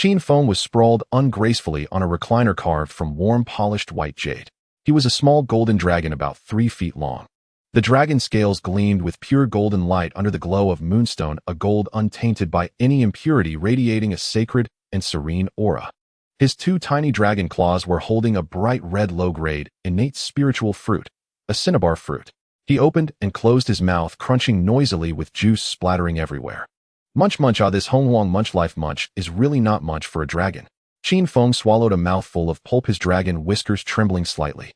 Qin Feng was sprawled ungracefully on a recliner carved from warm polished white jade. He was a small golden dragon about 3 feet long. The dragon's scales gleamed with pure golden light under the glow of moonstone, a gold untainted by any impurity, radiating a sacred and serene aura. His 2 tiny dragon claws were holding a bright red low-grade, innate spiritual fruit, a cinnabar fruit. He opened and closed his mouth, crunching noisily with juice splattering everywhere. Munch munch, this Honghuang munch life munch is really not much for a dragon. Qin Feng swallowed a mouthful of pulp, his dragon whiskers trembling slightly.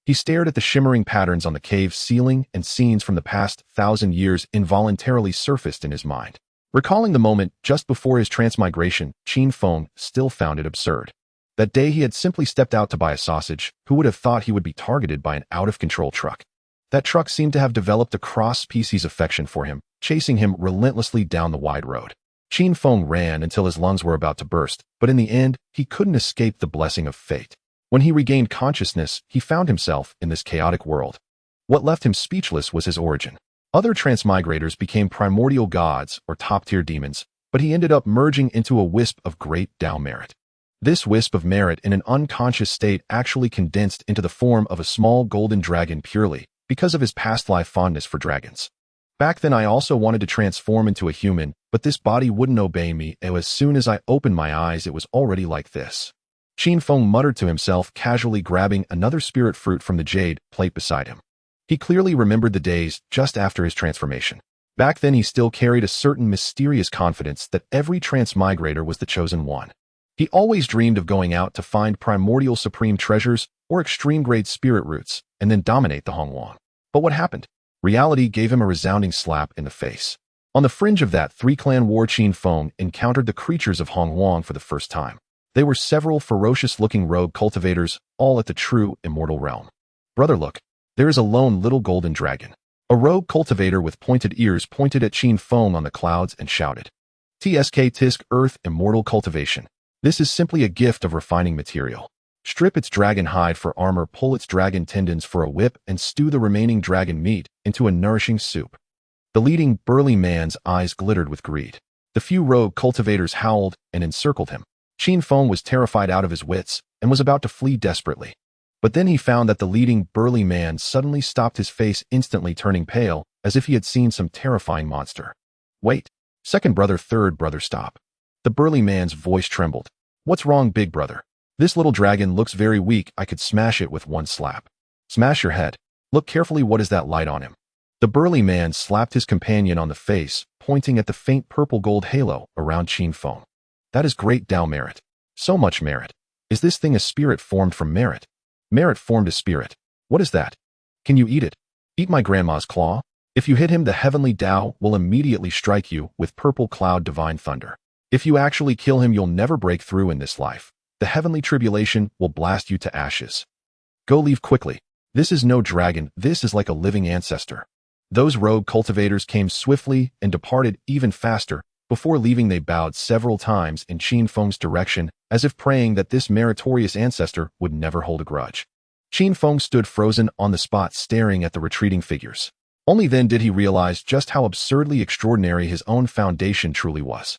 He stared at the shimmering patterns on the cave's ceiling, and scenes from the past 1,000 years involuntarily surfaced in his mind. Recalling the moment just before his transmigration, Qin Feng still found it absurd. That day he had simply stepped out to buy a sausage. Who would have thought he would be targeted by an out-of-control truck? That truck seemed to have developed a cross-species affection for him, chasing him relentlessly down the wide road. Qin Feng ran until his lungs were about to burst, but in the end, he couldn't escape the blessing of fate. When he regained consciousness, he found himself in this chaotic world. What left him speechless was his origin. Other transmigrators became primordial gods or top-tier demons, but he ended up merging into a wisp of great Dao merit. This wisp of merit in an unconscious state actually condensed into the form of a small golden dragon purely because of his past life fondness for dragons. Back then I also wanted to transform into a human, but this body wouldn't obey me, and as soon as I opened my eyes it was already like this. Qin Feng muttered to himself, casually grabbing another spirit fruit from the jade plate beside him. He clearly remembered the days just after his transformation. Back then he still carried a certain mysterious confidence that every transmigrator was the chosen one. He always dreamed of going out to find primordial supreme treasures or extreme-grade spirit roots and then dominate the Honghuang. But what happened? Reality gave him a resounding slap in the face. On the fringe of that 3-clan war, Qin Feng encountered the creatures of Honghuang for the first time. They were several ferocious-looking rogue cultivators, all at the true immortal realm. Brother, look, there is a lone little golden dragon. A rogue cultivator with pointed ears pointed at Qin Feng on the clouds and shouted. Tisk Earth Immortal Cultivation. This is simply a gift of refining material. Strip its dragon hide for armor, pull its dragon tendons for a whip, and stew the remaining dragon meat into a nourishing soup. The leading burly man's eyes glittered with greed. The few rogue cultivators howled and encircled him. Qin Feng was terrified out of his wits and was about to flee desperately. But then he found that the leading burly man suddenly stopped, his face instantly turning pale, as if he had seen some terrifying monster. Wait. Second brother, third brother, stop. The burly man's voice trembled. What's wrong, big brother? This little dragon looks very weak. I could smash it with one slap. Smash your head. Look carefully, what is that light on him? The burly man slapped his companion on the face, pointing at the faint purple gold halo around Qin Feng. That is great Dao merit. So much merit. Is this thing a spirit formed from merit? Merit formed a spirit. What is that? Can you eat it? Eat my grandma's claw? If you hit him, the heavenly Dao will immediately strike you with purple cloud divine thunder. If you actually kill him, you'll never break through in this life. The heavenly tribulation will blast you to ashes. Go, leave quickly. This is no dragon, this is like a living ancestor. Those rogue cultivators came swiftly and departed even faster. Before leaving, they bowed several times in Qin Feng's direction, as if praying that this meritorious ancestor would never hold a grudge. Qin Feng stood frozen on the spot, staring at the retreating figures. Only then did he realize just how absurdly extraordinary his own foundation truly was.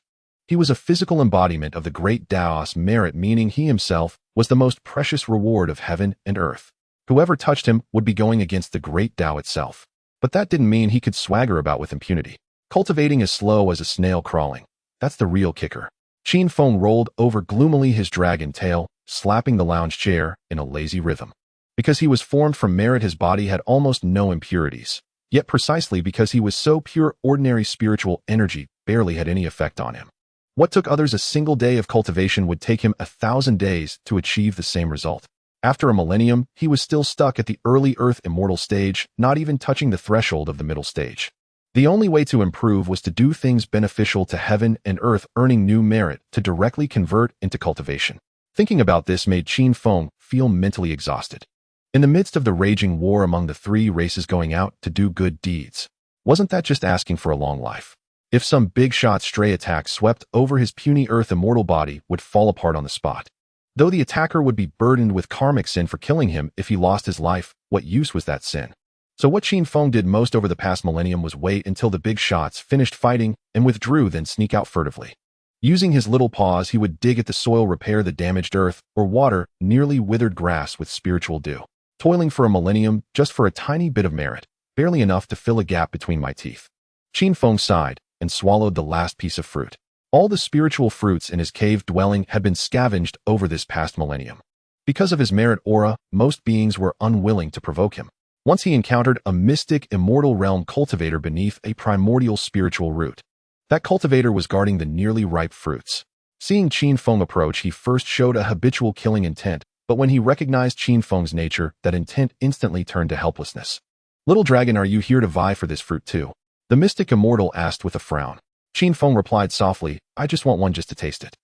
He was a physical embodiment of the great Dao's merit, meaning he himself was the most precious reward of heaven and earth. Whoever touched him would be going against the great Dao itself. But that didn't mean he could swagger about with impunity. Cultivating as slow as a snail crawling. That's the real kicker. Qin Feng rolled over gloomily, his dragon tail, slapping the lounge chair in a lazy rhythm. Because he was formed from merit, his body had almost no impurities. Yet precisely because he was so pure, ordinary spiritual energy barely had any effect on him. What took others a single day of cultivation would take him 1,000 days to achieve the same result. After a millennium, he was still stuck at the early Earth immortal stage, not even touching the threshold of the middle stage. The only way to improve was to do things beneficial to heaven and earth, earning new merit to directly convert into cultivation. Thinking about this made Qin Feng feel mentally exhausted. In the midst of the raging war among the 3 races going out to do good deeds, wasn't that just asking for a long life? If some big shot stray attack swept over his puny earth immortal body would fall apart on the spot. Though the attacker would be burdened with karmic sin for killing him if he lost his life, what use was that sin? So what Qin Feng did most over the past millennium was wait until the big shots finished fighting and withdrew, then sneak out furtively. Using his little paws, he would dig at the soil, repair the damaged earth, or water nearly withered grass with spiritual dew. Toiling for a millennium just for a tiny bit of merit, barely enough to fill a gap between my teeth. Qin Feng sighed and swallowed the last piece of fruit. All the spiritual fruits in his cave dwelling had been scavenged over this past millennium. Because of his merit aura, most beings were unwilling to provoke him. Once he encountered a mystic immortal realm cultivator beneath a primordial spiritual root. That cultivator was guarding the nearly ripe fruits. Seeing Qin Feng approach, he first showed a habitual killing intent, but when he recognized Qin Feng's nature, that intent instantly turned to helplessness. Little dragon, are you here to vie for this fruit too? The mystic immortal asked with a frown. Qin Feng replied softly, I just want one just to taste it.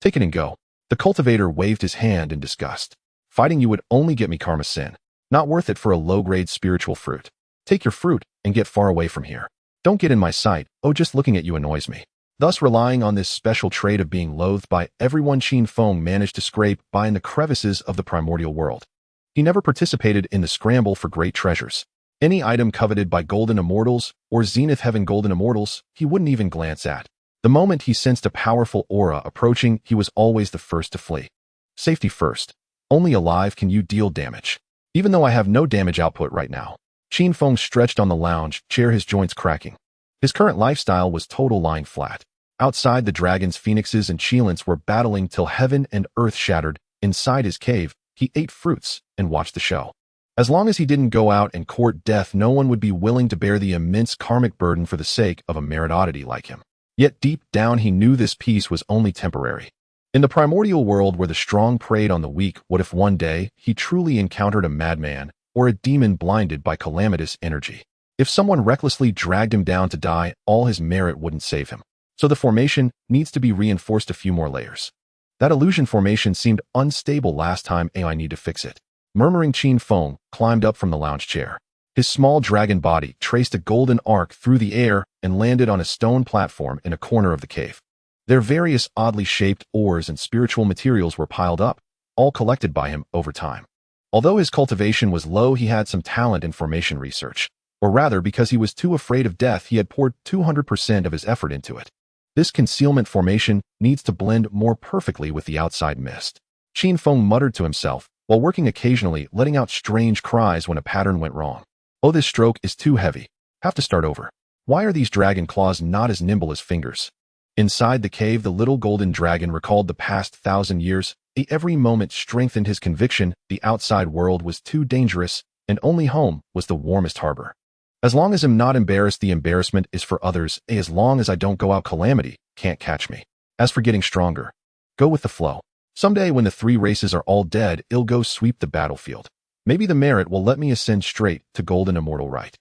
Take it and go. The cultivator waved his hand in disgust. Fighting you would only get me karma sin. Not worth it for a low-grade spiritual fruit. Take your fruit and get far away from here. Don't get in my sight. Oh, just looking at you annoys me. Thus, relying on this special trait of being loathed by everyone, Qin Feng managed to scrape by in the crevices of the primordial world. He never participated in the scramble for great treasures. Any item coveted by golden immortals or zenith heaven golden immortals, he wouldn't even glance at. The moment he sensed a powerful aura approaching, he was always the first to flee. Safety first. Only alive can you deal damage. Even though I have no damage output right now. Qin Feng stretched on the lounge chair, his joints cracking. His current lifestyle was total lying flat. Outside, the dragons, phoenixes, and cheelants were battling till heaven and earth shattered. Inside his cave, he ate fruits and watched the show. As long as he didn't go out and court death, no one would be willing to bear the immense karmic burden for the sake of a merit oddity like him. Yet deep down he knew this peace was only temporary. In the primordial world where the strong preyed on the weak, what if one day he truly encountered a madman or a demon blinded by calamitous energy? If someone recklessly dragged him down to die, all his merit wouldn't save him. So the formation needs to be reinforced a few more layers. That illusion formation seemed unstable last time. I need to fix it. Murmuring, Qin Feng climbed up from the lounge chair. His small dragon body traced a golden arc through the air and landed on a stone platform in a corner of the cave. Their various oddly shaped ores and spiritual materials were piled up, all collected by him over time. Although his cultivation was low, he had some talent in formation research. Or rather, because he was too afraid of death, he had poured 200% of his effort into it. This concealment formation needs to blend more perfectly with the outside mist. Qin Feng muttered to himself, while working occasionally, letting out strange cries when a pattern went wrong. Oh, this stroke is too heavy. Have to start over. Why are these dragon claws not as nimble as fingers? Inside the cave, the little golden dragon recalled the past 1,000 years. Every moment strengthened his conviction the outside world was too dangerous, and only home was the warmest harbor. As long as I'm not embarrassed, the embarrassment is for others. As long as I don't go out, calamity can't catch me. As for getting stronger, go with the flow. Someday when the three races are all dead, I'll go sweep the battlefield. Maybe the merit will let me ascend straight to golden immortal right.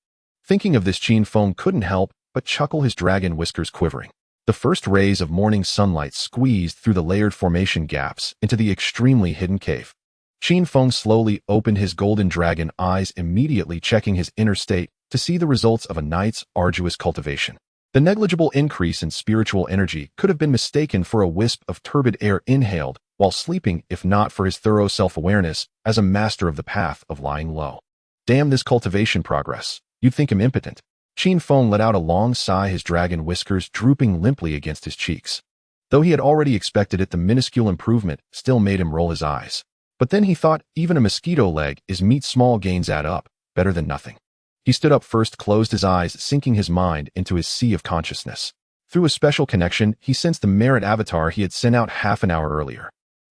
Thinking of this, Qin Feng couldn't help but chuckle, his dragon whiskers quivering. The first rays of morning sunlight squeezed through the layered formation gaps into the extremely hidden cave. Qin Feng slowly opened his golden dragon eyes, immediately checking his inner state to see the results of a night's arduous cultivation. The negligible increase in spiritual energy could have been mistaken for a wisp of turbid air inhaled while sleeping, if not for his thorough self-awareness as a master of the path of lying low. Damn this cultivation progress. You'd think him impotent. Qin Feng let out a long sigh, his dragon whiskers drooping limply against his cheeks. Though he had already expected it, the minuscule improvement still made him roll his eyes. But then he thought, even a mosquito leg is meat, small gains add up, better than nothing. He stood up first, closed his eyes, sinking his mind into his sea of consciousness. Through a special connection, he sensed the merit avatar he had sent out half an hour earlier.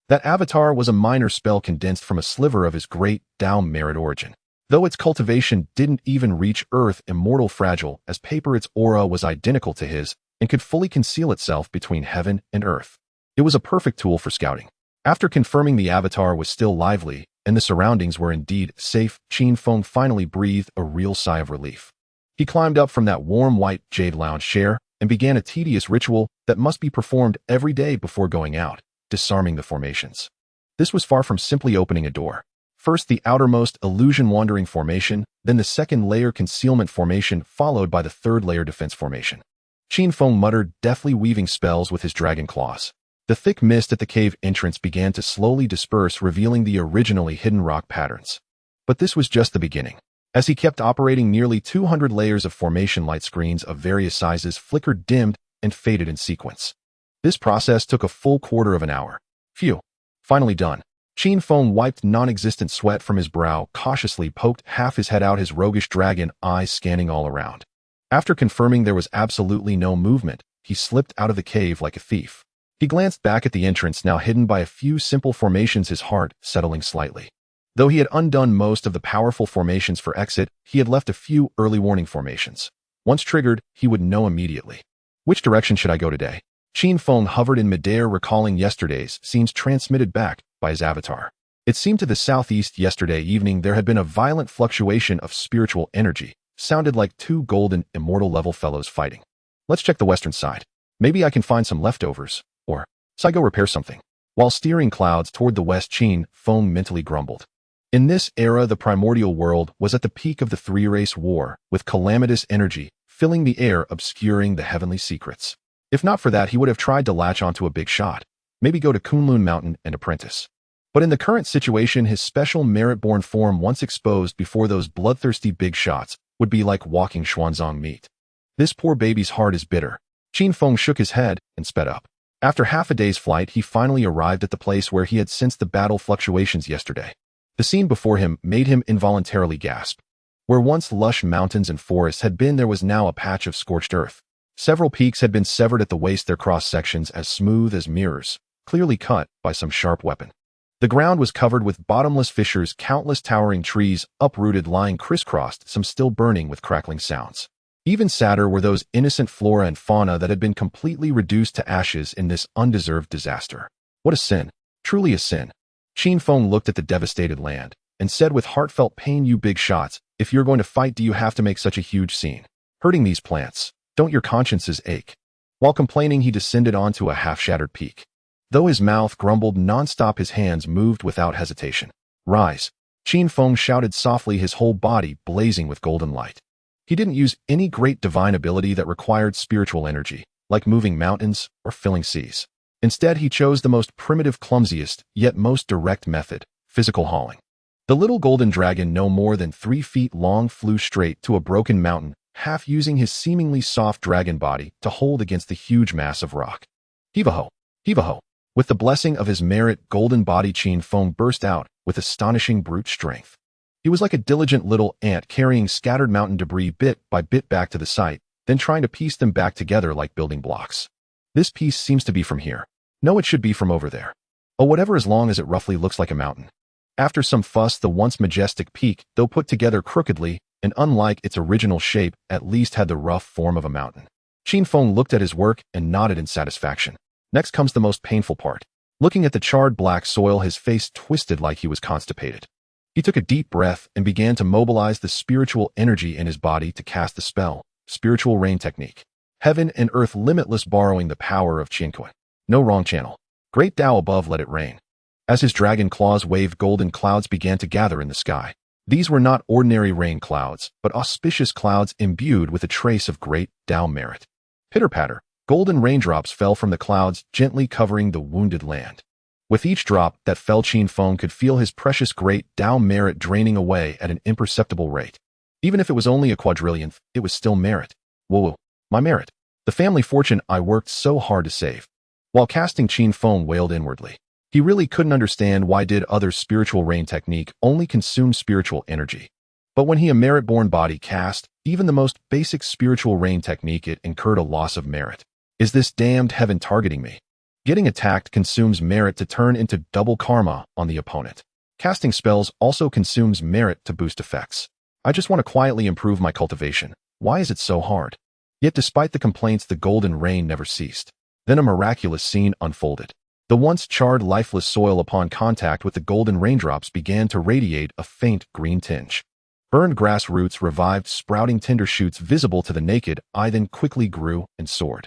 That avatar was a minor spell condensed from a sliver of his great Dao merit origin. Though its cultivation didn't even reach Earth, immortal fragile as paper, its aura was identical to his and could fully conceal itself between heaven and earth. It was a perfect tool for scouting. After confirming the avatar was still lively and the surroundings were indeed safe, Qin Feng finally breathed a real sigh of relief. He climbed up from that warm white jade lounge chair and began a tedious ritual that must be performed every day before going out, disarming the formations. This was far from simply opening a door. First the outermost illusion wandering formation, then the second layer concealment formation, followed by the third layer defense formation. Qin Feng muttered, deftly weaving spells with his dragon claws. The thick mist at the cave entrance began to slowly disperse, revealing the originally hidden rock patterns. But this was just the beginning. As he kept operating, nearly 200 layers of formation light screens of various sizes flickered, dimmed, and faded in sequence. This process took a full quarter of an hour. Phew. Finally done. Qin Feng wiped non-existent sweat from his brow, cautiously poked half his head out, his roguish dragon eyes scanning all around. After confirming there was absolutely no movement, he slipped out of the cave like a thief. He glanced back at the entrance, now hidden by a few simple formations, his heart settling slightly. Though he had undone most of the powerful formations for exit, he had left a few early warning formations. Once triggered, he would know immediately. Which direction should I go today? Qin Feng hovered in midair, recalling yesterday's scenes transmitted back by his avatar. It seemed to the southeast yesterday evening there had been a violent fluctuation of spiritual energy. Sounded like two golden, immortal-level fellows fighting. Let's check the western side. Maybe I can find some leftovers, or so I go repair something. While steering clouds toward the west, Qin Feng mentally grumbled. In this era, the primordial world was at the peak of the three-race war, with calamitous energy filling the air, obscuring the heavenly secrets. If not for that, he would have tried to latch onto a big shot. Maybe go to Kunlun Mountain and apprentice. But in the current situation, his special merit-born form, once exposed before those bloodthirsty big shots, would be like walking Xuanzang meat. This poor baby's heart is bitter. Qin Feng shook his head and sped up. After half a day's flight, he finally arrived at the place where he had sensed the battle fluctuations yesterday. The scene before him made him involuntarily gasp. Where once lush mountains and forests had been, there was now a patch of scorched earth. Several peaks had been severed at the waist, their cross-sections as smooth as mirrors, clearly cut by some sharp weapon. The ground was covered with bottomless fissures, countless towering trees, uprooted, lying crisscrossed, some still burning with crackling sounds. Even sadder were those innocent flora and fauna that had been completely reduced to ashes in this undeserved disaster. What a sin. Truly a sin. Qin Feng looked at the devastated land and said with heartfelt pain, "You big shots, if you're going to fight, do you have to make such a huge scene? Hurting these plants. Don't your consciences ache?" While complaining, he descended onto a half-shattered peak. Though his mouth grumbled non-stop, his hands moved without hesitation. "Rise." Qin Feng shouted softly, his whole body blazing with golden light. He didn't use any great divine ability that required spiritual energy, like moving mountains or filling seas. Instead, he chose the most primitive, clumsiest, yet most direct method, physical hauling. The little golden dragon, no more than 3 feet long, flew straight to a broken mountain, half using his seemingly soft dragon body to hold against the huge mass of rock. Heave-a-ho! Heave-a-ho! With the blessing of his merit golden body, Qin Feng burst out with astonishing brute strength. He was like a diligent little ant carrying scattered mountain debris bit by bit back to the site, then trying to piece them back together like building blocks. This piece seems to be from here. No, it should be from over there. Oh, whatever, as long as it roughly looks like a mountain. After some fuss, the once majestic peak, though put together crookedly and unlike its original shape, at least had the rough form of a mountain. Qin Feng looked at his work and nodded in satisfaction. Next comes the most painful part. Looking at the charred black soil, his face twisted like he was constipated. He took a deep breath and began to mobilize the spiritual energy in his body to cast the spell, spiritual rain technique. Heaven and earth limitless, borrowing the power of Qinkuan. No wrong channel. Great Tao above, let it rain. As his dragon claws waved, golden clouds began to gather in the sky. These were not ordinary rain clouds, but auspicious clouds imbued with a trace of great Tao merit. Pitter-patter, golden raindrops fell from the clouds, gently covering the wounded land. With each drop that fell, Qin Feng could feel his precious great Tao merit draining away at an imperceptible rate. Even if it was only a quadrillionth, it was still merit. Whoa, my merit. The family fortune I worked so hard to save. While casting, Qin Feng wailed inwardly. He really couldn't understand why did other spiritual rain technique only consume spiritual energy. But when he a merit-born body cast, even the most basic spiritual rain technique, it incurred a loss of merit. Is this damned heaven targeting me? Getting attacked consumes merit to turn into double karma on the opponent. Casting spells also consumes merit to boost effects. I just want to quietly improve my cultivation. Why is it so hard? Yet despite the complaints, the golden rain never ceased. Then a miraculous scene unfolded. The once charred, lifeless soil, upon contact with the golden raindrops, began to radiate a faint green tinge. Burned grass roots revived, sprouting tender shoots visible to the naked eye, then quickly grew and soared.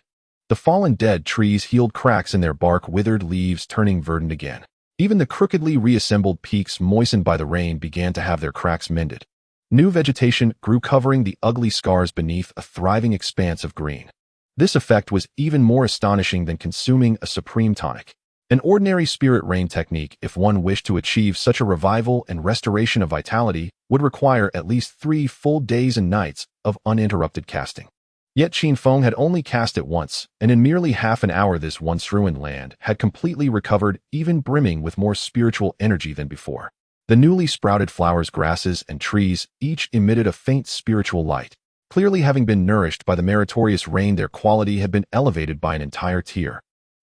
The fallen dead trees healed cracks in their bark, withered leaves turning verdant again. Even the crookedly reassembled peaks moistened by the rain began to have their cracks mended. New vegetation grew, covering the ugly scars beneath a thriving expanse of green. This effect was even more astonishing than consuming a supreme tonic. An ordinary spirit rain technique, if one wished to achieve such a revival and restoration of vitality, would require at least 3 full days and nights of uninterrupted casting. Yet Qin Feng had only cast it once, and in merely half an hour this once ruined land had completely recovered, even brimming with more spiritual energy than before. The newly sprouted flowers, grasses, and trees each emitted a faint spiritual light. Clearly having been nourished by the meritorious rain, their quality had been elevated by an entire tier.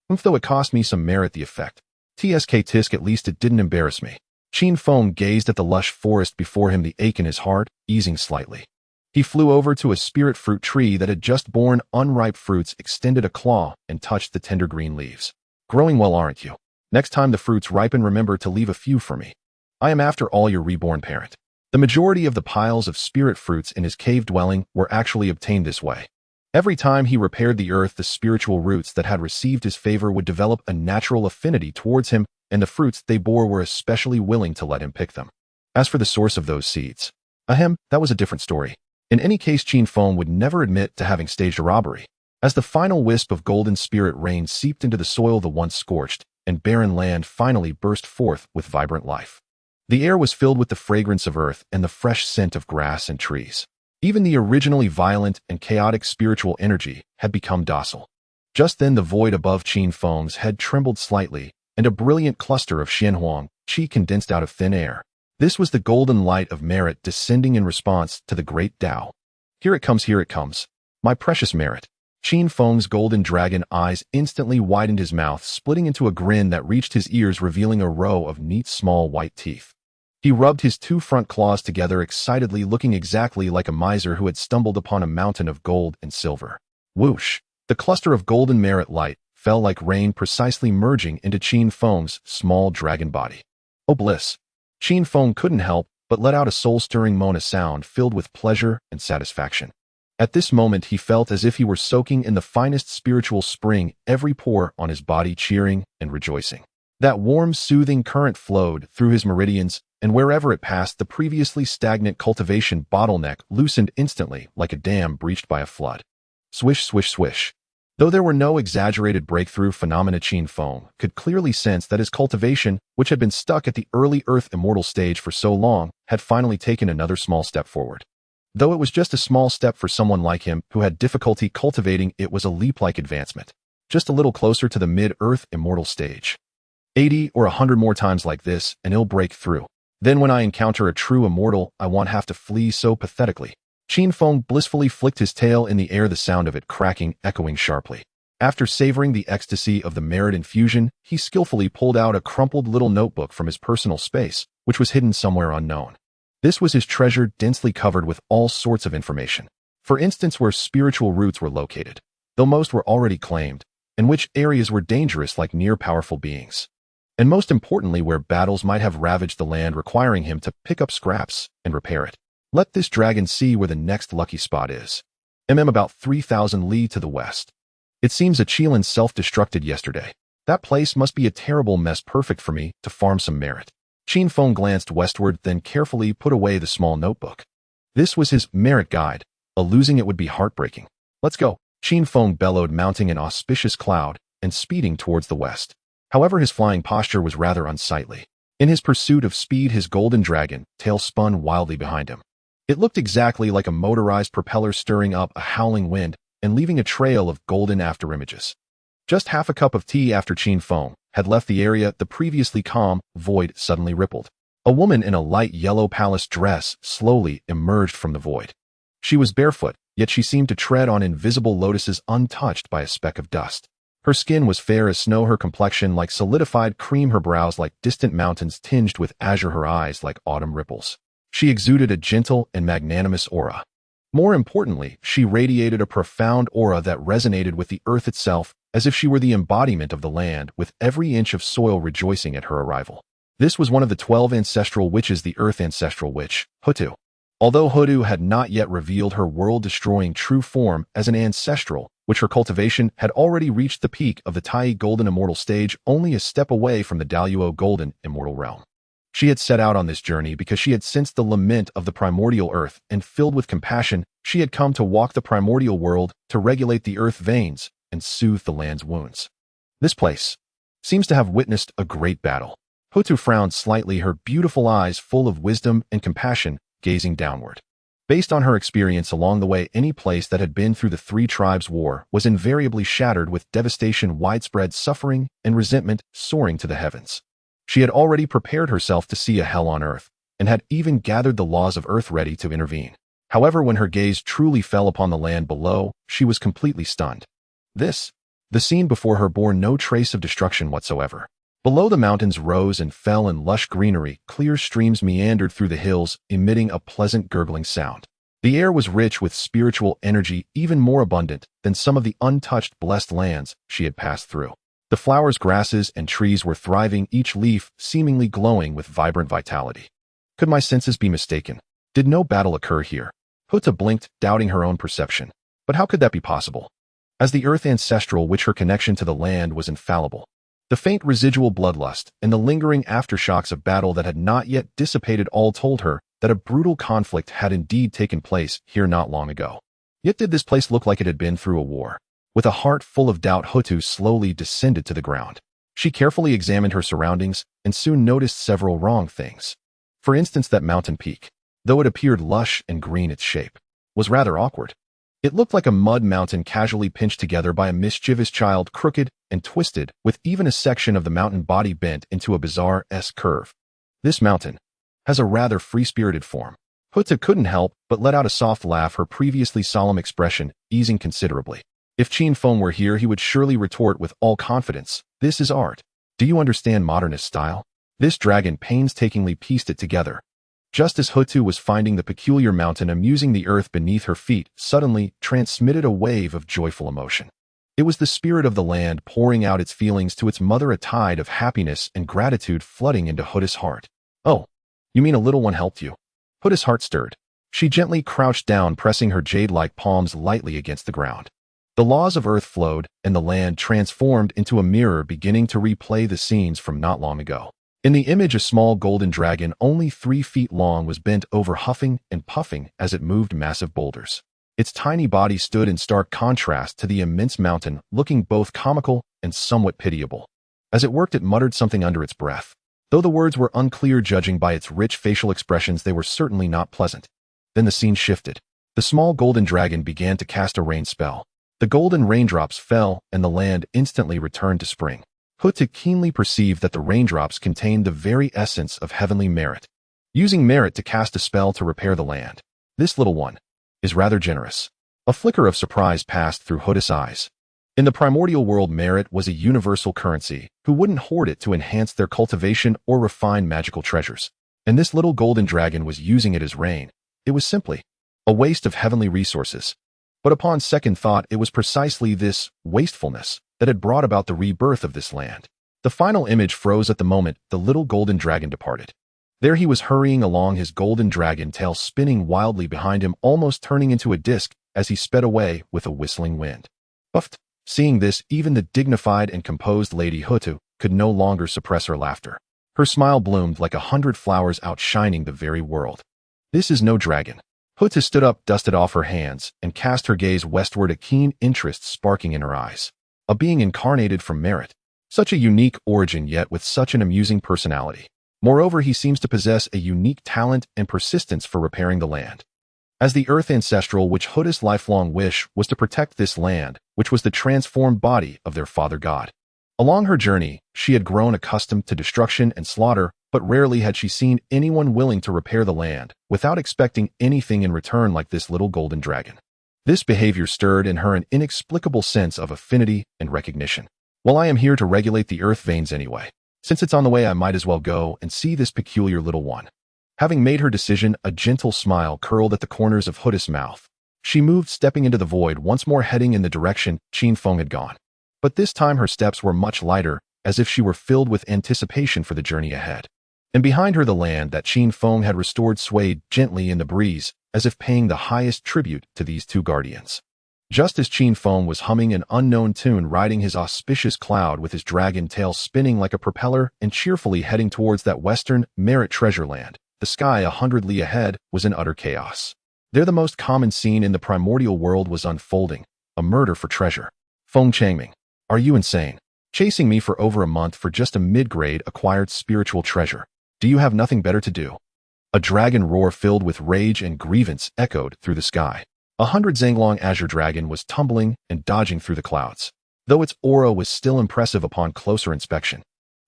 Though it cost me some merit the effect. Tisk, at least it didn't embarrass me. Qin Feng gazed at the lush forest before him, the ache in his heart easing slightly. He flew over to a spirit fruit tree that had just borne unripe fruits, extended a claw, and touched the tender green leaves. Growing well, aren't you? Next time the fruits ripen, remember to leave a few for me. I am after all your reborn parent. The majority of the piles of spirit fruits in his cave dwelling were actually obtained this way. Every time he repaired the earth, the spiritual roots that had received his favor would develop a natural affinity towards him, and the fruits they bore were especially willing to let him pick them. As for the source of those seeds, that was a different story. In any case, Qin Feng would never admit to having staged a robbery. As the final wisp of golden spirit rain seeped into the soil, the once scorched and barren land finally burst forth with vibrant life. The air was filled with the fragrance of earth and the fresh scent of grass and trees. Even the originally violent and chaotic spiritual energy had become docile. Just then the void above Qin Feng's head trembled slightly, and a brilliant cluster of Honghuang chi condensed out of thin air. This was the golden light of merit descending in response to the great Tao. Here it comes, my precious merit. Qin Feng's golden dragon eyes instantly widened, his mouth splitting into a grin that reached his ears, revealing a row of neat small white teeth. He rubbed his two front claws together excitedly, looking exactly like a miser who had stumbled upon a mountain of gold and silver. Whoosh! The cluster of golden merit light fell like rain, precisely merging into Qin Feng's small dragon body. Oh bliss! Qin Feng couldn't help but let out a soul-stirring moan, a sound filled with pleasure and satisfaction. At this moment he felt as if he were soaking in the finest spiritual spring, every pore on his body cheering and rejoicing. That warm, soothing current flowed through his meridians, and wherever it passed, the previously stagnant cultivation bottleneck loosened instantly like a dam breached by a flood. Swish, swish, swish. Though there were no exaggerated breakthrough phenomena, Qin Feng could clearly sense that his cultivation, which had been stuck at the early Earth Immortal stage for so long, had finally taken another small step forward. Though it was just a small step for someone like him who had difficulty cultivating, it was a leap-like advancement. Just a little closer to the mid-Earth Immortal stage. 80 or 100 more times like this, and he'll break through. Then when I encounter a true immortal, I won't have to flee so pathetically. Qin Feng blissfully flicked his tail in the air, the sound of it cracking, echoing sharply. After savoring the ecstasy of the merit infusion, he skillfully pulled out a crumpled little notebook from his personal space, which was hidden somewhere unknown. This was his treasure, densely covered with all sorts of information. For instance, where spiritual roots were located, though most were already claimed, and which areas were dangerous like near powerful beings. And most importantly, where battles might have ravaged the land, requiring him to pick up scraps and repair it. Let this dragon see where the next lucky spot is. About 3,000 li to the west. It seems a Qilin self-destructed yesterday. That place must be a terrible mess, perfect for me to farm some merit. Qin Feng glanced westward, then carefully put away the small notebook. This was his merit guide. Losing it would be heartbreaking. Let's go, Qin Feng bellowed, mounting an auspicious cloud and speeding towards the west. However, his flying posture was rather unsightly. In his pursuit of speed, his golden dragon tail spun wildly behind him. It looked exactly like a motorized propeller stirring up a howling wind and leaving a trail of golden afterimages. Just half a cup of tea after Qin Feng had left the area, the previously calm void suddenly rippled. A woman in a light yellow palace dress slowly emerged from the void. She was barefoot, yet she seemed to tread on invisible lotuses untouched by a speck of dust. Her skin was fair as snow, her complexion like solidified cream, her brows like distant mountains tinged with azure, her eyes like autumn ripples. She exuded a gentle and magnanimous aura. More importantly, she radiated a profound aura that resonated with the earth itself, as if she were the embodiment of the land, with every inch of soil rejoicing at her arrival. This was one of the 12 ancestral witches, the earth ancestral witch, Houtu. Although Houtu had not yet revealed her world-destroying true form as an ancestral, which her cultivation had already reached the peak of the Tai Golden Immortal stage, only a step away from the Daluo Golden Immortal realm. She had set out on this journey because she had sensed the lament of the primordial earth, and filled with compassion, she had come to walk the primordial world, to regulate the earth veins and soothe the land's wounds. This place seems to have witnessed a great battle. Houtu frowned slightly, her beautiful eyes full of wisdom and compassion, gazing downward. Based on her experience along the way, any place that had been through the Three Tribes War was invariably shattered with devastation, widespread suffering, and resentment soaring to the heavens. She had already prepared herself to see a hell on earth, and had even gathered the laws of earth ready to intervene. However, when her gaze truly fell upon the land below, she was completely stunned. The scene before her bore no trace of destruction whatsoever. Below, the mountains rose and fell in lush greenery, clear streams meandered through the hills, emitting a pleasant gurgling sound. The air was rich with spiritual energy, even more abundant than some of the untouched, blessed lands she had passed through. The flowers, grasses, and trees were thriving, each leaf seemingly glowing with vibrant vitality. Could my senses be mistaken? Did no battle occur here? Houtu blinked, doubting her own perception. But how could that be possible? As the earth ancestral, which her connection to the land was infallible. The faint residual bloodlust and the lingering aftershocks of battle that had not yet dissipated all told her that a brutal conflict had indeed taken place here not long ago. Yet did this place look like it had been through a war? With a heart full of doubt, Houtu slowly descended to the ground. She carefully examined her surroundings and soon noticed several wrong things. For instance, that mountain peak, though it appeared lush and green, its shape was rather awkward. It looked like a mud mountain casually pinched together by a mischievous child, crooked and twisted, with even a section of the mountain body bent into a bizarre S-curve. This mountain has a rather free-spirited form. Houtu couldn't help but let out a soft laugh, her previously solemn expression easing considerably. If Qin Feng were here, he would surely retort with all confidence, "This is art. Do you understand modernist style?" This dragon painstakingly pieced it together. Just as Houtu was finding the peculiar mountain amusing, the earth beneath her feet suddenly transmitted a wave of joyful emotion. It was the spirit of the land pouring out its feelings to its mother, a tide of happiness and gratitude flooding into Houtu's heart. "Oh, you mean a little one helped you?" Houtu's heart stirred. She gently crouched down, pressing her jade-like palms lightly against the ground. The laws of earth flowed, and the land transformed into a mirror, beginning to replay the scenes from not long ago. In the image, a small golden dragon, only 3 feet long, was bent over, huffing and puffing as it moved massive boulders. Its tiny body stood in stark contrast to the immense mountain, looking both comical and somewhat pitiable. As it worked, it muttered something under its breath. Though the words were unclear, judging by its rich facial expressions, they were certainly not pleasant. Then the scene shifted. The small golden dragon began to cast a rain spell. The golden raindrops fell, and the land instantly returned to spring. Houtu keenly perceived that the raindrops contained the very essence of heavenly merit. Using merit to cast a spell to repair the land. This little one is rather generous. A flicker of surprise passed through Houtu's eyes. In the primordial world, merit was a universal currency. Who wouldn't hoard it to enhance their cultivation or refine magical treasures? And this little golden dragon was using it as rain. It was simply a waste of heavenly resources. But upon second thought, it was precisely this wastefulness that had brought about the rebirth of this land. The final image froze at the moment the little golden dragon departed. There he was, hurrying along, his golden dragon tail spinning wildly behind him, almost turning into a disc as he sped away with a whistling wind. Puffed. Seeing this, even the dignified and composed Lady Houtu could no longer suppress her laughter. Her smile bloomed like 100 flowers, outshining the very world. "This is no dragon." Houtu stood up, dusted off her hands, and cast her gaze westward, a keen interest sparking in her eyes. A being incarnated from merit. Such a unique origin, yet with such an amusing personality. Moreover, he seems to possess a unique talent and persistence for repairing the land. As the earth ancestral, which Houtu's lifelong wish was to protect this land, which was the transformed body of their father god. Along her journey, she had grown accustomed to destruction and slaughter, but rarely had she seen anyone willing to repair the land without expecting anything in return like this little golden dragon. This behavior stirred in her an inexplicable sense of affinity and recognition. "Well, I am here to regulate the earth veins anyway. Since it's on the way, I might as well go and see this peculiar little one." Having made her decision, a gentle smile curled at the corners of Houtu's mouth. She moved, stepping into the void, once more heading in the direction Qin Feng had gone. But this time her steps were much lighter, as if she were filled with anticipation for the journey ahead. And behind her, the land that Qin Feng had restored swayed gently in the breeze, as if paying the highest tribute to these two guardians. Just as Qin Feng was humming an unknown tune, riding his auspicious cloud with his dragon tail spinning like a propeller and cheerfully heading towards that western merit treasure land, the sky 100 li ahead was in utter chaos. There the most common scene in the primordial world was unfolding, a murder for treasure. "Feng Changming, are you insane? Chasing me for over a month for just a mid-grade acquired spiritual treasure? Do you have nothing better to do?" A dragon roar filled with rage and grievance echoed through the sky. 100 Zanglong azure dragon was tumbling and dodging through the clouds, though its aura was still impressive upon closer inspection.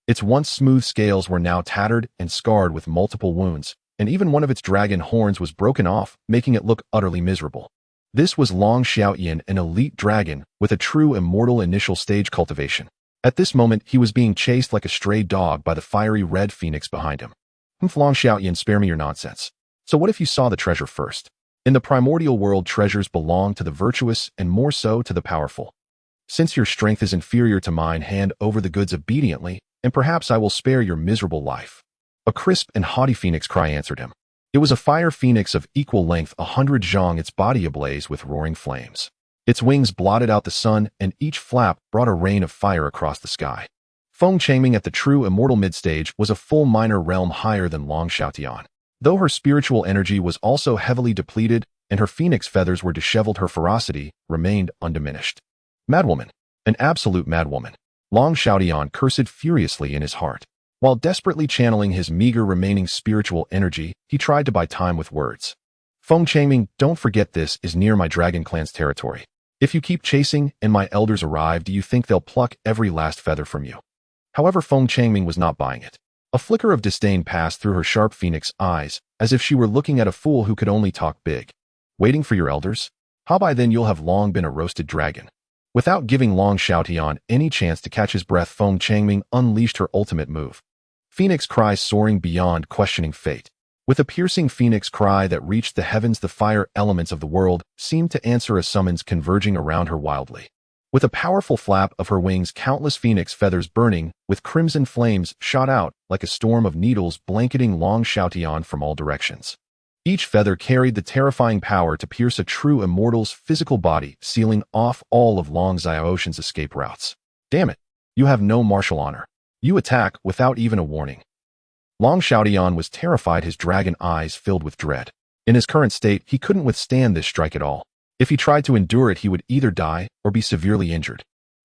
Its once smooth scales were now tattered and scarred with multiple wounds, and even one of its dragon horns was broken off, making it look utterly miserable. This was Long Xiaoyan, an elite dragon with a true immortal initial stage cultivation. At this moment, he was being chased like a stray dog by the fiery red phoenix behind him. Long Xiaoyan, spare me your nonsense. So what if you saw the treasure first? In the primordial world, treasures belong to the virtuous and more so to the powerful. Since your strength is inferior to mine, hand over the goods obediently, and perhaps I will spare your miserable life. A crisp and haughty phoenix cry answered him. It was a fire phoenix of equal length, 100 zhang, its body ablaze with roaring flames. Its wings blotted out the sun, and each flap brought a rain of fire across the sky. Feng Changming at the true immortal mid-stage was a full minor realm higher than Long Xiaotian. Though her spiritual energy was also heavily depleted and her phoenix feathers were disheveled, her ferocity remained undiminished. Madwoman. An absolute madwoman. Long Xiaotian cursed furiously in his heart. While desperately channeling his meager remaining spiritual energy, he tried to buy time with words. Feng Changming, don't forget this is near my dragon clan's territory. If you keep chasing and my elders arrive, do you think they'll pluck every last feather from you? However, Feng Changming was not buying it. A flicker of disdain passed through her sharp phoenix eyes, as if she were looking at a fool who could only talk big. Waiting for your elders? How by then you'll have long been a roasted dragon. Without giving Long Xiaotian any chance to catch his breath, Feng Changming unleashed her ultimate move. Phoenix cry soaring beyond questioning fate. With a piercing phoenix cry that reached the heavens, the fire elements of the world seemed to answer a summons, converging around her wildly. With a powerful flap of her wings, countless phoenix feathers burning with crimson flames shot out like a storm of needles, blanketing Long Xiaotian from all directions. Each feather carried the terrifying power to pierce a true immortal's physical body, sealing off all of Long Ziaotian's escape routes. Damn it! You have no martial honor. You attack without even a warning. Long Xiaotian was terrified, his dragon eyes filled with dread. In his current state, he couldn't withstand this strike at all. If he tried to endure it, he would either die or be severely injured.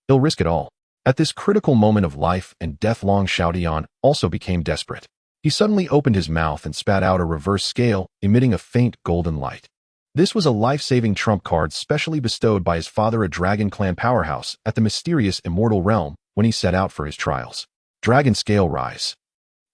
He'll risk it all. At this critical moment of life and death, Long Xiaotian also became desperate. He suddenly opened his mouth and spat out a reverse scale, emitting a faint golden light. This was a life-saving trump card specially bestowed by his father, a dragon clan powerhouse, at the mysterious immortal realm when he set out for his trials. Dragon scale rise.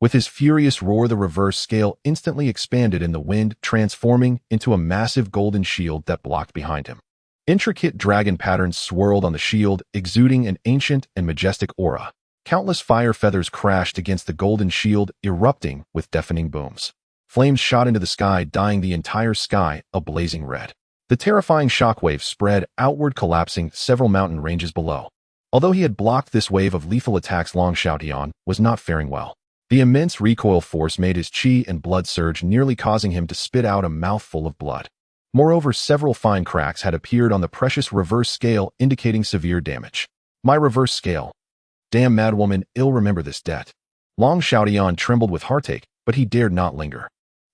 With his furious roar, the reverse scale instantly expanded in the wind, transforming into a massive golden shield that blocked behind him. Intricate dragon patterns swirled on the shield, exuding an ancient and majestic aura. Countless fire feathers crashed against the golden shield, erupting with deafening booms. Flames shot into the sky, dyeing the entire sky a blazing red. The terrifying shockwave spread outward, collapsing several mountain ranges below. Although he had blocked this wave of lethal attacks, Long Xiaotian was not faring well. The immense recoil force made his chi and blood surge, nearly causing him to spit out a mouthful of blood. Moreover, several fine cracks had appeared on the precious reverse scale, indicating severe damage. My reverse scale. Damn madwoman, ill remember this debt. Long Xiaotian trembled with heartache, but he dared not linger.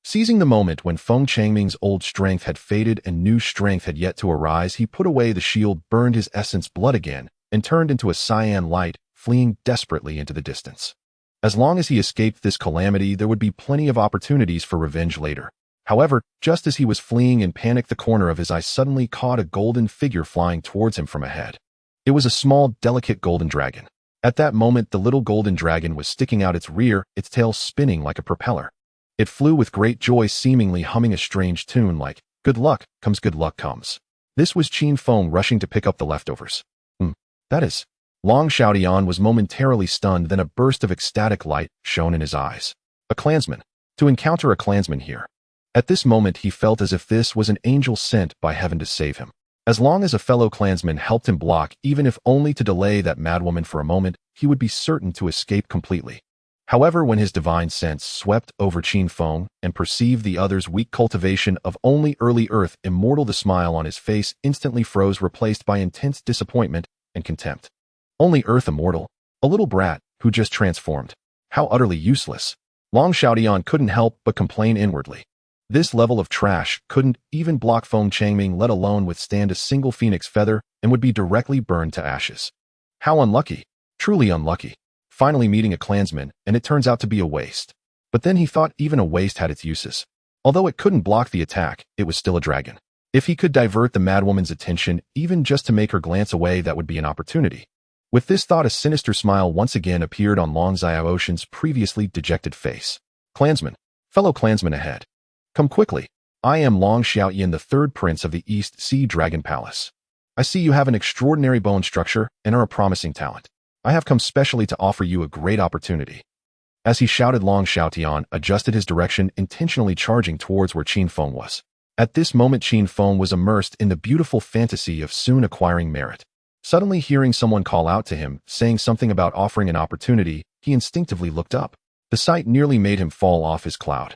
Seizing the moment when Feng Changming's old strength had faded and new strength had yet to arise, he put away the shield, burned his essence blood again, and turned into a cyan light, fleeing desperately into the distance. As long as he escaped this calamity, there would be plenty of opportunities for revenge later. However, just as he was fleeing in panic, the corner of his eye suddenly caught a golden figure flying towards him from ahead. It was a small, delicate golden dragon. At that moment, the little golden dragon was sticking out its rear, its tail spinning like a propeller. It flew with great joy, seemingly humming a strange tune like, "Good luck comes, good luck comes." This was Qin Feng rushing to pick up the leftovers. That is. Long Xiaotian was momentarily stunned, then a burst of ecstatic light shone in his eyes. A clansman. To encounter a clansman here. At this moment, he felt as if this was an angel sent by heaven to save him. As long as a fellow clansman helped him block, even if only to delay that madwoman for a moment, he would be certain to escape completely. However, when his divine sense swept over Qin Feng and perceived the other's weak cultivation of only early earth immortal, the smile on his face instantly froze, replaced by intense disappointment and contempt. Only earth immortal? A little brat who just transformed. How utterly useless. Long Xiaotian couldn't help but complain inwardly. This level of trash couldn't even block Feng Changming, let alone withstand a single phoenix feather, and would be directly burned to ashes. How unlucky. Truly unlucky. Finally meeting a clansman, and it turns out to be a waste. But then he thought even a waste had its uses. Although it couldn't block the attack, it was still a dragon. If he could divert the madwoman's attention, even just to make her glance away, that would be an opportunity. With this thought, a sinister smile once again appeared on Long Ziaotian's previously dejected face. Clansman, fellow clansman ahead. Come quickly. I am Long Xiaoyan, the third prince of the East Sea Dragon Palace. I see you have an extraordinary bone structure and are a promising talent. I have come specially to offer you a great opportunity. As he shouted, Long Xiaotian adjusted his direction, intentionally charging towards where Qin Feng was. At this moment, Qin Feng was immersed in the beautiful fantasy of soon acquiring merit. Suddenly hearing someone call out to him, saying something about offering an opportunity, he instinctively looked up. The sight nearly made him fall off his cloud.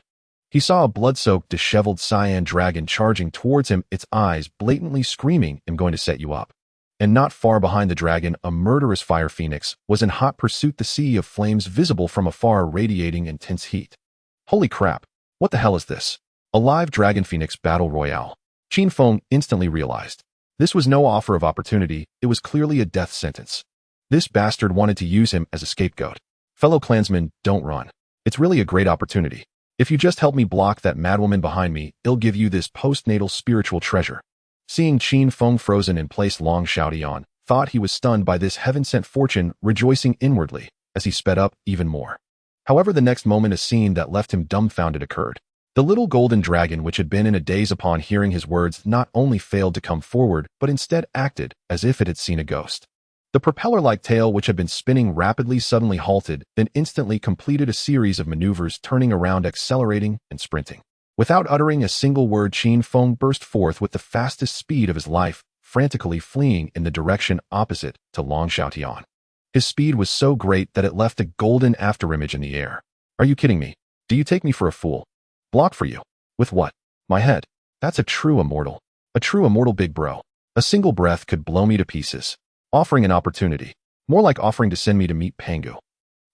He saw a blood-soaked, disheveled cyan dragon charging towards him, its eyes blatantly screaming, "I'm going to set you up." And not far behind the dragon, a murderous fire phoenix was in hot pursuit, the sea of flames visible from afar radiating intense heat. Holy crap, what the hell is this? A live dragon phoenix battle royale. Qin Feng instantly realized. This was no offer of opportunity, it was clearly a death sentence. This bastard wanted to use him as a scapegoat. Fellow clansmen, don't run. It's really a great opportunity. If you just help me block that madwoman behind me, I'll give you this postnatal spiritual treasure. Seeing Qin Feng frozen in place, Long Xiaotian thought he was stunned by this heaven-sent fortune, rejoicing inwardly as he sped up even more. However, the next moment a scene that left him dumbfounded occurred. The little golden dragon, which had been in a daze upon hearing his words, not only failed to come forward, but instead acted as if it had seen a ghost. The propeller-like tail, which had been spinning rapidly, suddenly halted, then instantly completed a series of maneuvers, turning around, accelerating, and sprinting. Without uttering a single word, Qin Feng burst forth with the fastest speed of his life, frantically fleeing in the direction opposite to Long Xiaotian. His speed was so great that it left a golden afterimage in the air. Are you kidding me? Do you take me for a fool? Block for you. With what? My head. That's a true immortal. A true immortal, big bro. A single breath could blow me to pieces. Offering an opportunity. More like offering to send me to meet Pangu.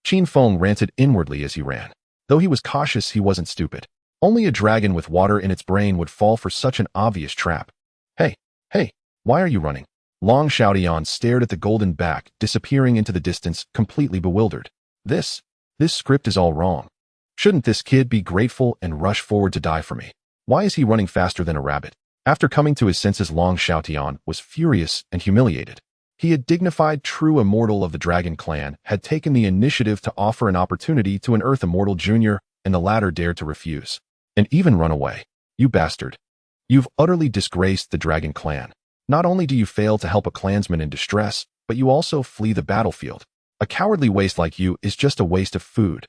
Qin Feng ranted inwardly as he ran. Though he was cautious, he wasn't stupid. Only a dragon with water in its brain would fall for such an obvious trap. Hey, why are you running? Long Xiaotian stared at the golden back, disappearing into the distance, completely bewildered. This script is all wrong. Shouldn't this kid be grateful and rush forward to die for me? Why is he running faster than a rabbit? After coming to his senses, Long Xiaotian was furious and humiliated. He, a dignified true immortal of the Dragon Clan, had taken the initiative to offer an opportunity to an Earth Immortal Jr., and the latter dared to refuse. And even run away. You bastard. You've utterly disgraced the Dragon Clan. Not only do you fail to help a clansman in distress, but you also flee the battlefield. A cowardly waste like you is just a waste of food.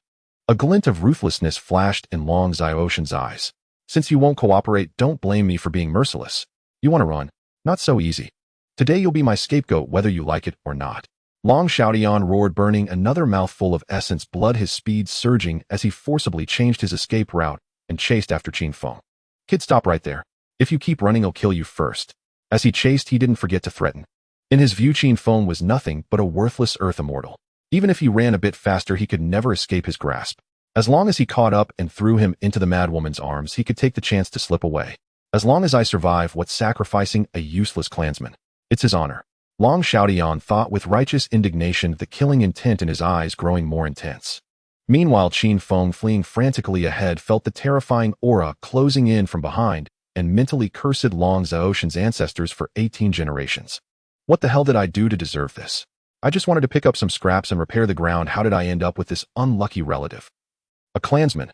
A glint of ruthlessness flashed in Long Ziaotian's eyes. Since you won't cooperate, don't blame me for being merciless. You want to run? Not so easy. Today you'll be my scapegoat whether you like it or not. Long Xiaotian roared, burning another mouthful of essence blood, his speed surging as he forcibly changed his escape route and chased after Qin Feng. Kid, stop right there. If you keep running, I'll kill you first. As he chased, he didn't forget to threaten. In his view, Qin Feng was nothing but a worthless Earth Immortal. Even if he ran a bit faster, he could never escape his grasp. As long as he caught up and threw him into the madwoman's arms, he could take the chance to slip away. As long as I survive, what's sacrificing a useless clansman? It's his honor. Long Xiaotian thought with righteous indignation, the killing intent in his eyes growing more intense. Meanwhile, Qin Feng, fleeing frantically ahead, felt the terrifying aura closing in from behind and mentally cursed Long Ziaotian's ancestors for 18 generations. What the hell did I do to deserve this? I just wanted to pick up some scraps and repair the ground. How did I end up with this unlucky relative? A clansman.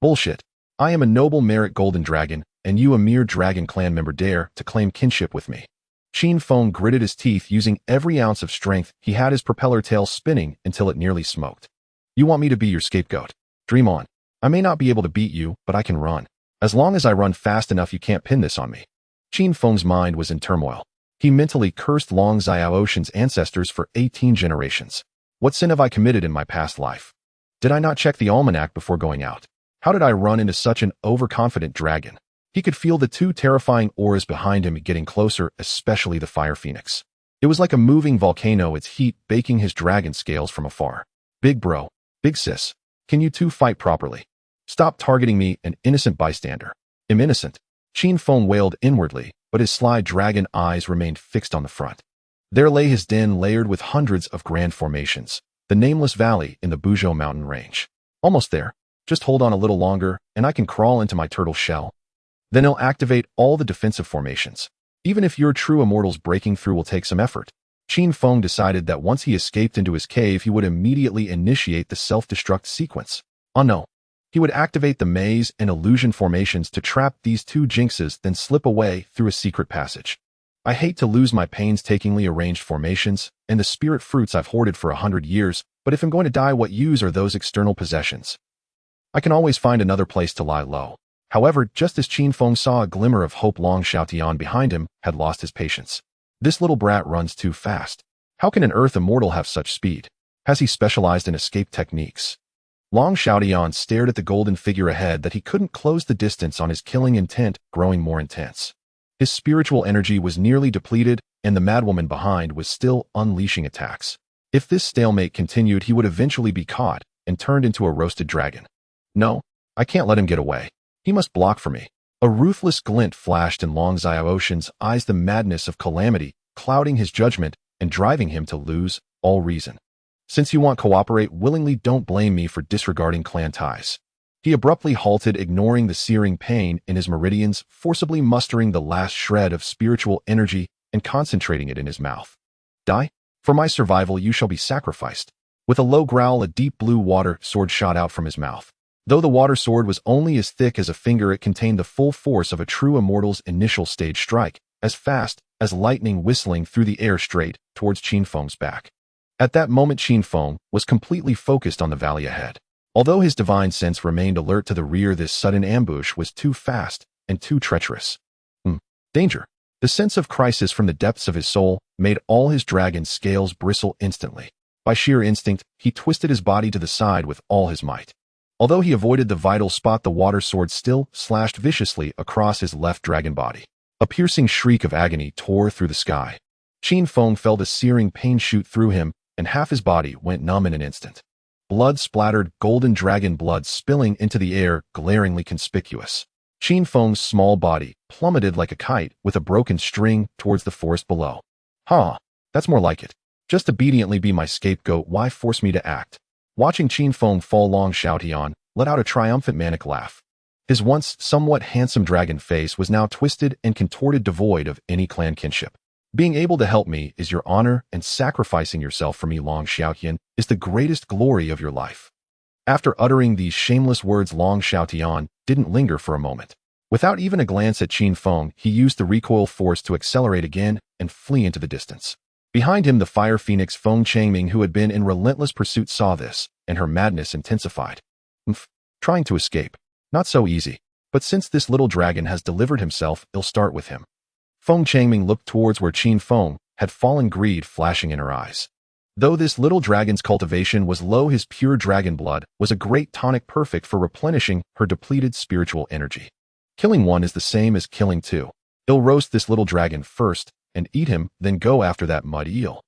Bullshit. I am a noble merit golden dragon, and you, a mere dragon clan member, dare to claim kinship with me. Qin Feng gritted his teeth, using every ounce of strength he had, his propeller tail spinning until it nearly smoked. You want me to be your scapegoat? Dream on. I may not be able to beat you, but I can run. As long as I run fast enough, you can't pin this on me. Qin Feng's mind was in turmoil. He mentally cursed Long Ziaotian's ancestors for 18 generations. What sin have I committed in my past life? Did I not check the almanac before going out? How did I run into such an overconfident dragon? He could feel the two terrifying auras behind him getting closer, especially the fire phoenix. It was like a moving volcano, its heat baking his dragon scales from afar. Big bro, big sis, can you two fight properly? Stop targeting me, an innocent bystander. I'm innocent. Qin Feng wailed inwardly, but his sly dragon eyes remained fixed on the front. There lay his den, layered with hundreds of grand formations, the nameless valley in the Buzhou mountain range. Almost there. Just hold on a little longer, and I can crawl into my turtle shell. Then he'll activate all the defensive formations. Even if your true immortals breaking through will take some effort. Qin Feng decided that once he escaped into his cave, he would immediately initiate the self-destruct sequence. Oh no. He would activate the maze and illusion formations to trap these two jinxes, then slip away through a secret passage. I hate to lose my painstakingly arranged formations and the spirit fruits I've hoarded for 100 years, but if I'm going to die, what use are those external possessions? I can always find another place to lie low. However, just as Qin Feng saw a glimmer of hope, Long Xiaotian behind him had lost his patience. This little brat runs too fast. How can an earth immortal have such speed? Has he specialized in escape techniques? Long Xiaotian stared at the golden figure ahead that he couldn't close the distance on, his killing intent growing more intense. His spiritual energy was nearly depleted, and the madwoman behind was still unleashing attacks. If this stalemate continued, he would eventually be caught and turned into a roasted dragon. No, I can't let him get away. He must block for me. A ruthless glint flashed in Long Xiaotian's eyes, the madness of calamity clouding his judgment and driving him to lose all reason. Since you want cooperate willingly, don't blame me for disregarding clan ties. He abruptly halted, ignoring the searing pain in his meridians, forcibly mustering the last shred of spiritual energy and concentrating it in his mouth. Die? For my survival, you shall be sacrificed. With a low growl, a deep blue water sword shot out from his mouth. Though the water sword was only as thick as a finger, it contained the full force of a true immortal's initial stage strike, as fast as lightning whistling through the air straight towards Qin Feng's back. At that moment, Qin Feng was completely focused on the valley ahead. Although his divine sense remained alert to the rear, this sudden ambush was too fast and too treacherous. Danger. The sense of crisis from the depths of his soul made all his dragon scales bristle instantly. By sheer instinct, he twisted his body to the side with all his might. Although he avoided the vital spot, the water sword still slashed viciously across his left dragon body. A piercing shriek of agony tore through the sky. Qin Feng felt a searing pain shoot through him, and half his body went numb in an instant. Blood splattered, golden dragon blood spilling into the air, glaringly conspicuous. Qin Feng's small body plummeted like a kite with a broken string towards the forest below. That's more like it. Just obediently be my scapegoat, why force me to act? Watching Qin Feng fall, Long Xiaotian let out a triumphant manic laugh. His once somewhat handsome dragon face was now twisted and contorted, devoid of any clan kinship. Being able to help me is your honor, and sacrificing yourself for me, Long Xiaotian, is the greatest glory of your life. After uttering these shameless words, Long Xiaotian didn't linger for a moment. Without even a glance at Qin Feng, he used the recoil force to accelerate again and flee into the distance. Behind him, the fire phoenix Feng Changming, who had been in relentless pursuit, saw this, and her madness intensified. Trying to escape. Not so easy. But since this little dragon has delivered himself, I'll start with him. Feng Changming looked towards where Qin Feng had fallen, greed flashing in her eyes. Though this little dragon's cultivation was low, his pure dragon blood was a great tonic, perfect for replenishing her depleted spiritual energy. Killing one is the same as killing two. I'll roast this little dragon first and eat him, then go after that mud eel.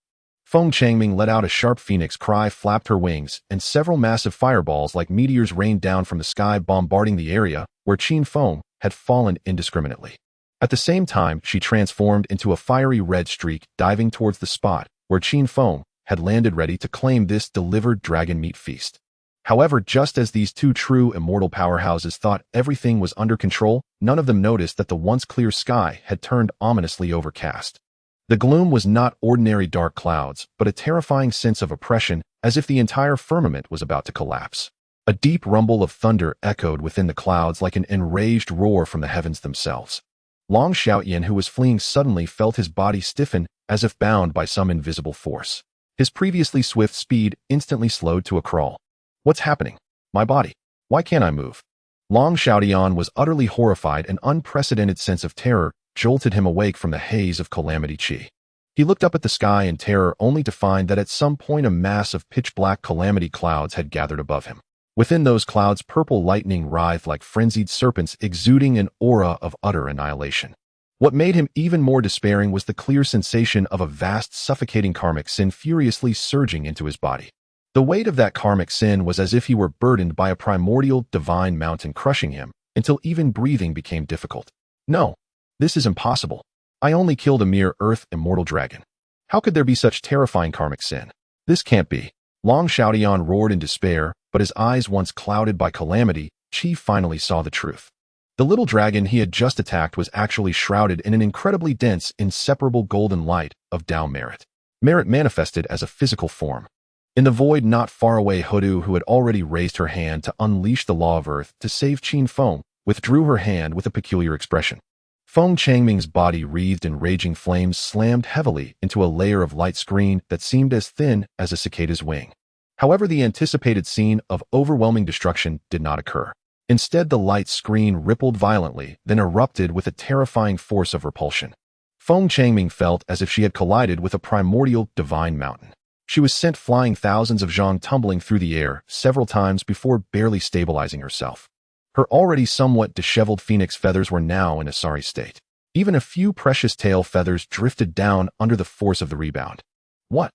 Feng Changming let out a sharp phoenix cry, flapped her wings, and several massive fireballs like meteors rained down from the sky, bombarding the area where Qin Feng had fallen indiscriminately. At the same time, she transformed into a fiery red streak, diving towards the spot where Qin Feng had landed, ready to claim this delivered dragon meat feast. However, just as these two true immortal powerhouses thought everything was under control, none of them noticed that the once clear sky had turned ominously overcast. The gloom was not ordinary dark clouds, but a terrifying sense of oppression, as if the entire firmament was about to collapse. A deep rumble of thunder echoed within the clouds like an enraged roar from the heavens themselves. Long Xiaotian, who was fleeing, suddenly felt his body stiffen as if bound by some invisible force. His previously swift speed instantly slowed to a crawl. What's happening? My body. Why can't I move? Long Xiaotian was utterly horrified. An unprecedented sense of terror jolted him awake from the haze of calamity chi. He looked up at the sky in terror, only to find that at some point a mass of pitch-black calamity clouds had gathered above him. Within those clouds, purple lightning writhed like frenzied serpents, exuding an aura of utter annihilation. What made him even more despairing was the clear sensation of a vast, suffocating karmic sin furiously surging into his body. The weight of that karmic sin was as if he were burdened by a primordial, divine mountain, crushing him until even breathing became difficult. No, this is impossible. I only killed a mere earth immortal dragon. How could there be such terrifying karmic sin? This can't be. Long Xiaotian roared in despair, but his eyes once clouded by calamity, Qi finally saw the truth. The little dragon he had just attacked was actually shrouded in an incredibly dense, inseparable golden light of Dao merit. Merit manifested as a physical form. In the void not far away, Houtu, who had already raised her hand to unleash the law of earth to save Qin Feng, withdrew her hand with a peculiar expression. Feng Changming's body, wreathed in raging flames, slammed heavily into a layer of light screen that seemed as thin as a cicada's wing. However, the anticipated scene of overwhelming destruction did not occur. Instead, the light screen rippled violently, then erupted with a terrifying force of repulsion. Feng Changming felt as if she had collided with a primordial divine mountain. She was sent flying, thousands of zhang tumbling through the air several times before barely stabilizing herself. Her already somewhat disheveled phoenix feathers were now in a sorry state. Even a few precious tail feathers drifted down under the force of the rebound. What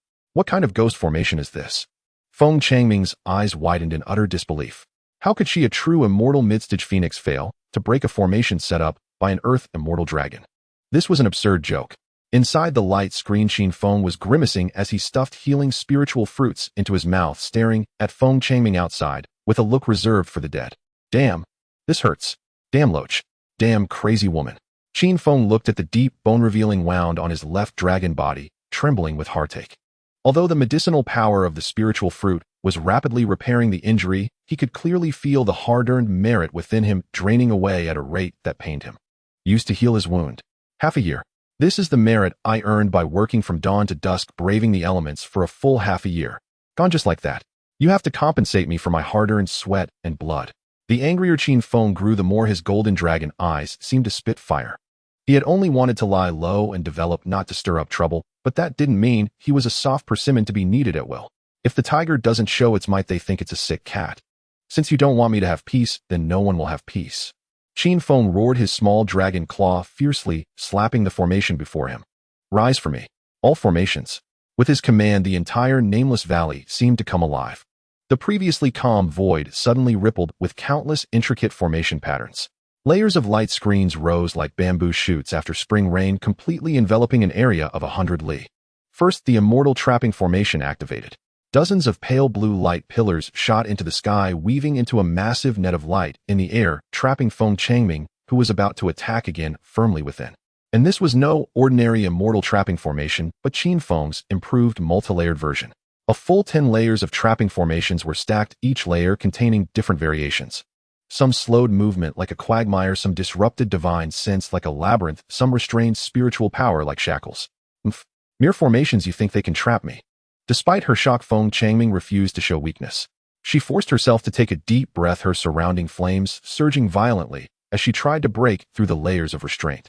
kind of ghost formation is this? Feng Changming's eyes widened in utter disbelief. How could she, a true immortal mid-stage phoenix, fail to break a formation set up by an earth immortal dragon? This was an absurd joke. Inside the light screen, Qin Feng was grimacing as he stuffed healing spiritual fruits into his mouth, staring at Feng Changming outside with a look reserved for the dead. Damn, this hurts. Damn loach. Damn crazy woman. Qin Feng looked at the deep, bone-revealing wound on his left dragon body, trembling with heartache. Although the medicinal power of the spiritual fruit was rapidly repairing the injury, he could clearly feel the hard-earned merit within him draining away at a rate that pained him. Used to heal his wound. Half a year. This is the merit I earned by working from dawn to dusk, braving the elements for a full half a year. Gone just like that. You have to compensate me for my hard-earned sweat and blood. The angrier Qin Feng grew, the more his golden dragon eyes seemed to spit fire. He had only wanted to lie low and develop, not to stir up trouble, but that didn't mean he was a soft persimmon to be kneaded at will. If the tiger doesn't show its might, they think it's a sick cat. Since you don't want me to have peace, then no one will have peace. Qin Feng roared, his small dragon claw fiercely slapping the formation before him. Rise for me. All formations. With his command, the entire nameless valley seemed to come alive. The previously calm void suddenly rippled with countless intricate formation patterns. Layers of light screens rose like bamboo shoots after spring rain, completely enveloping an area of 100 li. First, the immortal trapping formation activated. Dozens of pale blue light pillars shot into the sky, weaving into a massive net of light in the air, trapping Feng Changming, who was about to attack again, firmly within. And this was no ordinary immortal trapping formation, but Qin Feng's improved multi-layered version. A full 10 layers of trapping formations were stacked, each layer containing different variations. Some slowed movement like a quagmire, some disrupted divine sense like a labyrinth, some restrained spiritual power like shackles. Mere formations, you think they can trap me? Despite her shock, Feng Changming refused to show weakness. She forced herself to take a deep breath, her surrounding flames surging violently as she tried to break through the layers of restraint.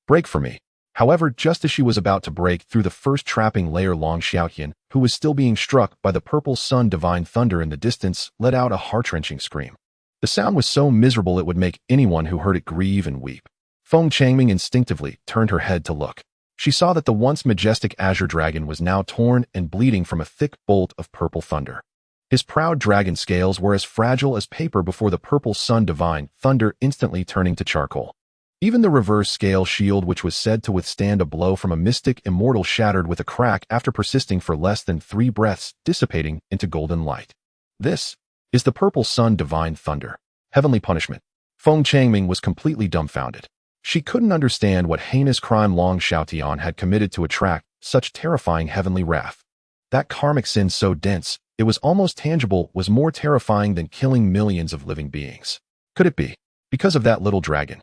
Break for me. However, just as she was about to break through the first trapping layer, Long Xiaotian, who was still being struck by the purple sun divine thunder in the distance, let out a heart-wrenching scream. The sound was so miserable it would make anyone who heard it grieve and weep. Feng Changming instinctively turned her head to look. She saw that the once majestic azure dragon was now torn and bleeding from a thick bolt of purple thunder. His proud dragon scales were as fragile as paper before the purple sun divine thunder, instantly turning to charcoal. Even the reverse scale shield, which was said to withstand a blow from a mystic immortal, shattered with a crack after persisting for less than 3 breaths, dissipating into golden light. This is the purple sun divine thunder. Heavenly punishment. Feng Changming was completely dumbfounded. She couldn't understand what heinous crime Long Xiaotian had committed to attract such terrifying heavenly wrath. That karmic sin, so dense, it was almost tangible, was more terrifying than killing millions of living beings. Could it be because of that little dragon?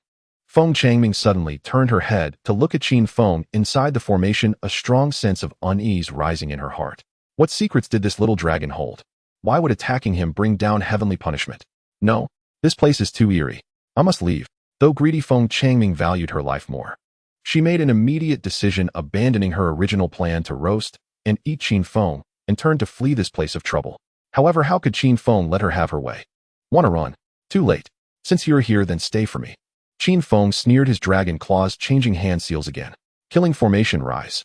Feng Changming suddenly turned her head to look at Qin Feng inside the formation, a strong sense of unease rising in her heart. What secrets did this little dragon hold? Why would attacking him bring down heavenly punishment? No, this place is too eerie. I must leave. Though greedy, Feng Changming valued her life more. She made an immediate decision, abandoning her original plan to roast and eat Qin Feng, and turned to flee this place of trouble. However, how could Qin Feng let her have her way? Wanna run? Too late. Since you're here, then stay for me. Qin Feng sneered, his dragon claws changing hand seals again. Killing formation rise.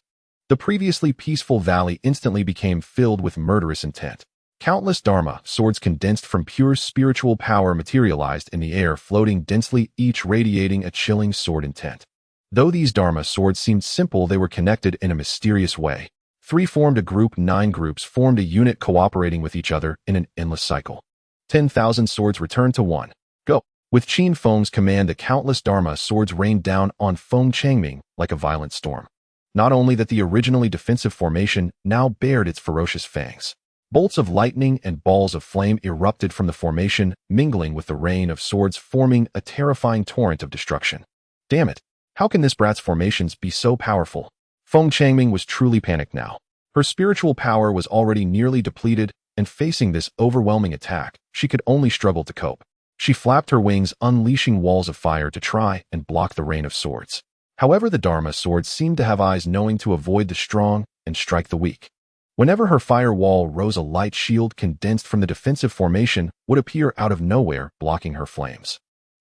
The previously peaceful valley instantly became filled with murderous intent. Countless Dharma swords condensed from pure spiritual power materialized in the air, floating densely, each radiating a chilling sword intent. Though these Dharma swords seemed simple, they were connected in a mysterious way. Three formed a group, 9 groups formed a unit cooperating with each other in an endless cycle. 10,000 swords returned to 1. Go. With Qin Feng's command, the countless Dharma swords rained down on Feng Changming like a violent storm. Not only that the originally defensive formation now bared its ferocious fangs. Bolts of lightning and balls of flame erupted from the formation, mingling with the rain of swords, forming a terrifying torrent of destruction. Damn it! How can this brat's formations be so powerful? Feng Changming was truly panicked now. Her spiritual power was already nearly depleted, and facing this overwhelming attack, she could only struggle to cope. She flapped her wings, unleashing walls of fire to try and block the rain of swords. However, the Dharma swords seemed to have eyes, knowing to avoid the strong and strike the weak. Whenever her firewall rose, a light shield condensed from the defensive formation would appear out of nowhere, blocking her flames.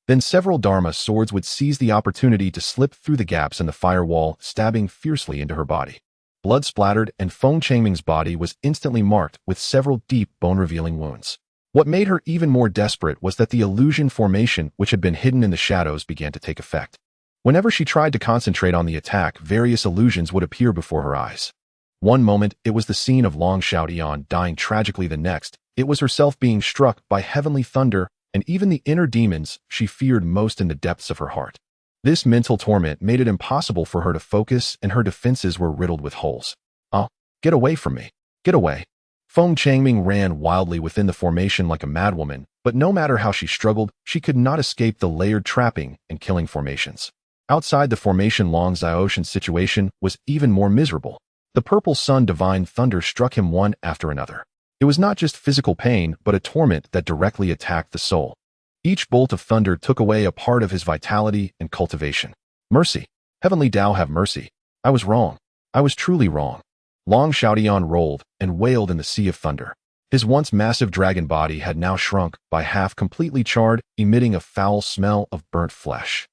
Then several Dharma swords would seize the opportunity to slip through the gaps in the firewall, stabbing fiercely into her body. Blood splattered, and Feng Changming's body was instantly marked with several deep, bone-revealing wounds. What made her even more desperate was that the illusion formation, which had been hidden in the shadows, began to take effect. Whenever she tried to concentrate on the attack, various illusions would appear before her eyes. One moment, it was the scene of Long Xiaotian dying tragically. The next, it was herself being struck by heavenly thunder, and even the inner demons she feared most in the depths of her heart. This mental torment made it impossible for her to focus, and her defenses were riddled with holes. "Oh, get away from me! Get away!" Feng Changming ran wildly within the formation like a madwoman, but no matter how she struggled, she could not escape the layered trapping and killing formations. Outside the formation, Long Ziao's situation was even more miserable. The purple sun divine thunder struck him one after another. It was not just physical pain, but a torment that directly attacked the soul. Each bolt of thunder took away a part of his vitality and cultivation. Mercy! Heavenly Tao, have mercy! I was wrong. I was truly wrong. Long Xiaotian rolled and wailed in the sea of thunder. His once massive dragon body had now shrunk by half, completely charred, emitting a foul smell of burnt flesh.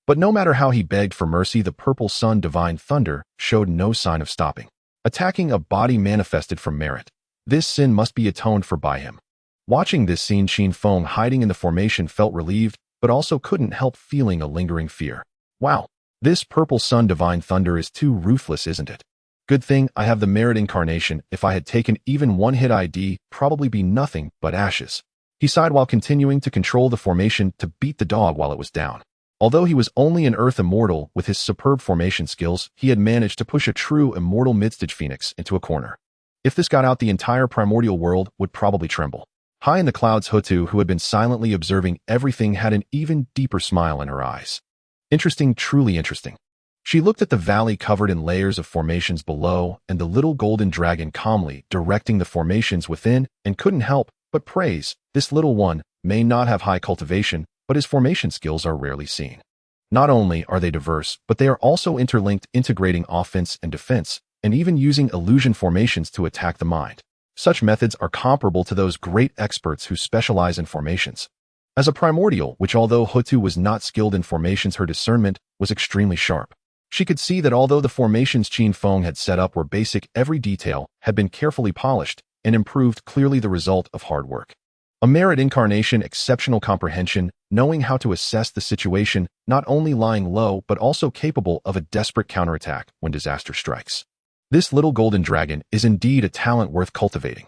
But no matter how he begged for mercy, the purple sun divine thunder showed no sign of stopping. Attacking a body manifested from merit. This sin must be atoned for by him. Watching this scene, Qin Feng, hiding in the formation, felt relieved, but also couldn't help feeling a lingering fear. Wow, this purple sun divine thunder is too ruthless, isn't it? Good thing I have the merit incarnation. If I had taken even one hit, I'd probably be nothing but ashes. He sighed while continuing to control the formation to beat the dog while it was down. Although he was only an earth immortal, with his superb formation skills, he had managed to push a true immortal midstage phoenix into a corner. If this got out, the entire primordial world would probably tremble. High in the clouds, Houtu, who had been silently observing everything, had an even deeper smile in her eyes. Interesting, truly interesting. She looked at the valley covered in layers of formations below, and the little golden dragon calmly directing the formations within, and couldn't help but praise. This little one may not have high cultivation, but his formation skills are rarely seen. Not only are they diverse, but they are also interlinked, integrating offense and defense, and even using illusion formations to attack the mind. Such methods are comparable to those great experts who specialize in formations. As a primordial, which although Houtu was not skilled in formations, her discernment was extremely sharp. She could see that although the formations Qin Feng had set up were basic, every detail had been carefully polished and improved, clearly the result of hard work. A merit incarnation, exceptional comprehension, knowing how to assess the situation, not only lying low but also capable of a desperate counterattack when disaster strikes. This little golden dragon is indeed a talent worth cultivating.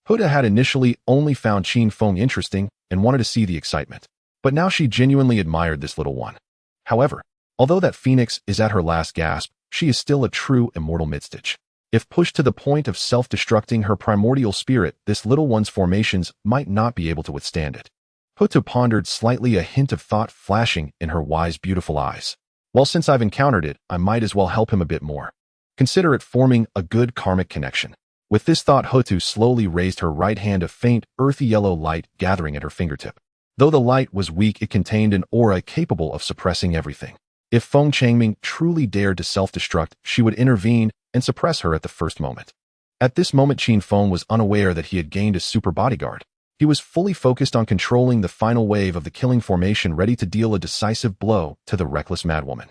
Houtu had initially only found Qin Feng interesting and wanted to see the excitement, but now she genuinely admired this little one. However, although that phoenix is at her last gasp, she is still a true immortal midstage. If pushed to the point of self-destructing her primordial spirit, this little one's formations might not be able to withstand it. Houtu pondered slightly, a hint of thought flashing in her wise, beautiful eyes. Well, since I've encountered it, I might as well help him a bit more. Consider it forming a good karmic connection. With this thought, Houtu slowly raised her right hand, a faint, earthy yellow light gathering at her fingertip. Though the light was weak, it contained an aura capable of suppressing everything. If Feng Changming truly dared to self-destruct, she would intervene and suppress her at the first moment. At this moment, Qin Feng was unaware that he had gained a super bodyguard. He was fully focused on controlling the final wave of the killing formation, ready to deal a decisive blow to the reckless madwoman.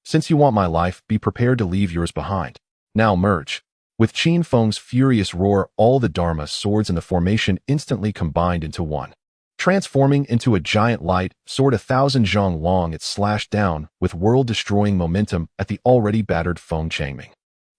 Since you want my life, be prepared to leave yours behind. Now merge. With Qin Feng's furious roar, all the Dharma swords in the formation instantly combined into one. Transforming into a giant light sword 1,000 zhang long, it slashed down with world-destroying momentum at the already battered Feng Changming.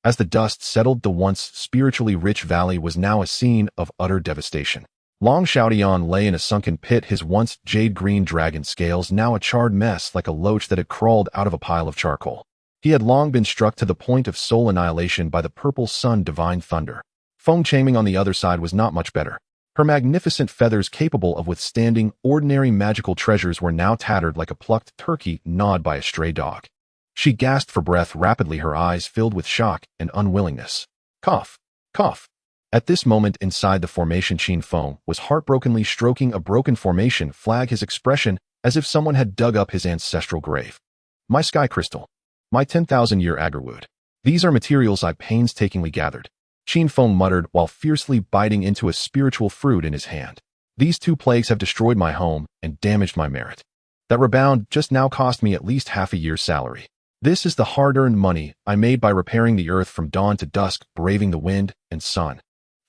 As the dust settled, the once spiritually rich valley was now a scene of utter devastation. Long Xiaotian lay in a sunken pit, his once jade-green dragon scales now a charred mess like a loach that had crawled out of a pile of charcoal. He had long been struck to the point of soul annihilation by the purple sun divine thunder. Feng Changming on the other side was not much better. Her magnificent feathers capable of withstanding ordinary magical treasures were now tattered like a plucked turkey gnawed by a stray dog. She gasped for breath rapidly, her eyes filled with shock and unwillingness. Cough, cough. At this moment inside the formation, Qin Feng was heartbrokenly stroking a broken formation flag, his expression as if someone had dug up his ancestral grave. My sky crystal. My 10,000-year agarwood. These are materials I painstakingly gathered. Qin Feng muttered while fiercely biting into a spiritual fruit in his hand. These two plagues have destroyed my home and damaged my merit. That rebound just now cost me at least half a year's salary. This is the hard-earned money I made by repairing the earth from dawn to dusk, braving the wind and sun.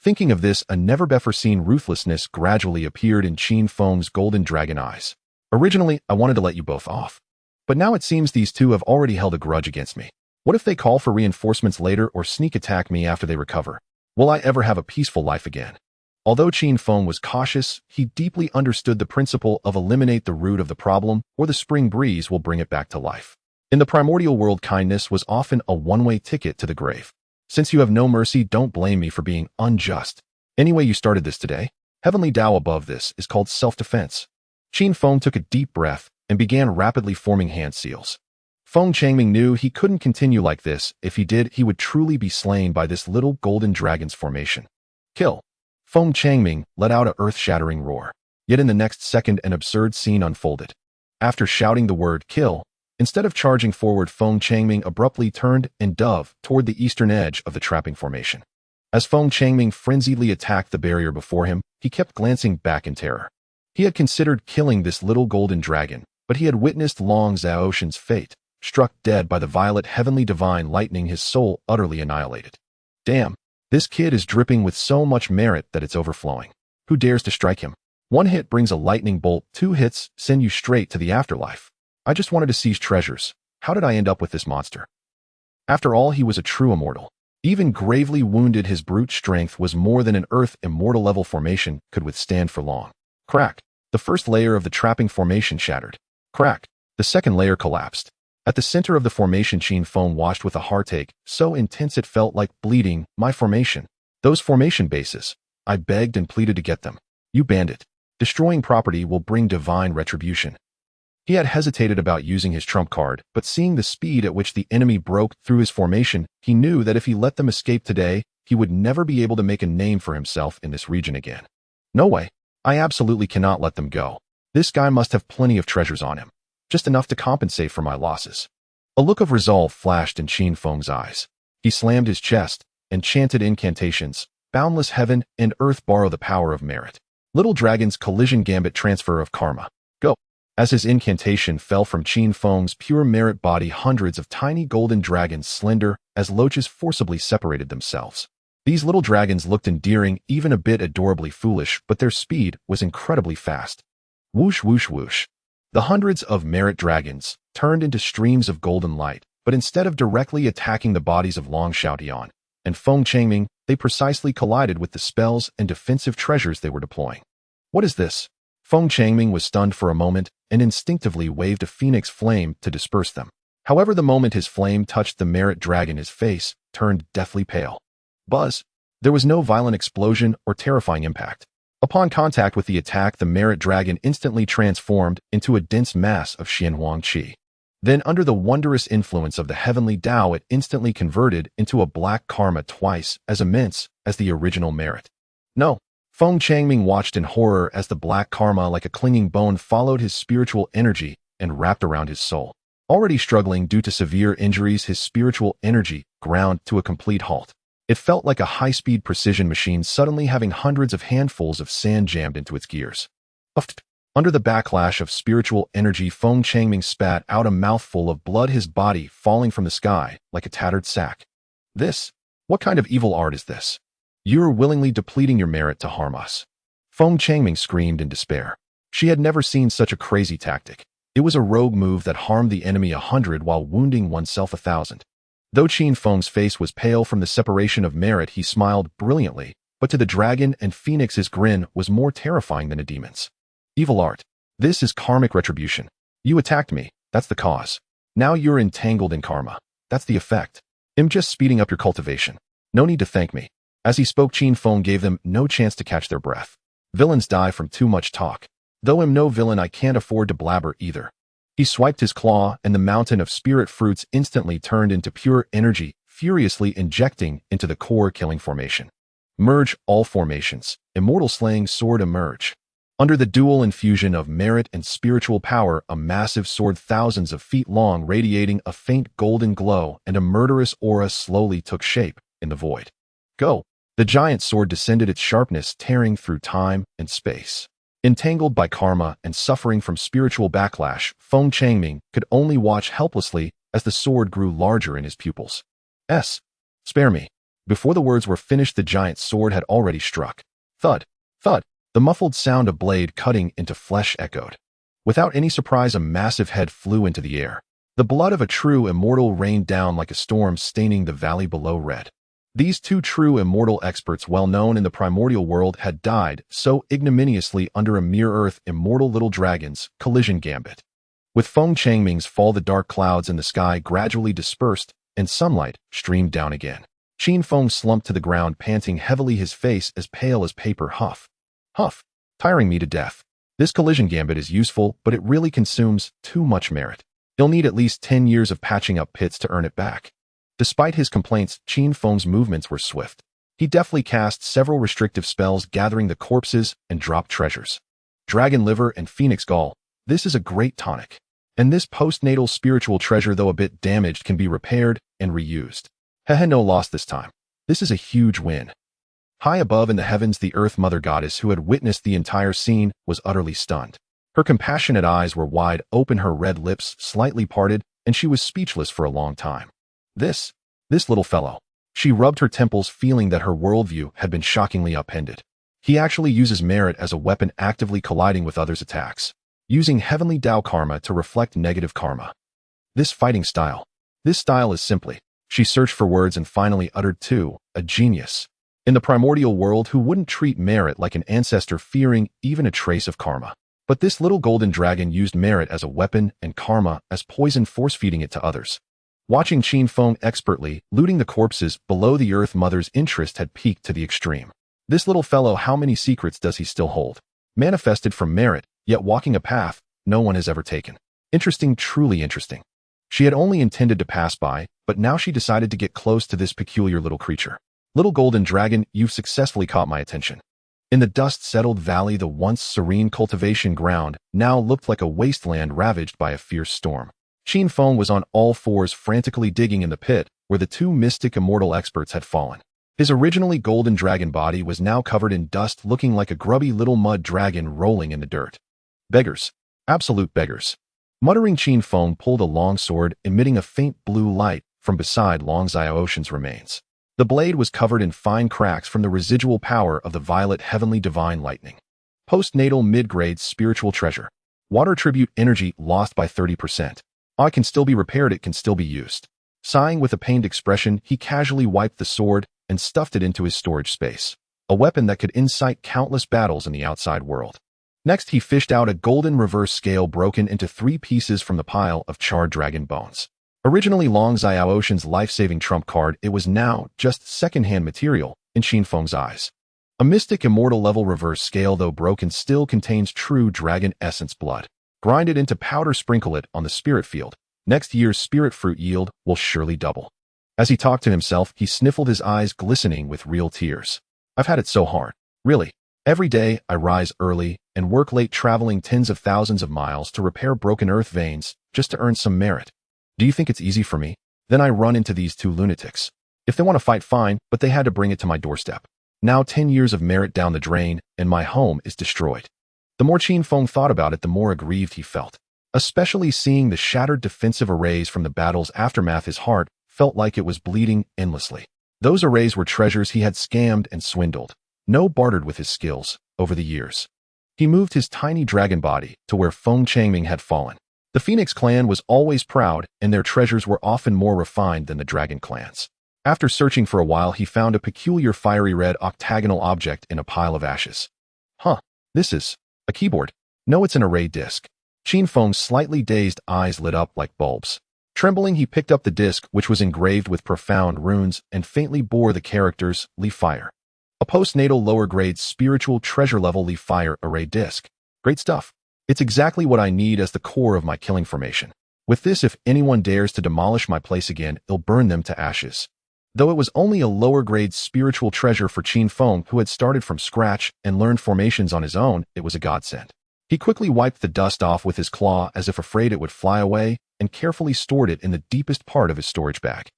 Thinking of this, a never-before-seen ruthlessness gradually appeared in Qin Feng's golden dragon eyes. Originally, I wanted to let you both off. But now it seems these two have already held a grudge against me. What if they call for reinforcements later or sneak attack me after they recover? Will I ever have a peaceful life again? Although Qin Feng was cautious, he deeply understood the principle of eliminate the root of the problem, or the spring breeze will bring it back to life. In the primordial world, kindness was often a one-way ticket to the grave. Since you have no mercy, don't blame me for being unjust. Anyway, you started this today. Heavenly Tao above this is called self-defense. Qin Feng took a deep breath and began rapidly forming hand seals. Feng Changming knew he couldn't continue like this. If he did, he would truly be slain by this little golden dragon's formation. Kill. Feng Changming let out an earth-shattering roar. Yet in the next second, an absurd scene unfolded. After shouting the word kill, instead of charging forward, Feng Changming abruptly turned and dove toward the eastern edge of the trapping formation. As Feng Changming frenziedly attacked the barrier before him, he kept glancing back in terror. He had considered killing this little golden dragon, but he had witnessed Long Xiaoshan's fate, struck dead by the violet heavenly divine lightning, his soul utterly annihilated. Damn, this kid is dripping with so much merit that it's overflowing. Who dares to strike him? One hit brings a lightning bolt, 2 hits send you straight to the afterlife. I just wanted to seize treasures. How did I end up with this monster? After all, he was a true immortal. Even gravely wounded, his brute strength was more than an earth immortal level formation could withstand for long. Crack. The first layer of the trapping formation shattered. Crack. The second layer collapsed. At the center of the formation, Qin Feng watched with a heartache so intense it felt like bleeding. My formation. Those formation bases. I begged and pleaded to get them. You bandit. Destroying property will bring divine retribution. He had hesitated about using his trump card, but seeing the speed at which the enemy broke through his formation, he knew that if he let them escape today, he would never be able to make a name for himself in this region again. No way. I absolutely cannot let them go. This guy must have plenty of treasures on him. Just enough to compensate for my losses. A look of resolve flashed in Qin Feng's eyes. He slammed his chest and chanted incantations. Boundless heaven and earth, borrow the power of merit. Little dragon's collision gambit, transfer of karma. Go. As his incantation fell from Qin Feng's pure merit body, hundreds of tiny golden dragons, slender as loaches, forcibly separated themselves. These little dragons looked endearing, even a bit adorably foolish, but their speed was incredibly fast. Whoosh, whoosh, whoosh. The hundreds of merit dragons turned into streams of golden light, but instead of directly attacking the bodies of Long Xiaotian and Feng Changming, they precisely collided with the spells and defensive treasures they were deploying. What is this? Feng Changming was stunned for a moment and instinctively waved a phoenix flame to disperse them. However, the moment his flame touched the merit dragon, his face turned deathly pale. Buzz. There was no violent explosion or terrifying impact. Upon contact with the attack, the merit dragon instantly transformed into a dense mass of Honghuang qi. Then, under the wondrous influence of the heavenly Tao, it instantly converted into a black karma twice as immense as the original merit. No. Feng Changming watched in horror as the black karma, like a clinging bone, followed his spiritual energy and wrapped around his soul. Already struggling due to severe injuries, his spiritual energy ground to a complete halt. It felt like a high-speed precision machine suddenly having hundreds of handfuls of sand jammed into its gears. Under the backlash of spiritual energy, Feng Changming spat out a mouthful of blood, his body falling from the sky like a tattered sack. This? What kind of evil art is this? You're willingly depleting your merit to harm us. Feng Changming screamed in despair. She had never seen such a crazy tactic. It was a rogue move that harmed the enemy 100 while wounding oneself 1,000. Though Qin Feng's face was pale from the separation of merit, he smiled brilliantly, but to the dragon and phoenix his grin was more terrifying than a demon's. Evil art. This is karmic retribution. You attacked me, that's the cause. Now you're entangled in karma. That's the effect. I'm just speeding up your cultivation. No need to thank me. As he spoke, Qin Feng gave them no chance to catch their breath. Villains die from too much talk. Though I'm no villain, I can't afford to blabber either. He swiped his claw, and the mountain of spirit fruits instantly turned into pure energy, furiously injecting into the core killing formation. Merge all formations. Immortal slaying sword emerge. Under the dual infusion of merit and spiritual power, a massive sword thousands of feet long, radiating a faint golden glow, and a murderous aura slowly took shape in the void. Go! The giant sword descended, its sharpness tearing through time and space. Entangled by karma and suffering from spiritual backlash, Feng Changming could only watch helplessly as the sword grew larger in his pupils. Spare me. Before the words were finished, the giant sword had already struck. Thud, thud. The muffled sound of blade cutting into flesh echoed. Without any surprise, a massive head flew into the air. The blood of a true immortal rained down like a storm, staining the valley below red. These two true immortal experts, well known in the primordial world, had died so ignominiously under a mere earth immortal little dragon's collision gambit. With Feng Changming's fall, the dark clouds in the sky gradually dispersed, and sunlight streamed down again. Qin Feng slumped to the ground, panting heavily, his face as pale as paper. Huff. Huff. Tiring me to death. This collision gambit is useful, but it really consumes too much merit. You'll need at least 10 years of patching up pits to earn it back. Despite his complaints, Qin Feng's movements were swift. He deftly cast several restrictive spells, gathering the corpses and dropped treasures. Dragon liver and phoenix gall. This is a great tonic. And this postnatal spiritual treasure, though a bit damaged, can be repaired and reused. No loss this time. This is a huge win. High above in the heavens, the Earth Mother Goddess, who had witnessed the entire scene, was utterly stunned. Her compassionate eyes were wide open, her red lips slightly parted, and she was speechless for a long time. This little fellow. She rubbed her temples, feeling that her worldview had been shockingly upended. He actually uses merit as a weapon, actively colliding with others' attacks, using heavenly Tao karma to reflect negative karma. This fighting style. This style is simply. She searched for words and finally uttered two, a genius. In the primordial world, who wouldn't treat merit like an ancestor, fearing even a trace of karma? But this little golden dragon used merit as a weapon and karma as poison, force-feeding it to others. Watching Qin Feng expertly looting the corpses below the Earth Mother's interest had peaked to the extreme. This little fellow, how many secrets does he still hold? Manifested from merit, yet walking a path no one has ever taken. Interesting, truly interesting. She had only intended to pass by, but now she decided to get close to this peculiar little creature. Little golden dragon, you've successfully caught my attention. In the dust-settled valley, the once serene cultivation ground now looked like a wasteland ravaged by a fierce storm. Qin Feng was on all fours, frantically digging in the pit where the two mystic immortal experts had fallen. His originally golden dragon body was now covered in dust, looking like a grubby little mud dragon rolling in the dirt. Beggars. Absolute beggars. Muttering, Qin Feng pulled a long sword, emitting a faint blue light from beside Long Ziao's remains. The blade was covered in fine cracks from the residual power of the violet heavenly divine lightning. Postnatal mid-grade spiritual treasure. Water tribute energy lost by 30%. It can still be repaired, it can still be used. Sighing with a pained expression, he casually wiped the sword and stuffed it into his storage space, a weapon that could incite countless battles in the outside world. Next, he fished out a golden reverse scale broken into 3 pieces from the pile of charred dragon bones. Originally Long Ziao's life-saving trump card, it was now just second-hand material in Qin Feng's eyes. A mystic immortal level reverse scale, though broken, still contains true dragon essence blood. Grind it into powder, sprinkle it on the spirit field. Next year's spirit fruit yield will surely double. As he talked to himself, he sniffled, his eyes glistening with real tears. I've had it so hard. Really. Every day, I rise early and work late, traveling tens of thousands of miles to repair broken earth veins just to earn some merit. Do you think it's easy for me? Then I run into these two lunatics. If they want to fight, fine, but they had to bring it to my doorstep. Now 10 years of merit down the drain, and my home is destroyed. The more Qin Feng thought about it, the more aggrieved he felt. Especially seeing the shattered defensive arrays from the battle's aftermath, his heart felt like it was bleeding endlessly. Those arrays were treasures he had scammed and swindled, bartered with his skills over the years. He moved his tiny dragon body to where Feng Changming had fallen. The Phoenix clan was always proud, and their treasures were often more refined than the Dragon clans. After searching for a while, he found a peculiar fiery red octagonal object in a pile of ashes. Huh, this is a keyboard. No, it's an array disc. Qin Feng's slightly dazed eyes lit up like bulbs. Trembling, he picked up the disc, which was engraved with profound runes and faintly bore the characters Li Fire. A postnatal lower-grade spiritual treasure-level Li Fire array disc. Great stuff. It's exactly what I need as the core of my killing formation. With this, if anyone dares to demolish my place again, it'll burn them to ashes. Though it was only a lower-grade spiritual treasure for Qin Feng, who had started from scratch and learned formations on his own, it was a godsend. He quickly wiped the dust off with his claw as if afraid it would fly away, and carefully stored it in the deepest part of his storage bag.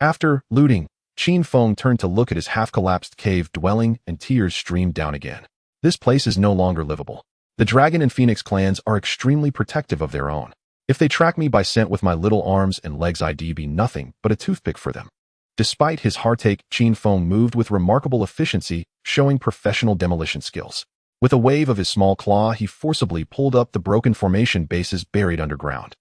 After looting, Qin Feng turned to look at his half-collapsed cave dwelling, and tears streamed down again. This place is no longer livable. The Dragon and Phoenix clans are extremely protective of their own. If they track me by scent with my little arms and legs, I'd be nothing but a toothpick for them. Despite his heartache, Qin Feng moved with remarkable efficiency, showing professional demolition skills. With a wave of his small claw, he forcibly pulled up the broken formation bases buried underground.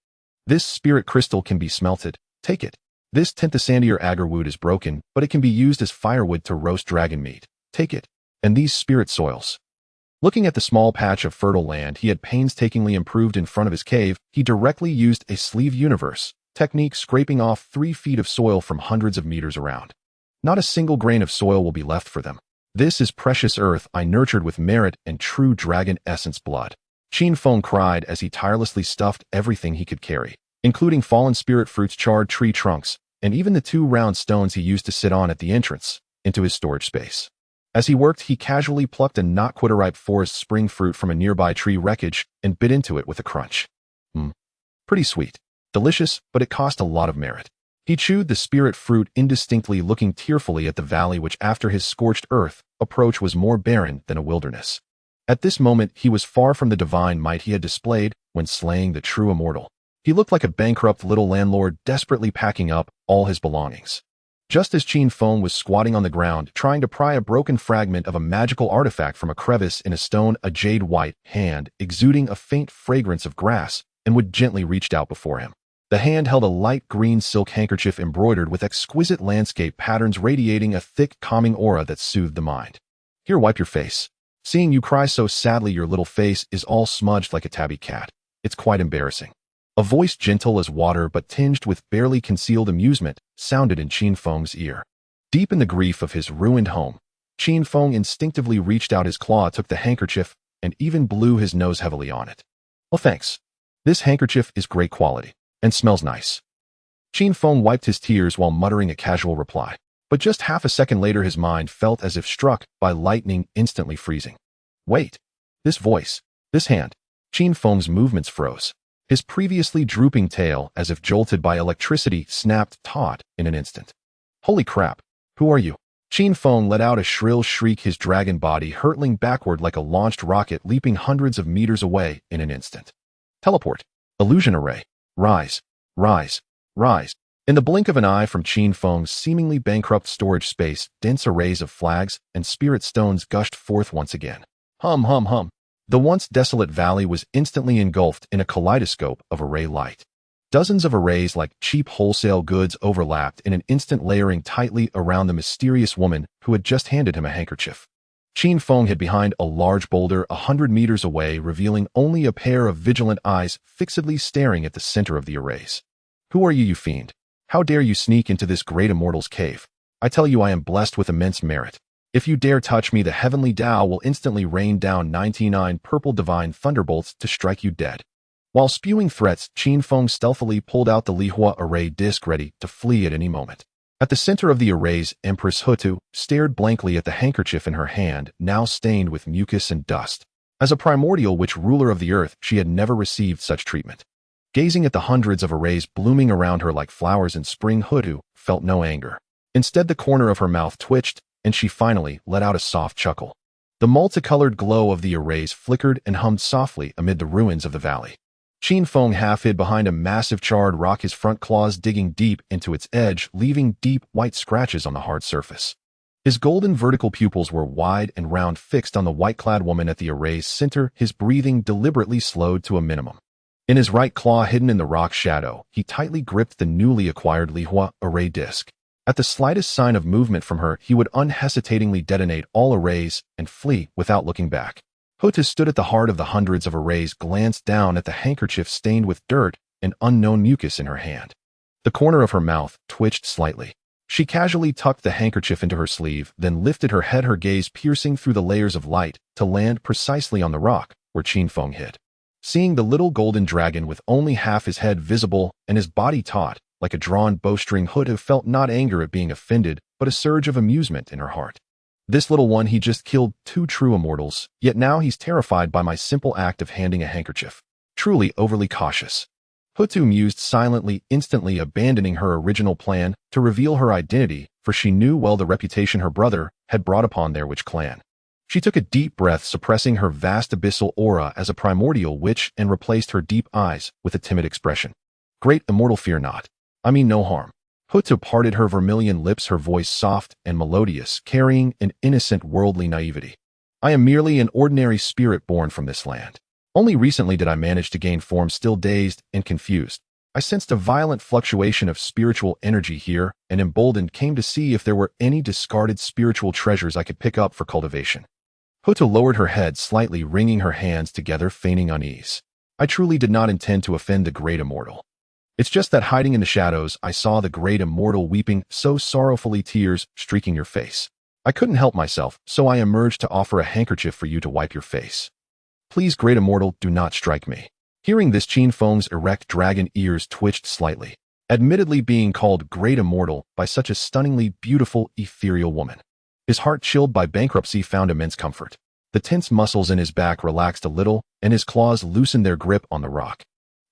This spirit crystal can be smelted. Take it. This Tenthasandier agarwood is broken, but it can be used as firewood to roast dragon meat. Take it. And these spirit soils. Looking at the small patch of fertile land he had painstakingly improved in front of his cave, he directly used a sleeve universe technique, scraping off 3 feet of soil from hundreds of meters around. Not a single grain of soil will be left for them. This is precious earth I nurtured with merit and true dragon essence blood. Qin Feng cried as he tirelessly stuffed everything he could carry, including fallen spirit fruits, charred tree trunks, and even the 2 round stones he used to sit on at the entrance, into his storage space. As he worked, he casually plucked a not quite ripe forest spring fruit from a nearby tree wreckage and bit into it with a crunch. Pretty sweet. Delicious, but it cost a lot of merit. He chewed the spirit fruit indistinctly, looking tearfully at the valley which, after his scorched earth approach, was more barren than a wilderness. At this moment, he was far from the divine might he had displayed when slaying the true immortal. He looked like a bankrupt little landlord desperately packing up all his belongings. Just as Qin Feng was squatting on the ground, trying to pry a broken fragment of a magical artifact from a crevice in a stone, a jade-white hand, exuding a faint fragrance of grass, and would gently reached out before him. The hand held a light green silk handkerchief embroidered with exquisite landscape patterns, radiating a thick, calming aura that soothed the mind. Here, wipe your face. Seeing you cry so sadly, your little face is all smudged like a tabby cat. It's quite embarrassing. A voice gentle as water but tinged with barely concealed amusement sounded in Qin Feng's ear. Deep in the grief of his ruined home, Qin Feng instinctively reached out his claw, took the handkerchief, and even blew his nose heavily on it. Well, thanks. This handkerchief is great quality and smells nice. Qin Feng wiped his tears while muttering a casual reply, but just half a second later his mind felt as if struck by lightning, instantly freezing. Wait. This voice. This hand. Qin Feng's movements froze. His previously drooping tail, as if jolted by electricity, snapped taut in an instant. Holy crap. Who are you? Qin Feng let out a shrill shriek, his dragon body hurtling backward like a launched rocket, leaping hundreds of meters away in an instant. Teleport. Illusion array. Rise. Rise. Rise. In the blink of an eye from Qin Feng's seemingly bankrupt storage space, dense arrays of flags and spirit stones gushed forth once again. Hum, hum, hum. The once desolate valley was instantly engulfed in a kaleidoscope of array light. Dozens of arrays like cheap wholesale goods overlapped in an instant, layering tightly around the mysterious woman who had just handed him a handkerchief. Qin Feng hid behind a large boulder 100 meters away, revealing only a pair of vigilant eyes fixedly staring at the center of the arrays. Who are you, you fiend? How dare you sneak into this great immortal's cave? I tell you, I am blessed with immense merit. If you dare touch me, the heavenly Tao will instantly rain down 99 purple divine thunderbolts to strike you dead. While spewing threats, Qin Feng stealthily pulled out the Lihua array disc, ready to flee at any moment. At the center of the arrays, Empress Houtu stared blankly at the handkerchief in her hand, now stained with mucus and dust. As a primordial witch ruler of the earth, she had never received such treatment. Gazing at the hundreds of arrays blooming around her like flowers in spring, Houtu felt no anger. Instead, the corner of her mouth twitched, and she finally let out a soft chuckle. The multicolored glow of the arrays flickered and hummed softly amid the ruins of the valley. Qin Feng half hid behind a massive charred rock, his front claws digging deep into its edge, leaving deep white scratches on the hard surface. His golden vertical pupils were wide and round, fixed on the white-clad woman at the array's center, his breathing deliberately slowed to a minimum. In his right claw hidden in the rock shadow, he tightly gripped the newly acquired Lihua array disc. At the slightest sign of movement from her, he would unhesitatingly detonate all arrays and flee without looking back. Houtu stood at the heart of the hundreds of arrays, glanced down at the handkerchief stained with dirt and unknown mucus in her hand. The corner of her mouth twitched slightly. She casually tucked the handkerchief into her sleeve, then lifted her head, her gaze piercing through the layers of light to land precisely on the rock where Qin Feng hid. Seeing the little golden dragon with only half his head visible and his body taut, like a drawn bowstring, Houtu felt not anger at being offended, but a surge of amusement in her heart. This little one, he just killed 2 true immortals, yet now he's terrified by my simple act of handing a handkerchief. Truly overly cautious. Houtu mused silently, instantly abandoning her original plan to reveal her identity, for she knew well the reputation her brother had brought upon their witch clan. She took a deep breath, suppressing her vast abyssal aura as a primordial witch, and replaced her deep eyes with a timid expression. Great immortal, fear not. I mean no harm. Houtu parted her vermilion lips, her voice soft and melodious, carrying an innocent worldly naivety. I am merely an ordinary spirit born from this land. Only recently did I manage to gain form. Still dazed and confused, I sensed a violent fluctuation of spiritual energy here, and emboldened came to see if there were any discarded spiritual treasures I could pick up for cultivation. Houtu lowered her head slightly, wringing her hands together, feigning unease. I truly did not intend to offend the great immortal. It's just that hiding in the shadows, I saw the great immortal weeping so sorrowfully, tears streaking your face. I couldn't help myself, so I emerged to offer a handkerchief for you to wipe your face. Please, great immortal, do not strike me. Hearing this, Qin Feng's erect dragon ears twitched slightly. Admittedly, being called great immortal by such a stunningly beautiful, ethereal woman. His heart, chilled by bankruptcy, found immense comfort. The tense muscles in his back relaxed a little, and his claws loosened their grip on the rock.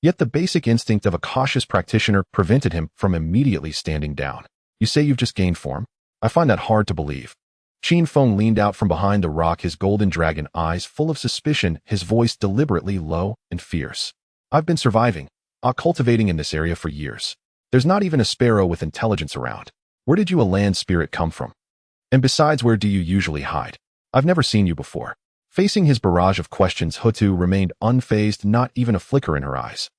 Yet the basic instinct of a cautious practitioner prevented him from immediately standing down. You say you've just gained form? I find that hard to believe. Qin Feng leaned out from behind the rock, his golden dragon eyes full of suspicion, his voice deliberately low and fierce. I've been surviving, cultivating in this area for years. There's not even a sparrow with intelligence around. Where did you, a land spirit, come from? And besides, where do you usually hide? I've never seen you before. Facing his barrage of questions, Houtu remained unfazed, not even a flicker in her eyes.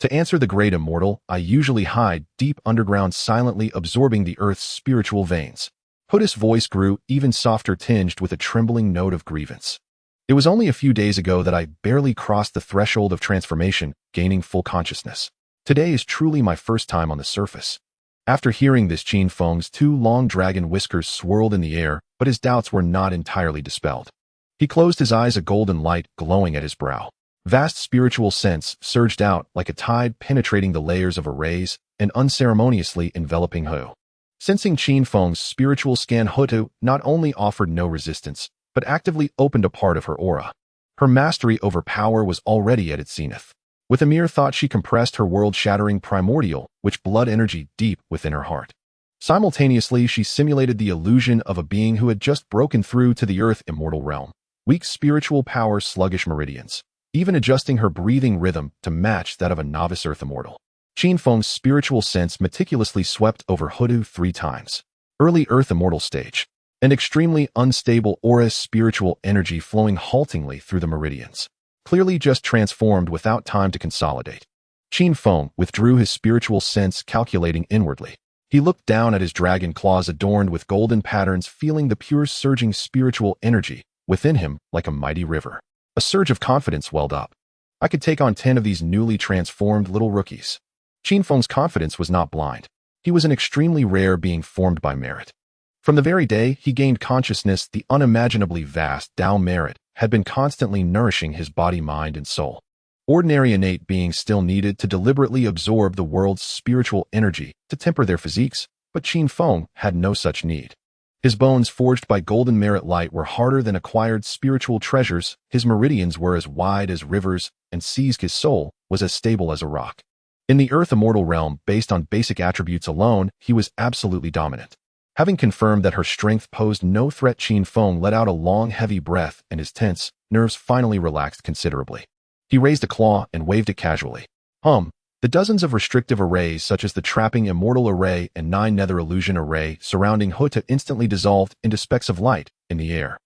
To answer the great immortal, I usually hide deep underground, silently absorbing the earth's spiritual veins. Houtu's voice grew even softer, tinged with a trembling note of grievance. It was only a few days ago that I barely crossed the threshold of transformation, gaining full consciousness. Today is truly my first time on the surface. After hearing this, Qin Feng's 2 long dragon whiskers swirled in the air, but his doubts were not entirely dispelled. He closed his eyes, a golden light glowing at his brow. Vast spiritual sense surged out like a tide, penetrating the layers of arrays and unceremoniously enveloping Houtu. Sensing Qin Feng's spiritual scan, Houtu not only offered no resistance, but actively opened a part of her aura. Her mastery over power was already at its zenith. With a mere thought, she compressed her world-shattering primordial, which blood energy deep within her heart. Simultaneously, she simulated the illusion of a being who had just broken through to the earth immortal realm. Weak spiritual power, sluggish meridians, even adjusting her breathing rhythm to match that of a novice earth immortal. Qin Feng's spiritual sense meticulously swept over Houtu 3 times. Early earth immortal stage. An extremely unstable aura, spiritual energy flowing haltingly through the meridians. Clearly just transformed without time to consolidate. Qin Feng withdrew his spiritual sense, calculating inwardly. He looked down at his dragon claws adorned with golden patterns, feeling the pure surging spiritual energy within him like a mighty river. A surge of confidence welled up. I could take on 10 of these newly transformed little rookies. Qin Feng's confidence was not blind. He was an extremely rare being formed by merit. From the very day he gained consciousness, the unimaginably vast Tao merit had been constantly nourishing his body, mind, and soul. Ordinary innate beings still needed to deliberately absorb the world's spiritual energy to temper their physiques, but Qin Feng had no such need. His bones, forged by golden merit light, were harder than acquired spiritual treasures, his meridians were as wide as rivers, and seized his soul was as stable as a rock. In the earth immortal realm, based on basic attributes alone, he was absolutely dominant. Having confirmed that her strength posed no threat, Qin Feng let out a long, heavy breath, and his tense nerves finally relaxed considerably. He raised a claw and waved it casually. The dozens of restrictive arrays, such as the trapping immortal array and 9 nether illusion array surrounding Houtu, instantly dissolved into specks of light in the air.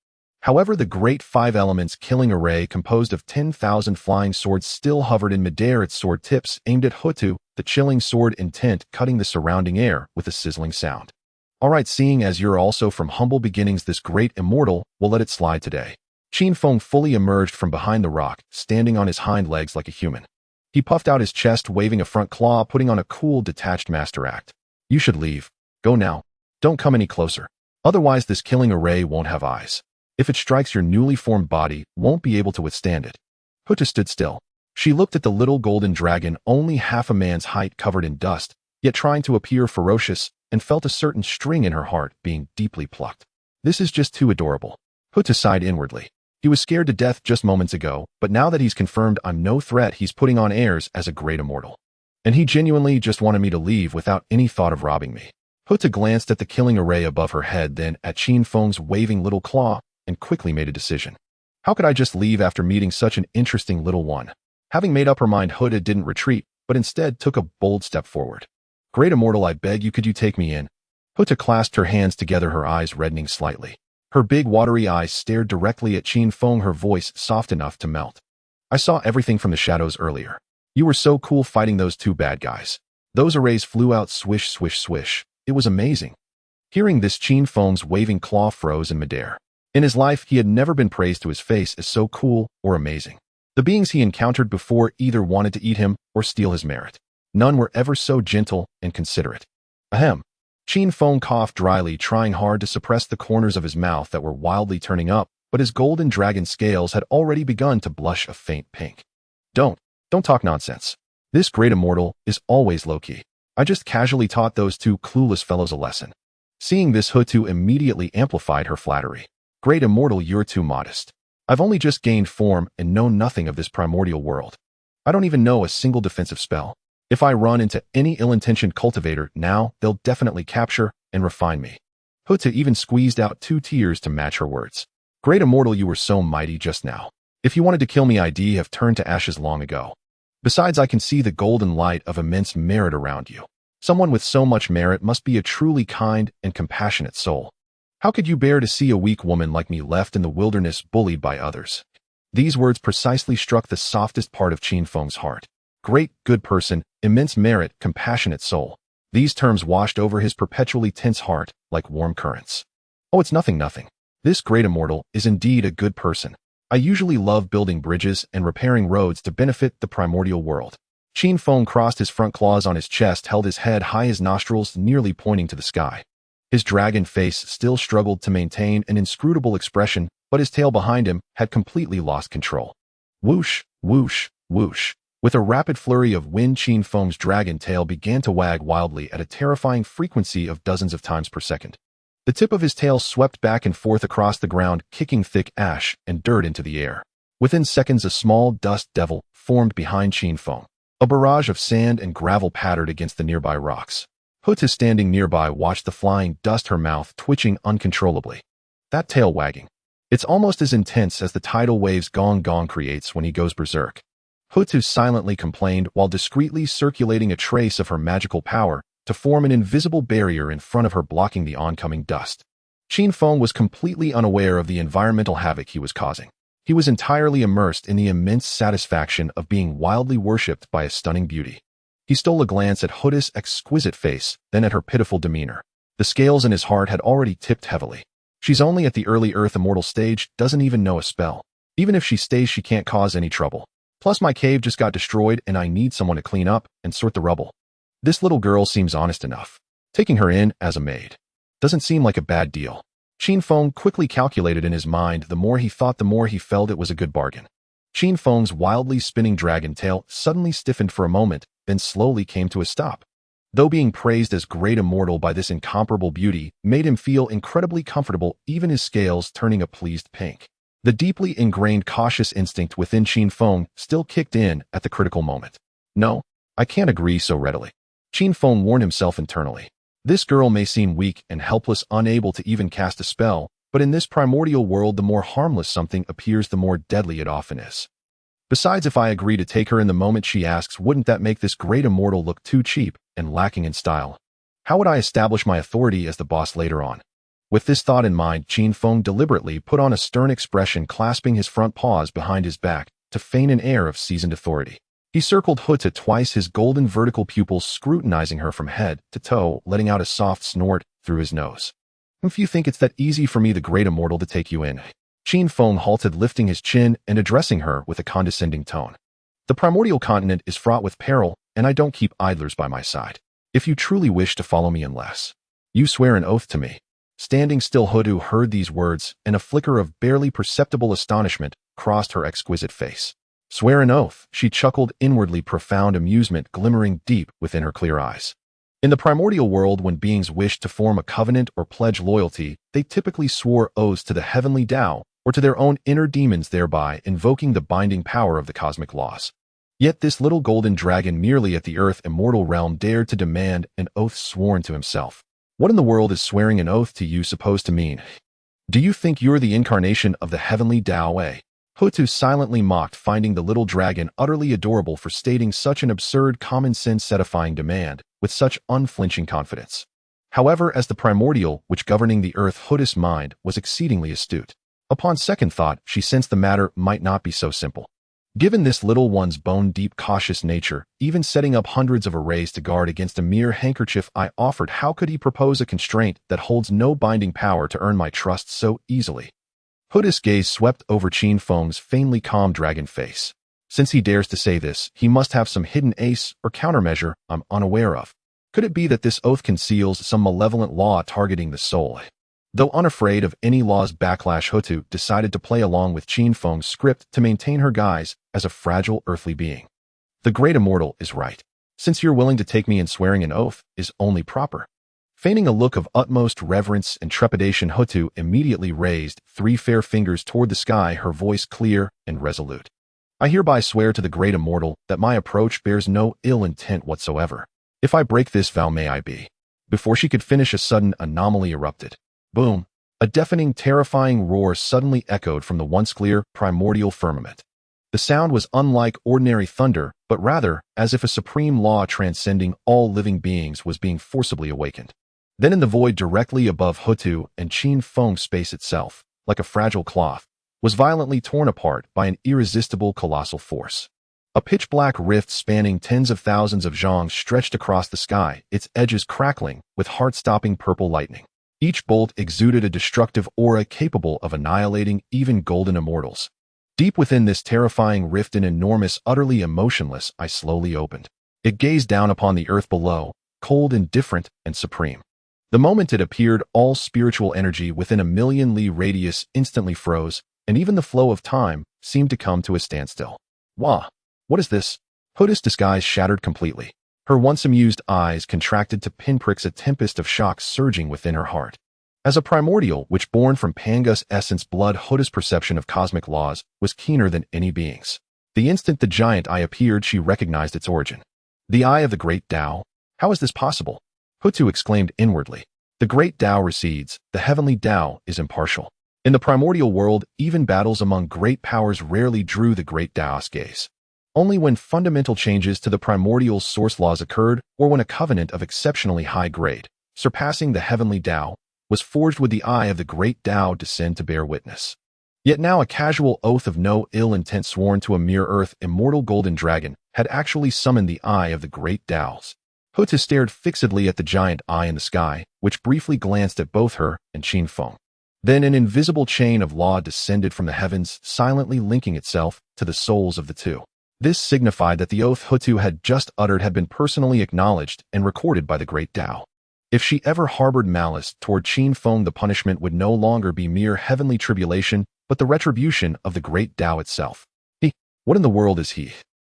However, the great five elements killing array composed of 10,000 flying swords still hovered in midair, its sword tips aimed at Houtu, the chilling sword intent cutting the surrounding air with a sizzling sound. Alright, seeing as you're also from humble beginnings, this great immortal will let it slide today. Qin Feng fully emerged from behind the rock, standing on his hind legs like a human. He puffed out his chest, waving a front claw, putting on a cool, detached master act. You should leave. Go now. Don't come any closer. Otherwise, this killing array won't have eyes. If it strikes your newly formed body, won't be able to withstand it. Houtu stood still. She looked at the little golden dragon, only half a man's height, covered in dust, yet trying to appear ferocious, and felt a certain string in her heart being deeply plucked. This is just too adorable. Houtu sighed inwardly. He was scared to death just moments ago, but now that he's confirmed I'm no threat, he's putting on airs as a great immortal. And he genuinely just wanted me to leave without any thought of robbing me. Houtu glanced at the killing array above her head, then at Qin Feng's waving little claw, and quickly made a decision. How could I just leave after meeting such an interesting little one? Having made up her mind, Houtu didn't retreat, but instead took a bold step forward. Great immortal, I beg you, could you take me in? Houtu clasped her hands together, her eyes reddening slightly. Her big watery eyes stared directly at Qin Feng, her voice soft enough to melt. I saw everything from the shadows earlier. You were so cool fighting those two bad guys. Those arrays flew out, swish, swish, swish. It was amazing. Hearing this, Qin Feng's waving claw froze in midair. In his life, he had never been praised to his face as so cool or amazing. The beings he encountered before either wanted to eat him or steal his merit. None were ever so gentle and considerate. Ahem. Qin Feng coughed dryly, trying hard to suppress the corners of his mouth that were wildly turning up, but his golden dragon scales had already begun to blush a faint pink. Don't talk nonsense. This great immortal is always low-key. I just casually taught those two clueless fellows a lesson. Seeing this, Houtu immediately amplified her flattery. Great immortal, you're too modest. I've only just gained form and know nothing of this primordial world. I don't even know a single defensive spell. If I run into any ill-intentioned cultivator now, they'll definitely capture and refine me. Houtu even squeezed out 2 tears to match her words. Great immortal, you were so mighty just now. If you wanted to kill me, I'd have turned to ashes long ago. Besides, I can see the golden light of immense merit around you. Someone with so much merit must be a truly kind and compassionate soul. How could you bear to see a weak woman like me left in the wilderness, bullied by others? These words precisely struck the softest part of Qin Feng's heart. Great, good person, immense merit, compassionate soul. These terms washed over his perpetually tense heart like warm currents. Oh, it's nothing. This great immortal is indeed a good person. I usually love building bridges and repairing roads to benefit the primordial world. Qin Feng crossed his front claws on his chest, held his head high, his nostrils nearly pointing to the sky. His dragon face still struggled to maintain an inscrutable expression, but his tail behind him had completely lost control. Whoosh, whoosh, whoosh. With a rapid flurry of wind, Qin Feng's dragon tail began to wag wildly at a terrifying frequency of dozens of times per second. The tip of his tail swept back and forth across the ground, kicking thick ash and dirt into the air. Within seconds, a small dust devil formed behind Qin Feng. A barrage of sand and gravel pattered against the nearby rocks. Houtu, standing nearby, watched the flying dust, her mouth twitching uncontrollably. That tail wagging. It's almost as intense as the tidal waves Gong creates when he goes berserk. Houtu silently complained while discreetly circulating a trace of her magical power to form an invisible barrier in front of her, blocking the oncoming dust. Qin Feng was completely unaware of the environmental havoc he was causing. He was entirely immersed in the immense satisfaction of being wildly worshipped by a stunning beauty. He stole a glance at Houtu's exquisite face, then at her pitiful demeanor. The scales in his heart had already tipped heavily. She's only at the early Earth immortal stage, doesn't even know a spell. Even if she stays, she can't cause any trouble. Plus, my cave just got destroyed and I need someone to clean up and sort the rubble. This little girl seems honest enough. Taking her in as a maid doesn't seem like a bad deal. Qin Feng quickly calculated in his mind. The more he thought, the more he felt it was a good bargain. Qin Feng's wildly spinning dragon tail suddenly stiffened for a moment, then slowly came to a stop. Though being praised as great immortal by this incomparable beauty made him feel incredibly comfortable, even his scales turning a pleased pink. The deeply ingrained cautious instinct within Qin Feng still kicked in at the critical moment. No, I can't agree so readily. Qin Feng warned himself internally. This girl may seem weak and helpless, unable to even cast a spell, but in this primordial world, the more harmless something appears, the more deadly it often is. Besides, if I agree to take her in the moment she asks, wouldn't that make this great immortal look too cheap and lacking in style? How would I establish my authority as the boss later on? With this thought in mind, Qin Feng deliberately put on a stern expression, clasping his front paws behind his back to feign an air of seasoned authority. He circled Houtu twice, his golden vertical pupils scrutinizing her from head to toe, letting out a soft snort through his nose. If you think it's that easy for me, the great immortal, to take you in. Qin Feng halted, lifting his chin and addressing her with a condescending tone. The primordial continent is fraught with peril, and I don't keep idlers by my side. If you truly wish to follow me, unless you swear an oath to me. Standing still, Houtu heard these words, and a flicker of barely perceptible astonishment crossed her exquisite face. Swear an oath, she chuckled inwardly, profound amusement glimmering deep within her clear eyes. In the primordial world, when beings wished to form a covenant or pledge loyalty, they typically swore oaths to the heavenly Tao or to their own inner demons, thereby invoking the binding power of the cosmic laws. Yet this little golden dragon merely at the earth immortal realm dared to demand an oath sworn to himself. What in the world is swearing an oath to you supposed to mean? Do you think you're the incarnation of the heavenly Tao? Houtu silently mocked, finding the little dragon utterly adorable for stating such an absurd, common-sense, edifying demand with such unflinching confidence. However, as the primordial which governing the earth, Houtu's mind was exceedingly astute. Upon second thought, she sensed the matter might not be so simple. Given this little one's bone-deep, cautious nature, even setting up hundreds of arrays to guard against a mere handkerchief I offered, how could he propose a constraint that holds no binding power to earn my trust so easily? Houtu's gaze swept over Qin Feng's faintly calm dragon face. Since he dares to say this, he must have some hidden ace or countermeasure I'm unaware of. Could it be that this oath conceals some malevolent law targeting the soul? Though unafraid of any law's backlash, Houtu decided to play along with Qin Feng's script to maintain her guise as a fragile earthly being. The great immortal is right. Since you're willing to take me in, swearing an oath is only proper. Feigning a look of utmost reverence and trepidation, Houtu immediately raised 3 fair fingers toward the sky, her voice clear and resolute. I hereby swear to the great immortal that my approach bears no ill intent whatsoever. If I break this vow, may I be. Before she could finish, a sudden anomaly erupted. Boom! A deafening, terrifying roar suddenly echoed from the once clear, primordial firmament. The sound was unlike ordinary thunder, but rather as if a supreme law transcending all living beings was being forcibly awakened. Then in the void directly above Houtu and Qin Feng, space itself, like a fragile cloth, was violently torn apart by an irresistible colossal force. A pitch-black rift spanning tens of thousands of zhangs stretched across the sky, its edges crackling with heart-stopping purple lightning. Each bolt exuded a destructive aura capable of annihilating even golden immortals. Deep within this terrifying rift, an enormous, utterly emotionless eye slowly opened. It gazed down upon the earth below, cold, indifferent, and supreme. The moment it appeared, all spiritual energy within a million-li radius instantly froze, and even the flow of time seemed to come to a standstill. Wah! What is this? Houtu's disguise shattered completely. Her once amused eyes contracted to pinpricks, a tempest of shock surging within her heart. As a primordial which born from Panga's essence blood, Houtu's perception of cosmic laws was keener than any being's. The instant the giant eye appeared, she recognized its origin. The eye of the great Tao? How is this possible? Houtu exclaimed inwardly. The great Tao recedes, the heavenly Tao is impartial. In the primordial world, even battles among great powers rarely drew the great Tao's gaze. Only when fundamental changes to the primordial source laws occurred, or when a covenant of exceptionally high grade, surpassing the heavenly Tao, was forged, would the eye of the great Tao descend to bear witness. Yet now a casual oath of no ill intent sworn to a mere earth immortal golden dragon had actually summoned the eye of the great Tao's. Houtu stared fixedly at the giant eye in the sky, which briefly glanced at both her and Qin Feng. Then an invisible chain of law descended from the heavens, silently linking itself to the souls of the two. This signified that the oath Houtu had just uttered had been personally acknowledged and recorded by the great Tao. If she ever harbored malice toward Qin Feng, the punishment would no longer be mere heavenly tribulation, but the retribution of the great Tao itself. What in the world is he?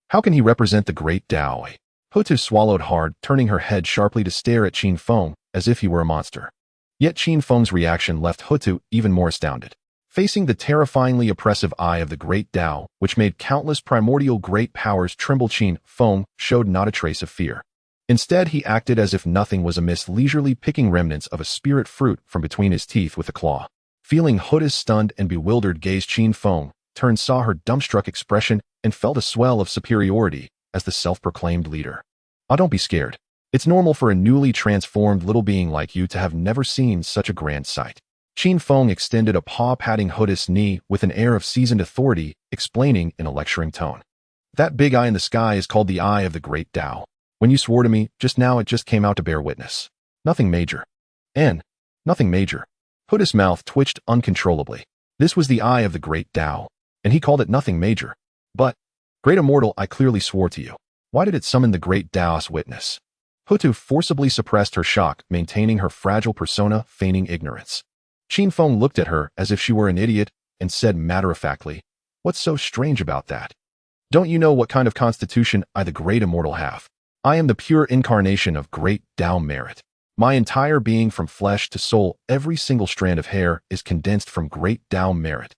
How can he represent the great Tao? Houtu swallowed hard, turning her head sharply to stare at Qin Feng as if he were a monster. Yet Qin Feng's reaction left Houtu even more astounded. Facing the terrifyingly oppressive eye of the great Tao, which made countless primordial great powers tremble, Qin Feng showed not a trace of fear. Instead, he acted as if nothing was amiss, leisurely picking remnants of a spirit fruit from between his teeth with a claw. Feeling Houtu's stunned and bewildered gaze, Qin Feng turned, saw her dumbstruck expression, and felt a swell of superiority as the self-proclaimed leader. "Ah, don't be scared. It's normal for a newly transformed little being like you to have never seen such a grand sight. Qin Feng extended a paw-patting Houtu's knee with an air of seasoned authority, explaining in a lecturing tone. That big eye in the sky is called the Eye of the Great Tao. When you swore to me, just now it just came out to bear witness. Nothing major. Nothing major. Houtu's mouth twitched uncontrollably. This was the Eye of the Great Tao, and he called it nothing major. But, Great Immortal, I clearly swore to you. Why did it summon the Great Tao's witness? Houtu forcibly suppressed her shock, maintaining her fragile persona, feigning ignorance. Qin Feng looked at her as if she were an idiot and said matter-of-factly, "What's so strange about that? Don't you know what kind of constitution I, the Great Immortal, have? I am the pure incarnation of Great Tao merit. My entire being from flesh to soul, every single strand of hair, is condensed from Great Tao merit."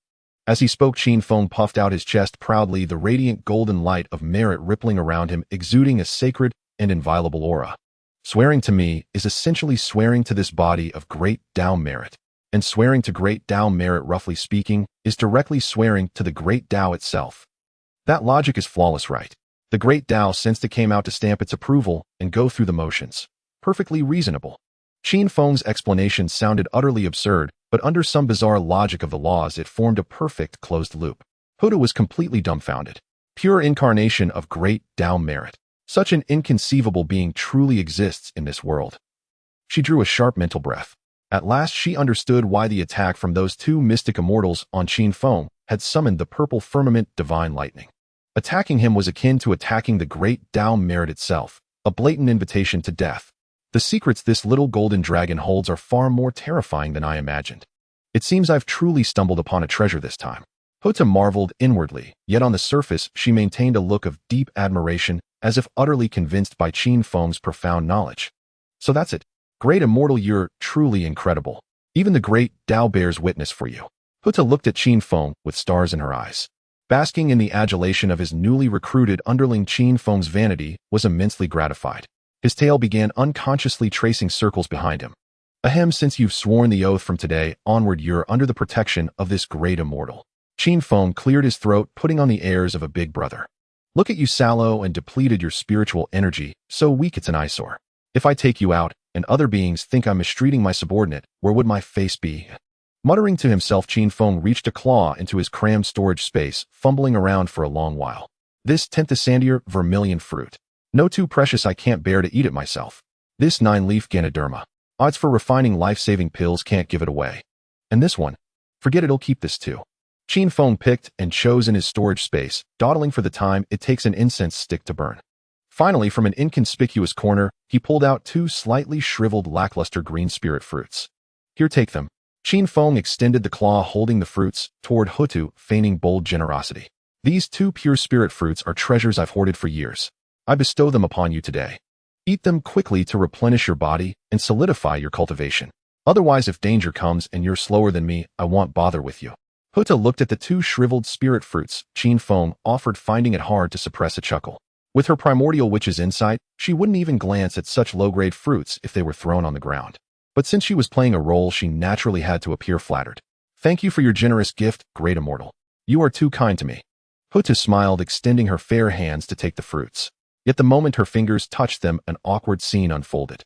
As he spoke, Qin Feng puffed out his chest proudly, the radiant golden light of merit rippling around him, exuding a sacred and inviolable aura. Swearing to me is essentially swearing to this body of Great Tao merit. And swearing to Great Tao merit, roughly speaking, is directly swearing to the Great Tao itself. That logic is flawless, right? The Great Tao sensed it came out to stamp its approval and go through the motions. Perfectly reasonable. Qin Feng's explanation sounded utterly absurd, but under some bizarre logic of the laws it formed a perfect closed loop. Houtu was completely dumbfounded. Pure incarnation of Great Tao merit. Such an inconceivable being truly exists in this world. She drew a sharp mental breath. At last she understood why the attack from those two mystic immortals on Qin Feng had summoned the purple firmament divine lightning. Attacking him was akin to attacking the Great Tao merit itself, a blatant invitation to death. The secrets this little golden dragon holds are far more terrifying than I imagined. It seems I've truly stumbled upon a treasure this time. Houtu marveled inwardly, yet on the surface she maintained a look of deep admiration, as if utterly convinced by Qin Feng's profound knowledge. So that's it. Great Immortal, you're truly incredible. Even the Great Tao bears witness for you. Houtu looked at Qin Feng with stars in her eyes. Basking in the adulation of his newly recruited underling, Qin Feng's vanity was immensely gratified. His tail began unconsciously tracing circles behind him. Ahem, since you've sworn the oath, from today onward you're under the protection of this Great Immortal. Qin Feng cleared his throat, putting on the airs of a big brother. Look at you, sallow and depleted, your spiritual energy, so weak it's an eyesore. If I take you out, and other beings think I'm mistreating my subordinate, where would my face be? Muttering to himself, Qin Feng reached a claw into his crammed storage space, fumbling around for a long while. This Tenthisandier vermilion fruit. No, too precious, I can't bear to eat it myself. This 9-leaf Ganoderma. Odds for refining life-saving pills, can't give it away. And this one? Forget it, I'll keep this too. Qin Feng picked and chose in his storage space, dawdling for the time it takes an incense stick to burn. Finally, from an inconspicuous corner, he pulled out two slightly shriveled, lackluster green spirit fruits. Here, take them. Qin Feng extended the claw holding the fruits toward Houtu, feigning bold generosity. These two pure spirit fruits are treasures I've hoarded for years. I bestow them upon you today. Eat them quickly to replenish your body and solidify your cultivation. Otherwise, if danger comes and you're slower than me, I won't bother with you. Houtu looked at the two shriveled spirit fruits Qin Feng offered, finding it hard to suppress a chuckle. With her primordial witch's insight, she wouldn't even glance at such low-grade fruits if they were thrown on the ground. But since she was playing a role, she naturally had to appear flattered. Thank you for your generous gift, Great Immortal. You are too kind to me. Houtu smiled, extending her fair hands to take the fruits. Yet the moment her fingers touched them, an awkward scene unfolded.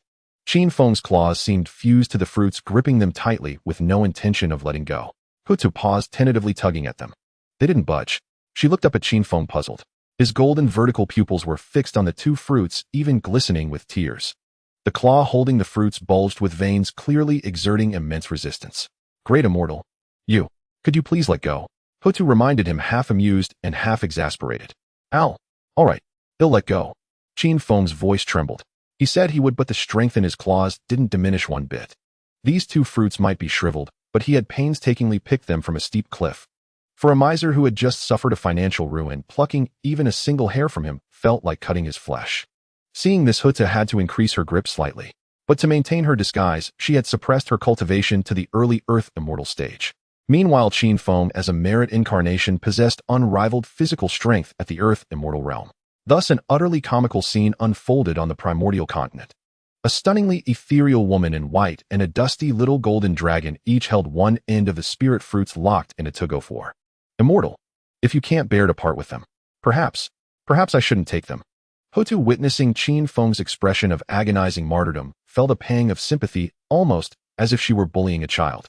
Qin Feng's claws seemed fused to the fruits, gripping them tightly with no intention of letting go. Houtu paused, tentatively tugging at them. They didn't budge. She looked up at Qin Feng, puzzled. His golden vertical pupils were fixed on the two fruits, even glistening with tears. The claw holding the fruits bulged with veins, clearly exerting immense resistance. Great Immortal. Could you please let go? Houtu reminded him, half amused and half exasperated. Ow. All right. He'll let go. Qin Feng's voice trembled. He said he would, but the strength in his claws didn't diminish one bit. These two fruits might be shriveled, but he had painstakingly picked them from a steep cliff. For a miser who had just suffered a financial ruin, plucking even a single hair from him felt like cutting his flesh. Seeing this, Houtu had to increase her grip slightly. But to maintain her disguise, she had suppressed her cultivation to the early Earth Immortal stage. Meanwhile, Qin Feng, as a merit incarnation, possessed unrivaled physical strength at the Earth Immortal realm. Thus, an utterly comical scene unfolded on the primordial continent. A stunningly ethereal woman in white and a dusty little golden dragon each held one end of the spirit fruits locked in a tug-of-war. Immortal. If you can't bear to part with them, perhaps I shouldn't take them. Houtu, witnessing Qin Feng's expression of agonizing martyrdom, felt a pang of sympathy, almost as if she were bullying a child.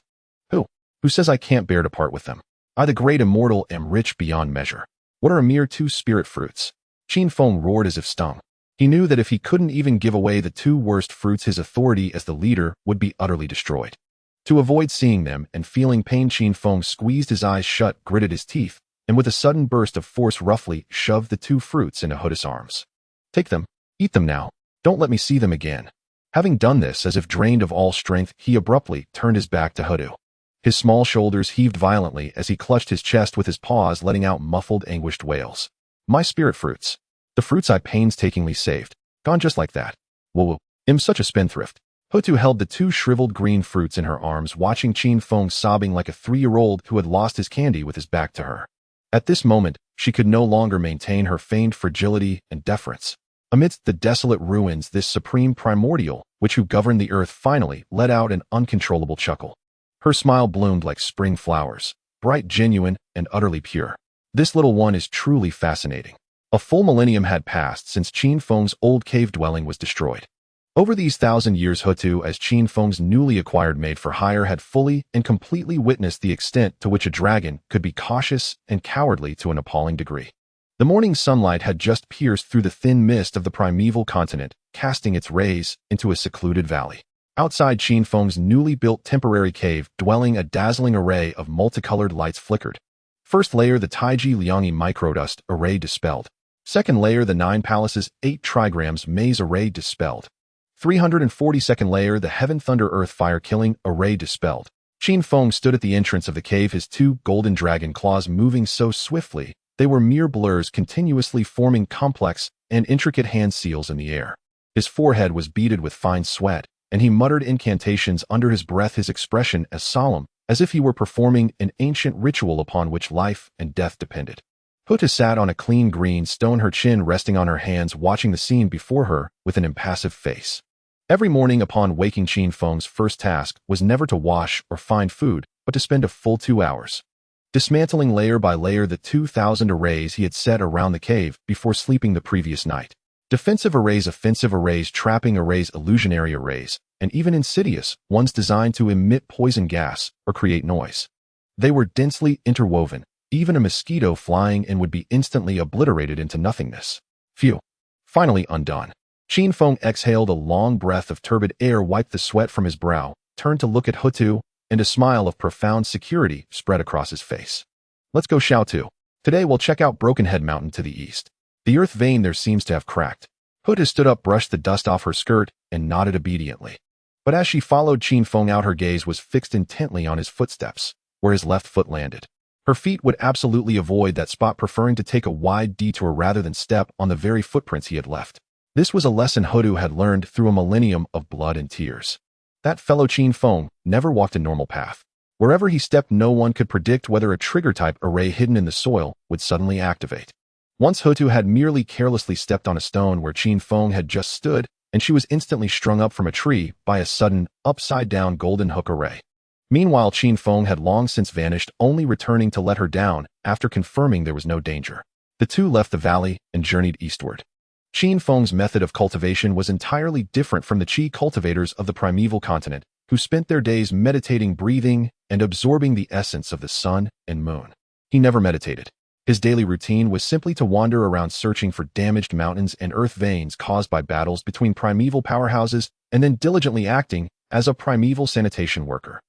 Who says I can't bear to part with them? I, the great immortal, am rich beyond measure. What are a mere 2 spirit fruits? Qin Feng roared as if stung. He knew that if he couldn't even give away the 2 worst fruits, his authority as the leader would be utterly destroyed. To avoid seeing them and feeling pain, Qin Feng squeezed his eyes shut, gritted his teeth, and with a sudden burst of force roughly shoved the 2 fruits into Houtu's arms. Take them. Eat them now. Don't let me see them again. Having done this, as if drained of all strength, he abruptly turned his back to Houtu. His small shoulders heaved violently as he clutched his chest with his paws, letting out muffled, anguished wails. My spirit fruits. The fruits I painstakingly saved. Gone just like that. Whoa, I'm such a spendthrift. Houtu held the 2 shriveled green fruits in her arms, watching Qin Feng sobbing like a 3-year-old who had lost his candy with his back to her. At this moment, she could no longer maintain her feigned fragility and deference. Amidst the desolate ruins, this supreme primordial, which who governed the earth, finally let out an uncontrollable chuckle. Her smile bloomed like spring flowers, bright, genuine, and utterly pure. This little one is truly fascinating. A full millennium had passed since Qin Feng's old cave dwelling was destroyed. Over these 1,000 years, Houtu, as Qin Feng's newly acquired maid for hire, had fully and completely witnessed the extent to which a dragon could be cautious and cowardly to an appalling degree. The morning sunlight had just pierced through the thin mist of the primeval continent, casting its rays into a secluded valley. Outside Qin Feng's newly built temporary cave dwelling, a dazzling array of multicolored lights flickered. First layer, the Taiji Liangi microdust array dispelled. Second layer, the 9 palaces 8 trigrams maze array dispelled. 342nd layer, the Heaven Thunder Earth Fire Killing array dispelled. Qin Feng stood at the entrance of the cave, his 2 golden dragon claws moving so swiftly they were mere blurs, continuously forming complex and intricate hand seals in the air. His forehead was beaded with fine sweat, and he muttered incantations under his breath, his expression as solemn as if he were performing an ancient ritual upon which life and death depended. Houtu sat on a clean green stone, her chin resting on her hands, watching the scene before her with an impassive face. Every morning upon waking, Qin Feng's first task was never to wash or find food, but to spend a full 2 hours dismantling layer by layer the 2,000 arrays he had set around the cave before sleeping the previous night. Defensive arrays, offensive arrays, trapping arrays, illusionary arrays, and even insidious ones designed to emit poison gas or create noise. They were densely interwoven. Even a mosquito flying in would be instantly obliterated into nothingness. Phew. Finally undone. Qin Feng exhaled a long breath of turbid air, wiped the sweat from his brow, turned to look at Houtu, and a smile of profound security spread across his face. Let's go, Houtu. Today we'll check out Broken Head Mountain to the east. The earth vein there seems to have cracked. Houtu stood up, brushed the dust off her skirt, and nodded obediently. But as she followed Qin Feng out, her gaze was fixed intently on his footsteps, where his left foot landed. Her feet would absolutely avoid that spot, preferring to take a wide detour rather than step on the very footprints he had left. This was a lesson Houtu had learned through a millennium of blood and tears. That fellow Qin Feng never walked a normal path. Wherever he stepped, no one could predict whether a trigger-type array hidden in the soil would suddenly activate. Once Houtu had merely carelessly stepped on a stone where Qin Feng had just stood, and she was instantly strung up from a tree by a sudden, upside-down golden hook array. Meanwhile, Qin Feng had long since vanished, only returning to let her down after confirming there was no danger. The two left the valley and journeyed eastward. Qin Feng's method of cultivation was entirely different from the Qi cultivators of the primeval continent, who spent their days meditating, breathing, and absorbing the essence of the sun and moon. He never meditated. His daily routine was simply to wander around searching for damaged mountains and earth veins caused by battles between primeval powerhouses, and then diligently acting as a primeval sanitation worker.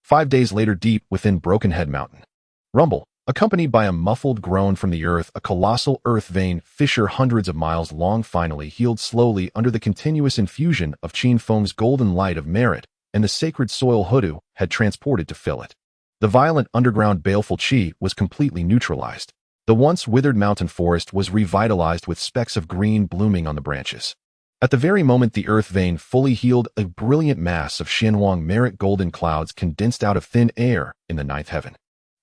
5 days later, deep within Broken Head Mountain, rumble, accompanied by a muffled groan from the earth, a colossal earth vein fissure hundreds of miles long finally healed slowly under the continuous infusion of Qin Feng's golden light of merit and the sacred soil Houtu had transported to fill it. The violent underground baleful Qi was completely neutralized. The once withered mountain forest was revitalized with specks of green blooming on the branches. At the very moment the earth vein fully healed, a brilliant mass of Honghuang merit golden clouds condensed out of thin air in the ninth heaven.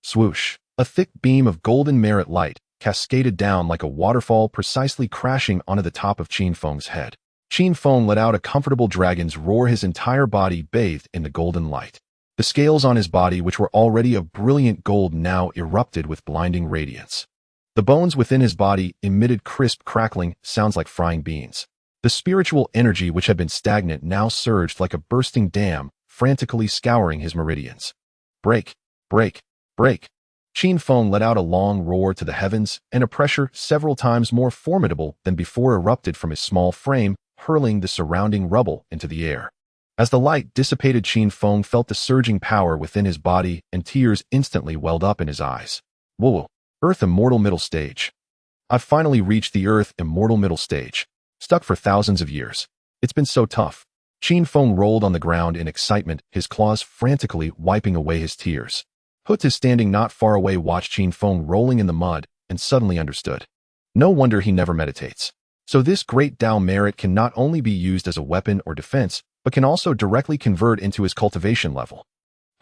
Swoosh! A thick beam of golden merit light cascaded down like a waterfall, precisely crashing onto the top of Qin Feng's head. Qin Feng let out a comfortable dragon's roar, his entire body bathed in the golden light. The scales on his body, which were already of brilliant gold, now erupted with blinding radiance. The bones within his body emitted crisp crackling sounds like frying beans. The spiritual energy which had been stagnant now surged like a bursting dam, frantically scouring his meridians. Break, break, break. Qin Feng let out a long roar to the heavens, and a pressure several times more formidable than before erupted from his small frame, hurling the surrounding rubble into the air. As the light dissipated, Qin Feng felt the surging power within his body, and tears instantly welled up in his eyes. Whoa, Earth Immortal Middle Stage. I've finally reached the Earth Immortal Middle Stage. Stuck for thousands of years. It's been so tough. Qin Feng rolled on the ground in excitement, his claws frantically wiping away his tears. Houtu, standing not far away, watched Qin Feng rolling in the mud and suddenly understood. No wonder he never meditates. So this great Tao merit can not only be used as a weapon or defense, but can also directly convert into his cultivation level.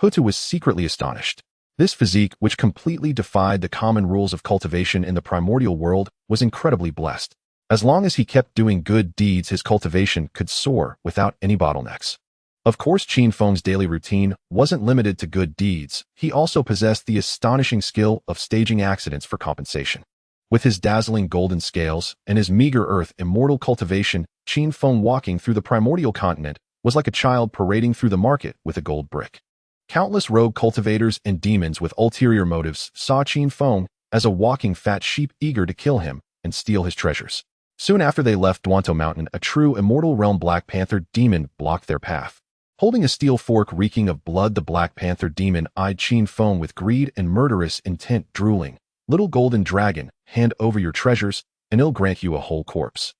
Houtu was secretly astonished. This physique, which completely defied the common rules of cultivation in the primordial world, was incredibly blessed. As long as he kept doing good deeds, his cultivation could soar without any bottlenecks. Of course, Qin Feng's daily routine wasn't limited to good deeds. He also possessed the astonishing skill of staging accidents for compensation. With his dazzling golden scales and his meager earth immortal cultivation, Qin Feng walking through the primordial continent was like a child parading through the market with a gold brick. Countless rogue cultivators and demons with ulterior motives saw Qin Feng as a walking fat sheep eager to kill him and steal his treasures. Soon after they left Duanto Mountain, a true immortal realm Black Panther demon blocked their path. Holding a steel fork reeking of blood, the Black Panther demon eyed Qin Feng with greed and murderous intent, drooling. Little golden dragon, hand over your treasures, and I'll grant you a whole corpse.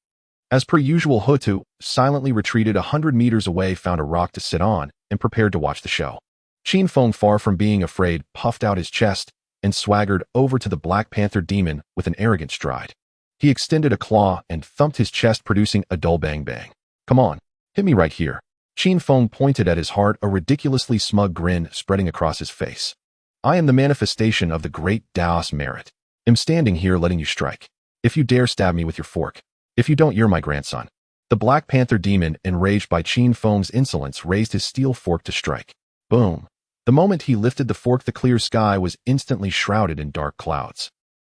As per usual, Houtu silently retreated 100 meters away, found a rock to sit on, and prepared to watch the show. Qin Feng, far from being afraid, puffed out his chest and swaggered over to the Black Panther demon with an arrogant stride. He extended a claw and thumped his chest, producing a dull bang-bang. Come on, hit me right here. Qin Feng pointed at his heart, a ridiculously smug grin spreading across his face. I am the manifestation of the great Taoist merit. I'm standing here letting you strike. If you dare stab me with your fork. If you don't, you're my grandson. The Black Panther demon, enraged by Qin Feng's insolence, raised his steel fork to strike. Boom. The moment he lifted the fork, the clear sky was instantly shrouded in dark clouds.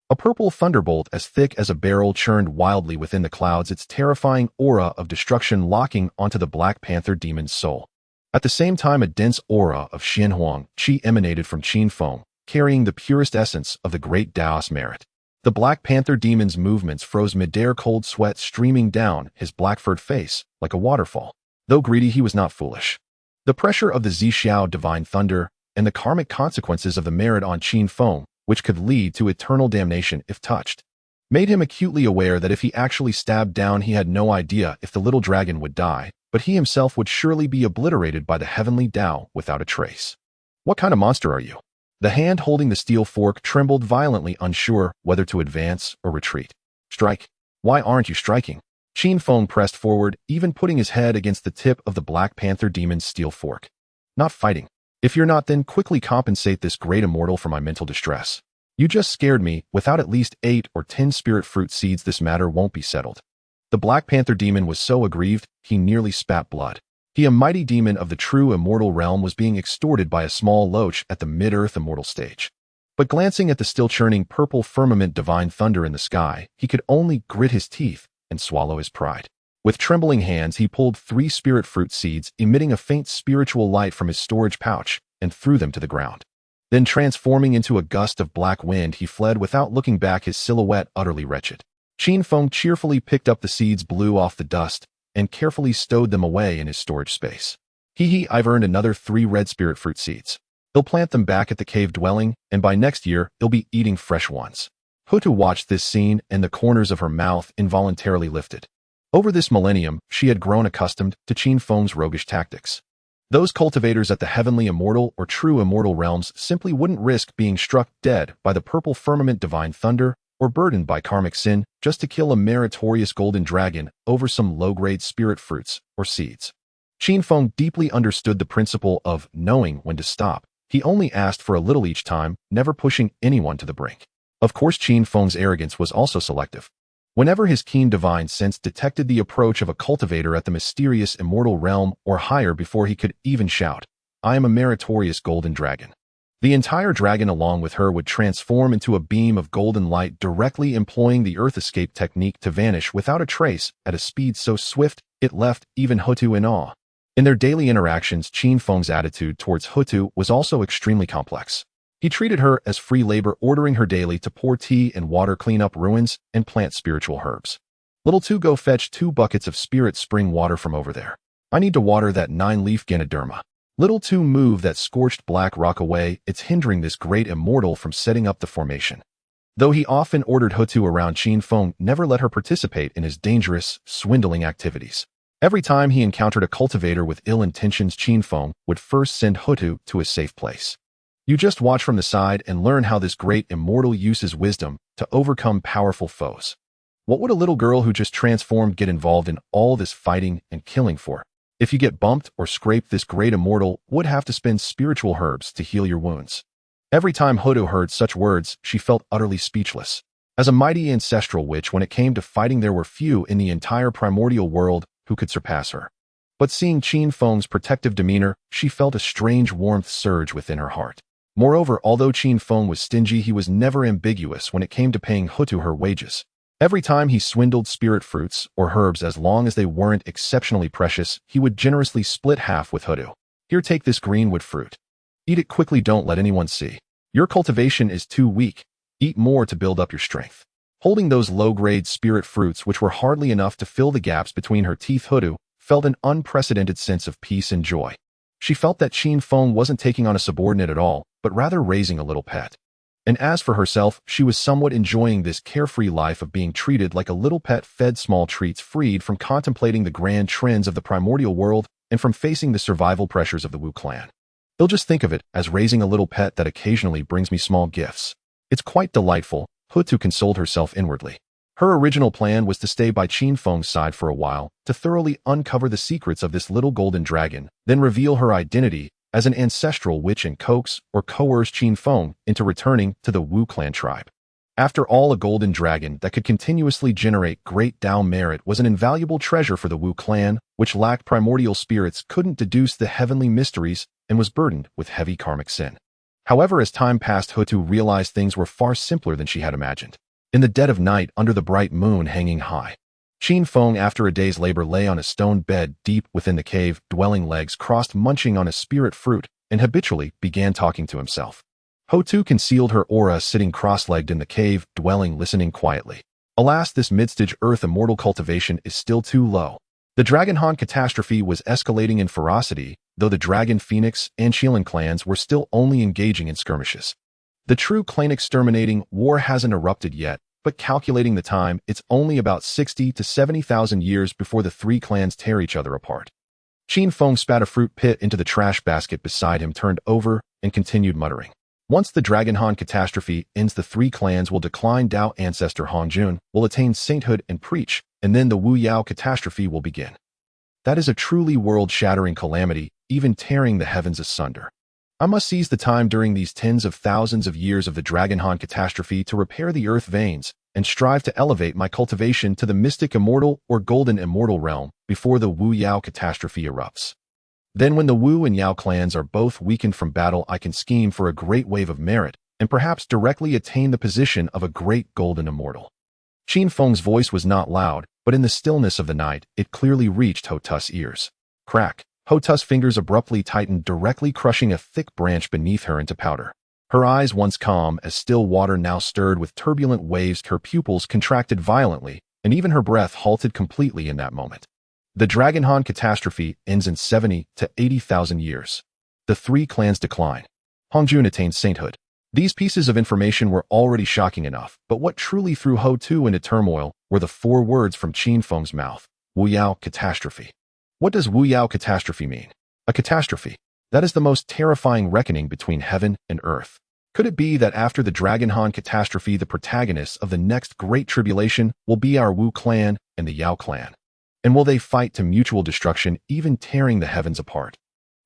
A purple thunderbolt as thick as a barrel churned wildly within the clouds, its terrifying aura of destruction locking onto the Black Panther demon's soul. At the same time, a dense aura of Honghuang chi emanated from Qin Feng, carrying the purest essence of the great Taoist merit. The Black Panther demon's movements froze midair, cold sweat streaming down his black-furred face like a waterfall. Though greedy, he was not foolish. The pressure of the Ziao divine thunder and the karmic consequences of the merit on Qin Feng, which could lead to eternal damnation if touched, made him acutely aware that if he actually stabbed down, he had no idea if the little dragon would die, but he himself would surely be obliterated by the heavenly Tao without a trace. What kind of monster are you? The hand holding the steel fork trembled violently, unsure whether to advance or retreat. Strike. Why aren't you striking? Qin Feng pressed forward, even putting his head against the tip of the Black Panther demon's steel fork. Not fighting. If you're not, then quickly compensate this great immortal for my mental distress. You just scared me. Without at least 8 or 10 spirit fruit seeds, this matter won't be settled. The Black Panther demon was so aggrieved, he nearly spat blood. He, a mighty demon of the true immortal realm, was being extorted by a small loach at the mid-earth immortal stage. But glancing at the still churning purple firmament divine thunder in the sky, he could only grit his teeth and swallow his pride. With trembling hands, he pulled 3 spirit fruit seeds, emitting a faint spiritual light from his storage pouch, and threw them to the ground. Then, transforming into a gust of black wind, he fled without looking back, his silhouette utterly wretched. Qin Feng cheerfully picked up the seeds, blew off the dust, and carefully stowed them away in his storage space. I've earned another 3 red spirit fruit seeds. He'll plant them back at the cave dwelling, and by next year, he'll be eating fresh ones. Houtu watched this scene, and the corners of her mouth involuntarily lifted. Over this millennium, she had grown accustomed to Qin Feng's roguish tactics. Those cultivators at the heavenly immortal or true immortal realms simply wouldn't risk being struck dead by the purple firmament divine thunder or burdened by karmic sin just to kill a meritorious golden dragon over some low-grade spirit fruits or seeds. Qin Feng deeply understood the principle of knowing when to stop. He only asked for a little each time, never pushing anyone to the brink. Of course, Qin Feng's arrogance was also selective. Whenever his keen divine sense detected the approach of a cultivator at the mysterious immortal realm or higher, before he could even shout, "I am a meritorious golden dragon," The entire dragon along with her would transform into a beam of golden light, directly employing the earth escape technique to vanish without a trace at a speed so swift it left even Houtu in awe. In their daily interactions, Qin Feng's attitude towards Houtu was also extremely complex. He treated her as free labor, ordering her daily to pour tea and water, clean up ruins, and plant spiritual herbs. "Little two, go fetch 2 buckets of spirit spring water from over there. I need to water that 9-leaf Ganoderma. Little two, move that scorched black rock away, it's hindering this great immortal from setting up the formation." Though he often ordered Houtu around, Qin Feng never let her participate in his dangerous, swindling activities. Every time he encountered a cultivator with ill intentions, Qin Feng would first send Houtu to a safe place. "You just watch from the side and learn how this great immortal uses wisdom to overcome powerful foes." What would a little girl who just transformed get involved in all this fighting and killing for? If you get bumped or scraped, this great immortal would have to spend spiritual herbs to heal your wounds. Every time Houtu heard such words, she felt utterly speechless. As a mighty ancestral witch, when it came to fighting, there were few in the entire primordial world who could surpass her. But seeing Qin Feng's protective demeanor, she felt a strange warmth surge within her heart. Moreover, although Qin Feng was stingy, he was never ambiguous when it came to paying Houtu her wages. Every time he swindled spirit fruits or herbs, as long as they weren't exceptionally precious, he would generously split half with Houtu. "Here, take this greenwood fruit. Eat it quickly, don't let anyone see. Your cultivation is too weak. Eat more to build up your strength." Holding those low-grade spirit fruits, which were hardly enough to fill the gaps between her teeth, Houtu felt an unprecedented sense of peace and joy. She felt that Qin Feng wasn't taking on a subordinate at all, but rather raising a little pet. And as for herself, she was somewhat enjoying this carefree life of being treated like a little pet, fed small treats, freed from contemplating the grand trends of the primordial world and from facing the survival pressures of the Wu clan. "You'll just think of it as raising a little pet that occasionally brings me small gifts. It's quite delightful," Houtu consoled herself inwardly. Her original plan was to stay by Qin Feng's side for a while, to thoroughly uncover the secrets of this little golden dragon, then reveal her identity as an ancestral witch and coax or coerce Qin Feng into returning to the Wu clan tribe. After all, a golden dragon that could continuously generate great Dao merit was an invaluable treasure for the Wu clan, which lacked primordial spirits, couldn't deduce the heavenly mysteries, and was burdened with heavy karmic sin. However, as time passed, Houtu realized things were far simpler than she had imagined. In the dead of night, under the bright moon hanging high, Qin Feng, after a day's labor, lay on a stone bed deep within the cave, dwelling, legs crossed, munching on a spirit fruit, and habitually began talking to himself. Houtu concealed her aura, sitting cross-legged in the cave, dwelling, listening quietly. Alas, this mid-stage earth immortal cultivation is still too low. The Dragonhan catastrophe was escalating in ferocity, though the Dragon Phoenix and Shilin clans were still only engaging in skirmishes. The true clan exterminating war hasn't erupted yet, but calculating the time, it's only about 60 to 70,000 years before the 3 clans tear each other apart. Qin Feng spat a fruit pit into the trash basket beside him, turned over, and continued muttering. "Once the Dragonhan catastrophe ends, the 3 clans will decline. Dao ancestor Hongjun will attain sainthood and preach, and then the Wu Yao catastrophe will begin. That is a truly world-shattering calamity, even tearing the heavens asunder. I must seize the time during these tens of thousands of years of the Dragonhan catastrophe to repair the earth veins and strive to elevate my cultivation to the mystic immortal or golden immortal realm before the Wu Yao catastrophe erupts. Then when the Wu and Yao clans are both weakened from battle, I can scheme for a great wave of merit and perhaps directly attain the position of a great golden immortal." Qin Feng's voice was not loud, but in the stillness of the night, it clearly reached Houtu's ears. Crack! Houtu's fingers abruptly tightened, directly crushing a thick branch beneath her into powder. Her eyes, once calm as still water, now stirred with turbulent waves. Her pupils contracted violently, and even her breath halted completely in that moment. The Dragonhan catastrophe ends in 70 to 80,000 years. The 3 clans decline. Hongjun attains sainthood. These pieces of information were already shocking enough, but what truly threw Houtu into turmoil were the 4 words from Qin Feng's mouth: Wu Yao catastrophe. What does Wu Yao catastrophe mean? A catastrophe. That is the most terrifying reckoning between heaven and earth. Could it be that after the Dragonhan catastrophe, the protagonists of the next great tribulation will be our Wu clan and the Yao clan? And will they fight to mutual destruction, even tearing the heavens apart?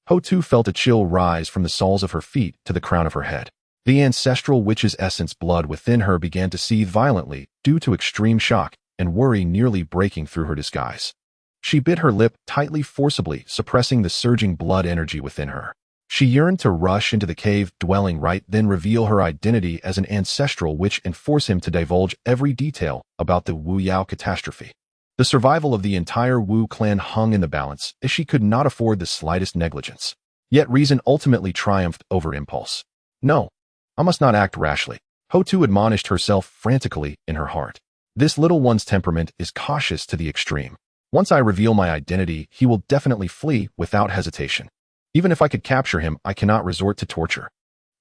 Houtu felt a chill rise from the soles of her feet to the crown of her head. The ancestral witch's essence blood within her began to seethe violently due to extreme shock and worry, nearly breaking through her disguise. She bit her lip tightly, forcibly suppressing the surging blood energy within her. She yearned to rush into the cave dwelling right then reveal her identity as an ancestral witch and force him to divulge every detail about the Wu Yao catastrophe. The survival of the entire Wu clan hung in the balance, as she could not afford the slightest negligence. Yet reason ultimately triumphed over impulse. No, I must not act rashly, Houtu admonished herself frantically in her heart. This little one's temperament is cautious to the extreme. Once I reveal my identity, he will definitely flee without hesitation. Even if I could capture him, I cannot resort to torture.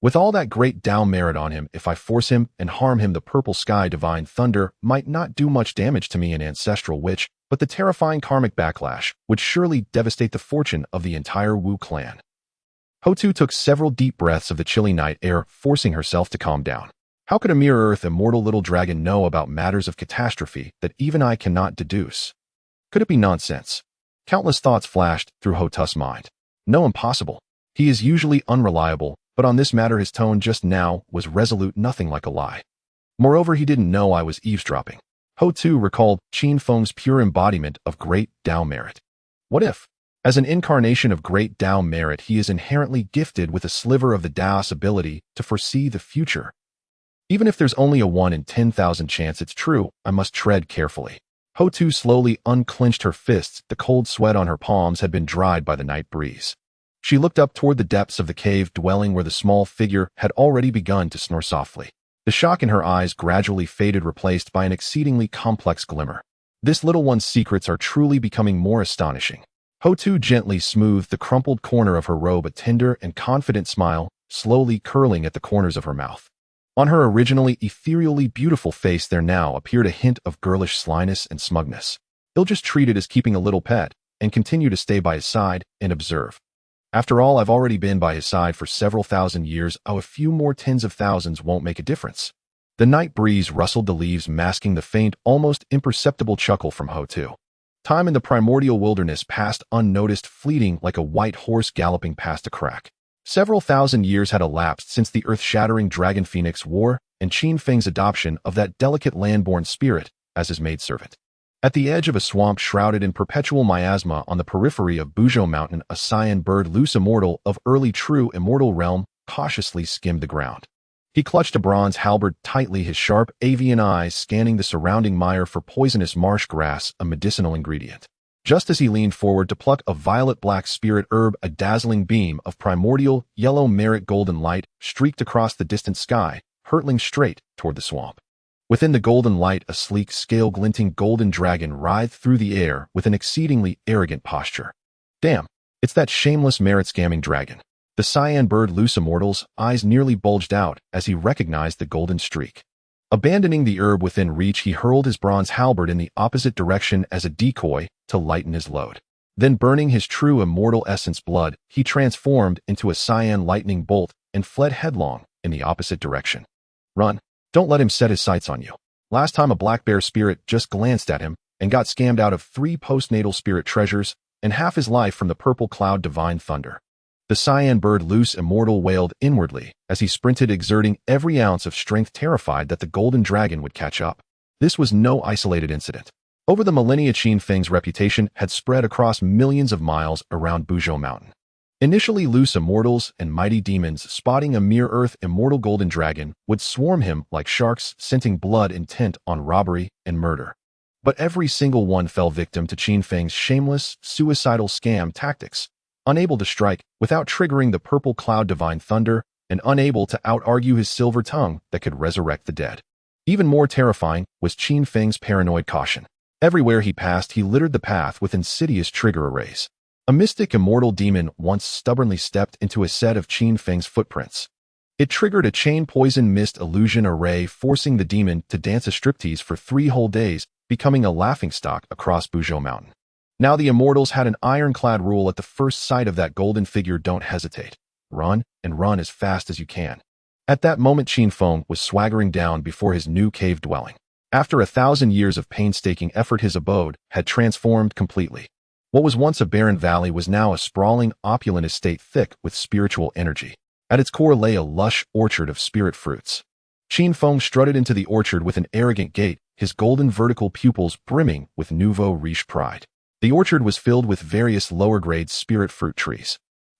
With all that great Dao merit on him, if I force him and harm him, the purple sky divine thunder might not do much damage to me, an ancestral witch, but the terrifying karmic backlash would surely devastate the fortune of the entire Wu clan. Houtu took several deep breaths of the chilly night air, forcing herself to calm down. How could a mere earth immortal little dragon know about matters of catastrophe that even I cannot deduce? Could it be nonsense? Countless thoughts flashed through Houtu's mind. No, impossible. He is usually unreliable, but on this matter his tone just now was resolute, nothing like a lie. Moreover, he didn't know I was eavesdropping. Houtu recalled Qin Feng's pure embodiment of great Dao merit. What if, as an incarnation of great Dao merit, he is inherently gifted with a sliver of the Dao's ability to foresee the future? Even if there's only a 1 in 10,000 chance it's true, I must tread carefully. Houtu slowly unclenched her fists. The cold sweat on her palms had been dried by the night breeze. She looked up toward the depths of the cave dwelling where the small figure had already begun to snore softly. The shock in her eyes gradually faded, replaced by an exceedingly complex glimmer. This little one's secrets are truly becoming more astonishing. Houtu gently smoothed the crumpled corner of her robe, a tender and confident smile slowly curling at the corners of her mouth. On her originally ethereally beautiful face there now appeared a hint of girlish slyness and smugness. He'll just treat it as keeping a little pet, and continue to stay by his side and observe. After all, I've already been by his side for several thousand years. Oh, a few more tens of thousands won't make a difference. The night breeze rustled the leaves, masking the faint, almost imperceptible chuckle from Houtu. Time in the primordial wilderness passed unnoticed, fleeting like a white horse galloping past a crack. Several thousand years had elapsed since the earth-shattering dragon phoenix war and Qin Feng's adoption of that delicate land-born spirit as his maidservant. At the edge of a swamp shrouded in perpetual miasma on the periphery of Buzhou Mountain, a cyan bird, loose immortal of early true immortal realm, cautiously skimmed the ground. He clutched a bronze halberd tightly, his sharp avian eyes scanning the surrounding mire for poisonous marsh grass, a medicinal ingredient. Just as he leaned forward to pluck a violet-black spirit herb, a dazzling beam of primordial yellow merit golden light streaked across the distant sky, hurtling straight toward the swamp. Within the golden light, a sleek, scale-glinting golden dragon writhed through the air with an exceedingly arrogant posture. Damn, it's that shameless merit-scamming dragon. The cyan bird loose immortal's eyes nearly bulged out as he recognized the golden streak. Abandoning the herb within reach, he hurled his bronze halberd in the opposite direction as a decoy to lighten his load. Then, burning his true immortal essence blood, he transformed into a cyan lightning bolt and fled headlong in the opposite direction. Run. Don't let him set his sights on you. Last time a black bear spirit just glanced at him and got scammed out of 3 postnatal spirit treasures and half his life from the purple cloud divine thunder. The cyan bird loose immortal wailed inwardly as he sprinted, exerting every ounce of strength, terrified that the golden dragon would catch up. This was no isolated incident. Over the millennia, Qin Feng's reputation had spread across millions of miles around Buzhou Mountain. Initially, loose immortals and mighty demons spotting a mere earth immortal golden dragon would swarm him like sharks, scenting blood, intent on robbery and murder. But every single one fell victim to Qin Feng's shameless, suicidal scam tactics, unable to strike without triggering the purple cloud divine thunder, and unable to out-argue his silver tongue that could resurrect the dead. Even more terrifying was Qin Feng's paranoid caution. Everywhere he passed, he littered the path with insidious trigger arrays. A mystic immortal demon once stubbornly stepped into a set of Qin Feng's footprints. It triggered a chain poison mist illusion array, forcing the demon to dance a striptease for 3 whole days, becoming a laughingstock across Buzhou Mountain. Now the immortals had an ironclad rule: at the first sight of that golden figure, don't hesitate. Run, and run as fast as you can. At that moment, Qin Feng was swaggering down before his new cave dwelling. After 1,000 years of painstaking effort, his abode had transformed completely. What was once a barren valley was now a sprawling, opulent estate thick with spiritual energy. At its core lay a lush orchard of spirit fruits. Qin Feng strutted into the orchard with an arrogant gait, his golden vertical pupils brimming with nouveau riche pride. The orchard was filled with various lower-grade spirit fruit trees.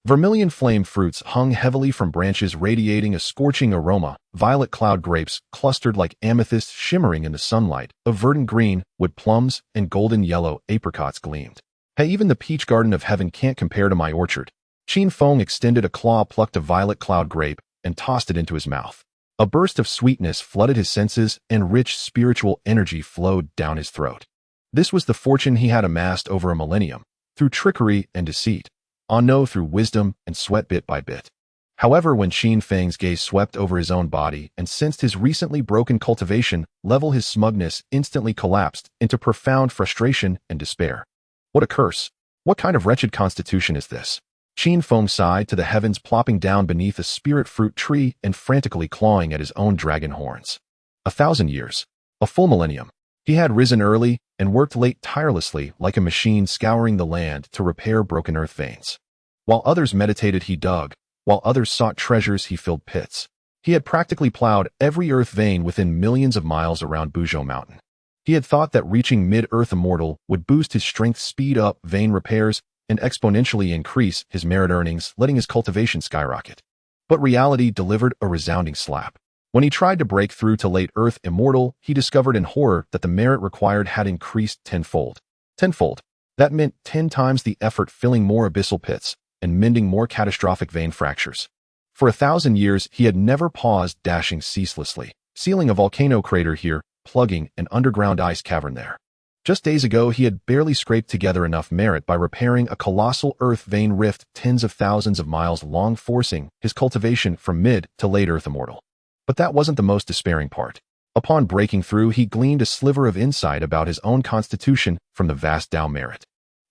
Vermilion flame fruits hung heavily from branches radiating a scorching aroma, violet cloud grapes clustered like amethyst shimmering in the sunlight, a verdant green, wood plums, and golden yellow apricots gleamed. Hey, even the peach garden of heaven can't compare to my orchard. Qin Feng extended a claw, plucked a violet cloud grape, and tossed it into his mouth. A burst of sweetness flooded his senses, and rich spiritual energy flowed down his throat. This was the fortune he had amassed over a millennium, through trickery and deceit. No, through wisdom and sweat bit by bit. However, when Qin Feng's gaze swept over his own body and sensed his recently broken cultivation level, his smugness instantly collapsed into profound frustration and despair. What a curse! What kind of wretched constitution is this? Qin Feng sighed to the heavens, plopping down beneath a spirit fruit tree and frantically clawing at his own dragon horns. 1,000 years. A full millennium. He had risen early and worked late, tirelessly like a machine scouring the land to repair broken earth veins. While others meditated, he dug. While others sought treasures, he filled pits. He had practically plowed every earth vein within millions of miles around Buzhou Mountain. He had thought that reaching mid-earth immortal would boost his strength, speed up vein repairs, and exponentially increase his merit earnings, letting his cultivation skyrocket. But reality delivered a resounding slap. When he tried to break through to late earth immortal, he discovered in horror that the merit required had increased tenfold. Tenfold. That meant 10 times the effort, filling more abyssal pits and mending more catastrophic vein fractures. For 1,000 years, he had never paused, dashing ceaselessly, sealing a volcano crater here, plugging an underground ice cavern there. Just days ago, he had barely scraped together enough merit by repairing a colossal earth vein rift tens of thousands of miles long, forcing his cultivation from mid to late earth immortal. But that wasn't the most despairing part. Upon breaking through, he gleaned a sliver of insight about his own constitution from the vast Tao merit.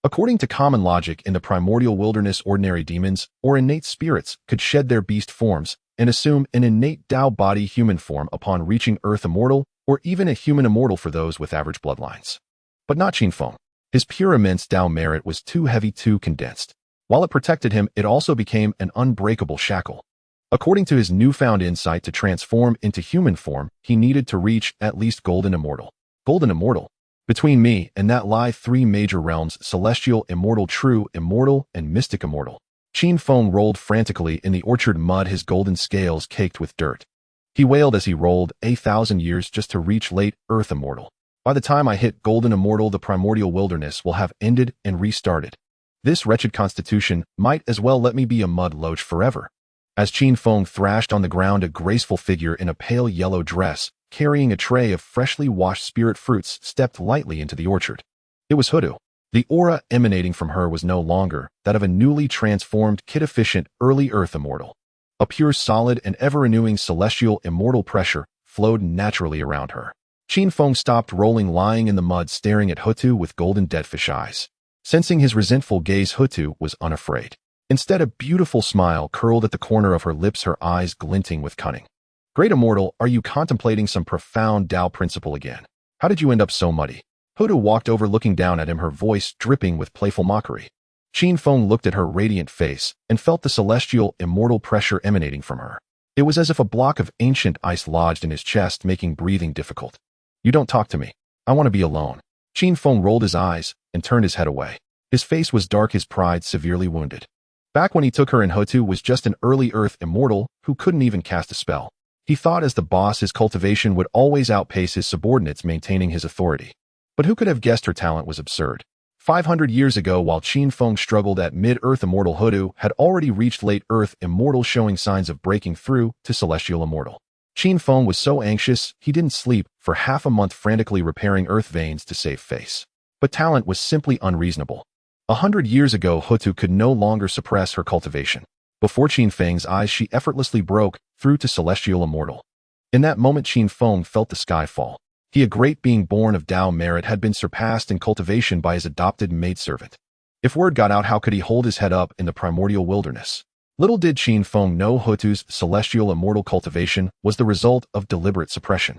According to common logic, in the primordial wilderness, ordinary demons, or innate spirits, could shed their beast forms and assume an innate Tao body human form upon reaching earth immortal, or even a human immortal for those with average bloodlines. But not Qin Feng. His pure immense Tao merit was too heavy, too condensed. While it protected him, it also became an unbreakable shackle. According to his newfound insight, to transform into human form, he needed to reach at least golden immortal. Golden immortal. Between me and that lie 3 major realms: celestial immortal, true immortal, and mystic immortal. Qin Feng rolled frantically in the orchard mud, his golden scales caked with dirt. He wailed as he rolled, 1,000 years just to reach late earth immortal. By the time I hit golden immortal, the primordial wilderness will have ended and restarted. This wretched constitution might as well let me be a mud loach forever. As Qin Feng thrashed on the ground, a graceful figure in a pale yellow dress, carrying a tray of freshly washed spirit fruits, stepped lightly into the orchard. It was Houtu. The aura emanating from her was no longer that of a newly transformed, kid-efficient, early earth immortal. A pure, solid, and ever-renewing celestial immortal pressure flowed naturally around her. Qin Feng stopped rolling, lying in the mud, staring at Houtu with golden deadfish eyes. Sensing his resentful gaze, Houtu was unafraid. Instead, a beautiful smile curled at the corner of her lips, her eyes glinting with cunning. Great immortal, are you contemplating some profound Tao principle again? How did you end up so muddy? Houtu walked over, looking down at him, her voice dripping with playful mockery. Qin Feng looked at her radiant face and felt the celestial immortal pressure emanating from her. It was as if a block of ancient ice lodged in his chest, making breathing difficult. You don't talk to me. I want to be alone. Qin Feng rolled his eyes and turned his head away. His face was dark, his pride severely wounded. Back when he took her in, Houtu was just an early earth immortal who couldn't even cast a spell. He thought as the boss his cultivation would always outpace his subordinates, maintaining his authority. But who could have guessed her talent was absurd? 500 years ago, while Qin Feng struggled at mid-earth immortal, Houtu had already reached late earth immortal, showing signs of breaking through to celestial immortal. Qin Feng was so anxious he didn't sleep for half a month, frantically repairing earth veins to save face. But talent was simply unreasonable. 100 years ago, Houtu could no longer suppress her cultivation. Before Qin Feng's eyes, she effortlessly broke through to celestial immortal. In that moment, Qin Feng felt the sky fall. He, a great being born of Tao merit, had been surpassed in cultivation by his adopted maidservant. If word got out, how could he hold his head up in the primordial wilderness? Little did Qin Feng know Houtu's celestial immortal cultivation was the result of deliberate suppression.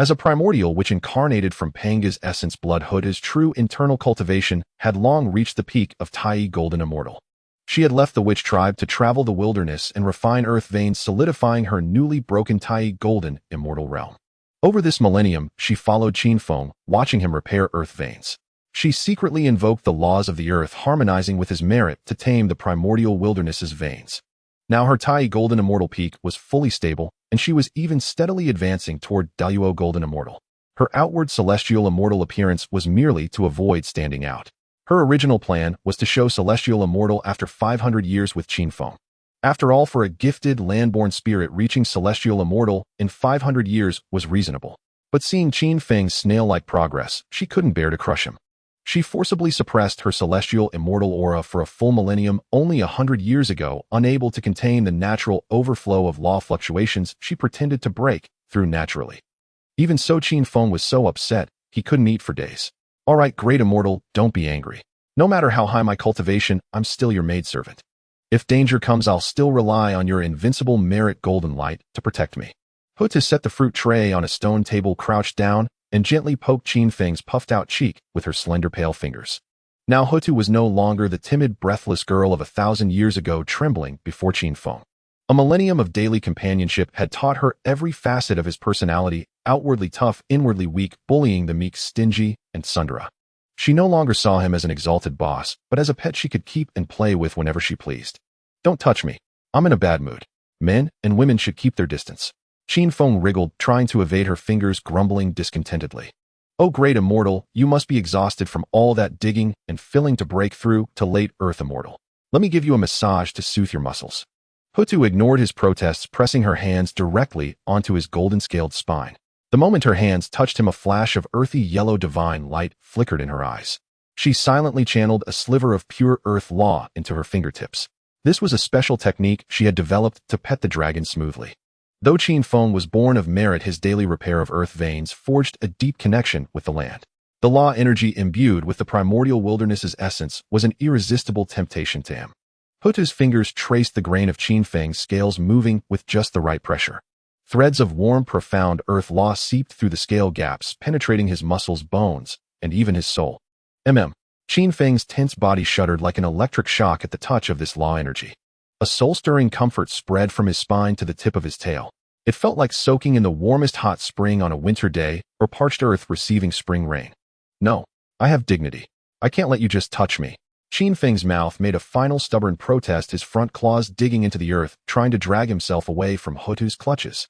As a primordial which incarnated from Panga's essence blood, Houtu's true internal cultivation had long reached the peak of Tai golden immortal. She had left the witch tribe to travel the wilderness and refine earth veins, solidifying her newly broken Tai golden immortal realm. Over this millennium, she followed Qin Feng, watching him repair earth veins. She secretly invoked the laws of the earth, harmonizing with his merit to tame the primordial wilderness's veins. Now her Tai Golden Immortal peak was fully stable, and she was even steadily advancing toward Daluo Golden Immortal. Her outward celestial immortal appearance was merely to avoid standing out. Her original plan was to show celestial immortal after 500 years with Qinfeng. After all, for a gifted land-born spirit, reaching celestial immortal in 500 years was reasonable. But seeing Qinfeng's snail-like progress, she couldn't bear to crush him. She forcibly suppressed her celestial immortal aura for a full millennium only 100 years ago, unable to contain the natural overflow of law fluctuations she pretended to break through naturally. Even so, Qinfeng was so upset, he couldn't eat for days. All right, great immortal, don't be angry. No matter how high my cultivation, I'm still your maidservant. If danger comes, I'll still rely on your invincible merit golden light to protect me. Houtu set the fruit tray on a stone table, crouched down, and gently poked Qinfeng's puffed-out cheek with her slender pale fingers. Now Houtu was no longer the timid, breathless girl of 1,000 years ago, trembling before Qinfeng. A millennium of daily companionship had taught her every facet of his personality, outwardly tough, inwardly weak, bullying the meek, stingy, and Sundara. She no longer saw him as an exalted boss, but as a pet she could keep and play with whenever she pleased. Don't touch me. I'm in a bad mood. Men and women should keep their distance. Qinfeng wriggled, trying to evade her fingers, grumbling discontentedly. Oh great immortal, you must be exhausted from all that digging and filling to break through to late earth immortal. Let me give you a massage to soothe your muscles. Houtu ignored his protests, pressing her hands directly onto his golden-scaled spine. The moment her hands touched him, a flash of earthy yellow divine light flickered in her eyes. She silently channeled a sliver of pure earth law into her fingertips. This was a special technique she had developed to pet the dragon smoothly. Though Qinfeng was born of merit, his daily repair of earth veins forged a deep connection with the land. The law energy imbued with the primordial wilderness's essence was an irresistible temptation to him. Houtu's fingers traced the grain of Qinfeng's scales, moving with just the right pressure. Threads of warm, profound earth law seeped through the scale gaps, penetrating his muscles, bones, and even his soul. Qinfeng's tense body shuddered like an electric shock at the touch of this law energy. A soul-stirring comfort spread from his spine to the tip of his tail. It felt like soaking in the warmest hot spring on a winter day, or parched earth receiving spring rain. No, I have dignity. I can't let you just touch me. Qinfeng's mouth made a final stubborn protest, his front claws digging into the earth, trying to drag himself away from Houtu's clutches.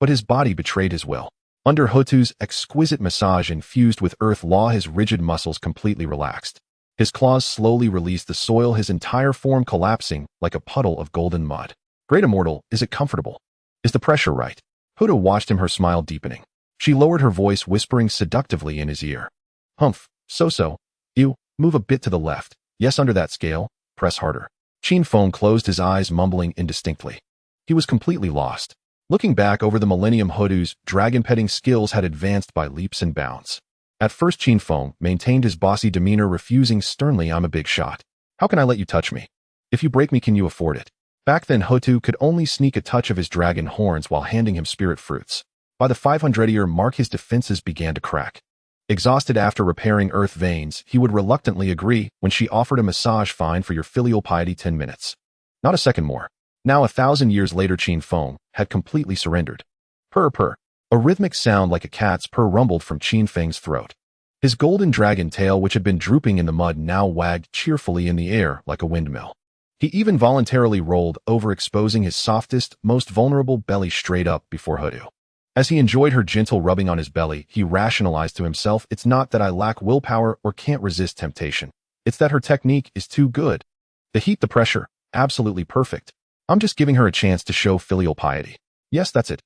But his body betrayed his will. Under Houtu's exquisite massage infused with earth law, his rigid muscles completely relaxed. His claws slowly released the soil, his entire form collapsing like a puddle of golden mud. Great immortal, is it comfortable? Is the pressure right? Houtu watched him, her smile deepening. She lowered her voice, whispering seductively in his ear. Humph, so. You, move a bit to the left. Yes, under that scale. Press harder. Qinfeng closed his eyes, mumbling indistinctly. He was completely lost. Looking back over the millennium, Houtu's dragon-petting skills had advanced by leaps and bounds. At first, Qinfeng maintained his bossy demeanor, refusing sternly, I'm a big shot. How can I let you touch me? If you break me, can you afford it? Back then, Houtu could only sneak a touch of his dragon horns while handing him spirit fruits. By the 500-year mark, his defenses began to crack. Exhausted after repairing earth veins, he would reluctantly agree when she offered a massage. Fine, for your filial piety, 10 minutes. Not a second more. Now, 1,000 years later, Qinfeng had completely surrendered. Purr. A rhythmic sound like a cat's purr rumbled from Qinfeng's throat. His golden dragon tail, which had been drooping in the mud, now wagged cheerfully in the air like a windmill. He even voluntarily rolled over, exposing his softest, most vulnerable belly straight up before Houtu. As he enjoyed her gentle rubbing on his belly, he rationalized to himself, it's not that I lack willpower or can't resist temptation. It's that her technique is too good. The heat, the pressure, absolutely perfect. I'm just giving her a chance to show filial piety. Yes, that's it.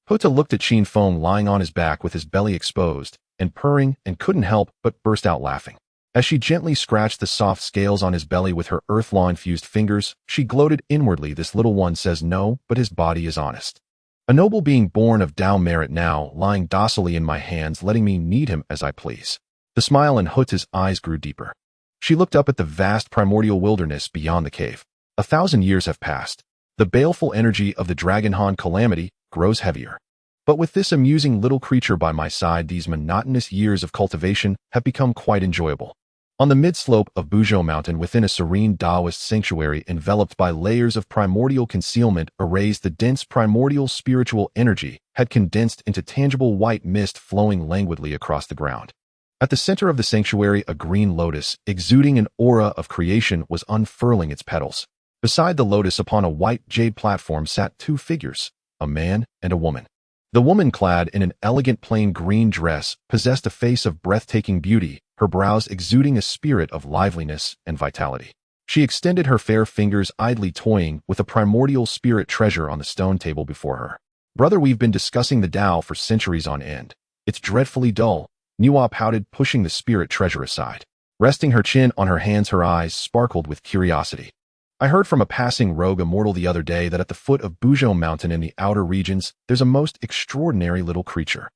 Houtu looked at Qinfeng lying on his back with his belly exposed and purring, and couldn't help but burst out laughing. As she gently scratched the soft scales on his belly with her earth law-infused fingers, she gloated inwardly, this little one says no, but his body is honest. A noble being born of Dao merit, now lying docilely in my hands, letting me knead him as I please. The smile in Houtu's eyes grew deeper. She looked up at the vast primordial wilderness beyond the cave. 1,000 years have passed. The baleful energy of the Dragonhan calamity grows heavier. But with this amusing little creature by my side, these monotonous years of cultivation have become quite enjoyable. On the mid-slope of Buzhou Mountain, within a serene Taoist sanctuary enveloped by layers of primordial concealment erased, the dense primordial spiritual energy had condensed into tangible white mist flowing languidly across the ground. At the center of the sanctuary, a green lotus, exuding an aura of creation, was unfurling its petals. Beside the lotus, upon a white jade platform, sat two figures, a man and a woman. The woman, clad in an elegant plain green dress, possessed a face of breathtaking beauty, her brows exuding a spirit of liveliness and vitality. She extended her fair fingers, idly toying with a primordial spirit treasure on the stone table before her. "Brother, we've been discussing the Tao for centuries on end. It's dreadfully dull," Nuwa pouted, pushing the spirit treasure aside. Resting her chin on her hands, her eyes sparkled with curiosity. "I heard from a passing rogue immortal the other day that at the foot of Buzhou Mountain in the outer regions, there's a most extraordinary little creature.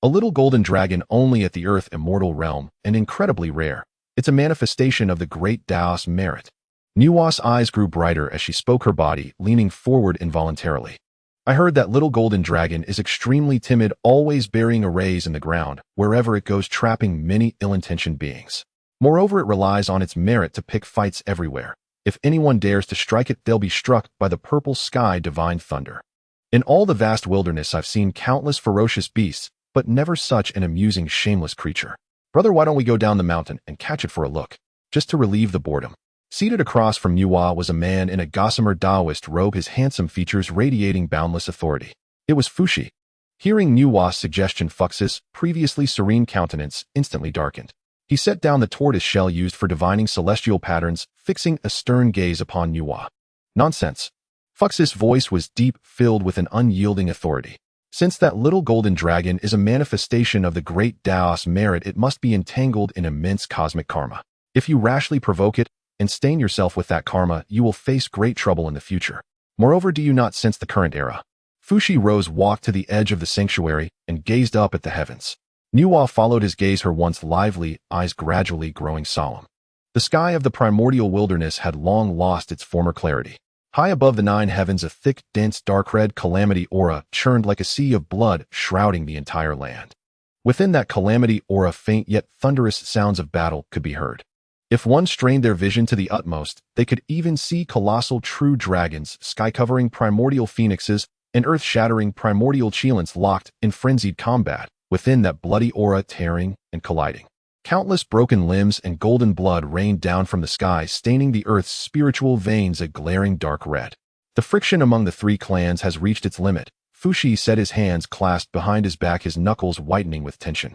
A little golden dragon only at the earth immortal realm, and incredibly rare. It's a manifestation of the great Tao's merit." Nuwa's eyes grew brighter as she spoke, her body leaning forward involuntarily. "I heard that little golden dragon is extremely timid, always burying arrays in the ground, wherever it goes, trapping many ill-intentioned beings. Moreover, it relies on its merit to pick fights everywhere. If anyone dares to strike it, they'll be struck by the purple sky divine thunder. In all the vast wilderness, I've seen countless ferocious beasts, but never such an amusing, shameless creature. Brother, why don't we go down the mountain and catch it for a look, just to relieve the boredom?" Seated across from Nuwa was a man in a gossamer Taoist robe, his handsome features radiating boundless authority. It was Fushi. Hearing Nuwa's suggestion, Fux's previously serene countenance instantly darkened. He set down the tortoise shell used for divining celestial patterns, fixing a stern gaze upon Nuwa. "Nonsense." Fux's voice was deep, filled with an unyielding authority. "Since that little golden dragon is a manifestation of the great Tao's merit, it must be entangled in immense cosmic karma. If you rashly provoke it and stain yourself with that karma, you will face great trouble in the future. Moreover, do you not sense the current era?" Fushi rose, walked to the edge of the sanctuary, and gazed up at the heavens. Nuwa followed his gaze, her once lively eyes gradually growing solemn. The sky of the primordial wilderness had long lost its former clarity. High above the nine heavens, a thick, dense, dark red calamity aura churned like a sea of blood, shrouding the entire land. Within that calamity aura, faint yet thunderous sounds of battle could be heard. If one strained their vision to the utmost, they could even see colossal true dragons, sky-covering primordial phoenixes, and earth-shattering primordial cheilants locked in frenzied combat within that bloody aura, tearing and colliding. Countless broken limbs and golden blood rained down from the sky, staining the earth's spiritual veins a glaring dark red. The friction among the three clans has reached its limit. Fushi said, his hands clasped behind his back, his knuckles whitening with tension.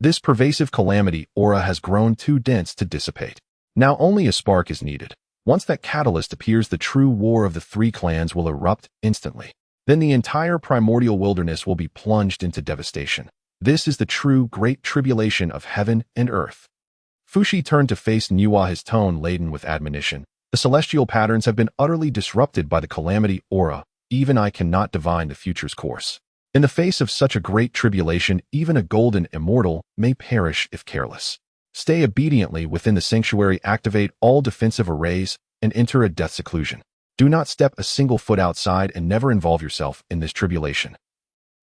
This pervasive calamity aura has grown too dense to dissipate. Now only a spark is needed. Once that catalyst appears, the true war of the three clans will erupt instantly. Then the entire primordial wilderness will be plunged into devastation. This is the true great tribulation of heaven and earth. Fushi turned to face Nuwa, his tone laden with admonition. "The celestial patterns have been utterly disrupted by the calamity aura. Even I cannot divine the future's course. In the face of such a great tribulation, even a golden immortal may perish if careless. Stay obediently within the sanctuary, activate all defensive arrays, and enter a death seclusion. Do not step a single foot outside, and never involve yourself in this tribulation."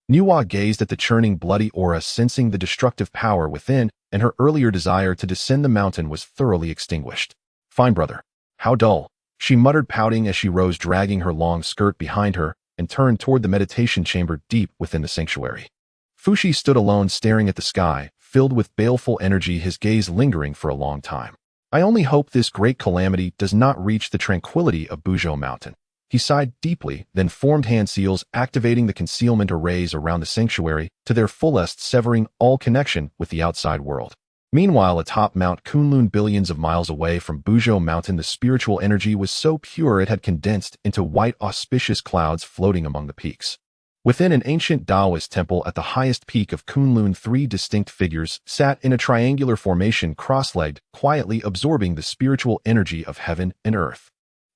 Nuwa gazed at the churning bloody aura, sensing the destructive power within, and her earlier desire to descend the mountain was thoroughly extinguished. "Fine, brother. How dull," she muttered, pouting as she rose, dragging her long skirt behind her, and turned toward the meditation chamber deep within the sanctuary. Fushi stood alone, staring at the sky, filled with baleful energy, his gaze lingering for a long time. "I only hope this great calamity does not reach the tranquility of Buzhou Mountain." He sighed deeply, then formed hand seals, activating the concealment arrays around the sanctuary to their fullest, severing all connection with the outside world. Meanwhile, atop Mount Kunlun, billions of miles away from Buzhou Mountain, the spiritual energy was so pure it had condensed into white, auspicious clouds floating among the peaks. Within an ancient Taoist temple at the highest peak of Kunlun, three distinct figures sat in a triangular formation, cross-legged, quietly absorbing the spiritual energy of heaven and earth.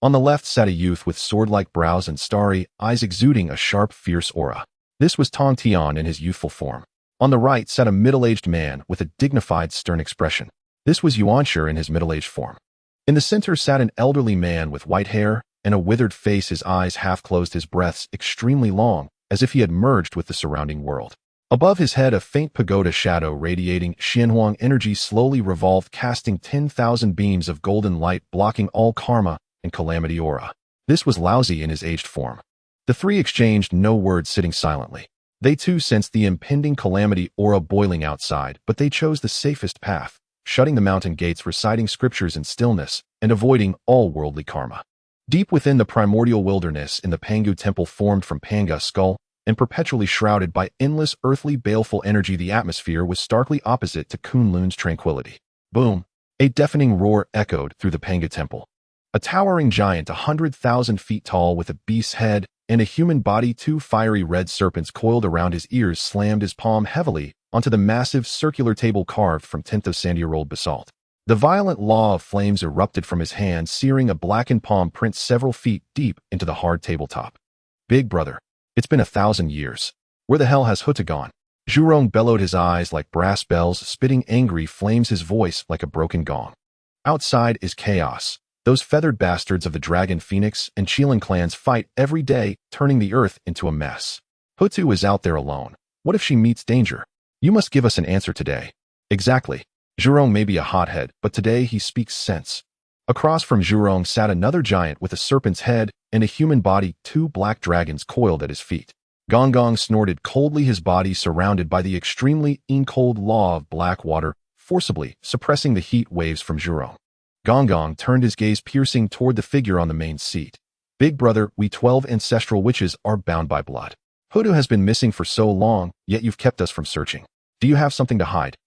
On the left sat a youth with sword-like brows and starry eyes exuding a sharp, fierce aura. This was Tong Tian in his youthful form. On the right sat a middle-aged man with a dignified, stern expression. This was Yuanshi in his middle-aged form. In the center sat an elderly man with white hair and a withered face, his eyes half closed, his breaths extremely long, as if he had merged with the surrounding world. Above his head, a faint pagoda shadow radiating Honghuang energy slowly revolved, casting 10,000 beams of golden light, blocking all karma and calamity aura. This was Laozi in his aged form. The three exchanged no words, sitting silently. They too sensed the impending calamity aura boiling outside, but they chose the safest path, shutting the mountain gates, reciting scriptures in stillness, and avoiding all worldly karma. Deep within the primordial wilderness in the Pangu temple formed from Panga's skull, and perpetually shrouded by endless earthly baleful energy, the atmosphere was starkly opposite to Kunlun's tranquility. Boom! A deafening roar echoed through the Panga temple. A towering giant 100,000 feet tall with a beast's head and a human body, 2 fiery red serpents coiled around his ears, slammed his palm heavily onto the massive circular table carved from Tinto sandy-rolled basalt. The violent law of flames erupted from his hand, searing a blackened palm print several feet deep into the hard tabletop. Big brother, it's been 1,000 years. Where the hell has Houtu gone? Zhurong bellowed, his eyes like brass bells, spitting angry flames, his voice like a broken gong. Outside is chaos. Those feathered bastards of the Dragon Phoenix and Qilin clans fight every day, turning the earth into a mess. Houtu is out there alone. What if she meets danger? You must give us an answer today. Exactly. Zhurong may be a hothead, but today he speaks sense. Across from Zhurong sat another giant with a serpent's head and a human body, 2 black dragons coiled at his feet. Gong snorted coldly, his body surrounded by the extremely cold law of black water, forcibly suppressing the heat waves from Zhurong. Gong turned his gaze piercing toward the figure on the main seat. Big brother, we 12 ancestral witches are bound by blood. Houtu has been missing for so long, yet you've kept us from searching. Do you have something to hide?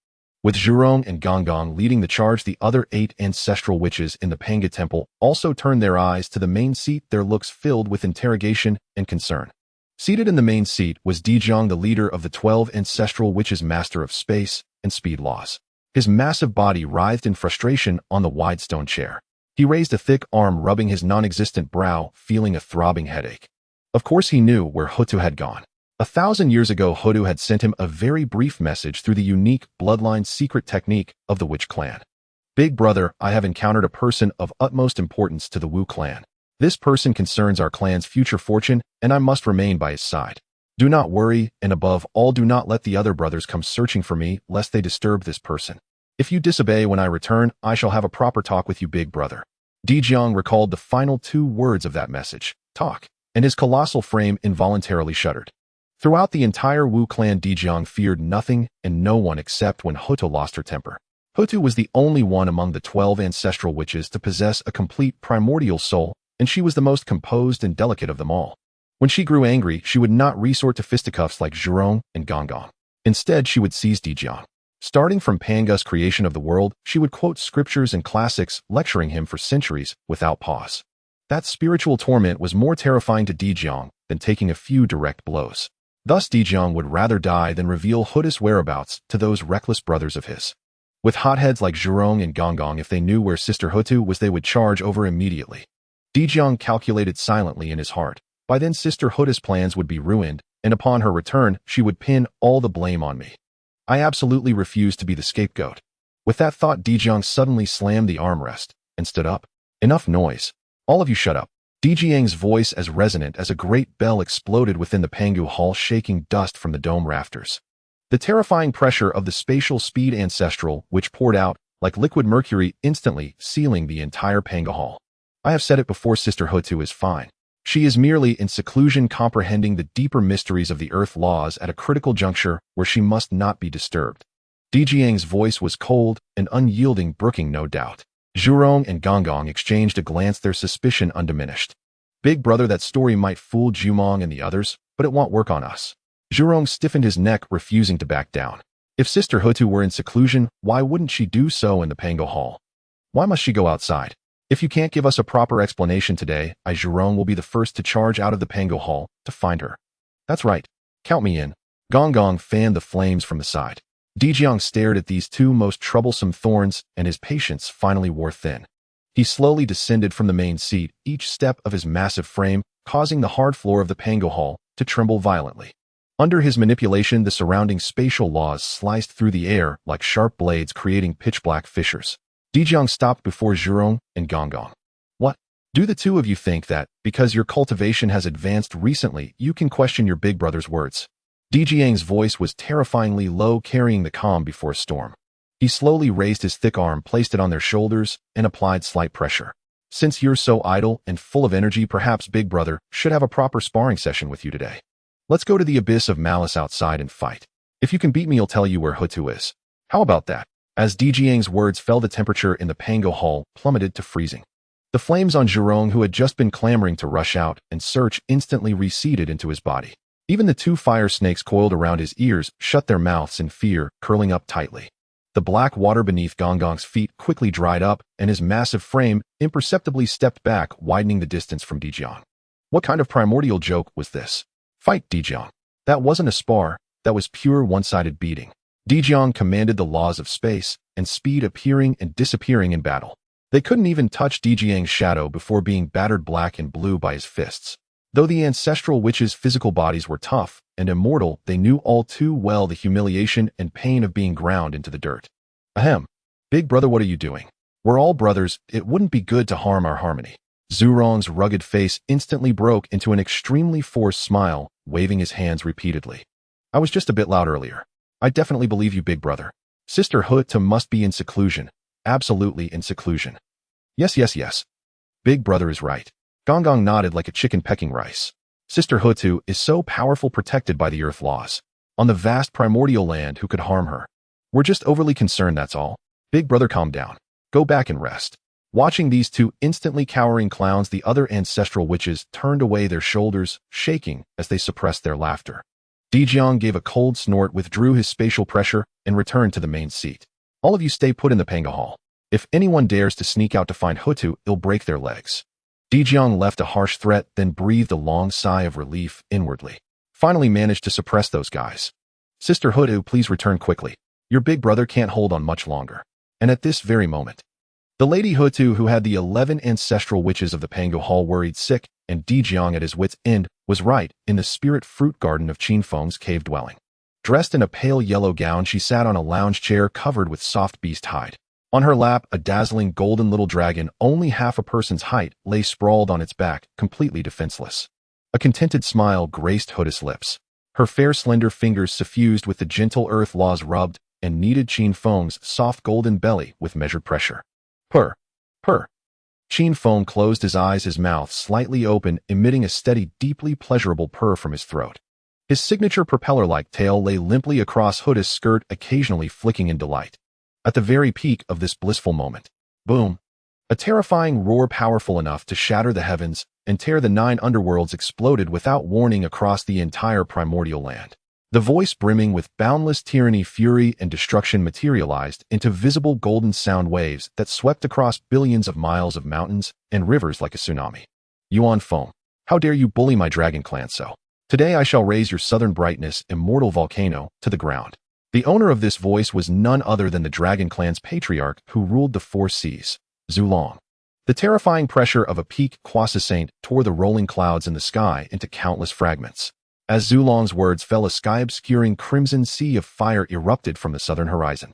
With Zhurong and Gong leading the charge, the other 8 ancestral witches in the Panga temple also turned their eyes to the main seat, their looks filled with interrogation and concern. Seated in the main seat was D Jang, the leader of the 12 ancestral witches, master of space and speed laws. His massive body writhed in frustration on the wide stone chair. He raised a thick arm, rubbing his non-existent brow, feeling a throbbing headache. Of course he knew where Houtu had gone. 1,000 years ago, Houtu had sent him a very brief message through the unique bloodline secret technique of the Witch clan. Big brother, I have encountered a person of utmost importance to the Wu clan. This person concerns our clan's future fortune, and I must remain by his side. Do not worry, and above all, do not let the other brothers come searching for me, lest they disturb this person. If you disobey when I return, I shall have a proper talk with you, big brother. D Jang recalled the final 2 words of that message, talk, and his colossal frame involuntarily shuddered. Throughout the entire Wu clan, D Jang feared nothing and no one except when Houtu lost her temper. Houtu was the only one among the 12 ancestral witches to possess a complete primordial soul, and she was the most composed and delicate of them all. When she grew angry, she would not resort to fisticuffs like Zhurong and Gong. Instead, she would seize D Jang. Starting from Panga's creation of the world, she would quote scriptures and classics, lecturing him for centuries without pause. That spiritual torment was more terrifying to D Jang than taking a few direct blows. Thus, D Jang would rather die than reveal Houtu's whereabouts to those reckless brothers of his. With hotheads like Zhurong and Gong, if they knew where Sister Houtu was, they would charge over immediately. D Jang calculated silently in his heart. By then, Sister Houtu's plans would be ruined, and upon her return, she would pin all the blame on me. I absolutely refuse to be the scapegoat. With that thought, D Jang suddenly slammed the armrest and stood up. Enough noise. All of you shut up. D Jang's voice, as resonant as a great bell, exploded within the Pangu hall, shaking dust from the dome rafters. The terrifying pressure of the spatial speed ancestral, which poured out like liquid mercury, instantly sealing the entire Panga hall. I have said it before, Sister Houtu is fine. She is merely in seclusion, comprehending the deeper mysteries of the earth laws at a critical juncture where she must not be disturbed. D Jang's voice was cold and unyielding, brooking no doubt. Zhurong and Gong exchanged a glance, their suspicion undiminished. Big brother, that story might fool Jumong and the others, but it won't work on us. Zhurong stiffened his neck, refusing to back down. If Sister Houtu were in seclusion, why wouldn't she do so in the Pango Hall? Why must she go outside? If you can't give us a proper explanation today, I, Zhurong, will be the first to charge out of the Pango Hall to find her. That's right. Count me in. Gong fanned the flames from the side. D Jang stared at these 2 most troublesome thorns, and his patience finally wore thin. He slowly descended from the main seat, each step of his massive frame causing the hard floor of the Pango Hall to tremble violently. Under his manipulation, the surrounding spatial laws sliced through the air like sharp blades, creating pitch-black fissures. D Jang stopped before Zhurong and Gong. What? Do the 2 of you think that, because your cultivation has advanced recently, you can question your big brother's words? D Jang's voice was terrifyingly low, carrying the calm before a storm. He slowly raised his thick arm, placed it on their shoulders, and applied slight pressure. Since you're so idle and full of energy, perhaps big brother should have a proper sparring session with you today. Let's go to the abyss of malice outside and fight. If you can beat me, I'll tell you where Houtu is. How about that? As D Jang's words fell, the temperature in the Pango Hall plummeted to freezing. The flames on Zhurong, who had just been clamoring to rush out and search, instantly receded into his body. Even the two fire snakes coiled around his ears shut their mouths in fear, curling up tightly. The black water beneath Honghuang's feet quickly dried up, and his massive frame imperceptibly stepped back, widening the distance from D Jang. What kind of primordial joke was this? Fight, D Jang. That wasn't a spar, that was pure one-sided beating. D Jang commanded the laws of space and speed, appearing and disappearing in battle. They couldn't even touch D Jang's shadow before being battered black and blue by his fists. Though the ancestral witches' physical bodies were tough and immortal, they knew all too well the humiliation and pain of being ground into the dirt. Ahem. Big brother, what are you doing? We're all brothers, it wouldn't be good to harm our harmony. Zhurong's rugged face instantly broke into an extremely forced smile, waving his hands repeatedly. I was just a bit loud earlier. I definitely believe you, big brother. Sister Houtu must be in seclusion. Absolutely in seclusion. Yes. Big brother is right. Honghuang nodded like a chicken pecking rice. Sister Houtu is so powerful, protected by the earth laws. On the vast primordial land, who could harm her? We're just overly concerned, that's all. Big brother, calm down. Go back and rest. Watching these two instantly cowering clowns, the other ancestral witches turned away, their shoulders shaking as they suppressed their laughter. D Jang gave a cold snort, withdrew his spatial pressure, and returned to the main seat. All of you stay put in the Pango Hall. If anyone dares to sneak out to find Houtu, it'll break their legs. D Jang left a harsh threat, then breathed a long sigh of relief inwardly. Finally managed to suppress those guys. Sister Houtu, please return quickly. Your big brother can't hold on much longer. And at this very moment, the Lady Houtu, who had the 11 ancestral witches of the Pango Hall worried sick, and D Jang at his wit's end, was right in the spirit fruit garden of Qin Feng's cave dwelling. Dressed in a pale yellow gown, she sat on a lounge chair covered with soft beast hide. On her lap, a dazzling golden little dragon, only half a person's height, lay sprawled on its back, completely defenseless. A contented smile graced Houtu's lips. Her fair slender fingers suffused with the gentle earth laws rubbed and kneaded Qin Feng's soft golden belly with measured pressure. Purr. Qin Feng closed his eyes, his mouth slightly open, emitting a steady, deeply pleasurable purr from his throat. His signature propeller-like tail lay limply across Houtu's skirt, occasionally flicking in delight. At the very peak of this blissful moment, boom! A terrifying roar powerful enough to shatter the heavens and tear the 9 underworlds exploded without warning across the entire primordial land. The voice, brimming with boundless tyranny, fury, and destruction, materialized into visible golden sound waves that swept across billions of miles of mountains and rivers like a tsunami. Yuan Feng, how dare you bully my dragon clan so? Today I shall raise your southern brightness, immortal volcano, to the ground. The owner of this voice was none other than the dragon clan's patriarch who ruled the 4 seas, Zulong. The terrifying pressure of a peak croissant tore the rolling clouds in the sky into countless fragments. As Zulong's words fell, a sky-obscuring crimson sea of fire erupted from the southern horizon.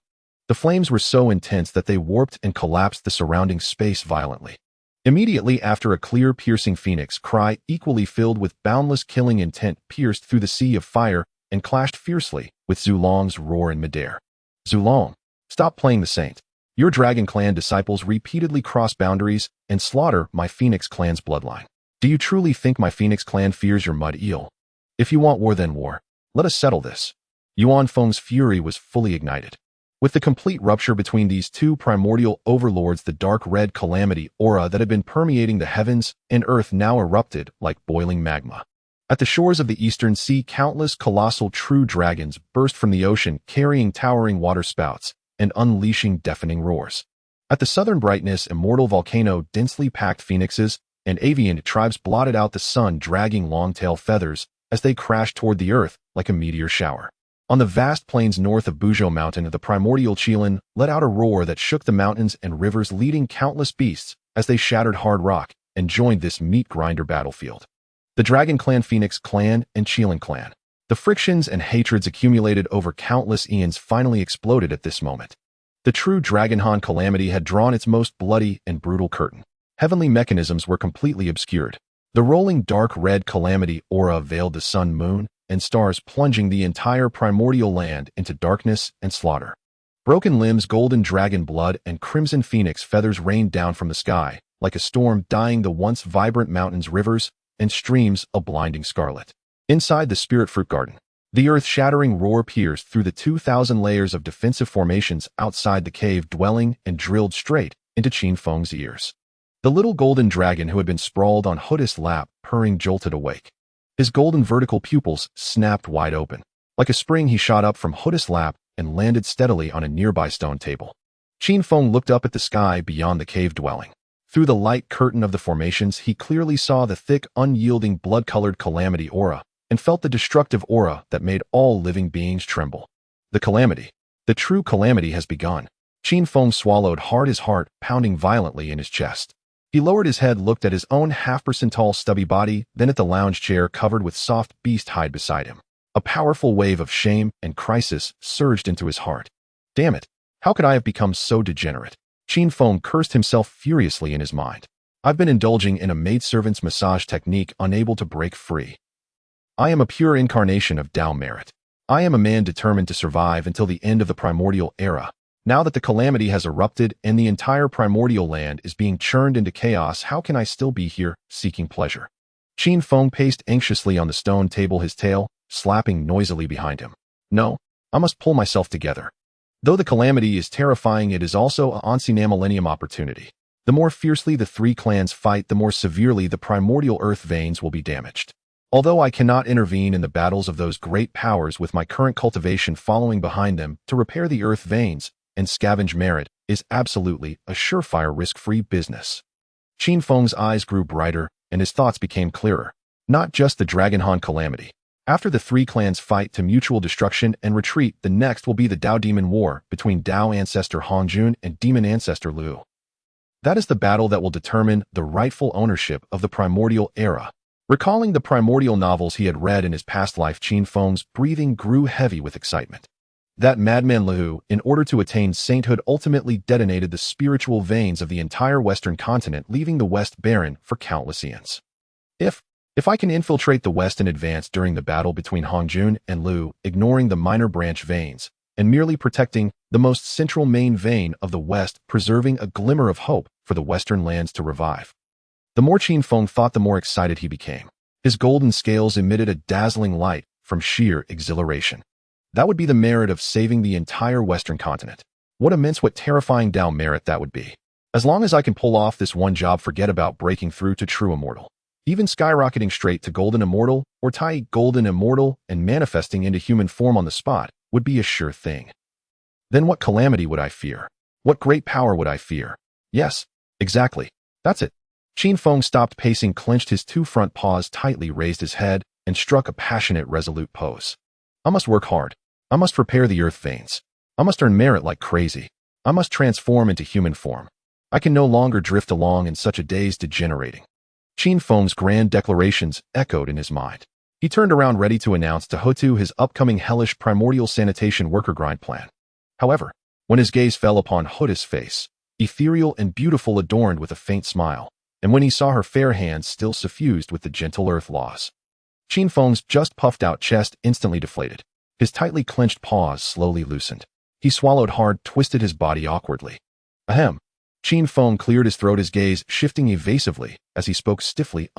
The flames were so intense that they warped and collapsed the surrounding space violently. Immediately after, a clear, piercing phoenix cry, equally filled with boundless killing intent, pierced through the sea of fire and clashed fiercely with Zulong's roar in midair. Zulong, stop playing the saint. Your dragon clan disciples repeatedly cross boundaries and slaughter my Phoenix clan's bloodline. Do you truly think my Phoenix clan fears your mud eel? If you want war, then war. Let us settle this. Yuan Feng's fury was fully ignited. With the complete rupture between these two primordial overlords, the dark red calamity aura that had been permeating the heavens and earth now erupted like boiling magma. At the shores of the eastern sea, countless colossal true dragons burst from the ocean, carrying towering water spouts and unleashing deafening roars. At the southern brightness, immortal volcano, densely packed phoenixes and avian tribes blotted out the sun, dragging long-tail feathers as they crashed toward the earth like a meteor shower. On the vast plains north of Buzhou Mountain, the primordial Qilin let out a roar that shook the mountains and rivers, leading countless beasts as they shattered hard rock and joined this meat-grinder battlefield. The Dragon Clan, Phoenix Clan, and Qilin Clan. The frictions and hatreds accumulated over countless eons finally exploded at this moment. The true Dragonhan calamity had drawn its most bloody and brutal curtain. Heavenly mechanisms were completely obscured. The rolling dark red calamity aura veiled the sun, moon, and stars, plunging the entire primordial land into darkness and slaughter. Broken limbs, golden dragon blood, and crimson phoenix feathers rained down from the sky, like a storm, dyeing the once vibrant mountains, rivers, and streams a blinding scarlet. Inside the spirit fruit garden, the earth-shattering roar pierced through the 2,000 layers of defensive formations outside the cave dwelling and drilled straight into Qin Feng's ears. The little golden dragon who had been sprawled on Houtu's lap, purring, jolted awake. His golden vertical pupils snapped wide open. Like a spring, he shot up from Houtu's lap and landed steadily on a nearby stone table. Qin Feng looked up at the sky beyond the cave dwelling. Through the light curtain of the formations, he clearly saw the thick, unyielding, blood-colored calamity aura, and felt the destructive aura that made all living beings tremble. The calamity. The true calamity has begun. Qin Feng swallowed hard, his heart pounding violently in his chest. He lowered his head, looked at his own half-percentile stubby body, then at the lounge chair covered with soft beast hide beside him. A powerful wave of shame and crisis surged into his heart. Damn it! How could I have become so degenerate? Qin Feng cursed himself furiously in his mind. I've been indulging in a maidservant's massage technique, unable to break free. I am a pure incarnation of Tao merit. I am a man determined to survive until the end of the primordial era. Now that the calamity has erupted and the entire primordial land is being churned into chaos, how can I still be here, seeking pleasure? Qin Feng paced anxiously on the stone table, his tail slapping noisily behind him. No, I must pull myself together. Though the calamity is terrifying, it is also an ancient millennium opportunity. The more fiercely the three clans fight, the more severely the primordial earth veins will be damaged. Although I cannot intervene in the battles of those great powers with my current cultivation following behind them, to repair the earth veins and scavenge merit is absolutely a surefire risk-free business. Qin Feng's eyes grew brighter and his thoughts became clearer. Not just the Dragonhan calamity. After the three clans fight to mutual destruction and retreat, the next will be the Dao Demon War between Dao Ancestor Honghuang and Demon Ancestor Liu. That is the battle that will determine the rightful ownership of the primordial era. Recalling the primordial novels he had read in his past life, Qin Feng's breathing grew heavy with excitement. That madman Liu, in order to attain sainthood, ultimately detonated the spiritual veins of the entire Western continent, leaving the West barren for countless eons. If I can infiltrate the West and advance during the battle between Honghuang and Liu, ignoring the minor branch veins, and merely protecting the most central main vein of the West, preserving a glimmer of hope for the Western lands to revive. The more Qin Feng thought, the more excited he became. His golden scales emitted a dazzling light from sheer exhilaration. That would be the merit of saving the entire Western continent. What immense, what terrifying Tao merit that would be. As long as I can pull off this one job, forget about breaking through to true immortal. Even skyrocketing straight to golden immortal or Tai golden immortal and manifesting into human form on the spot would be a sure thing. Then what calamity would I fear? What great power would I fear? Yes, exactly. That's it. Qin Feng stopped pacing, clenched his two front paws tightly, raised his head, and struck a passionate, resolute pose. I must work hard. I must repair the earth veins. I must earn merit like crazy. I must transform into human form. I can no longer drift along in such a daze, degenerating. Qin Feng's grand declarations echoed in his mind. He turned around, ready to announce to Houtu his upcoming hellish primordial sanitation worker grind plan. However, when his gaze fell upon Houtu's face, ethereal and beautiful, adorned with a faint smile, and when he saw her fair hands still suffused with the gentle earth laws, Qin Feng's just puffed-out chest instantly deflated. His tightly clenched paws slowly loosened. He swallowed hard, twisted his body awkwardly. Ahem. Qin Feng cleared his throat, his gaze shifting evasively as he spoke stiffly.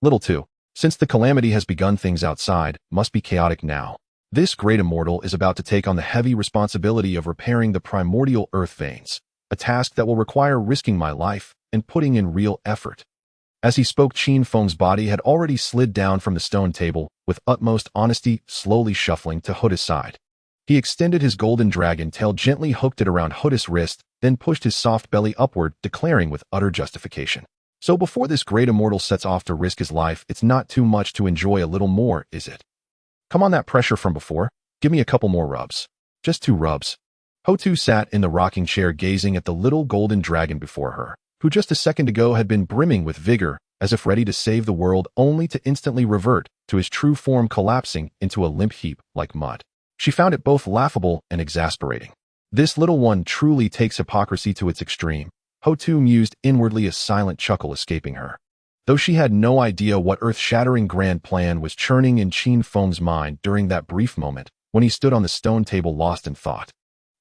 Little two. Since the calamity has begun, things outside must be chaotic now. This great immortal is about to take on the heavy responsibility of repairing the primordial earth veins, a task that will require risking my life and putting in real effort. As he spoke, Qin Feng's body had already slid down from the stone table, with utmost honesty, slowly shuffling to Houtu's side. He extended his golden dragon tail, gently hooked it around Houtu's wrist, then pushed his soft belly upward, declaring with utter justification. So before this great immortal sets off to risk his life, it's not too much to enjoy a little more, is it? Come on, that pressure from before. Give me a couple more rubs. Just 2 rubs. Houtu sat in the rocking chair, gazing at the little golden dragon before her, who just a second ago had been brimming with vigor, as if ready to save the world, only to instantly revert to his true form, collapsing into a limp heap like mud. She found it both laughable and exasperating. This little one truly takes hypocrisy to its extreme. Houtu mused inwardly, a silent chuckle escaping her. Though she had no idea what earth-shattering grand plan was churning in Qin Feng's mind during that brief moment when he stood on the stone table lost in thought.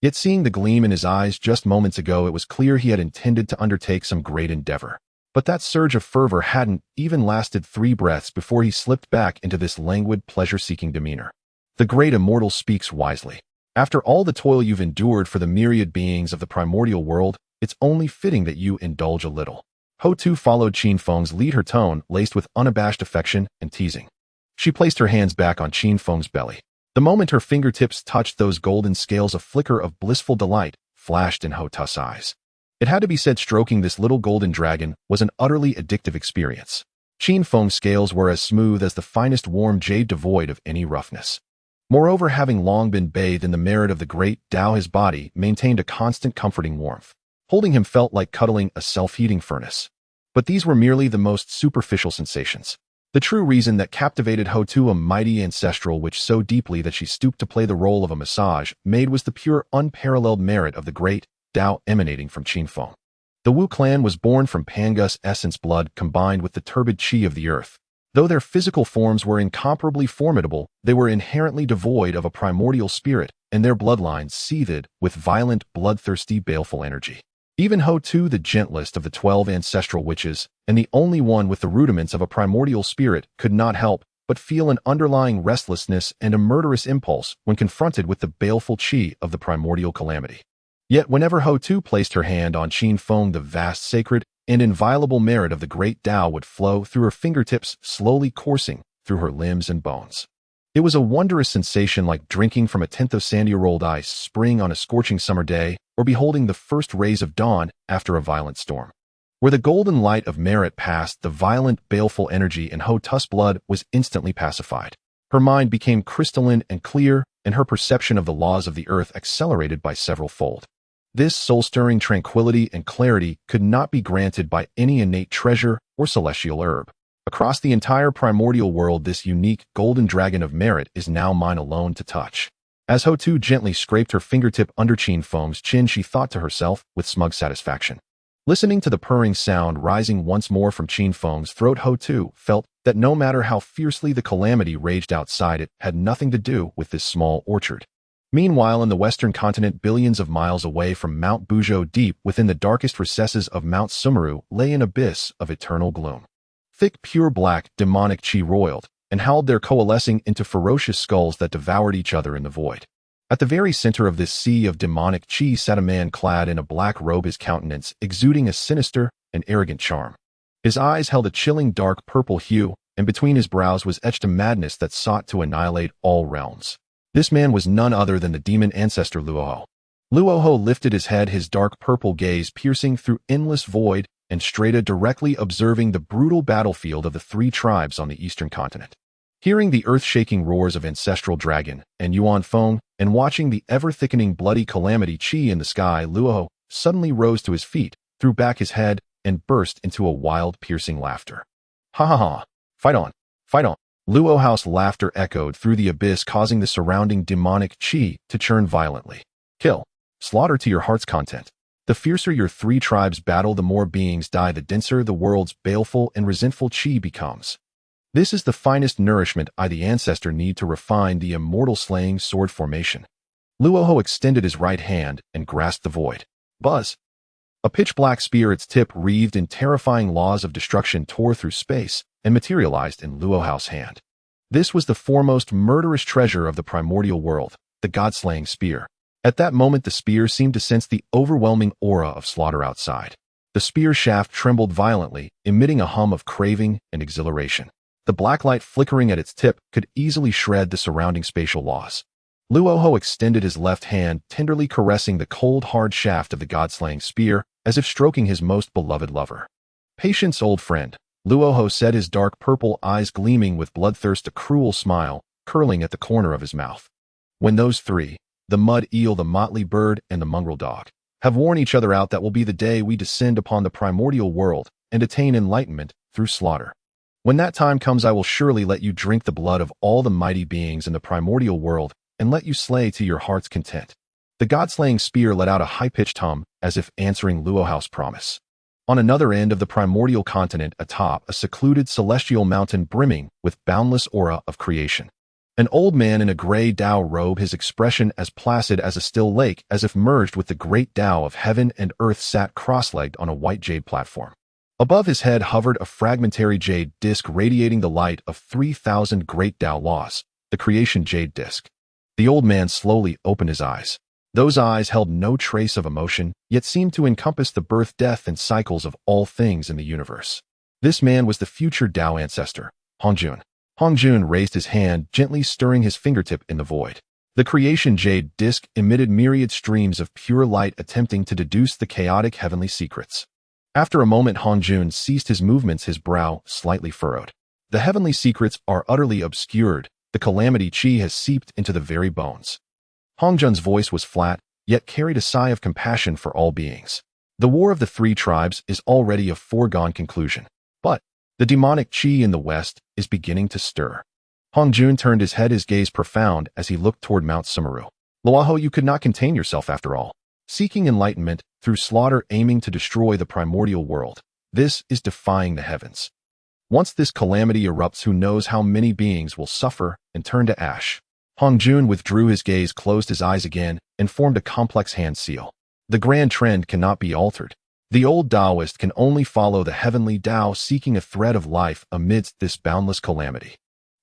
Yet seeing the gleam in his eyes just moments ago, it was clear he had intended to undertake some great endeavor. But that surge of fervor hadn't even lasted 3 breaths before he slipped back into this languid, pleasure-seeking demeanor. The great immortal speaks wisely. After all the toil you've endured for the myriad beings of the primordial world, it's only fitting that you indulge a little. Houtu followed Qin Feng's lead, her tone laced with unabashed affection and teasing. She placed her hands back on Qin Feng's belly. The moment her fingertips touched those golden scales, a flicker of blissful delight flashed in Houtu's eyes. It had to be said, stroking this little golden dragon was an utterly addictive experience. Qin Feng's scales were as smooth as the finest warm jade, devoid of any roughness. Moreover, having long been bathed in the merit of the great Tao, his body maintained a constant comforting warmth. Holding him felt like cuddling a self-heating furnace. But these were merely the most superficial sensations. The true reason that captivated Houtu, a mighty ancestral which so deeply that she stooped to play the role of a massage maid, was the pure, unparalleled merit of the great Tao emanating from Qin Feng. The Wu clan was born from Pangus essence, blood combined with the turbid qi of the earth. Though their physical forms were incomparably formidable, they were inherently devoid of a primordial spirit, and their bloodlines seethed with violent, bloodthirsty, baleful energy. Even Houtu, the gentlest of the 12 ancestral witches, and the only one with the rudiments of a primordial spirit, could not help but feel an underlying restlessness and a murderous impulse when confronted with the baleful qi of the primordial calamity. Yet whenever Houtu placed her hand on Qin Feng, the vast, sacred, and inviolable merit of the great Tao would flow through her fingertips, slowly coursing through her limbs and bones. It was a wondrous sensation, like drinking from a tenth of sandy rolled ice spring on a scorching summer day, or beholding the first rays of dawn after a violent storm. Where the golden light of merit passed, the violent, baleful energy in Houtu's blood was instantly pacified. Her mind became crystalline and clear, and her perception of the laws of the earth accelerated by several fold. This soul-stirring tranquility and clarity could not be granted by any innate treasure or celestial herb. Across the entire primordial world, this unique golden dragon of merit is now mine alone to touch. As Houtu gently scraped her fingertip under Qin Feng's chin, she thought to herself with smug satisfaction. Listening to the purring sound rising once more from Qin Feng's throat, Houtu felt that no matter how fiercely the calamity raged outside, it had nothing to do with this small orchard. Meanwhile, in the western continent, billions of miles away from Mount Buzhou, deep within the darkest recesses of Mount Sumeru, lay an abyss of eternal gloom. Thick, pure black, demonic qi roiled and howled there, coalescing into ferocious skulls that devoured each other in the void. At the very center of this sea of demonic qi sat a man clad in a black robe, his countenance exuding a sinister and arrogant charm. His eyes held a chilling dark purple hue, and between his brows was etched a madness that sought to annihilate all realms. This man was none other than the demon ancestor Luoho. Luoho lifted his head, his dark purple gaze piercing through endless void and strata, directly observing the brutal battlefield of the 3 tribes on the eastern continent. Hearing the earth-shaking roars of ancestral dragon and Yuan Feng, and watching the ever-thickening bloody calamity qi in the sky, Luoho suddenly rose to his feet, threw back his head, and burst into a wild, piercing laughter. Ha ha ha! Fight on! Fight on! Luoho's laughter echoed through the abyss, causing the surrounding demonic qi to churn violently. Kill. Slaughter to your heart's content. The fiercer your 3 tribes battle, the more beings die, the denser the world's baleful and resentful qi becomes. This is the finest nourishment I, the ancestor, need to refine the immortal slaying sword formation. Luoho extended his right hand and grasped the void. Buzz! A pitch-black spear, its tip wreathed in terrifying laws of destruction, tore through space and materialized in Luoho's hand. This was the foremost murderous treasure of the primordial world, the god-slaying spear. At that moment, the spear seemed to sense the overwhelming aura of slaughter outside. The spear shaft trembled violently, emitting a hum of craving and exhilaration. The black light flickering at its tip could easily shred the surrounding spatial laws. Luoho extended his left hand, tenderly caressing the cold, hard shaft of the god-slaying spear, as if stroking his most beloved lover. Patience, old friend, Luoho said, his dark purple eyes gleaming with bloodthirst, a cruel smile curling at the corner of his mouth. When those 3, the mud eel, the motley bird, and the mongrel dog, have worn each other out, that will be the day we descend upon the primordial world and attain enlightenment through slaughter. When that time comes, I will surely let you drink the blood of all the mighty beings in the primordial world and let you slay to your heart's content. The god-slaying spear let out a high-pitched hum, as if answering Luoho's promise. On another end of the primordial continent, atop a secluded celestial mountain brimming with boundless aura of creation, an old man in a gray Tao robe, his expression as placid as a still lake, as if merged with the great Tao of heaven and earth, sat cross-legged on a white jade platform. Above his head hovered a fragmentary jade disk radiating the light of 3,000 great Tao laws, the creation jade disk. The old man slowly opened his eyes. Those eyes held no trace of emotion, yet seemed to encompass the birth, death, and cycles of all things in the universe. This man was the future Tao ancestor, Honghuang. Honghuang raised his hand, gently stirring his fingertip in the void. The creation jade disk emitted myriad streams of pure light attempting to deduce the chaotic heavenly secrets. After a moment, Honghuang ceased his movements, his brow slightly furrowed. The heavenly secrets are utterly obscured. The calamity chi has seeped into the very bones. Hongzhen's voice was flat, yet carried a sigh of compassion for all beings. The war of the three tribes is already a foregone conclusion. But the demonic chi in the west is beginning to stir. Honghuang turned his head, his gaze profound as he looked toward Mount Sumeru. Luaho, you could not contain yourself after all. Seeking enlightenment through slaughter, aiming to destroy the primordial world. This is defying the heavens. Once this calamity erupts, who knows how many beings will suffer and turn to ash. Honghuang withdrew his gaze, closed his eyes again, and formed a complex hand seal. The grand trend cannot be altered. The old Taoist can only follow the heavenly Tao, seeking a thread of life amidst this boundless calamity.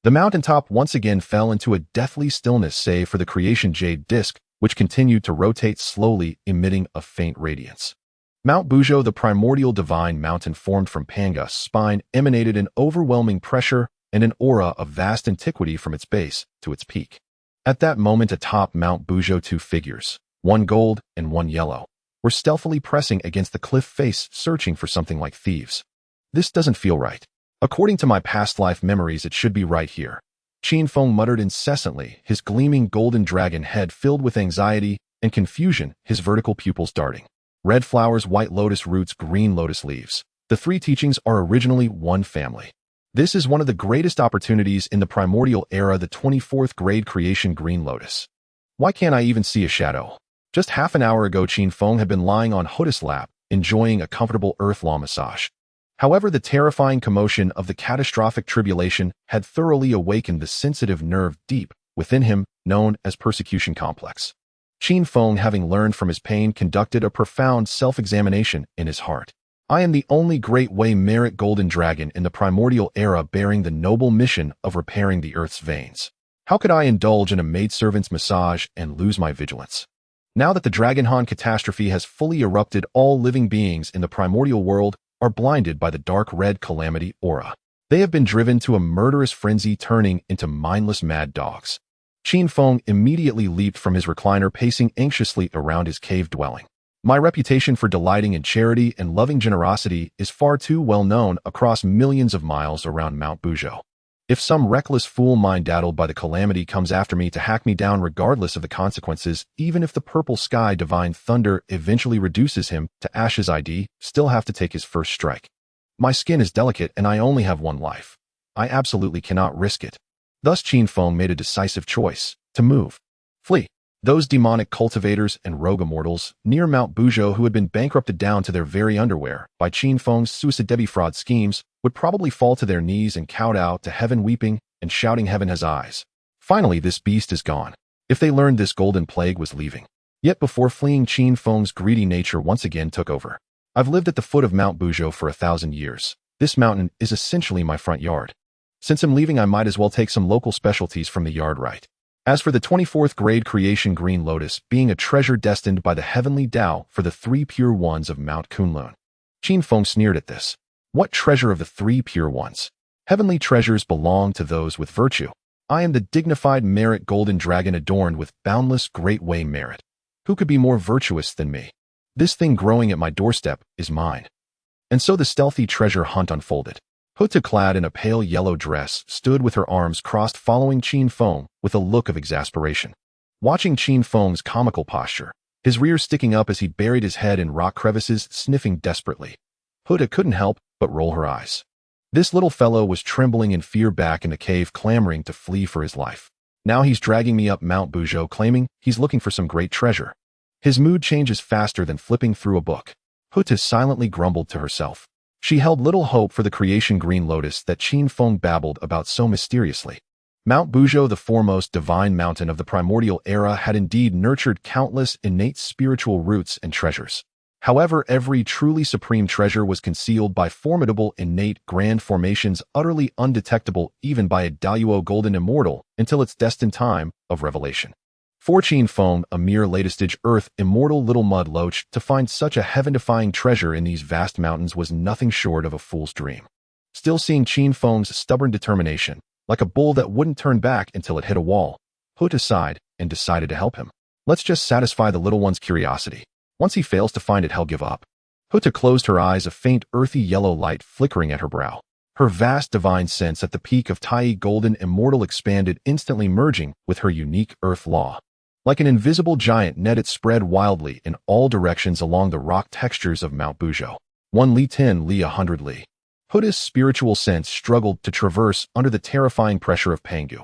The mountaintop once again fell into a deathly stillness save for the creation jade disk, which continued to rotate slowly, emitting a faint radiance. Mount Buzhou, the primordial divine mountain formed from Panga's spine, emanated an overwhelming pressure and an aura of vast antiquity from its base to its peak. At that moment, atop Mount Buzhou, two figures, one gold and one yellow, were stealthily pressing against the cliff face, searching for something like thieves. This doesn't feel right. According to my past life memories, it should be right here. Qin Feng muttered incessantly, his gleaming golden dragon head filled with anxiety and confusion, his vertical pupils darting. Red flowers, white lotus roots, green lotus leaves. The three teachings are originally one family. This is one of the greatest opportunities in the primordial era, the 24th grade creation green lotus. Why can't I even see a shadow? Just half an hour ago, Qin Feng had been lying on Houtu's lap, enjoying a comfortable earth law massage. However, the terrifying commotion of the catastrophic tribulation had thoroughly awakened the sensitive nerve deep within him, known as persecution complex. Qin Feng, having learned from his pain, conducted a profound self-examination in his heart. I am the only great way merit golden dragon in the primordial era, bearing the noble mission of repairing the earth's veins. How could I indulge in a maidservant's massage and lose my vigilance? Now that the Dragonhan catastrophe has fully erupted, all living beings in the primordial world are blinded by the dark red calamity aura. They have been driven to a murderous frenzy, turning into mindless mad dogs. Qin Feng immediately leaped from his recliner, pacing anxiously around his cave dwelling. My reputation for delighting in charity and loving generosity is far too well known across millions of miles around Mount Buzhou. If some reckless fool mind-daddled by the calamity comes after me to hack me down regardless of the consequences, even if the purple sky divine thunder eventually reduces him to ashes, I'd still have to take his first strike. My skin is delicate and I only have one life. I absolutely cannot risk it. Thus Qin Feng made a decisive choice to move. Flee. Those demonic cultivators and rogue immortals near Mount Buzhou, who had been bankrupted down to their very underwear by Qin Feng's suicide fraud schemes, would probably fall to their knees and kowtow to heaven, weeping and shouting, "Heaven has eyes. Finally, this beast is gone." If they learned this golden plague was leaving. Yet before fleeing, Qin Feng's greedy nature once again took over. I've lived at the foot of Mount Buzhou for 1,000 years. This mountain is essentially my front yard. Since I'm leaving, I might as well take some local specialties from the yard right. As for the 24th grade creation green lotus, being a treasure destined by the heavenly Tao for the three pure ones of Mount Kunlun. Qin Feng sneered at this. What treasure of the three pure ones? Heavenly treasures belong to those with virtue. I am the dignified merit golden dragon adorned with boundless great way merit. Who could be more virtuous than me? This thing growing at my doorstep is mine. And so the stealthy treasure hunt unfolded. Houtu, clad in a pale yellow dress, stood with her arms crossed, following Qin Feng with a look of exasperation. Watching Qin Feng's comical posture, his rear sticking up as he buried his head in rock crevices, sniffing desperately, Houtu couldn't help but roll her eyes. This little fellow was trembling in fear back in the cave, clamoring to flee for his life. Now he's dragging me up Mount Buzhou, claiming he's looking for some great treasure. His mood changes faster than flipping through a book. Houtu silently grumbled to herself. She held little hope for the creation green lotus that Qin Feng babbled about so mysteriously. Mount Buzhou, the foremost divine mountain of the primordial era, had indeed nurtured countless innate spiritual roots and treasures. However, every truly supreme treasure was concealed by formidable innate grand formations utterly undetectable even by a Daluo golden immortal until its destined time of revelation. For Qin Feng, a mere latest-stage earth immortal little mud loach, to find such a heaven-defying treasure in these vast mountains was nothing short of a fool's dream. Still seeing Qin Feng's stubborn determination, like a bull that wouldn't turn back until it hit a wall, Houtu sighed and decided to help him. Let's just satisfy the little one's curiosity. Once he fails to find it, he'll give up. Houtu closed her eyes, a faint earthy yellow light flickering at her brow. Her vast divine sense at the peak of Tai golden immortal expanded, instantly merging with her unique earth law. Like an invisible giant net, it spread wildly in all directions along the rock textures of Mount Buzhou. 1 li 10 li 100 li. Houtu's spiritual sense struggled to traverse under the terrifying pressure of Pangu.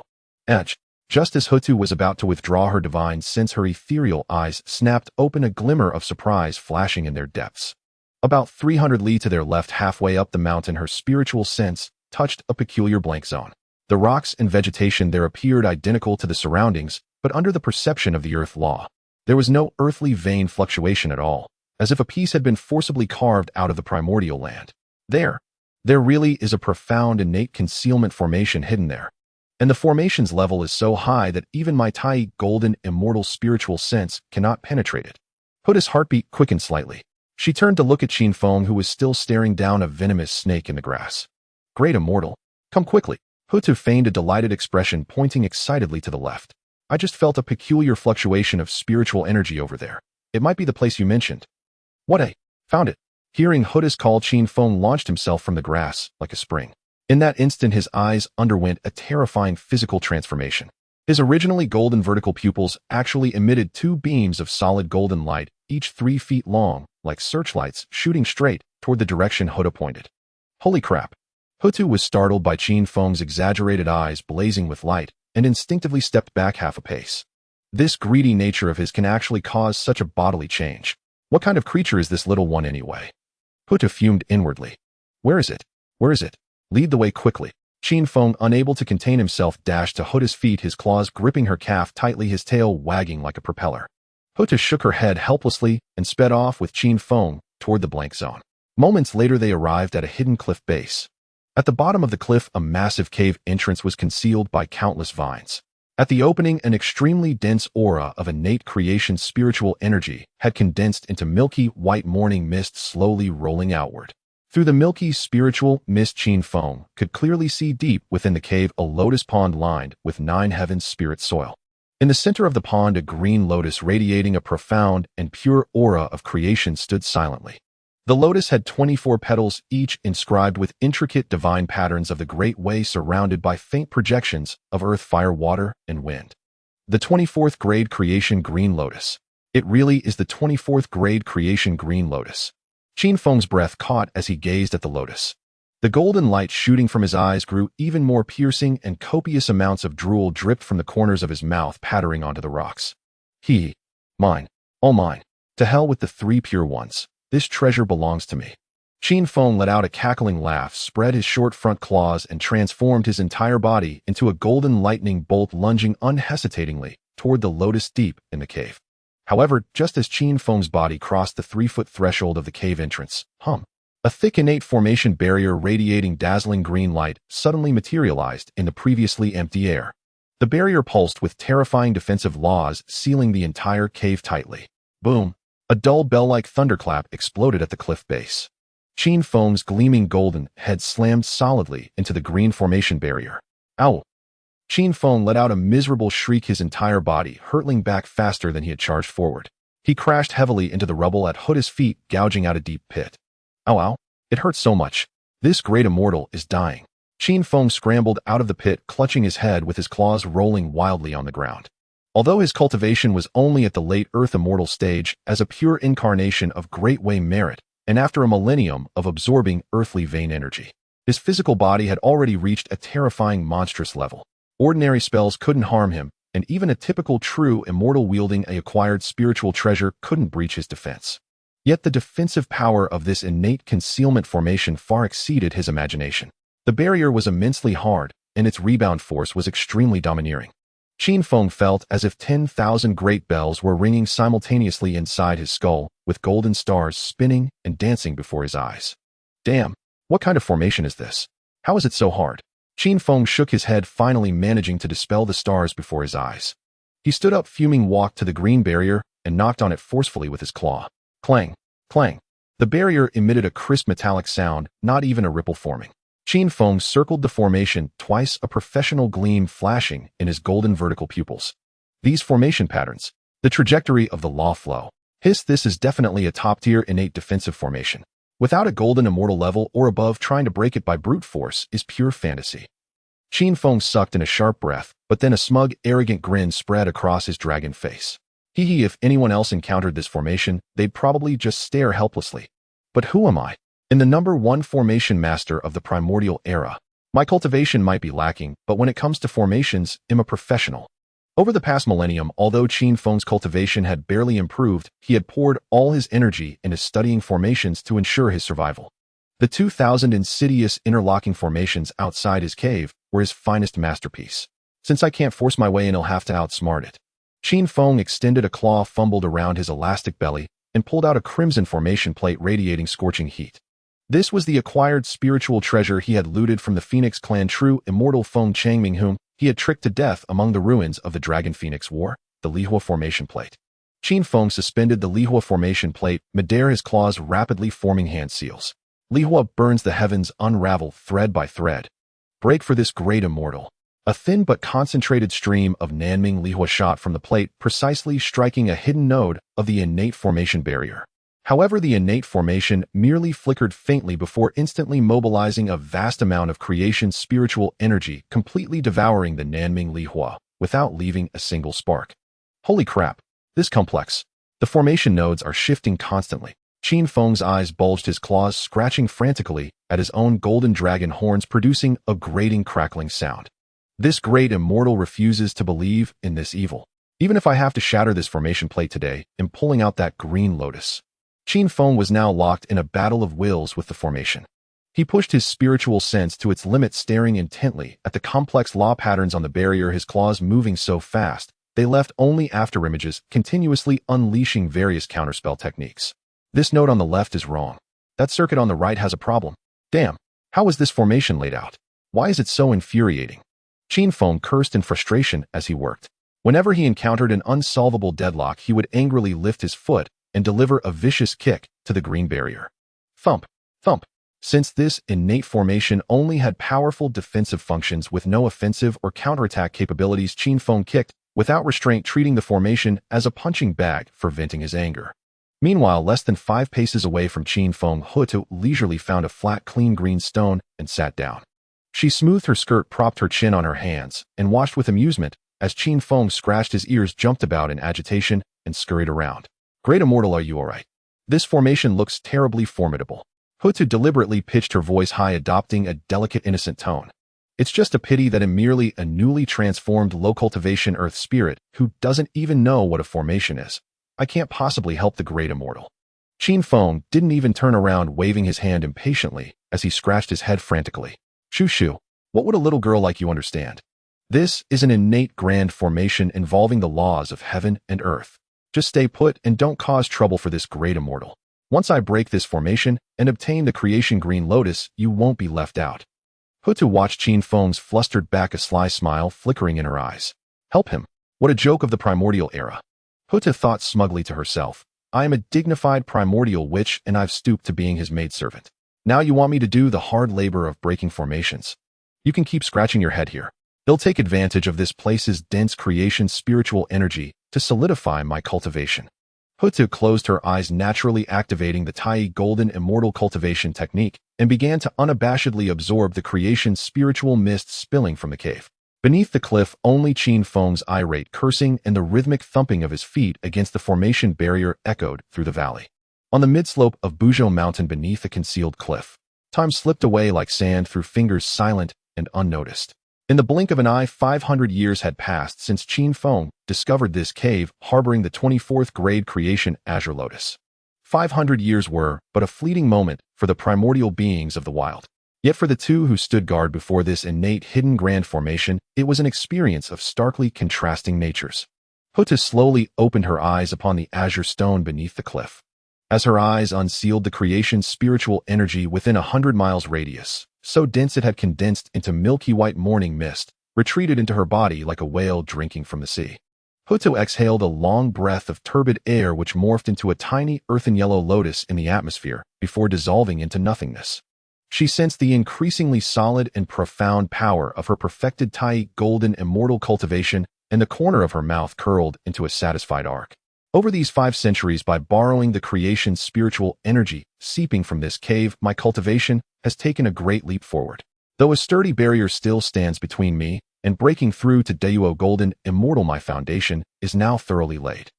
Just as Houtu was about to withdraw her divine sense, her ethereal eyes snapped open, a glimmer of surprise flashing in their depths. About 300 li to their left, halfway up the mountain, her spiritual sense touched a peculiar blank zone. The rocks and vegetation there appeared identical to the surroundings, but under the perception of the earth law. There was no earthly vein fluctuation at all, as if a piece had been forcibly carved out of the primordial land. There really is a profound innate concealment formation hidden there. And the formation's level is so high that even my Tai golden immortal spiritual sense cannot penetrate it. Houtu's heartbeat quickened slightly. She turned to look at Qin Feng, who was still staring down a venomous snake in the grass. Great immortal, come quickly. Houtu feigned a delighted expression, pointing excitedly to the left. I just felt a peculiar fluctuation of spiritual energy over there. It might be the place you mentioned. What? Found it. Hearing Houtu's call, Qin Feng launched himself from the grass like a spring. In that instant, his eyes underwent a terrifying physical transformation. His originally golden vertical pupils actually emitted 2 beams of solid golden light, each 3 feet long, like searchlights, shooting straight toward the direction Houtu pointed. Holy crap! Houtu was startled by Qin Feng's exaggerated eyes blazing with light, and instinctively stepped back half a pace. This greedy nature of his can actually cause such a bodily change. What kind of creature is this little one anyway? Houtu fumed inwardly. Where is it? Where is it? Lead the way quickly. Qin Feng, unable to contain himself, dashed to Houtu's feet, his claws gripping her calf tightly, his tail wagging like a propeller. Houtu shook her head helplessly and sped off with Qin Feng toward the blank zone. Moments later, they arrived at a hidden cliff base. At the bottom of the cliff, a massive cave entrance was concealed by countless vines. At the opening, an extremely dense aura of innate creation spiritual energy had condensed into milky white morning mist, slowly rolling outward. Through the milky spiritual mist, Qin Feng could clearly see deep within the cave a lotus pond lined with 9 heavens spirit soil. In the center of the pond, a green lotus radiating a profound and pure aura of creation stood silently. The lotus had 24 petals, each inscribed with intricate divine patterns of the Great Way, surrounded by faint projections of earth, fire, water, and wind. The 24th grade creation green lotus. It really is the 24th grade creation green lotus. Qin Feng's breath caught as he gazed at the lotus. The golden light shooting from his eyes grew even more piercing, and copious amounts of drool dripped from the corners of his mouth, pattering onto the rocks. Mine, all mine. To hell with the 3 pure ones. This treasure belongs to me. Qin Feng let out a cackling laugh, spread his short front claws, and transformed his entire body into a golden lightning bolt, lunging unhesitatingly toward the lotus deep in the cave. However, just as Qin Feng's body crossed the 3-foot threshold of the cave entrance, a thick innate formation barrier radiating dazzling green light suddenly materialized in the previously empty air. The barrier pulsed with terrifying defensive laws, sealing the entire cave tightly. Boom! A dull bell-like thunderclap exploded at the cliff base. Qin Feng's gleaming golden head slammed solidly into the green formation barrier. Ow! Qin Feng let out a miserable shriek, his entire body hurtling back faster than he had charged forward. He crashed heavily into the rubble at Houtu's feet, gouging out a deep pit. Ow! It hurts so much. This great immortal is dying. Qin Feng scrambled out of the pit, clutching his head with his claws rolling wildly on the ground. Although his cultivation was only at the late Earth immortal stage, as a pure incarnation of Great Way merit, and after a millennium of absorbing earthly vein energy, his physical body had already reached a terrifying monstrous level. Ordinary spells couldn't harm him, and even a typical true immortal wielding a acquired spiritual treasure couldn't breach his defense. Yet the defensive power of this innate concealment formation far exceeded his imagination. The barrier was immensely hard, and its rebound force was extremely domineering. Qin Feng felt as if 10,000 great bells were ringing simultaneously inside his skull, with golden stars spinning and dancing before his eyes. Damn, what kind of formation is this? How is it so hard? Qin Feng shook his head, finally managing to dispel the stars before his eyes. He stood up fuming, walked to the green barrier, and knocked on it forcefully with his claw. Clang, clang. The barrier emitted a crisp metallic sound, not even a ripple forming. Qin Feng circled the formation twice, a professional gleam flashing in his golden vertical pupils. These formation patterns, the trajectory of the law flow. This is definitely a top-tier innate defensive formation. Without a golden immortal level or above, trying to break it by brute force is pure fantasy. Qin Feng sucked in a sharp breath, but then a smug, arrogant grin spread across his dragon face. If anyone else encountered this formation, they'd probably just stare helplessly. But who am I? In the number 1 formation master of the primordial era, my cultivation might be lacking, but when it comes to formations, I'm a professional. Over the past millennium, although Qin Feng's cultivation had barely improved, he had poured all his energy into studying formations to ensure his survival. The 2,000 insidious interlocking formations outside his cave were his finest masterpiece. Since I can't force my way in, I'll have to outsmart it. Qin Feng extended a claw, fumbled around his elastic belly, and pulled out a crimson formation plate radiating scorching heat. This was the acquired spiritual treasure he had looted from the Phoenix clan, true immortal Feng Changming, whom he had tricked to death among the ruins of the Dragon Phoenix War, the Lihua formation plate. Qin Feng suspended the Lihua formation plate, mid-air, his claws rapidly forming hand seals. Lihua burns the heavens, unravel thread by thread. Break for this great immortal. A thin but concentrated stream of Nanming Lihua shot from the plate, precisely striking a hidden node of the innate formation barrier. However, the innate formation merely flickered faintly before instantly mobilizing a vast amount of creation's spiritual energy, completely devouring the Nanming Lihua, without leaving a single spark. Holy crap, this complex. The formation nodes are shifting constantly. Qin Feng's eyes bulged, his claws scratching frantically at his own golden dragon horns, producing a grating, crackling sound. This great immortal refuses to believe in this evil. Even if I have to shatter this formation plate today, I'm pulling out that green lotus. Qin Feng was now locked in a battle of wills with the formation. He pushed his spiritual sense to its limit, staring intently at the complex law patterns on the barrier, his claws moving so fast they left only afterimages, continuously unleashing various counterspell techniques. This node on the left is wrong. That circuit on the right has a problem. Damn, how is this formation laid out? Why is it so infuriating? Qin Feng cursed in frustration as he worked. Whenever he encountered an unsolvable deadlock, he would angrily lift his foot and deliver a vicious kick to the green barrier. Thump, thump. Since this innate formation only had powerful defensive functions with no offensive or counterattack capabilities, Qin Feng kicked without restraint, treating the formation as a punching bag for venting his anger. Meanwhile, less than 5 paces away from Qin Feng, Houtu leisurely found a flat, clean green stone and sat down. She smoothed her skirt, propped her chin on her hands, and watched with amusement as Qin Feng scratched his ears, jumped about in agitation, and scurried around. Great immortal, are you all right? This formation looks terribly formidable. Houtu deliberately pitched her voice high, adopting a delicate, innocent tone. It's just a pity that I'm merely a newly transformed low-cultivation earth spirit who doesn't even know what a formation is. I can't possibly help the great immortal. Qin Feng didn't even turn around, waving his hand impatiently as he scratched his head frantically. Shoo, what would a little girl like you understand? This is an innate grand formation involving the laws of heaven and earth. Just stay put and don't cause trouble for this great immortal. Once I break this formation and obtain the creation green lotus, you won't be left out. Houtu watched Qin Feng's flustered back, a sly smile flickering in her eyes. Help him? What a joke of the primordial era. Houtu thought smugly to herself. I am a dignified primordial witch, and I've stooped to being his maidservant. Now you want me to do the hard labor of breaking formations? You can keep scratching your head here. They'll take advantage of this place's dense creation spiritual energy to solidify my cultivation. Houtu closed her eyes, naturally activating the Tai golden immortal cultivation technique, and began to unabashedly absorb the creation's spiritual mist spilling from the cave. Beneath the cliff, only Qin Feng's irate cursing and the rhythmic thumping of his feet against the formation barrier echoed through the valley. On the midslope of Buzhou Mountain, beneath a concealed cliff, time slipped away like sand through fingers, silent and unnoticed. In the blink of an eye, 500 years had passed since Qin Feng discovered this cave harboring the 24th grade creation azure lotus. 500 years were but a fleeting moment for the primordial beings of the wild. Yet for the two who stood guard before this innate hidden grand formation, it was an experience of starkly contrasting natures. Houtu slowly opened her eyes upon the azure stone beneath the cliff. As her eyes unsealed the creation's spiritual energy within 100 miles radius, so dense it had condensed into milky white morning mist, retreated into her body like a whale drinking from the sea. Houtu exhaled a long breath of turbid air which morphed into a tiny earthen yellow lotus in the atmosphere before dissolving into nothingness. She sensed the increasingly solid and profound power of her perfected Tai golden immortal cultivation, and the corner of her mouth curled into a satisfied arc. Over these 5 centuries, by borrowing the creation's spiritual energy seeping from this cave, my cultivation has taken a great leap forward. Though a sturdy barrier still stands between me and breaking through to Dayuo golden immortal, my foundation is now thoroughly laid.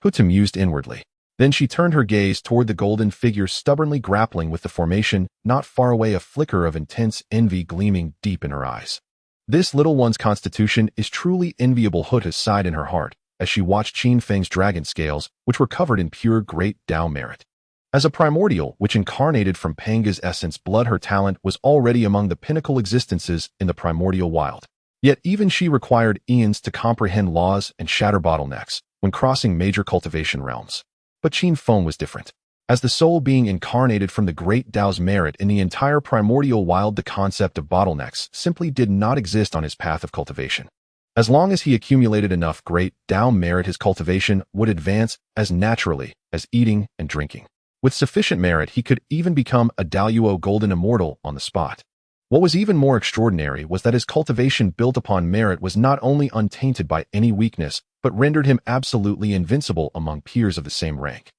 Houtu mused inwardly. Then she turned her gaze toward the golden figure stubbornly grappling with the formation, not far away, a flicker of intense envy gleaming deep in her eyes. This little one's constitution is truly enviable, Houtu sighed in her heart, as she watched Qin Feng's dragon scales, which were covered in pure great Tao merit. As a primordial which incarnated from Panga's essence blood, her talent was already among the pinnacle existences in the primordial wild. Yet even she required eons to comprehend laws and shatter bottlenecks when crossing major cultivation realms. But Qin Feng was different. As the sole being incarnated from the great Tao's merit in the entire primordial wild, the concept of bottlenecks simply did not exist on his path of cultivation. As long as he accumulated enough great Tao merit, his cultivation would advance as naturally as eating and drinking. With sufficient merit, he could even become a Daoyuo golden immortal on the spot. What was even more extraordinary was that his cultivation built upon merit was not only untainted by any weakness, but rendered him absolutely invincible among peers of the same rank.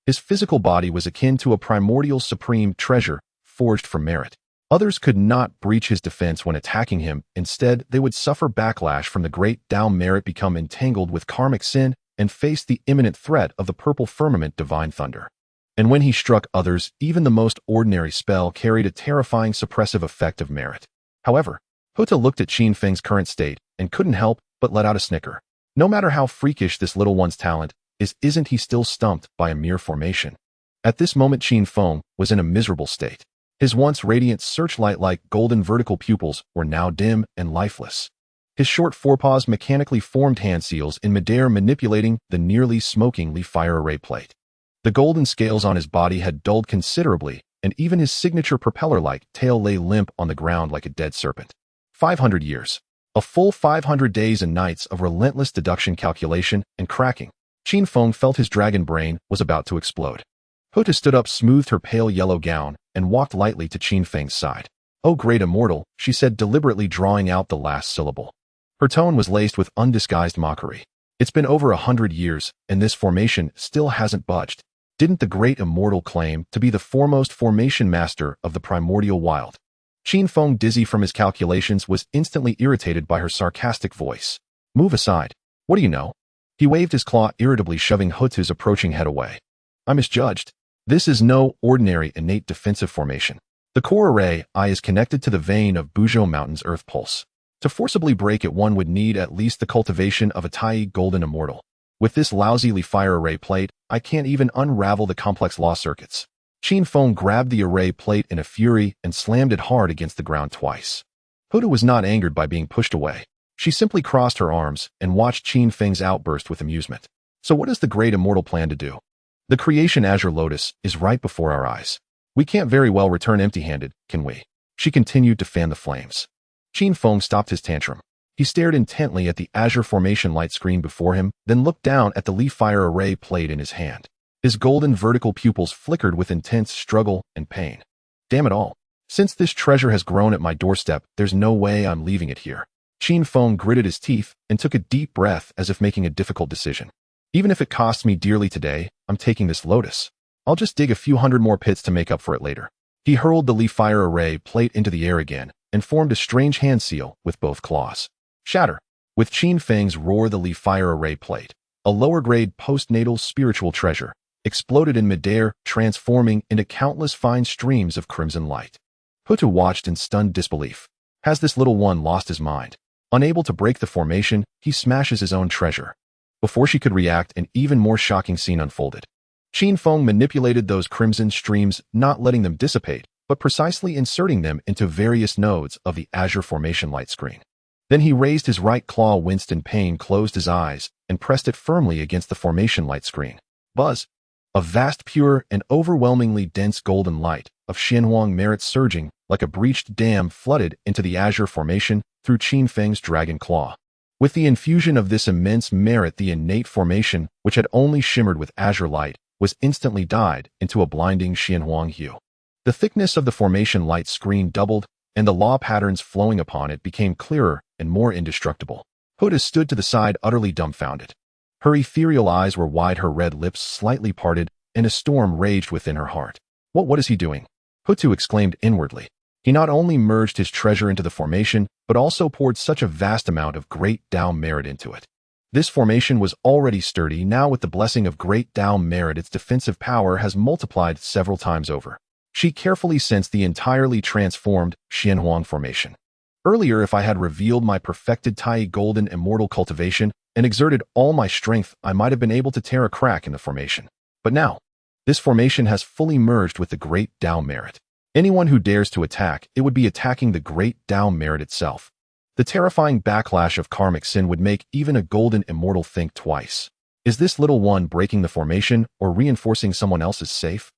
His physical body was akin to a primordial supreme treasure forged from merit. Others could not breach his defense when attacking him. Instead, they would suffer backlash from the great Tao merit, become entangled with karmic sin, and face the imminent threat of the purple firmament divine thunder. And when he struck others, even the most ordinary spell carried a terrifying suppressive effect of merit. However, Houtu looked at Qin Feng's current state and couldn't help but let out a snicker. No matter how freakish this little one's talent isn't he still stumped by a mere formation? At this moment, Qin Feng was in a miserable state. His once radiant searchlight-like golden vertical pupils were now dim and lifeless. His short forepaws mechanically formed hand seals in midair, manipulating the nearly smokingly fire array plate. The golden scales on his body had dulled considerably, and even his signature propeller-like tail lay limp on the ground like a dead serpent. 500 years. A full 500 days and nights of relentless deduction, calculation, and cracking. Qin Feng felt his dragon brain was about to explode. Houtu stood up, smoothed her pale yellow gown, and walked lightly to Qin Feng's side. "Oh, great immortal," she said, deliberately drawing out the last syllable. Her tone was laced with undisguised mockery. "It's been over 100 years, and this formation still hasn't budged. Didn't the great immortal claim to be the foremost formation master of the primordial wild?" Qin Feng, dizzy from his calculations, was instantly irritated by her sarcastic voice. "Move aside. What do you know?" He waved his claw irritably, shoving Houtu's approaching head away. "I misjudged. This is no ordinary innate defensive formation. The core array I is connected to the vein of Buzhou Mountain's earth pulse. To forcibly break it, one would need at least the cultivation of a Tai golden immortal. With this lousy fire array plate, I can't even unravel the complex law circuits." Qin Feng grabbed the array plate in a fury and slammed it hard against the ground twice. Houtu was not angered by being pushed away. She simply crossed her arms and watched Qin Feng's outburst with amusement. "So what does the great immortal plan to do? The creation azure lotus is right before our eyes. We can't very well return empty-handed, can we?" She continued to fan the flames. Qin Feng stopped his tantrum. He stared intently at the azure formation light screen before him, then looked down at the leaf fire array plate in his hand. His golden vertical pupils flickered with intense struggle and pain. "Damn it all. Since this treasure has grown at my doorstep, there's no way I'm leaving it here." Qin Feng gritted his teeth and took a deep breath as if making a difficult decision. "Even if it costs me dearly today, I'm taking this lotus. I'll just dig a few hundred more pits to make up for it later." He hurled the leaf fire array plate into the air again and formed a strange hand seal with both claws. Shatter. With Qin Feng's roar, the leaf fire array plate, a lower-grade postnatal spiritual treasure, exploded in midair, transforming into countless fine streams of crimson light. Houtu watched in stunned disbelief. Has this little one lost his mind? Unable to break the formation, he smashes his own treasure. Before she could react, an even more shocking scene unfolded. Qin Feng manipulated those crimson streams, not letting them dissipate, but precisely inserting them into various nodes of the Azure Formation light screen. Then he raised his right claw, winced in pain, closed his eyes, and pressed it firmly against the formation light screen. Buzz! A vast, pure, and overwhelmingly dense golden light of Honghuang merit surging like a breached dam flooded into the Azure Formation through Qin Feng's dragon claw. With the infusion of this immense merit, the innate formation, which had only shimmered with azure light, was instantly dyed into a blinding Honghuang hue. The thickness of the formation light screen doubled, and the law patterns flowing upon it became clearer and more indestructible. Houtu stood to the side, utterly dumbfounded. Her ethereal eyes were wide, her red lips slightly parted, and a storm raged within her heart. What is he doing? Houtu exclaimed inwardly. He not only merged his treasure into the formation, but also poured such a vast amount of great Dao merit into it. This formation was already sturdy. Now, with the blessing of great Dao merit, its defensive power has multiplied several times over. She carefully sensed the entirely transformed Honghuang formation. Earlier, if I had revealed my perfected Tai golden immortal cultivation and exerted all my strength, I might have been able to tear a crack in the formation. But now, this formation has fully merged with the great Dao merit. Anyone who dares to attack, it would be attacking the great Dao merit itself. The terrifying backlash of karmic sin would make even a golden immortal think twice. Is this little one breaking the formation or reinforcing someone else's safe?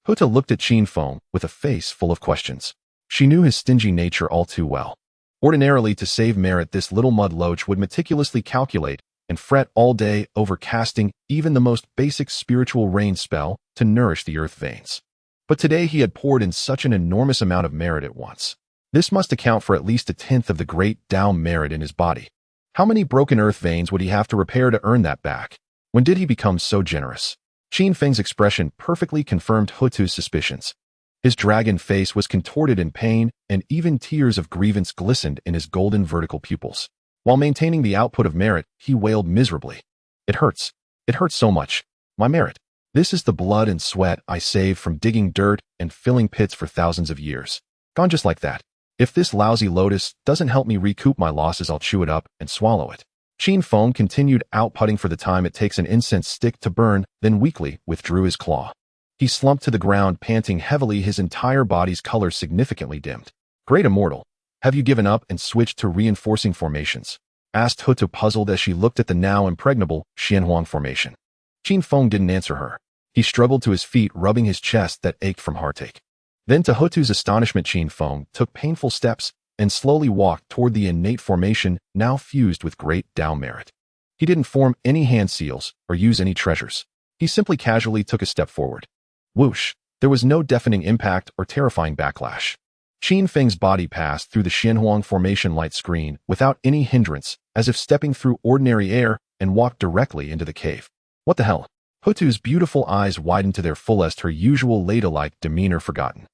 Houtu looked at Qin Feng with a face full of questions. She knew his stingy nature all too well. Ordinarily, to save merit, this little mud loach would meticulously calculate and fret all day over casting even the most basic spiritual rain spell to nourish the earth veins. But today he had poured in such an enormous amount of merit at once. This must account for at least a tenth of the great Dao merit in his body. How many broken earth veins would he have to repair to earn that back? When did he become so generous? Qin Feng's expression perfectly confirmed Houtu's suspicions. His dragon face was contorted in pain, and even tears of grievance glistened in his golden vertical pupils. While maintaining the output of merit, he wailed miserably. It hurts. It hurts so much. My merit. This is the blood and sweat I saved from digging dirt and filling pits for thousands of years. Gone just like that. If this lousy lotus doesn't help me recoup my losses, I'll chew it up and swallow it. Qin Feng continued outputting for the time it takes an incense stick to burn, then weakly withdrew his claw. He slumped to the ground, panting heavily, his entire body's color significantly dimmed. Great Immortal, have you given up and switched to reinforcing formations? Asked Houtu, puzzled as she looked at the now impregnable Honghuang formation. Qin Feng didn't answer her. He struggled to his feet, rubbing his chest that ached from heartache. Then, to Houtu's astonishment, Qin Feng took painful steps and slowly walked toward the innate formation now fused with great Dao merit. He didn't form any hand seals or use any treasures. He simply casually took a step forward. Whoosh! There was no deafening impact or terrifying backlash. Qin Feng's body passed through the Honghuang formation light screen without any hindrance, as if stepping through ordinary air, and walked directly into the cave. What the hell? Houtu's beautiful eyes widened to their fullest, her usual ladylike demeanor forgotten.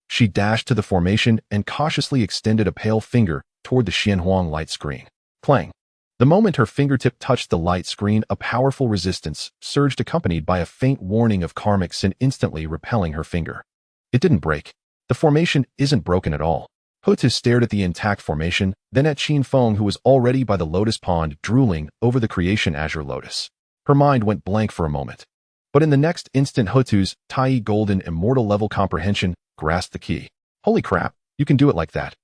She dashed to the formation and cautiously extended a pale finger toward the Honghuang light screen. Clang! The moment her fingertip touched the light screen, a powerful resistance surged, accompanied by a faint warning of karmic sin, instantly repelling her finger. It didn't break. The formation isn't broken at all. Houtu stared at the intact formation, then at Qin Feng, who was already by the lotus pond, drooling over the creation azure lotus. Her mind went blank for a moment. But in the next instant, Houtu's Tai golden immortal level comprehension grasped the key. Holy crap, you can do it like that.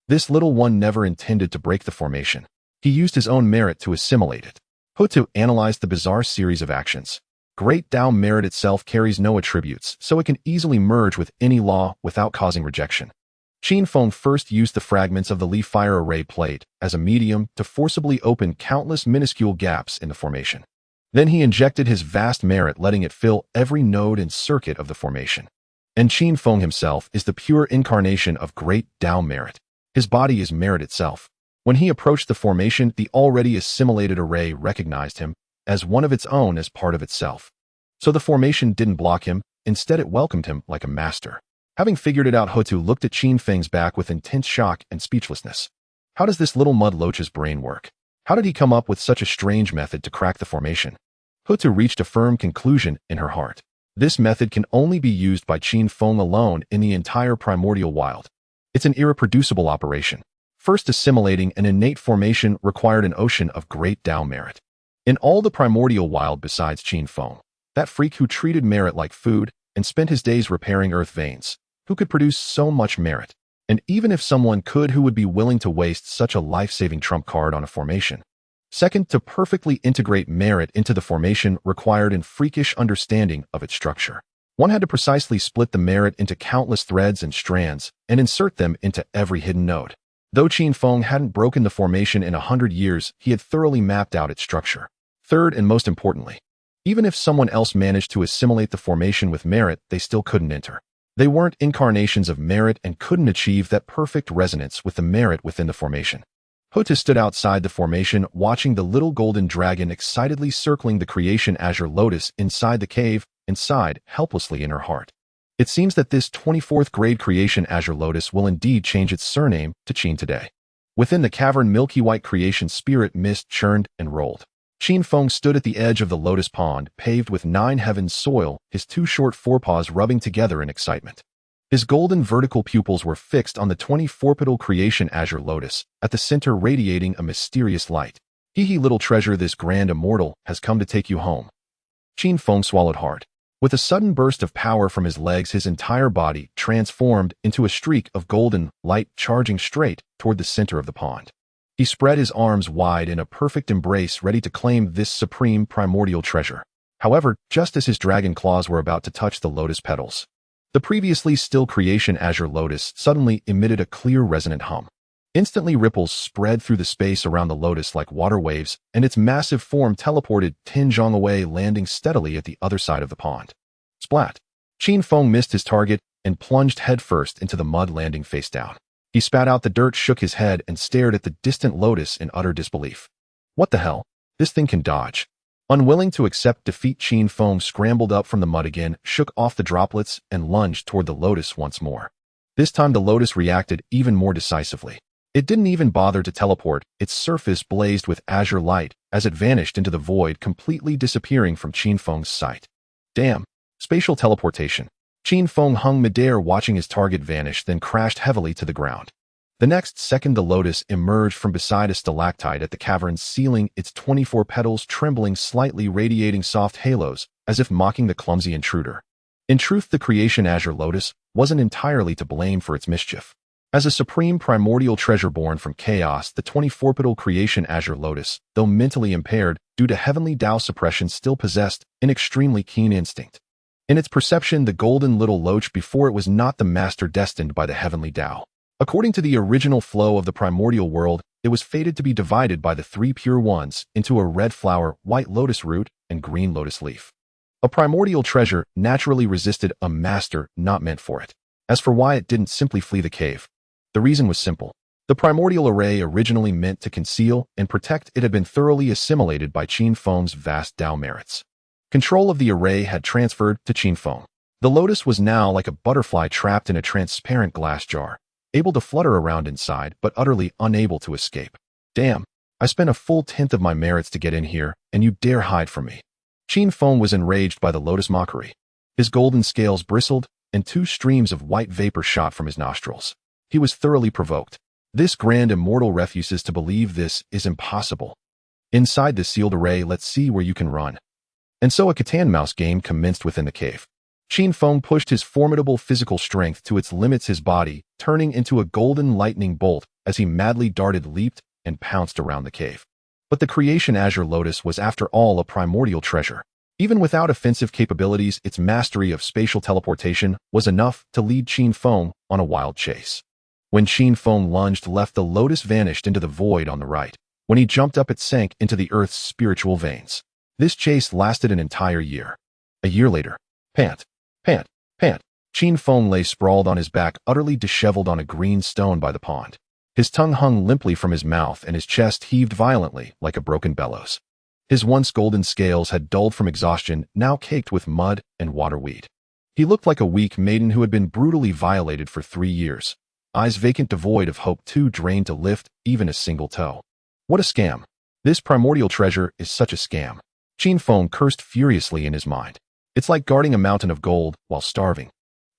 This little one never intended to break the formation. He used his own merit to assimilate it. Houtu analyzed the bizarre series of actions. Great Dao merit itself carries no attributes, so it can easily merge with any law without causing rejection. Qin Feng first used the fragments of the leaf fire array plate as a medium to forcibly open countless minuscule gaps in the formation. Then he injected his vast merit, letting it fill every node and circuit of the formation. And Qin Feng himself is the pure incarnation of great Dao merit. His body is merit itself. When he approached the formation, the already assimilated array recognized him as one of its own, as part of itself. So the formation didn't block him, instead it welcomed him like a master. Having figured it out, Houtu looked at Qin Feng's back with intense shock and speechlessness. How does this little mud loach's brain work? How did he come up with such a strange method to crack the formation? Houtu reached a firm conclusion in her heart. This method can only be used by Qin Feng alone in the entire primordial wild. It's an irreproducible operation. First, assimilating an innate formation required an ocean of great Dao merit. In all the primordial wild besides Qin Feng, that freak who treated merit like food and spent his days repairing earth veins, Who could produce so much merit? And even if someone could, who would be willing to waste such a life-saving trump card on a formation? Second, to perfectly integrate merit into the formation required a freakish understanding of its structure. One had to precisely split the merit into countless threads and strands and insert them into every hidden node. Though Qin Feng hadn't broken the formation in 100 years, he had thoroughly mapped out its structure. Third, and most importantly, even if someone else managed to assimilate the formation with merit, they still couldn't enter. They weren't incarnations of merit and couldn't achieve that perfect resonance with the merit within the formation. Houtu stood outside the formation, watching the little golden dragon excitedly circling the creation azure lotus inside the cave, and sighed helplessly in her heart. It seems that this 24th grade creation azure lotus will indeed change its surname to Qin today. Within the cavern, milky white creation spirit mist churned and rolled. Qin Feng stood at the edge of the lotus pond, paved with 9 heavens soil, his 2 short forepaws rubbing together in excitement. His golden vertical pupils were fixed on the 24-petal creation azure lotus, at the center radiating a mysterious light. Hee little treasure, this grand immortal has come to take you home. Qin Feng swallowed hard. With a sudden burst of power from his legs, his entire body transformed into a streak of golden light charging straight toward the center of the pond. He spread his arms wide in a perfect embrace, ready to claim this supreme primordial treasure. However, just as his dragon claws were about to touch the lotus petals, the previously still creation azure lotus suddenly emitted a clear resonant hum. Instantly, ripples spread through the space around the lotus like water waves, and its massive form teleported D Jang away, landing steadily at the other side of the pond. Splat! Qin Feng missed his target and plunged headfirst into the mud, landing face down. He spat out the dirt, shook his head, and stared at the distant lotus in utter disbelief. What the hell? This thing can dodge. Unwilling to accept defeat, Qin Feng scrambled up from the mud again, shook off the droplets, and lunged toward the lotus once more. This time the lotus reacted even more decisively. It didn't even bother to teleport. Its surface blazed with azure light as it vanished into the void, completely disappearing from Qin Feng's sight. Damn! Spatial teleportation. Qin Feng hung midair, watching his target vanish, then crashed heavily to the ground. The next second, the lotus emerged from beside a stalactite at the cavern's ceiling, its 24 petals trembling slightly, radiating soft halos, as if mocking the clumsy intruder. In truth, the creation azure lotus wasn't entirely to blame for its mischief. As a supreme primordial treasure born from chaos, the 24-petal creation azure lotus, though mentally impaired due to heavenly Tao suppression, still possessed an extremely keen instinct. In its perception, the golden little loach before it was not the master destined by the heavenly Tao. According to the original flow of the primordial world, it was fated to be divided by the 3 pure ones into a red flower, white lotus root, and green lotus leaf. A primordial treasure naturally resisted a master not meant for it. As for why it didn't simply flee the cave, the reason was simple. The primordial array, originally meant to conceal and protect it, had been thoroughly assimilated by Qin Feng's vast Tao merits. Control of the array had transferred to Qin Feng. The lotus was now like a butterfly trapped in a transparent glass jar, able to flutter around inside, but utterly unable to escape. Damn, I spent a full 10th of my merits to get in here, and you dare hide from me. Qin Feng was enraged by the lotus mockery. His golden scales bristled, and 2 streams of white vapor shot from his nostrils. He was thoroughly provoked. This grand immortal refuses to believe this is impossible. Inside the sealed array, let's see where you can run. And so a cat-and-mouse game commenced within the cave. Qin Feng pushed his formidable physical strength to its limits, his body turning into a golden lightning bolt as he madly darted, leaped, and pounced around the cave. But the creation azure lotus was after all a primordial treasure. Even without offensive capabilities, its mastery of spatial teleportation was enough to lead Qin Feng on a wild chase. When Qin Feng lunged left, the lotus vanished into the void on the right. When he jumped up, it sank into the earth's spiritual veins. This chase lasted an entire year. A year later, pant, pant, pant, Qin Feng lay sprawled on his back, utterly disheveled on a green stone by the pond. His tongue hung limply from his mouth, and his chest heaved violently like a broken bellows. His once golden scales had dulled from exhaustion, now caked with mud and waterweed. He looked like a weak maiden who had been brutally violated for 3 years. Eyes vacant, devoid of hope, too drained to lift even a single toe. What a scam. This primordial treasure is such a scam. Qin Feng cursed furiously in his mind. It's like guarding a mountain of gold while starving.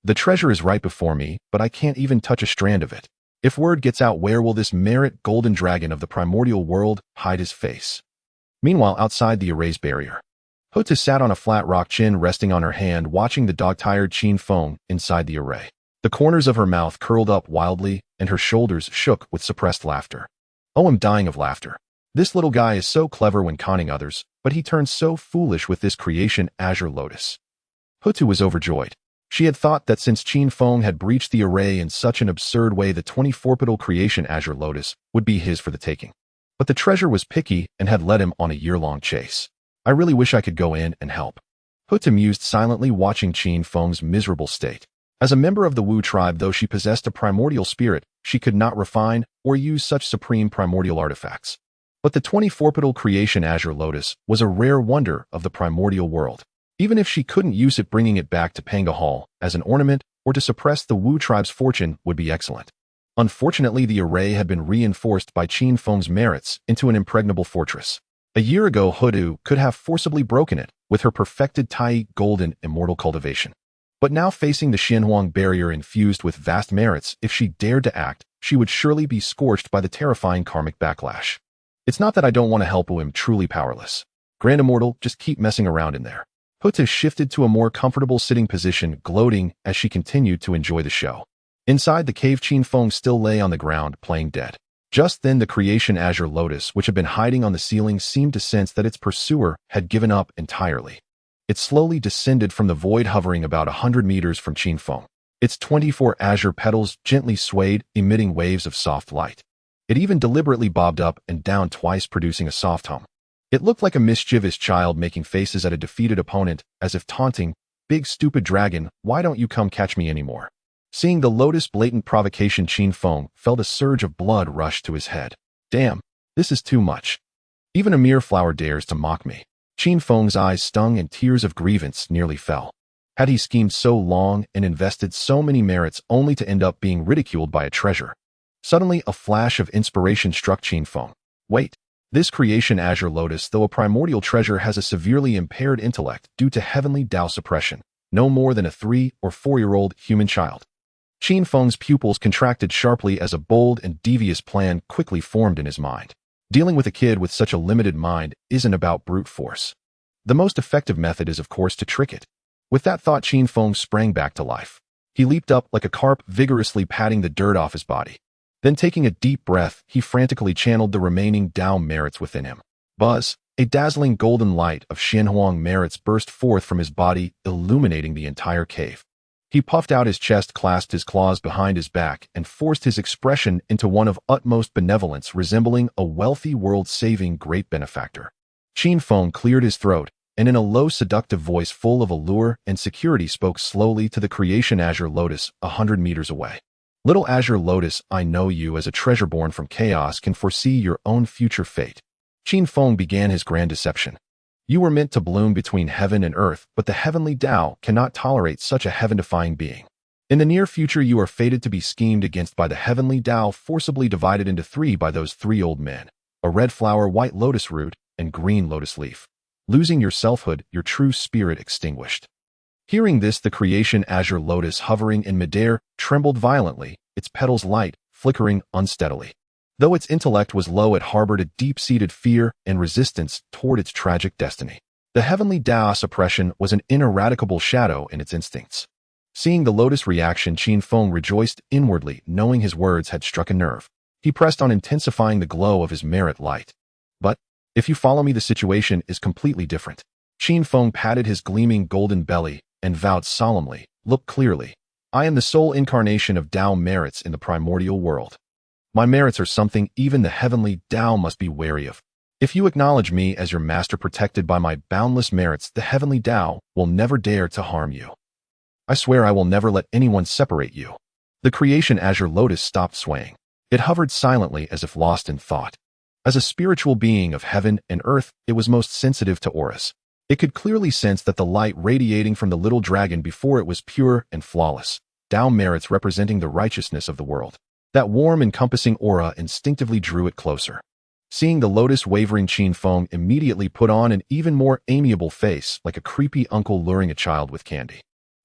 The treasure is right before me, but I can't even touch a strand of it. If word gets out, where will this merit golden dragon of the primordial world hide his face? Meanwhile, outside the array's barrier, Houtu sat on a flat rock, chin resting on her hand, watching the dog-tired Qin Feng inside the array. The corners of her mouth curled up wildly, and her shoulders shook with suppressed laughter. Oh, I'm dying of laughter. This little guy is so clever when conning others, but he turns so foolish with this creation azure lotus. Houtu was overjoyed. She had thought that since Qin Feng had breached the array in such an absurd way, the 24-petal creation azure lotus would be his for the taking. But the treasure was picky and had led him on a year-long chase. I really wish I could go in and help. Houtu mused silently, watching Qin Feng's miserable state. As a member of the Wu tribe, though she possessed a primordial spirit, she could not refine or use such supreme primordial artifacts. But the 24-petal creation azure lotus was a rare wonder of the primordial world. Even if she couldn't use it, bringing it back to Panga Hall as an ornament or to suppress the Wu tribe's fortune would be excellent. Unfortunately, the array had been reinforced by Qin Feng's merits into an impregnable fortress. A year ago, Houtu could have forcibly broken it with her perfected Tai golden immortal cultivation. But now, facing the Honghuang barrier infused with vast merits, if she dared to act, she would surely be scorched by the terrifying karmic backlash. It's not that I don't want to help, but I'm truly powerless. Grand Immortal, just keep messing around in there. Houtu shifted to a more comfortable sitting position, gloating as she continued to enjoy the show. Inside the cave, Qin Feng still lay on the ground, playing dead. Just then, the creation azure lotus, which had been hiding on the ceiling, seemed to sense that its pursuer had given up entirely. It slowly descended from the void, hovering about 100 meters from Qin Feng. Its 24 azure petals gently swayed, emitting waves of soft light. It even deliberately bobbed up and down twice, producing a soft hum. It looked like a mischievous child making faces at a defeated opponent, as if taunting, "Big stupid dragon, why don't you come catch me anymore?" Seeing the lotus' blatant provocation, Qin Feng felt a surge of blood rush to his head. Damn, this is too much. Even a mere flower dares to mock me. Qin Feng's eyes stung and tears of grievance nearly fell. Had he schemed so long and invested so many merits only to end up being ridiculed by a treasure? Suddenly, a flash of inspiration struck Qin Feng. Wait. This creation azure lotus, though a primordial treasure, has a severely impaired intellect due to heavenly Tao suppression, no more than a 3- or 4-year-old human child. Qin Feng's pupils contracted sharply as a bold and devious plan quickly formed in his mind. Dealing with a kid with such a limited mind isn't about brute force. The most effective method is, of course, to trick it. With that thought, Qin Feng sprang back to life. He leaped up like a carp, vigorously patting the dirt off his body. Then, taking a deep breath, he frantically channeled the remaining Tao merits within him. Buzz! A dazzling golden light of Honghuang merits burst forth from his body, illuminating the entire cave. He puffed out his chest, clasped his claws behind his back, and forced his expression into one of utmost benevolence, resembling a wealthy, world-saving great benefactor. Qin Feng cleared his throat, and in a low, seductive voice full of allure and security spoke slowly to the creation azure lotus 100 meters away. Little azure lotus, I know you as a treasure born from chaos can foresee your own future fate. Qin Feng began his grand deception. You were meant to bloom between heaven and earth, but the heavenly Tao cannot tolerate such a heaven-defying being. In the near future, you are fated to be schemed against by the heavenly Tao, forcibly divided into 3 by those 3 old men: a red flower, white lotus root, and green lotus leaf. Losing your selfhood, your true spirit extinguished. Hearing this, the creation azure lotus, hovering in midair, trembled violently, its petals light, flickering unsteadily. Though its intellect was low, it harbored a deep-seated fear and resistance toward its tragic destiny. The heavenly Tao suppression was an ineradicable shadow in its instincts. Seeing the lotus reaction, Qin Feng rejoiced inwardly, knowing his words had struck a nerve. He pressed on, intensifying the glow of his merit light. But, if you follow me, the situation is completely different. Qin Feng patted his gleaming golden belly and vowed solemnly, look clearly. I am the sole incarnation of Tao merits in the primordial world. My merits are something even the heavenly Tao must be wary of. If you acknowledge me as your master, protected by my boundless merits, the heavenly Tao will never dare to harm you. I swear I will never let anyone separate you. The creation azure lotus stopped swaying. It hovered silently as if lost in thought. As a spiritual being of heaven and earth, it was most sensitive to auras. It could clearly sense that the light radiating from the little dragon before it was pure and flawless, Tao merits representing the righteousness of the world. That warm, encompassing aura instinctively drew it closer. Seeing the lotus wavering, Qin Feng immediately put on an even more amiable face, like a creepy uncle luring a child with candy.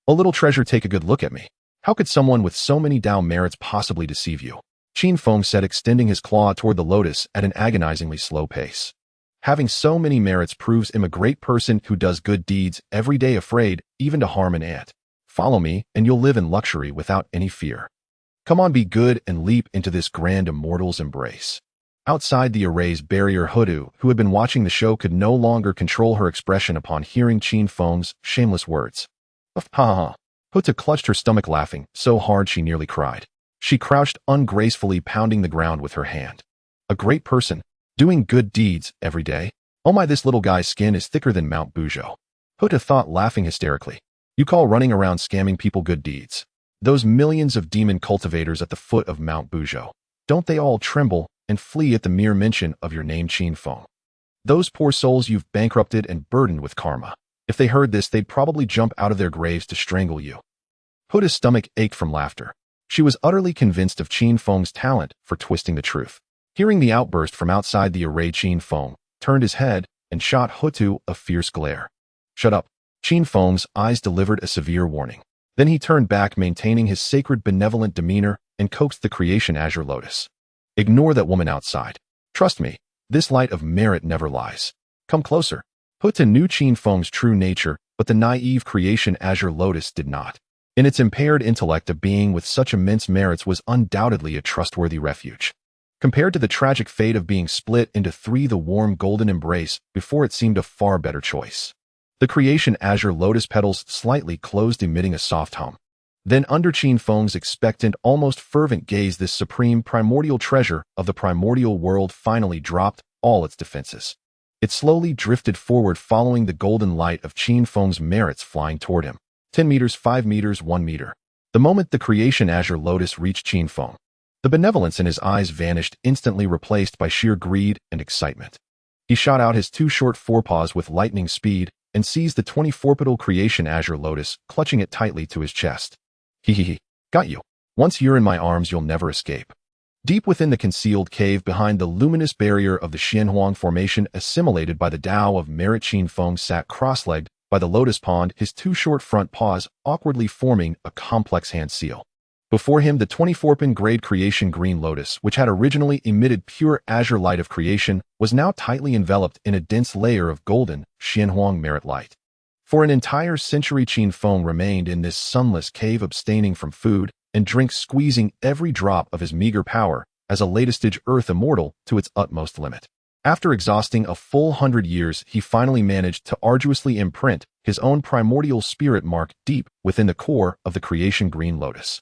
A little treasure, take a good look at me. How could someone with so many Tao merits possibly deceive you? Qin Feng said, extending his claw toward the lotus at an agonizingly slow pace. Having so many merits proves him a great person who does good deeds every day, afraid even to harm an ant. Follow me, and you'll live in luxury without any fear. Come on, be good and leap into this grand immortal's embrace. Outside the array's barrier, Houtu, who had been watching the show, could no longer control her expression upon hearing Qin Feng's shameless words. Ha ha ha. Houtu clutched her stomach, laughing so hard she nearly cried. She crouched ungracefully, pounding the ground with her hand. A great person, doing good deeds every day? Oh my, this little guy's skin is thicker than Mount Buzhou. Houtu thought, laughing hysterically. You call running around scamming people good deeds? Those millions of demon cultivators at the foot of Mount Buzhou, don't they all tremble and flee at the mere mention of your name, Qin Feng? Those poor souls you've bankrupted and burdened with karma. If they heard this, they'd probably jump out of their graves to strangle you. Houtu's stomach ached from laughter. She was utterly convinced of Qin Feng's talent for twisting the truth. Hearing the outburst from outside the array, Qin Feng turned his head and shot Houtu a fierce glare. Shut up. Qin Feng's eyes delivered a severe warning. Then he turned back, maintaining his sacred, benevolent demeanor, and coaxed the creation azure lotus. Ignore that woman outside. Trust me, this light of merit never lies. Come closer. Houtu knew Qin Feng's true nature, but the naive creation azure lotus did not. In its impaired intellect, a being with such immense merits was undoubtedly a trustworthy refuge. Compared to the tragic fate of being split into three, the warm golden embrace before it seemed a far better choice. The creation azure lotus petals slightly closed, emitting a soft hum. Then, under Qin Feng's expectant, almost fervent gaze, this supreme primordial treasure of the primordial world finally dropped all its defenses. It slowly drifted forward, following the golden light of Qin Feng's merits, flying toward him. 10 meters, 5 meters, 1 meter. The moment the creation azure lotus reached Qin Feng, the benevolence in his eyes vanished, instantly replaced by sheer greed and excitement. He shot out his two short forepaws with lightning speed and seized the 24-petal creation azure lotus, clutching it tightly to his chest. He, got you. Once you're in my arms, you'll never escape. Deep within the concealed cave behind the luminous barrier of the Honghuang formation, assimilated by the Tao of merit, Qin Feng sat cross-legged by the lotus pond, his two short front paws awkwardly forming a complex hand seal. Before him, the 24-pin grade creation green lotus, which had originally emitted pure azure light of creation, was now tightly enveloped in a dense layer of golden Honghuang merit light. For an entire century, Qin Feng remained in this sunless cave, abstaining from food and drink, squeezing every drop of his meager power as a latest-stage earth immortal to its utmost limit. After exhausting a full 100 years, he finally managed to arduously imprint his own primordial spirit mark deep within the core of the creation green lotus.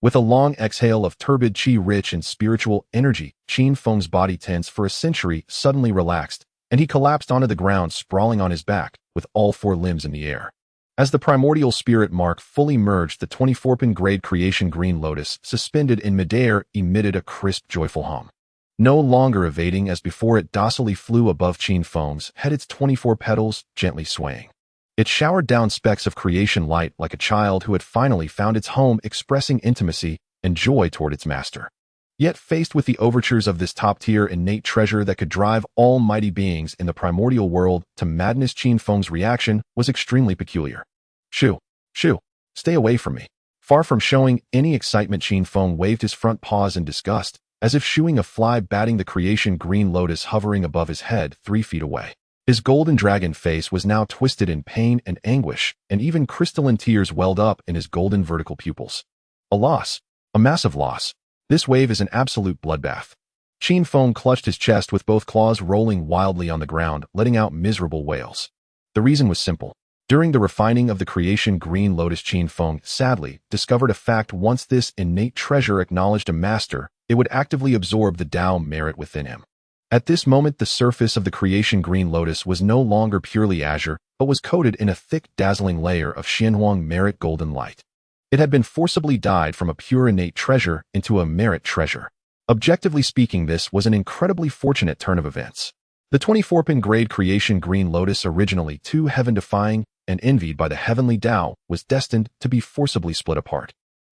With a long exhale of turbid qi rich in spiritual energy, Qin Feng's body, tense for a century, suddenly relaxed, and he collapsed onto the ground, sprawling on his back, with all four limbs in the air. As the primordial spirit mark fully merged, the 24-pin grade creation green lotus, suspended in midair, emitted a crisp, joyful hum. No longer evading as before, it docilely flew above Qin Feng's head, its 24 petals gently swaying. It showered down specks of creation light like a child who had finally found its home, expressing intimacy and joy toward its master. Yet, faced with the overtures of this top-tier innate treasure that could drive all mighty beings in the primordial world to madness, Qin Feng's reaction was extremely peculiar. Shoo! Shoo! Stay away from me. Far from showing any excitement, Qin Feng waved his front paws in disgust, as if shooing a fly, batting the creation green lotus hovering above his head 3 feet away. His golden dragon face was now twisted in pain and anguish, and even crystalline tears welled up in his golden vertical pupils. A loss. A massive loss. This wave is an absolute bloodbath. Qin Feng clutched his chest, with both claws rolling wildly on the ground, letting out miserable wails. The reason was simple. During the refining of the creation green lotus, Qin Feng, sadly, discovered a fact: once this innate treasure acknowledged a master, it would actively absorb the Tao merit within him. At this moment, the surface of the creation green lotus was no longer purely azure, but was coated in a thick, dazzling layer of Honghuang merit golden light. It had been forcibly dyed from a pure innate treasure into a merit treasure. Objectively speaking, this was an incredibly fortunate turn of events. The 24-pin grade creation green lotus, originally too heaven-defying and envied by the heavenly Tao, was destined to be forcibly split apart.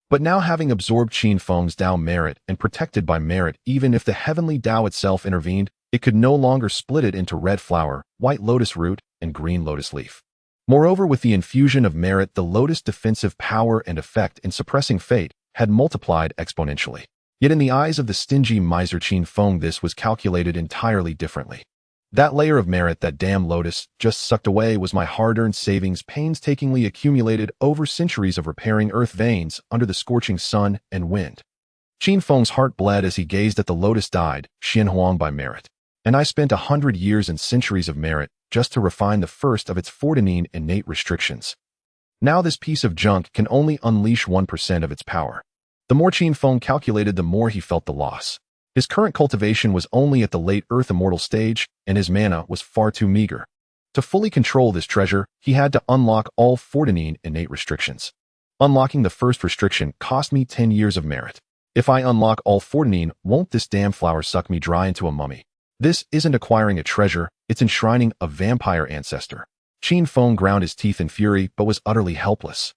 But now, having absorbed Qin Feng's Tao merit and protected by merit, even if the heavenly Tao itself intervened, it could no longer split it into red flower, white lotus root, and green lotus leaf. Moreover, with the infusion of merit, the lotus' defensive power and effect in suppressing fate had multiplied exponentially. Yet in the eyes of the stingy miser Qin Feng, this was calculated entirely differently. That layer of merit that damn lotus just sucked away was my hard-earned savings painstakingly accumulated over centuries of repairing earth veins under the scorching sun and wind. Qin Feng's heart bled as he gazed at the lotus dyed Honghuang by merit. And I spent 100 years and centuries of merit just to refine the first of its 14 innate restrictions. Now this piece of junk can only unleash 1% of its power. The more Qin Feng calculated, the more he felt the loss. His current cultivation was only at the late Earth Immortal stage, and his mana was far too meager. To fully control this treasure, he had to unlock all 14 innate restrictions. Unlocking the first restriction cost me 10 years of merit. If I unlock all 14, won't this damn flower suck me dry into a mummy? This isn't acquiring a treasure, it's enshrining a vampire ancestor. Qin Feng ground his teeth in fury, but was utterly helpless.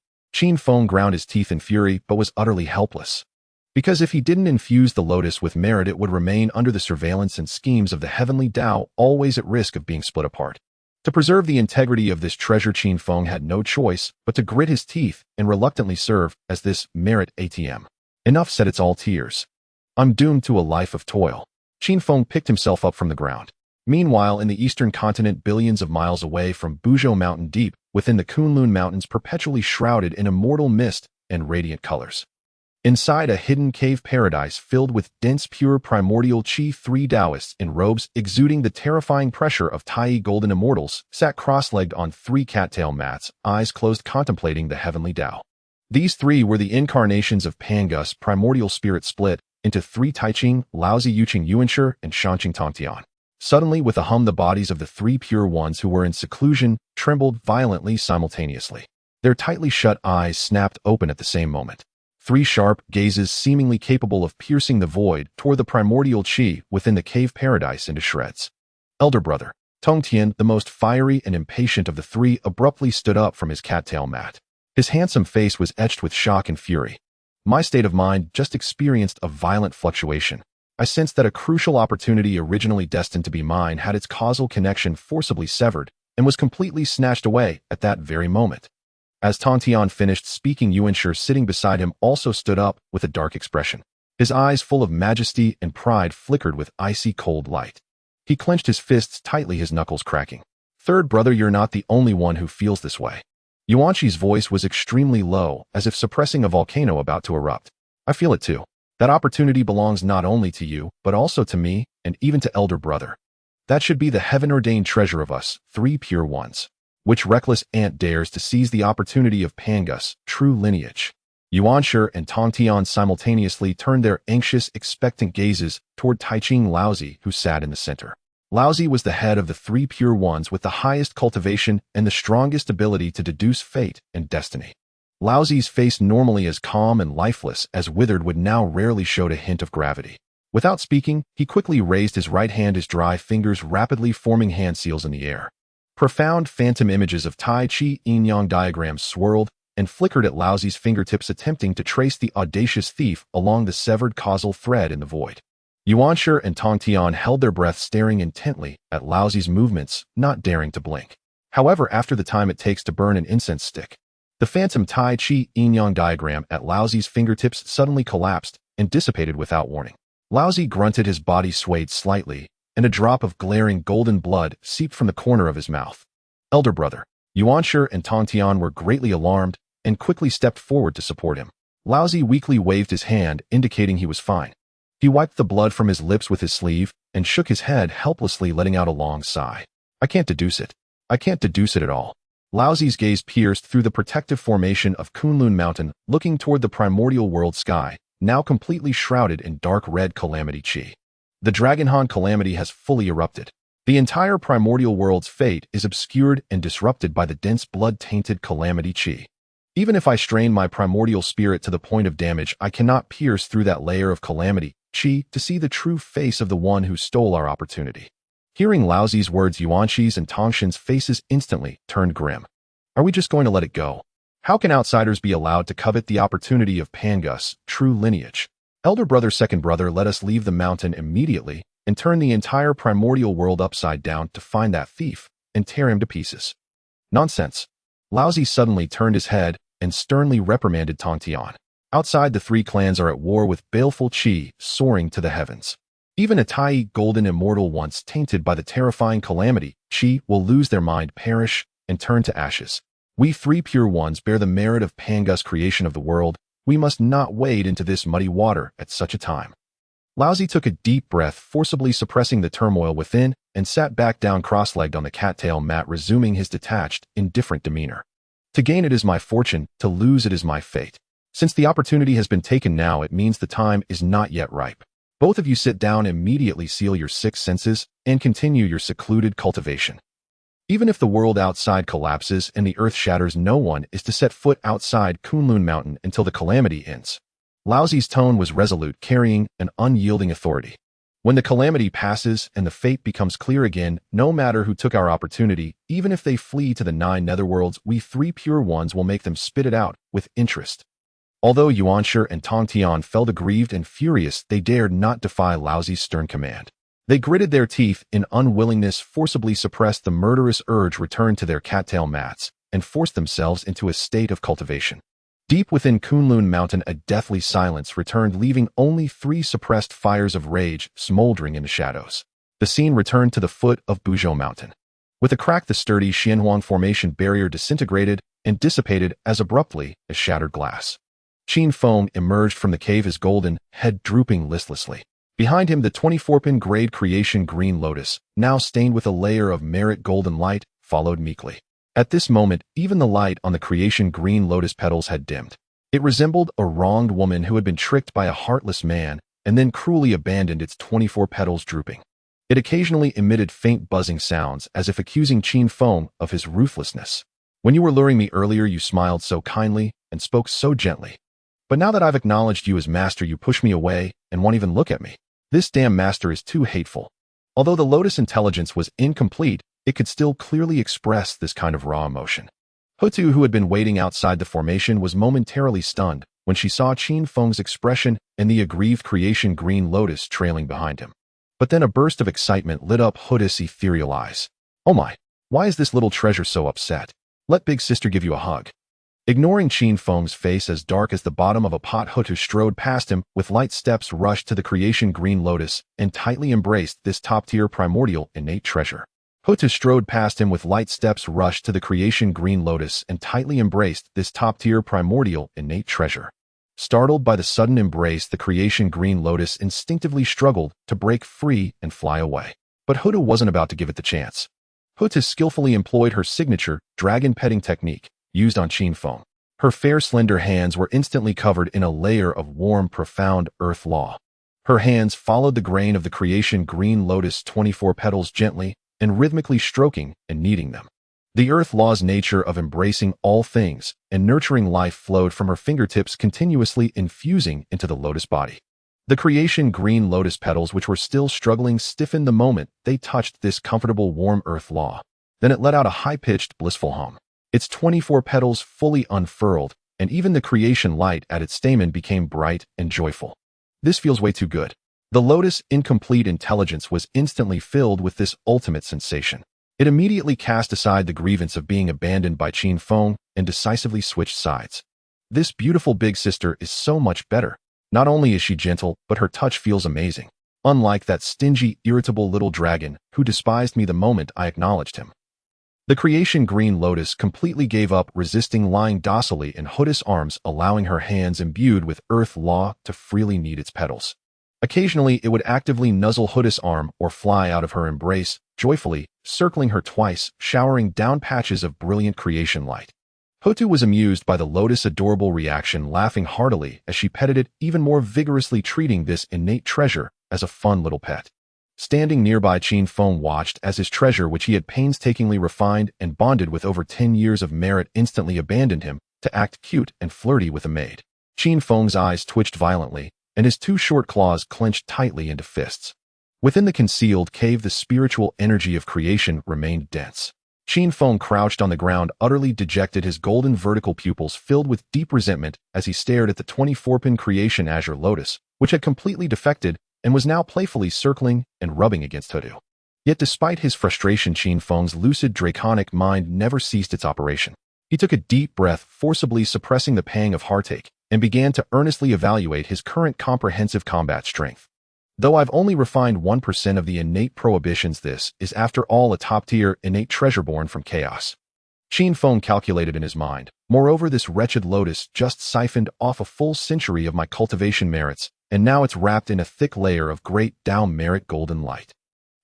Because if he didn't infuse the lotus with merit, it would remain under the surveillance and schemes of the heavenly Tao, always at risk of being split apart. To preserve the integrity of this treasure, Qin Feng had no choice but to grit his teeth and reluctantly serve as this merit ATM. Enough said, it's all tears. I'm doomed to a life of toil. Qin Feng picked himself up from the ground. Meanwhile, in the eastern continent, billions of miles away from Buzhou Mountain, deep within the Kunlun Mountains, perpetually shrouded in immortal mist and radiant colors. Inside a hidden cave paradise filled with dense pure primordial qi, 3 Taoists in robes exuding the terrifying pressure of Tai golden immortals sat cross-legged on 3 cattail mats, eyes closed, contemplating the heavenly Tao. These 3 were the incarnations of Pangus, primordial spirit split into 3 Taiqing, Laozi Yuqing Yuanshi, and Shanqing Tongtian. Suddenly, with a hum, the bodies of the 3 pure ones who were in seclusion trembled violently simultaneously. Their tightly shut eyes snapped open at the same moment. 3 sharp gazes, seemingly capable of piercing the void, tore the primordial qi within the cave paradise into shreds. Elder brother, Tongtian, the most fiery and impatient of the 3, abruptly stood up from his cattail mat. His handsome face was etched with shock and fury. My state of mind just experienced a violent fluctuation. I sensed that a crucial opportunity originally destined to be mine had its causal connection forcibly severed and was completely snatched away at that very moment. As Tongtian finished speaking, Yuanshi, sitting beside him, also stood up with a dark expression. His eyes, full of majesty and pride, flickered with icy cold light. He clenched his fists tightly, his knuckles cracking. Third brother, you're not the only one who feels this way. Yuanshi's voice was extremely low, as if suppressing a volcano about to erupt. I feel it too. That opportunity belongs not only to you, but also to me, and even to elder brother. That should be the heaven-ordained treasure of us, 3 pure ones. Which reckless ant dares to seize the opportunity of Pangus, true lineage? Yuanshi and Tongtian simultaneously turned their anxious, expectant gazes toward Taiqing Laozi, who sat in the center. Laozi was the head of the 3 pure ones with the highest cultivation and the strongest ability to deduce fate and destiny. Laozi's face, normally as calm and lifeless as withered, would now rarely show a hint of gravity. Without speaking, he quickly raised his right hand, his dry fingers rapidly forming hand seals in the air. Profound phantom images of Tai Chi yin-yang diagrams swirled and flickered at Laozi's fingertips, attempting to trace the audacious thief along the severed causal thread in the void. Yuanshi and Tongtian held their breath, staring intently at Laozi's movements, not daring to blink. However, after the time it takes to burn an incense stick, the phantom Tai Chi yin-yang diagram at Laozi's fingertips suddenly collapsed and dissipated without warning. Laozi grunted, his body swayed slightly, and a drop of glaring golden blood seeped from the corner of his mouth. Elder brother, Yuanshi and Tongtian were greatly alarmed and quickly stepped forward to support him. Laozi weakly waved his hand, indicating he was fine. He wiped the blood from his lips with his sleeve and shook his head helplessly, letting out a long sigh. I can't deduce it. I can't deduce it at all. Laozi's gaze pierced through the protective formation of Kunlun Mountain, looking toward the primordial world sky, now completely shrouded in dark red calamity qi. The Dragonhan calamity has fully erupted. The entire primordial world's fate is obscured and disrupted by the dense blood-tainted calamity qi. Even if I strain my primordial spirit to the point of damage, I cannot pierce through that layer of calamity qi to see the true face of the one who stole our opportunity. Hearing Laozi's words, Yuanshi's and Tongshin's faces instantly turned grim. Are we just going to let it go? How can outsiders be allowed to covet the opportunity of Pangus, true lineage? Elder brother, second brother, let us leave the mountain immediately and turn the entire primordial world upside down to find that thief and tear him to pieces. Nonsense. Laozi suddenly turned his head and sternly reprimanded Tongtian. Outside, the 3 clans are at war with baleful qi soaring to the heavens. Even a Tai golden immortal once tainted by the terrifying calamity, Qi, will lose their mind, perish, and turn to ashes. We three pure ones bear the merit of Pangus creation of the world. We must not wade into this muddy water at such a time. Laozi took a deep breath, forcibly suppressing the turmoil within, and sat back down cross-legged on the cattail mat, resuming his detached, indifferent demeanor. To gain it is my fortune, to lose it is my fate. Since the opportunity has been taken now, it means the time is not yet ripe. Both of you sit down, immediately seal your six senses, and continue your secluded cultivation. Even if the world outside collapses and the earth shatters, no one is to set foot outside Kunlun Mountain until the calamity ends. Laozi's tone was resolute, carrying an unyielding authority. When the calamity passes and the fate becomes clear again, no matter who took our opportunity, even if they flee to the 9 netherworlds, we three pure ones will make them spit it out with interest. Although Yuanshi and Tongtian felt aggrieved and furious, they dared not defy Laozi's stern command. They gritted their teeth in unwillingness, forcibly suppressed the murderous urge, returned to their cattail mats, and forced themselves into a state of cultivation. Deep within Kunlun Mountain, a deathly silence returned, leaving only 3 suppressed fires of rage smoldering in the shadows. The scene returned to the foot of Buzhou Mountain. With a crack, the sturdy Honghuang formation barrier disintegrated and dissipated as abruptly as shattered glass. Qin Feng emerged from the cave, his golden head drooping listlessly. Behind him, the 24-pin grade creation green lotus, now stained with a layer of merit golden light, followed meekly. At this moment, even the light on the creation green lotus petals had dimmed. It resembled a wronged woman who had been tricked by a heartless man and then cruelly abandoned, its 24 petals drooping. It occasionally emitted faint buzzing sounds, as if accusing Qin Feng of his ruthlessness. When you were luring me earlier, you smiled so kindly and spoke so gently. But now that I've acknowledged you as master, you push me away and won't even look at me. This damn master is too hateful. Although the lotus intelligence was incomplete, it could still clearly express this kind of raw emotion. Houtu, who had been waiting outside the formation, was momentarily stunned when she saw Qin Feng's expression and the aggrieved creation green lotus trailing behind him. But then a burst of excitement lit up Houtu's ethereal eyes. Oh my, why is this little treasure so upset? Let big sister give you a hug. Ignoring Qin Feng's face as dark as the bottom of a pot, Houtu strode past him, with light steps rushed to the creation green lotus and tightly embraced this top-tier primordial innate treasure. Houtu strode past him with light steps rushed to the creation green lotus and tightly embraced this top-tier primordial innate treasure. Startled by the sudden embrace, the creation green lotus instinctively struggled to break free and fly away. But Houtu wasn't about to give it the chance. Houtu skillfully employed her signature dragon petting technique, used on Qin Feng. Her fair, slender hands were instantly covered in a layer of warm, profound earth law. Her hands followed the grain of the creation green lotus 24 petals gently and rhythmically stroking and kneading them. The earth law's nature of embracing all things and nurturing life flowed from her fingertips, continuously infusing into the lotus body. The creation green lotus petals, which were still struggling, stiffened the moment they touched this comfortable warm earth law. Then it let out a high-pitched, blissful hum. Its 24 petals fully unfurled, and even the creation light at its stamen became bright and joyful. This feels way too good. The lotus' incomplete intelligence was instantly filled with this ultimate sensation. It immediately cast aside the grievance of being abandoned by Qin Feng and decisively switched sides. This beautiful big sister is so much better. Not only is she gentle, but her touch feels amazing. Unlike that stingy, irritable little dragon who despised me the moment I acknowledged him. The creation green lotus completely gave up resisting, lying docilely in Houtu's arms, allowing her hands imbued with earth law to freely knead its petals. Occasionally, it would actively nuzzle Houtu's arm or fly out of her embrace, joyfully, circling her twice, showering down patches of brilliant creation light. Houtu was amused by the lotus' adorable reaction, laughing heartily as she petted it even more vigorously, treating this innate treasure as a fun little pet. Standing nearby, Qin Feng watched as his treasure, which he had painstakingly refined and bonded with over 10 years of merit, instantly abandoned him to act cute and flirty with a maid. Qin Feng's eyes twitched violently, and his 2 short claws clenched tightly into fists. Within the concealed cave, the spiritual energy of creation remained dense. Qin Feng crouched on the ground, utterly dejected, his golden vertical pupils filled with deep resentment as he stared at the 24-pin creation azure lotus, which had completely defected and was now playfully circling and rubbing against Houtu. Yet despite his frustration, Qin Feng's lucid draconic mind never ceased its operation. He took a deep breath, forcibly suppressing the pang of heartache, and began to earnestly evaluate his current comprehensive combat strength. Though I've only refined 1% of the innate prohibitions, this is after all a top-tier innate treasure born from chaos. Qin Feng calculated in his mind. Moreover, this wretched lotus just siphoned off a full century of my cultivation merits, and now it's wrapped in a thick layer of great Dao merit golden light.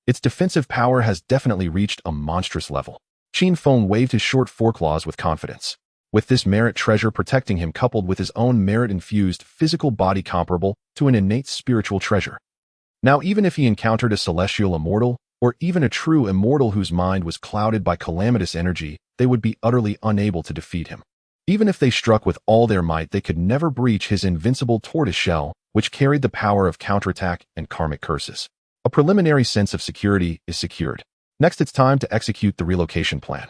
Its defensive power has definitely reached a monstrous level. Qin Feng waved his short foreclaws with confidence. With this merit treasure protecting him coupled with his own merit-infused physical body comparable to an innate spiritual treasure. Now even if he encountered a celestial immortal, or even a true immortal whose mind was clouded by calamitous energy, they would be utterly unable to defeat him. Even if they struck with all their might, they could never breach his invincible tortoise shell, which carried the power of counterattack and karmic curses. A preliminary sense of security is secured. Next, it's time to execute the relocation plan.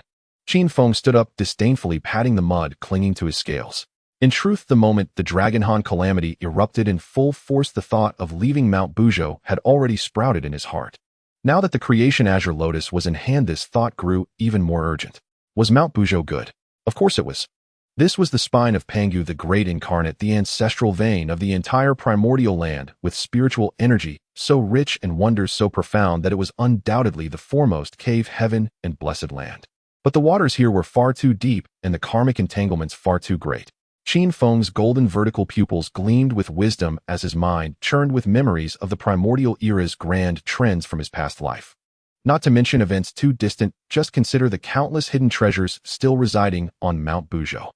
Qin Feng stood up, disdainfully patting the mud clinging to his scales. In truth, the moment the Dragonhan calamity erupted in full force, the thought of leaving Mount Buzhou had already sprouted in his heart. Now that the creation azure lotus was in hand, this thought grew even more urgent. Was Mount Buzhou good? Of course it was. This was the spine of Pangu, the great incarnate, the ancestral vein of the entire primordial land, with spiritual energy so rich and wonders so profound that it was undoubtedly the foremost cave heaven and blessed land. But the waters here were far too deep and the karmic entanglements far too great. Qin Feng's golden vertical pupils gleamed with wisdom as his mind churned with memories of the primordial era's grand trends from his past life. Not to mention events too distant, just consider the countless hidden treasures still residing on Mount Buzhou.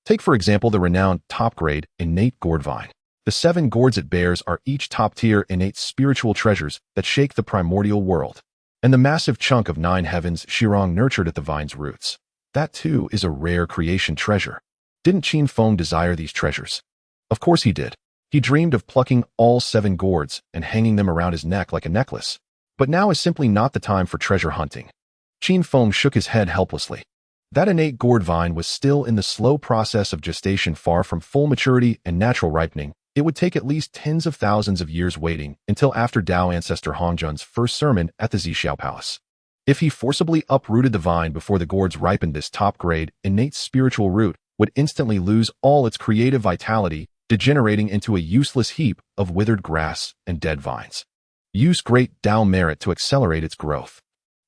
Take for example the renowned top-grade innate gourd vine. The 7 gourds it bears are each top-tier innate spiritual treasures that shake the primordial world. And the massive chunk of 9 heavens Shirong nurtured at the vine's roots. That too is a rare creation treasure. Didn't Qin Feng desire these treasures? Of course he did. He dreamed of plucking all 7 gourds and hanging them around his neck like a necklace. But now is simply not the time for treasure hunting. Qin Feng shook his head helplessly. That innate gourd vine was still in the slow process of gestation, far from full maturity and natural ripening. It would take at least tens of thousands of years waiting until after Dao ancestor Hongjun's first sermon at the Ziao Palace. If he forcibly uprooted the vine before the gourds ripened, this top-grade, innate spiritual root would instantly lose all its creative vitality, degenerating into a useless heap of withered grass and dead vines. Use great Dao merit to accelerate its growth.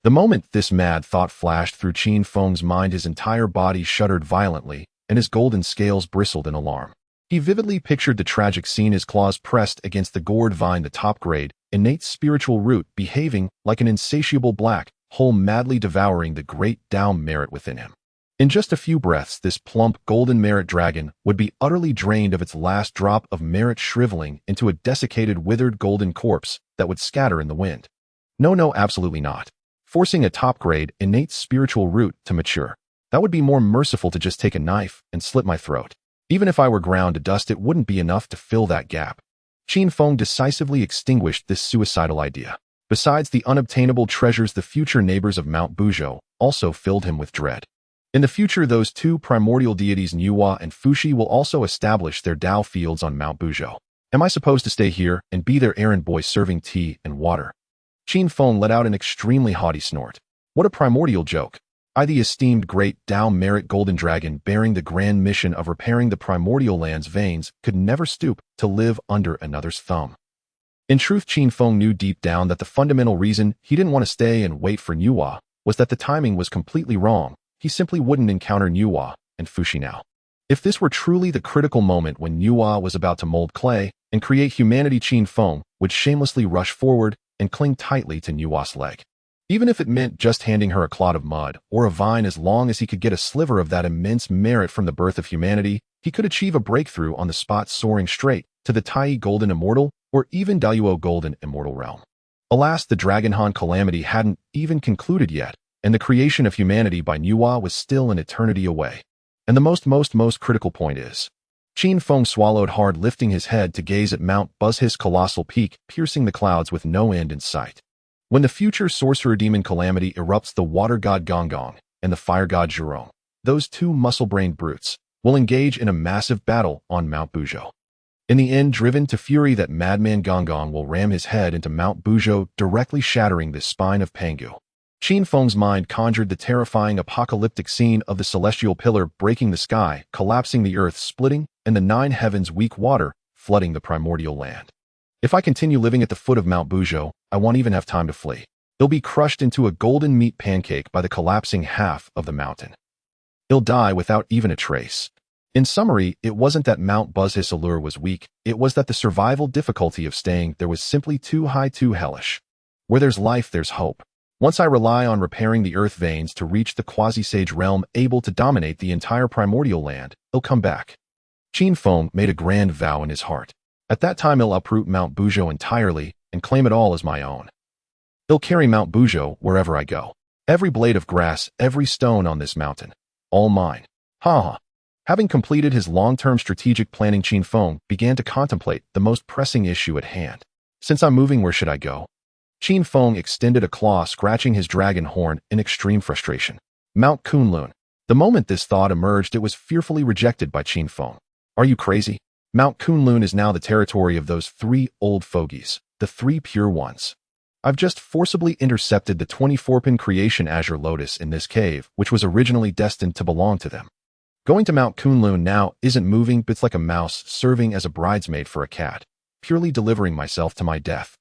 The moment this mad thought flashed through Qin Feng's mind, his entire body shuddered violently, and his golden scales bristled in alarm. He vividly pictured the tragic scene, his claws pressed against the gourd vine, the top-grade, innate spiritual root behaving like an insatiable black hole, madly devouring the great Dao merit within him. In just a few breaths, this plump golden merit dragon would be utterly drained of its last drop of merit, shriveling into a desiccated, withered golden corpse that would scatter in the wind. No, absolutely not. Forcing a top-grade, innate spiritual root to mature. That would be more merciful to just take a knife and slit my throat. Even if I were ground to dust, it wouldn't be enough to fill that gap. Qin Feng decisively extinguished this suicidal idea. Besides the unobtainable treasures, the future neighbors of Mount Buzhou also filled him with dread. In the future, those 2 primordial deities, Nuwa and Fuxi, will also establish their Dao fields on Mount Buzhou. Am I supposed to stay here and be their errand boy serving tea and water? Qin Feng let out an extremely haughty snort. What a primordial joke. I, the esteemed great Dao merit golden dragon bearing the grand mission of repairing the primordial land's veins, could never stoop to live under another's thumb. In truth, Qin Feng knew deep down that the fundamental reason he didn't want to stay and wait for Nuwa was that the timing was completely wrong. He simply wouldn't encounter Nuwa and Fuxi now. If this were truly the critical moment when Nuwa was about to mold clay and create humanity, Qin Feng would shamelessly rush forward and cling tightly to Nuwa's leg. Even if it meant just handing her a clod of mud or a vine, as long as he could get a sliver of that immense merit from the birth of humanity, he could achieve a breakthrough on the spot, soaring straight to the Tai Golden Immortal or even Daluo Golden Immortal realm. Alas, the Dragonhan calamity hadn't even concluded yet, and the creation of humanity by Nuwa was still an eternity away. And the most critical point is, Qin Feng swallowed hard, lifting his head to gaze at Mount Buzhou's colossal peak, piercing the clouds with no end in sight. When the future sorcerer demon calamity erupts, the water god Honghuang and the fire god Zhurong, those 2 muscle-brained brutes, will engage in a massive battle on Mount Buzhou. In the end, driven to fury, that madman Honghuang will ram his head into Mount Buzhou, directly shattering the spine of Pangu. Qin Feng's mind conjured the terrifying apocalyptic scene of the celestial pillar breaking the sky, collapsing the earth, splitting, and the 9 heavens' weak water flooding the primordial land. If I continue living at the foot of Mount Buzhou, I won't even have time to flee. He'll be crushed into a golden meat pancake by the collapsing half of the mountain. He'll die without even a trace. In summary, it wasn't that Mount Buzhou's allure was weak, it was that the survival difficulty of staying there was simply too high, too hellish. Where there's life, there's hope. Once I rely on repairing the earth veins to reach the quasi-sage realm able to dominate the entire primordial land, he'll come back. Qin Feng made a grand vow in his heart. At that time he'll uproot Mount Buzhou entirely and claim it all as my own. He'll carry Mount Buzhou wherever I go. Every blade of grass, every stone on this mountain. All mine. Ha ha. Having completed his long-term strategic planning, Qin Feng began to contemplate the most pressing issue at hand. Since I'm moving, where should I go? Qin Feng extended a claw, scratching his dragon horn in extreme frustration. Mount Kunlun. The moment this thought emerged, it was fearfully rejected by Qin Feng. Are you crazy? Mount Kunlun is now the territory of those 3 old fogies, the 3 pure ones. I've just forcibly intercepted the 24-pin creation azure lotus in this cave, which was originally destined to belong to them. Going to Mount Kunlun now isn't moving, but it's like a mouse serving as a bridesmaid for a cat, purely delivering myself to my death.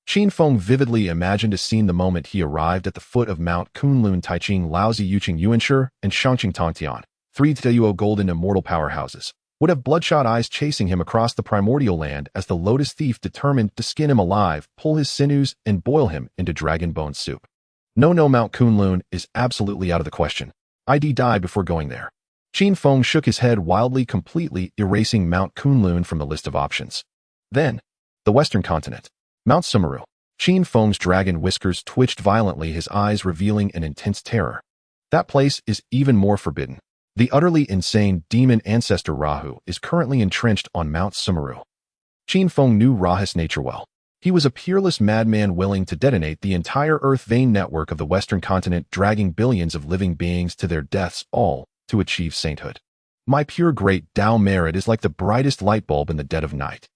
Qin Feng vividly imagined a scene the moment he arrived at the foot of Mount Kunlun. Taiching, Laozi, Yuqing, Yuanshi, and Shangqing Tongtian, 3 Tuo golden immortal powerhouses, would have bloodshot eyes chasing him across the primordial land as the lotus thief determined to skin him alive, pull his sinews, and boil him into dragon bone soup. No, Mount Kunlun is absolutely out of the question. I'd die before going there. Qin Feng shook his head wildly, completely erasing Mount Kunlun from the list of options. Then, the western continent. Mount Sumeru. Qin Feng's dragon whiskers twitched violently, his eyes revealing an intense terror. That place is even more forbidden. The utterly insane demon ancestor Rahu is currently entrenched on Mount Sumeru. Qin Feng knew Rahu's nature well. He was a peerless madman willing to detonate the entire earth vein network of the western continent, dragging billions of living beings to their deaths, all to achieve sainthood. My pure great Tao merit is like the brightest light bulb in the dead of night.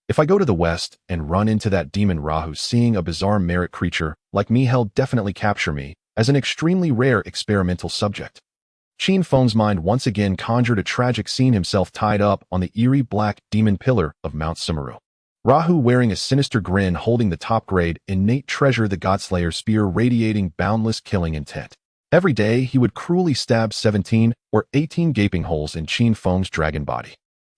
If I go to the west and run into that demon Rahu, seeing a bizarre merit creature like me, he'll definitely capture me as an extremely rare experimental subject. Qin Feng's mind once again conjured a tragic scene, himself tied up on the eerie black demon pillar of Mount Sumeru. Rahu wearing a sinister grin, holding the top-grade innate treasure, the Godslayer spear, radiating boundless killing intent. Every day he would cruelly stab 17 or 18 gaping holes in Qin Feng's dragon body.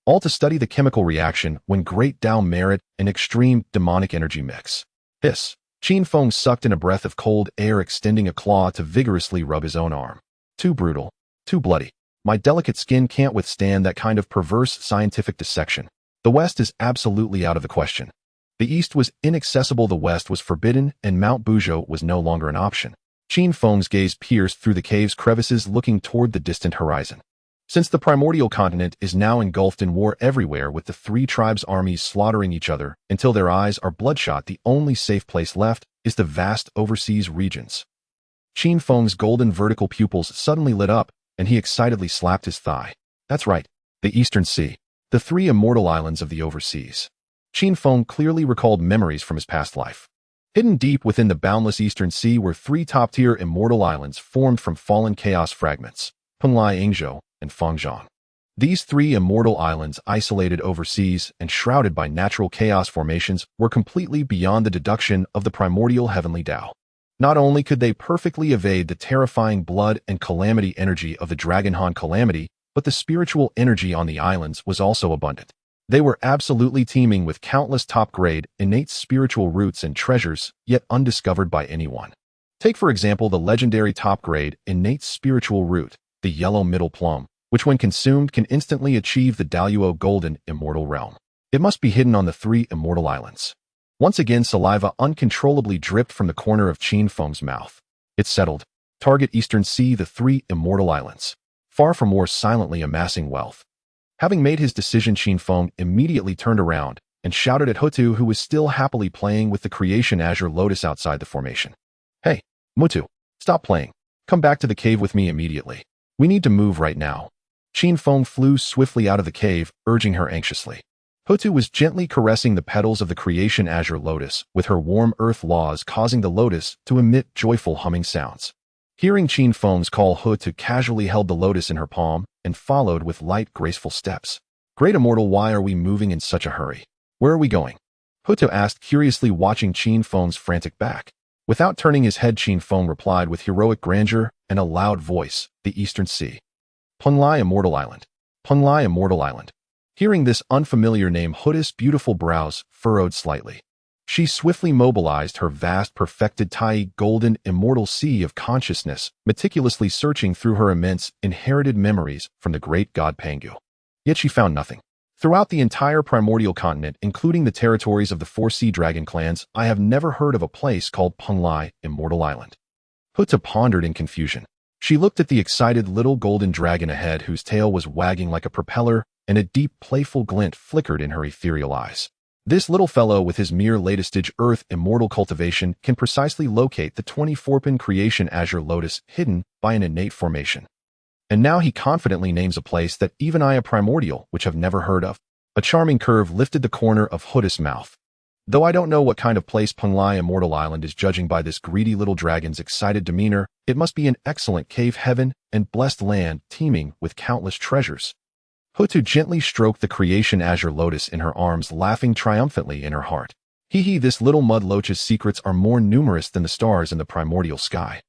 All to study the chemical reaction when great Tao merit and extreme demonic energy mix. Hiss. Qin Feng sucked in a breath of cold air, extending a claw to vigorously rub his own arm. Too brutal. Too bloody. My delicate skin can't withstand that kind of perverse scientific dissection. The West is absolutely out of the question. The East was inaccessible, the West was forbidden, and Mount Buzhou was no longer an option. Qin Feng's gaze pierced through the cave's crevices, looking toward the distant horizon. Since the primordial continent is now engulfed in war everywhere, with the 3 tribes' armies slaughtering each other until their eyes are bloodshot, the only safe place left is the vast overseas regions. Qin Feng's golden vertical pupils suddenly lit up, and he excitedly slapped his thigh. That's right, the Eastern Sea, the 3 immortal islands of the overseas. Qin Feng clearly recalled memories from his past life. Hidden deep within the boundless Eastern Sea were 3 top-tier immortal islands formed from fallen chaos fragments, Penglai Angzhou and Fengzhang. These 3 immortal islands, isolated overseas and shrouded by natural chaos formations, were completely beyond the deduction of the primordial heavenly Tao. Not only could they perfectly evade the terrifying blood and calamity energy of the Dragonhan calamity, but the spiritual energy on the islands was also abundant. They were absolutely teeming with countless top-grade, innate spiritual roots and treasures, yet undiscovered by anyone. Take for example the legendary top-grade, innate spiritual root, the yellow middle plum, which when consumed can instantly achieve the Daluo golden immortal realm. It must be hidden on the 3 immortal islands. Once again saliva uncontrollably dripped from the corner of Qin Feng's mouth. It settled. Target Eastern Sea, the 3 immortal islands. Far from war, silently amassing wealth. Having made his decision, Qin Feng immediately turned around and shouted at Houtu, who was still happily playing with the creation azure lotus outside the formation. Hey, Mutu, stop playing. Come back to the cave with me immediately. We need to move right now. Qin Feng flew swiftly out of the cave, urging her anxiously. Houtu was gently caressing the petals of the creation azure lotus with her warm earth laws, causing the lotus to emit joyful humming sounds. Hearing Qin Feng's call, Houtu casually held the lotus in her palm and followed with light, graceful steps. Great Immortal, why are we moving in such a hurry? Where are we going? Houtu asked, curiously watching Qin Feng's frantic back. Without turning his head, Qin Feng replied with heroic grandeur and a loud voice, "The Eastern Sea. Penglai Immortal Island. Penglai Immortal Island." Hearing this unfamiliar name, Houtu's beautiful brows furrowed slightly. She swiftly mobilized her vast, perfected Tai golden immortal sea of consciousness, meticulously searching through her immense, inherited memories from the great god Pangu. Yet she found nothing. Throughout the entire primordial continent, including the territories of the 4 sea dragon clans, I have never heard of a place called Penglai Immortal Island. Houtu pondered in confusion. She looked at the excited little golden dragon ahead, whose tail was wagging like a propeller, and a deep, playful glint flickered in her ethereal eyes. This little fellow, with his mere latest-stage earth immortal cultivation, can precisely locate the 24-pin creation azure lotus hidden by an innate formation. And now he confidently names a place that even I, a primordial, which have never heard of. A charming curve lifted the corner of Houtu's mouth. Though I don't know what kind of place Penglai Immortal Island is, judging by this greedy little dragon's excited demeanor, it must be an excellent cave heaven and blessed land teeming with countless treasures. Houtu gently stroked the creation azure lotus in her arms, laughing triumphantly in her heart. Hee, this little mud loach's secrets are more numerous than the stars in the primordial sky.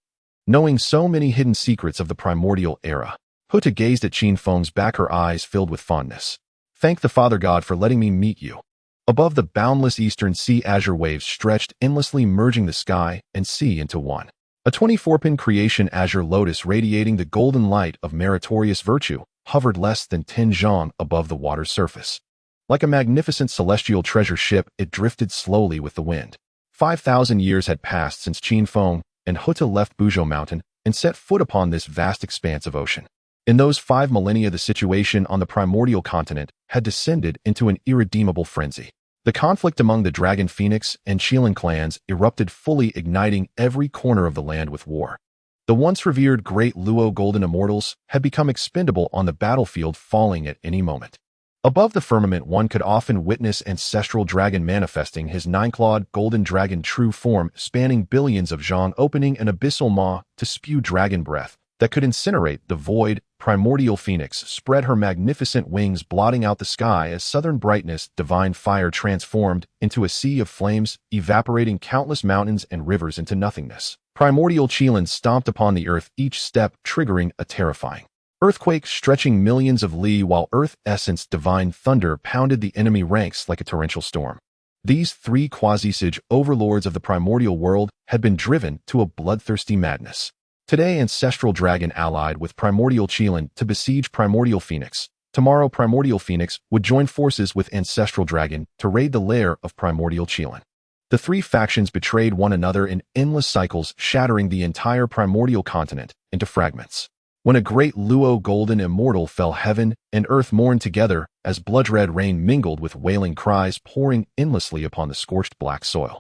Knowing so many hidden secrets of the primordial era, Houtu gazed at Qin Feng's back, her eyes filled with fondness. Thank the Father God for letting me meet you. Above, the boundless eastern sea azure waves stretched endlessly, merging the sky and sea into one. A 24-pin creation azure lotus radiating the golden light of meritorious virtue hovered less than 10 zhang above the water's surface. Like a magnificent celestial treasure ship, it drifted slowly with the wind. 5,000 years had passed since Qin Feng and Houtu left Buzhou Mountain and set foot upon this vast expanse of ocean. In those 5 millennia, the situation on the primordial continent had descended into an irredeemable frenzy. The conflict among the Dragon Phoenix and Qilin clans erupted fully, igniting every corner of the land with war. The once revered great Luo golden immortals had become expendable on the battlefield, falling at any moment. Above the firmament, one could often witness ancestral dragon manifesting his 9-clawed golden dragon true form, spanning billions of zhang, opening an abyssal maw to spew dragon breath that could incinerate the void. Primordial Phoenix spread her magnificent wings, blotting out the sky as southern brightness, divine fire transformed into a sea of flames, evaporating countless mountains and rivers into nothingness. Primordial Qilin stomped upon the earth, each step triggering a terrifying earthquake stretching millions of li, while earth essence divine thunder pounded the enemy ranks like a torrential storm. These 3 quasi-sage overlords of the primordial world had been driven to a bloodthirsty madness. Today, ancestral dragon allied with primordial Qilin to besiege primordial Phoenix. Tomorrow, primordial Phoenix would join forces with ancestral dragon to raid the lair of primordial Qilin. The 3 factions betrayed one another in endless cycles, shattering the entire primordial continent into fragments. When a great Luo golden immortal fell, heaven and earth mourned together as blood-red rain mingled with wailing cries pouring endlessly upon the scorched black soil.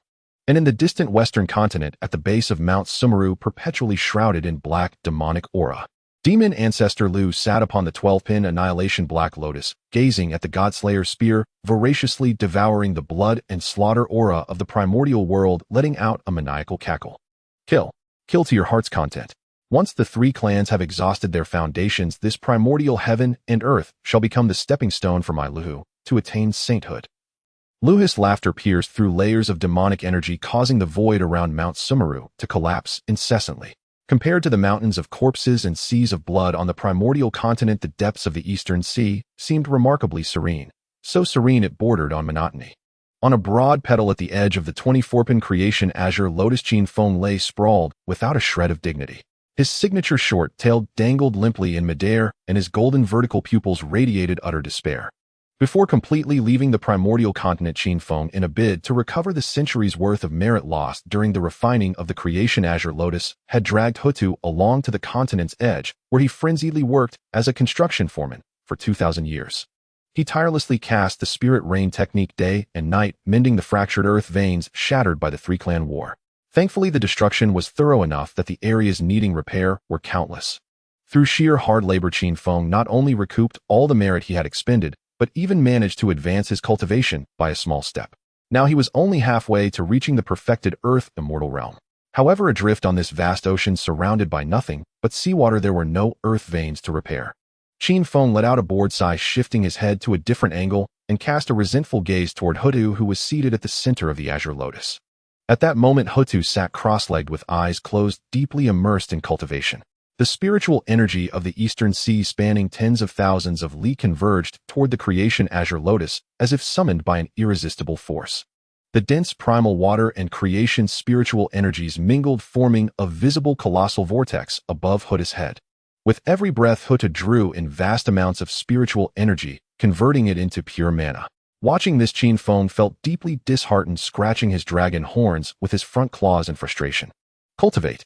And in the distant western continent, at the base of Mount Sumeru, perpetually shrouded in black demonic aura, demon ancestor Lu sat upon the 12-pin annihilation black lotus, gazing at the Godslayer's spear, voraciously devouring the blood and slaughter aura of the primordial world, letting out a maniacal cackle. Kill. Kill to your heart's content. Once the 3 clans have exhausted their foundations, this primordial heaven and earth shall become the stepping stone for my Luhu to attain sainthood. Luhu's laughter pierced through layers of demonic energy, causing the void around Mount Sumeru to collapse incessantly. Compared to the mountains of corpses and seas of blood on the primordial continent, the depths of the eastern sea seemed remarkably serene. So serene it bordered on monotony. On a broad petal at the edge of the 24-pin creation azure lotus, Qin Feng lay sprawled without a shred of dignity. His signature short tail dangled limply in midair, and his golden vertical pupils radiated utter despair. Before completely leaving the primordial continent, Qin Feng, in a bid to recover the centuries' worth of merit lost during the refining of the creation azure lotus, had dragged Houtu along to the continent's edge, where he frenziedly worked as a construction foreman for 2,000 years. He tirelessly cast the spirit rain technique day and night, mending the fractured earth veins shattered by the 3-clan war. Thankfully, the destruction was thorough enough that the areas needing repair were countless. Through sheer hard labor, Qin Feng not only recouped all the merit he had expended, but even managed to advance his cultivation by a small step. Now he was only halfway to reaching the perfected earth immortal realm. However, adrift on this vast ocean surrounded by nothing but seawater, there were no earth veins to repair. Qin Feng let out a bored sigh, shifting his head to a different angle and cast a resentful gaze toward Houtu, who was seated at the center of the azure lotus. At that moment, Houtu sat cross-legged with eyes closed, deeply immersed in cultivation. The spiritual energy of the Eastern Sea, spanning tens of thousands of li, converged toward the creation azure lotus as if summoned by an irresistible force. The dense primal water and creation spiritual energies mingled, forming a visible colossal vortex above Houtu's head. With every breath, Houtu drew in vast amounts of spiritual energy, converting it into pure mana. Watching this, Qin Feng felt deeply disheartened, scratching his dragon horns with his front claws in frustration. Cultivate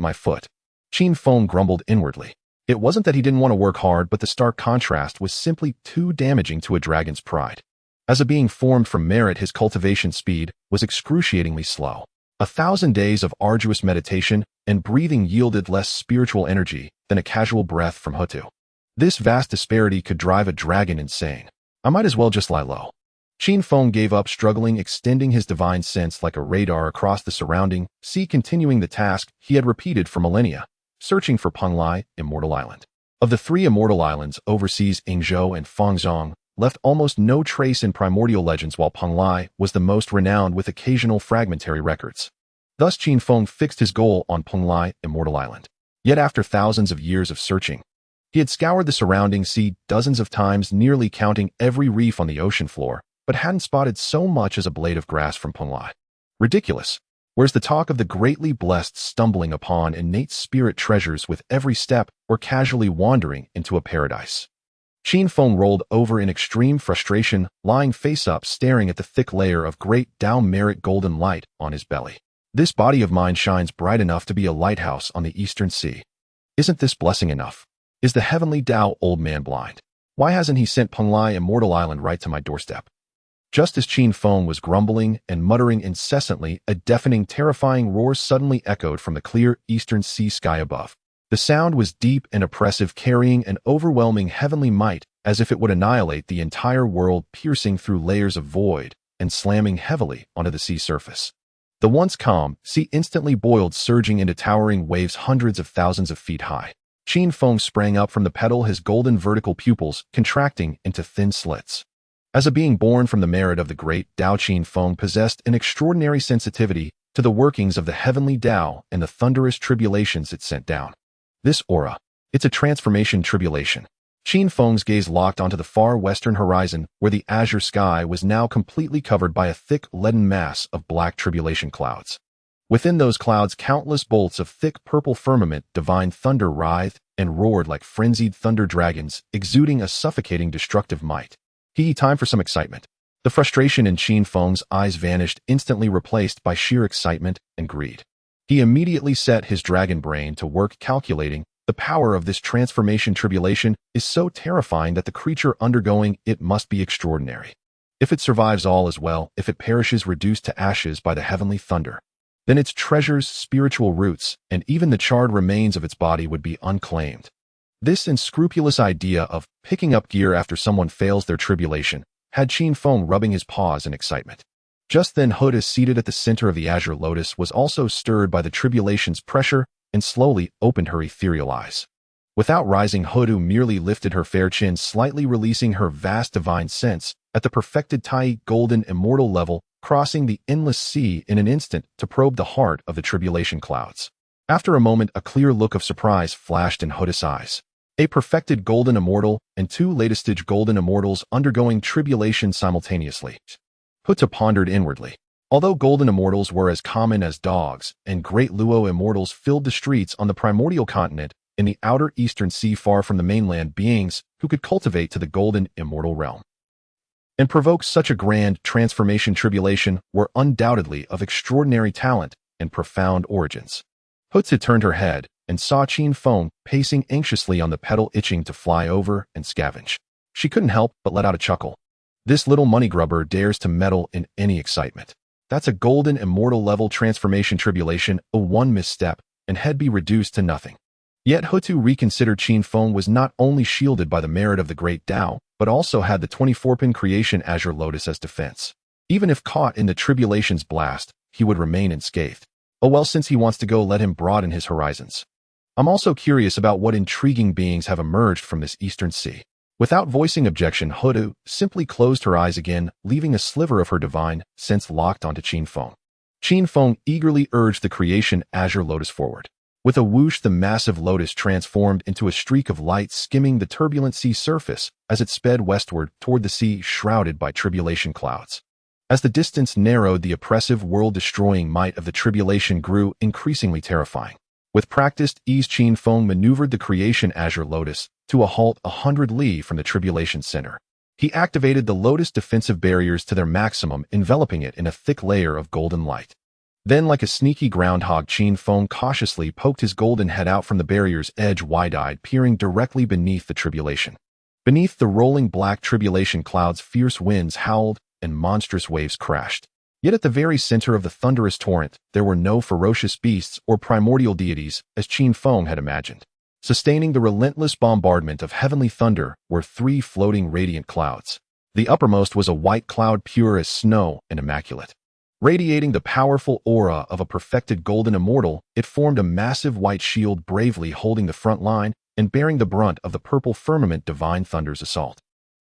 my foot. Qin Feng grumbled inwardly. It wasn't that he didn't want to work hard, but the stark contrast was simply too damaging to a dragon's pride. As a being formed from merit, his cultivation speed was excruciatingly slow. 1,000 days of arduous meditation and breathing yielded less spiritual energy than a casual breath from Houtu. This vast disparity could drive a dragon insane. I might as well just lie low. Qin Feng gave up struggling, extending his divine sense like a radar across the surrounding sea, continuing the task he had repeated for millennia, searching for Penglai, Immortal Island. Of the 3 immortal islands overseas, Yingzhou and Fangzhong left almost no trace in primordial legends, while Penglai was the most renowned with occasional fragmentary records. Thus, Qin Feng fixed his goal on Penglai, Immortal Island. Yet after thousands of years of searching, he had scoured the surrounding sea dozens of times, nearly counting every reef on the ocean floor, but hadn't spotted so much as a blade of grass from Penglai. Ridiculous. Where's the talk of the greatly blessed stumbling upon innate spirit treasures with every step, or casually wandering into a paradise? Qin Feng rolled over in extreme frustration, lying face up, staring at the thick layer of great Tao merit golden light on his belly. This body of mine shines bright enough to be a lighthouse on the Eastern Sea. Isn't this blessing enough? Is the heavenly Tao old man blind? Why hasn't he sent Penglai, Immortal Island, right to my doorstep? Just as Qin Feng was grumbling and muttering incessantly, a deafening, terrifying roar suddenly echoed from the clear Eastern Sea sky above. The sound was deep and oppressive, carrying an overwhelming heavenly might, as if it would annihilate the entire world, piercing through layers of void and slamming heavily onto the sea surface. The once calm sea instantly boiled, surging into towering waves hundreds of thousands of feet high. Qin Feng sprang up from the pedal, his golden vertical pupils contracting into thin slits. As a being born from the merit of the great Tao, Qin Feng possessed an extraordinary sensitivity to the workings of the heavenly Tao and the thunderous tribulations it sent down. This aura, it's a transformation tribulation. Qin Feng's gaze locked onto the far western horizon, where the azure sky was now completely covered by a thick leaden mass of black tribulation clouds. Within those clouds, countless bolts of thick purple firmament, divine thunder writhed and roared like frenzied thunder dragons, exuding a suffocating destructive might. Time for some excitement. The frustration in Qin Feng's eyes vanished, instantly replaced by sheer excitement and greed. He immediately set his dragon brain to work calculating. The power of this transformation tribulation is so terrifying that the creature undergoing it must be extraordinary. If it survives, all is well. If it perishes, reduced to ashes by the heavenly thunder, then its treasures, spiritual roots, and even the charred remains of its body would be unclaimed. This unscrupulous idea of picking up gear after someone fails their tribulation had Qin Feng rubbing his paws in excitement. Just then, Houtu, seated at the center of the azure lotus, was also stirred by the tribulation's pressure and slowly opened her ethereal eyes. Without rising, Houtu merely lifted her fair chin, slightly releasing her vast divine sense at the perfected Tai golden immortal level, crossing the endless sea in an instant to probe the heart of the tribulation clouds. After a moment, a clear look of surprise flashed in Houtu's eyes. A perfected golden immortal and 2 latest-stage golden immortals undergoing tribulation simultaneously. Houtu pondered inwardly. Although golden immortals were as common as dogs, and great Luo immortals filled the streets on the primordial continent in the outer Eastern Sea far from the mainland, beings who could cultivate to the golden immortal realm and provoke such a grand transformation tribulation were undoubtedly of extraordinary talent and profound origins. Houtu turned her head and saw Qin Feng pacing anxiously on the pedal, itching to fly over and scavenge. She couldn't help but let out a chuckle. This little money grubber dares to meddle in any excitement. That's a golden immortal level transformation tribulation, a one misstep, and he'd be reduced to nothing. Yet Houtu reconsidered. Qin Feng was not only shielded by the merit of the great Tao, but also had the 24-pin creation azure lotus as defense. Even if caught in the tribulation's blast, he would remain unscathed. Oh well, since he wants to go, let him broaden his horizons. I'm also curious about what intriguing beings have emerged from this Eastern Sea. Without voicing objection, Houtu simply closed her eyes again, leaving a sliver of her divine sense locked onto Qin Feng. Qin Feng eagerly urged the creation azure lotus forward. With a whoosh, the massive lotus transformed into a streak of light skimming the turbulent sea surface as it sped westward toward the sea shrouded by tribulation clouds. As the distance narrowed, the oppressive, world-destroying might of the tribulation grew increasingly terrifying. With practiced ease, Qin Feng maneuvered the creation azure lotus to a halt 100 li from the tribulation center. He activated the lotus defensive barriers to their maximum, enveloping it in a thick layer of golden light. Then, like a sneaky groundhog, Qin Feng cautiously poked his golden head out from the barrier's edge, wide-eyed, peering directly beneath the tribulation. Beneath the rolling black tribulation clouds, fierce winds howled and monstrous waves crashed. Yet at the very center of the thunderous torrent, there were no ferocious beasts or primordial deities, as Qin Feng had imagined. Sustaining the relentless bombardment of heavenly thunder were 3 floating radiant clouds. The uppermost was a white cloud, pure as snow and immaculate. Radiating the powerful aura of a perfected golden immortal, it formed a massive white shield, bravely holding the front line and bearing the brunt of the purple firmament divine thunder's assault.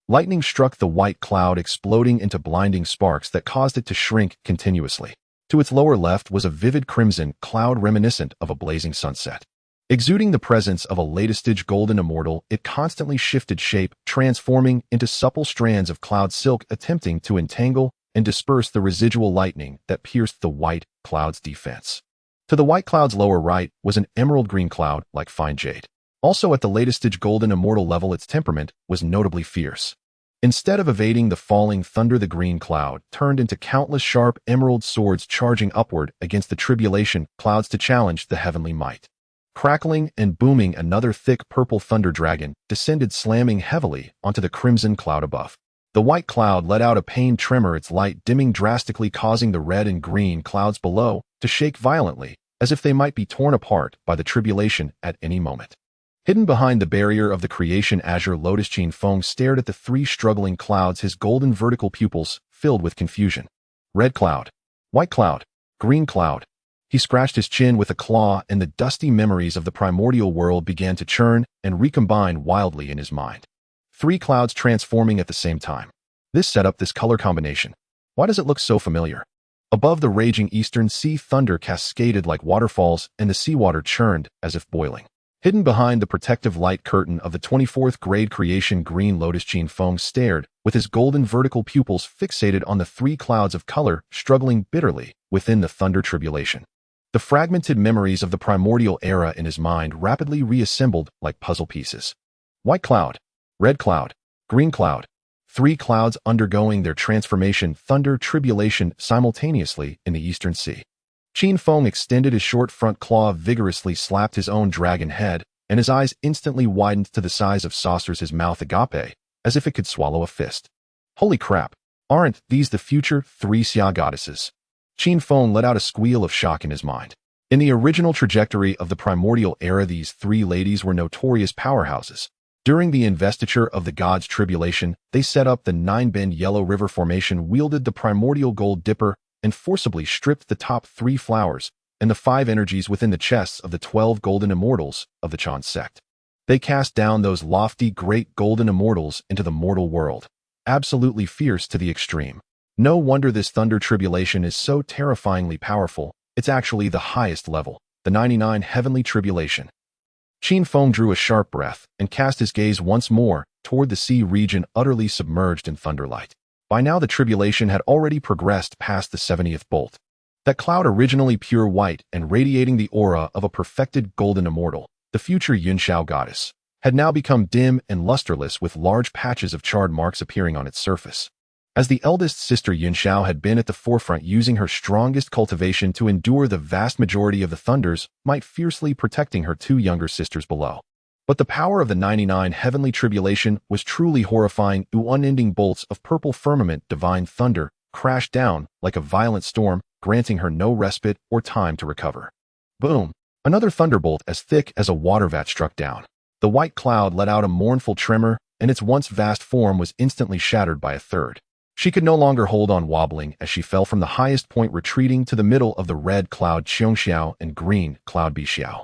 Lightning struck the white cloud, exploding into blinding sparks that caused it to shrink continuously. To its lower left was a vivid crimson cloud reminiscent of a blazing sunset. Exuding the presence of a late-stage golden immortal, it constantly shifted shape, transforming into supple strands of cloud silk, attempting to entangle and disperse the residual lightning that pierced the white cloud's defense. To the white cloud's lower right was an emerald green cloud like fine jade. Also at the late-stage golden immortal level, its temperament was notably fierce. Instead of evading the falling thunder, the green cloud turned into countless sharp emerald swords, charging upward against the tribulation clouds to challenge the heavenly might. Crackling and booming, another thick purple thunder dragon descended, slamming heavily onto the crimson cloud above. The white cloud let out a pained tremor, its light dimming drastically, causing the red and green clouds below to shake violently, as if they might be torn apart by the tribulation at any moment. Hidden behind the barrier of the creation azure lotus, Qin Feng stared at the 3 struggling clouds, his golden vertical pupils filled with confusion. Red cloud, white cloud, green cloud. He scratched his chin with a claw, and the dusty memories of the primordial world began to churn and recombine wildly in his mind. 3 clouds transforming at the same time. This setup, this color combination. Why does it look so familiar? Above, the raging eastern sea, thunder cascaded like waterfalls, and the seawater churned as if boiling. Hidden behind the protective light curtain of the 24th grade creation green lotus, Qin Feng stared, with his golden vertical pupils fixated on the 3 clouds of color struggling bitterly within the thunder tribulation. The fragmented memories of the primordial era in his mind rapidly reassembled like puzzle pieces. White cloud, red cloud, green cloud. 3 clouds undergoing their transformation, thunder tribulation simultaneously in the eastern sea. Qin Feng extended his short front claw, vigorously slapped his own dragon head, and his eyes instantly widened to the size of saucers, his mouth agape, as if it could swallow a fist. Holy crap! Aren't these the future 3 Xia goddesses? Qin Feng let out a squeal of shock in his mind. In the original trajectory of the primordial era, these 3 ladies were notorious powerhouses. During the investiture of the gods' tribulation, they set up the 9-bend Yellow River formation, wielded the primordial gold dipper, and forcibly stripped the top 3 flowers and the 5 energies within the chests of the 12 golden immortals of the Chan sect. They cast down those lofty, great golden immortals into the mortal world, absolutely fierce to the extreme. No wonder this thunder tribulation is so terrifyingly powerful. It's actually the highest level, the 99 heavenly tribulation. Qin Feng drew a sharp breath and cast his gaze once more toward the sea region, utterly submerged in thunderlight. By now the tribulation had already progressed past the 70th bolt. That cloud, originally pure white and radiating the aura of a perfected golden immortal, the future Yunxiao goddess, had now become dim and lusterless, with large patches of charred marks appearing on its surface. As the eldest sister, Yunxiao had been at the forefront, using her strongest cultivation to endure the vast majority of the thunders, might fiercely protecting her 2 younger sisters below. But the power of the 99 heavenly tribulation was truly horrifying. Unending bolts of purple firmament divine thunder crashed down like a violent storm, granting her no respite or time to recover. Boom! Another thunderbolt as thick as a water vat struck down. The white cloud let out a mournful tremor, and its once vast form was instantly shattered by a third. She could no longer hold on, wobbling as she fell from the highest point, retreating to the middle of the red cloud Qiongxiao and green cloud Bixiao.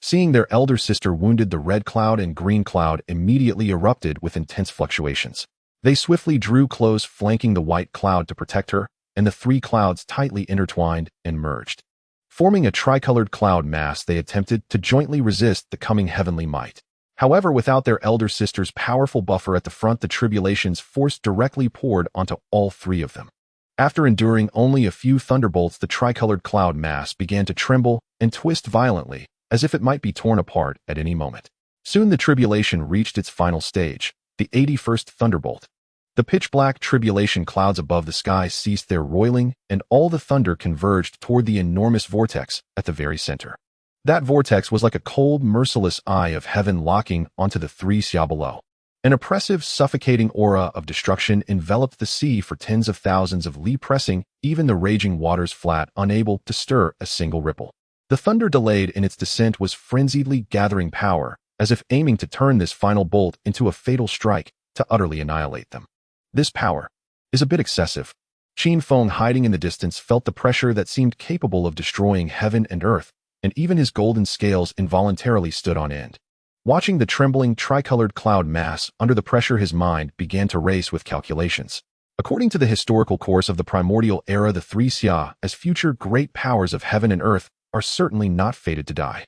Seeing their elder sister wounded, the red cloud and green cloud immediately erupted with intense fluctuations. They swiftly drew close, flanking the white cloud to protect her, and the three clouds tightly intertwined and merged. Forming a tricolored cloud mass, they attempted to jointly resist the coming heavenly might. However, without their elder sister's powerful buffer at the front, the tribulation's force directly poured onto all three of them. After enduring only a few thunderbolts, the tricolored cloud mass began to tremble and twist violently, as if it might be torn apart at any moment. Soon the tribulation reached its final stage, the 81st thunderbolt. The pitch-black tribulation clouds above the sky ceased their roiling, and all the thunder converged toward the enormous vortex at the very center. That vortex was like a cold, merciless eye of heaven locking onto the three Ziao below. An oppressive, suffocating aura of destruction enveloped the sea for tens of thousands of li, pressing even the raging waters flat, unable to stir a single ripple. The thunder, delayed in its descent, was frenziedly gathering power, as if aiming to turn this final bolt into a fatal strike to utterly annihilate them. This power is a bit excessive. Qin Feng, hiding in the distance, felt the pressure that seemed capable of destroying heaven and earth, and even his golden scales involuntarily stood on end. Watching the trembling tricolored cloud mass under the pressure, his mind began to race with calculations. According to the historical course of the primordial era, the three Xia, as future great powers of heaven and earth, are certainly not fated to die.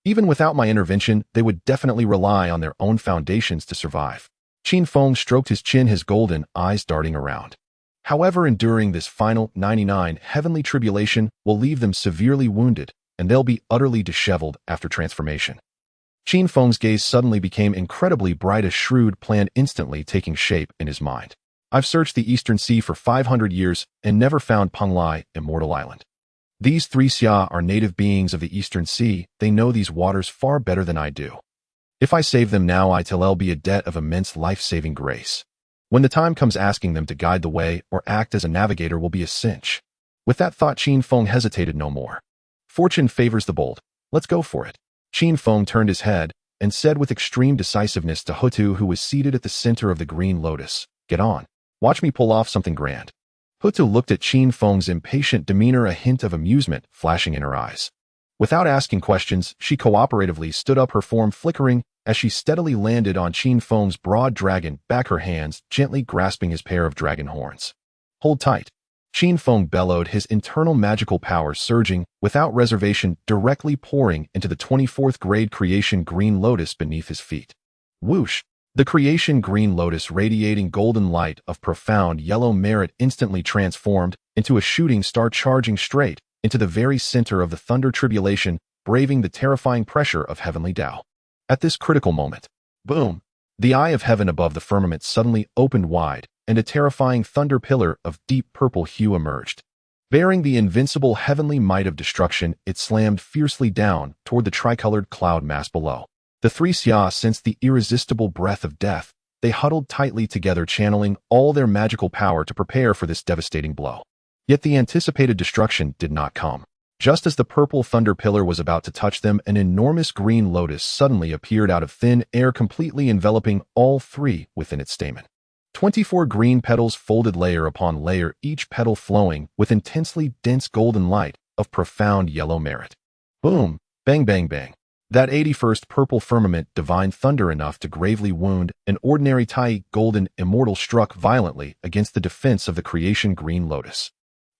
Even without my intervention, they would definitely rely on their own foundations to survive. Qin Feng stroked his chin, his golden eyes darting around. However, enduring this final 99 heavenly tribulation will leave them severely wounded, and they'll be utterly disheveled after transformation. Qin Feng's gaze suddenly became incredibly bright, a shrewd plan instantly taking shape in his mind. I've searched the Eastern Sea for 500 years and never found Penglai, Immortal Island. These three Xia are native beings of the Eastern Sea. They know these waters far better than I do. If I save them now, it'll be a debt of immense life-saving grace. When the time comes, asking them to guide the way or act as a navigator will be a cinch. With that thought, Qin Feng hesitated no more. Fortune favors the bold. Let's go for it. Qin Feng turned his head and said with extreme decisiveness to Houtu, who was seated at the center of the green lotus, "Get on. Watch me pull off something grand." Houtu looked at Qin Feng's impatient demeanor, a hint of amusement flashing in her eyes. Without asking questions, she cooperatively stood up, her form flickering as she steadily landed on Qin Feng's broad dragon back, her hands gently grasping his pair of dragon horns. "Hold tight." Qin Feng bellowed, his internal magical power surging without reservation, directly pouring into the 24th grade creation green lotus beneath his feet. Whoosh! The creation green lotus, radiating golden light of profound yellow merit, instantly transformed into a shooting star, charging straight into the very center of the thunder tribulation, braving the terrifying pressure of heavenly Tao. At this critical moment, boom! The eye of heaven above the firmament suddenly opened wide, and a terrifying thunder pillar of deep purple hue emerged. Bearing the invincible heavenly might of destruction, it slammed fiercely down toward the tricolored cloud mass below. The three Xia sensed the irresistible breath of death. They huddled tightly together, channeling all their magical power to prepare for this devastating blow. Yet the anticipated destruction did not come. Just as the purple thunder pillar was about to touch them, an enormous green lotus suddenly appeared out of thin air, completely enveloping all three within its stamen. 24 green petals folded layer upon layer, each petal flowing with intensely dense golden light of profound yellow merit. Boom! Bang, bang, bang. That 81st purple firmament, divine thunder enough to gravely wound an ordinary Tai golden immortal, struck violently against the defense of the creation green lotus.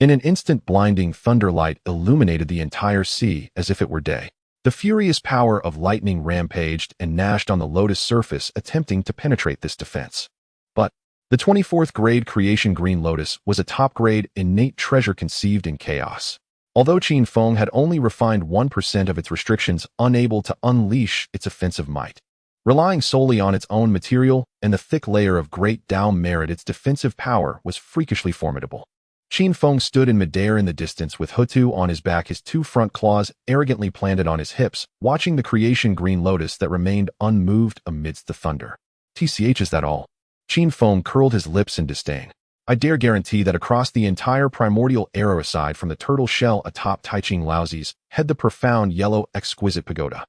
In an instant, blinding thunder light illuminated the entire sea as if it were day. The furious power of lightning rampaged and gnashed on the lotus surface, attempting to penetrate this defense. But the 24th grade creation green lotus was a top-grade innate treasure conceived in chaos. Although Qin Feng had only refined 1% of its restrictions, unable to unleash its offensive might. Relying solely on its own material and the thick layer of great Tao merit, its defensive power was freakishly formidable. Qin Feng stood in midair in the distance with Houtu on his back, his two front claws arrogantly planted on his hips, watching the creation green lotus that remained unmoved amidst the thunder. "TCH, is that all?" Qin Feng curled his lips in disdain. "I dare guarantee that across the entire primordial era, aside from the turtle shell atop Taiching Laozi's head, the profound yellow exquisite pagoda,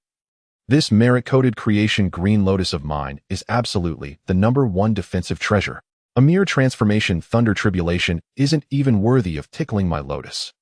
this merit-coated creation green lotus of mine is absolutely the #1 defensive treasure. A mere transformation thunder tribulation isn't even worthy of tickling my lotus."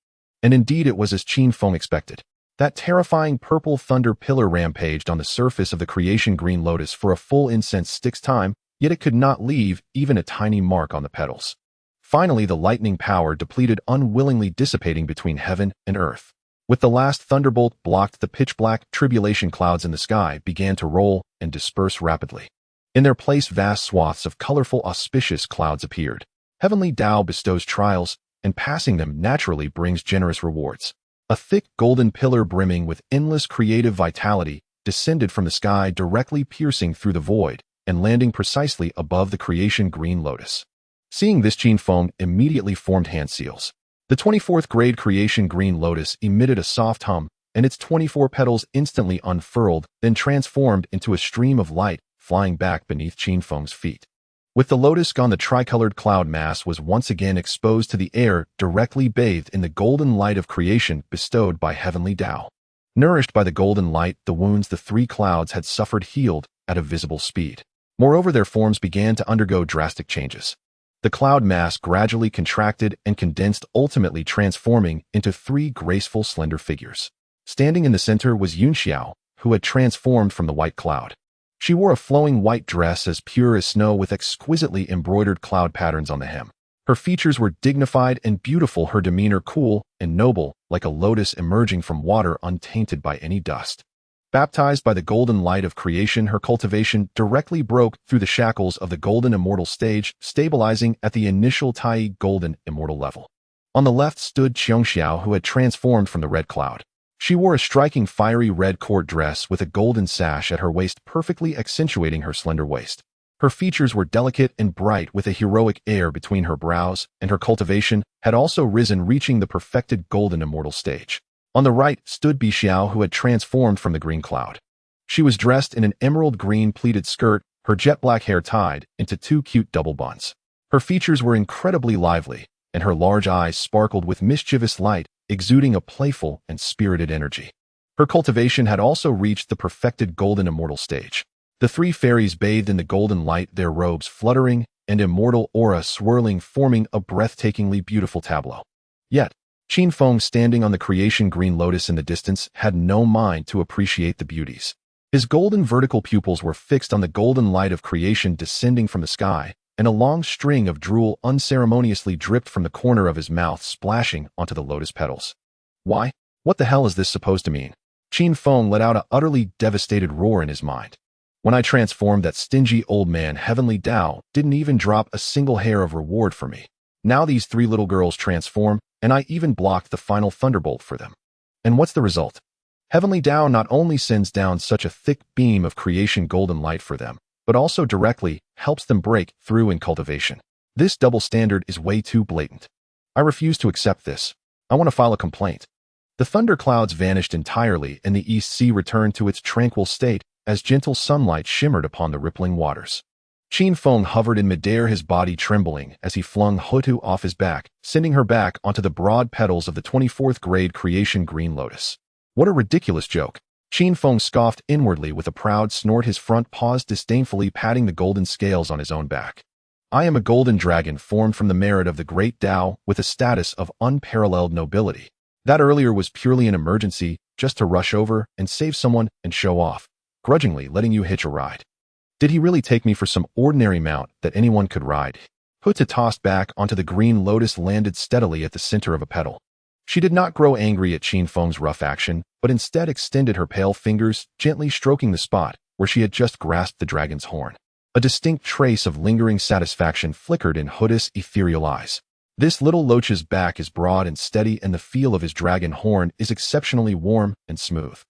And indeed it was as Qin Feng expected. That terrifying purple thunder pillar rampaged on the surface of the creation green lotus for a full incense stick's time, yet it could not leave even a tiny mark on the petals. Finally, the lightning power depleted, unwillingly dissipating between heaven and earth. With the last thunderbolt blocked, the pitch-black tribulation clouds in the sky began to roll and disperse rapidly. In their place, vast swaths of colorful, auspicious clouds appeared. Heavenly Tao bestows trials, and passing them naturally brings generous rewards. A thick golden pillar brimming with endless creative vitality descended from the sky, directly piercing through the void and landing precisely above the creation green lotus. Seeing this, Qin Feng immediately formed hand seals. The 24th grade creation green lotus emitted a soft hum, and its 24 petals instantly unfurled, then transformed into a stream of light, flying back beneath Qin Feng's feet. With the lotus gone, the tricolored cloud mass was once again exposed to the air, directly bathed in the golden light of creation bestowed by heavenly Tao. Nourished by the golden light, the wounds the three clouds had suffered healed at a visible speed. Moreover, their forms began to undergo drastic changes. The cloud mass gradually contracted and condensed, ultimately transforming into three graceful, slender figures. Standing in the center was Yun Xiao, who had transformed from the white cloud. She wore a flowing white dress as pure as snow with exquisitely embroidered cloud patterns on the hem. Her features were dignified and beautiful, her demeanor cool and noble, like a lotus emerging from water untainted by any dust. Baptized by the golden light of creation, her cultivation directly broke through the shackles of the golden immortal stage, stabilizing at the initial Tai golden immortal level. On the left stood Qiongxiao, who had transformed from the red cloud. She wore a striking fiery red court dress with a golden sash at her waist, perfectly accentuating her slender waist. Her features were delicate and bright with a heroic air between her brows, and her cultivation had also risen, reaching the perfected golden immortal stage. On the right stood Bi Xiao, who had transformed from the green cloud. She was dressed in an emerald green pleated skirt, her jet black hair tied into two cute double buns. Her features were incredibly lively, and her large eyes sparkled with mischievous light, exuding a playful and spirited energy. Her cultivation had also reached the perfected golden immortal stage. The three fairies bathed in the golden light, their robes fluttering and immortal aura swirling, forming a breathtakingly beautiful tableau. Yet, Qin Feng, standing on the creation green lotus in the distance, had no mind to appreciate the beauties. His golden vertical pupils were fixed on the golden light of creation descending from the sky, and a long string of drool unceremoniously dripped from the corner of his mouth, splashing onto the lotus petals. Why? What the hell is this supposed to mean? Qin Feng let out an utterly devastated roar in his mind. When I transformed, that stingy old man, heavenly Tao, didn't even drop a single hair of reward for me. Now these three little girls transform, and I even blocked the final thunderbolt for them. And what's the result? Heavenly Tao not only sends down such a thick beam of creation golden light for them, but also directly helps them break through in cultivation. This double standard is way too blatant. I refuse to accept this. I want to file a complaint. The thunder clouds vanished entirely, and the East Sea returned to its tranquil state as gentle sunlight shimmered upon the rippling waters. Qin Feng hovered in midair, his body trembling as he flung Houtu off his back, sending her back onto the broad petals of the 24th grade creation green lotus. What a ridiculous joke. Qin Feng scoffed inwardly with a proud snort, his front paws disdainfully patting the golden scales on his own back. I am a golden dragon formed from the merit of the great Tao with a status of unparalleled nobility. That earlier was purely an emergency, just to rush over and save someone and show off, grudgingly letting you hitch a ride. Did he really take me for some ordinary mount that anyone could ride? Houtu tossed back onto the green lotus, landed steadily at the center of a petal. She did not grow angry at Qin Feng's rough action, but instead extended her pale fingers, gently stroking the spot where she had just grasped the dragon's horn. A distinct trace of lingering satisfaction flickered in Houtu's ethereal eyes. This little loach's back is broad and steady, and the feel of his dragon horn is exceptionally warm and smooth.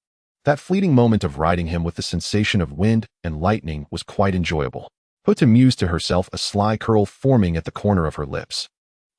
That fleeting moment of riding him with the sensation of wind and lightning was quite enjoyable. Houtu mused to herself, a sly curl forming at the corner of her lips.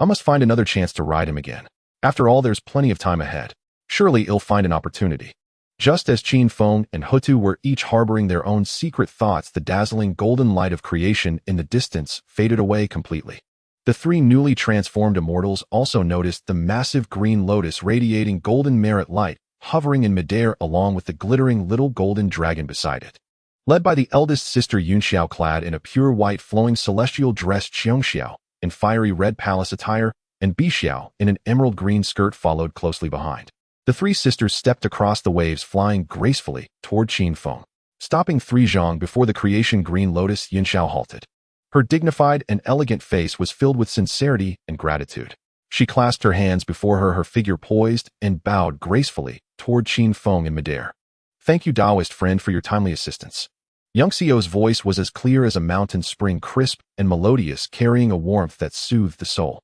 I must find another chance to ride him again. After all, there's plenty of time ahead. Surely he'll find an opportunity. Just as Qin Feng and Houtu were each harboring their own secret thoughts, the dazzling golden light of creation in the distance faded away completely. The three newly transformed immortals also noticed the massive green lotus radiating golden merit light, hovering in midair along with the glittering little golden dragon beside it. Led by the eldest sister Yun Xiao, clad in a pure white flowing celestial dress, Qiongxiao in fiery red palace attire, and Bi Xiao in an emerald green skirt followed closely behind. The three sisters stepped across the waves, flying gracefully toward Qin Feng. Stopping D Jang before the creation green lotus, Yunxiao halted. Her dignified and elegant face was filled with sincerity and gratitude. She clasped her hands before her figure poised, and bowed gracefully toward Qin Feng in midair. "Thank you, Taoist friend, for your timely assistance." Yunxiao's voice was as clear as a mountain spring, crisp and melodious, carrying a warmth that soothed the soul.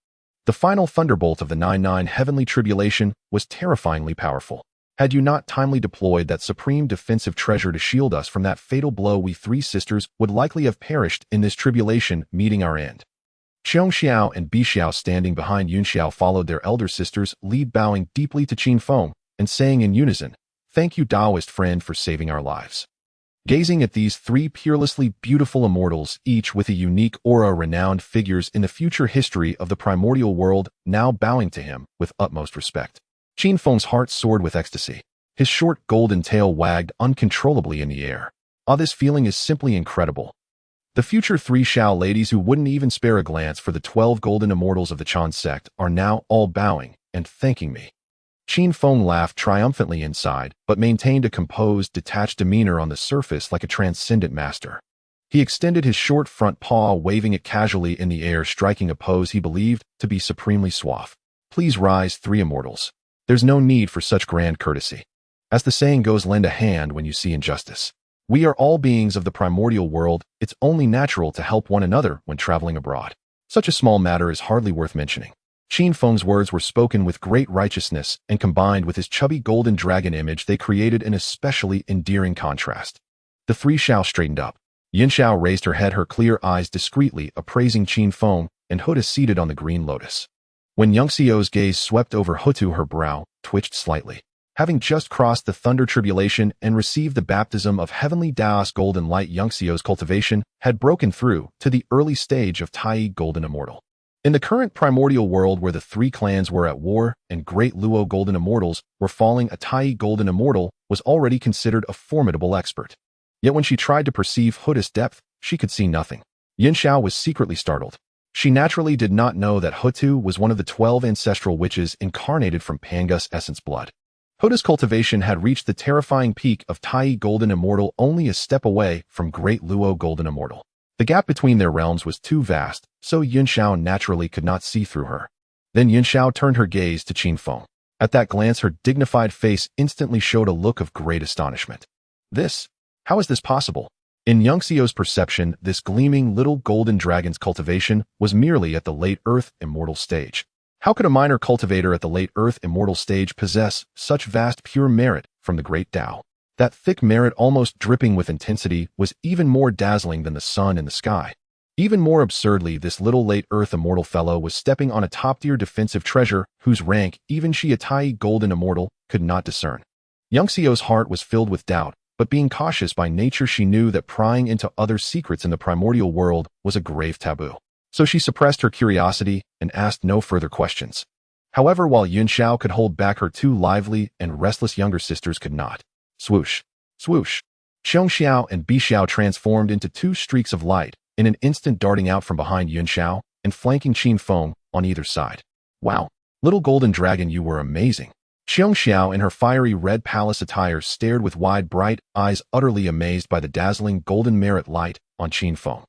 The final thunderbolt of the 9-9 heavenly tribulation was terrifyingly powerful. Had you not timely deployed that supreme defensive treasure to shield us from that fatal blow, we three sisters would likely have perished in this tribulation, meeting our end. Xiao and Bixiao, standing behind Yunxiao, followed their elder sisters' lead, bowing deeply to Qin Feng and saying in unison, "Thank you, Taoist friend, for saving our lives." Gazing at these three peerlessly beautiful immortals, each with a unique aura, renowned figures in the future history of the primordial world, now bowing to him with utmost respect, Qin Feng's heart soared with ecstasy. His short golden tail wagged uncontrollably in the air. This feeling is simply incredible. The future three Xiao ladies, who wouldn't even spare a glance for the 12 golden immortals of the Chan sect, are now all bowing and thanking me. Qin Feng laughed triumphantly inside, but maintained a composed, detached demeanor on the surface like a transcendent master. He extended his short front paw, waving it casually in the air, striking a pose he believed to be supremely suave. "Please rise, three immortals. There's no need for such grand courtesy. As the saying goes, lend a hand when you see injustice. We are all beings of the primordial world. It's only natural to help one another when traveling abroad. Such a small matter is hardly worth mentioning." Qin Feng's words were spoken with great righteousness, and combined with his chubby golden dragon image, they created an especially endearing contrast. The three Xiao straightened up. Yunxiao raised her head, her clear eyes discreetly appraising Qin Feng, and Houtu seated on the green lotus. When Yunxiao's gaze swept over Houtu, her brow twitched slightly. Having just crossed the thunder tribulation and received the baptism of heavenly Daos golden light, Yunxiao's cultivation had broken through to the early stage of Tai golden immortal. In the current primordial world, where the three clans were at war and great Luo golden immortals were falling, a Tai golden immortal was already considered a formidable expert. Yet when she tried to perceive Houtu's depth, she could see nothing. Yunxiao was secretly startled. She naturally did not know that Houtu was one of the 12 ancestral witches incarnated from Pangus essence blood. Houtu's cultivation had reached the terrifying peak of Tai golden immortal, only a step away from great Luo golden immortal. The gap between their realms was too vast, so Yunxiao naturally could not see through her. Then Yunxiao turned her gaze to Qin Feng. At that glance, her dignified face instantly showed a look of great astonishment. How is this possible? In Yunxiao's perception, this gleaming little golden dragon's cultivation was merely at the late Earth immortal stage. How could a minor cultivator at the late Earth immortal stage possess such vast pure merit from the great Tao? That thick merit, almost dripping with intensity, was even more dazzling than the sun in the sky. Even more absurdly, this little late Earth immortal fellow was stepping on a top-tier defensive treasure whose rank even she, a Tai golden immortal, could not discern. Yunxiao's heart was filled with doubt, but being cautious by nature, she knew that prying into other secrets in the primordial world was a grave taboo. So she suppressed her curiosity and asked no further questions. However, while Yunxiao could hold back, her two lively and restless younger sisters could not. Swoosh, swoosh. Xiao and Bixiao transformed into two streaks of light, in an instant darting out from behind Yunxiao and flanking Qin Feng on either side. "Wow, little golden dragon, you were amazing." Xiao, in her fiery red palace attire, stared with wide, bright eyes, utterly amazed by the dazzling golden merit light on Qin Feng.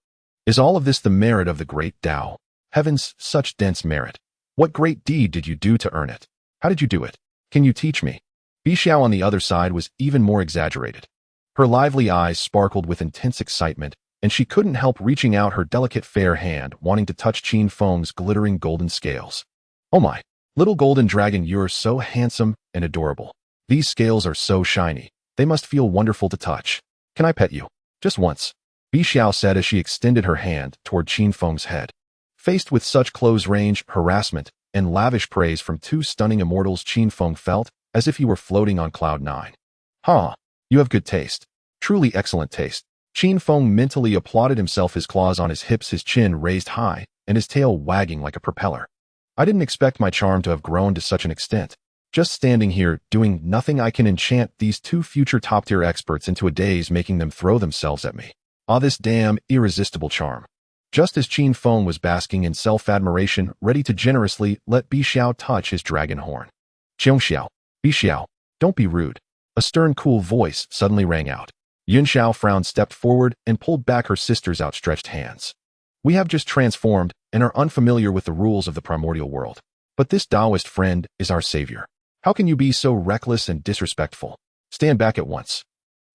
"Is all of this the merit of the great Tao? Heavens, such dense merit. What great deed did you do to earn it? How did you do it? Can you teach me?" Bixiao on the other side was even more exaggerated. Her lively eyes sparkled with intense excitement, and she couldn't help reaching out her delicate fair hand, wanting to touch Qin Feng's glittering golden scales. "Oh my, little golden dragon, you're so handsome and adorable. These scales are so shiny. They must feel wonderful to touch. Can I pet you? Just once?" Bixiao said as she extended her hand toward Qin Feng's head. Faced with such close-range harassment and lavish praise from two stunning immortals, Qin Feng felt as if he were floating on cloud nine. You have good taste. Truly excellent taste." Qin Feng mentally applauded himself, his claws on his hips, his chin raised high, and his tail wagging like a propeller. "I didn't expect my charm to have grown to such an extent. Just standing here, doing nothing, I can enchant these two future top-tier experts into a daze, making them throw themselves at me. This damn irresistible charm." Just as Qin Feng was basking in self-admiration, ready to generously let Bixiao touch his dragon horn, Xiao, Bixiao, don't be rude. A stern, cool voice suddenly rang out. Yunxiao frowned, stepped forward, and pulled back her sister's outstretched hands. We have just transformed and are unfamiliar with the rules of the primordial world. But this Taoist friend is our savior. How can you be so reckless and disrespectful? Stand back at once.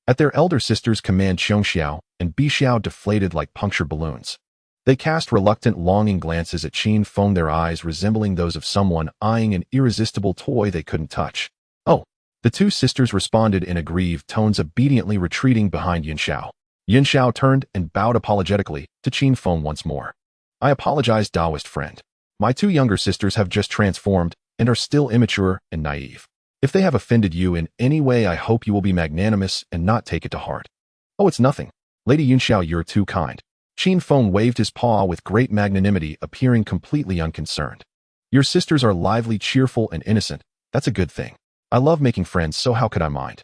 At their elder sister's command, Xiao and Bixiao deflated like punctured balloons. They cast reluctant, longing glances at Qin Feng, their eyes resembling those of someone eyeing an irresistible toy they couldn't touch. Oh! The two sisters responded in aggrieved tones, obediently retreating behind Yunxiao. Yunxiao turned and bowed apologetically to Qin Feng once more. I apologize, Taoist friend. My two younger sisters have just transformed and are still immature and naive. If they have offended you in any way, I hope you will be magnanimous and not take it to heart. Oh, it's nothing. Lady Yunxiao, you're too kind. Qin Feng waved his paw with great magnanimity, appearing completely unconcerned. Your sisters are lively, cheerful, and innocent. That's a good thing. I love making friends, so how could I mind?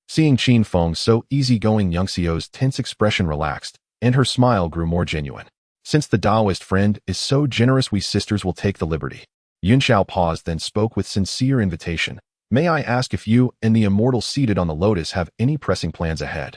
Seeing Qin Feng so easygoing, Yunxiao's tense expression relaxed, and her smile grew more genuine. Since the Taoist friend is so generous, we sisters will take the liberty. Yunxiao paused, then spoke with sincere invitation. May I ask if you and the immortal seated on the lotus have any pressing plans ahead?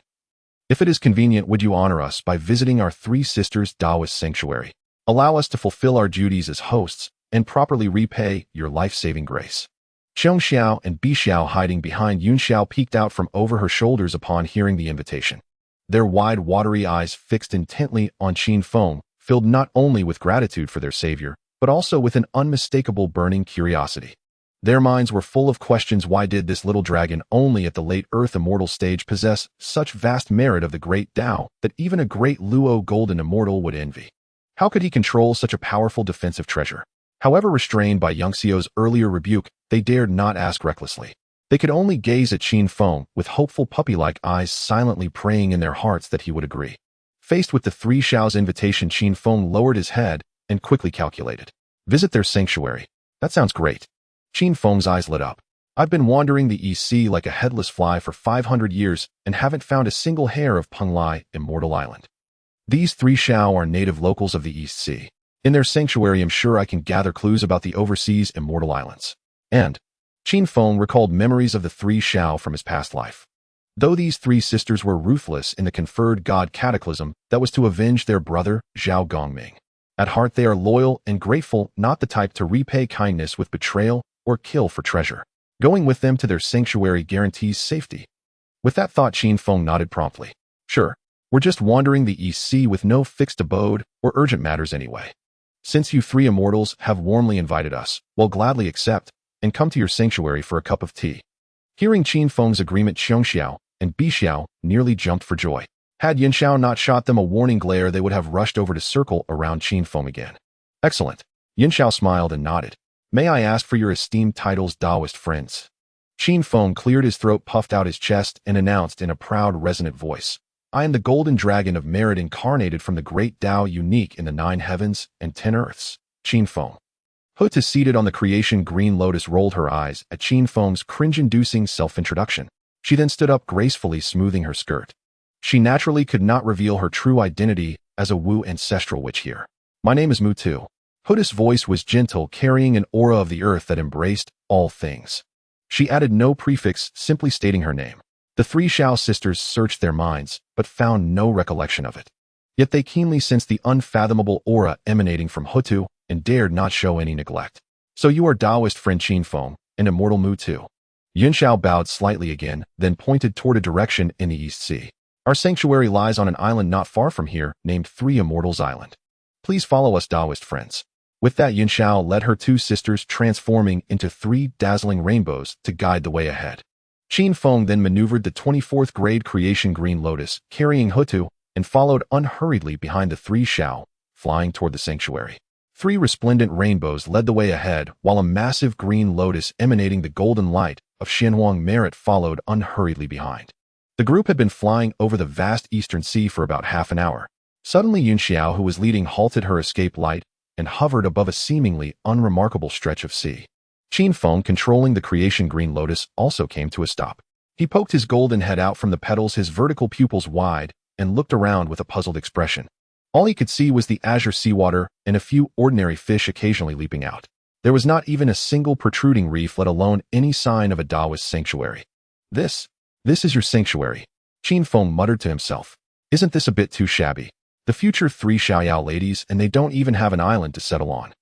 If it is convenient, would you honor us by visiting our three sisters' Taoist sanctuary? Allow us to fulfill our duties as hosts and properly repay your life-saving grace. Xiao and Bixiao, hiding behind Yunxiao, peeked out from over her shoulders upon hearing the invitation. Their wide, watery eyes fixed intently on Qin Feng, filled not only with gratitude for their savior, but also with an unmistakable burning curiosity. Their minds were full of questions. Why did this little dragon, only at the late Earth immortal stage, possess such vast merit of the great Tao that even a great Luo golden immortal would envy? How could he control such a powerful defensive treasure? However, restrained by Yunxiao's earlier rebuke, they dared not ask recklessly. They could only gaze at Qin Feng with hopeful puppy-like eyes, silently praying in their hearts that he would agree. Faced with the three Xiao's invitation, Qin Feng lowered his head and quickly calculated. Visit their sanctuary. That sounds great. Qin Feng's eyes lit up. I've been wandering the East Sea like a headless fly for 500 years and haven't found a single hair of Penglai, Immortal Island. These three Xiao are native locals of the East Sea. In their sanctuary, I'm sure I can gather clues about the overseas Immortal Islands. And Qin Feng recalled memories of the three Xiao from his past life. Though these three sisters were ruthless in the conferred god cataclysm that was to avenge their brother, Zhao Gongming, at heart they are loyal and grateful, not the type to repay kindness with betrayal or kill for treasure. Going with them to their sanctuary guarantees safety. With that thought, Qin Feng nodded promptly. Sure, we're just wandering the East Sea with no fixed abode or urgent matters anyway. Since you three immortals have warmly invited us, we'll gladly accept and come to your sanctuary for a cup of tea. Hearing Qin Feng's agreement, Xiao and Bixiao nearly jumped for joy. Had Yunxiao not shot them a warning glare, they would have rushed over to circle around Qin Feng again. Excellent. Yunxiao smiled and nodded. May I ask for your esteemed titles, Taoist friends? Qin Feng cleared his throat, puffed out his chest, and announced in a proud, resonant voice. I am the golden dragon of merit, incarnated from the great Tao, unique in the 9 heavens and 10 earths. Qin Feng. Houtu, seated on the creation green lotus, rolled her eyes at Qin Feng's cringe-inducing self-introduction. She then stood up gracefully, smoothing her skirt. She naturally could not reveal her true identity as a Wu ancestral witch here. My name is Houtu. Houtu's voice was gentle, carrying an aura of the earth that embraced all things. She added no prefix, simply stating her name. The three Xiao sisters searched their minds, but found no recollection of it. Yet they keenly sensed the unfathomable aura emanating from Houtu and dared not show any neglect. So you are Taoist friend Qin Feng, and immortal Houtu. Yunxiao bowed slightly again, then pointed toward a direction in the East Sea. Our sanctuary lies on an island not far from here, named Three Immortals Island. Please follow us, Taoist friends. With that, Yunxiao led her two sisters, transforming into 3 dazzling rainbows, to guide the way ahead. Qin Feng then maneuvered the 24th grade creation green lotus, carrying Houtu, and followed unhurriedly behind the 3 Xiao, flying toward the sanctuary. 3 resplendent rainbows led the way ahead, while a massive green lotus emanating the golden light of Honghuang merit followed unhurriedly behind. The group had been flying over the vast eastern sea for about half an hour. Suddenly, Yunxiao, who was leading, halted her escape light and hovered above a seemingly unremarkable stretch of sea. Qin Feng, controlling the creation green lotus, also came to a stop. He poked his golden head out from the petals, his vertical pupils wide, and looked around with a puzzled expression. All he could see was the azure seawater and a few ordinary fish occasionally leaping out. There was not even a single protruding reef, let alone any sign of a Taoist sanctuary. This is your sanctuary, Qin Feng muttered to himself. Isn't this a bit too shabby? The future 3 Xiaoyao ladies, and they don't even have an island to settle on.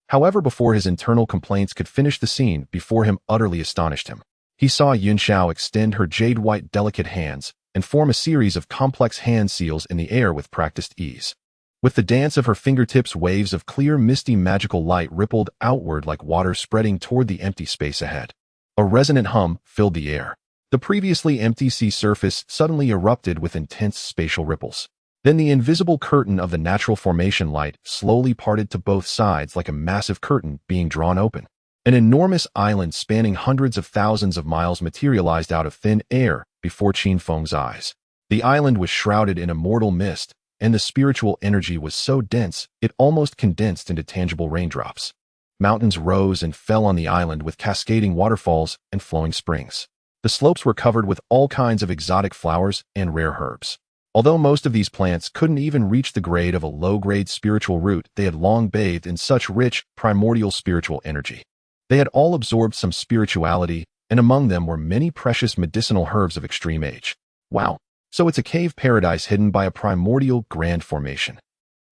However, before his internal complaints could finish, the scene before him utterly astonished him. He saw Yun Xiao extend her jade-white delicate hands and form a series of complex hand seals in the air with practiced ease. With the dance of her fingertips, waves of clear, misty, magical light rippled outward like water spreading toward the empty space ahead. A resonant hum filled the air. The previously empty sea surface suddenly erupted with intense spatial ripples. Then the invisible curtain of the natural formation light slowly parted to both sides like a massive curtain being drawn open. An enormous island spanning hundreds of thousands of miles materialized out of thin air before Qin Feng's eyes. The island was shrouded in immortal mist, and the spiritual energy was so dense it almost condensed into tangible raindrops. Mountains rose and fell on the island with cascading waterfalls and flowing springs. The slopes were covered with all kinds of exotic flowers and rare herbs. Although most of these plants couldn't even reach the grade of a low-grade spiritual root, they had long bathed in such rich, primordial spiritual energy. They had all absorbed some spirituality, and among them were many precious medicinal herbs of extreme age. Wow, so it's a cave paradise hidden by a primordial grand formation.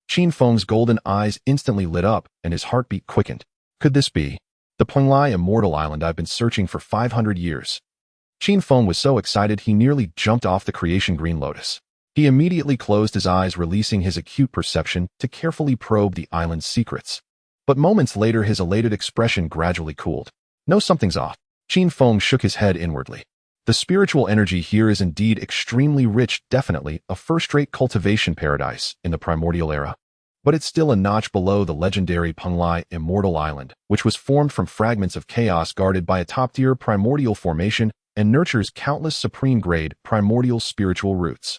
Qin Feng's golden eyes instantly lit up, and his heartbeat quickened. Could this be the Penglai Immortal Island I've been searching for 500 years? Qin Feng was so excited he nearly jumped off the creation green lotus. He immediately closed his eyes, releasing his acute perception to carefully probe the island's secrets. But moments later, his elated expression gradually cooled. No, something's off. Qin Feng shook his head inwardly. The spiritual energy here is indeed extremely rich, definitely a first-rate cultivation paradise in the primordial era. But it's still a notch below the legendary Penglai Immortal Island, which was formed from fragments of chaos guarded by a top-tier primordial formation and nurtures countless supreme-grade primordial spiritual roots.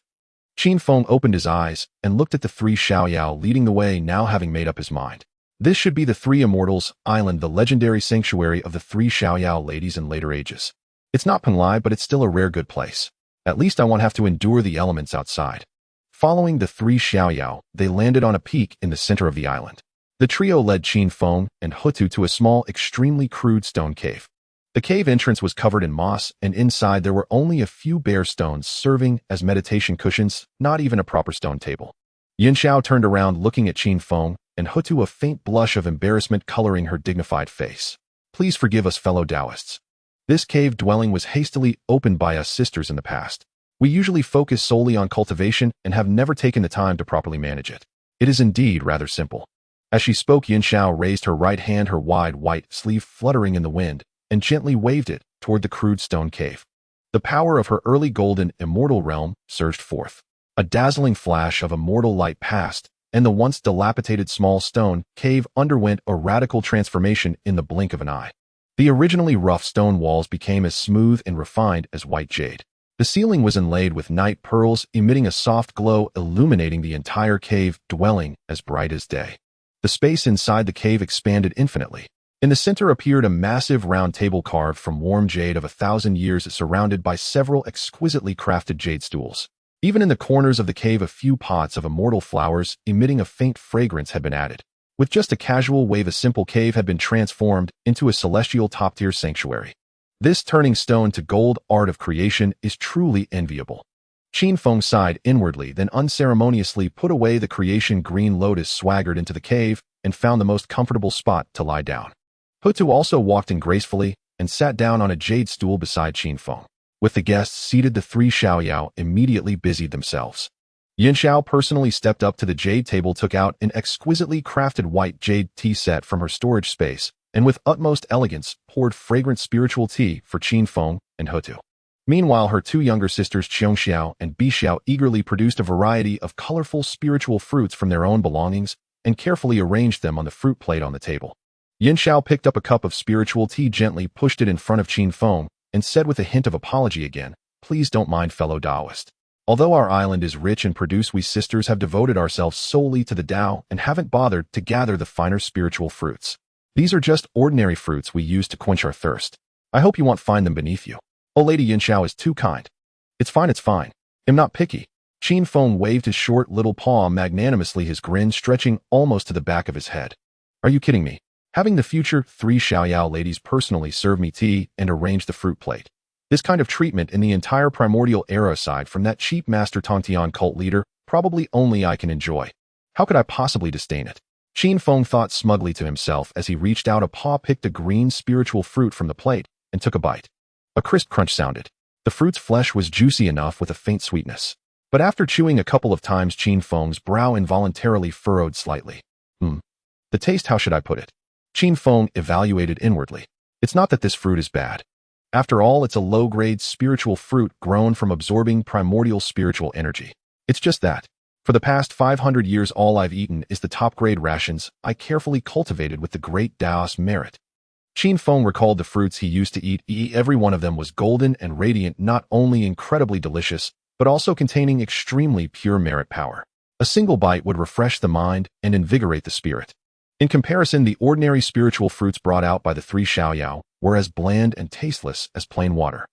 Qin Feng opened his eyes and looked at the 3 Xiaoyao leading the way, now having made up his mind. This should be the 3 Immortals Island, the legendary sanctuary of the 3 Xiaoyao ladies in later ages. It's not Penglai, but it's still a rare good place. At least I won't have to endure the elements outside. Following the 3 Xiaoyao, they landed on a peak in the center of the island. The trio led Qin Feng and Houtu to a small, extremely crude stone cave. The cave entrance was covered in moss, and inside there were only a few bare stones serving as meditation cushions, not even a proper stone table. Yin Xiao turned around looking at Qin Feng, and Houtu, a faint blush of embarrassment coloring her dignified face. Please forgive us, fellow Taoists. This cave dwelling was hastily opened by us sisters in the past. We usually focus solely on cultivation and have never taken the time to properly manage it. It is indeed rather simple. As she spoke, Yin Xiao raised her right hand, her wide white sleeve fluttering in the wind, and gently waved it toward the crude stone cave. The power of her early golden immortal realm surged forth. A dazzling flash of immortal light passed, and the once dilapidated small stone cave underwent a radical transformation in the blink of an eye. The originally rough stone walls became as smooth and refined as white jade. The ceiling was inlaid with night pearls, emitting a soft glow, illuminating the entire cave dwelling as bright as day. The space inside the cave expanded infinitely. In the center appeared a massive round table carved from warm jade of 1,000 years, surrounded by several exquisitely crafted jade stools. Even in the corners of the cave, a few pots of immortal flowers emitting a faint fragrance had been added. With just a casual wave, a simple cave had been transformed into a celestial top-tier sanctuary. This turning stone to gold art of creation is truly enviable. Qin Feng sighed inwardly, then unceremoniously put away the creation green lotus, swaggered into the cave, and found the most comfortable spot to lie down. Houtu also walked in gracefully and sat down on a jade stool beside Qin Feng. With the guests seated, the 3 Xiaoyao immediately busied themselves. Yin Xiao personally stepped up to the jade table, took out an exquisitely crafted white jade tea set from her storage space, and with utmost elegance poured fragrant spiritual tea for Qin Feng and Houtu. Meanwhile, her 2 younger sisters, Qiong Xiao and Bi Xiao, eagerly produced a variety of colorful spiritual fruits from their own belongings and carefully arranged them on the fruit plate on the table. Yin Xiao picked up a cup of spiritual tea, gently pushed it in front of Qin Feng, and said with a hint of apology again, "Please don't mind, fellow Taoist. Although our island is rich in produce, we sisters have devoted ourselves solely to the Tao and haven't bothered to gather the finer spiritual fruits. These are just ordinary fruits we use to quench our thirst. I hope you won't find them beneath you." "Oh, Lady Yin Xiao is too kind. It's fine, it's fine. I'm not picky." Qin Feng waved his short little paw magnanimously, his grin stretching almost to the back of his head. "Are you kidding me? Having the future 3 Xiaoyao ladies personally serve me tea and arrange the fruit plate. This kind of treatment in the entire primordial era aside from that cheap Master Tongtian cult leader, probably only I can enjoy. How could I possibly disdain it? Qin Feng thought smugly to himself as he reached out a paw, picked a green spiritual fruit from the plate, and took a bite. A crisp crunch sounded. The fruit's flesh was juicy enough with a faint sweetness. But after chewing a couple of times, Qin Feng's brow involuntarily furrowed slightly. The taste, how should I put it? Qin Feng evaluated inwardly. It's not that this fruit is bad. After all, it's a low-grade spiritual fruit grown from absorbing primordial spiritual energy. It's just that, for the past 500 years, all I've eaten is the top-grade rations I carefully cultivated with the great Taoist merit. Qin Feng recalled the fruits he used to eat. Every one of them was golden and radiant, not only incredibly delicious, but also containing extremely pure merit power. A single bite would refresh the mind and invigorate the spirit. In comparison, the ordinary spiritual fruits brought out by the 3 Xiaoyao were as bland and tasteless as plain water.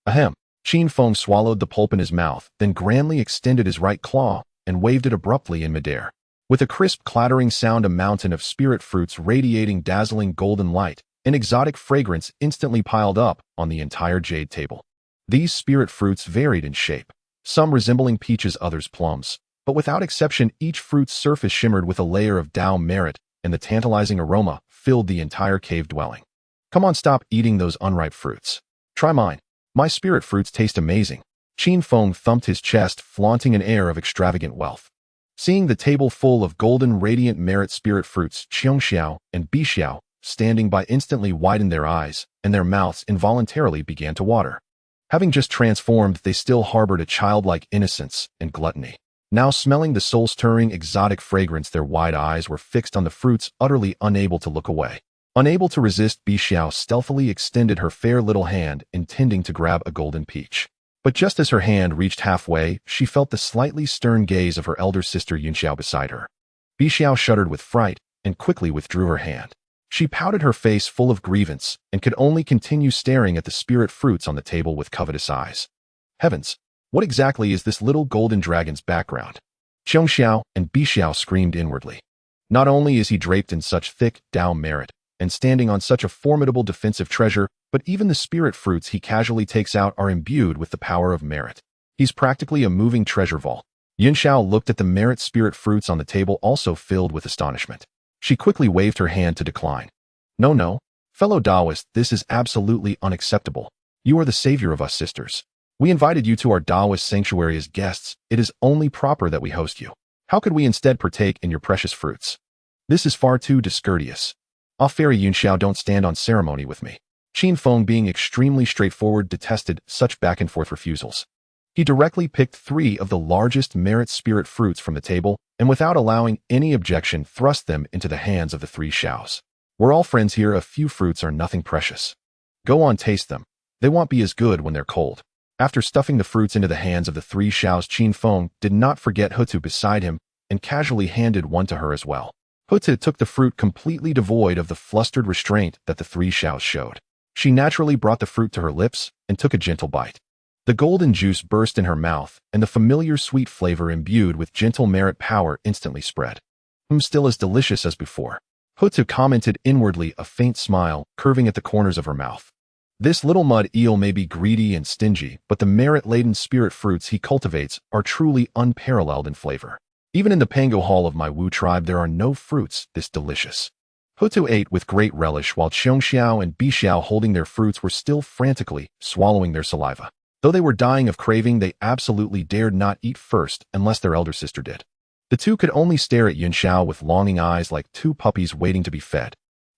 Ahem. Qin Feng swallowed the pulp in his mouth, then grandly extended his right claw and waved it abruptly in midair. With a crisp clattering sound, a mountain of spirit fruits radiating dazzling golden light, an exotic fragrance instantly piled up on the entire jade table. These spirit fruits varied in shape, some resembling peaches, others plums, but without exception each fruit's surface shimmered with a layer of Tao merit, and the tantalizing aroma filled the entire cave dwelling. Come on, stop eating those unripe fruits. Try mine. My spirit fruits taste amazing. Qin Feng thumped his chest, flaunting an air of extravagant wealth. Seeing the table full of golden radiant merit spirit fruits, Qiongxiao and Bixiao, standing by, instantly widened their eyes, and their mouths involuntarily began to water. Having just transformed, they still harbored a childlike innocence and gluttony. Now, smelling the soul-stirring exotic fragrance, their wide eyes were fixed on the fruits, utterly unable to look away. Unable to resist, Bixiao stealthily extended her fair little hand, intending to grab a golden peach. But just as her hand reached halfway, she felt the slightly stern gaze of her elder sister Yunxiao beside her. Bixiao shuddered with fright and quickly withdrew her hand. She pouted, her face full of grievance, and could only continue staring at the spirit fruits on the table with covetous eyes. Heavens! What exactly is this little golden dragon's background? Qiongxiao and Bixiao screamed inwardly. Not only is he draped in such thick Tao merit and standing on such a formidable defensive treasure, but even the spirit fruits he casually takes out are imbued with the power of merit. He's practically a moving treasure vault. Yunxiao looked at the merit spirit fruits on the table, also filled with astonishment. She quickly waved her hand to decline. No, fellow Taoist, this is absolutely unacceptable. You are the savior of us sisters. We invited you to our Taoist sanctuary as guests. It is only proper that we host you. How could we instead partake in your precious fruits? This is far too discourteous. Fairy Yunxiao, don't stand on ceremony with me. Qin Feng, being extremely straightforward, detested such back-and-forth refusals. He directly picked 3 of the largest merit spirit fruits from the table, and without allowing any objection, thrust them into the hands of the 3 Xiaos. We're all friends here. A few fruits are nothing precious. Go on, taste them. They won't be as good when they're cold. After stuffing the fruits into the hands of the 3 Xiaos, Qin Feng did not forget Houtu beside him and casually handed one to her as well. Houtu took the fruit, completely devoid of the flustered restraint that the 3 Xiaos showed. She naturally brought the fruit to her lips and took a gentle bite. The golden juice burst in her mouth, and the familiar sweet flavor imbued with gentle merit power instantly spread. Still as delicious as before. Houtu commented inwardly, a faint smile curving at the corners of her mouth. This little mud eel may be greedy and stingy, but the merit-laden spirit fruits he cultivates are truly unparalleled in flavor. Even in the Pango Hall of my Wu tribe, there are no fruits this delicious. Houtu ate with great relish, while Qiongxiao and Bixiao, holding their fruits, were still frantically swallowing their saliva. Though they were dying of craving, they absolutely dared not eat first unless their elder sister did. The two could only stare at Yunxiao with longing eyes like 2 puppies waiting to be fed.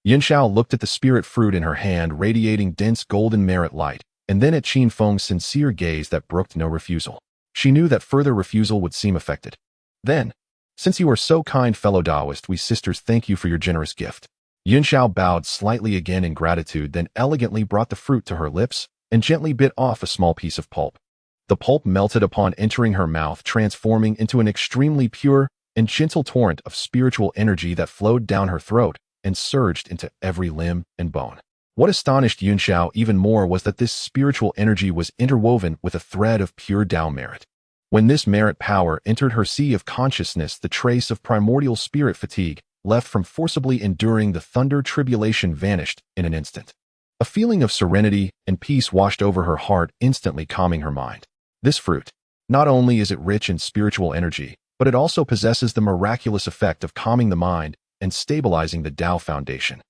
Yunxiao looked at the spirit fruit in her hand, radiating dense golden merit light, and then at Qin Feng's sincere gaze that brooked no refusal. She knew that further refusal would seem affected. Then, since you are so kind, fellow Taoist, we sisters thank you for your generous gift. Yunxiao bowed slightly again in gratitude, then elegantly brought the fruit to her lips and gently bit off a small piece of pulp. The pulp melted upon entering her mouth, transforming into an extremely pure and gentle torrent of spiritual energy that flowed down her throat and surged into every limb and bone. What astonished Yunxiao even more was that this spiritual energy was interwoven with a thread of pure Tao merit. When this merit power entered her sea of consciousness, the trace of primordial spirit fatigue left from forcibly enduring the thunder tribulation vanished in an instant. A feeling of serenity and peace washed over her heart, instantly calming her mind. This fruit, not only is it rich in spiritual energy, but it also possesses the miraculous effect of calming the mind and stabilizing the Tao foundation.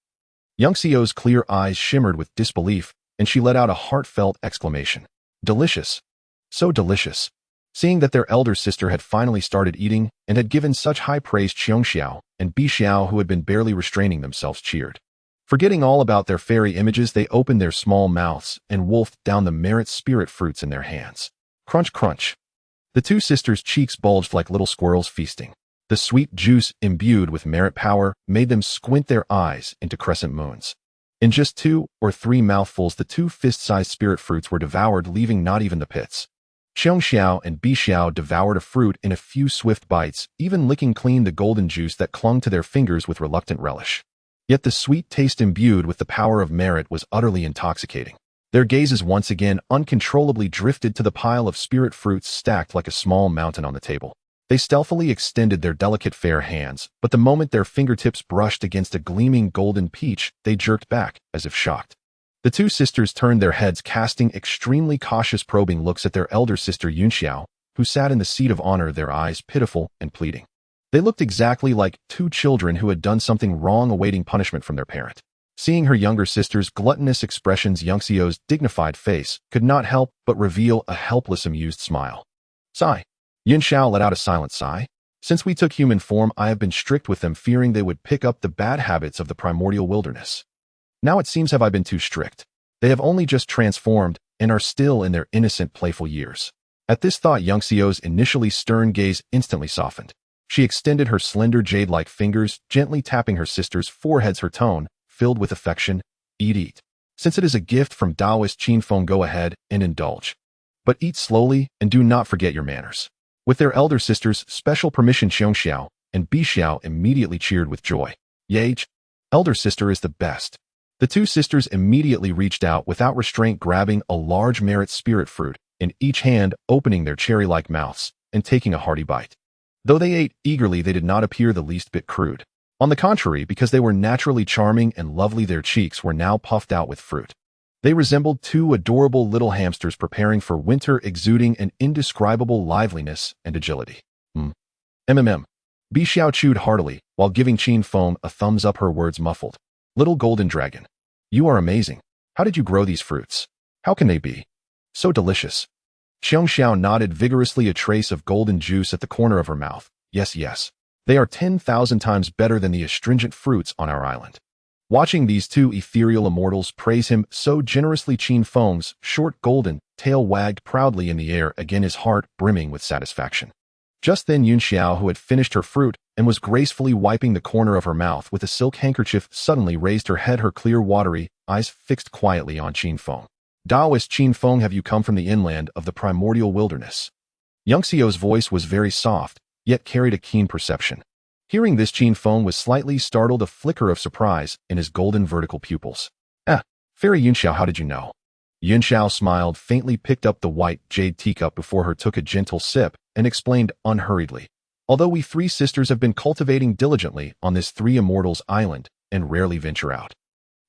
Young Xiao's clear eyes shimmered with disbelief, and she let out a heartfelt exclamation. Delicious. So delicious. Seeing that their elder sister had finally started eating and had given such high praise, Xiao and Bi Xiao, who had been barely restraining themselves, cheered. Forgetting all about their fairy images, they opened their small mouths and wolfed down the merit spirit fruits in their hands. Crunch, crunch. The two sisters' cheeks bulged like little squirrels feasting. The sweet juice, imbued with merit power, made them squint their eyes into crescent moons. In just 2 or 3 mouthfuls, the 2 fist-sized spirit fruits were devoured, leaving not even the pits. Xiao and Bi Xiao devoured a fruit in a few swift bites, even licking clean the golden juice that clung to their fingers with reluctant relish. Yet the sweet taste imbued with the power of merit was utterly intoxicating. Their gazes once again uncontrollably drifted to the pile of spirit fruits stacked like a small mountain on the table. They stealthily extended their delicate fair hands, but the moment their fingertips brushed against a gleaming golden peach, they jerked back, as if shocked. The two sisters turned their heads, casting extremely cautious, probing looks at their elder sister Yunxiao, who sat in the seat of honor, their eyes pitiful and pleading. They looked exactly like 2 children who had done something wrong, awaiting punishment from their parent. Seeing her younger sister's gluttonous expressions, Yunxiao's dignified face could not help but reveal a helpless, amused smile. Sigh. Yunxiao let out a silent sigh. Since we took human form, I have been strict with them, fearing they would pick up the bad habits of the primordial wilderness. Now it seems, have I been too strict? They have only just transformed and are still in their innocent, playful years. At this thought, Yunxiao's initially stern gaze instantly softened. She extended her slender jade-like fingers, gently tapping her sister's foreheads, her tone filled with affection. Eat. Since it is a gift from Taoist Qinfeng, go ahead and indulge. But eat slowly and do not forget your manners. With their elder sister's special permission, Xiao and Bi Xiao immediately cheered with joy. Yage, elder sister is the best. The two sisters immediately reached out without restraint, grabbing a large merit spirit fruit in each hand, opening their cherry-like mouths and taking a hearty bite. Though they ate eagerly, they did not appear the least bit crude. On the contrary, because they were naturally charming and lovely, their cheeks were now puffed out with fruit. They resembled 2 adorable little hamsters preparing for winter, exuding an indescribable liveliness and agility. Bi Xiao chewed heartily, while giving Qinfeng a thumbs up, her words muffled. Little golden dragon, you are amazing. How did you grow these fruits? How can they be so delicious? Xiao nodded vigorously, a trace of golden juice at the corner of her mouth. Yes. They are 10,000 times better than the astringent fruits on our island. Watching these 2 ethereal immortals praise him so generously, Qinfeng's short golden tail wagged proudly in the air, again his heart brimming with satisfaction. Just then Yunxiao, who had finished her fruit and was gracefully wiping the corner of her mouth with a silk handkerchief, suddenly raised her head, her clear, watery eyes fixed quietly on Qinfeng. Taoist Qinfeng, have you come from the inland of the primordial wilderness? Yunxiao's voice was very soft, yet carried a keen perception. Hearing this, Qinfeng was slightly startled, a flicker of surprise in his golden vertical pupils. Fairy Yunxiao, how did you know? Yunxiao smiled faintly, picked up the white jade teacup before her, took a gentle sip, and explained unhurriedly. Although we 3 sisters have been cultivating diligently on this 3 immortals island and rarely venture out,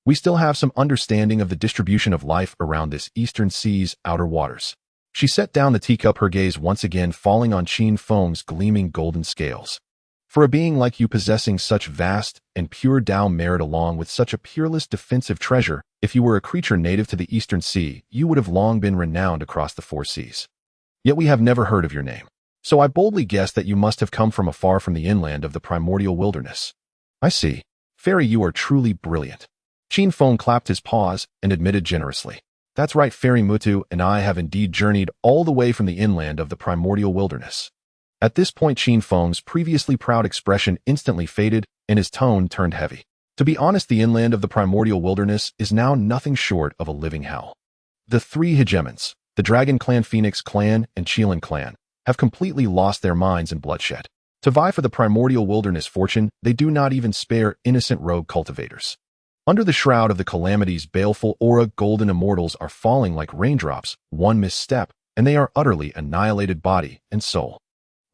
we still have some understanding of the distribution of life around this eastern sea's outer waters. She set down the teacup, her gaze once again falling on Qinfeng's gleaming golden scales. For a being like you, possessing such vast and pure Tao merit, along with such a peerless defensive treasure, if you were a creature native to the Eastern Sea, you would have long been renowned across the 4 seas. Yet we have never heard of your name. So I boldly guess that you must have come from afar, from the inland of the primordial wilderness. I see. Fairy, you are truly brilliant. Qinfeng clapped his paws and admitted generously. That's right, Fairy Mutu and I have indeed journeyed all the way from the inland of the primordial wilderness. At this point, Qinfeng's previously proud expression instantly faded, and his tone turned heavy. To be honest, the inland of the primordial wilderness is now nothing short of a living hell. The 3 hegemons, the Dragon Clan, Phoenix Clan, and Qilin Clan, have completely lost their minds in bloodshed. To vie for the primordial wilderness fortune, they do not even spare innocent rogue cultivators. Under the shroud of the calamity's baleful aura, golden immortals are falling like raindrops, one misstep, and they are utterly annihilated, body and soul.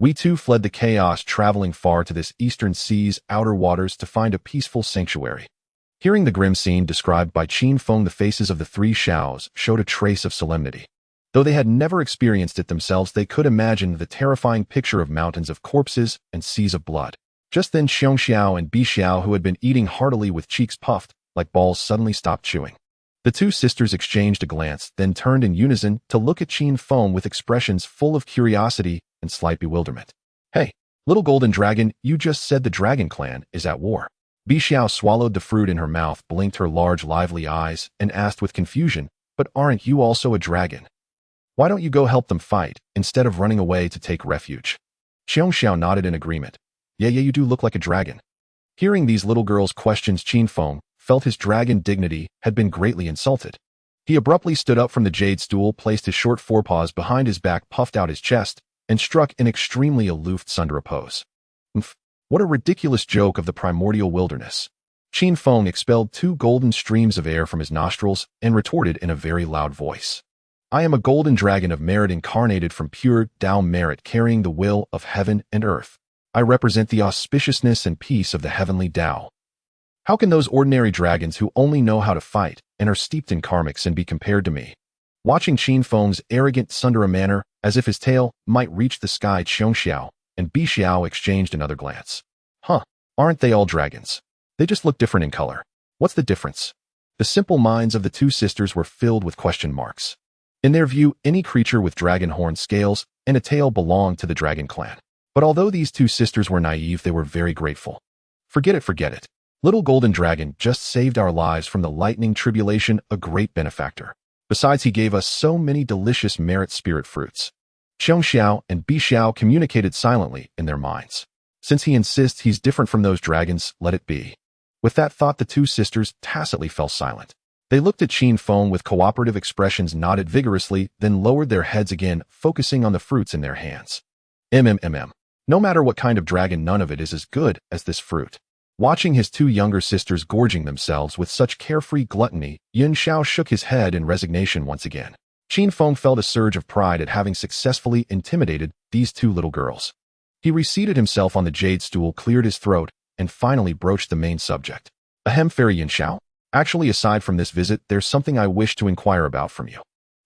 We too fled the chaos, traveling far to this eastern sea's outer waters to find a peaceful sanctuary. Hearing the grim scene described by Qin Feng, the faces of the three Xiaos showed a trace of solemnity. Though they had never experienced it themselves, they could imagine the terrifying picture of mountains of corpses and seas of blood. Just then Xiong Xiao and Bi Xiao, who had been eating heartily with cheeks puffed like balls, suddenly stopped chewing. The two sisters exchanged a glance, then turned in unison to look at Qin Feng with expressions full of curiosity and slight bewilderment. "Hey, little golden dragon, you just said the dragon clan is at war." Bi Xiao swallowed the fruit in her mouth, blinked her large lively eyes, and asked with confusion, "But aren't you also a dragon? Why don't you go help them fight, instead of running away to take refuge?" Xiong Xiao nodded in agreement. Yeah, you do look like a dragon." Hearing these little girls' questions, Qin Feng felt his dragon dignity had been greatly insulted. He abruptly stood up from the jade stool, placed his short forepaws behind his back, puffed out his chest, and struck an extremely aloof Sundara pose. What a ridiculous joke of the primordial wilderness. Qin Feng expelled 2 golden streams of air from his nostrils and retorted in a very loud voice. "I am a golden dragon of merit, incarnated from pure Dao merit, carrying the will of heaven and earth. I represent the auspiciousness and peace of the heavenly Dao. How can those ordinary dragons who only know how to fight and are steeped in karmics and be compared to me?" Watching Qin Feng's arrogant Sundara manner, as if his tail might reach the sky, Xiong Xiao and Bi Xiao exchanged another glance. Aren't they all dragons? They just look different in color. What's the difference? The simple minds of the two sisters were filled with question marks. In their view, any creature with dragon horn scales and a tail belonged to the dragon clan. But although these two sisters were naive, they were very grateful. Forget it. Little golden dragon just saved our lives from the lightning tribulation, a great benefactor. Besides, he gave us so many delicious merit spirit fruits. Xiong Xiao and Bi Xiao communicated silently in their minds. Since he insists he's different from those dragons, let it be. With that thought, the two sisters tacitly fell silent. They looked at Qin Feng with cooperative expressions, nodded vigorously, then lowered their heads again, focusing on the fruits in their hands. No matter what kind of dragon, none of it is as good as this fruit. Watching his two younger sisters gorging themselves with such carefree gluttony, Yun Xiao shook his head in resignation once again. Qin Feng felt a surge of pride at having successfully intimidated these two little girls. He reseated himself on the jade stool, cleared his throat, and finally broached the main subject. "Ahem, Fairy Yun Xiao. Actually, aside from this visit, there's something I wish to inquire about from you."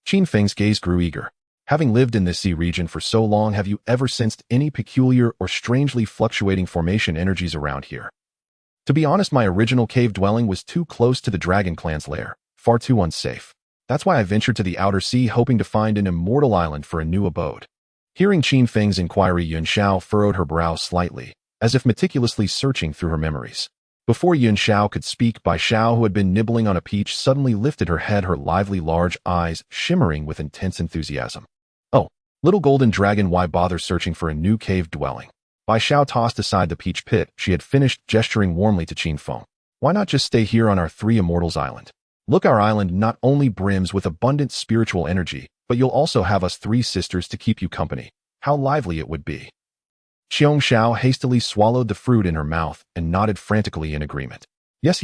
Qin Feng's gaze grew eager. "Having lived in this sea region for so long, have you ever sensed any peculiar or strangely fluctuating formation energies around here?" "To be honest, my original cave dwelling was too close to the dragon clan's lair, far too unsafe. That's why I ventured to the outer sea, hoping to find an immortal island for a new abode." Hearing Qin Feng's inquiry, Yun Xiao furrowed her brow slightly, as if meticulously searching through her memories. Before Yun Xiao could speak, Bai Xiao, who had been nibbling on a peach, suddenly lifted her head, her lively large eyes shimmering with intense enthusiasm. "Oh, little golden dragon, why bother searching for a new cave dwelling?" Bai Xiao tossed aside the peach pit she had finished, gesturing warmly to Qin Feng. "Why not just stay here on our Three Immortals Island? Look, our island not only brims with abundant spiritual energy, but you'll also have us three sisters to keep you company. How lively it would be." Xiong Xiao hastily swallowed the fruit in her mouth and nodded frantically in agreement. Yes,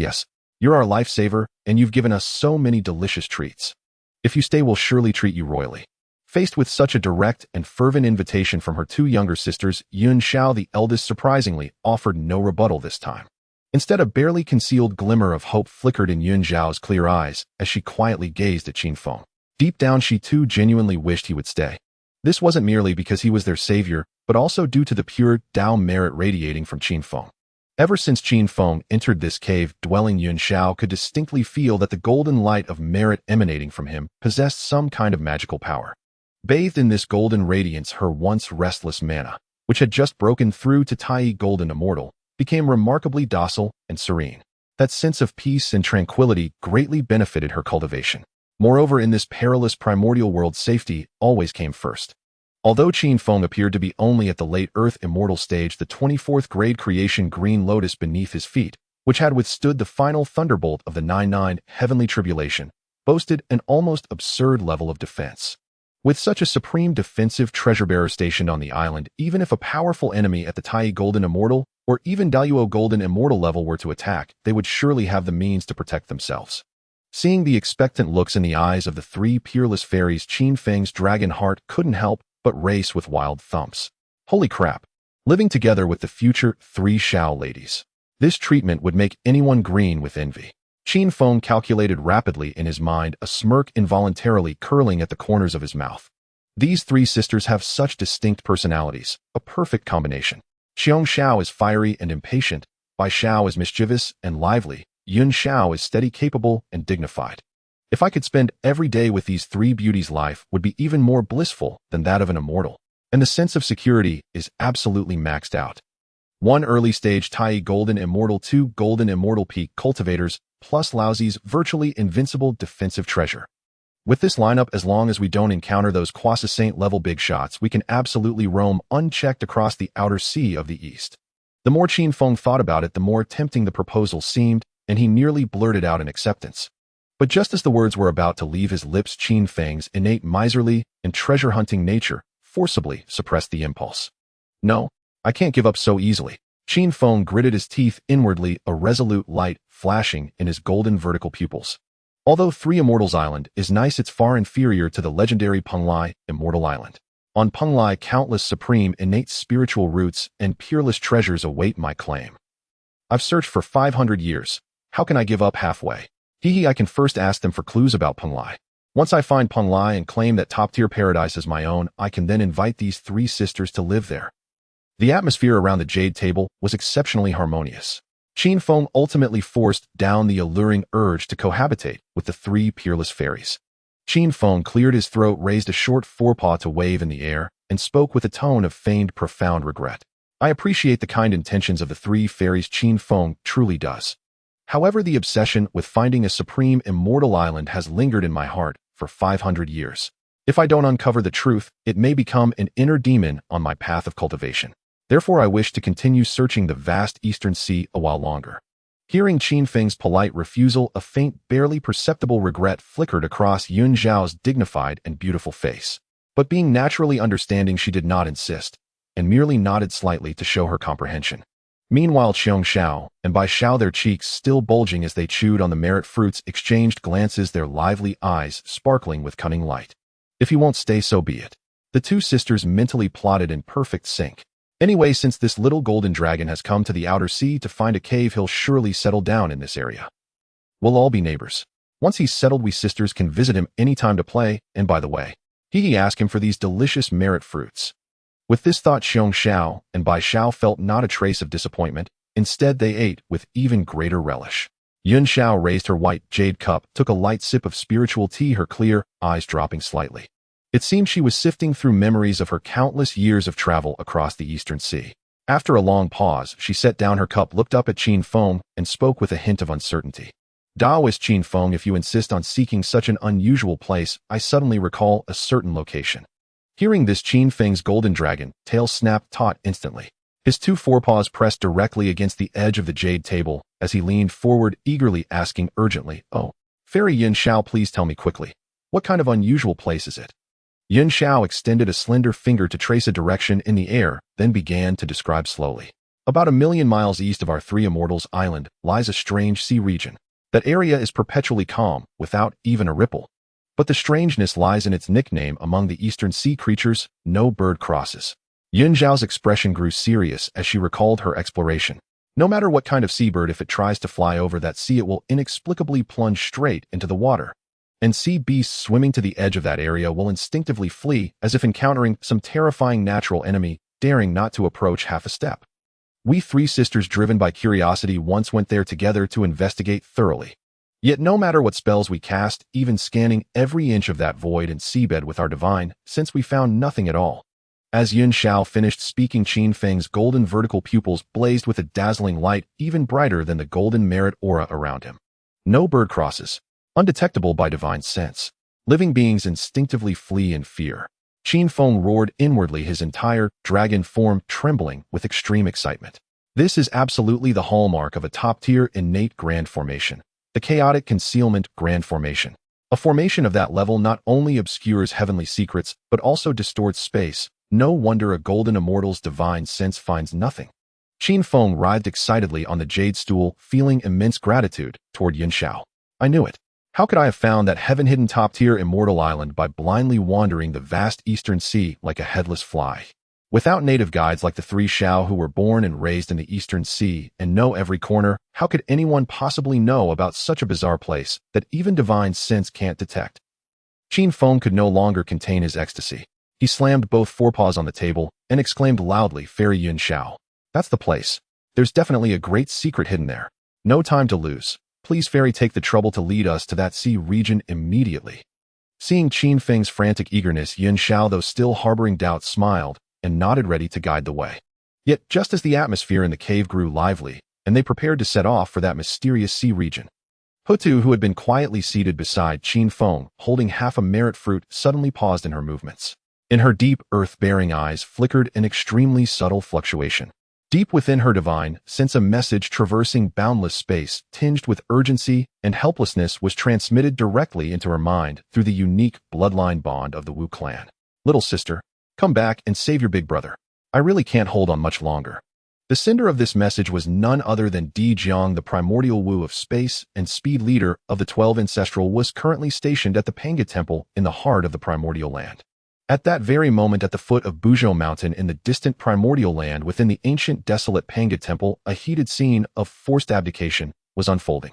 you're our lifesaver, and you've given us so many delicious treats. If you stay, we'll surely treat you royally." Faced with such a direct and fervent invitation from her two younger sisters, Yun Xiao, the eldest, surprisingly offered no rebuttal this time. Instead, a barely concealed glimmer of hope flickered in Yun Xiao's clear eyes as she quietly gazed at Qin Feng. Deep down, she too genuinely wished he would stay. This wasn't merely because he was their savior, but also due to the pure Dao merit radiating from Qin Feng. Ever since Qin Feng entered this cave dwelling, Yun Xiao could distinctly feel that the golden light of merit emanating from him possessed some kind of magical power. Bathed in this golden radiance, her once restless mana, which had just broken through to Tai Golden Immortal, became remarkably docile and serene. That sense of peace and tranquility greatly benefited her cultivation. Moreover, in this perilous primordial world, safety always came first. Although Qin Feng appeared to be only at the late Earth Immortal stage, the 24th grade creation green lotus beneath his feet, which had withstood the final thunderbolt of the 9-9 heavenly tribulation, boasted an almost absurd level of defense. With such a supreme defensive treasure-bearer stationed on the island, even if a powerful enemy at the Tai Golden Immortal or even Daluo Golden Immortal level were to attack, they would surely have the means to protect themselves. Seeing the expectant looks in the eyes of the three peerless fairies, Qin Feng's dragon heart couldn't help but race with wild thumps. Holy crap. Living together with the future 3 Xiao ladies. This treatment would make anyone green with envy. Qin Feng calculated rapidly in his mind, a smirk involuntarily curling at the corners of his mouth. These 3 sisters have such distinct personalities, a perfect combination. Xiong Xiao is fiery and impatient, Bai Xiao is mischievous and lively, Yun Xiao is steady, capable, and dignified. If I could spend every day with these 3 beauties, life would be even more blissful than that of an immortal. And the sense of security is absolutely maxed out. 1 early stage Tai Golden Immortal, 2 Golden Immortal Peak Cultivators, plus Laozi's virtually invincible defensive treasure. With this lineup, as long as we don't encounter those Croissant level big shots, we can absolutely roam unchecked across the outer sea of the east. The more Qin Feng thought about it, the more tempting the proposal seemed, and he nearly blurted out an acceptance. But just as the words were about to leave his lips, Qin Feng's innate miserly and treasure-hunting nature forcibly suppressed the impulse. No, I can't give up so easily. Qin Feng gritted his teeth inwardly, a resolute light flashing in his golden vertical pupils. Although 3 Immortals Island is nice, it's far inferior to the legendary Penglai Immortal Island. On Penglai, countless supreme innate spiritual roots and peerless treasures await my claim. I've searched for 500 years. How can I give up halfway? I can first ask them for clues about Penglai. Once I find Penglai and claim that top-tier paradise as my own, I can then invite these 3 sisters to live there. The atmosphere around the jade table was exceptionally harmonious. Qin Feng ultimately forced down the alluring urge to cohabitate with the 3 peerless fairies. Qin Feng cleared his throat, raised a short forepaw to wave in the air, and spoke with a tone of feigned profound regret. I appreciate the kind intentions of the 3 fairies, Qin Feng truly does. However, the obsession with finding a supreme immortal island has lingered in my heart for 500 years. If I don't uncover the truth, it may become an inner demon on my path of cultivation. Therefore, I wish to continue searching the vast eastern sea a while longer. Hearing Qin Feng's polite refusal, a faint, barely perceptible regret flickered across Yun Zhao's dignified and beautiful face. But being naturally understanding, she did not insist, and merely nodded slightly to show her comprehension. Meanwhile, Xiong Xiao and Bai Xiao, their cheeks still bulging as they chewed on the merit fruits, exchanged glances, their lively eyes sparkling with cunning light. If he won't stay, so be it. The 2 sisters mentally plotted in perfect sync. Anyway, since this little golden dragon has come to the outer sea to find a cave, he'll surely settle down in this area. We'll all be neighbors. Once he's settled, we sisters can visit him anytime to play, and by the way, ask him for these delicious merit fruits. With this thought, Xiong Xiao and Bai Xiao felt not a trace of disappointment. Instead, they ate with even greater relish. Yun Xiao raised her white jade cup, took a light sip of spiritual tea, her clear eyes dropping slightly. It seemed she was sifting through memories of her countless years of travel across the eastern sea. After a long pause, she set down her cup, looked up at Qin Feng, and spoke with a hint of uncertainty. Taoist Qin Feng, if you insist on seeking such an unusual place, I suddenly recall a certain location. Hearing this, Qin Feng's golden dragon tail snapped taut instantly. His 2 forepaws pressed directly against the edge of the jade table as he leaned forward, eagerly asking urgently, "Oh, Fairy Yun Xiao, please tell me quickly. What kind of unusual place is it?" Yun Xiao extended a slender finger to trace a direction in the air, then began to describe slowly. About 1,000,000 miles east of our 3 Immortals Island lies a strange sea region. That area is perpetually calm, without even a ripple. But the strangeness lies in its nickname among the eastern sea creatures: no bird crosses. Yun Zhao's expression grew serious as she recalled her exploration. No matter what kind of seabird, if it tries to fly over that sea, it will inexplicably plunge straight into the water. And sea beasts swimming to the edge of that area will instinctively flee, as if encountering some terrifying natural enemy, daring not to approach half a step. We 3 sisters, driven by curiosity, once went there together to investigate thoroughly. Yet no matter what spells we cast, even scanning every inch of that void and seabed with our divine sense, we found nothing at all. As Yun Xiao finished speaking, Qin Feng's golden vertical pupils blazed with a dazzling light, even brighter than the golden merit aura around him. No bird crosses. Undetectable by divine sense. Living beings instinctively flee in fear. Qin Feng roared inwardly, his entire dragon form trembling with extreme excitement. This is absolutely the hallmark of a top-tier innate grand formation. The chaotic concealment grand formation. A formation of that level not only obscures heavenly secrets, but also distorts space. No wonder a golden immortal's divine sense finds nothing. Qin Feng writhed excitedly on the jade stool, feeling immense gratitude toward Yun Xiao. I knew it. How could I have found that heaven-hidden top-tier immortal island by blindly wandering the vast eastern sea like a headless fly? Without native guides like the three Xiao who were born and raised in the Eastern Sea and know every corner, how could anyone possibly know about such a bizarre place that even divine sense can't detect? Qin Feng could no longer contain his ecstasy. He slammed both forepaws on the table and exclaimed loudly, "Fairy Yun Xiao. That's the place. There's definitely a great secret hidden there. No time to lose. Please, Fairy, take the trouble to lead us to that sea region immediately." Seeing Qin Feng's frantic eagerness, Yun Xiao, though still harboring doubts, smiled and nodded, ready to guide the way. Yet, just as the atmosphere in the cave grew lively, and they prepared to set off for that mysterious sea region, Houtu, who had been quietly seated beside Qin Feng, holding half a merit fruit, suddenly paused in her movements. In her deep, earth-bearing eyes flickered an extremely subtle fluctuation. Deep within her divine sense, a message traversing boundless space, tinged with urgency and helplessness, was transmitted directly into her mind through the unique bloodline bond of the Wu clan. "Little sister, come back and save your big brother. I really can't hold on much longer." The sender of this message was none other than D Jang, the primordial Wu of space and speed leader of the 12 ancestral, was currently stationed at the Panga Temple in the heart of the primordial land. At that very moment, at the foot of Buzhou Mountain in the distant primordial land within the ancient desolate Panga Temple, a heated scene of forced abdication was unfolding.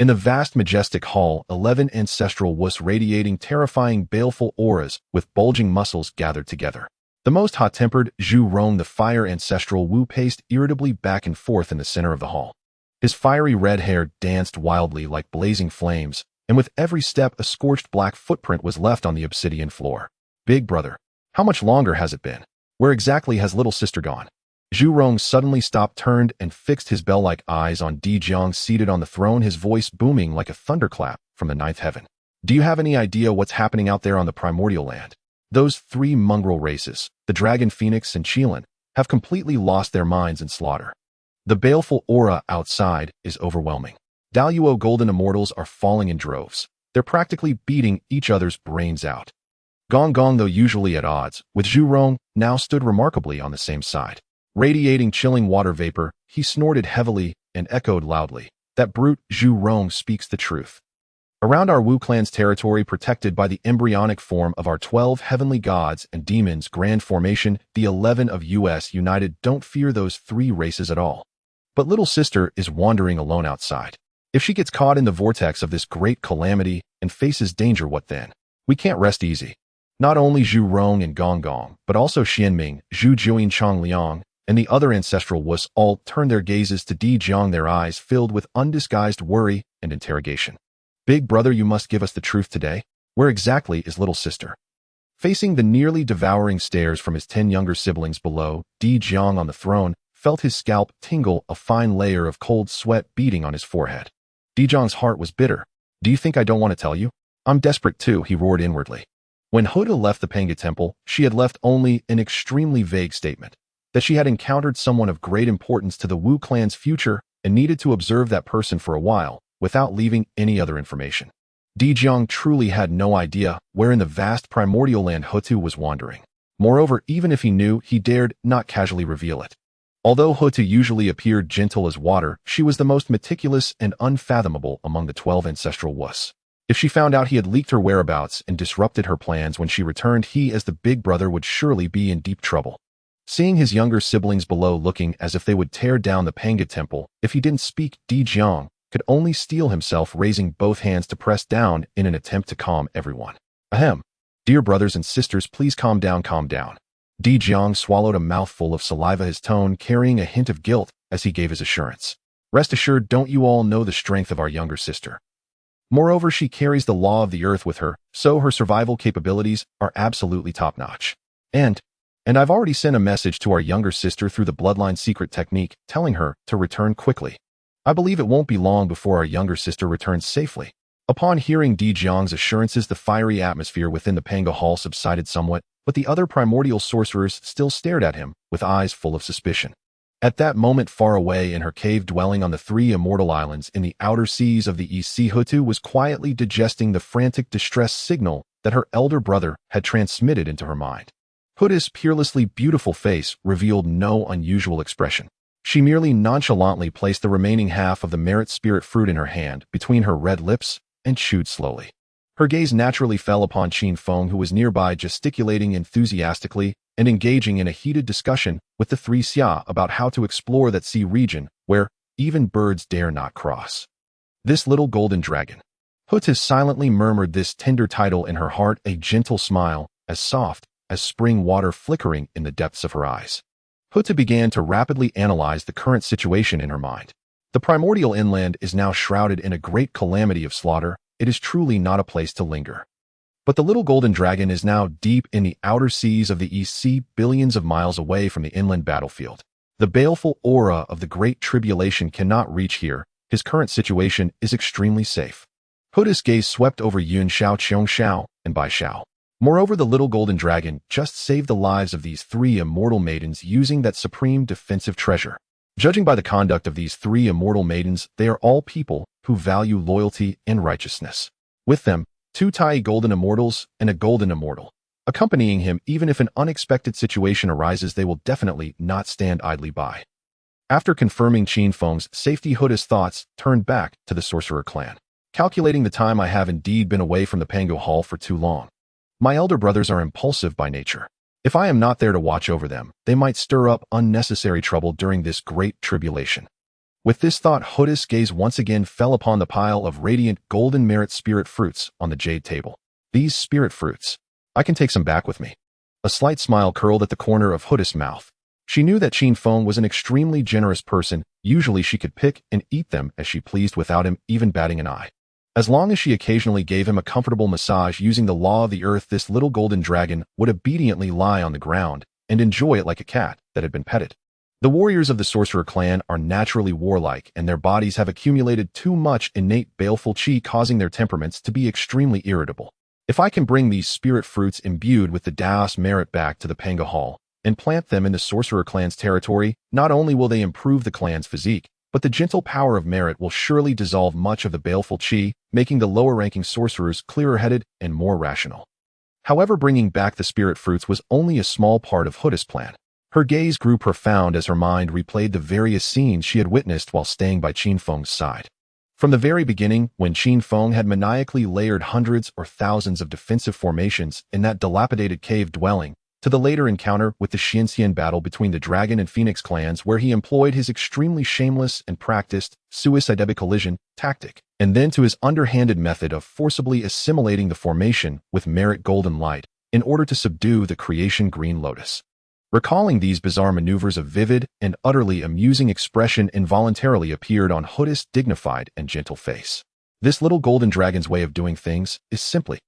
In the vast majestic hall, 11 ancestral Wus, radiating terrifying baleful auras with bulging muscles, gathered together. The most hot-tempered, Zhu Rong, the fire ancestral Wu, paced irritably back and forth in the center of the hall. His fiery red hair danced wildly like blazing flames, and with every step a scorched black footprint was left on the obsidian floor. "Big brother, how much longer has it been? Where exactly has little sister gone?" Zhu Rong suddenly stopped, turned, and fixed his bell-like eyes on D Jang seated on the throne, his voice booming like a thunderclap from the ninth heaven. "Do you have any idea what's happening out there on the primordial land? Those three mongrel races, the Dragon Phoenix and Qilin, have completely lost their minds in slaughter. The baleful aura outside is overwhelming. Daluo golden immortals are falling in droves. They're practically beating each other's brains out." Gong Gong, though usually at odds with Zhu Rong, now stood remarkably on the same side. Radiating chilling water vapor, he snorted heavily and echoed loudly, "That brute Zhu Rong speaks the truth. Around our Wu clan's territory, protected by the embryonic form of our 12 heavenly gods and demons, grand formation, the 11 of US United don't fear those three races at all. But little sister is wandering alone outside. If she gets caught in the vortex of this great calamity and faces danger, what then? We can't rest easy." Not only Zhu Rong and Gong Gong, but also Xianming, Zhu Juin, Chang Liang, and the other ancestral Wus all turned their gazes to D Jang, their eyes filled with undisguised worry and interrogation. "Big brother, you must give us the truth today. Where exactly is little sister?" Facing the nearly devouring stares from his 10 younger siblings below, D Jang on the throne felt his scalp tingle, a fine layer of cold sweat beating on his forehead. D Jang's heart was bitter. "Do you think I don't want to tell you? I'm desperate too," he roared inwardly. When Houtu left the Panga Temple, she had left only an extremely vague statement that she had encountered someone of great importance to the Wu clan's future and needed to observe that person for a while, without leaving any other information. D Jang truly had no idea where in the vast primordial land Houtu was wandering. Moreover, even if he knew, he dared not casually reveal it. Although Houtu usually appeared gentle as water, she was the most meticulous and unfathomable among the 12 ancestral Wus. If she found out he had leaked her whereabouts and disrupted her plans when she returned, he, as the big brother, would surely be in deep trouble. Seeing his younger siblings below looking as if they would tear down the Panga Temple if he didn't speak, D Jang could only steel himself, raising both hands to press down in an attempt to calm everyone. "Ahem. Dear brothers and sisters, please calm down, calm down." D Jang swallowed a mouthful of saliva, his tone carrying a hint of guilt as he gave his assurance. "Rest assured, don't you all know the strength of our younger sister? Moreover, she carries the law of the earth with her, so her survival capabilities are absolutely top-notch. And I've already sent a message to our younger sister through the bloodline secret technique, telling her to return quickly. I believe it won't be long before our younger sister returns safely." Upon hearing D Jang's assurances, the fiery atmosphere within the Panga Hall subsided somewhat, but the other primordial sorcerers still stared at him with eyes full of suspicion. At that moment, far away in her cave dwelling on the 3 immortal islands in the outer seas of the East Sea, Houtu was quietly digesting the frantic distress signal that her elder brother had transmitted into her mind. Houtu's peerlessly beautiful face revealed no unusual expression. She merely nonchalantly placed the remaining half of the merit spirit fruit in her hand between her red lips and chewed slowly. Her gaze naturally fell upon Qin Feng, who was nearby, gesticulating enthusiastically and engaging in a heated discussion with the three Xia about how to explore that sea region where even birds dare not cross. This little golden dragon. Houtu silently murmured this tender title in her heart, a gentle smile, as soft as spring water flickering in the depths of her eyes. Houtu began to rapidly analyze the current situation in her mind. The primordial inland is now shrouded in a great calamity of slaughter. It is truly not a place to linger. But the little golden dragon is now deep in the outer seas of the East Sea, billions of miles away from the inland battlefield. The baleful aura of the Great Tribulation cannot reach here. His current situation is extremely safe. Houtu's gaze swept over Yun Xiao, Qiong Xiao, and Bai Xiao. Moreover, the little golden dragon just saved the lives of these three immortal maidens using that supreme defensive treasure. Judging by the conduct of these three immortal maidens, they are all people who value loyalty and righteousness. With them, two Tai golden immortals and a golden immortal. Accompanying him, even if an unexpected situation arises, they will definitely not stand idly by. After confirming Qin Feng's safety, Houtu's thoughts turned back to the sorcerer clan. Calculating the time, I have indeed been away from the Pangu Hall for too long. My elder brothers are impulsive by nature. If I am not there to watch over them, they might stir up unnecessary trouble during this great tribulation. With this thought, Houtu's gaze once again fell upon the pile of radiant golden merit spirit fruits on the jade table. These spirit fruits. I can take some back with me. A slight smile curled at the corner of Houtu's mouth. She knew that Qin Feng was an extremely generous person. Usually she could pick and eat them as she pleased without him even batting an eye. As long as she occasionally gave him a comfortable massage using the law of the earth, this little golden dragon would obediently lie on the ground and enjoy it like a cat that had been petted. The warriors of the sorcerer clan are naturally warlike, and their bodies have accumulated too much innate baleful qi, causing their temperaments to be extremely irritable. If I can bring these spirit fruits imbued with the Daos merit back to the Pangu Hall and plant them in the sorcerer clan's territory, not only will they improve the clan's physique, but the gentle power of merit will surely dissolve much of the baleful qi, making the lower-ranking sorcerers clearer-headed and more rational. However, bringing back the spirit fruits was only a small part of Houtu's plan. Her gaze grew profound as her mind replayed the various scenes she had witnessed while staying by Qin Feng's side. From the very beginning, when Qin Feng had maniacally layered hundreds or thousands of defensive formations in that dilapidated cave dwelling, to the later encounter with the Xianxian battle between the Dragon and Phoenix clans, where he employed his extremely shameless and practiced suicide collision tactic, and then to his underhanded method of forcibly assimilating the formation with merit golden light in order to subdue the creation green lotus. Recalling these bizarre maneuvers, a vivid and utterly amusing expression involuntarily appeared on Houtu's dignified and gentle face. This little golden dragon's way of doing things is simply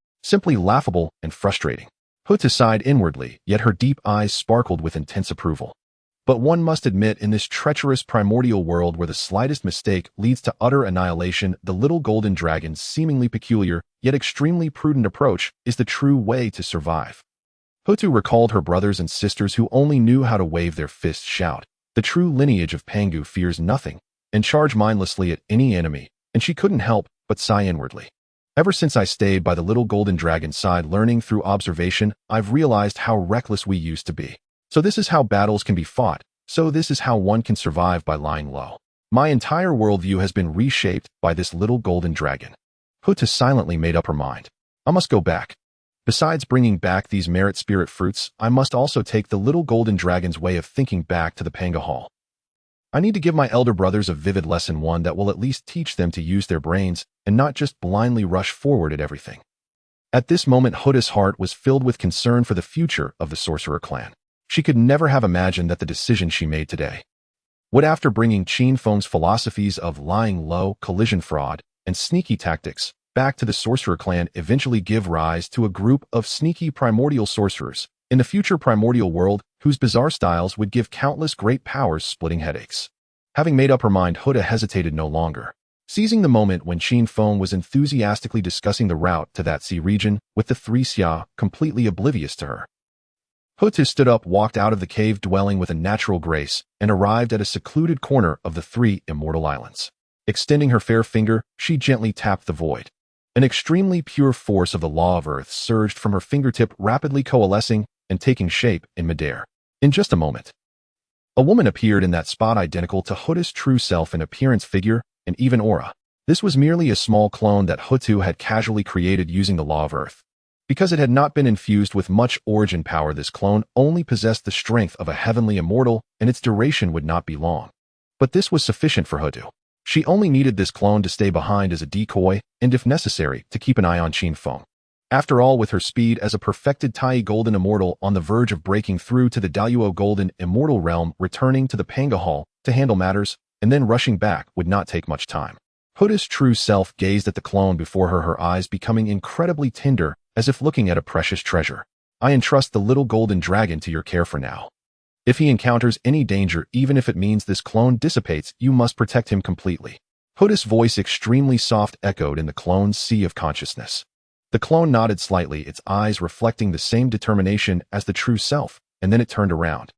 laughable and frustrating. Houtu sighed inwardly, yet her deep eyes sparkled with intense approval. But one must admit, in this treacherous primordial world where the slightest mistake leads to utter annihilation, the little golden dragon's seemingly peculiar, yet extremely prudent approach is the true way to survive. Houtu recalled her brothers and sisters who only knew how to wave their fists, shout. The true lineage of Pangu fears nothing, and charge mindlessly at any enemy, and she couldn't help but sigh inwardly. Ever since I stayed by the little golden dragon's side learning through observation, I've realized how reckless we used to be. So this is how battles can be fought. So this is how one can survive, by lying low. My entire worldview has been reshaped by this little golden dragon. Houtu silently made up her mind. I must go back. Besides bringing back these merit spirit fruits, I must also take the little golden dragon's way of thinking back to the Pangu Hall. I need to give my elder brothers a vivid lesson, one that will at least teach them to use their brains and not just blindly rush forward at everything. At this moment, Houtu's heart was filled with concern for the future of the sorcerer clan. She could never have imagined that the decision she made today would, after bringing Qin Feng's philosophies of lying low, collision fraud, and sneaky tactics back to the sorcerer clan, eventually give rise to a group of sneaky primordial sorcerers in the future primordial world whose bizarre styles would give countless great powers splitting headaches. Having made up her mind, Houtu hesitated no longer. Seizing the moment when Qin Feng was enthusiastically discussing the route to that sea region with the three Xia completely oblivious to her, Houtu stood up, walked out of the cave dwelling with a natural grace, and arrived at a secluded corner of the three immortal islands. Extending her fair finger, she gently tapped the void. An extremely pure force of the law of earth surged from her fingertip, rapidly coalescing and taking shape in midair. In just a moment, a woman appeared in that spot, identical to Houtu's true self in appearance, figure, and even aura. This was merely a small clone that Houtu had casually created using the law of Earth. Because it had not been infused with much origin power, this clone only possessed the strength of a heavenly immortal, and its duration would not be long. But this was sufficient for Houtu. She only needed this clone to stay behind as a decoy, and if necessary, to keep an eye on Qin Feng. After all, with her speed as a perfected Tai Golden Immortal on the verge of breaking through to the Daluo Golden Immortal realm, returning to the Panga Hall to handle matters, and then rushing back would not take much time. Houtu's true self gazed at the clone before her eyes becoming incredibly tender, as if looking at a precious treasure. I entrust the little golden dragon to your care for now. If he encounters any danger, even if it means this clone dissipates, you must protect him completely. Houtu's voice, extremely soft, echoed in the clone's sea of consciousness. The clone nodded slightly, its eyes reflecting the same determination as the true self, and then it turned around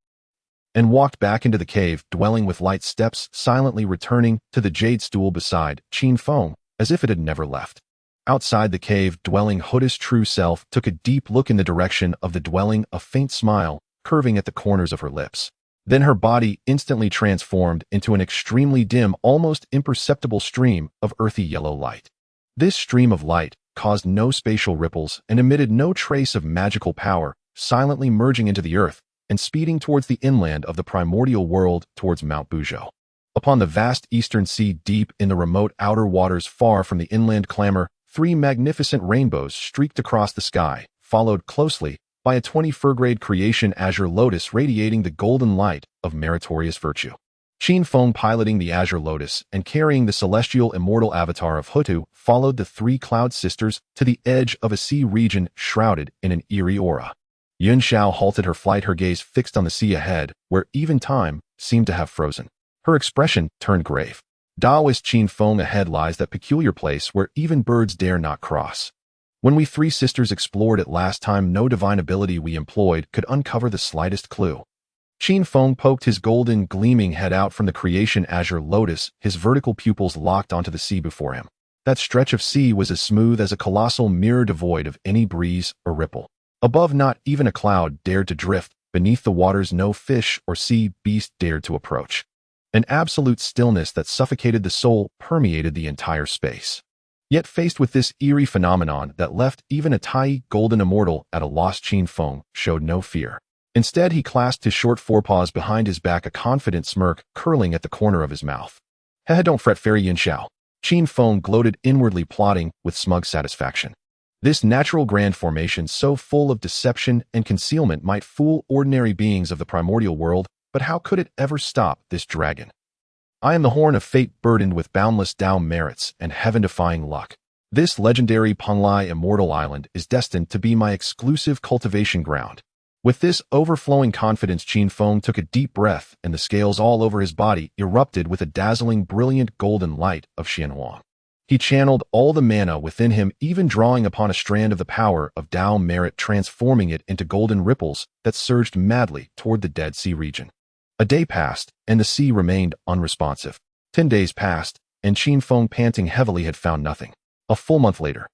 and walked back into the cave, dwelling with light steps, silently returning to the jade stool beside Qin Feng, as if it had never left. Outside the cave dwelling, Houtu's true self took a deep look in the direction of the dwelling, a faint smile curving at the corners of her lips. Then her body instantly transformed into an extremely dim, almost imperceptible stream of earthy yellow light. This stream of light caused no spatial ripples and emitted no trace of magical power, silently merging into the earth and speeding towards the inland of the primordial world, towards Mount Buzhou. Upon the vast eastern sea, deep in the remote outer waters far from the inland clamor, 3 magnificent rainbows streaked across the sky, followed closely by a 20th-grade creation azure lotus radiating the golden light of meritorious virtue. Qin Feng, piloting the azure lotus and carrying the celestial immortal avatar of Houtu, followed the 3 cloud sisters to the edge of a sea region shrouded in an eerie aura. Yun Xiao halted her flight, her gaze fixed on the sea ahead, where even time seemed to have frozen. Her expression turned grave. Daoist Qin Feng, ahead lies that peculiar place where even birds dare not cross. When we 3 sisters explored it last time, no divine ability we employed could uncover the slightest clue. Qin Feng poked his golden, gleaming head out from the creation azure lotus, his vertical pupils locked onto the sea before him. That stretch of sea was as smooth as a colossal mirror, devoid of any breeze or ripple. Above, not even a cloud dared to drift. Beneath the waters, no fish or sea beast dared to approach. An absolute stillness that suffocated the soul permeated the entire space. Yet faced with this eerie phenomenon that left even a Tai Golden Immortal at a loss, Qin Feng showed no fear. Instead, he clasped his short forepaws behind his back, a confident smirk curling at the corner of his mouth. Heh, don't fret, Fairy Yin Xiao. Qin Feng gloated inwardly, plotting with smug satisfaction. This natural grand formation, so full of deception and concealment, might fool ordinary beings of the primordial world, but how could it ever stop this dragon? I am the horn of fate, burdened with boundless Tao merits and heaven-defying luck. This legendary Panlai Immortal Island is destined to be my exclusive cultivation ground. With this overflowing confidence, Qin Feng took a deep breath, and the scales all over his body erupted with a dazzling, brilliant golden light of Honghuang. He channeled all the mana within him, even drawing upon a strand of the power of Tao merit, transforming it into golden ripples that surged madly toward the Dead Sea region. A day passed, and the sea remained unresponsive. 10 days passed, and Qin Feng, panting heavily, had found nothing. A full month later,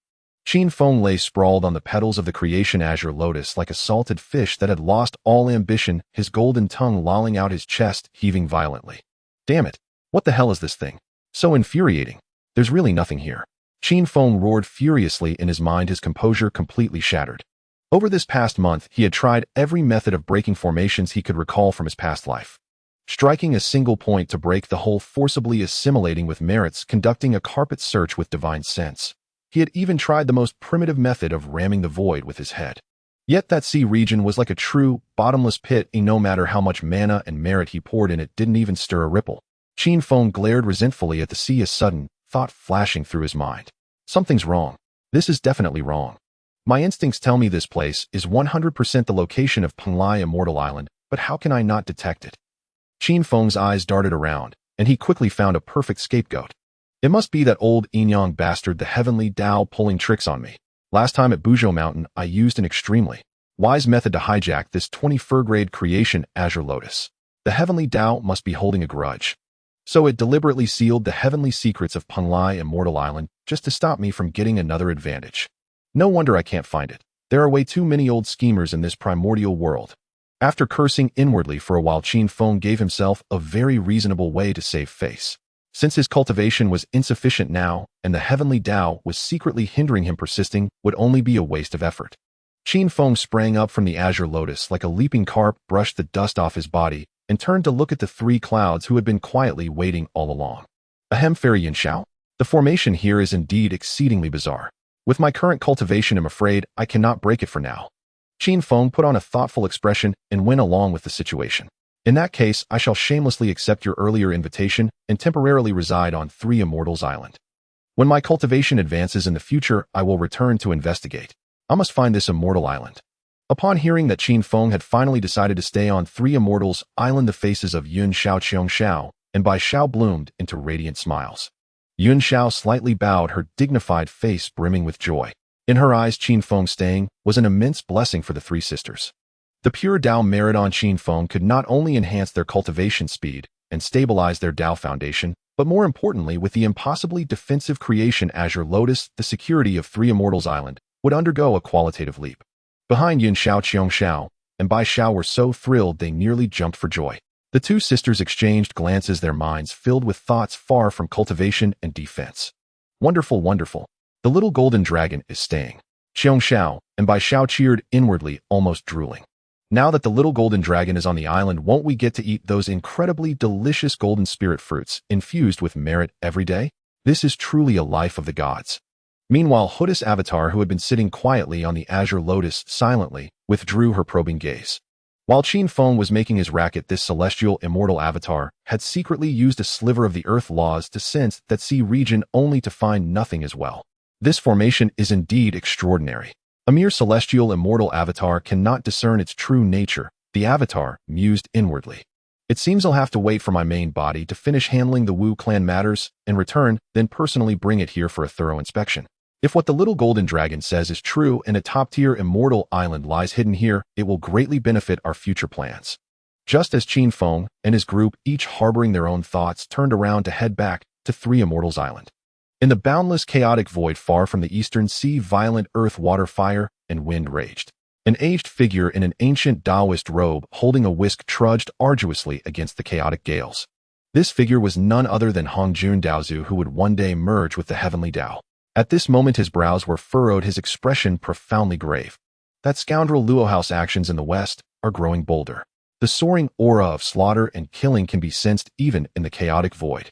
Qin Feng lay sprawled on the petals of the creation azure lotus like a salted fish that had lost all ambition, his golden tongue lolling out his chest, heaving violently. Damn it! What the hell is this thing? So infuriating. There's really nothing here. Qin Feng roared furiously in his mind, his composure completely shattered. Over this past month, he had tried every method of breaking formations he could recall from his past life. Striking a single point to break the whole, forcibly assimilating with merits, conducting a carpet search with divine sense. He had even tried the most primitive method of ramming the void with his head. Yet that sea region was like a true, bottomless pit, and no matter how much mana and merit he poured in, it didn't even stir a ripple. Qin Feng glared resentfully at the sea, a sudden thought flashing through his mind. Something's wrong. This is definitely wrong. My instincts tell me this place is 100% the location of Panlai Immortal Island, but how can I not detect it? Qin Feng's eyes darted around, and he quickly found a perfect scapegoat. It must be that old Inyang bastard, the heavenly Tao, pulling tricks on me. Last time at Buzhou Mountain, I used an extremely wise method to hijack this 21st-grade creation azure lotus. The heavenly Tao must be holding a grudge. So it deliberately sealed the heavenly secrets of Panlai Immortal Island just to stop me from getting another advantage. No wonder I can't find it. There are way too many old schemers in this primordial world. After cursing inwardly for a while, Qin Feng gave himself a very reasonable way to save face. Since his cultivation was insufficient now, and the heavenly Tao was secretly hindering him, persisting would only be a waste of effort. Qin Feng sprang up from the azure lotus like a leaping carp, brushed the dust off his body, and turned to look at the three clouds who had been quietly waiting all along. Ahem, fairy Yin Xiao. The formation here is indeed exceedingly bizarre. With my current cultivation, I'm afraid I cannot break it for now. Qin Feng put on a thoughtful expression and went along with the situation. In that case, I shall shamelessly accept your earlier invitation and temporarily reside on Three Immortals Island. When my cultivation advances in the future, I will return to investigate. I must find this immortal island. Upon hearing that Qin Feng had finally decided to stay on Three Immortals Island, the faces of Yun Xiao, Qiong Xiao, and Bai Xiao bloomed into radiant smiles. Yun Xiao slightly bowed, her dignified face brimming with joy. In her eyes, Qin Feng staying was an immense blessing for the three sisters. The pure Tao merit on Qin Feng could not only enhance their cultivation speed and stabilize their Tao foundation, but more importantly, with the impossibly defensive creation Azure Lotus, the security of Three Immortals Island would undergo a qualitative leap. Behind Yun Xiao, Qiong Xiao, and Bai Xiao were so thrilled they nearly jumped for joy. The two sisters exchanged glances, their minds filled with thoughts far from cultivation and defense. Wonderful, wonderful. The little golden dragon is staying. Qiong Xiao and Bai Xiao cheered inwardly, almost drooling. Now that the little golden dragon is on the island, won't we get to eat those incredibly delicious golden spirit fruits infused with merit every day? This is truly a life of the gods. Meanwhile, Houtu's avatar, who had been sitting quietly on the azure lotus silently, withdrew her probing gaze. While Qin Feng was making his racket, this celestial immortal avatar had secretly used a sliver of the earth laws to sense that sea region, only to find nothing as well. This formation is indeed extraordinary. A mere celestial immortal avatar cannot discern its true nature, the avatar mused inwardly. It seems I'll have to wait for my main body to finish handling the Wu clan matters and return, then personally bring it here for a thorough inspection. If what the little golden dragon says is true and a top-tier immortal island lies hidden here, it will greatly benefit our future plans. Just as Qin Feng and his group, each harboring their own thoughts, turned around to head back to Three Immortals Island. In the boundless chaotic void far from the eastern sea, violent earth, water, fire, and wind raged. An aged figure in an ancient Taoist robe holding a whisk trudged arduously against the chaotic gales. This figure was none other than Hongjun Daozu, who would one day merge with the heavenly Tao. At this moment his brows were furrowed, his expression profoundly grave. That scoundrel Luohao's actions in the west are growing bolder. The soaring aura of slaughter and killing can be sensed even in the chaotic void.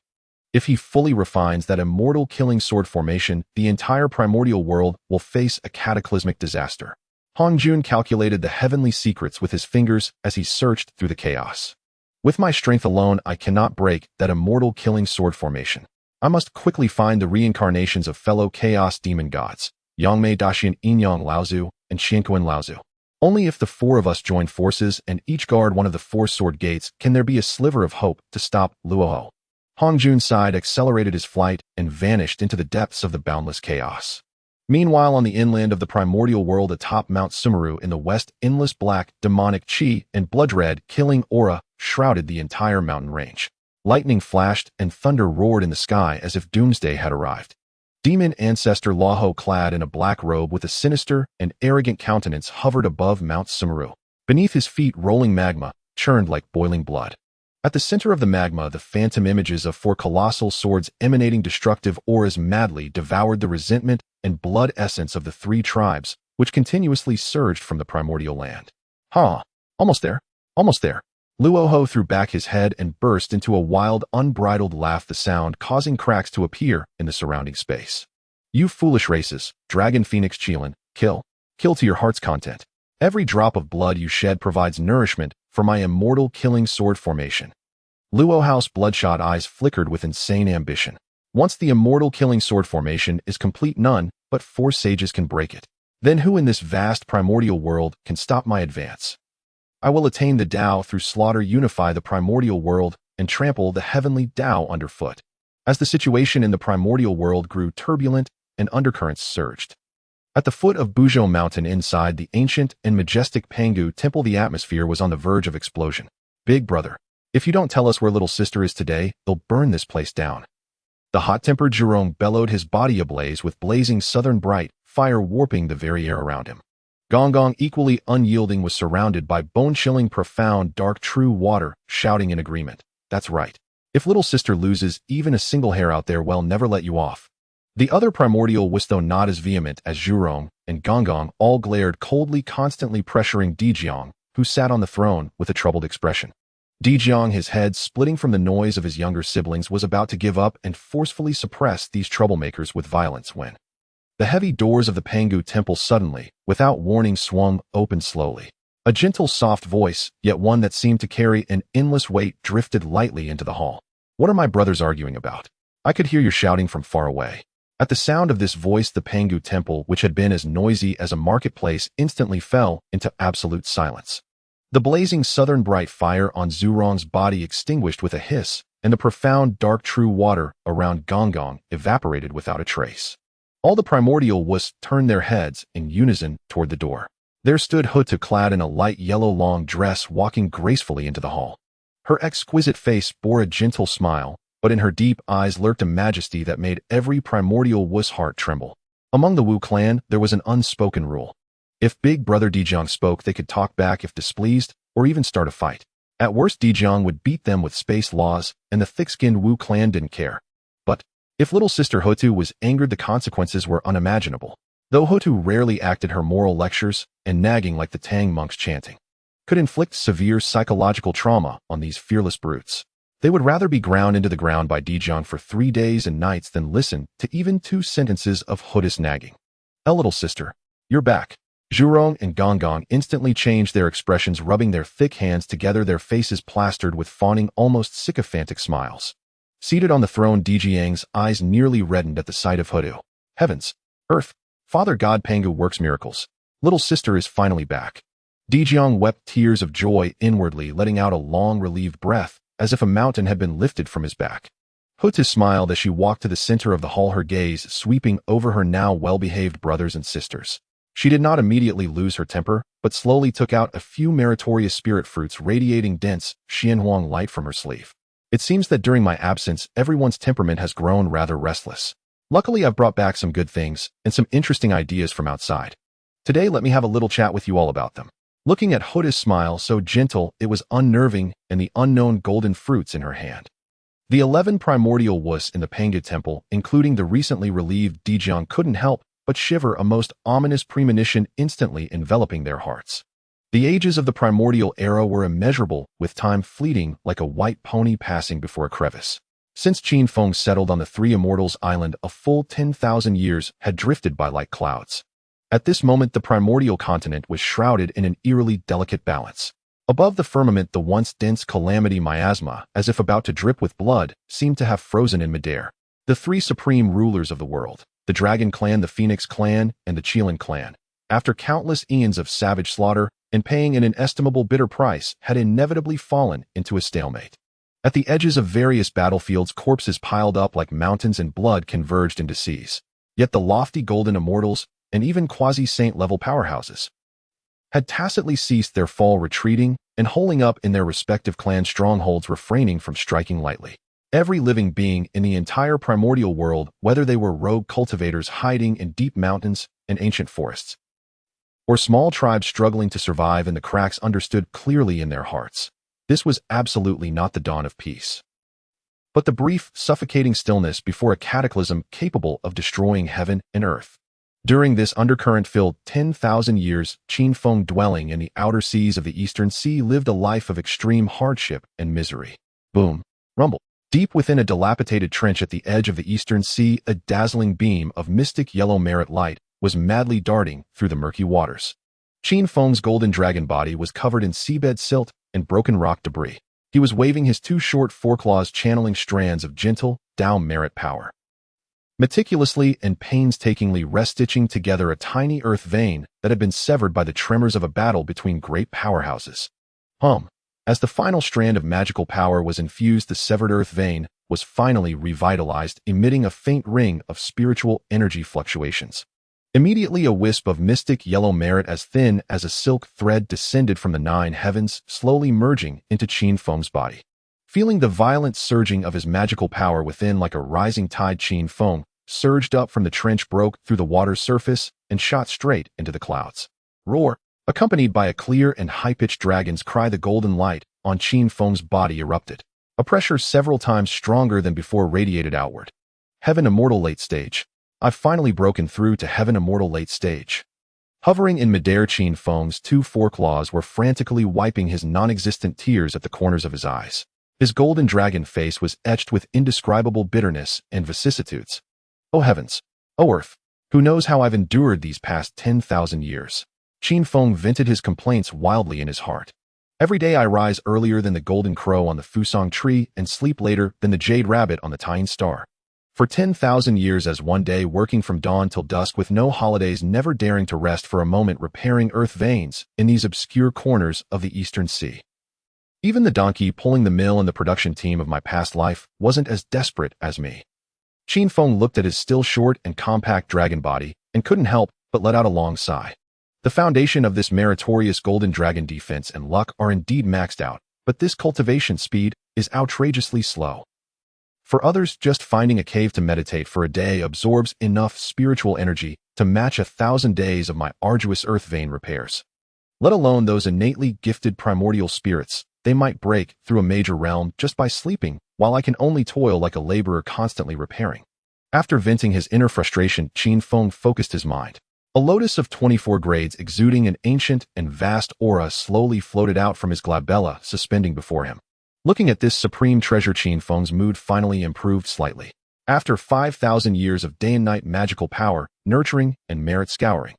If he fully refines that immortal killing sword formation, the entire primordial world will face a cataclysmic disaster. Hongjun calculated the heavenly secrets with his fingers as he searched through the chaos. With my strength alone, I cannot break that immortal killing sword formation. I must quickly find the reincarnations of fellow chaos demon gods, Yangmei Daxian Inyang Laozu and Xianquan Laozu. Only if the four of us join forces and each guard one of the four sword gates can there be a sliver of hope to stop Luohao. Hongjun sighed, accelerated his flight, and vanished into the depths of the boundless chaos. Meanwhile, on the inland of the primordial world atop Mount Sumeru in the west, endless black, demonic chi and blood-red, killing aura shrouded the entire mountain range. Lightning flashed and thunder roared in the sky as if doomsday had arrived. Demon ancestor Laoho, clad in a black robe with a sinister and arrogant countenance, hovered above Mount Sumeru. Beneath his feet, rolling magma churned like boiling blood. At the center of the magma, the phantom images of four colossal swords emanating destructive auras madly devoured the resentment and blood essence of the three tribes, which continuously surged from the primordial land. Almost there. Almost there. Luoho threw back his head and burst into a wild, unbridled laugh, the sound causing cracks to appear in the surrounding space. You foolish races, Dragon Phoenix Qilin, kill. Kill to your heart's content. Every drop of blood you shed provides nourishment for my immortal killing sword formation. Luohao's bloodshot eyes flickered with insane ambition. Once the immortal killing sword formation is complete, none but four sages can break it. Then who in this vast primordial world can stop my advance? I will attain the Tao through slaughter, unify the primordial world, and trample the heavenly Tao underfoot. As the situation in the primordial world grew turbulent and undercurrents surged. At the foot of Buzhou Mountain inside the ancient and majestic Pangu Temple, the atmosphere was on the verge of explosion. Big brother, if you don't tell us where little sister is today, they'll burn this place down. The hot-tempered Jerome bellowed, his body ablaze with blazing southern bright fire warping the very air around him. Gong Gong, equally unyielding, was surrounded by bone-chilling profound dark true water, shouting in agreement. That's right. If little sister loses even a single hair out there, well, never let you off. The other primordial was, though not as vehement as Zhurong and Gonggong, all glared coldly, constantly pressuring D Jang, who sat on the throne with a troubled expression. D Jang, his head splitting from the noise of his younger siblings, was about to give up and forcefully suppress these troublemakers with violence when the heavy doors of the Pangu temple suddenly, without warning, swung open slowly. A gentle, soft voice, yet one that seemed to carry an endless weight, drifted lightly into the hall. "What are my brothers arguing about? I could hear you shouting from far away." At the sound of this voice, the Pangu temple, which had been as noisy as a marketplace, instantly fell into absolute silence. The blazing southern bright fire on Zhurong's body extinguished with a hiss, and the profound dark true water around Gonggong evaporated without a trace. All the primordial wisps turned their heads in unison toward the door. There stood Houtu, clad in a light yellow long dress, walking gracefully into the hall. Her exquisite face bore a gentle smile, but in her deep eyes lurked a majesty that made every primordial wuss heart tremble. Among the Wu clan, there was an unspoken rule. If big brother D Jang spoke, they could talk back if displeased, or even start a fight. At worst, D Jang would beat them with space laws, and the thick-skinned Wu clan didn't care. But if little sister Houtu was angered, the consequences were unimaginable. Though Houtu rarely acted, her moral lectures, and nagging like the Tang monks chanting, could inflict severe psychological trauma on these fearless brutes. They would rather be ground into the ground by D Jang for 3 days and nights than listen to even 2 sentences of Houtu's nagging. Little sister, you're back." Zhurong and Gonggong instantly changed their expressions, rubbing their thick hands together, their faces plastered with fawning, almost sycophantic smiles. Seated on the throne, D Jang's eyes nearly reddened at the sight of Houtu. Heavens! Earth! Father God Pangu works miracles. Little sister is finally back. D Jang wept tears of joy inwardly, letting out a long, relieved breath, as if a mountain had been lifted from his back. Houtu smiled as she walked to the center of the hall, her gaze sweeping over her now well-behaved brothers and sisters. She did not immediately lose her temper, but slowly took out a few meritorious spirit fruits, radiating dense Honghuang light from her sleeve. "It seems that during my absence, everyone's temperament has grown rather restless. Luckily, I've brought back some good things and some interesting ideas from outside. Today, let me have a little chat with you all about them." Looking at Houtu's smile, so gentle it was unnerving, and the unknown golden fruits in her hand. The 11 primordial wuss in the Pangu temple, including the recently relieved D Jang, couldn't help but shiver, a most ominous premonition instantly enveloping their hearts. The ages of the primordial era were immeasurable, with time fleeting like a white pony passing before a crevice. Since Qin Feng settled on the 3 Immortals Island, a full 10,000 years had drifted by like clouds. At this moment, the primordial continent was shrouded in an eerily delicate balance. Above the firmament, the once dense calamity miasma, as if about to drip with blood, seemed to have frozen in midair. The 3 supreme rulers of the world, the Dragon Clan, the Phoenix Clan, and the Qilin Clan, after countless eons of savage slaughter and paying an inestimable bitter price, had inevitably fallen into a stalemate. At the edges of various battlefields, corpses piled up like mountains and blood converged into seas. Yet the lofty golden immortals, and even quasi-saint level powerhouses, had tacitly ceased their fall, retreating and holing up in their respective clan strongholds, refraining from striking lightly. Every living being in the entire primordial world, whether they were rogue cultivators hiding in deep mountains and ancient forests, or small tribes struggling to survive in the cracks, understood clearly in their hearts, this was absolutely not the dawn of peace, but the brief, suffocating stillness before a cataclysm capable of destroying heaven and earth. During this undercurrent-filled 10,000 years, Qin Feng, dwelling in the outer seas of the Eastern Sea, lived a life of extreme hardship and misery. Boom. Rumble. Deep within a dilapidated trench at the edge of the Eastern Sea, a dazzling beam of mystic yellow merit light was madly darting through the murky waters. Qin Feng's golden dragon body was covered in seabed silt and broken rock debris. He was waving his 2 short foreclaws, channeling strands of gentle, Dao merit power, meticulously and painstakingly restitching together a tiny earth vein that had been severed by the tremors of a battle between great powerhouses. As the final strand of magical power was infused, the severed earth vein was finally revitalized, emitting a faint ring of spiritual energy fluctuations. Immediately, a wisp of mystic yellow merit as thin as a silk thread descended from the 9 heavens, slowly merging into Qin Feng's body. Feeling the violent surging of his magical power within like a rising tide, Qin Feng surged up from the trench, broke through the water's surface, and shot straight into the clouds. Roar! Accompanied by a clear and high-pitched dragon's cry, the golden light on Qin Feng's body erupted. A pressure several times stronger than before radiated outward. Heaven Immortal Late Stage. I've finally broken through to Heaven Immortal Late Stage. Hovering in midair, Qin Feng's two foreclaws were frantically wiping his non-existent tears at the corners of his eyes. His golden dragon face was etched with indescribable bitterness and vicissitudes. Oh heavens! Oh earth! Who knows how I've endured these past 10,000 years? Qin Feng vented his complaints wildly in his heart. Every day I rise earlier than the golden crow on the Fusong tree and sleep later than the jade rabbit on the Tying star. For 10,000 years as one day, working from dawn till dusk with no holidays, never daring to rest for a moment, repairing earth veins in these obscure corners of the Eastern Sea. Even the donkey pulling the mill and the production team of my past life wasn't as desperate as me. Qin Feng looked at his still short and compact dragon body and couldn't help but let out a long sigh. The foundation of this meritorious golden dragon defense and luck are indeed maxed out, but this cultivation speed is outrageously slow. For others, just finding a cave to meditate for a day absorbs enough spiritual energy to match 1,000 days of my arduous earth vein repairs. Let alone those innately gifted primordial spirits, they might break through a major realm just by sleeping, while I can only toil like a laborer constantly repairing. After venting his inner frustration, Qin Feng focused his mind. A lotus of 24 grades exuding an ancient and vast aura slowly floated out from his glabella, suspending before him. Looking at this supreme treasure, Qin Feng's mood finally improved slightly. After 5,000 years of day and night magical power, nurturing, and merit scouring,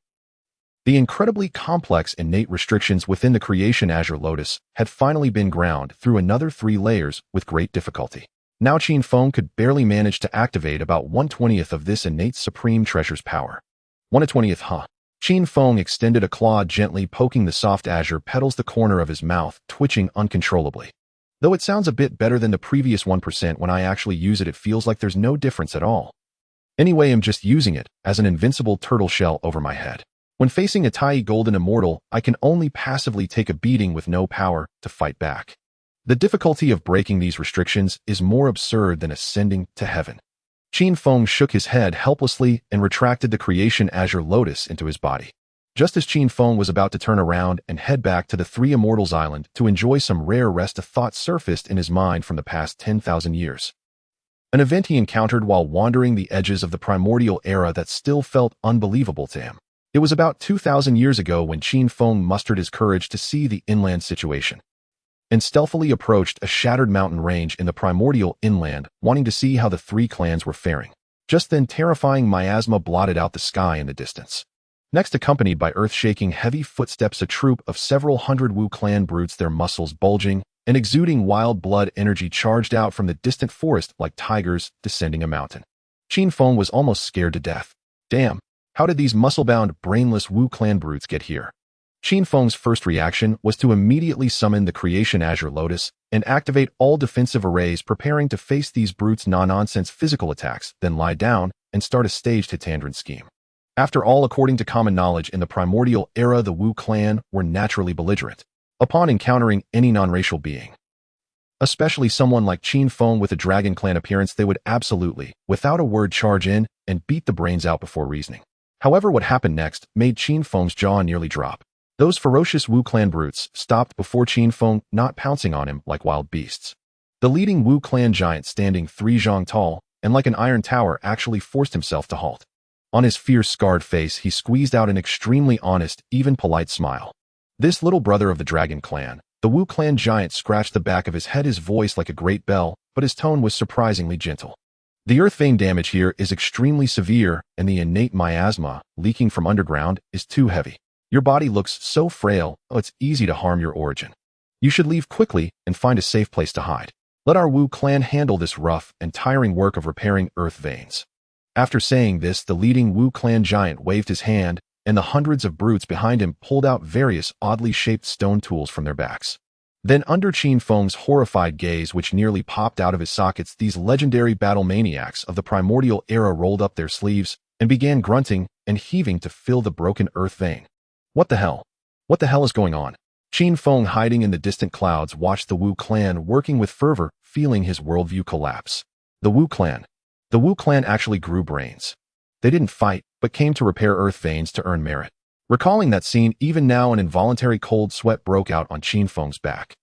the incredibly complex innate restrictions within the creation azure lotus had finally been ground through another 3 layers with great difficulty. Now Qin Feng could barely manage to activate about 1/20th of this innate supreme treasure's power. 1/20th, huh? Qin Feng extended a claw, gently poking the soft azure petals, the corner of his mouth twitching uncontrollably. Though it sounds a bit better than the previous 1%, when I actually use it, it feels like there's no difference at all. Anyway, I'm just using it as an invincible turtle shell over my head. When facing a Tai Golden Immortal, I can only passively take a beating with no power to fight back. The difficulty of breaking these restrictions is more absurd than ascending to heaven. Qin Feng shook his head helplessly and retracted the creation azure lotus into his body. Just as Qin Feng was about to turn around and head back to the Three Immortals Island to enjoy some rare rest, a thought surfaced in his mind from the past 10,000 years. An event he encountered while wandering the edges of the primordial era that still felt unbelievable to him. It was about 2,000 years ago when Qin Feng mustered his courage to see the inland situation and stealthily approached a shattered mountain range in the primordial inland, wanting to see how the 3 clans were faring. Just then, terrifying miasma blotted out the sky in the distance. Next, accompanied by earth-shaking heavy footsteps, a troop of several hundred Wu clan brutes, their muscles bulging and exuding wild blood energy, charged out from the distant forest like tigers descending a mountain. Qin Feng was almost scared to death. Damn, how did these muscle-bound, brainless Wu clan brutes get here? Qin Feng's first reaction was to immediately summon the creation azure lotus and activate all defensive arrays, preparing to face these brutes' no-nonsense physical attacks, then lie down and start a staged Hitandran scheme. After all, according to common knowledge, in the primordial era the Wu clan were naturally belligerent upon encountering any non-racial being. Especially someone like Qin Feng with a dragon clan appearance, they would absolutely, without a word, charge in and beat the brains out before reasoning. However, what happened next made Qin Feng's jaw nearly drop. Those ferocious Wu clan brutes stopped before Qin Feng, not pouncing on him like wild beasts. The leading Wu clan giant, standing 3 zhang tall and like an iron tower, actually forced himself to halt. On his fierce, scarred face, he squeezed out an extremely honest, even polite smile. This little brother of the dragon clan, the Wu clan giant, scratched the back of his head, his voice like a great bell, but his tone was surprisingly gentle. The earth vein damage here is extremely severe, and the innate miasma leaking from underground is too heavy. Your body looks so frail, it's easy to harm your origin. You should leave quickly and find a safe place to hide. Let our Wu clan handle this rough and tiring work of repairing earth veins. After saying this, the leading Wu clan giant waved his hand, and the hundreds of brutes behind him pulled out various oddly shaped stone tools from their backs. Then, under Qin Feng's horrified gaze, which nearly popped out of his sockets, these legendary battle maniacs of the primordial era rolled up their sleeves and began grunting and heaving to fill the broken earth vein. What the hell? What the hell is going on? Qin Feng, hiding in the distant clouds, watched the Wu clan working with fervor, feeling his worldview collapse. The Wu clan actually grew brains. They didn't fight, but came to repair earth veins to earn merit. Recalling that scene, even now an involuntary cold sweat broke out on Qin Feng's back.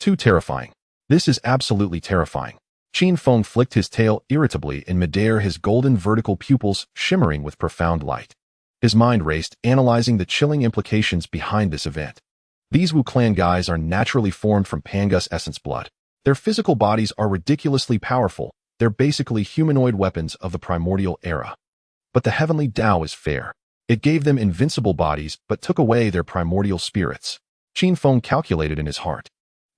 Too terrifying. This is absolutely terrifying. Qin Feng flicked his tail irritably in midair, his golden vertical pupils shimmering with profound light. His mind raced, analyzing the chilling implications behind this event. These Wu clan guys are naturally formed from Pangus essence blood. Their physical bodies are ridiculously powerful. They're basically humanoid weapons of the primordial era. But the heavenly Tao is fair. It gave them invincible bodies, but took away their primordial spirits. Qin Feng calculated in his heart.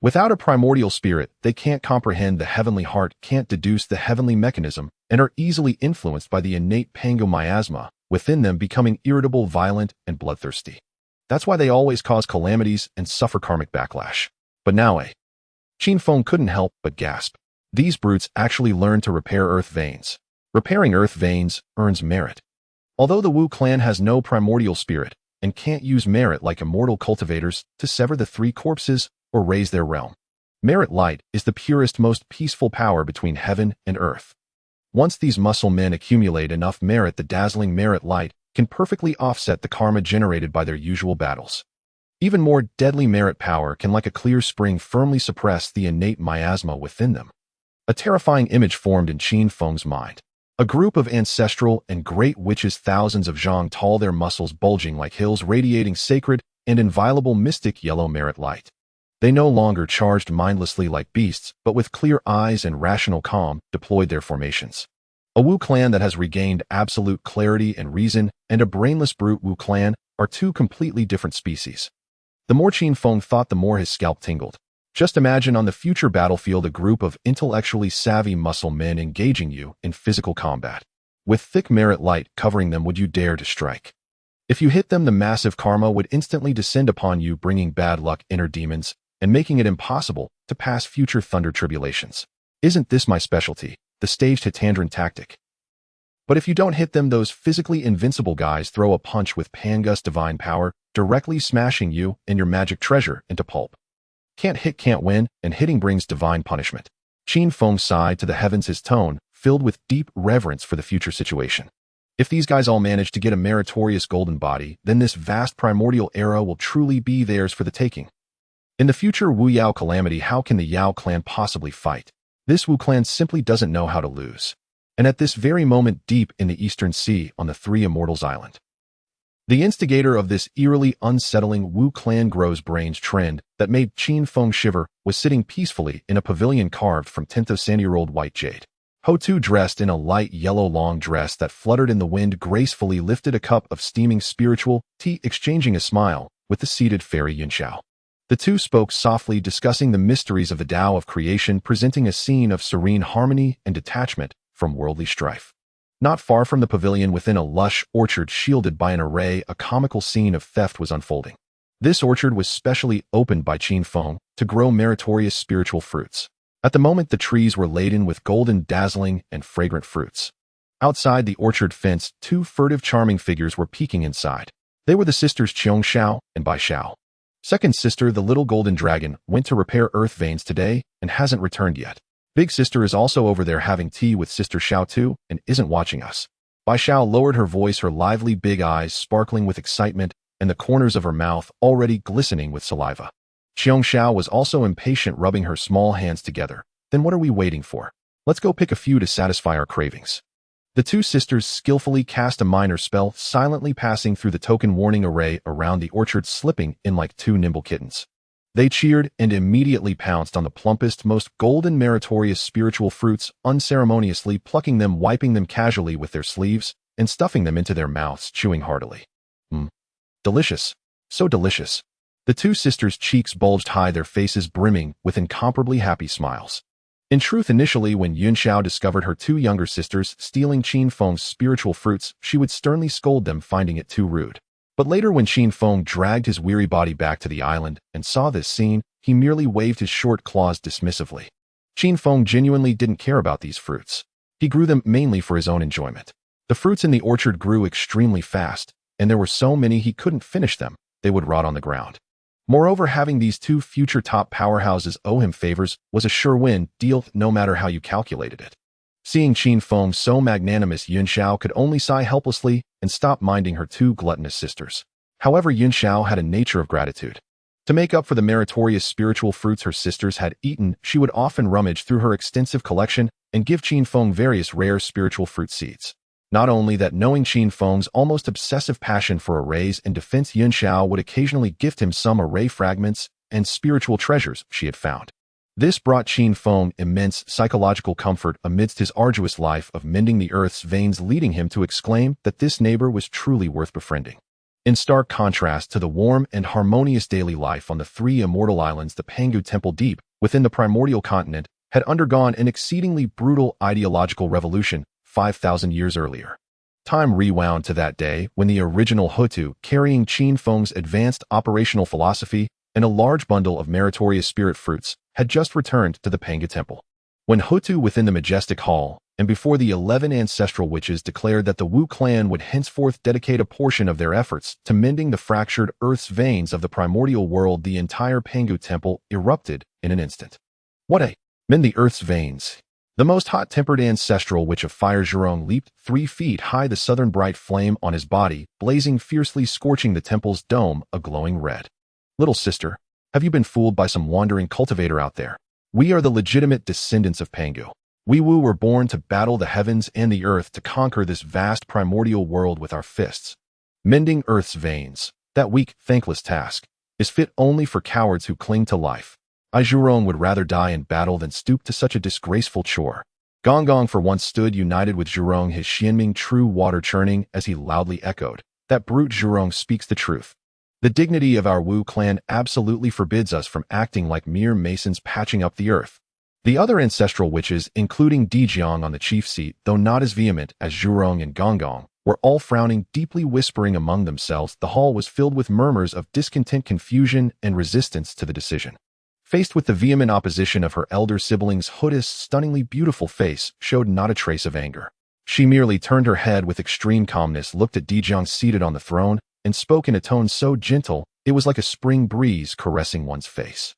Without a primordial spirit, they can't comprehend the heavenly heart, can't deduce the heavenly mechanism, and are easily influenced by the innate pango miasma within them, becoming irritable, violent, and bloodthirsty. That's why they always cause calamities and suffer karmic backlash. But now, Qin Feng couldn't help but gasp. These brutes actually learned to repair earth veins. Repairing earth veins earns merit. Although the Wu clan has no primordial spirit and can't use merit like immortal cultivators to sever the three corpses or raise their realm, merit light is the purest, most peaceful power between heaven and earth. Once these muscle men accumulate enough merit, the dazzling merit light can perfectly offset the karma generated by their usual battles. Even more deadly merit power can, like a clear spring, firmly suppress the innate miasma within them. A terrifying image formed in Qin Feng's mind. A group of ancestral and great witches, thousands of Zhang tall, their muscles bulging like hills, radiating sacred and inviolable mystic yellow merit light. They no longer charged mindlessly like beasts, but with clear eyes and rational calm, deployed their formations. A Wu clan that has regained absolute clarity and reason, and a brainless brute Wu clan, are two completely different species. The more Qin Feng thought, the more his scalp tingled. Just imagine on the future battlefield a group of intellectually savvy muscle men engaging you in physical combat. With thick merit light covering them, would you dare to strike? If you hit them, the massive karma would instantly descend upon you, bringing bad luck, inner demons, and making it impossible to pass future thunder tribulations. Isn't this my specialty? The staged Hitandran tactic. But if you don't hit them, those physically invincible guys throw a punch with Pangus divine power, directly smashing you and your magic treasure into pulp. Can't hit, can't win, and hitting brings divine punishment. Qin Feng sighed to the heavens, his tone filled with deep reverence for the future situation. If these guys all manage to get a meritorious golden body, then this vast primordial era will truly be theirs for the taking. In the future Wu Yao calamity, how can the Yao clan possibly fight? This Wu clan simply doesn't know how to lose. And at this very moment, deep in the Eastern Sea on the Three Immortals Island, the instigator of this eerily unsettling Wu clan grows brains trend that made Qin Feng shiver was sitting peacefully in a pavilion carved from 10th sandy-year-old white jade. Houtu, dressed in a light yellow long dress that fluttered in the wind, gracefully lifted a cup of steaming spiritual tea, exchanging a smile with the seated fairy Yunxiao. The two spoke softly, discussing the mysteries of the Tao of creation, presenting a scene of serene harmony and detachment from worldly strife. Not far from the pavilion, within a lush orchard shielded by an array, a comical scene of theft was unfolding. This orchard was specially opened by Qin Feng to grow meritorious spiritual fruits. At the moment, the trees were laden with golden, dazzling, and fragrant fruits. Outside the orchard fence, two furtive, charming figures were peeking inside. They were the sisters Qiongxiao and Bai Xiao. Second sister, the little golden dragon, went to repair earth veins today and hasn't returned yet. Big sister is also over there having tea with sister Xiao too and isn't watching us. Bai Xiao lowered her voice, her lively big eyes sparkling with excitement and the corners of her mouth already glistening with saliva. Qiongxiao was also impatient, rubbing her small hands together. Then what are we waiting for? Let's go pick a few to satisfy our cravings. The two sisters skillfully cast a minor spell, silently passing through the token warning array around the orchard, slipping in like two nimble kittens. They cheered and immediately pounced on the plumpest, most golden, meritorious spiritual fruits, unceremoniously plucking them, wiping them casually with their sleeves, and stuffing them into their mouths, chewing heartily. Delicious. So delicious. The two sisters' cheeks bulged high, their faces brimming with incomparably happy smiles. In truth, initially when Yunxiao discovered her two younger sisters stealing Qin Feng's spiritual fruits, she would sternly scold them, finding it too rude. But later, when Qin Feng dragged his weary body back to the island and saw this scene, he merely waved his short claws dismissively. Qin Feng genuinely didn't care about these fruits. He grew them mainly for his own enjoyment. The fruits in the orchard grew extremely fast, and there were so many he couldn't finish them. They would rot on the ground. Moreover, having these two future top powerhouses owe him favors was a sure win deal, no matter how you calculated it. Seeing Qin Feng so magnanimous, Yunxiao could only sigh helplessly and stop minding her two gluttonous sisters. However, Yunxiao had a nature of gratitude. To make up for the meritorious spiritual fruits her sisters had eaten, she would often rummage through her extensive collection and give Qin Feng various rare spiritual fruit seeds. Not only that, knowing Qin Feng's almost obsessive passion for arrays and defense, Yun Xiao would occasionally gift him some array fragments and spiritual treasures she had found. This brought Qin Feng immense psychological comfort amidst his arduous life of mending the earth's veins, leading him to exclaim that this neighbor was truly worth befriending. In stark contrast to the warm and harmonious daily life on the three immortal islands, the Pangu Temple, deep within the primordial continent, had undergone an exceedingly brutal ideological revolution 5,000 years earlier. Time rewound to that day when the original Houtu, carrying Qin Feng's advanced operational philosophy and a large bundle of meritorious spirit fruits, had just returned to the Pangu Temple. When Houtu, within the majestic hall, and before the 11 ancestral witches, declared that the Wu clan would henceforth dedicate a portion of their efforts to mending the fractured earth's veins of the primordial world, the entire Pangu Temple erupted in an instant. What a mend the earth's veins! The most hot-tempered ancestral witch of fire, Zhurong, leaped 3 feet high, the southern bright flame on his body blazing fiercely, scorching the temple's dome a glowing red. Little sister, have you been fooled by some wandering cultivator out there? We are the legitimate descendants of Pangu. We Wu were born to battle the heavens and the earth, to conquer this vast primordial world with our fists. Mending earth's veins, that weak, thankless task, is fit only for cowards who cling to life. I, Zhurong, would rather die in battle than stoop to such a disgraceful chore. Gong for once stood united with Zhurong, his Xianming true water churning as he loudly echoed, "That brute Zhurong speaks the truth. The dignity of our Wu clan absolutely forbids us from acting like mere masons patching up the earth." The other ancestral witches, including D Jang on the chief seat, though not as vehement as Zhurong and Gong, were all frowning, deeply whispering among themselves. The hall was filled with murmurs of discontent, confusion, and resistance to the decision. Faced with the vehement opposition of her elder siblings, Houtu's stunningly beautiful face showed not a trace of anger. She merely turned her head with extreme calmness, looked at D Jang seated on the throne, and spoke in a tone so gentle it was like a spring breeze caressing one's face.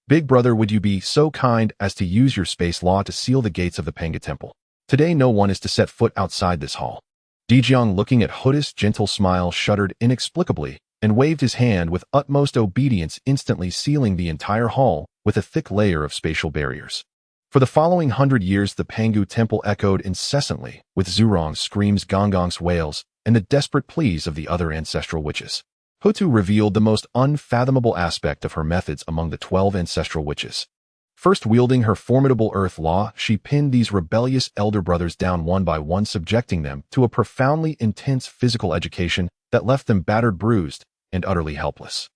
"Big brother, would you be so kind as to use your space law to seal the gates of the Pangu Temple? Today no one is to set foot outside this hall." D Jang, looking at Houtu's gentle smile, shuddered inexplicably and waved his hand with utmost obedience, instantly sealing the entire hall with a thick layer of spatial barriers. For the following 100 years, the Pangu Temple echoed incessantly with Zhurong's screams, Gong's wails, and the desperate pleas of the other ancestral witches. Houtu revealed the most unfathomable aspect of her methods among the 12 ancestral witches. First, wielding her formidable earth law, she pinned these rebellious elder brothers down one by one, subjecting them to a profoundly intense physical education that left them battered, bruised, and utterly helpless.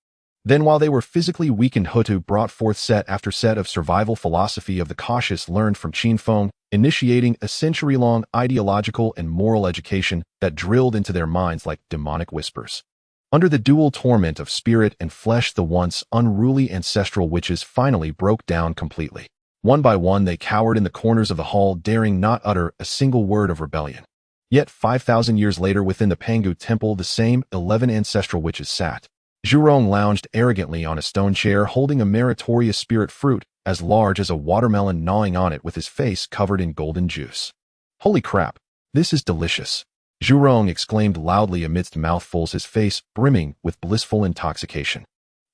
Then, while they were physically weakened, Houtu brought forth set after set of survival philosophy of the cautious learned from Qin Feng, initiating a century-long ideological and moral education that drilled into their minds like demonic whispers. Under the dual torment of spirit and flesh, the once unruly ancestral witches finally broke down completely. One by one, they cowered in the corners of the hall, daring not utter a single word of rebellion. Yet 5,000 years later, within the Pangu Temple, the same 11 ancestral witches sat. Zhurong lounged arrogantly on a stone chair, holding a meritorious spirit fruit as large as a watermelon, gnawing on it with his face covered in golden juice. "Holy crap, this is delicious!" Zhurong exclaimed loudly amidst mouthfuls, his face brimming with blissful intoxication.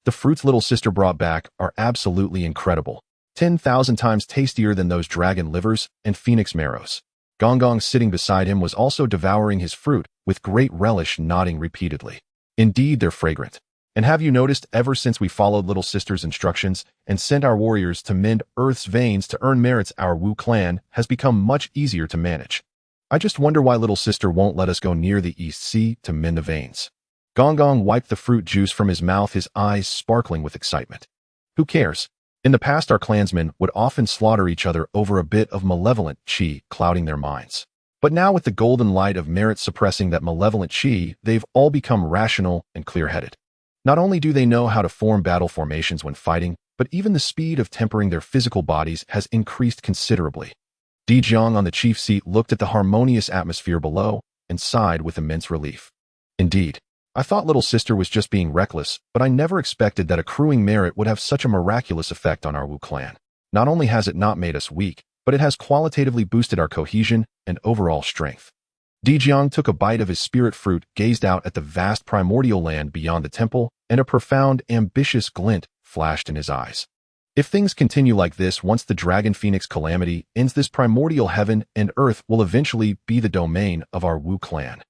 "The fruits little sister brought back are absolutely incredible, 10,000 times tastier than those dragon livers and phoenix marrows." Gong, sitting beside him, was also devouring his fruit with great relish, nodding repeatedly. "Indeed, they're fragrant. And have you noticed, ever since we followed little sister's instructions and sent our warriors to mend Earth's veins to earn merits, our Wu clan has become much easier to manage. I just wonder why little sister won't let us go near the East Sea to mend the veins." Gong wiped the fruit juice from his mouth, his eyes sparkling with excitement. "Who cares? In the past, our clansmen would often slaughter each other over a bit of malevolent qi clouding their minds. But now, with the golden light of merit suppressing that malevolent qi, they've all become rational and clear-headed. Not only do they know how to form battle formations when fighting, but even the speed of tempering their physical bodies has increased considerably." D Jang on the chief seat looked at the harmonious atmosphere below and sighed with immense relief. "Indeed, I thought little sister was just being reckless, but I never expected that accruing merit would have such a miraculous effect on our Wu clan. Not only has it not made us weak, but it has qualitatively boosted our cohesion and overall strength." D Jang took a bite of his spirit fruit, gazed out at the vast primordial land beyond the temple, and a profound, ambitious glint flashed in his eyes. If things continue like this, once the Dragon Phoenix calamity ends, this primordial heaven and earth will eventually be the domain of our Wu clan.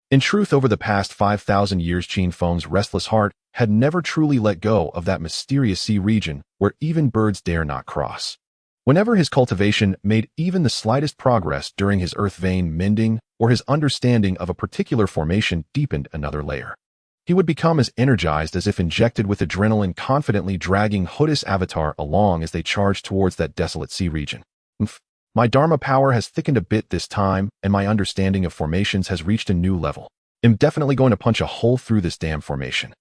In truth, over the past 5,000 years, Qin Feng's restless heart had never truly let go of that mysterious sea region where even birds dare not cross. Whenever his cultivation made even the slightest progress during his earth vein mending, or his understanding of a particular formation deepened another layer, he would become as energized as if injected with adrenaline, confidently dragging Houtu's avatar along as they charged towards that desolate sea region. My Dharma power has thickened a bit this time, and my understanding of formations has reached a new level. I'm definitely going to punch a hole through this damn formation.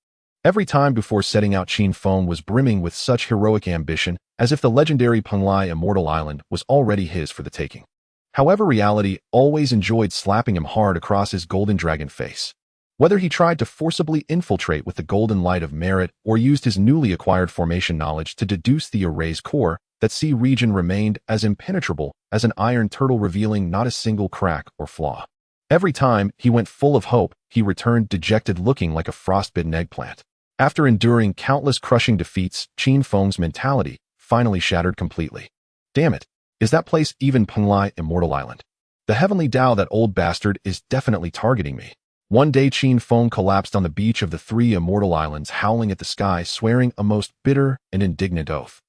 Every time before setting out, Qin Feng was brimming with such heroic ambition, as if the legendary Penglai Immortal Island was already his for the taking. However, reality always enjoyed slapping him hard across his golden dragon face. Whether he tried to forcibly infiltrate with the golden light of merit or used his newly acquired formation knowledge to deduce the array's core, that sea region remained as impenetrable as an iron turtle, revealing not a single crack or flaw. Every time he went full of hope, he returned dejected, looking like a frostbitten eggplant. After enduring countless crushing defeats, Qin Feng's mentality finally shattered completely. Damn it, is that place even Penglai Immortal Island? The heavenly Tao, that old bastard, is definitely targeting me. One day, Qin Feng collapsed on the beach of the 3 immortal islands, howling at the sky, swearing a most bitter and indignant oath.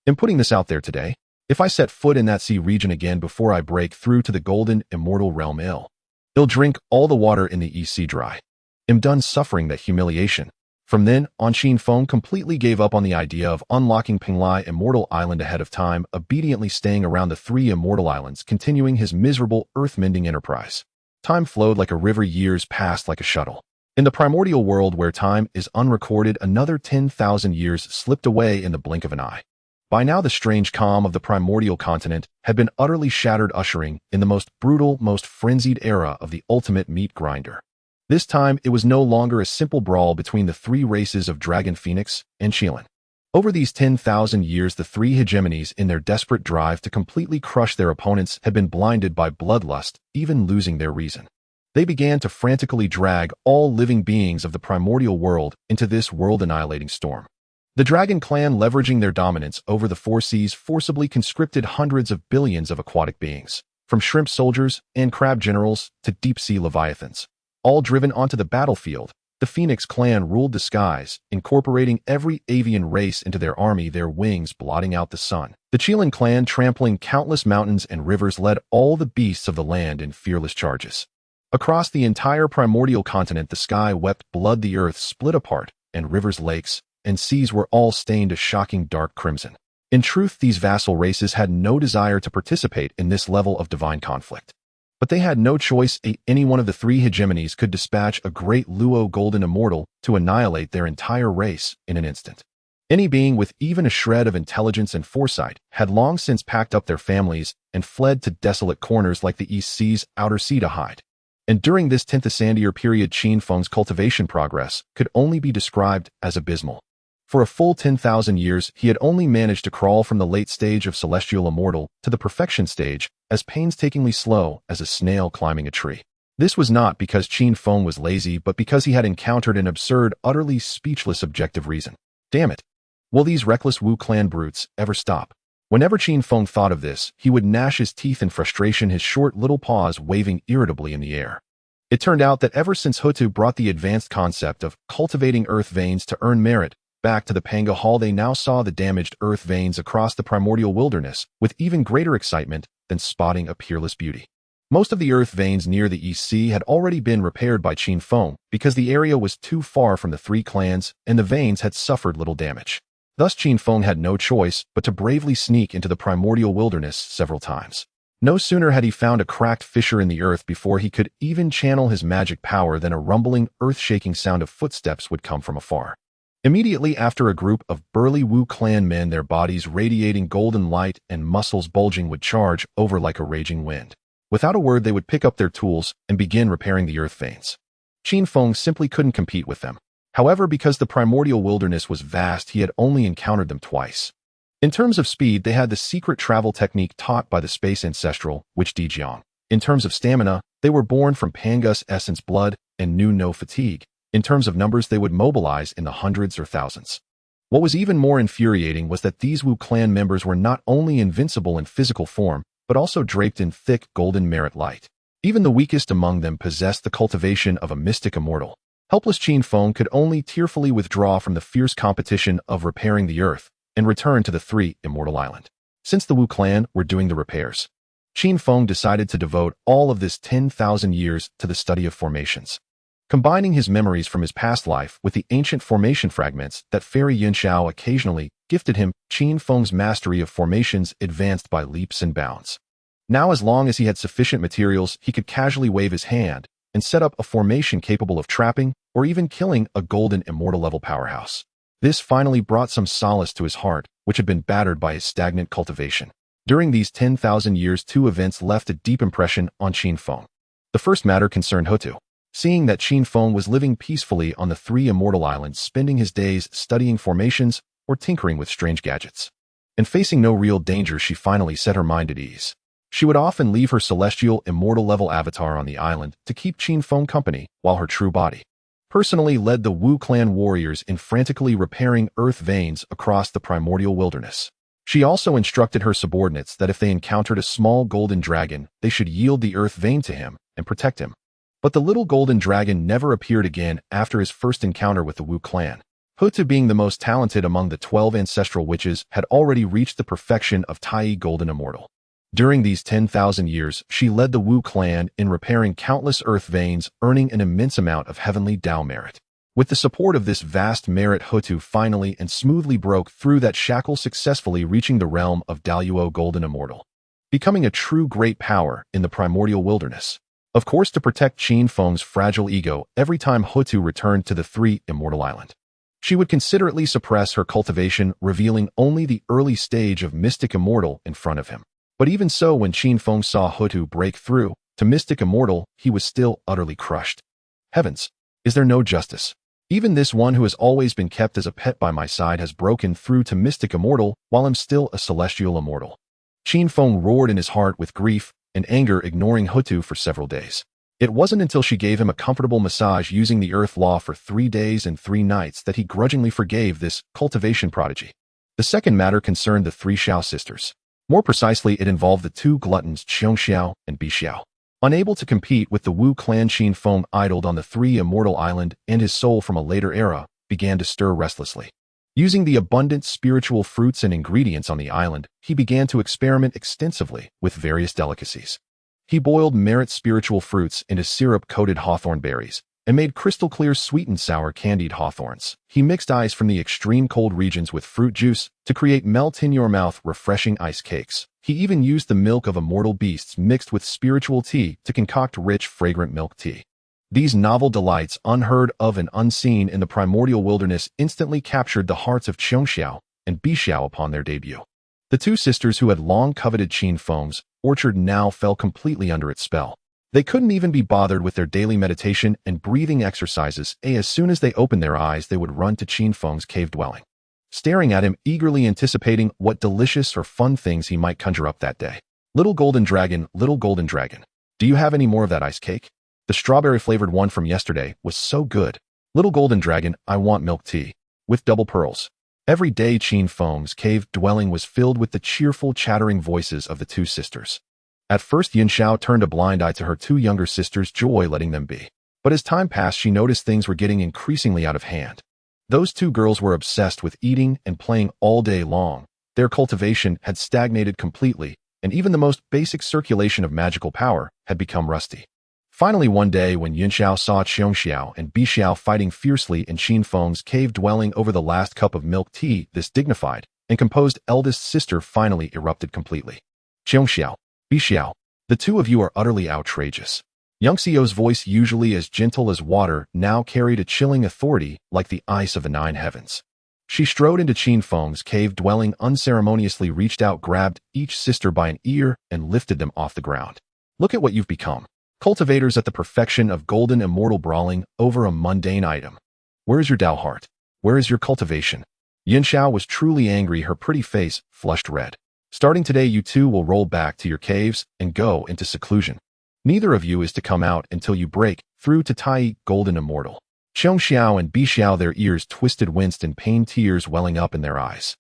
I'm putting this out there today. If I set foot in that sea region again before I break through to the golden immortal realm, I'll drink all the water in the East Sea dry. I'm done suffering that humiliation. From then on, Qin Feng completely gave up on the idea of unlocking Penglai Immortal Island ahead of time, obediently staying around the 3 immortal islands, continuing his miserable earth-mending enterprise. Time flowed like a river, years passed like a shuttle. In the primordial world where time is unrecorded, another 10,000 years slipped away in the blink of an eye. By now, the strange calm of the primordial continent had been utterly shattered, ushering in the most brutal, most frenzied era of the ultimate meat grinder. This time, it was no longer a simple brawl between the 3 races of Dragon Phoenix and Qilin. Over these 10,000 years, the 3 hegemonies, in their desperate drive to completely crush their opponents, had been blinded by bloodlust, even losing their reason. They began to frantically drag all living beings of the primordial world into this world-annihilating storm. The Dragon Clan, leveraging their dominance over the 4 seas, forcibly conscripted hundreds of billions of aquatic beings, from shrimp soldiers and crab generals to deep-sea leviathans. All driven onto the battlefield, the Phoenix clan ruled the skies, incorporating every avian race into their army, their wings blotting out the sun. The Qilin clan, trampling countless mountains and rivers, led all the beasts of the land in fearless charges. Across the entire primordial continent, the sky wept blood, the earth split apart, and rivers, lakes, and seas were all stained a shocking dark crimson. In truth, these vassal races had no desire to participate in this level of divine conflict. But they had no choice. Any one of the 3 hegemonies could dispatch a great Luo golden immortal to annihilate their entire race in an instant. Any being with even a shred of intelligence and foresight had long since packed up their families and fled to desolate corners like the East Sea's outer sea to hide. And during this 10,000-year period, Qin Feng's cultivation progress could only be described as abysmal. For a full 10,000 years, he had only managed to crawl from the late stage of celestial immortal to the perfection stage, as painstakingly slow as a snail climbing a tree. This was not because Qin Feng was lazy, but because he had encountered an absurd, utterly speechless objective reason. Damn it! Will these reckless Wu clan brutes ever stop? Whenever Qin Feng thought of this, he would gnash his teeth in frustration, his short little paws waving irritably in the air. It turned out that ever since Houtu brought the advanced concept of cultivating earth veins to earn merit back to the Panga Hall, they now saw the damaged earth veins across the primordial wilderness with even greater excitement than spotting a peerless beauty. Most of the earth veins near the East Sea had already been repaired by Qin Feng because the area was too far from the 3 clans and the veins had suffered little damage. Thus, Qin Feng had no choice but to bravely sneak into the primordial wilderness several times. No sooner had he found a cracked fissure in the earth before he could even channel his magic power than a rumbling, earth-shaking sound of footsteps would come from afar. Immediately after, a group of burly Wu clan men, their bodies radiating golden light and muscles bulging, would charge over like a raging wind. Without a word, they would pick up their tools and begin repairing the earth veins. Qin Feng simply couldn't compete with them. However, because the primordial wilderness was vast, he had only encountered them twice. In terms of speed, they had the secret travel technique taught by the space ancestral, which D Jang In terms of stamina, they were born from Pangus essence blood and knew no fatigue. In terms of numbers, they would mobilize in the hundreds or thousands. What was even more infuriating was that these Wu clan members were not only invincible in physical form, but also draped in thick golden merit light. Even the weakest among them possessed the cultivation of a mystic immortal. Helpless Qin Feng could only tearfully withdraw from the fierce competition of repairing the earth and return to the three immortal island. Since the Wu clan were doing the repairs, Qin Feng decided to devote all of this 10,000 years to the study of formations. Combining his memories from his past life with the ancient formation fragments that Fairy Yunxiao occasionally gifted him, Qin Feng's mastery of formations advanced by leaps and bounds. Now, as long as he had sufficient materials, he could casually wave his hand and set up a formation capable of trapping or even killing a golden immortal level powerhouse. This finally brought some solace to his heart, which had been battered by his stagnant cultivation. During these 10,000 years, two events left a deep impression on Qin Feng. The first matter concerned Houtu. Seeing that Qin Feng was living peacefully on the three immortal islands, spending his days studying formations or tinkering with strange gadgets, and facing no real danger, she finally set her mind at ease. She would often leave her celestial immortal level avatar on the island to keep Qin Feng company, while her true body personally led the Wu clan warriors in frantically repairing earth veins across the primordial wilderness. She also instructed her subordinates that if they encountered a small golden dragon, they should yield the earth vein to him and protect him. But the little golden dragon never appeared again after his first encounter with the Wu clan. Houtu, being the most talented among the 12 ancestral witches, had already reached the perfection of Tai Golden Immortal. During these 10,000 years, she led the Wu clan in repairing countless earth veins, earning an immense amount of heavenly Dao merit. With the support of this vast merit, Houtu finally and smoothly broke through that shackle, successfully reaching the realm of Daluo Golden Immortal, becoming a true great power in the primordial wilderness. Of course, to protect Qin Feng's fragile ego, every time Houtu returned to the three immortal island, she would considerately suppress her cultivation, revealing only the early stage of mystic immortal in front of him. But even so, when Qin Feng saw Houtu break through to mystic immortal, he was still utterly crushed. Heavens, is there no justice? Even this one who has always been kept as a pet by my side has broken through to mystic immortal while I'm still a celestial immortal. Qin Feng roared in his heart with grief and anger, ignoring Houtu for several days. It wasn't until she gave him a comfortable massage using the earth law for 3 days and 3 nights that he grudgingly forgave this cultivation prodigy. The second matter concerned the 3 Xiao sisters. More precisely, it involved the 2 gluttons Xiao and Xiao. Unable to compete with the Wu clan, Qin Feng idled on the 3 immortal island, and his soul from a later era began to stir restlessly. Using the abundant spiritual fruits and ingredients on the island, he began to experiment extensively with various delicacies. He boiled merit spiritual fruits into syrup-coated hawthorn berries and made crystal-clear sweet and sour candied hawthorns. He mixed ice from the extreme cold regions with fruit juice to create melt-in-your-mouth refreshing ice cakes. He even used the milk of immortal beasts mixed with spiritual tea to concoct rich, fragrant milk tea. These novel delights, unheard of and unseen in the primordial wilderness, instantly captured the hearts of Xiao and Xiao upon their debut. The 2 sisters who had long coveted Qin Feng's orchard now fell completely under its spell. They couldn't even be bothered with their daily meditation and breathing exercises. As soon as they opened their eyes, they would run to Qin Feng's cave dwelling, staring at him, eagerly anticipating what delicious or fun things he might conjure up that day. Little golden dragon, do you have any more of that ice cake? The strawberry-flavored one from yesterday was so good. Little golden dragon, I want milk tea with double pearls. Every day, Qin Feng's cave dwelling was filled with the cheerful, chattering voices of the 2 sisters. At first, Yunxiao turned a blind eye to her 2 younger sisters' joy, letting them be. But as time passed, she noticed things were getting increasingly out of hand. Those 2 girls were obsessed with eating and playing all day long. Their cultivation had stagnated completely, and even the most basic circulation of magical power had become rusty. Finally, one day, when Yunxiao saw Xiao and Xiao fighting fiercely in Qin Feng's cave dwelling over the last cup of milk tea, this dignified and composed eldest sister finally erupted completely. Xiao, the 2 of you are utterly outrageous. Yunxiao's voice, usually as gentle as water, now carried a chilling authority like the ice of the 9 heavens. She strode into Qin Feng's cave dwelling, unceremoniously reached out, grabbed each sister by an ear, and lifted them off the ground. Look at what you've become. Cultivators at the perfection of golden immortal, brawling over a mundane item. Where is your Dao heart? Where is your cultivation? Yunxiao was truly angry, her pretty face flushed red. Starting today, you 2 will roll back to your caves and go into seclusion. Neither of you is to come out until you break through to Tai Golden Immortal. Xiong Xiao and Bi Xiao, their ears twisted, winced in pain, tears welling up in their eyes.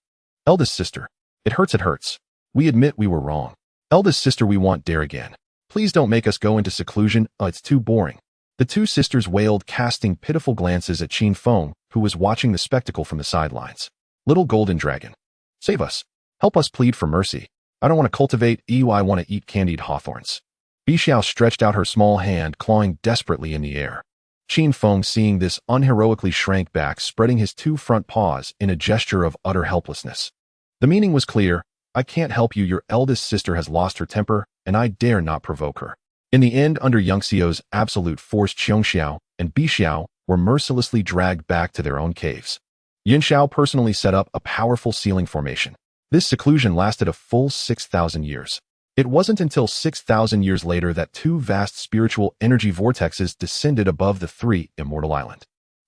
Eldest sister. It hurts, it hurts. We admit we were wrong. Eldest sister, we want dare again. Please don't make us go into seclusion, it's too boring. The two sisters wailed, casting pitiful glances at Qin Feng, who was watching the spectacle from the sidelines. Little golden dragon. Save us. Help us, plead for mercy. I don't want to cultivate EU, I want to eat candied hawthorns. Bi Xiao stretched out her small hand, clawing desperately in the air. Qin Feng, seeing this, unheroically shrank back, spreading his two front paws in a gesture of utter helplessness. The meaning was clear. I can't help you. Your eldest sister has lost her temper, and I dare not provoke her. In the end, under Yang Xiao's absolute force, Xiong Xiao and Bi Xiao were mercilessly dragged back to their own caves. Yin Xiao personally set up a powerful sealing formation. This seclusion lasted a full 6,000 years. It wasn't until 6,000 years later that two vast spiritual energy vortexes descended above the three immortal island.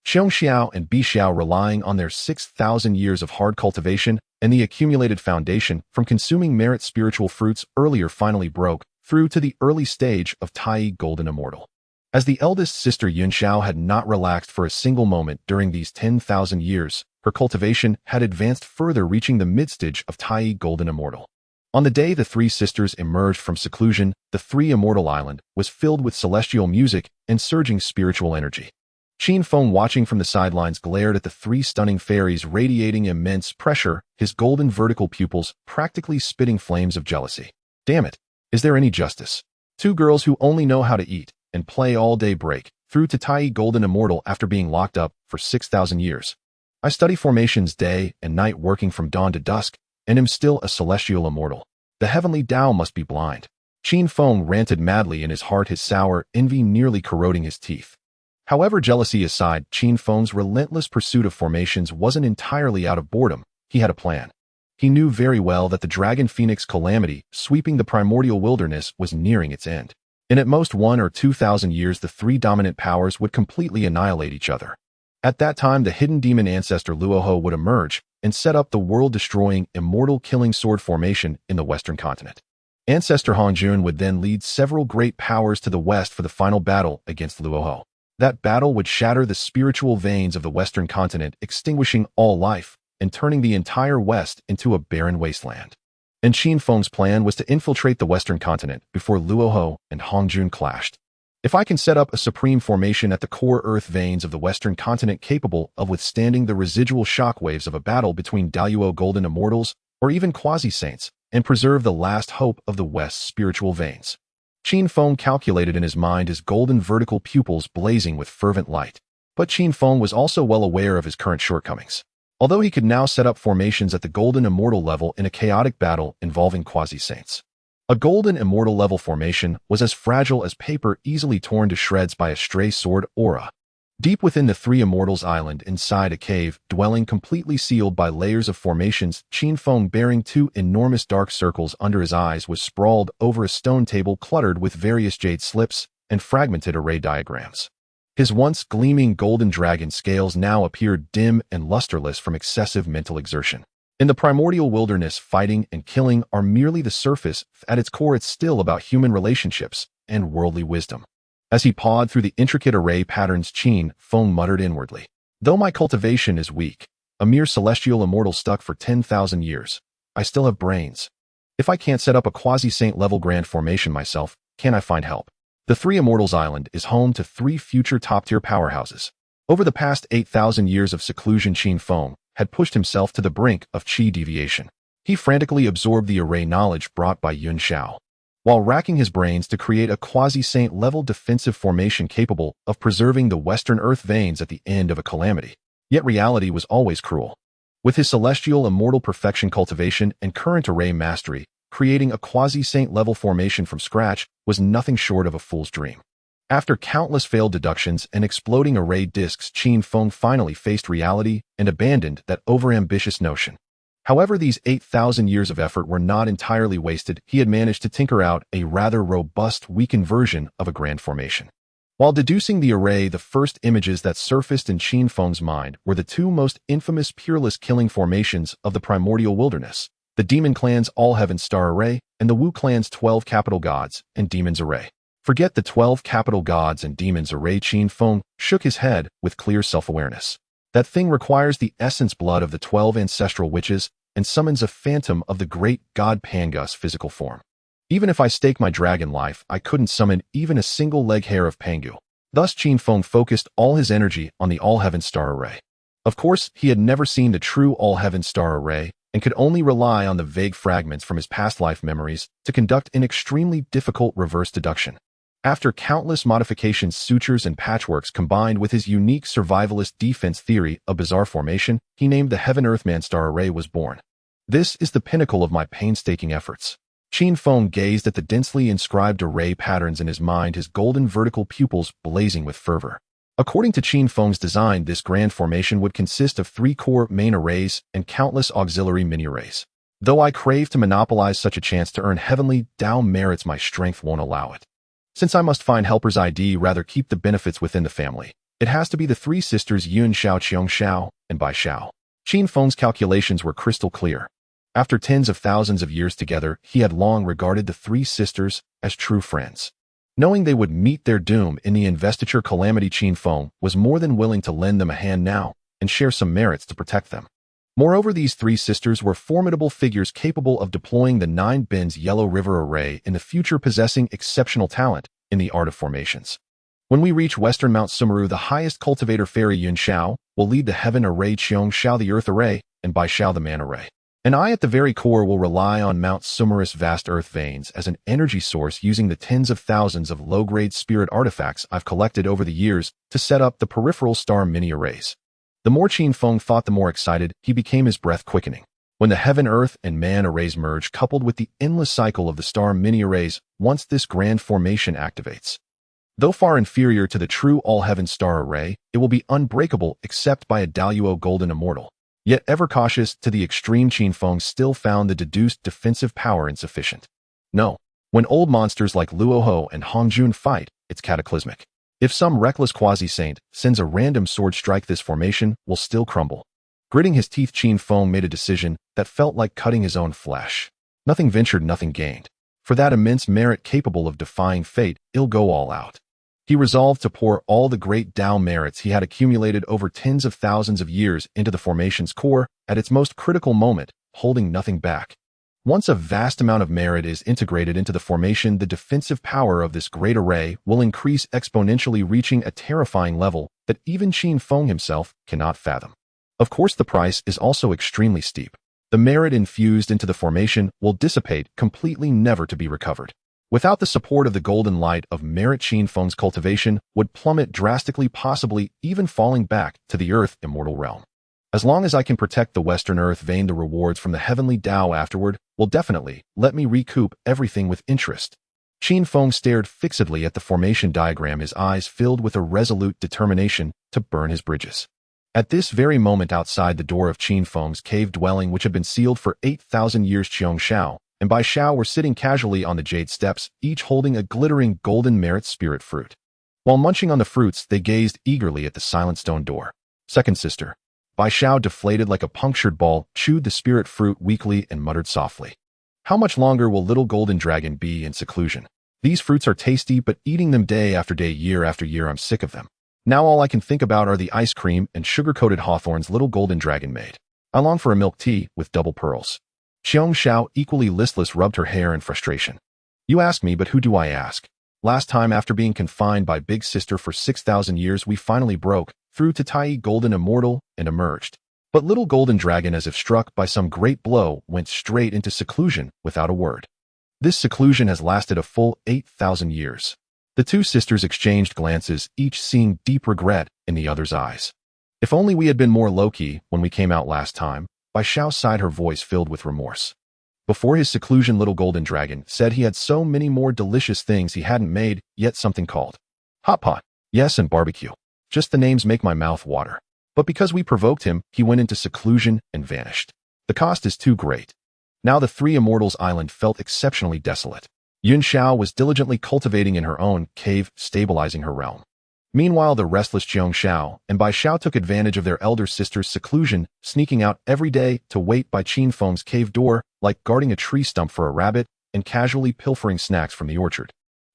Xiong Xiao and Bi Xiao, relying on their 6,000 years of hard cultivation and the accumulated foundation from consuming merit spiritual fruits earlier, finally broke through to the early stage of Tai Golden Immortal. As the eldest sister, Yin Xiao had not relaxed for a single moment during these 10,000 years. Her cultivation had advanced further, reaching the mid-stage of Tai Golden Immortal. On the day the three sisters emerged from seclusion, the three immortal island was filled with celestial music and surging spiritual energy. Qin Feng, watching from the sidelines, glared at the three stunning fairies, radiating immense pressure, his golden vertical pupils practically spitting flames of jealousy. Damn it! Is there any justice? Two girls who only know how to eat and play all day break through to Tai Golden Immortal after being locked up for 6,000 years. I study formations day and night, working from dawn to dusk, and am still a celestial immortal. The heavenly Tao must be blind. Qin Feng ranted madly in his heart, his sour envy nearly corroding his teeth. However, jealousy aside, Qin Feng's relentless pursuit of formations wasn't entirely out of boredom. He had a plan. He knew very well that the Dragon Phoenix calamity sweeping the primordial wilderness was nearing its end. In at most 1,000 or 2,000 years, the three dominant powers would completely annihilate each other. At that time, the hidden demon ancestor Luoho would emerge and set up the world-destroying, immortal-killing sword formation in the western continent. Ancestor Honghuang would then lead several great powers to the west for the final battle against Luoho. That battle would shatter the spiritual veins of the western continent, extinguishing all life and turning the entire west into a barren wasteland. And Qin Feng's plan was to infiltrate the western continent before Luoho and Honghuang clashed. If I can set up a supreme formation at the core earth veins of the western continent capable of withstanding the residual shockwaves of a battle between Daluo golden immortals or even quasi-saints, and preserve the last hope of the west's spiritual veins. Qin Feng calculated in his mind, his golden vertical pupils blazing with fervent light. But Qin Feng was also well aware of his current shortcomings. Although he could now set up formations at the golden immortal level in a chaotic battle involving quasi-saints. A golden immortal level formation was as fragile as paper easily torn to shreds by a stray sword aura. Deep within the three immortals island, inside a cave, dwelling completely sealed by layers of formations, Qin Feng, bearing two enormous dark circles under his eyes, was sprawled over a stone table cluttered with various jade slips and fragmented array diagrams. His once gleaming golden dragon scales now appeared dim and lusterless from excessive mental exertion. In the primordial wilderness, fighting and killing are merely the surface. At its core, it's still about human relationships and worldly wisdom. As he pawed through the intricate array patterns, Qin Feng muttered inwardly, "Though my cultivation is weak, a mere celestial immortal stuck for 10,000 years, I still have brains. If I can't set up a quasi-saint level grand formation myself, can I find help?" The Three Immortals Island is home to three future top-tier powerhouses. Over the past 8,000 years of seclusion, Qin Feng had pushed himself to the brink of qi deviation. He frantically absorbed the array knowledge brought by Yin Xiao, while racking his brains to create a quasi-saint level defensive formation capable of preserving the western earth veins at the end of a calamity. Yet reality was always cruel. With his celestial immortal perfection cultivation and current array mastery, creating a quasi-saint level formation from scratch was nothing short of a fool's dream. After countless failed deductions and exploding array discs, Qin Feng finally faced reality and abandoned that overambitious notion. However, these 8,000 years of effort were not entirely wasted. He had managed to tinker out a rather robust, weakened version of a grand formation. While deducing the array, the first images that surfaced in Qin Feng's mind were the two most infamous peerless killing formations of the primordial wilderness: the Demon Clan's All-Heaven Star Array and the Wu Clan's 12 Capital Gods and Demons Array. Forget the 12 capital gods and demons array. Qin Feng shook his head with clear self-awareness. That thing requires the essence blood of the 12 ancestral witches and summons a phantom of the great god Pangus physical form. Even if I stake my dragon life, I couldn't summon even a single leg hair of Pangu. Thus Qin Feng focused all his energy on the all-heaven star array. Of course, he had never seen the true all-heaven star array and could only rely on the vague fragments from his past life memories to conduct an extremely difficult reverse deduction. After countless modifications, sutures, and patchworks combined with his unique survivalist defense theory of bizarre formation, he named the Heaven-Earth-Man star array was born. This is the pinnacle of my painstaking efforts. Qin Feng gazed at the densely inscribed array patterns in his mind, his golden vertical pupils blazing with fervor. According to Qin Feng's design, this grand formation would consist of 3 core main arrays and countless auxiliary mini-arrays. Though I crave to monopolize such a chance to earn heavenly Dao merits, my strength won't allow it. Since I must find helpers, I'd rather keep the benefits within the family. It has to be the 3 sisters Yun Xiao, Qiong Xiao, and Bai Xiao. Qin Feng's calculations were crystal clear. After tens of thousands of years together, he had long regarded the 3 sisters as true friends. Knowing they would meet their doom in the investiture calamity, Qin Feng was more than willing to lend them a hand now and share some merits to protect them. Moreover, these 3 sisters were formidable figures capable of deploying the 9 Bins Yellow River array in the future, possessing exceptional talent in the art of formations. When we reach Western Mount Sumeru, the highest cultivator fairy Yun Xiao will lead the heaven array, Qiong Xiao the earth array, and Bai Xiao the man array. And I at the very core will rely on Mount Sumerus' vast earth veins as an energy source, using the tens of thousands of low-grade spirit artifacts I've collected over the years to set up the peripheral star mini-arrays. The more Qin Feng thought, the more excited he became, his breath quickening. When the heaven, earth, and man arrays merge, coupled with the endless cycle of the star mini-arrays, once this grand formation activates. Though far inferior to the true all-heaven star array, it will be unbreakable except by a Daluo golden immortal. Yet ever cautious to the extreme, Qin Feng still found the deduced defensive power insufficient. No, when old monsters like Luoho and Hongjun fight, it's cataclysmic. If some reckless quasi-saint sends a random sword strike, this formation will still crumble. Gritting his teeth, Qin Feng made a decision that felt like cutting his own flesh. Nothing ventured, nothing gained. For that immense merit capable of defying fate, he'll go all out. He resolved to pour all the great Dao merits he had accumulated over tens of thousands of years into the formation's core at its most critical moment, holding nothing back. Once a vast amount of merit is integrated into the formation, the defensive power of this great array will increase exponentially, reaching a terrifying level that even Qin Feng himself cannot fathom. Of course, the price is also extremely steep. The merit infused into the formation will dissipate completely, never to be recovered. Without the support of the golden light of merit, Qin Feng's cultivation would plummet drastically, possibly even falling back to the earth immortal realm. As long as I can protect the Western Earth vein, the rewards from the heavenly Dao afterward will definitely let me recoup everything with interest. Qin Feng stared fixedly at the formation diagram, his eyes filled with a resolute determination to burn his bridges. At this very moment, outside the door of Qin Feng's cave dwelling, which had been sealed for 8,000 years, Qiong Xiao and Bai Xiao were sitting casually on the jade steps, each holding a glittering golden merit spirit fruit. While munching on the fruits, they gazed eagerly at the silent stone door. Second sister, Bai Xiao, deflated like a punctured ball, chewed the spirit fruit weakly and muttered softly. How much longer will little golden dragon be in seclusion? These fruits are tasty, but eating them day after day, year after year, I'm sick of them. Now all I can think about are the ice cream and sugar-coated hawthorns little golden dragon made. I long for a milk tea with double pearls. Qiong Xiao, equally listless, rubbed her hair in frustration. You ask me, but who do I ask? Last time, after being confined by Big Sister for 6,000 years, we finally broke through to Tai Golden Immortal and emerged. But little golden dragon, as if struck by some great blow, went straight into seclusion without a word. This seclusion has lasted a full 8,000 years. The 2 sisters exchanged glances, each seeing deep regret in the other's eyes. If only we had been more low-key when we came out last time, Bai Xiao sighed, her voice filled with remorse. Before his seclusion, little golden dragon said he had so many more delicious things he hadn't made yet, something called hot pot, yes, and barbecue. Just the names make my mouth water. But because we provoked him, he went into seclusion and vanished. The cost is too great. Now the 3 immortals' island felt exceptionally desolate. Yun Xiao was diligently cultivating in her own cave, stabilizing her realm. Meanwhile, the restless Qiong Xiao and Bai Xiao took advantage of their elder sister's seclusion, sneaking out every day to wait by Qin Feng's cave door, like guarding a tree stump for a rabbit, and casually pilfering snacks from the orchard.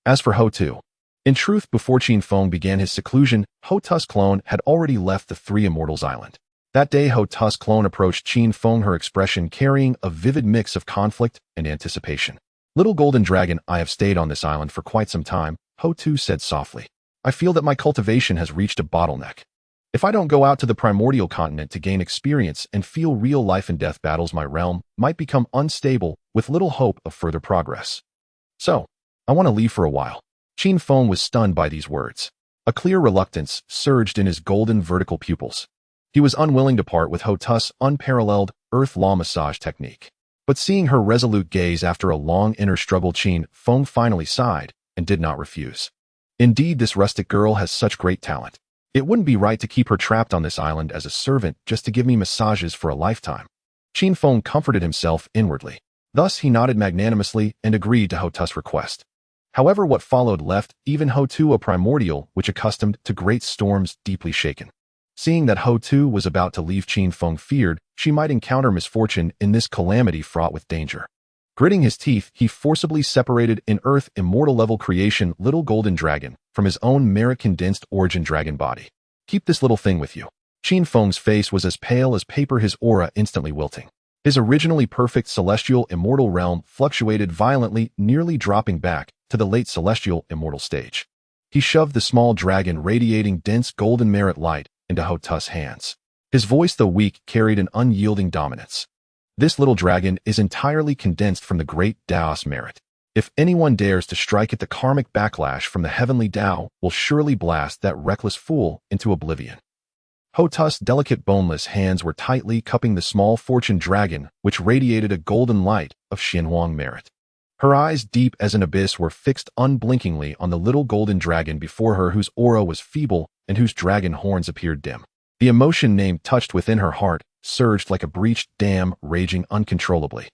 As for Houtu, in truth, before Qin Feng began his seclusion, Houtu's clone had already left the Three Immortals Island. That day, Houtu's clone approached Qin Feng, her expression carrying a vivid mix of conflict and anticipation. "Little golden dragon, I have stayed on this island for quite some time," Houtu said softly. "I feel that my cultivation has reached a bottleneck. If I don't go out to the primordial continent to gain experience and feel real life and death battles, my realm might become unstable with little hope of further progress. So, I want to leave for a while." Qin Feng was stunned by these words. A clear reluctance surged in his golden vertical pupils. He was unwilling to part with Houtu's unparalleled earth law massage technique. But seeing her resolute gaze after a long inner struggle, Qin Feng finally sighed and did not refuse. Indeed, this rustic girl has such great talent. It wouldn't be right to keep her trapped on this island as a servant just to give me massages for a lifetime. Qin Feng comforted himself inwardly. Thus, he nodded magnanimously and agreed to Houtu's request. However, what followed left even Houtu, a primordial which accustomed to great storms, deeply shaken. Seeing that Houtu was about to leave, Qin Feng feared she might encounter misfortune in this calamity fraught with danger. Gritting his teeth, he forcibly separated an earth immortal level creation, Little Golden Dragon, from his own merit condensed origin dragon body. "Keep this little thing with you." Qin Feng's face was as pale as paper, his aura instantly wilting. His originally perfect celestial immortal realm fluctuated violently, nearly dropping back to the late celestial immortal stage. He shoved the small dragon radiating dense golden merit light into Houtu's hands. His voice, though weak, carried an unyielding dominance. "This little dragon is entirely condensed from the great Tao's merit. If anyone dares to strike it, the karmic backlash from the heavenly Tao will surely blast that reckless fool into oblivion." Houtu's delicate boneless hands were tightly cupping the small fortune dragon, which radiated a golden light of Honghuang merit. Her eyes, deep as an abyss, were fixed unblinkingly on the little golden dragon before her, whose aura was feeble and whose dragon horns appeared dim. The emotion name touched within her heart surged like a breached dam, raging uncontrollably.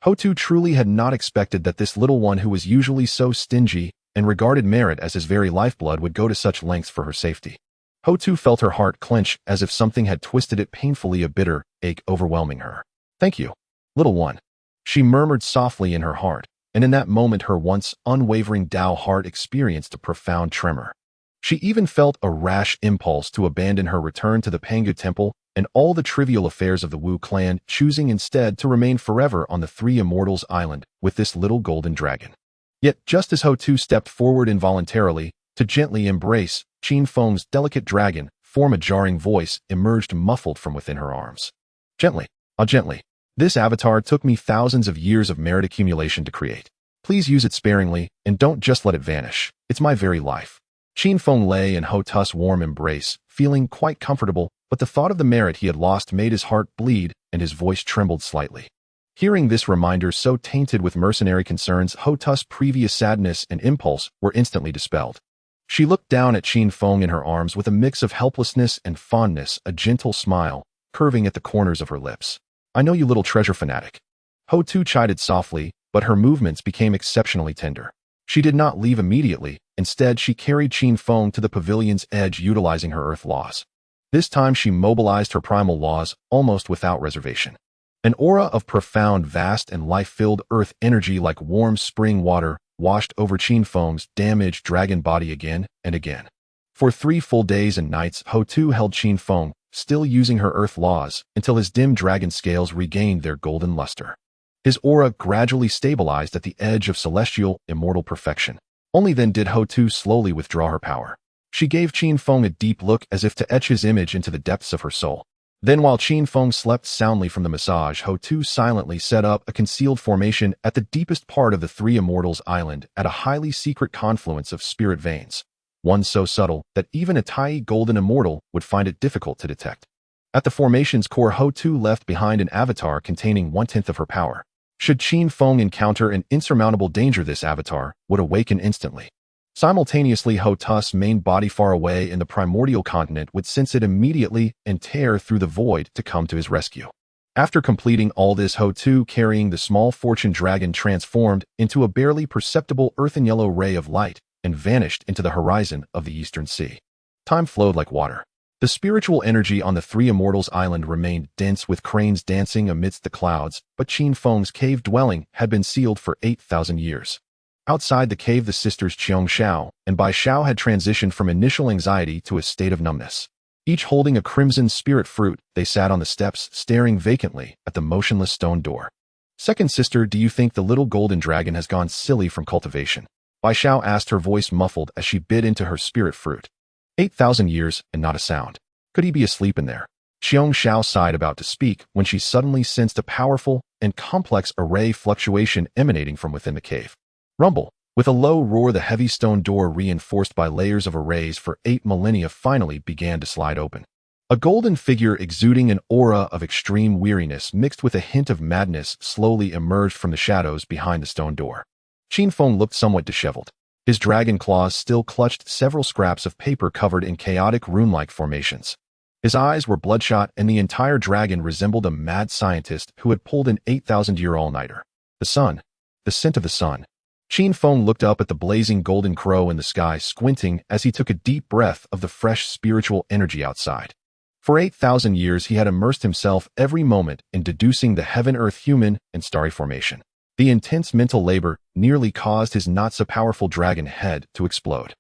Houtu truly had not expected that this little one, who was usually so stingy and regarded merit as his very lifeblood, would go to such lengths for her safety. Houtu felt her heart clench as if something had twisted it painfully, a bitter ache overwhelming her. "Thank you, little one," she murmured softly in her heart, and in that moment her once unwavering Tao heart experienced a profound tremor. She even felt a rash impulse to abandon her return to the Pangu temple and all the trivial affairs of the Wu clan, choosing instead to remain forever on the Three Immortals Island with this little golden dragon. Yet just as Houtu stepped forward involuntarily to gently embrace Qin Feng's delicate dragon form, a jarring voice emerged muffled from within her arms. "Gently, gently. This avatar took me thousands of years of merit accumulation to create. Please use it sparingly and don't just let it vanish. It's my very life." Qin Feng lay in Houtu's warm embrace, feeling quite comfortable, but the thought of the merit he had lost made his heart bleed and his voice trembled slightly. Hearing this reminder so tainted with mercenary concerns, Houtu's previous sadness and impulse were instantly dispelled. She looked down at Qin Feng in her arms with a mix of helplessness and fondness, a gentle smile curving at the corners of her lips. "I know you, little treasure fanatic." Houtu chided softly, but her movements became exceptionally tender. She did not leave immediately. Instead, she carried Qin Feng to the pavilion's edge, utilizing her earth laws. This time she mobilized her primal laws almost without reservation. An aura of profound, vast, and life-filled earth energy like warm spring water washed over Qin Feng's damaged dragon body again and again. For 3 full days and nights, Houtu held Qin Feng, still using her earth laws, until his dim dragon scales regained their golden luster. His aura gradually stabilized at the edge of celestial, immortal perfection. Only then did Houtu slowly withdraw her power. She gave Qin Feng a deep look as if to etch his image into the depths of her soul. Then, while Qin Feng slept soundly from the massage, Houtu silently set up a concealed formation at the deepest part of the Three Immortals Island at a highly secret confluence of spirit veins, one so subtle that even a tiny golden immortal would find it difficult to detect. At the formation's core, Houtu left behind an avatar containing 1/10 of her power. Should Qin Feng encounter an insurmountable danger, this avatar would awaken instantly. Simultaneously, Houtu's main body far away in the primordial continent would sense it immediately and tear through the void to come to his rescue. After completing all this, Houtu, carrying the small fortune dragon, transformed into a barely perceptible earthen yellow ray of light and vanished into the horizon of the eastern sea. Time flowed like water. The spiritual energy on the Three Immortals Island remained dense, with cranes dancing amidst the clouds, but Qin Feng's cave dwelling had been sealed for 8,000 years. Outside the cave, the sisters Qiong Xiao and Bai Xiao had transitioned from initial anxiety to a state of numbness. Each holding a crimson spirit fruit, they sat on the steps, staring vacantly at the motionless stone door. Second sister, do you think the little golden dragon has gone silly from cultivation? Bai Xiao asked, her voice muffled as she bit into her spirit fruit. 8,000 years and not a sound. Could he be asleep in there? Qiong Xiao sighed, about to speak when she suddenly sensed a powerful and complex array fluctuation emanating from within the cave. Rumble. With a low roar, the heavy stone door, reinforced by layers of arrays for 8 millennia, finally began to slide open. A golden figure exuding an aura of extreme weariness mixed with a hint of madness slowly emerged from the shadows behind the stone door. Qin Feng looked somewhat disheveled. His dragon claws still clutched several scraps of paper covered in chaotic rune-like formations. His eyes were bloodshot, and the entire dragon resembled a mad scientist who had pulled an 8,000-year all-nighter. The sun. The scent of the sun. Qin Feng looked up at the blazing golden crow in the sky, squinting as he took a deep breath of the fresh spiritual energy outside. For 8,000 years he had immersed himself every moment in deducing the heaven-earth human and starry formation. The intense mental labor nearly caused his not-so-powerful dragon head to explode.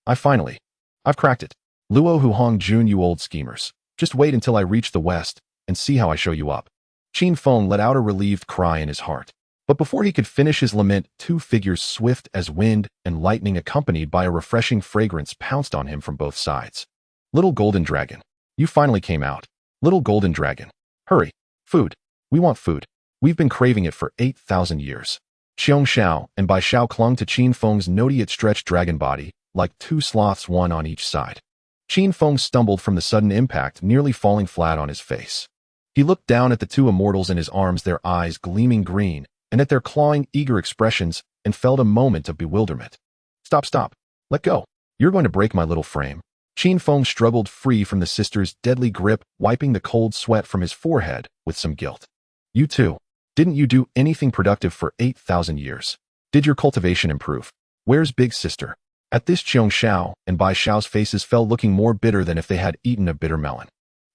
I've cracked it. Luo Houhuang Jun, you old schemers. Just wait until I reach the west and see how I show you up. Qin Feng let out a relieved cry in his heart. But before he could finish his lament, 2 figures swift as wind and lightning, accompanied by a refreshing fragrance, pounced on him from both sides. Little golden dragon. You finally came out. Little golden dragon. Hurry. Food. We want food. We've been craving it for 8,000 years. Qiong Xiao and Bai Xiao clung to Qin Feng's no-yet-stretched dragon body, like 2 sloths, one on each side. Qin Feng stumbled from the sudden impact, nearly falling flat on his face. He looked down at the 2 immortals in his arms, their eyes gleaming green, and at their clawing, eager expressions, and felt a moment of bewilderment. Stop. Let go. You're going to break my little frame. Qin Feng struggled free from the sister's deadly grip, wiping the cold sweat from his forehead with some guilt. You too. Didn't you do anything productive for 8,000 years? Did your cultivation improve? Where's big sister? At this, Qiong Xiao and Bai Xiao's faces fell, looking more bitter than if they had eaten a bitter melon.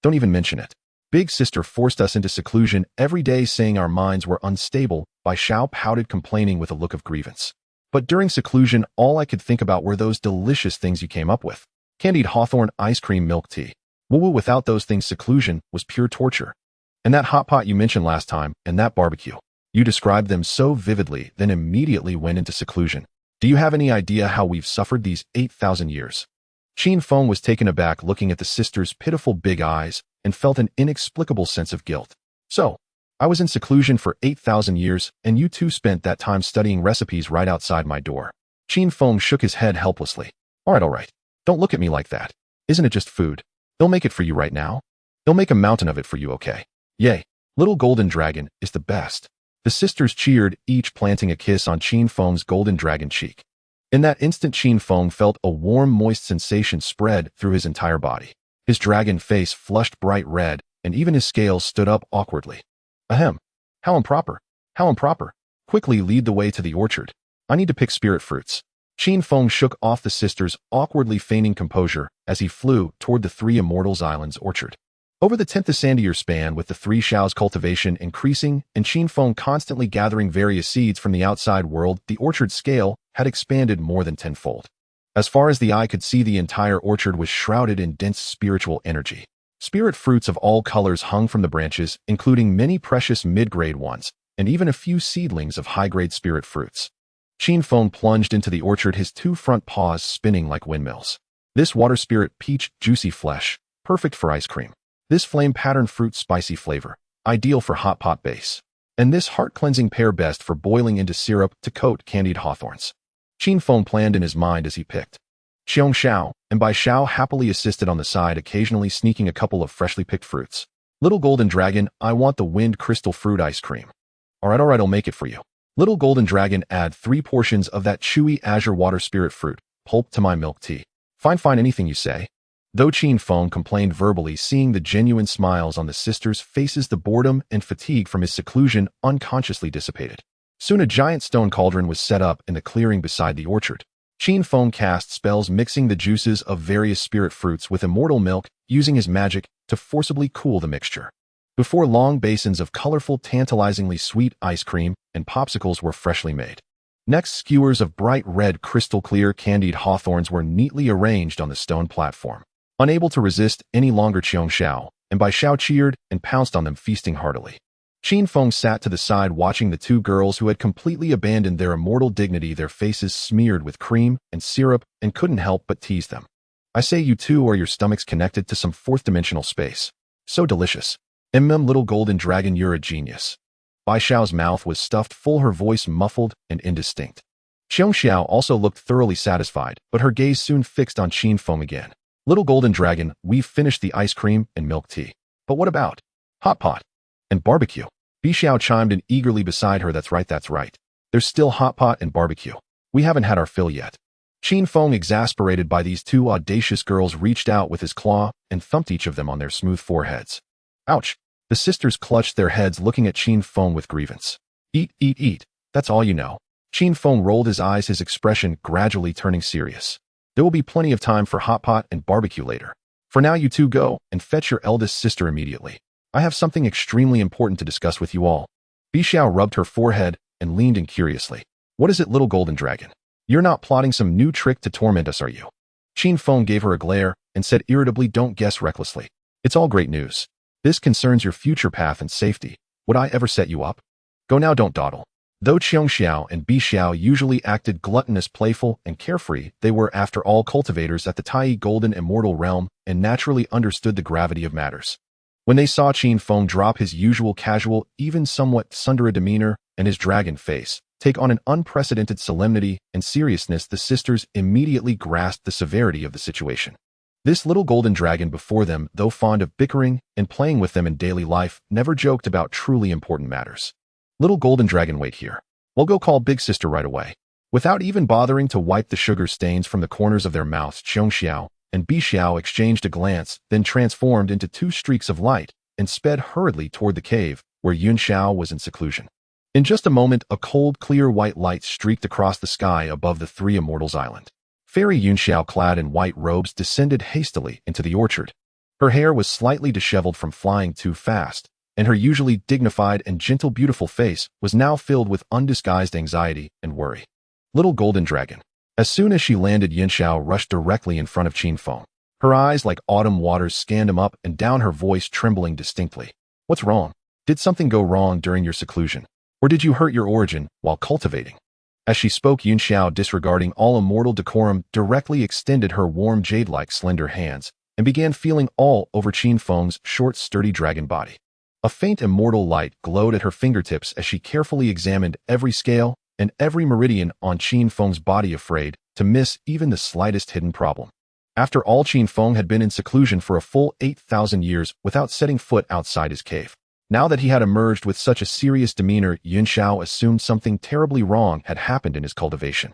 Don't even mention it. Big sister forced us into seclusion every day, saying our minds were unstable. Bai Xiao pouted, complaining with a look of grievance. But during seclusion, all I could think about were those delicious things you came up with. Candied hawthorn, ice cream, milk tea. Woo-woo, without those things, seclusion was pure torture. And that hot pot you mentioned last time, and that barbecue. You described them so vividly, then immediately went into seclusion. Do you have any idea how we've suffered these 8,000 years? Qin Feng was taken aback, looking at the sister's pitiful big eyes, and felt an inexplicable sense of guilt. So, I was in seclusion for 8,000 years, and you two spent that time studying recipes right outside my door. Qin Feng shook his head helplessly. All right. Don't look at me like that. Isn't it just food? They'll make it for you right now. They'll make a mountain of it for you, okay? Yay. Little golden dragon is the best. The sisters cheered, each planting a kiss on Qin Feng's golden dragon cheek. In that instant, Qin Feng felt a warm, moist sensation spread through his entire body. His dragon face flushed bright red, and even his scales stood up awkwardly. Ahem. How improper. Quickly lead the way to the orchard. I need to pick spirit fruits. Qin Feng shook off the sisters, awkwardly feigning composure, as he flew toward the 3 Immortals Islands orchard. Over the 10th Sandy-year span, with the 3 Xiao's cultivation increasing and Qin Feng constantly gathering various seeds from the outside world, the orchard scale had expanded more than tenfold. As far as the eye could see, the entire orchard was shrouded in dense spiritual energy. Spirit fruits of all colors hung from the branches, including many precious mid-grade ones, and even a few seedlings of high-grade spirit fruits. Qin Feng plunged into the orchard, his 2 front paws spinning like windmills. This water spirit peach, juicy flesh, perfect for ice cream. This flame pattern fruit, spicy flavor, ideal for hot pot base. And this heart-cleansing pear, best for boiling into syrup to coat candied hawthorns. Qin Feng planned in his mind as he picked. Qiong Xiao and Bai Xiao happily assisted on the side, occasionally sneaking a couple of freshly picked fruits. Little golden dragon, I want the wind crystal fruit ice cream. All right, I'll make it for you. Little golden dragon, add 3 portions of that chewy azure water spirit fruit pulp to my milk tea. Fine, anything you say. Though Qin Feng complained verbally, seeing the genuine smiles on the sisters' faces, the boredom and fatigue from his seclusion unconsciously dissipated. Soon a giant stone cauldron was set up in the clearing beside the orchard. Qin Feng cast spells, mixing the juices of various spirit fruits with immortal milk, using his magic to forcibly cool the mixture. Before long, basins of colorful, tantalizingly sweet ice cream and popsicles were freshly made. Next, skewers of bright red crystal-clear candied hawthorns were neatly arranged on the stone platform. Unable to resist any longer, Qiong Xiao and Bai Xiao cheered and pounced on them, feasting heartily. Qin Feng sat to the side watching the two girls who had completely abandoned their immortal dignity, their faces smeared with cream and syrup, and couldn't help but tease them. I say, you two, are your stomachs connected to some fourth-dimensional space? So delicious. Little golden dragon, you're a genius. Bai Xiao's mouth was stuffed full, her voice muffled and indistinct. Qiong Xiao also looked thoroughly satisfied, but her gaze soon fixed on Qin Feng again. Little golden dragon, we've finished the ice cream and milk tea. But what about hot pot and barbecue? Bi Xiao chimed in eagerly beside her. That's right. There's still hot pot and barbecue. We haven't had our fill yet. Qin Feng, exasperated by these two audacious girls, reached out with his claw and thumped each of them on their smooth foreheads. Ouch! The sisters clutched their heads, looking at Qin Feng with grievance. Eat. That's all you know. Qin Feng rolled his eyes, his expression gradually turning serious. There will be plenty of time for hot pot and barbecue later. For now, you two go and fetch your eldest sister immediately. I have something extremely important to discuss with you all. Bi Xiao rubbed her forehead and leaned in curiously. What is it, little golden dragon? You're not plotting some new trick to torment us, are you? Qin Feng gave her a glare and said irritably, don't guess recklessly. It's all great news. This concerns your future path and safety. Would I ever set you up? Go now, don't dawdle. Though Qiong Xiao and Bi Xiao usually acted gluttonous, playful, and carefree, they were, after all, cultivators at the Tai Golden Immortal Realm and naturally understood the gravity of matters. When they saw Qin Feng drop his usual casual, even somewhat tsundere demeanor, and his dragon face take on an unprecedented solemnity and seriousness, the sisters immediately grasped the severity of the situation. This little golden dragon before them, though fond of bickering and playing with them in daily life, never joked about truly important matters. Little golden dragon, wait here. We'll go call big sister right away. Without even bothering to wipe the sugar stains from the corners of their mouths, Qiong Xiao and Bi Xiao exchanged a glance, then transformed into two streaks of light and sped hurriedly toward the cave where Yun Xiao was in seclusion. In just a moment, a cold, clear white light streaked across the sky above the three immortals' island. Fairy Yun Xiao, clad in white robes, descended hastily into the orchard. Her hair was slightly disheveled from flying too fast, and her usually dignified and gentle, beautiful face was now filled with undisguised anxiety and worry. Little golden dragon. As soon as she landed, Yun Xiao rushed directly in front of Qin Feng. Her eyes, like autumn waters, scanned him up and down, her voice trembling distinctly. What's wrong? Did something go wrong during your seclusion? Or did you hurt your origin while cultivating? As she spoke, Yun Xiao, disregarding all immortal decorum, directly extended her warm jade-like slender hands and began feeling all over Qin Feng's short, sturdy dragon body. A faint immortal light glowed at her fingertips as she carefully examined every scale and every meridian on Qin Feng's body, afraid to miss even the slightest hidden problem. After all, Qin Feng had been in seclusion for a full 8,000 years without setting foot outside his cave. Now that he had emerged with such a serious demeanor, Yun Xiao assumed something terribly wrong had happened in his cultivation.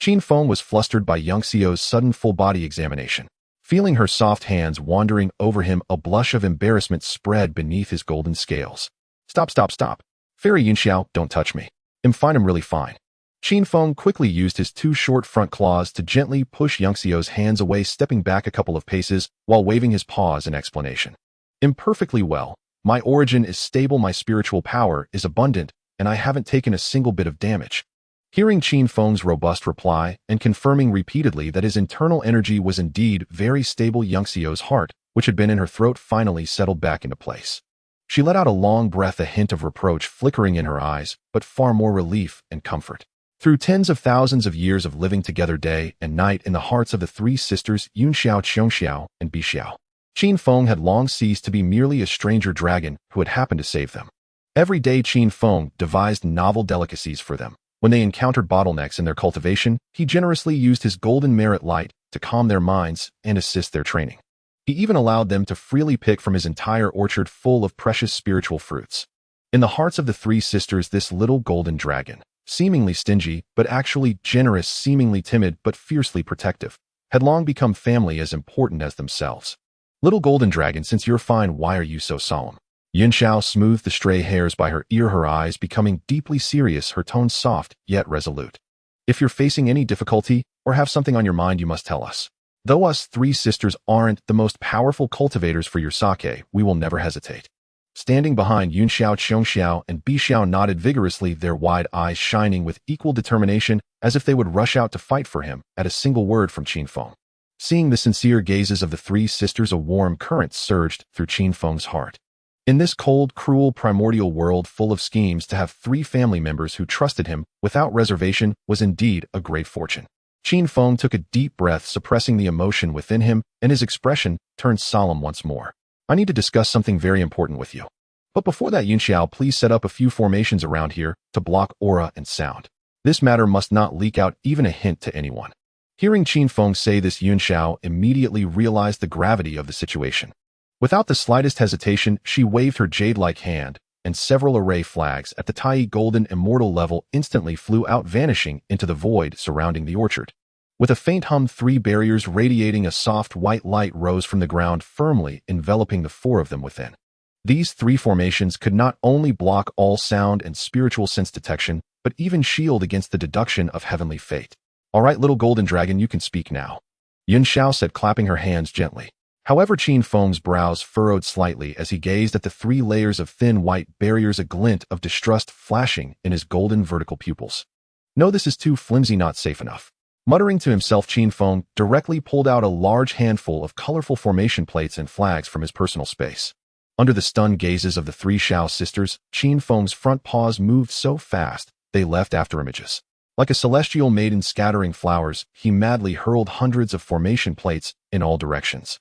Qin Feng was flustered by Yang Xiao's sudden full-body examination. Feeling her soft hands wandering over him, a blush of embarrassment spread beneath his golden scales. Stop. Fairy Yun Xiao, don't touch me. I'm really fine. Qin Feng quickly used his two short front claws to gently push Yang Xiao's hands away, stepping back a couple of paces while waving his paws in explanation. I'm perfectly well. My origin is stable, my spiritual power is abundant, and I haven't taken a single bit of damage. Hearing Qin Feng's robust reply and confirming repeatedly that his internal energy was indeed very stable, Yang Xiao's heart, which had been in her throat, finally settled back into place. She let out a long breath, a hint of reproach flickering in her eyes, but far more relief and comfort. Through tens of thousands of years of living together day and night in the hearts of the three sisters, Yun Xiao, Qiong Xiao, and Bi Xiao, Qin Feng had long ceased to be merely a stranger dragon who had happened to save them. Every day Qin Feng devised novel delicacies for them. When they encountered bottlenecks in their cultivation, he generously used his golden merit light to calm their minds and assist their training. He even allowed them to freely pick from his entire orchard full of precious spiritual fruits. In the hearts of the three sisters, this little golden dragon, seemingly stingy but actually generous, seemingly timid but fiercely protective, had long become family as important as themselves. Little golden dragon, since you're fine, why are you so solemn? Yun Xiao smoothed the stray hairs by her ear, her eyes becoming deeply serious, her tone soft yet resolute. If you're facing any difficulty or have something on your mind, you must tell us. Though us three sisters aren't the most powerful cultivators for your sake, we will never hesitate Standing behind Yun Xiao, Qiong Xiao, and Bi Xiao nodded vigorously, their wide eyes shining with equal determination as if they would rush out to fight for him at a single word from Qin Feng. Seeing the sincere gazes of the three sisters, a warm current surged through Qin Feng's heart. In this cold, cruel, primordial world full of schemes, to have three family members who trusted him without reservation was indeed a great fortune. Qin Feng took a deep breath, suppressing the emotion within him, and his expression turned solemn once more. I need to discuss something very important with you. But before that, Yun Xiao, please set up a few formations around here to block aura and sound. This matter must not leak out even a hint to anyone. Hearing Qin Feng say this, Yun Xiao immediately realized the gravity of the situation. Without the slightest hesitation, she waved her jade-like hand, and several array flags at the Tai Golden Immortal level instantly flew out, vanishing into the void surrounding the orchard. With a faint hum, three barriers radiating a soft white light rose from the ground, firmly enveloping the four of them within. These three formations could not only block all sound and spiritual sense detection, but even shield against the deduction of heavenly fate. All right, little golden dragon, you can speak now, Yun Xiao said, clapping her hands gently. However, Qin Feng's brows furrowed slightly as he gazed at the 3 layers of thin white barriers, a glint of distrust flashing in his golden vertical pupils. No, this is too flimsy, not safe enough. Muttering to himself, Qin Feng directly pulled out a large handful of colorful formation plates and flags from his personal space. Under the stunned gazes of the 3 Xiao sisters, Qin Feng's front paws moved so fast they left after images. Like a celestial maiden scattering flowers, he madly hurled hundreds of formation plates in all directions.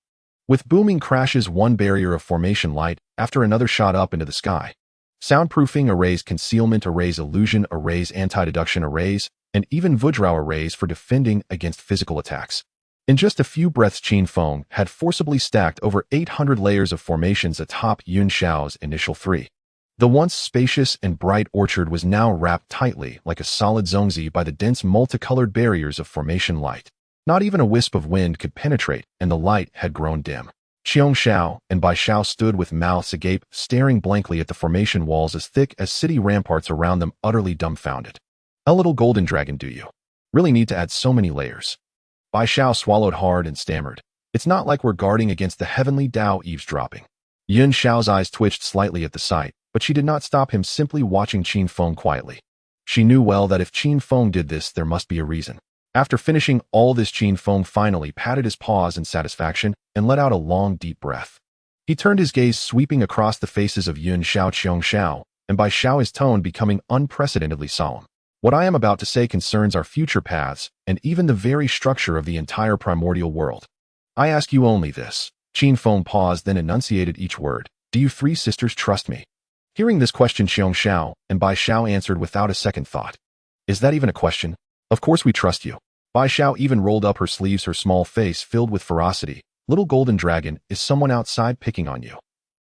With booming crashes, one barrier of formation light after another shot up into the sky. Soundproofing arrays, concealment arrays, illusion arrays, anti-deduction arrays, and even Vudrao arrays for defending against physical attacks. In just a few breaths, Qin Feng had forcibly stacked over 800 layers of formations atop Yun Xiao's initial 3. The once spacious and bright orchard was now wrapped tightly like a solid zongzi by the dense multicolored barriers of formation light. Not even a wisp of wind could penetrate, and the light had grown dim. Qiong Xiao and Bai Xiao stood with mouths agape, staring blankly at the formation walls as thick as city ramparts around them, utterly dumbfounded. A little golden dragon, do you really need to add so many layers? Bai Xiao swallowed hard and stammered. It's not like we're guarding against the heavenly Tao eavesdropping. Yun Xiao's eyes twitched slightly at the sight, but she did not stop him, simply watching Qin Feng quietly. She knew well that if Qin Feng did this, there must be a reason. After finishing all this, Qin Feng finally patted his paws in satisfaction and let out a long, deep breath. He turned his gaze, sweeping across the faces of Yun Xiao, Qiong Xiao, and Bai Xiao, his tone becoming unprecedentedly solemn. What I am about to say concerns our future paths and even the very structure of the entire primordial world. I ask you only this. Qin Feng paused, then enunciated each word. Do you 3 sisters trust me? Hearing this question, Qiong Xiao and Bai Xiao answered without a second thought. Is that even a question? Of course we trust you. Bai Xiao even rolled up her sleeves, her small face filled with ferocity. Little golden dragon, is someone outside picking on you?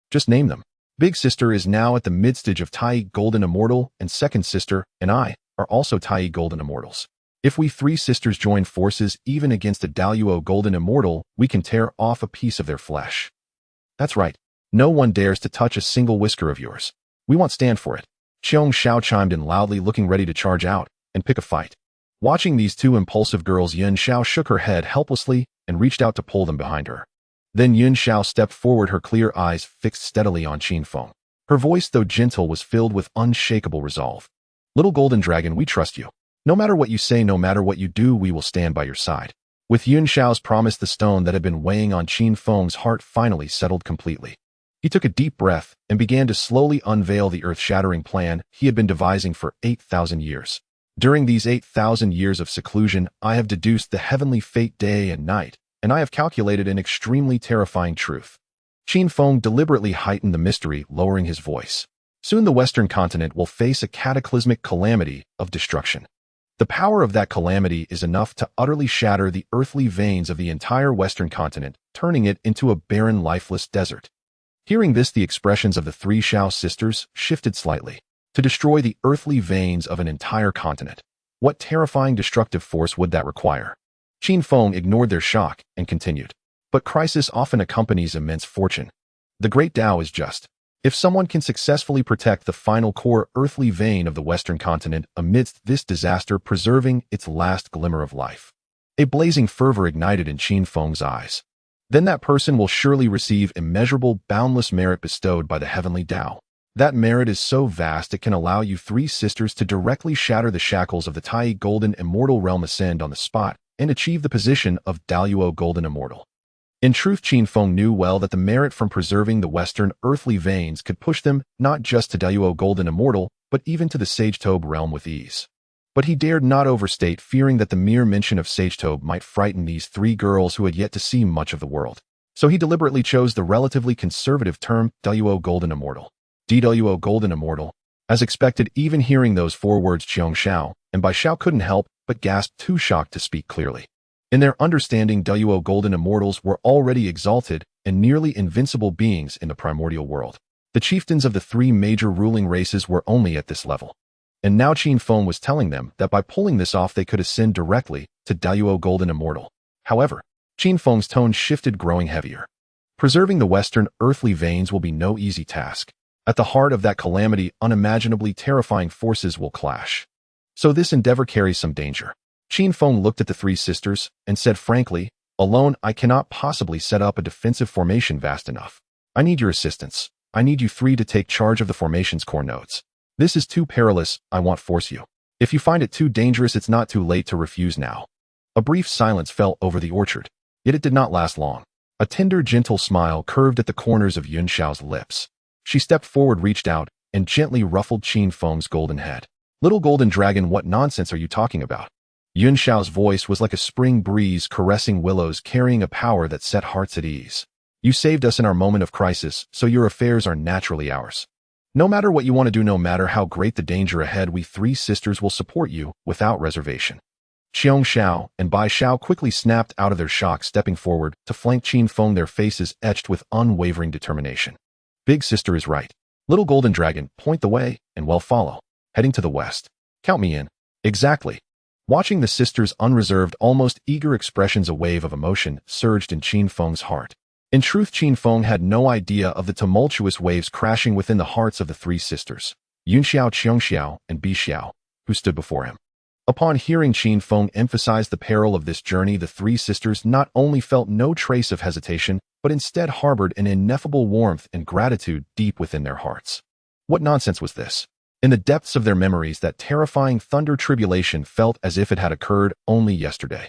Just name them. Big sister is now at the mid-stage of Tai Golden Immortal, and second sister and I are also Tai Golden Immortals. If we 3 sisters join forces even against a Daluo Golden Immortal, we can tear off a piece of their flesh. That's right. No one dares to touch a single whisker of yours. We won't stand for it. Qiong Xiao chimed in loudly, looking ready to charge out and pick a fight. Watching these 2 impulsive girls, Yun Xiao shook her head helplessly and reached out to pull them behind her. Then Yun Xiao stepped forward, her clear eyes fixed steadily on Qin Feng. Her voice, though gentle, was filled with unshakable resolve. Little golden dragon, we trust you. No matter what you say, no matter what you do, we will stand by your side. With Yun Xiao's promise, the stone that had been weighing on Qin Feng's heart finally settled completely. He took a deep breath and began to slowly unveil the earth-shattering plan he had been devising for 8,000 years. During these 8,000 years of seclusion, I have deduced the heavenly fate day and night, and I have calculated an extremely terrifying truth. Qin Feng deliberately heightened the mystery, lowering his voice. Soon the Western continent will face a cataclysmic calamity of destruction. The power of that calamity is enough to utterly shatter the earthly veins of the entire Western continent, turning it into a barren, lifeless desert. Hearing this, the expressions of the 3 Xiao sisters shifted slightly. To destroy the earthly veins of an entire continent. What terrifying destructive force would that require? Qin Feng ignored their shock and continued. But crisis often accompanies immense fortune. The great Tao is just. If someone can successfully protect the final core earthly vein of the Western continent amidst this disaster, preserving its last glimmer of life. A blazing fervor ignited in Qin Feng's eyes. then that person will surely receive immeasurable, boundless merit bestowed by the heavenly Tao. That merit is so vast it can allow you three sisters to directly shatter the shackles of the Tai Golden Immortal Realm, ascend on the spot, and achieve the position of Daluo Golden Immortal. In truth, Qin Feng knew well that the merit from preserving the western earthly veins could push them not just to Daluo Golden Immortal, but even to the Sagetobe realm with ease. But he dared not overstate, fearing that the mere mention of Sagetobe might frighten these three girls who had yet to see much of the world. So he deliberately chose the relatively conservative term Daluo Golden Immortal. Daluo Golden Immortal. As expected, even hearing those four words, Qiong Xiao and Bai Xiao couldn't help but gasp, too shocked to speak clearly. In their understanding, Daluo Golden Immortals were already exalted and nearly invincible beings in the primordial world. The chieftains of the three major ruling races were only at this level. And now Qin Feng was telling them that by pulling this off they could ascend directly to Daluo Golden Immortal. However, Qin Feng's tone shifted, growing heavier. Preserving the western earthly veins will be no easy task. At the heart of that calamity, unimaginably terrifying forces will clash. So this endeavor carries some danger. Qin Feng looked at the three sisters and said frankly, "Alone, I cannot possibly set up a defensive formation vast enough. I need your assistance. I need you three to take charge of the formation's core nodes. This is too perilous, I won't force you. If you find it too dangerous, it's not too late to refuse now." A brief silence fell over the orchard, yet it did not last long. A tender, gentle smile curved at the corners of Yun Xiao's lips. She stepped forward, reached out, and gently ruffled Qin Feng's golden head. "Little golden dragon, what nonsense are you talking about?" Yun Xiao's voice was like a spring breeze caressing willows, carrying a power that set hearts at ease. "You saved us in our moment of crisis, so your affairs are naturally ours. No matter what you want to do, no matter how great the danger ahead, we three sisters will support you without reservation." Qiong Xiao and Bai Xiao quickly snapped out of their shock, stepping forward to flank Qin Feng, their faces etched with unwavering determination. "Big sister is right. Little golden dragon, point the way, and we'll follow. Heading to the west. Count me in." "Exactly." Watching the sisters' unreserved, almost eager expressions, a wave of emotion surged in Qin Feng's heart. In truth, Qin Feng had no idea of the tumultuous waves crashing within the hearts of the three sisters, Yun Xiao, Qiong Xiao, and Bi Xiao, who stood before him. Upon hearing Qin Feng emphasize the peril of this journey, the three sisters not only felt no trace of hesitation, but instead harbored an ineffable warmth and gratitude deep within their hearts. What nonsense was this? In the depths of their memories, that terrifying thunder tribulation felt as if it had occurred only yesterday.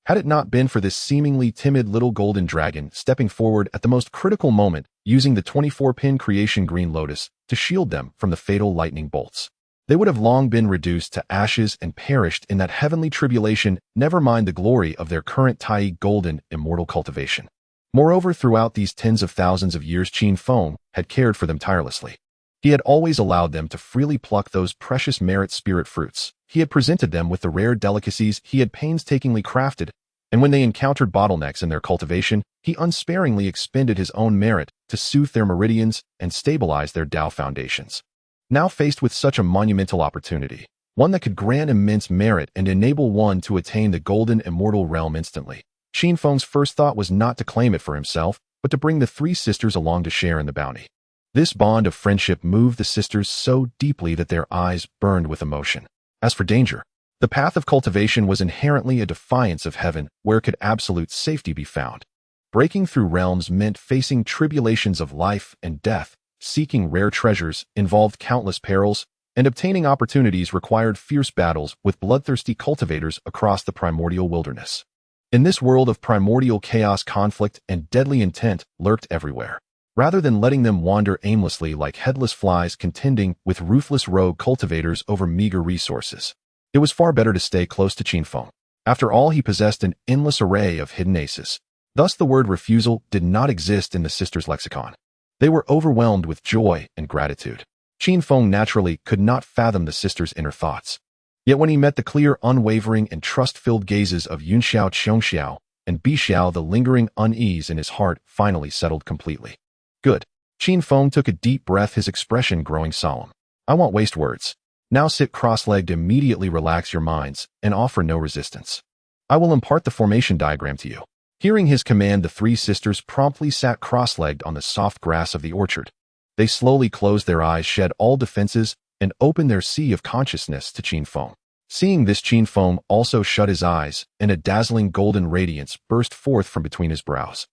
Had it not been for this seemingly timid little golden dragon stepping forward at the most critical moment, using the 24-pin creation green lotus to shield them from the fatal lightning bolts, they would have long been reduced to ashes and perished in that heavenly tribulation, never mind the glory of their current Tai Golden Immortal cultivation. Moreover, throughout these tens of thousands of years, Qin Feng had cared for them tirelessly. He had always allowed them to freely pluck those precious merit spirit fruits. He had presented them with the rare delicacies he had painstakingly crafted, and when they encountered bottlenecks in their cultivation, he unsparingly expended his own merit to soothe their meridians and stabilize their Tao foundations. Now faced with such a monumental opportunity, one that could grant immense merit and enable one to attain the golden immortal realm instantly, Qin Feng's first thought was not to claim it for himself, but to bring the three sisters along to share in the bounty. This bond of friendship moved the sisters so deeply that their eyes burned with emotion. As for danger, the path of cultivation was inherently a defiance of heaven, where could absolute safety be found. Breaking through realms meant facing tribulations of life and death, seeking rare treasures involved countless perils, and obtaining opportunities required fierce battles with bloodthirsty cultivators across the primordial wilderness. In this world of primordial chaos, conflict and deadly intent lurked everywhere. Rather than letting them wander aimlessly like headless flies contending with ruthless rogue cultivators over meager resources, it was far better to stay close to Qin Feng. After all, he possessed an endless array of hidden aces. Thus the word refusal did not exist in the sisters' lexicon. They were overwhelmed with joy and gratitude. Qin Feng naturally could not fathom the sisters' inner thoughts. Yet when he met the clear, unwavering, and trust-filled gazes of Yun Xiao, Qiong Xiao, and Bi Xiao, the lingering unease in his heart finally settled completely. "Good." Qin Feng took a deep breath, his expression growing solemn. "I won't waste words. Now sit cross-legged, immediately relax your minds, and offer no resistance. I will impart the formation diagram to you." Hearing his command, the three sisters promptly sat cross-legged on the soft grass of the orchard. They slowly closed their eyes, shed all defenses, and opened their sea of consciousness to Qin Feng. Seeing this, Qin Feng also shut his eyes, and a dazzling golden radiance burst forth from between his brows.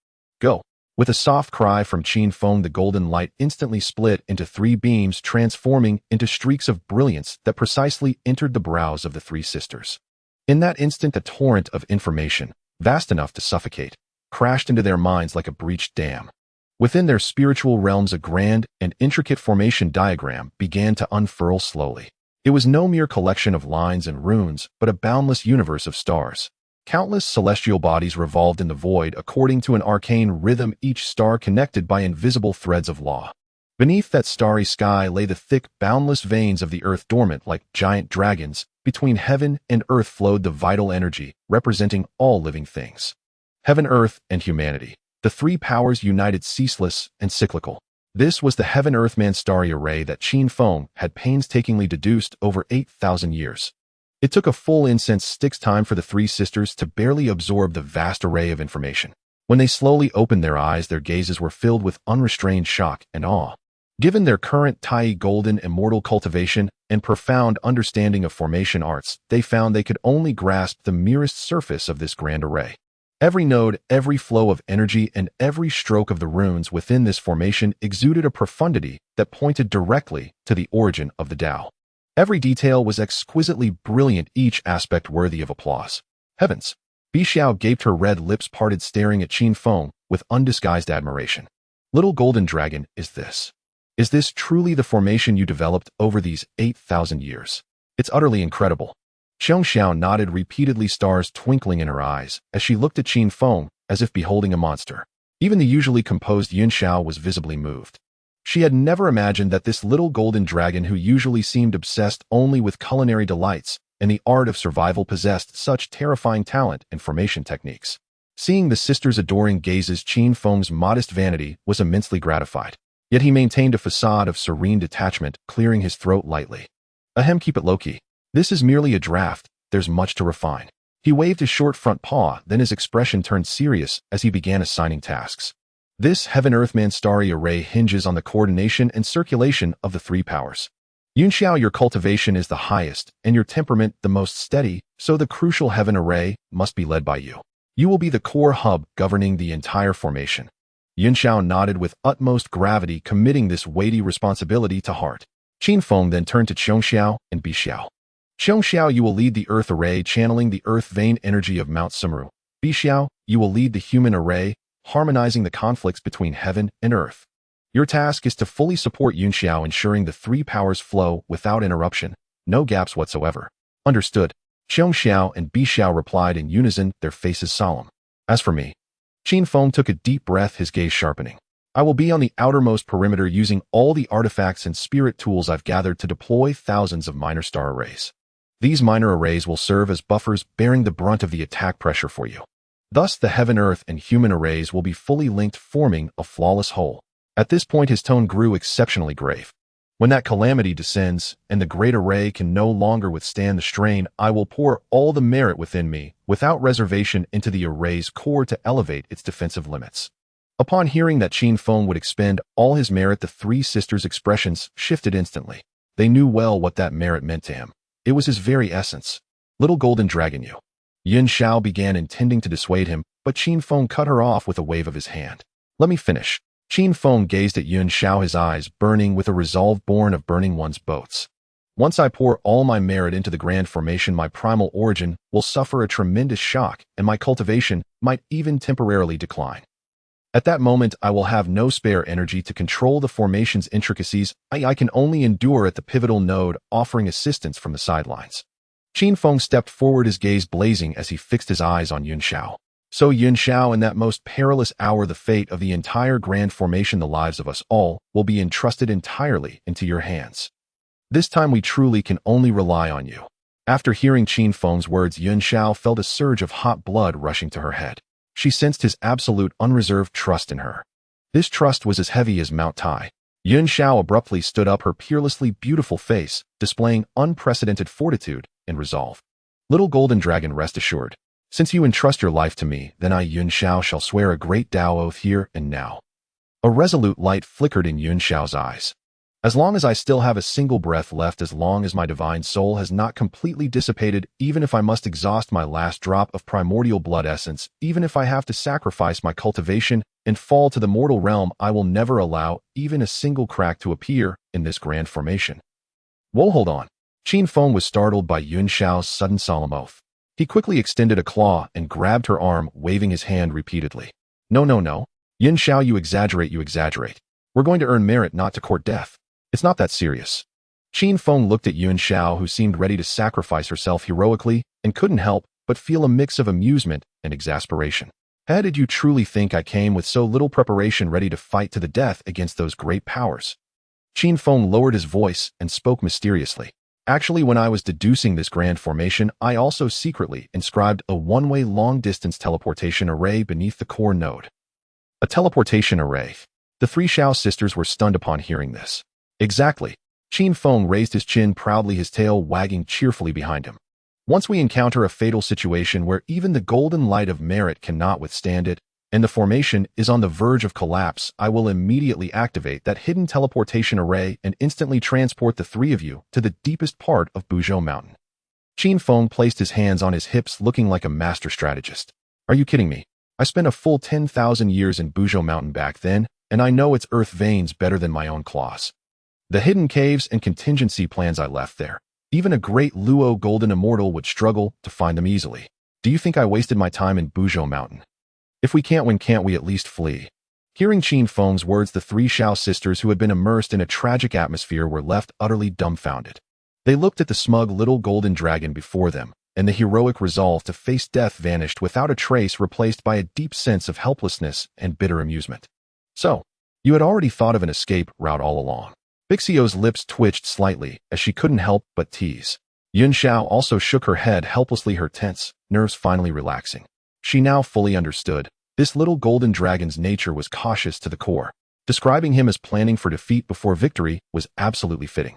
Go. With a soft cry from Qin Feng, the golden light instantly split into 3 beams, transforming into streaks of brilliance that precisely entered the brows of the 3 sisters. In that instant, a torrent of information, vast enough to suffocate, crashed into their minds like a breached dam. Within their spiritual realms, a grand and intricate formation diagram began to unfurl slowly. It was no mere collection of lines and runes, but a boundless universe of stars. Countless celestial bodies revolved in the void according to an arcane rhythm, each star connected by invisible threads of law. Beneath that starry sky lay the thick, boundless veins of the earth, dormant like giant dragons. Between heaven and earth flowed the vital energy, representing all living things. Heaven, earth, and humanity. The 3 powers united, ceaseless and cyclical. This was the Heaven-Earth-Man starry array that Qin Feng had painstakingly deduced over 8,000 years. It took a full incense stick's time for the 3 sisters to barely absorb the vast array of information. When they slowly opened their eyes, their gazes were filled with unrestrained shock and awe. Given their current Tai golden immortal cultivation and profound understanding of formation arts, they found they could only grasp the merest surface of this grand array. Every node, every flow of energy, and every stroke of the runes within this formation exuded a profundity that pointed directly to the origin of the Tao. Every detail was exquisitely brilliant, each aspect worthy of applause. Heavens! Bixiao gaped, her red lips parted, staring at Qin Feng with undisguised admiration. Little golden dragon, is this truly the formation you developed over these 8,000 years? It's utterly incredible. Xiao nodded repeatedly, stars twinkling in her eyes, as she looked at Qin Feng as if beholding a monster. Even the usually composed Xiao was visibly moved. She had never imagined that this little golden dragon, who usually seemed obsessed only with culinary delights and the art of survival, possessed such terrifying talent and formation techniques. Seeing the sisters' adoring gazes, Qin Feng's modest vanity was immensely gratified. Yet he maintained a facade of serene detachment, clearing his throat lightly. Ahem, keep it low-key. This is merely a draft, there's much to refine. He waved his short front paw, then his expression turned serious as he began assigning tasks. This Heaven-Earth-Man starry array hinges on the coordination and circulation of the 3 powers. Yunxiao, your cultivation is the highest, and your temperament the most steady, so the crucial heaven array must be led by you. You will be the core hub governing the entire formation. Yunxiao nodded with utmost gravity, committing this weighty responsibility to heart. Qin Feng then turned to Xiao and Bixiao. Xiao, you will lead the earth array, channeling the earth vein energy of Mount Sumru. Bixiao, you will lead the human array, harmonizing the conflicts between heaven and earth. Your task is to fully support Yunxiao, ensuring the 3 powers flow without interruption, no gaps whatsoever. Understood. Xiao and Bixiao replied in unison, their faces solemn. As for me, Qin Feng took a deep breath, his gaze sharpening. I will be on the outermost perimeter, using all the artifacts and spirit tools I've gathered to deploy thousands of minor star arrays. These minor arrays will serve as buffers, bearing the brunt of the attack pressure for you. Thus, the heaven, earth, and human arrays will be fully linked, forming a flawless whole. At this point, his tone grew exceptionally grave. When that calamity descends, and the great array can no longer withstand the strain, I will pour all the merit within me, without reservation, into the array's core to elevate its defensive limits. Upon hearing that Qin Feng would expend all his merit, the 3 sisters' expressions shifted instantly. They knew well what that merit meant to him. It was his very essence. Little golden dragon, you. Yunxiao began, intending to dissuade him, but Qin Feng cut her off with a wave of his hand. Let me finish. Qin Feng gazed at Yunxiao, his eyes burning with a resolve born of burning one's boats. Once I pour all my merit into the grand formation, my primal origin will suffer a tremendous shock, and my cultivation might even temporarily decline. At that moment, I will have no spare energy to control the formation's intricacies. I can only endure at the pivotal node, offering assistance from the sidelines. Qin Feng stepped forward, his gaze blazing as he fixed his eyes on Yunxiao. So Yunxiao, in that most perilous hour, the fate of the entire grand formation, the lives of us all, will be entrusted entirely into your hands. This time we truly can only rely on you. After hearing Qin Feng's words, Yunxiao felt a surge of hot blood rushing to her head. She sensed his absolute, unreserved trust in her. This trust was as heavy as Mount Tai. Yunxiao abruptly stood up, her peerlessly beautiful face displaying unprecedented fortitude and resolve. Little golden dragon, rest assured. Since you entrust your life to me, then I, Yunxiao, shall swear a great Tao oath here and now. A resolute light flickered in Yunxiao's eyes. As long as I still have a single breath left, as long as my divine soul has not completely dissipated, even if I must exhaust my last drop of primordial blood essence, even if I have to sacrifice my cultivation and fall to the mortal realm, I will never allow even a single crack to appear in this grand formation. Whoa, hold on. Qin Feng was startled by Yun Xiao's sudden solemn oath. He quickly extended a claw and grabbed her arm, waving his hand repeatedly. No, no, no. Yun Xiao, you exaggerate, you exaggerate. We're going to earn merit, not to court death. It's not that serious. Qin Feng looked at Yun Xiao, who seemed ready to sacrifice herself heroically, and couldn't help but feel a mix of amusement and exasperation. How did you truly think I came with so little preparation, ready to fight to the death against those great powers? Qin Feng lowered his voice and spoke mysteriously. Actually, when I was deducing this grand formation, I also secretly inscribed a one-way long-distance teleportation array beneath the core node. A teleportation array. The three Xiao sisters were stunned upon hearing this. Exactly. Qin Feng raised his chin proudly, his tail wagging cheerfully behind him. Once we encounter a fatal situation where even the golden light of merit cannot withstand it, and the formation is on the verge of collapse, I will immediately activate that hidden teleportation array and instantly transport the three of you to the deepest part of Buzhou Mountain. Qin Feng placed his hands on his hips, looking like a master strategist. Are you kidding me? I spent a full 10,000 years in Buzhou Mountain back then, and I know its earth veins better than my own claws. The hidden caves and contingency plans I left there. Even a great Luo golden immortal would struggle to find them easily. Do you think I wasted my time in Buzhou Mountain? If we can't win, can't we at least flee? Hearing Qin Feng's words, the three Xiao sisters who had been immersed in a tragic atmosphere were left utterly dumbfounded. They looked at the smug little golden dragon before them, and the heroic resolve to face death vanished without a trace, replaced by a deep sense of helplessness and bitter amusement. So, you had already thought of an escape route all along. Bixio's lips twitched slightly as she couldn't help but tease. Yun Xiao also shook her head helplessly, her tense nerves finally relaxing. She now fully understood. This little golden dragon's nature was cautious to the core. Describing him as planning for defeat before victory was absolutely fitting.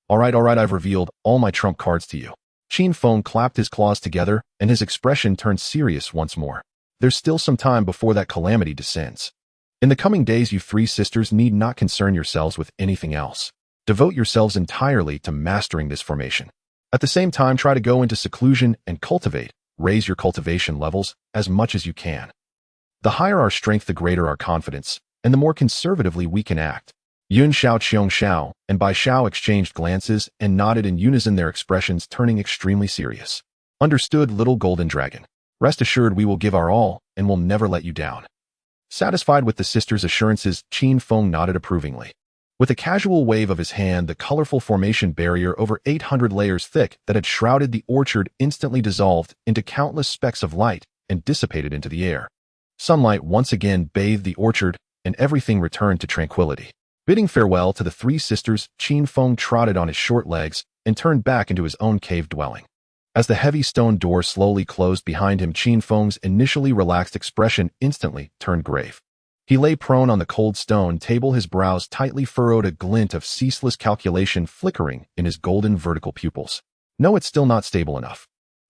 All right, I've revealed all my trump cards to you. Qin Feng clapped his claws together, and his expression turned serious once more. There's still some time before that calamity descends. In the coming days, you three sisters need not concern yourselves with anything else. Devote yourselves entirely to mastering this formation. At the same time, try to go into seclusion and cultivate. Raise your cultivation levels as much as you can. The higher our strength, the greater our confidence, and the more conservatively we can act. Yun Xiao, Qiong Xiao, and Bai Xiao exchanged glances and nodded in unison, their expressions turning extremely serious. Understood, little golden dragon. Rest assured, we will give our all and will never let you down. Satisfied with the sisters' assurances, Qin Feng nodded approvingly. With a casual wave of his hand, the colorful formation barrier over 800 layers thick that had shrouded the orchard instantly dissolved into countless specks of light and dissipated into the air. Sunlight once again bathed the orchard, and everything returned to tranquility. Bidding farewell to the three sisters, Qin Feng trotted on his short legs and turned back into his own cave dwelling. As the heavy stone door slowly closed behind him, Qin Feng's initially relaxed expression instantly turned grave. He lay prone on the cold stone table, his brows tightly furrowed, a glint of ceaseless calculation flickering in his golden vertical pupils. No, it's still not stable enough.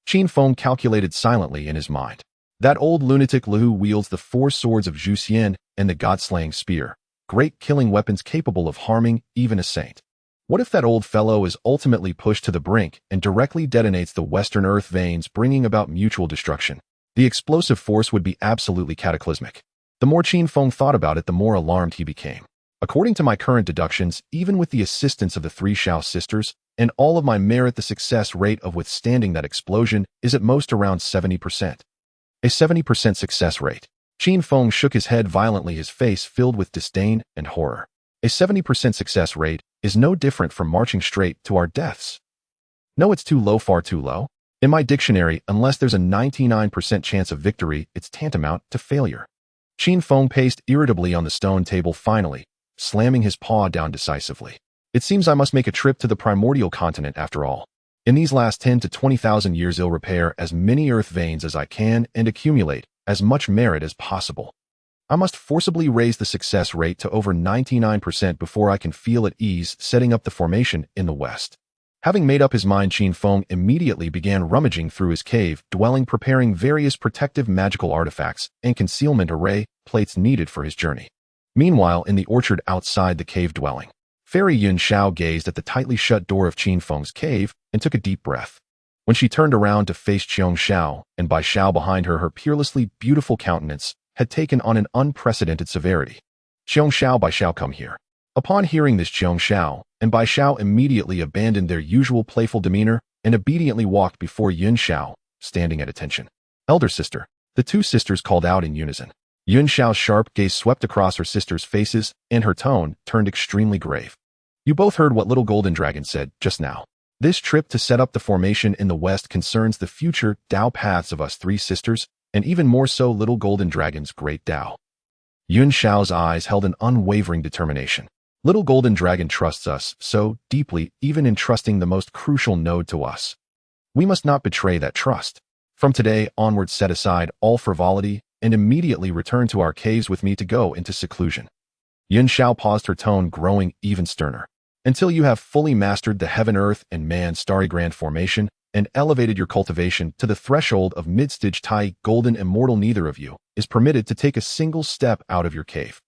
Qin Feng calculated silently in his mind. That old lunatic Liu wields the four swords of Zhu Xian and the god-slaying spear, great killing weapons capable of harming even a saint. What if that old fellow is ultimately pushed to the brink and directly detonates the western earth veins, bringing about mutual destruction? The explosive force would be absolutely cataclysmic. The more Qin Feng thought about it, the more alarmed he became. According to my current deductions, even with the assistance of the three Xiao sisters and all of my merit, the success rate of withstanding that explosion is at most around 70%. A 70% success rate. Qin Feng shook his head violently, his face filled with disdain and horror. A 70% success rate is no different from marching straight to our deaths. No, it's too low, far too low. In my dictionary, unless there's a 99% chance of victory, it's tantamount to failure. Qin Feng paced irritably on the stone table, finally, slamming his paw down decisively. It seems I must make a trip to the primordial continent after all. In these last 10 to 20,000 years, I'll repair as many earth veins as I can and accumulate as much merit as possible. I must forcibly raise the success rate to over 99% before I can feel at ease setting up the formation in the west. Having made up his mind, Qin Feng immediately began rummaging through his cave dwelling, preparing various protective magical artifacts and concealment array plates needed for his journey. Meanwhile, in the orchard outside the cave dwelling, Fairy Yun Xiao gazed at the tightly shut door of Qin Feng's cave and took a deep breath. When she turned around to face Qiong Xiao, and Bai Xiao behind her, her peerlessly beautiful countenance had taken on an unprecedented severity. Qiong Xiao, Bai Xiao, come here. Upon hearing this, Qiong Xiao and Bai Xiao immediately abandoned their usual playful demeanor and obediently walked before Yun Xiao, standing at attention. Elder sister, the two sisters called out in unison. Yun Xiao's sharp gaze swept across her sisters' faces, and her tone turned extremely grave. You both heard what little golden dragon said just now. This trip to set up the formation in the west concerns the future Dao paths of us three sisters, and even more so little golden dragon's great Dao. Yun Xiao's eyes held an unwavering determination. Little golden dragon trusts us so deeply, even in trusting the most crucial node to us. We must not betray that trust. From today onward, set aside all frivolity and immediately return to our caves with me to go into seclusion. Yun Xiao paused, her tone growing even sterner. Until you have fully mastered the heaven-earth and man-starry grand formation and elevated your cultivation to the threshold of mid-stage Tai golden immortal, neither of you is permitted to take a single step out of your cave.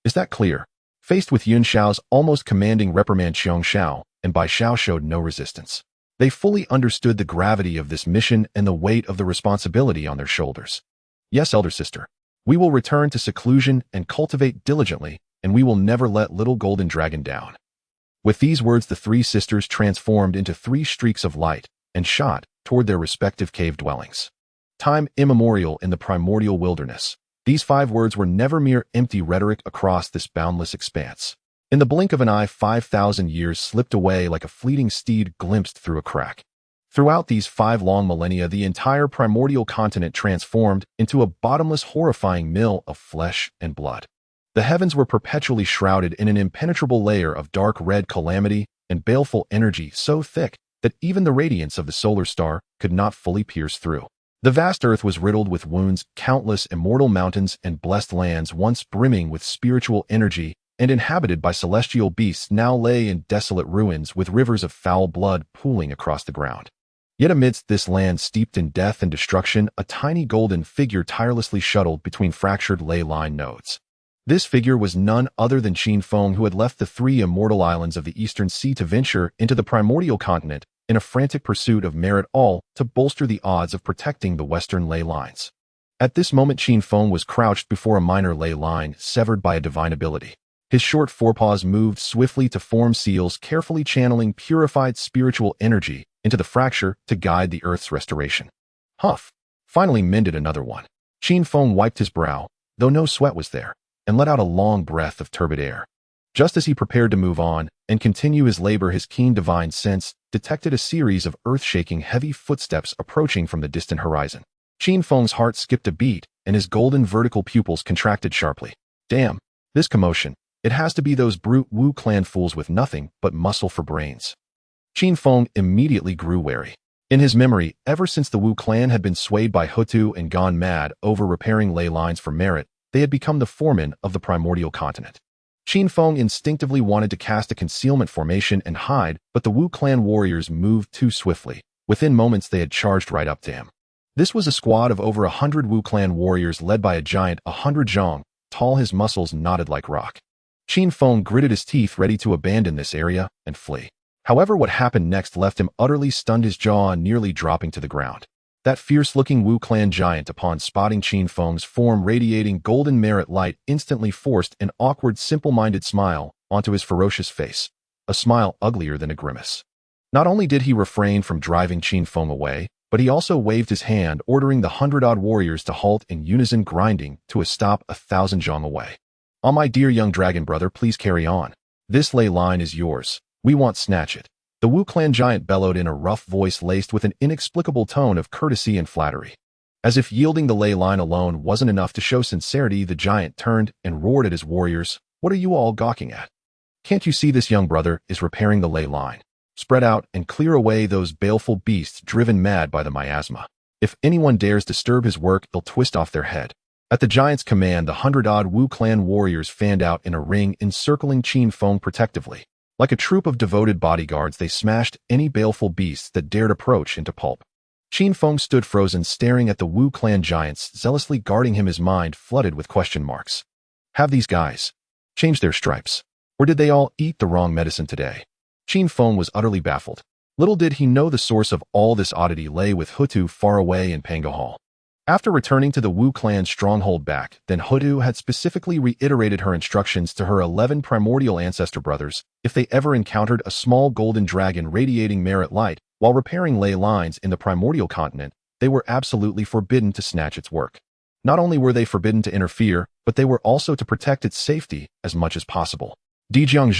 Is that clear? Faced with Yun Xiao's almost commanding reprimand, Qiong Xiao and Bai Xiao showed no resistance. They fully understood the gravity of this mission and the weight of the responsibility on their shoulders. Yes, elder sister. We will return to seclusion and cultivate diligently, and we will never let little golden dragon down. With these words, the three sisters transformed into three streaks of light and shot toward their respective cave dwellings. Time immemorial in the primordial wilderness. These 5 words were never mere empty rhetoric across this boundless expanse. In the blink of an eye, 5,000 years slipped away like a fleeting steed glimpsed through a crack. Throughout these 5 long millennia, the entire primordial continent transformed into a bottomless, horrifying mill of flesh and blood. The heavens were perpetually shrouded in an impenetrable layer of dark red calamity and baleful energy so thick that even the radiance of the solar star could not fully pierce through. The vast earth was riddled with wounds, countless immortal mountains and blessed lands once brimming with spiritual energy and inhabited by celestial beasts now lay in desolate ruins with rivers of foul blood pooling across the ground. Yet amidst this land steeped in death and destruction, a tiny golden figure tirelessly shuttled between fractured ley line nodes. This figure was none other than Qin Feng, who had left the 3 immortal islands of the eastern sea to venture into the primordial continent in a frantic pursuit of merit, all to bolster the odds of protecting the western ley lines. At this moment, Qin Feng was crouched before a minor ley line severed by a divine ability. His short forepaws moved swiftly to form seals, carefully channeling purified spiritual energy into the fracture to guide the earth's restoration. Huff! Finally mended another one. Qin Feng wiped his brow, though no sweat was there, and let out a long breath of turbid air. Just as he prepared to move on and continue his labor, his keen divine sense detected a series of earth-shaking heavy footsteps approaching from the distant horizon. Qin Feng's heart skipped a beat, and his golden vertical pupils contracted sharply. Damn, this commotion. It has to be those brute Wu clan fools with nothing but muscle for brains. Qin Feng immediately grew wary. In his memory, ever since the Wu clan had been swayed by Houtu and gone mad over repairing ley lines for merit, they had become the foremen of the primordial continent. Qin Feng instinctively wanted to cast a concealment formation and hide, but the Wu clan warriors moved too swiftly. Within moments, they had charged right up to him. This was a squad of over 100 Wu clan warriors led by a giant 100 Zhang, tall, his muscles knotted like rock. Qin Feng gritted his teeth, ready to abandon this area and flee. However, what happened next left him utterly stunned, his jaw nearly dropping to the ground. That fierce-looking Wu clan giant, upon spotting Qin Feng's form radiating golden merit light, instantly forced an awkward, simple-minded smile onto his ferocious face, a smile uglier than a grimace. Not only did he refrain from driving Qin Feng away, but he also waved his hand, ordering the 100-odd warriors to halt in unison, grinding to a stop 1,000 zhang away. "Ah, my dear young dragon brother, please carry on. This ley line is yours. We won't snatch it," the Wu clan giant bellowed in a rough voice laced with an inexplicable tone of courtesy and flattery. As if yielding the ley line alone wasn't enough to show sincerity, the giant turned and roared at his warriors. "What are you all gawking at? Can't you see this young brother is repairing the ley line? Spread out and clear away those baleful beasts driven mad by the miasma. If anyone dares disturb his work, they'll twist off their head." At the giant's command, the 100-odd Wu clan warriors fanned out in a ring, encircling Qin Feng protectively. Like a troop of devoted bodyguards, they smashed any baleful beasts that dared approach into pulp. Qin Feng stood frozen, staring at the Wu clan giants, zealously guarding him, his mind flooded with question marks. Have these guys changed their stripes? Or did they all eat the wrong medicine today? Qin Feng was utterly baffled. Little did he know the source of all this oddity lay with Houtu far away in Pangohal. After returning to the Wu clan's stronghold back, then Houtu had specifically reiterated her instructions to her 11 primordial ancestor brothers if they ever encountered a small golden dragon radiating merit light while repairing ley lines in the primordial continent, they were absolutely forbidden to snatch its work. Not only were they forbidden to interfere, but they were also to protect its safety as much as possible. D Jang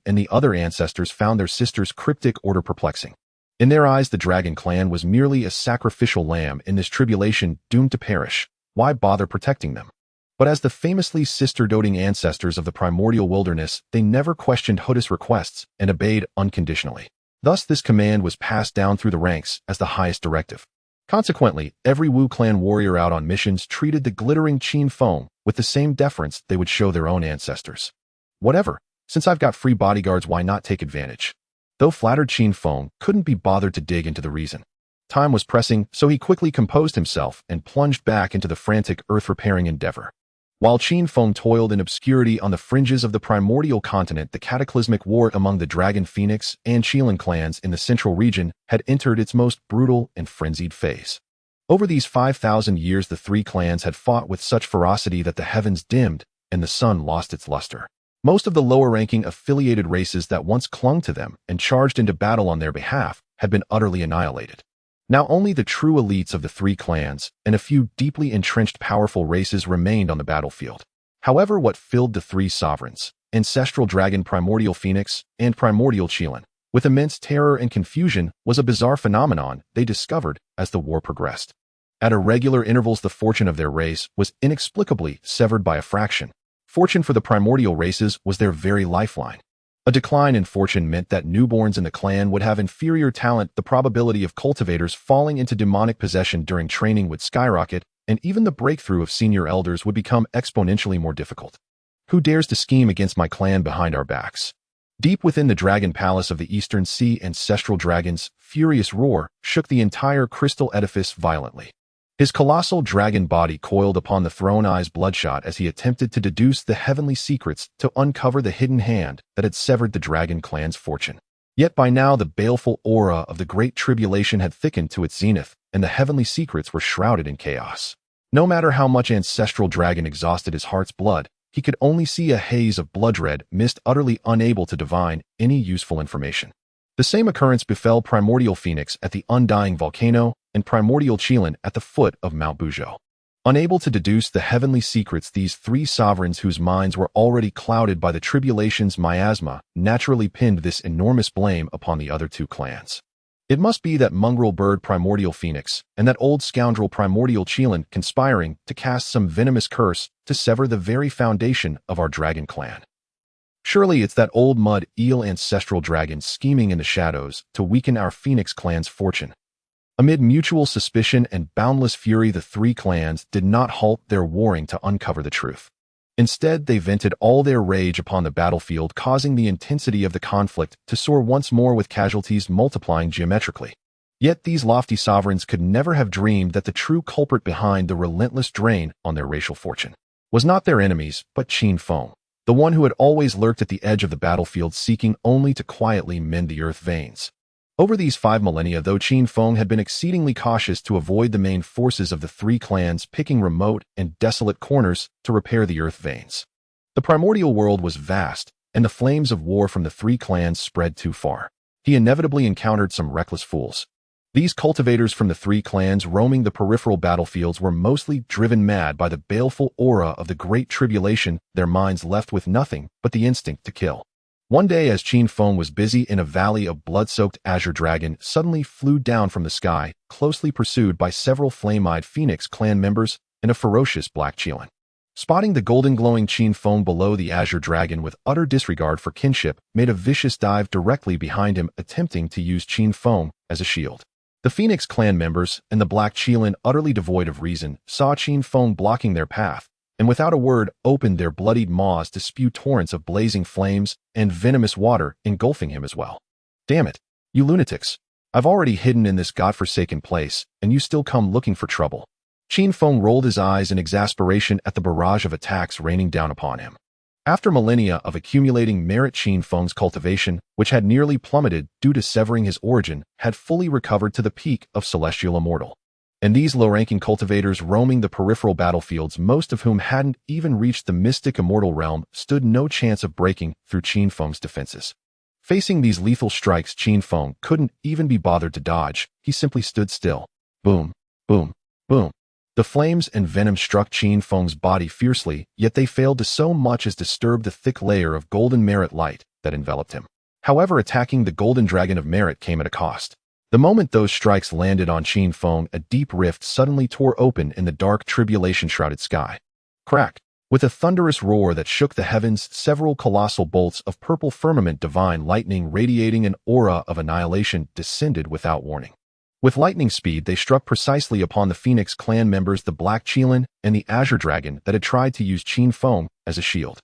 and the other ancestors found their sister's cryptic order perplexing. In their eyes, the dragon clan was merely a sacrificial lamb in this tribulation doomed to perish. Why bother protecting them? But as the famously sister-doting ancestors of the primordial wilderness, they never questioned Houtu's requests and obeyed unconditionally. Thus, this command was passed down through the ranks as the highest directive. Consequently, every Wu clan warrior out on missions treated the glittering Qin Feng with the same deference they would show their own ancestors. Whatever. Since I've got free bodyguards, why not take advantage? Though flattered, Qin Feng couldn't be bothered to dig into the reason. Time was pressing, so he quickly composed himself and plunged back into the frantic earth-repairing endeavor. While Qin Feng toiled in obscurity on the fringes of the primordial continent, the cataclysmic war among the Dragon Phoenix and Qilin clans in the central region had entered its most brutal and frenzied phase. Over these 5,000 years, the three clans had fought with such ferocity that the heavens dimmed and the sun lost its luster. Most of the lower-ranking affiliated races that once clung to them and charged into battle on their behalf had been utterly annihilated. Now only the true elites of the three clans and a few deeply entrenched powerful races remained on the battlefield. However, what filled the three sovereigns, ancestral dragon Primordial Phoenix and Primordial Qilin, with immense terror and confusion was a bizarre phenomenon they discovered as the war progressed. At irregular intervals, the fortune of their race was inexplicably severed by a fraction. Fortune for the primordial races was their very lifeline. A decline in fortune meant that newborns in the clan would have inferior talent, the probability of cultivators falling into demonic possession during training would skyrocket, and even the breakthrough of senior elders would become exponentially more difficult. Who dares to scheme against my clan behind our backs? Deep within the dragon palace of the Eastern Sea, ancestral dragon's furious roar shook the entire crystal edifice violently. His colossal dragon body coiled upon the throne, eyes bloodshot as he attempted to deduce the heavenly secrets to uncover the hidden hand that had severed the dragon clan's fortune. Yet by now the baleful aura of the great tribulation had thickened to its zenith, and the heavenly secrets were shrouded in chaos. No matter how much ancestral dragon exhausted his heart's blood, he could only see a haze of blood-red mist, utterly unable to divine any useful information. The same occurrence befell Primordial Phoenix at the Undying Volcano and Primordial Qilin at the foot of Mount Buzhou. Unable to deduce the heavenly secrets, these three sovereigns, whose minds were already clouded by the tribulation's miasma, naturally pinned this enormous blame upon the other two clans. It must be that mongrel bird Primordial Phoenix and that old scoundrel Primordial Qilin conspiring to cast some venomous curse to sever the very foundation of our dragon clan. Surely it's that old mud eel ancestral dragon scheming in the shadows to weaken our Phoenix clan's fortune. Amid mutual suspicion and boundless fury, the three clans did not halt their warring to uncover the truth. Instead, they vented all their rage upon the battlefield, causing the intensity of the conflict to soar once more, with casualties multiplying geometrically. Yet these lofty sovereigns could never have dreamed that the true culprit behind the relentless drain on their racial fortune was not their enemies, but Qin Feng, the one who had always lurked at the edge of the battlefield, seeking only to quietly mend the earth veins. Over these 5 millennia, though, Qin Feng had been exceedingly cautious to avoid the main forces of the three clans, picking remote and desolate corners to repair the earth veins. The primordial world was vast, and the flames of war from the three clans spread too far. He inevitably encountered some reckless fools. These cultivators from the three clans roaming the peripheral battlefields were mostly driven mad by the baleful aura of the Great Tribulation, their minds left with nothing but the instinct to kill. One day, as Qin Feng was busy in a valley, a blood-soaked azure dragon suddenly flew down from the sky, closely pursued by several flame-eyed Phoenix clan members and a ferocious black Qilin. Spotting the golden-glowing Qin Feng below, the azure dragon, with utter disregard for kinship, made a vicious dive directly behind him, attempting to use Qin Feng as a shield. The Phoenix clan members and the black Qilin, utterly devoid of reason, saw Qin Feng blocking their path, and without a word opened their bloodied maws to spew torrents of blazing flames and venomous water, engulfing him as well. Damn it, you lunatics. I've already hidden in this godforsaken place, and you still come looking for trouble. Qin Feng rolled his eyes in exasperation at the barrage of attacks raining down upon him. After millennia of accumulating merit, Qin Feng's cultivation, which had nearly plummeted due to severing his origin, had fully recovered to the peak of celestial immortal. And these low-ranking cultivators roaming the peripheral battlefields, most of whom hadn't even reached the mystic immortal realm, stood no chance of breaking through Qin Feng's defenses. Facing these lethal strikes, Qin Feng couldn't even be bothered to dodge. He simply stood still. Boom, boom, boom. The flames and venom struck Qin Feng's body fiercely, yet they failed to so much as disturb the thick layer of golden merit light that enveloped him. However, attacking the golden dragon of merit came at a cost. The moment those strikes landed on Qin Feng, a deep rift suddenly tore open in the dark tribulation-shrouded sky. Crack! With a thunderous roar that shook the heavens, several colossal bolts of purple firmament divine lightning radiating an aura of annihilation descended without warning. With lightning speed, they struck precisely upon the Phoenix clan members, the Black Qilin and the Azure Dragon that had tried to use Qin Feng as a shield.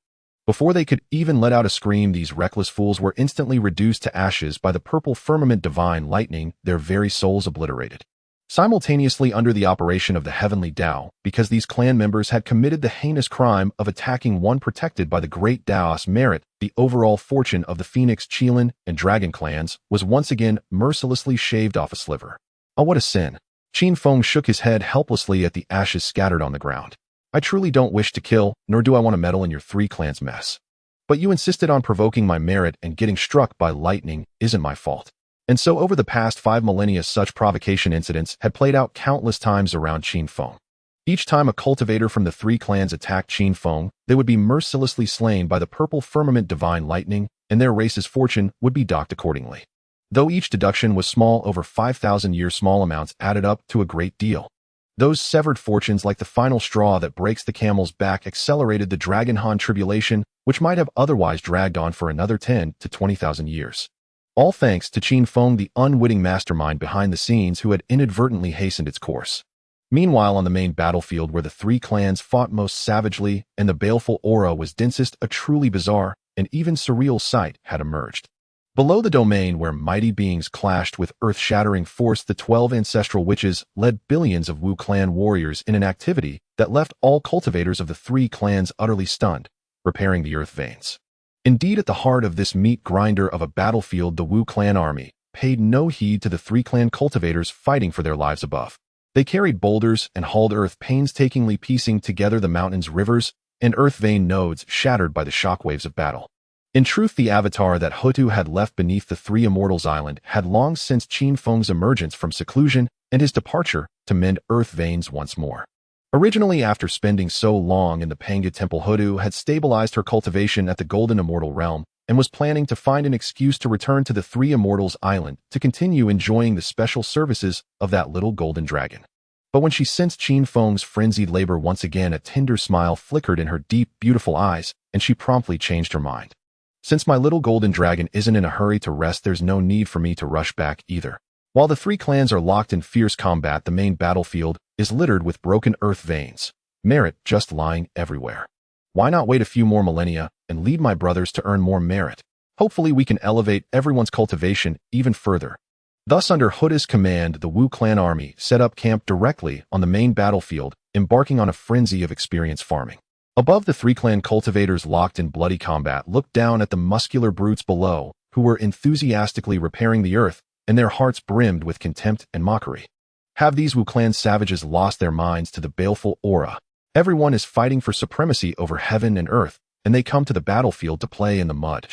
Before they could even let out a scream, these reckless fools were instantly reduced to ashes by the purple firmament divine lightning, their very souls obliterated. Simultaneously under the operation of the heavenly Tao, because these clan members had committed the heinous crime of attacking one protected by the great Tao's merit, the overall fortune of the Phoenix, Qilin, and Dragon clans was once again mercilessly shaved off a sliver. Oh, what a sin! Qin Feng shook his head helplessly at the ashes scattered on the ground. I truly don't wish to kill, nor do I want to meddle in your three clans' mess. But you insisted on provoking my merit, and getting struck by lightning isn't my fault. And so over the past 5 millennia, such provocation incidents had played out countless times around Qin Feng. Each time a cultivator from the three clans attacked Qin Feng, they would be mercilessly slain by the purple firmament divine lightning, and their race's fortune would be docked accordingly. Though each deduction was small, over 5,000 years, small amounts added up to a great deal. Those severed fortunes, like the final straw that breaks the camel's back, accelerated the Dragon Han tribulation, which might have otherwise dragged on for another 10 to 20,000 years. All thanks to Qin Feng, the unwitting mastermind behind the scenes who had inadvertently hastened its course. Meanwhile, on the main battlefield where the three clans fought most savagely and the baleful aura was densest, a truly bizarre and even surreal sight had emerged. Below the domain where mighty beings clashed with earth-shattering force, the 12 ancestral witches led billions of Wu clan warriors in an activity that left all cultivators of the three clans utterly stunned, repairing the earth veins. Indeed, at the heart of this meat grinder of a battlefield, the Wu clan army paid no heed to the three clan cultivators fighting for their lives above. They carried boulders and hauled earth, painstakingly piecing together the mountains, rivers, and earth vein nodes shattered by the shockwaves of battle. In truth, the avatar that Houtu had left beneath the Three Immortals Island had long since Qin Feng's emergence from seclusion and his departure to mend earth veins once more. Originally, after spending so long in the Panga Temple, Houtu had stabilized her cultivation at the Golden Immortal Realm and was planning to find an excuse to return to the Three Immortals Island to continue enjoying the special services of that little golden dragon. But when she sensed Qin Feng's frenzied labor once again, a tender smile flickered in her deep, beautiful eyes, and she promptly changed her mind. Since my little golden dragon isn't in a hurry to rest, there's no need for me to rush back either. While the three clans are locked in fierce combat, the main battlefield is littered with broken earth veins, merit just lying everywhere. Why not wait a few more millennia and lead my brothers to earn more merit? Hopefully we can elevate everyone's cultivation even further. Thus, under Houtu's command, the Wu clan army set up camp directly on the main battlefield, embarking on a frenzy of experience farming. Above, the three clan cultivators locked in bloody combat looked down at the muscular brutes below, who were enthusiastically repairing the earth, and their hearts brimmed with contempt and mockery. Have these Wu clan savages lost their minds to the baleful aura? Everyone is fighting for supremacy over heaven and earth, and they come to the battlefield to play in the mud.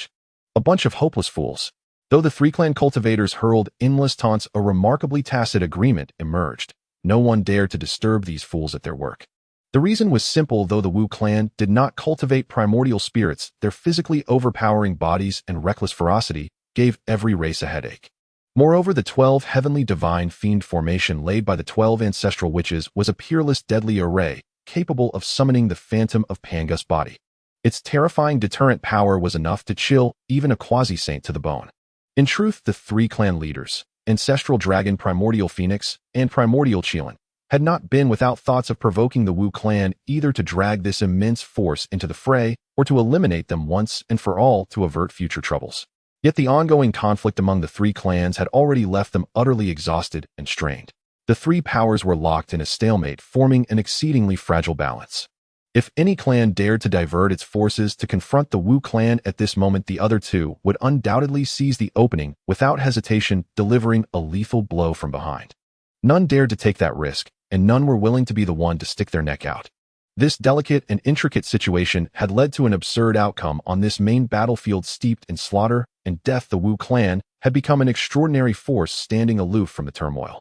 A bunch of hopeless fools. Though the three clan cultivators hurled endless taunts, a remarkably tacit agreement emerged. No one dared to disturb these fools at their work. The reason was simple. Though the Wu clan did not cultivate primordial spirits, their physically overpowering bodies and reckless ferocity gave every race a headache. Moreover, the 12 heavenly divine fiend formation laid by the 12 ancestral witches was a peerless, deadly array, capable of summoning the phantom of Panga's body. Its terrifying deterrent power was enough to chill even a quasi-saint to the bone. In truth, the three clan leaders, Ancestral Dragon, Primordial Phoenix, and Primordial Qilin, had not been without thoughts of provoking the Wu clan either to drag this immense force into the fray or to eliminate them once and for all to avert future troubles. Yet the ongoing conflict among the three clans had already left them utterly exhausted and strained. The three powers were locked in a stalemate, forming an exceedingly fragile balance. If any clan dared to divert its forces to confront the Wu clan at this moment, the other two would undoubtedly seize the opening without hesitation, delivering a lethal blow from behind. None dared to take that risk, and none were willing to be the one to stick their neck out. This delicate and intricate situation had led to an absurd outcome on this main battlefield steeped in slaughter and death. The Wu clan had become an extraordinary force standing aloof from the turmoil.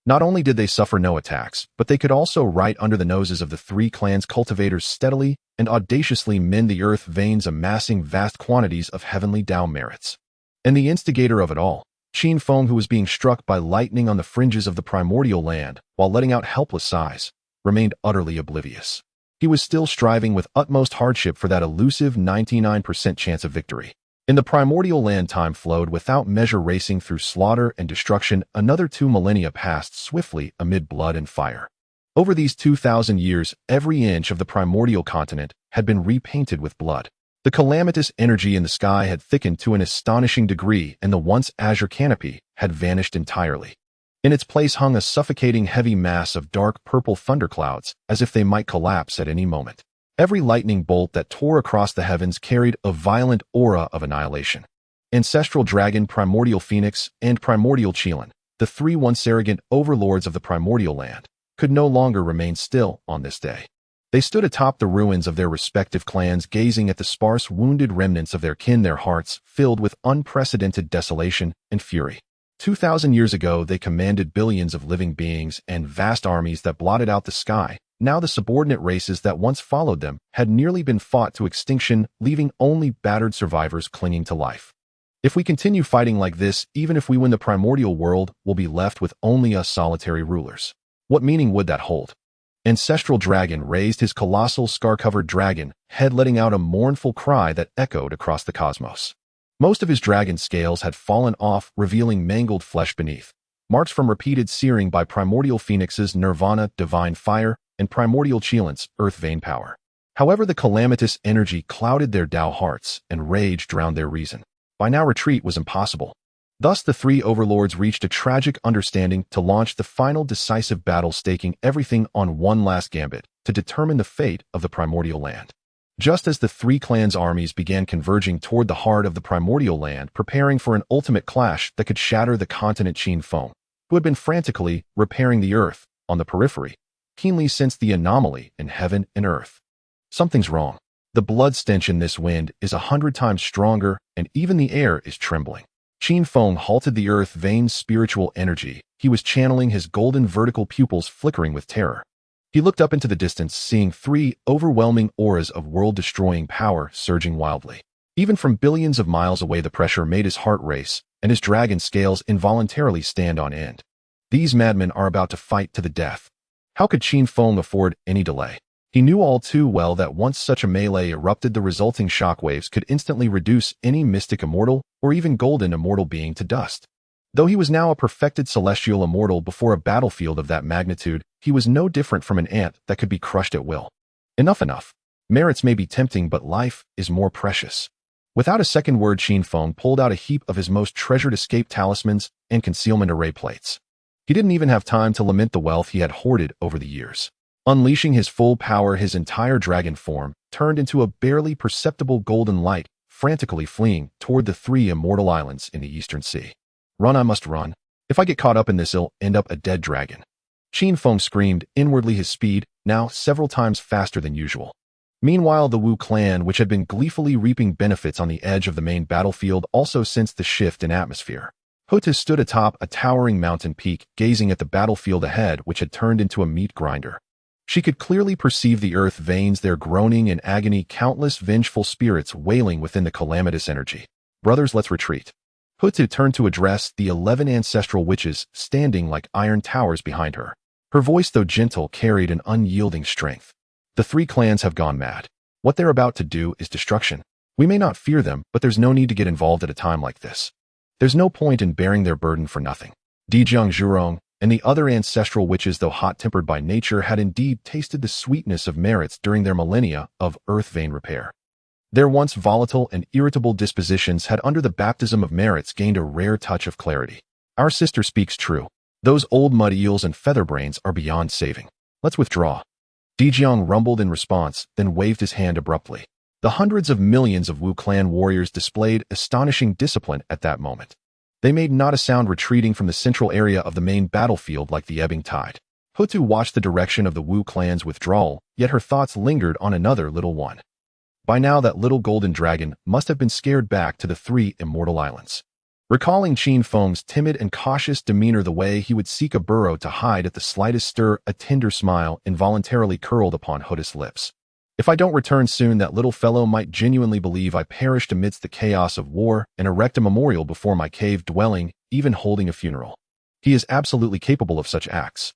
Not only did they suffer no attacks, but they could also right under the noses of the three clans' cultivators steadily and audaciously mend the earth veins, amassing vast quantities of heavenly Dao merits. And the instigator of it all, Qin Feng, who was being struck by lightning on the fringes of the primordial land while letting out helpless sighs, remained utterly oblivious. He was still striving with utmost hardship for that elusive 99% chance of victory. In the primordial land, time flowed without measure, racing through slaughter and destruction. Another 2 millennia passed swiftly amid blood and fire. Over these 2,000 years, every inch of the primordial continent had been repainted with blood. The calamitous energy in the sky had thickened to an astonishing degree, and the once azure canopy had vanished entirely. In its place hung a suffocating heavy mass of dark purple thunderclouds, as if they might collapse at any moment. Every lightning bolt that tore across the heavens carried a violent aura of annihilation. Ancestral dragon, primordial phoenix, and primordial Qilin, the three once arrogant overlords of the primordial land, could no longer remain still on this day. They stood atop the ruins of their respective clans, gazing at the sparse, wounded remnants of their kin, their hearts filled with unprecedented desolation and fury. 2,000 years ago, they commanded billions of living beings and vast armies that blotted out the sky. Now the subordinate races that once followed them had nearly been fought to extinction, leaving only battered survivors clinging to life. If we continue fighting like this, even if we win the primordial world, we'll be left with only us solitary rulers. What meaning would that hold? Ancestral dragon raised his colossal scar-covered dragon head, letting out a mournful cry that echoed across the cosmos. Most of his dragon scales had fallen off, revealing mangled flesh beneath, marks from repeated searing by primordial phoenix's nirvana, divine fire, and primordial Qilin's earth vein power. However, the calamitous energy clouded their Dao hearts, and rage drowned their reason. By now, retreat was impossible. Thus, the three overlords reached a tragic understanding to launch the final decisive battle, staking everything on one last gambit to determine the fate of the primordial land. Just as the three clans' armies began converging toward the heart of the primordial land, preparing for an ultimate clash that could shatter the continent, Qin Feng, who had been frantically repairing the earth on the periphery, keenly sensed the anomaly in heaven and earth. Something's wrong. The blood stench in this wind is 100 times stronger, and even the air is trembling. Qin Feng halted the earth vein's spiritual energy. He was channeling his golden vertical pupils flickering with terror. He looked up into the distance, seeing three overwhelming auras of world-destroying power surging wildly. Even from billions of miles away, the pressure made his heart race, and his dragon scales involuntarily stand on end. These madmen are about to fight to the death. How could Qin Feng afford any delay? He knew all too well that once such a melee erupted, the resulting shockwaves could instantly reduce any mystic immortal or even golden immortal being to dust. Though he was now a perfected celestial immortal, before a battlefield of that magnitude, he was no different from an ant that could be crushed at will. Enough. Merits may be tempting, but life is more precious. Without a second word, Qin Feng pulled out a heap of his most treasured escape talismans and concealment array plates. He didn't even have time to lament the wealth he had hoarded over the years. Unleashing his full power, his entire dragon form turned into a barely perceptible golden light, frantically fleeing toward the three immortal islands in the eastern sea. Run, I must run. If I get caught up in this, I'll end up a dead dragon. Qin Feng screamed, inwardly, his speed now several times faster than usual. Meanwhile, the Wu clan, which had been gleefully reaping benefits on the edge of the main battlefield, also sensed the shift in atmosphere. Houtu stood atop a towering mountain peak, gazing at the battlefield ahead, which had turned into a meat grinder. She could clearly perceive the earth veins, their groaning in agony, countless vengeful spirits wailing within the calamitous energy. Brothers, let's retreat. Houtu turned to address the 11 ancestral witches standing like iron towers behind her. Her voice, though gentle, carried an unyielding strength. The three clans have gone mad. What they're about to do is destruction. We may not fear them, but there's no need to get involved at a time like this. There's no point in bearing their burden for nothing. D Jang, and the other ancestral witches, though hot-tempered by nature, had indeed tasted the sweetness of merits during their millennia of earth vein repair. Their once volatile and irritable dispositions had, under the baptism of merits, gained a rare touch of clarity. Our sister speaks true. Those old mud eels and featherbrains are beyond saving. Let's withdraw. D Jang rumbled in response, then waved his hand abruptly. The hundreds of millions of Wu clan warriors displayed astonishing discipline at that moment. They made not a sound, retreating from the central area of the main battlefield like the ebbing tide. Houtu watched the direction of the Wu clan's withdrawal, yet her thoughts lingered on another little one. By now that little golden dragon must have been scared back to the 3 immortal islands. Recalling Qin Feng's timid and cautious demeanor, the way he would seek a burrow to hide at the slightest stir, a tender smile involuntarily curled upon Houtu's lips. If I don't return soon, that little fellow might genuinely believe I perished amidst the chaos of war and erect a memorial before my cave dwelling, even holding a funeral. He is absolutely capable of such acts.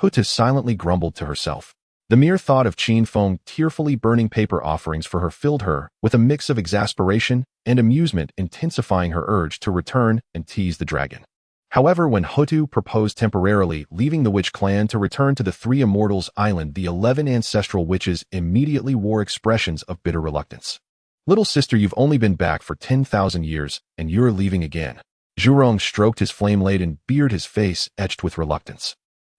Houtu silently grumbled to herself. The mere thought of Qin Feng tearfully burning paper offerings for her filled her with a mix of exasperation and amusement, intensifying her urge to return and tease the dragon. However, when Houtu proposed temporarily leaving the witch clan to return to the 3 Immortals Island, the 11 ancestral witches immediately wore expressions of bitter reluctance. Little sister, you've only been back for 10,000 years, and you're leaving again. Zhurong stroked his flame-laden beard, his face etched with reluctance.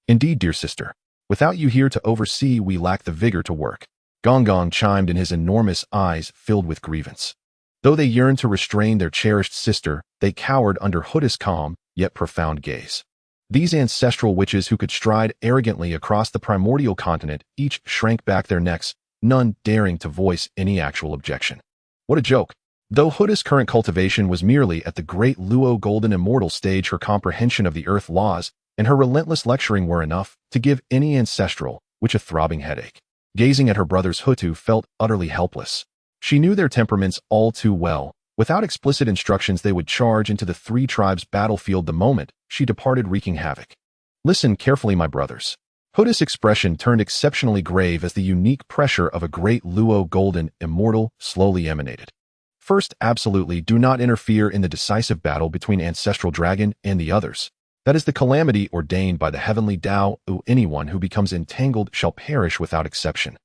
Indeed, dear sister. Without you here to oversee, we lack the vigor to work. Honghuang chimed in, his enormous eyes filled with grievance. Though they yearned to restrain their cherished sister, they cowered under Houtu's calm, yet profound gaze. These ancestral witches who could stride arrogantly across the primordial continent each shrank back their necks, none daring to voice any actual objection. What a joke! Though Houtu's current cultivation was merely at the great Luo golden immortal stage, her comprehension of the earth laws and her relentless lecturing were enough to give any ancestral witch a throbbing headache. Gazing at her brothers, Houtu felt utterly helpless. She knew their temperaments all too well. Without explicit instructions, they would charge into the 3 tribes' battlefield the moment she departed, wreaking havoc. Listen carefully, my brothers. Houtu's expression turned exceptionally grave as the unique pressure of a great Luo golden immortal slowly emanated. First, absolutely do not interfere in the decisive battle between Ancestral Dragon and the others. That is the calamity ordained by the heavenly Tao. Anyone who becomes entangled shall perish without exception.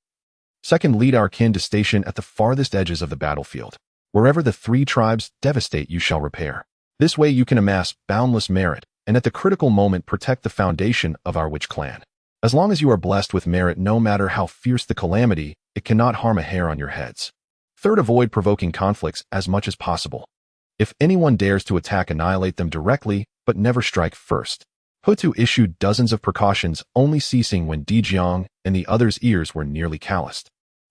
Second, lead our kin to station at the farthest edges of the battlefield. Wherever the 3 tribes devastate, you shall repair. This way you can amass boundless merit, and at the critical moment protect the foundation of our witch clan. As long as you are blessed with merit, no matter how fierce the calamity, it cannot harm a hair on your heads. Third, avoid provoking conflicts as much as possible. If anyone dares to attack, annihilate them directly, but never strike first. Houtu issued dozens of precautions, only ceasing when D Jang and the others' ears were nearly calloused.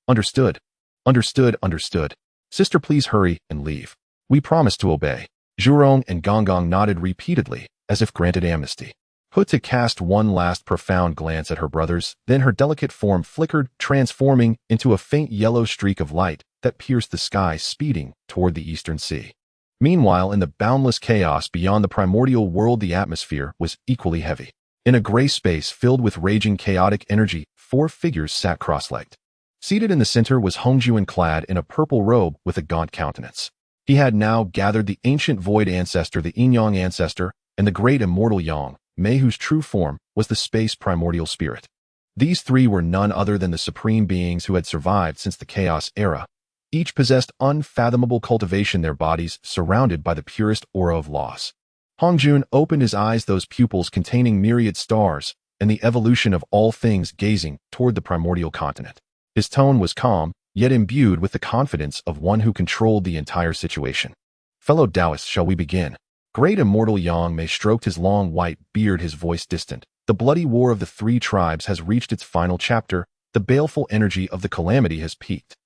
Understood. Understood, understood. Sister, please hurry and leave. We promise to obey. Zhurong and Honghuang nodded repeatedly, as if granted amnesty. Houtu cast one last profound glance at her brothers, then her delicate form flickered, transforming into a faint yellow streak of light that pierced the sky, speeding toward the eastern sea. Meanwhile, in the boundless chaos beyond the primordial world, the atmosphere was equally heavy. In a gray space filled with raging chaotic energy, 4 figures sat cross-legged. Seated in the center was Honghuang, clad in a purple robe with a gaunt countenance. He had now gathered the ancient void ancestor, the Yin-Yang ancestor, and the great immortal Yang, Mei, whose true form was the space primordial spirit. These 3 were none other than the supreme beings who had survived since the chaos era. Each possessed unfathomable cultivation, their bodies surrounded by the purest aura of laws. Honghuang opened his eyes, those pupils containing myriad stars, and the evolution of all things, gazing toward the primordial continent. His tone was calm, yet imbued with the confidence of one who controlled the entire situation. Fellow Taoists, shall we begin? Great immortal Yang Mei stroked his long white beard, his voice distant. The bloody war of the 3 tribes has reached its final chapter. The baleful energy of the calamity has peaked.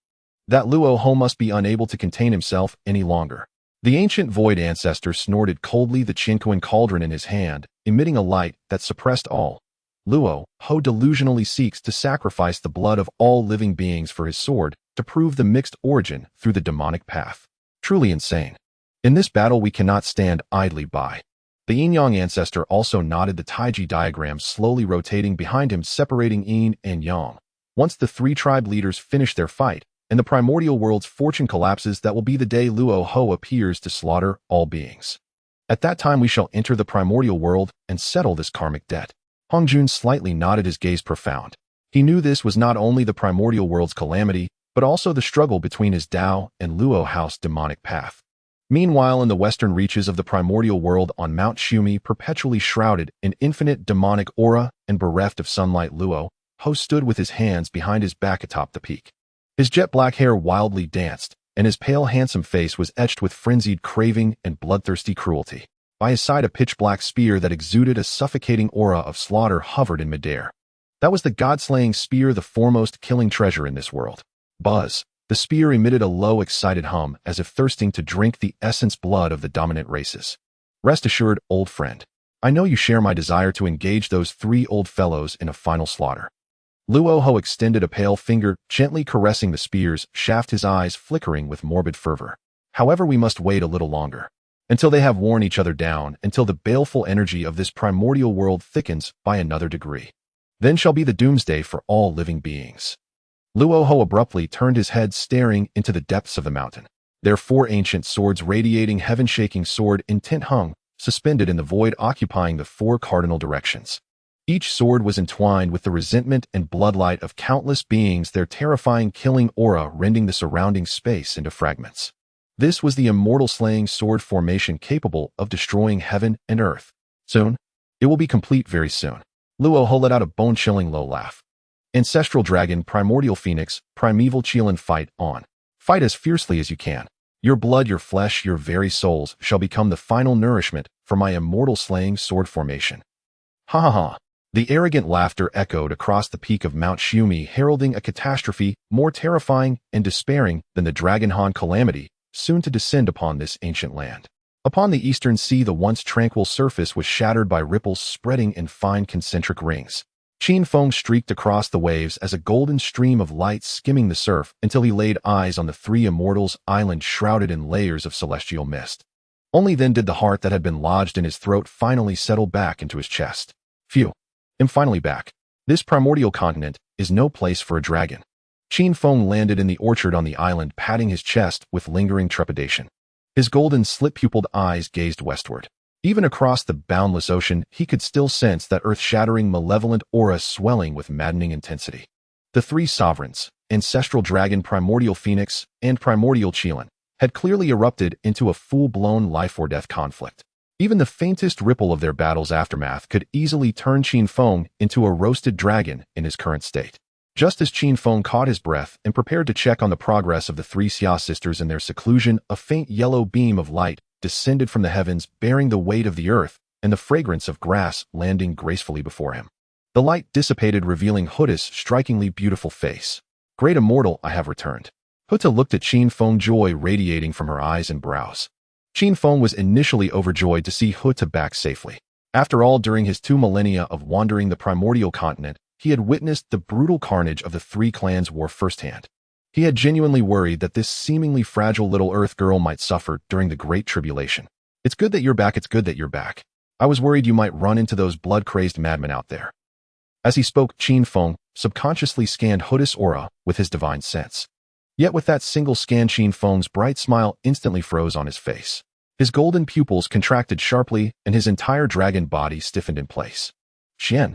That Luo Ho must be unable to contain himself any longer. The ancient void ancestor snorted coldly, the Qinkuan cauldron in his hand, emitting a light that suppressed all. Luo Ho delusionally seeks to sacrifice the blood of all living beings for his sword to prove the mixed origin through the demonic path. Truly insane. In this battle we cannot stand idly by. The Yin-Yang ancestor also nodded, the Taiji diagram slowly rotating behind him, separating Yin and Yang. Once the 3 tribe leaders finish their fight, and the primordial world's fortune collapses, that will be the day Luo Ho appears to slaughter all beings. At that time we shall enter the primordial world and settle this karmic debt. Honghuang slightly nodded, his gaze profound. He knew this was not only the primordial world's calamity, but also the struggle between his Tao and Luo House demonic path. Meanwhile, in the western reaches of the primordial world on Mount Shumi, perpetually shrouded in infinite demonic aura and bereft of sunlight, Luo Ho stood with his hands behind his back atop the peak. His jet-black hair wildly danced, and his pale, handsome face was etched with frenzied craving and bloodthirsty cruelty. By his side, a pitch-black spear that exuded a suffocating aura of slaughter hovered in midair. That was the god-slaying spear, the foremost killing treasure in this world. Buzz. The spear emitted a low, excited hum, as if thirsting to drink the essence blood of the dominant races. Rest assured, old friend. I know you share my desire to engage those 3 old fellows in a final slaughter. Luo Ho extended a pale finger, gently caressing the spear's shaft, his eyes flickering with morbid fervor. However, we must wait a little longer. Until they have worn each other down, until the baleful energy of this primordial world thickens by another degree. Then shall be the doomsday for all living beings. Luo Ho abruptly turned his head, staring into the depths of the mountain. Their 4 ancient swords, radiating heaven-shaking sword intent, hung suspended in the void, occupying the 4 cardinal directions. Each sword was entwined with the resentment and bloodlight of countless beings, their terrifying killing aura rending the surrounding space into fragments. This was the immortal slaying sword formation capable of destroying heaven and earth. Soon, it will be complete, very soon. Luo Ho let out a bone-chilling low laugh. Ancestral dragon, primordial phoenix, primeval Qilin, fight on. Fight as fiercely as you can. Your blood, your flesh, your very souls shall become the final nourishment for my immortal slaying sword formation. Ha ha ha. The arrogant laughter echoed across the peak of Mount Xiumi, heralding a catastrophe more terrifying and despairing than the Dragonhan calamity soon to descend upon this ancient land. Upon the eastern sea, the once tranquil surface was shattered by ripples spreading in fine concentric rings. Qin Feng streaked across the waves as a golden stream of light skimming the surf until he laid eyes on the 3 immortals' island shrouded in layers of celestial mist. Only then did the heart that had been lodged in his throat finally settle back into his chest. Phew. I'm finally back. This primordial continent is no place for a dragon. Qin Feng landed in the orchard on the island, patting his chest with lingering trepidation. His golden slit-pupiled eyes gazed westward. Even across the boundless ocean, he could still sense that earth-shattering, malevolent aura swelling with maddening intensity. The 3 sovereigns, ancestral dragon, primordial phoenix, and primordial Qilin, had clearly erupted into a full-blown life-or-death conflict. Even the faintest ripple of their battle's aftermath could easily turn Qin Feng into a roasted dragon in his current state. Just as Qin Feng caught his breath and prepared to check on the progress of the 3 Xia sisters in their seclusion, a faint yellow beam of light descended from the heavens, bearing the weight of the earth and the fragrance of grass landing gracefully before him. The light dissipated, revealing Houtu's strikingly beautiful face. Great immortal, I have returned. Houtu looked at Qin Feng, joy radiating from her eyes and brows. Qin Feng was initially overjoyed to see Houtu back safely. After all, during his 2 millennia of wandering the primordial continent, he had witnessed the brutal carnage of the 3 clans' war firsthand. He had genuinely worried that this seemingly fragile little earth girl might suffer during the Great Tribulation. It's good that you're back, it's good that you're back. I was worried you might run into those blood-crazed madmen out there. As he spoke, Qin Feng subconsciously scanned Houtu's aura with his divine sense. Yet with that single scan, Qin Feng's bright smile instantly froze on his face. His golden pupils contracted sharply, and his entire dragon body stiffened in place. Xian,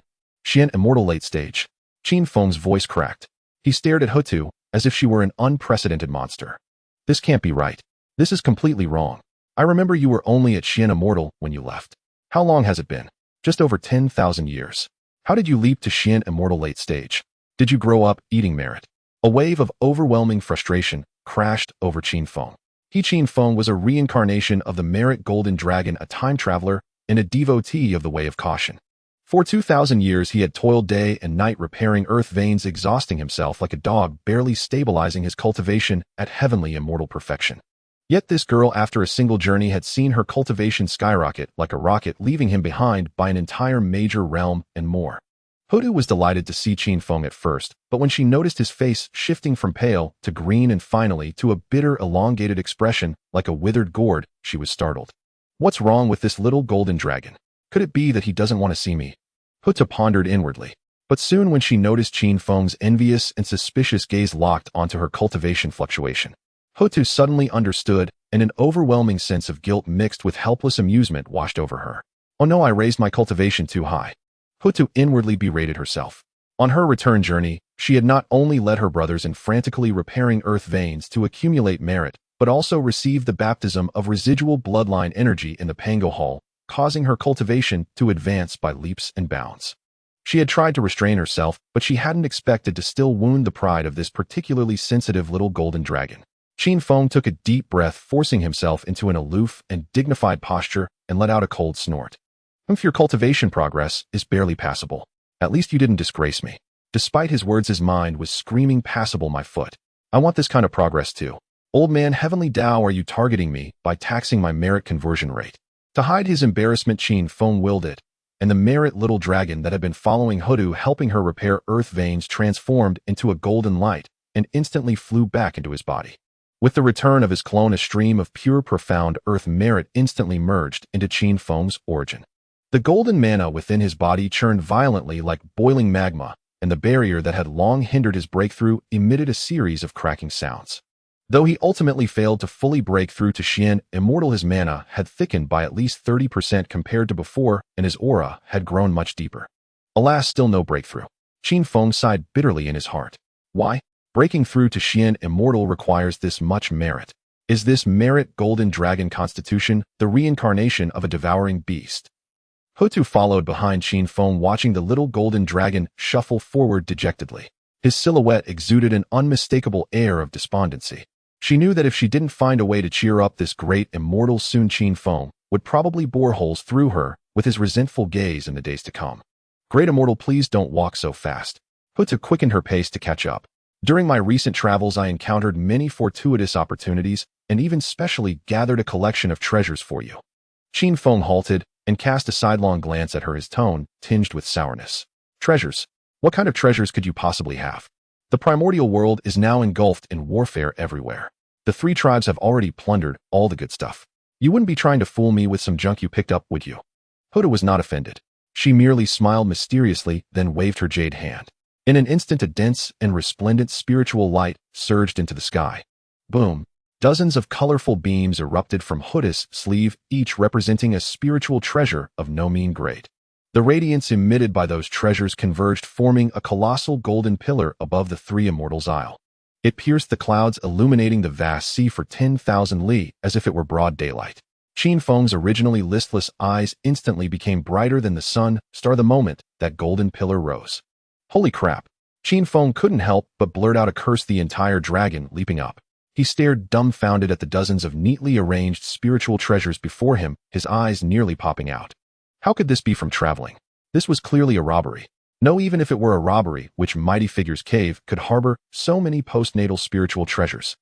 immortal late stage. Qin Feng's voice cracked. He stared at Houtu as if she were an unprecedented monster. This can't be right. This is completely wrong. I remember you were only at Xian Immortal when you left. How long has it been? Just over 10,000 years. How did you leap to Xian Immortal late stage? Did you grow up eating merit? A wave of overwhelming frustration crashed over Qin Feng. Qin Feng was a reincarnation of the merit golden dragon, a time traveler and a devotee of the way of caution. For 2,000 years he had toiled day and night repairing earth veins, exhausting himself like a dog, barely stabilizing his cultivation at heavenly immortal perfection. Yet this girl, after a single journey, had seen her cultivation skyrocket like a rocket, leaving him behind by an entire major realm and more. Houtu was delighted to see Qin Feng at first, but when she noticed his face shifting from pale to green and finally to a bitter, elongated expression like a withered gourd, she was startled. What's wrong with this little golden dragon? Could it be that he doesn't want to see me? Houtu pondered inwardly. But soon when she noticed Qin Feng's envious and suspicious gaze locked onto her cultivation fluctuation, Houtu suddenly understood, and an overwhelming sense of guilt mixed with helpless amusement washed over her. Oh no, I raised my cultivation too high. Houtu inwardly berated herself. On her return journey, she had not only led her brothers in frantically repairing earth veins to accumulate merit, but also received the baptism of residual bloodline energy in the Pango Hall, causing her cultivation to advance by leaps and bounds. She had tried to restrain herself, but she hadn't expected to still wound the pride of this particularly sensitive little golden dragon. Qin Feng took a deep breath, forcing himself into an aloof and dignified posture, and let out a cold snort. If your cultivation progress is barely passable, at least you didn't disgrace me. Despite his words, his mind was screaming, passable my foot. I want this kind of progress too. Old man, heavenly Dao, are you targeting me by taxing my merit conversion rate? To hide his embarrassment, Qin Feng willed it, and the merit little dragon that had been following Houtu, helping her repair earth veins, transformed into a golden light and instantly flew back into his body. With the return of his clone, a stream of pure, profound earth merit instantly merged into Qin Feng's origin. The golden mana within his body churned violently like boiling magma, and the barrier that had long hindered his breakthrough emitted a series of cracking sounds. Though he ultimately failed to fully break through to Xian Immortal, his mana had thickened by at least 30% compared to before, and his aura had grown much deeper. Alas, still no breakthrough. Qin Feng sighed bitterly in his heart. Why? Breaking through to Xian Immortal requires this much merit. Is this merit golden dragon constitution the reincarnation of a devouring beast? Houtu followed behind Qin Feng, watching the little golden dragon shuffle forward dejectedly. His silhouette exuded an unmistakable air of despondency. She knew that if she didn't find a way to cheer up this great immortal soon, Qin Feng would probably bore holes through her with his resentful gaze in the days to come. Great immortal, please don't walk so fast. Houtu quickened her pace to catch up. During my recent travels, I encountered many fortuitous opportunities and even specially gathered a collection of treasures for you. Qin Feng halted and cast a sidelong glance at her, his tone tinged with sourness. Treasures? What kind of treasures could you possibly have? The primordial world is now engulfed in warfare everywhere. The three tribes have already plundered all the good stuff. You wouldn't be trying to fool me with some junk you picked up, would you? Houtu was not offended. She merely smiled mysteriously, then waved her jade hand. In an instant, a dense and resplendent spiritual light surged into the sky. Boom! Dozens of colorful beams erupted from Houtu's sleeve, each representing a spiritual treasure of no mean grade. The radiance emitted by those treasures converged, forming a colossal golden pillar above the three immortals' Ziao. It pierced the clouds, illuminating the vast sea for 10,000 li as if it were broad daylight. Qin Feng's originally listless eyes instantly became brighter than the sun star the moment that golden pillar rose. Holy crap! Qin Feng couldn't help but blurt out a curse, the entire dragon leaping up. He stared dumbfounded at the dozens of neatly arranged spiritual treasures before him, his eyes nearly popping out. How could this be from traveling? This was clearly a robbery. No, even if it were a robbery, which Mighty Figure's cave could harbor so many postnatal spiritual treasures.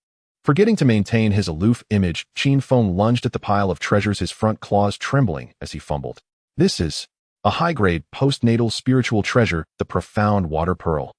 Forgetting to maintain his aloof image, Qin Feng lunged at the pile of treasures, his front claws trembling as he fumbled. This is a high-grade postnatal spiritual treasure, the profound water pearl.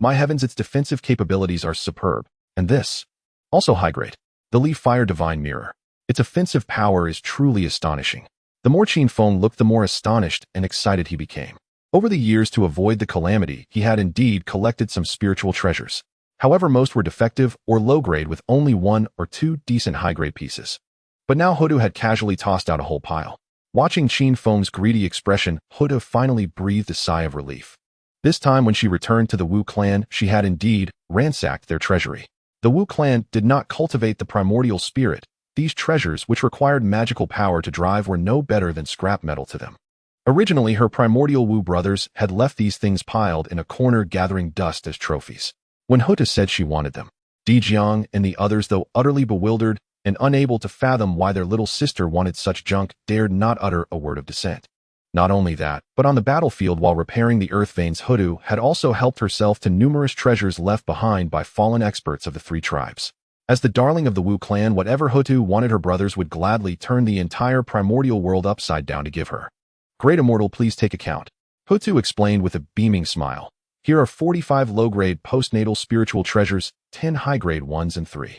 My heavens, its defensive capabilities are superb. And this, also high-grade, the leaf fire divine mirror. Its offensive power is truly astonishing. The more Qin Feng looked, the more astonished and excited he became. Over the years, to avoid the calamity, he had indeed collected some spiritual treasures. However, most were defective or low-grade, with only one or two decent high-grade pieces. But now Houtu had casually tossed out a whole pile. Watching Qin Feng's greedy expression, Houtu finally breathed a sigh of relief. This time, when she returned to the Wu clan, she had indeed ransacked their treasury. The Wu clan did not cultivate the primordial spirit. These treasures, which required magical power to drive, were no better than scrap metal to them. Originally, her primordial Wu brothers had left these things piled in a corner, gathering dust as trophies. When Houtu said she wanted them, D Jang and the others, though utterly bewildered and unable to fathom why their little sister wanted such junk, dared not utter a word of dissent. Not only that, but on the battlefield while repairing the earth veins, Houtu had also helped herself to numerous treasures left behind by fallen experts of the three tribes. As the darling of the Wu clan, whatever Houtu wanted, her brothers would gladly turn the entire primordial world upside down to give her. Great Immortal, please take account. Houtu explained with a beaming smile. Here are 45 low-grade postnatal spiritual treasures, 10 high-grade ones, and 3.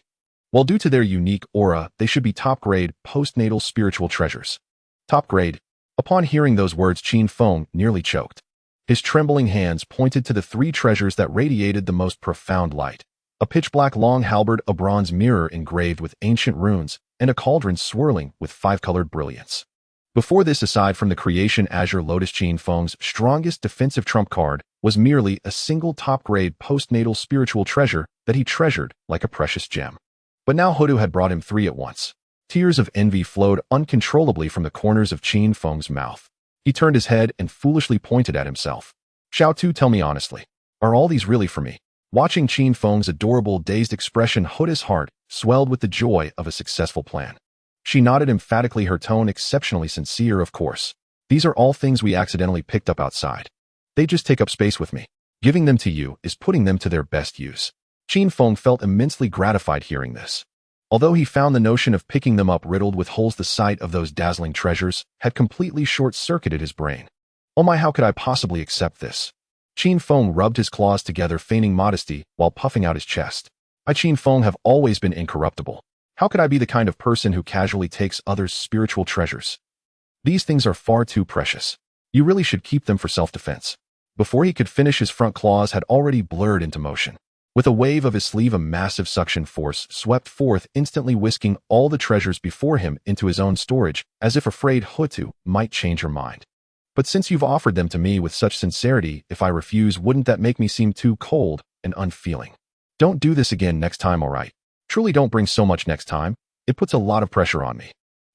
While due to their unique aura, they should be top-grade postnatal spiritual treasures. Top grade. Upon hearing those words, Qin Feng nearly choked. His trembling hands pointed to the 3 treasures that radiated the most profound light. A pitch-black long halberd, a bronze mirror engraved with ancient runes, and a cauldron swirling with 5-colored brilliance. Before this, aside from the creation Azure Lotus, Qin Feng's strongest defensive trump card was merely a single top-grade postnatal spiritual treasure that he treasured like a precious gem. But now Houtu had brought him 3 at once. Tears of envy flowed uncontrollably from the corners of Qin Feng's mouth. He turned his head and foolishly pointed at himself. Xiao Tu, tell me honestly, are all these really for me? Watching Qin Feng's adorable, dazed expression, Houtu's heart swelled with the joy of a successful plan. She nodded emphatically, her tone exceptionally sincere. Of course. These are all things we accidentally picked up outside. They just take up space with me. Giving them to you is putting them to their best use. Qin Feng felt immensely gratified hearing this. Although he found the notion of picking them up riddled with holes, the sight of those dazzling treasures had completely short-circuited his brain. Oh my, how could I possibly accept this? Qin Feng rubbed his claws together, feigning modesty while puffing out his chest. I, Qin Feng, have always been incorruptible. How could I be the kind of person who casually takes others' spiritual treasures? These things are far too precious. You really should keep them for self-defense. Before he could finish, his front claws had already blurred into motion. With a wave of his sleeve, a massive suction force swept forth, instantly whisking all the treasures before him into his own storage, as if afraid Houtu might change her mind. But since you've offered them to me with such sincerity, if I refuse, wouldn't that make me seem too cold and unfeeling? Don't do this again next time, all right? Truly don't bring so much next time. It puts a lot of pressure on me.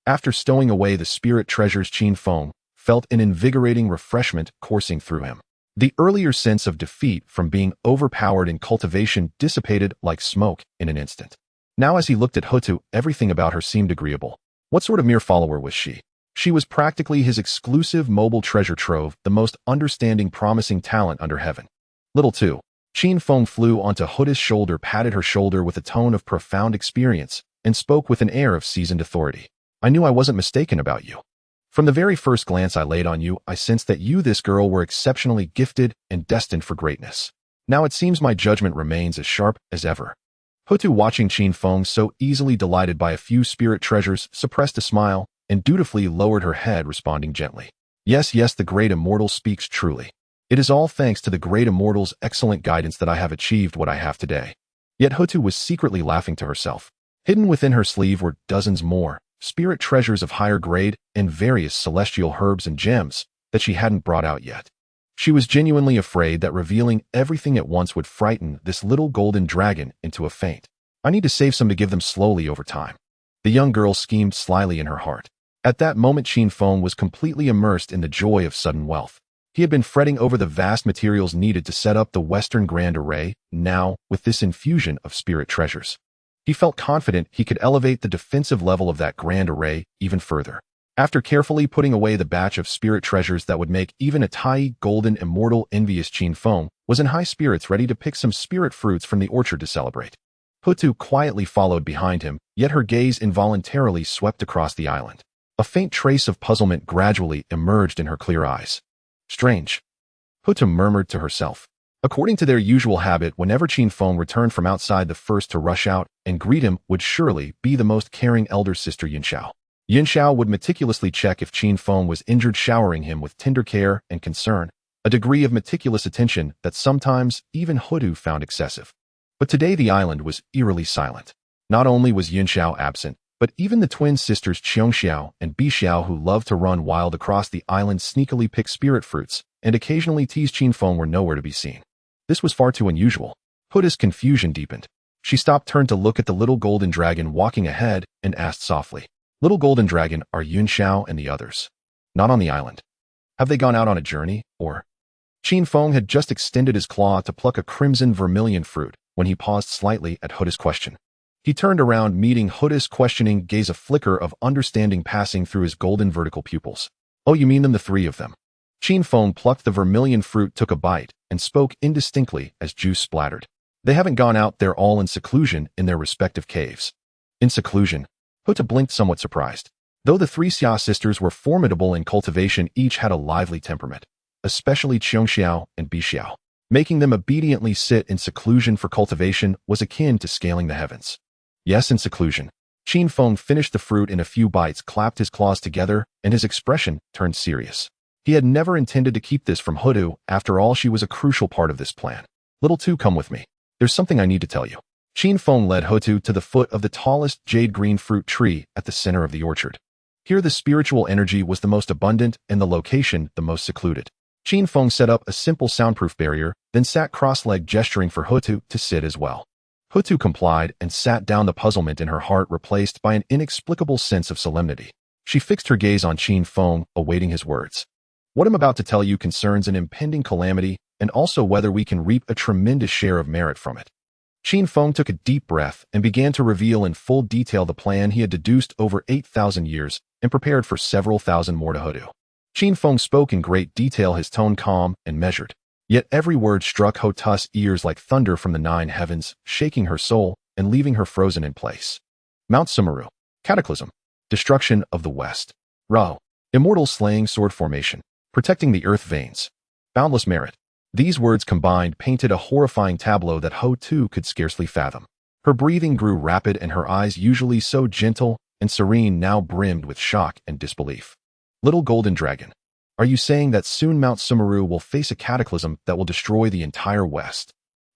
After stowing away the spirit treasures, Qin Feng felt an invigorating refreshment coursing through him. The earlier sense of defeat from being overpowered in cultivation dissipated like smoke in an instant. Now as he looked at Houtu, everything about her seemed agreeable. What sort of mere follower was she? She was practically his exclusive mobile treasure trove, the most understanding, promising talent under heaven. Little too. Qin Feng flew onto Houtu's shoulder, patted her shoulder with a tone of profound experience, and spoke with an air of seasoned authority. I knew I wasn't mistaken about you. From the very first glance I laid on you, I sensed that you, this girl, were exceptionally gifted and destined for greatness. Now it seems my judgment remains as sharp as ever. Houtu, watching Qin Feng so easily delighted by a few spirit treasures, suppressed a smile and dutifully lowered her head, responding gently. Yes, yes, the great immortal speaks truly. It is all thanks to the great immortal's excellent guidance that I have achieved what I have today. Yet Houtu was secretly laughing to herself. Hidden within her sleeve were dozens more spirit treasures of higher grade and various celestial herbs and gems that she hadn't brought out yet. She was genuinely afraid that revealing everything at once would frighten this little golden dragon into a faint. I need to save some to give them slowly over time. The young girl schemed slyly in her heart. At that moment, Qin Feng was completely immersed in the joy of sudden wealth. He had been fretting over the vast materials needed to set up the Western Grand Array. Now, with this infusion of spirit treasures, he felt confident he could elevate the defensive level of that Grand Array even further. After carefully putting away the batch of spirit treasures that would make even a Tai golden immortal envious, Qin Feng was in high spirits, ready to pick some spirit fruits from the orchard to celebrate. Houtu quietly followed behind him, yet her gaze involuntarily swept across the island. A faint trace of puzzlement gradually emerged in her clear eyes. Strange, Houtu murmured to herself. According to their usual habit, whenever Qin Feng returned from outside, the first to rush out and greet him would surely be the most caring elder sister Yinxiao. Yinxiao would meticulously check if Qin Feng was injured, showering him with tender care and concern, a degree of meticulous attention that sometimes even Houtu found excessive. But today the island was eerily silent. Not only was Yinxiao absent, but even the twin sisters Qiongxiao and Bixiao, who loved to run wild across the island, sneakily pick spirit fruits, and occasionally tease Qin Feng, were nowhere to be seen. This was far too unusual. Houtu's confusion deepened. She stopped, turned to look at the little golden dragon walking ahead, and asked softly, Little golden dragon, are Yunxiao and the others not on the island? Have they gone out on a journey, or? Qin Feng had just extended his claw to pluck a crimson vermilion fruit when he paused slightly at Houtu's question. He turned around, meeting Houtu's questioning gaze, a flicker of understanding passing through his golden vertical pupils. Oh, you mean them, the three of them? Qin Feng plucked the vermilion fruit, took a bite, and spoke indistinctly as juice splattered. They haven't gone out, they're all in seclusion in their respective caves. In seclusion? Houtu blinked, somewhat surprised. Though the three Xia sisters were formidable in cultivation, each had a lively temperament, especially Qiongxiao and Bixiao. Making them obediently sit in seclusion for cultivation was akin to scaling the heavens. Yes, in seclusion. Qin Feng finished the fruit in a few bites, clapped his claws together, and his expression turned serious. He had never intended to keep this from Houtu. After all, she was a crucial part of this plan. Little two, come with me. There's something I need to tell you. Qin Feng led Houtu to the foot of the tallest jade-green fruit tree at the center of the orchard. Here the spiritual energy was the most abundant and the location the most secluded. Qin Feng set up a simple soundproof barrier, then sat cross-legged, gesturing for Houtu to sit as well. Houtu complied and sat down, the puzzlement in her heart replaced by an inexplicable sense of solemnity. She fixed her gaze on Qin Feng, awaiting his words. What I'm about to tell you concerns an impending calamity and also whether we can reap a tremendous share of merit from it. Qin Feng took a deep breath and began to reveal in full detail the plan he had deduced over 8,000 years and prepared for several thousand more to Houtu. Qin Feng spoke in great detail, his tone calm and measured. Yet every word struck Houtu's ears like thunder from the 9 heavens, shaking her soul and leaving her frozen in place. Mount Sumeru. Cataclysm. Destruction of the West. Rao. Immortal slaying sword formation. Protecting the earth veins. Boundless merit. These words combined painted a horrifying tableau that Houtu could scarcely fathom. Her breathing grew rapid and her eyes, usually so gentle and serene, now brimmed with shock and disbelief. Little golden dragon, are you saying that soon Mount Sumeru will face a cataclysm that will destroy the entire West?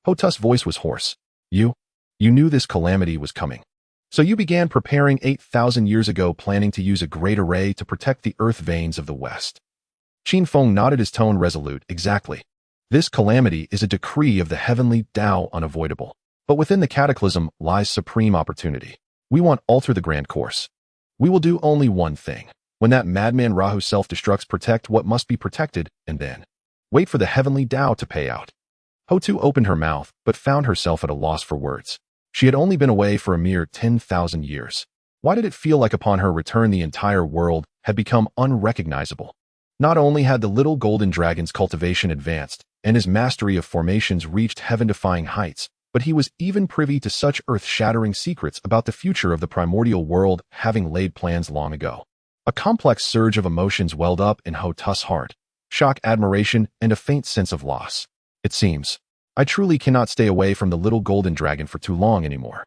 Houtu's voice was hoarse. You knew this calamity was coming. So you began preparing 8,000 years ago, planning to use a great array to protect the earth veins of the West. Qin Feng nodded, his tone resolute. Exactly. This calamity is a decree of the heavenly Tao, unavoidable. But within the cataclysm lies supreme opportunity. We want to alter the grand course. We will do only one thing. When that madman Rahu self-destructs, protect what must be protected, and then wait for the heavenly Tao to pay out. Houtu opened her mouth, but found herself at a loss for words. She had only been away for a mere 10,000 years. Why did it feel like upon her return the entire world had become unrecognizable? Not only had the little golden dragon's cultivation advanced, and his mastery of formations reached heaven-defying heights, but he was even privy to such earth-shattering secrets about the future of the primordial world, having laid plans long ago. A complex surge of emotions welled up in Houtu's heart. Shock, admiration, and a faint sense of loss. It seems I truly cannot stay away from the little golden dragon for too long anymore.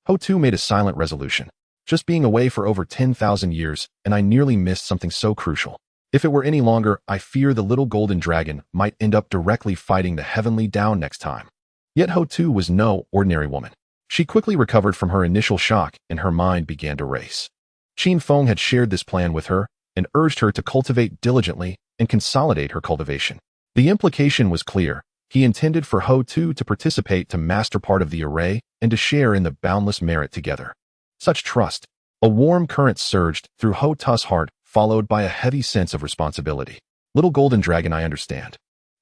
Houtu made a silent resolution. Just being away for over 10,000 years, and I nearly missed something so crucial. If it were any longer, I fear the little golden dragon might end up directly fighting the heavenly Tao next time. Yet Houtu was no ordinary woman. She quickly recovered from her initial shock, and her mind began to race. Qin Feng had shared this plan with her and urged her to cultivate diligently and consolidate her cultivation. The implication was clear. He intended for Houtu to participate, to master part of the array, and to share in the boundless merit together. Such trust. A warm current surged through Houtu's heart, followed by a heavy sense of responsibility. Little golden dragon, I understand.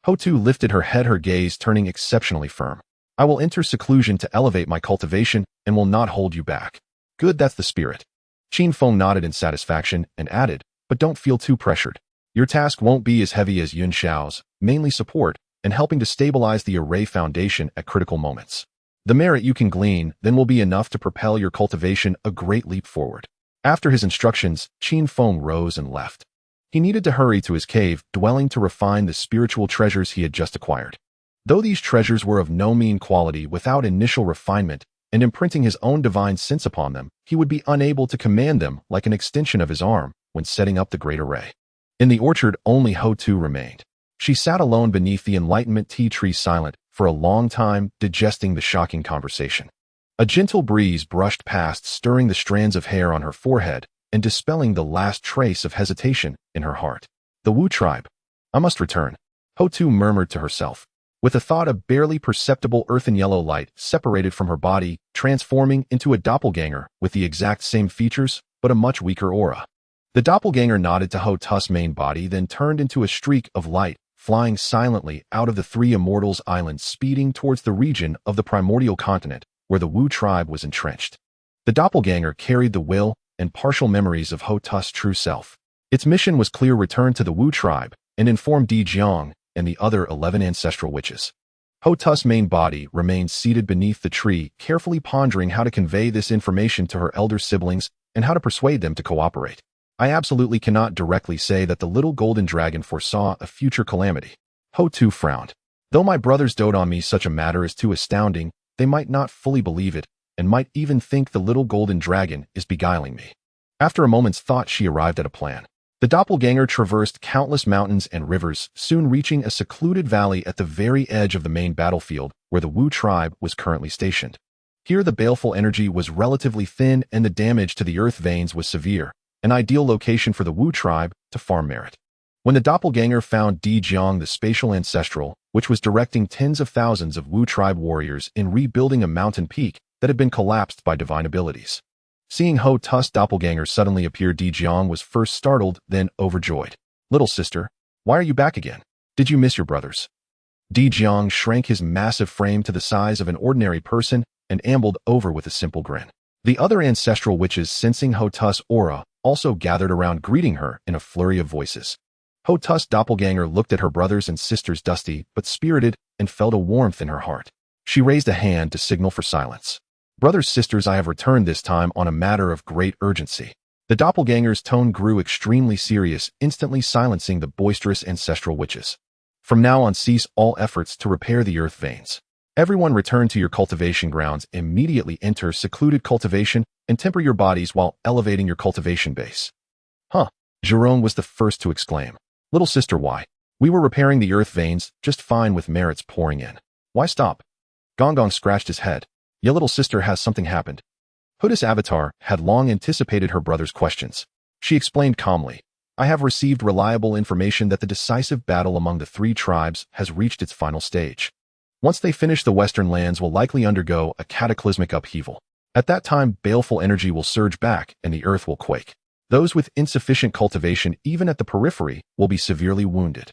Houtu lifted her head, her gaze turning exceptionally firm. I will enter seclusion to elevate my cultivation and will not hold you back. Good, that's the spirit. Qin Feng nodded in satisfaction and added, but don't feel too pressured. Your task won't be as heavy as Yun Xiao's, mainly support and helping to stabilize the array foundation at critical moments. The merit you can glean then will be enough to propel your cultivation a great leap forward. After his instructions, Qin Feng rose and left. He needed to hurry to his cave dwelling to refine the spiritual treasures he had just acquired. Though these treasures were of no mean quality, without initial refinement and imprinting his own divine sense upon them, he would be unable to command them like an extension of his arm when setting up the great array. In the orchard, only Houtu remained. She sat alone beneath the enlightenment tea tree, silent for a long time, digesting the shocking conversation. A gentle breeze brushed past, stirring the strands of hair on her forehead and dispelling the last trace of hesitation in her heart. The Wu tribe. I must return, Houtu murmured to herself. With a thought, a barely perceptible earthen yellow light separated from her body, transforming into a doppelganger with the exact same features, but a much weaker aura. The doppelganger nodded to Houtu's main body, then turned into a streak of light, flying silently out of the 3 immortals' islands, speeding towards the region of the primordial continent where the Wu tribe was entrenched. The doppelganger carried the will and partial memories of Houtu's true self. Its mission was clear: return to the Wu tribe and inform D Jang and the other 11 ancestral witches. Houtu's main body remained seated beneath the tree, carefully pondering how to convey this information to her elder siblings and how to persuade them to cooperate. I absolutely cannot directly say that the little golden dragon foresaw a future calamity. Houtu frowned. Though my brothers dote on me, such a matter is too astounding. They might not fully believe it, and might even think the little golden dragon is beguiling me. After a moment's thought, she arrived at a plan. The doppelganger traversed countless mountains and rivers, soon reaching a secluded valley at the very edge of the main battlefield where the Wu tribe was currently stationed. Here the baleful energy was relatively thin and the damage to the earth veins was severe, an ideal location for the Wu tribe to farm merit. When the doppelganger found D Jang, the spatial ancestral, which was directing tens of thousands of Wu tribe warriors in rebuilding a mountain peak that had been collapsed by divine abilities. Seeing Houtu's doppelganger suddenly appear, D Jang was first startled, then overjoyed. Little sister, why are you back again? Did you miss your brothers? D Jang shrank his massive frame to the size of an ordinary person and ambled over with a simple grin. The other ancestral witches, sensing Houtu's aura, also gathered around, greeting her in a flurry of voices. Houtu's doppelganger looked at her brothers and sisters, dusty but spirited, and felt a warmth in her heart. She raised a hand to signal for silence. Brothers, sisters, I have returned, this time on a matter of great urgency. The doppelganger's tone grew extremely serious, instantly silencing the boisterous ancestral witches. From now on, cease all efforts to repair the earth veins. Everyone return to your cultivation grounds, immediately enter secluded cultivation, and temper your bodies while elevating your cultivation base. Huh. Jerome was the first to exclaim. Little sister, why? We were repairing the earth veins just fine with merits pouring in. Why stop? Gong scratched his head. Yeah, little sister, has something happened? Houtu's avatar had long anticipated her brother's questions. She explained calmly. I have received reliable information that the decisive battle among the three tribes has reached its final stage. Once they finish, the western lands will likely undergo a cataclysmic upheaval. At that time, baleful energy will surge back and the earth will quake. Those with insufficient cultivation, even at the periphery, will be severely wounded.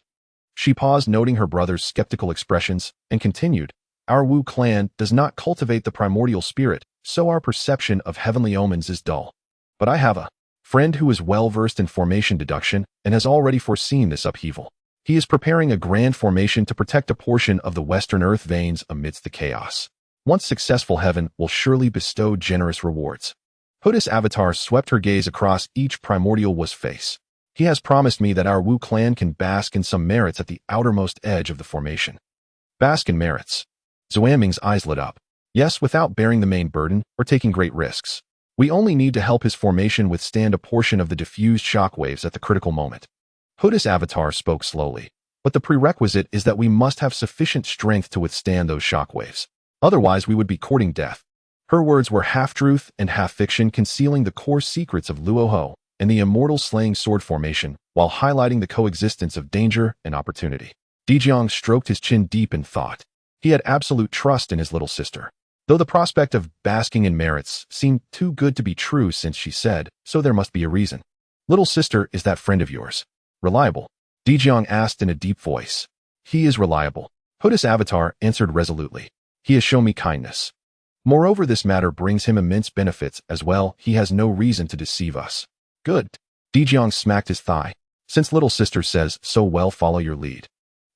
She paused, noting her brother's skeptical expressions, and continued, Our Wu clan does not cultivate the primordial spirit, so our perception of heavenly omens is dull. But I have a friend who is well-versed in formation deduction and has already foreseen this upheaval. He is preparing a grand formation to protect a portion of the western earth veins amidst the chaos. Once successful, heaven will surely bestow generous rewards. Houtu's avatar swept her gaze across each primordial Wu's face. He has promised me that our Wu clan can bask in some merits at the outermost edge of the formation. Bask in merits. Xuanming's eyes lit up. Yes, without bearing the main burden or taking great risks. We only need to help his formation withstand a portion of the diffused shockwaves at the critical moment. Houtu's avatar spoke slowly. But the prerequisite is that we must have sufficient strength to withstand those shockwaves. Otherwise, we would be courting death. Her words were half-truth and half-fiction, concealing the core secrets of Luoho and the immortal slaying sword formation, while highlighting the coexistence of danger and opportunity. D Jang stroked his chin deep in thought. He had absolute trust in his little sister. Though the prospect of basking in merits seemed too good to be true, since she said, so there must be a reason. Little sister, is that friend of yours reliable? D Jang asked in a deep voice. He is reliable. Houtu's avatar answered resolutely. He has shown me kindness. Moreover, this matter brings him immense benefits as well. He has no reason to deceive us. Good. D Jang smacked his thigh. Since little sister says so, well, follow your lead.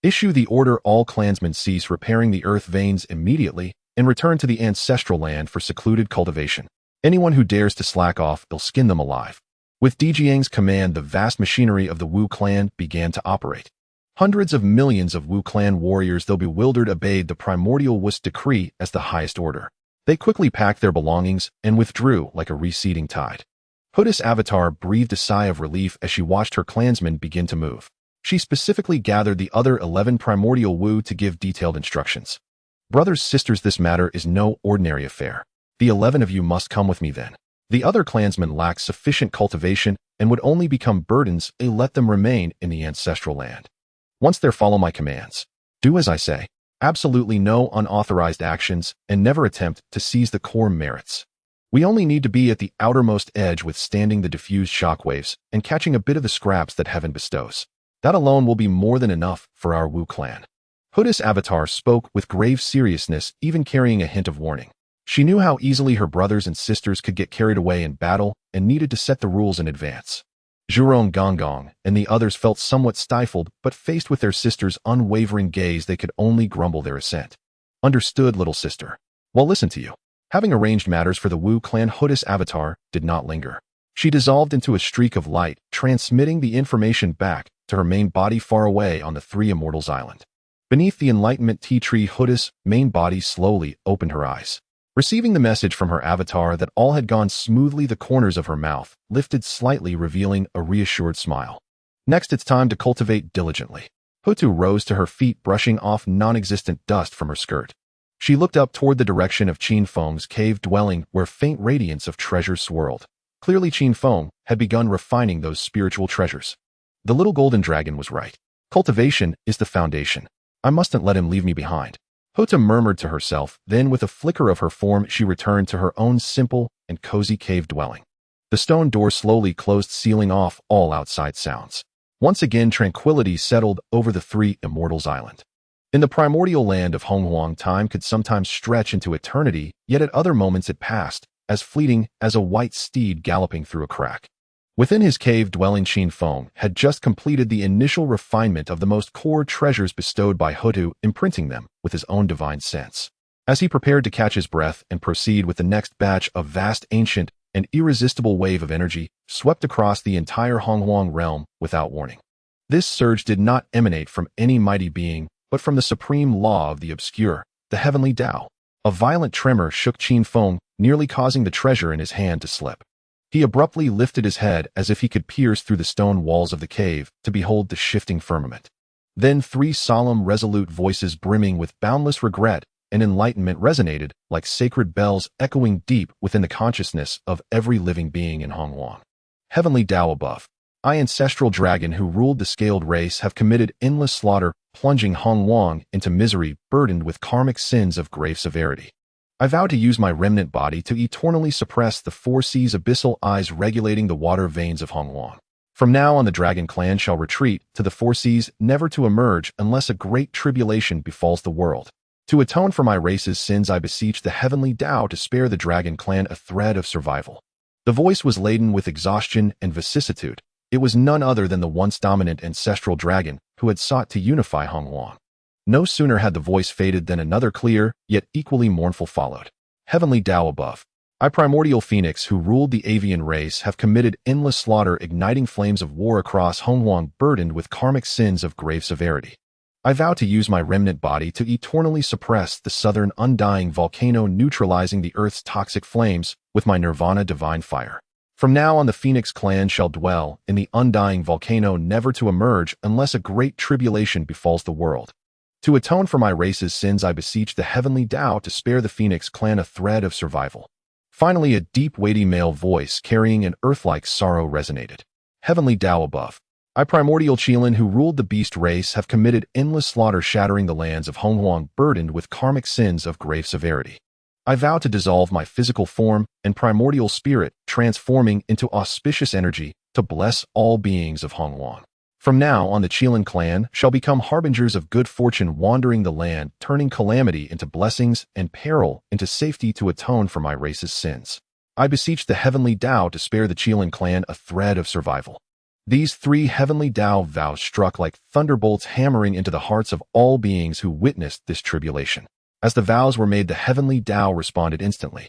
Issue the order all clansmen cease repairing the earth veins immediately and return to the ancestral land for secluded cultivation. Anyone who dares to slack off, they'll skin them alive. With D Jiang's command, the vast machinery of the Wu clan began to operate. Hundreds of millions of Wu clan warriors, though bewildered, obeyed the primordial Wu's decree as the highest order. They quickly packed their belongings and withdrew like a receding tide. Houtu's avatar breathed a sigh of relief as she watched her clansmen begin to move. She specifically gathered the other 11 primordial Wu to give detailed instructions. Brothers, sisters, this matter is no ordinary affair. The 11 of you must come with me then. The other clansmen lack sufficient cultivation and would only become burdens. Let them remain in the ancestral land. Once there, follow my commands. Do as I say. Absolutely no unauthorized actions, and never attempt to seize the core merits. We only need to be at the outermost edge, withstanding the diffused shockwaves and catching a bit of the scraps that heaven bestows. That alone will be more than enough for our Wu clan. Houtu's avatar spoke with grave seriousness, even carrying a hint of warning. She knew how easily her brothers and sisters could get carried away in battle and needed to set the rules in advance. Zhurong Gong and the others felt somewhat stifled, but faced with their sister's unwavering gaze, they could only grumble their assent. Understood, little sister. Well, listen to you. Having arranged matters for the Wu clan, Houtu's avatar did not linger. She dissolved into a streak of light, transmitting the information back to her main body far away on the Three Immortals Island. Beneath the enlightenment tea tree, Houtu's main body slowly opened her eyes. Receiving the message from her avatar that all had gone smoothly, the corners of her mouth lifted slightly, revealing a reassured smile. Next, it's time to cultivate diligently. Houtu rose to her feet, brushing off non-existent dust from her skirt. She looked up toward the direction of Qin Feng's cave dwelling, where faint radiance of treasure swirled. Clearly, Qin Feng had begun refining those spiritual treasures. The little golden dragon was right. Cultivation is the foundation. I mustn't let him leave me behind. Houtu murmured to herself, then with a flicker of her form she returned to her own simple and cozy cave dwelling. The stone door slowly closed, sealing off all outside sounds. Once again, tranquility settled over the Three Immortals Island. In the primordial land of Honghuang, time could sometimes stretch into eternity, yet at other moments it passed, as fleeting as a white steed galloping through a crack. Within his cave-dwelling Qin Feng had just completed the initial refinement of the most core treasures bestowed by Houtu, imprinting them with his own divine sense. As he prepared to catch his breath and proceed with the next batch, a vast, ancient, and irresistible wave of energy swept across the entire Honghuang realm without warning. This surge did not emanate from any mighty being, but from the supreme law of the obscure, the heavenly Tao. A violent tremor shook Qin Feng, nearly causing the treasure in his hand to slip. He abruptly lifted his head as if he could pierce through the stone walls of the cave to behold the shifting firmament. Then three solemn, resolute voices brimming with boundless regret and enlightenment resonated like sacred bells echoing deep within the consciousness of every living being in Honghuang. Heavenly Tao above, I, ancestral dragon who ruled the scaled race, have committed endless slaughter, plunging Honghuang into misery, burdened with karmic sins of grave severity. I vow to use my remnant body to eternally suppress the four seas' abyssal eyes regulating the water veins of Honghuang. From now on, the dragon clan shall retreat to the four seas, never to emerge unless a great tribulation befalls the world. To atone for my race's sins, I beseech the heavenly Tao to spare the dragon clan a thread of survival. The voice was laden with exhaustion and vicissitude. It was none other than the once dominant ancestral dragon who had sought to unify Honghuang. No sooner had the voice faded than another clear, yet equally mournful followed. Heavenly Tao above, I, primordial phoenix who ruled the avian race, have committed endless slaughter, igniting flames of war across Honghuang, burdened with karmic sins of grave severity. I vow to use my remnant body to eternally suppress the southern undying volcano, neutralizing the earth's toxic flames with my nirvana divine fire. From now on, the Phoenix clan shall dwell in the undying volcano, never to emerge unless a great tribulation befalls the world. To atone for my race's sins, I beseech the heavenly Tao to spare the Phoenix clan a thread of survival. Finally, a deep, weighty male voice carrying an earth-like sorrow resonated. Heavenly Tao above, I, primordial Qilin who ruled the beast race, have committed endless slaughter, shattering the lands of Honghuang, burdened with karmic sins of grave severity. I vow to dissolve my physical form and primordial spirit, transforming into auspicious energy to bless all beings of Honghuang. From now on, the Qilin clan shall become harbingers of good fortune, wandering the land, turning calamity into blessings and peril into safety to atone for my race's sins. I beseech the heavenly Tao to spare the Qilin clan a thread of survival. These three heavenly Tao vows struck like thunderbolts, hammering into the hearts of all beings who witnessed this tribulation. As the vows were made, the heavenly Tao responded instantly.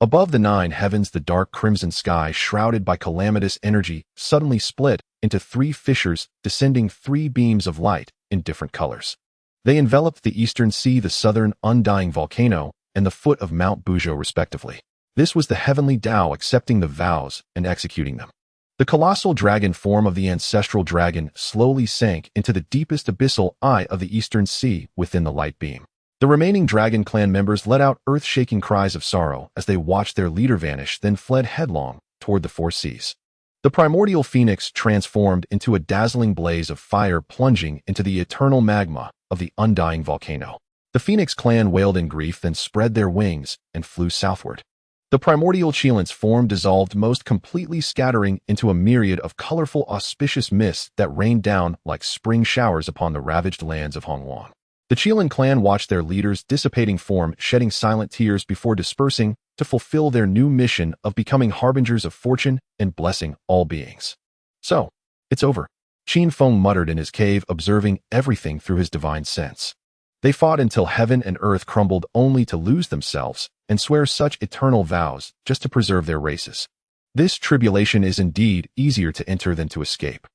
Above the nine heavens, the dark crimson sky, shrouded by calamitous energy, suddenly split into three fissures, descending three beams of light in different colors. They enveloped the eastern sea, the southern undying volcano, and the foot of Mount Buzhou respectively. This was the heavenly Tao accepting the vows and executing them. The colossal dragon form of the ancestral dragon slowly sank into the deepest abyssal eye of the eastern sea within the light beam. The remaining dragon clan members let out earth-shaking cries of sorrow as they watched their leader vanish, then fled headlong toward the four seas. The primordial phoenix transformed into a dazzling blaze of fire, plunging into the eternal magma of the undying volcano. The Phoenix clan wailed in grief, then spread their wings and flew southward. The primordial Qilin's form dissolved most completely, scattering into a myriad of colorful, auspicious mists that rained down like spring showers upon the ravaged lands of Honghuang. The Qilin clan watched their leader's dissipating form, shedding silent tears before dispersing to fulfill their new mission of becoming harbingers of fortune and blessing all beings. So, it's over, Qin Feng muttered in his cave, observing everything through his divine sense. They fought until heaven and earth crumbled, only to lose themselves and swear such eternal vows just to preserve their races. This tribulation is indeed easier to enter than to escape.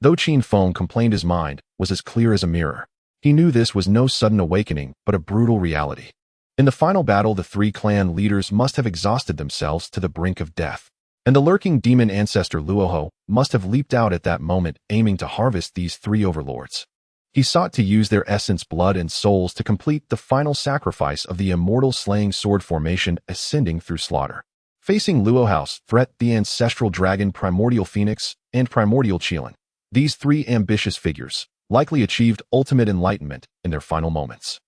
Though Qin Feng complained, his mind was as clear as a mirror. He knew this was no sudden awakening, but a brutal reality. In the final battle, the three clan leaders must have exhausted themselves to the brink of death, and the lurking demon ancestor Luoho must have leaped out at that moment, aiming to harvest these three overlords. He sought to use their essence, blood, and souls to complete the final sacrifice of the immortal slaying sword formation, ascending through slaughter. Facing Luoho's threat, the ancestral dragon, primordial phoenix, and primordial Qilin, these three ambitious figures likely achieved ultimate enlightenment in their final moments.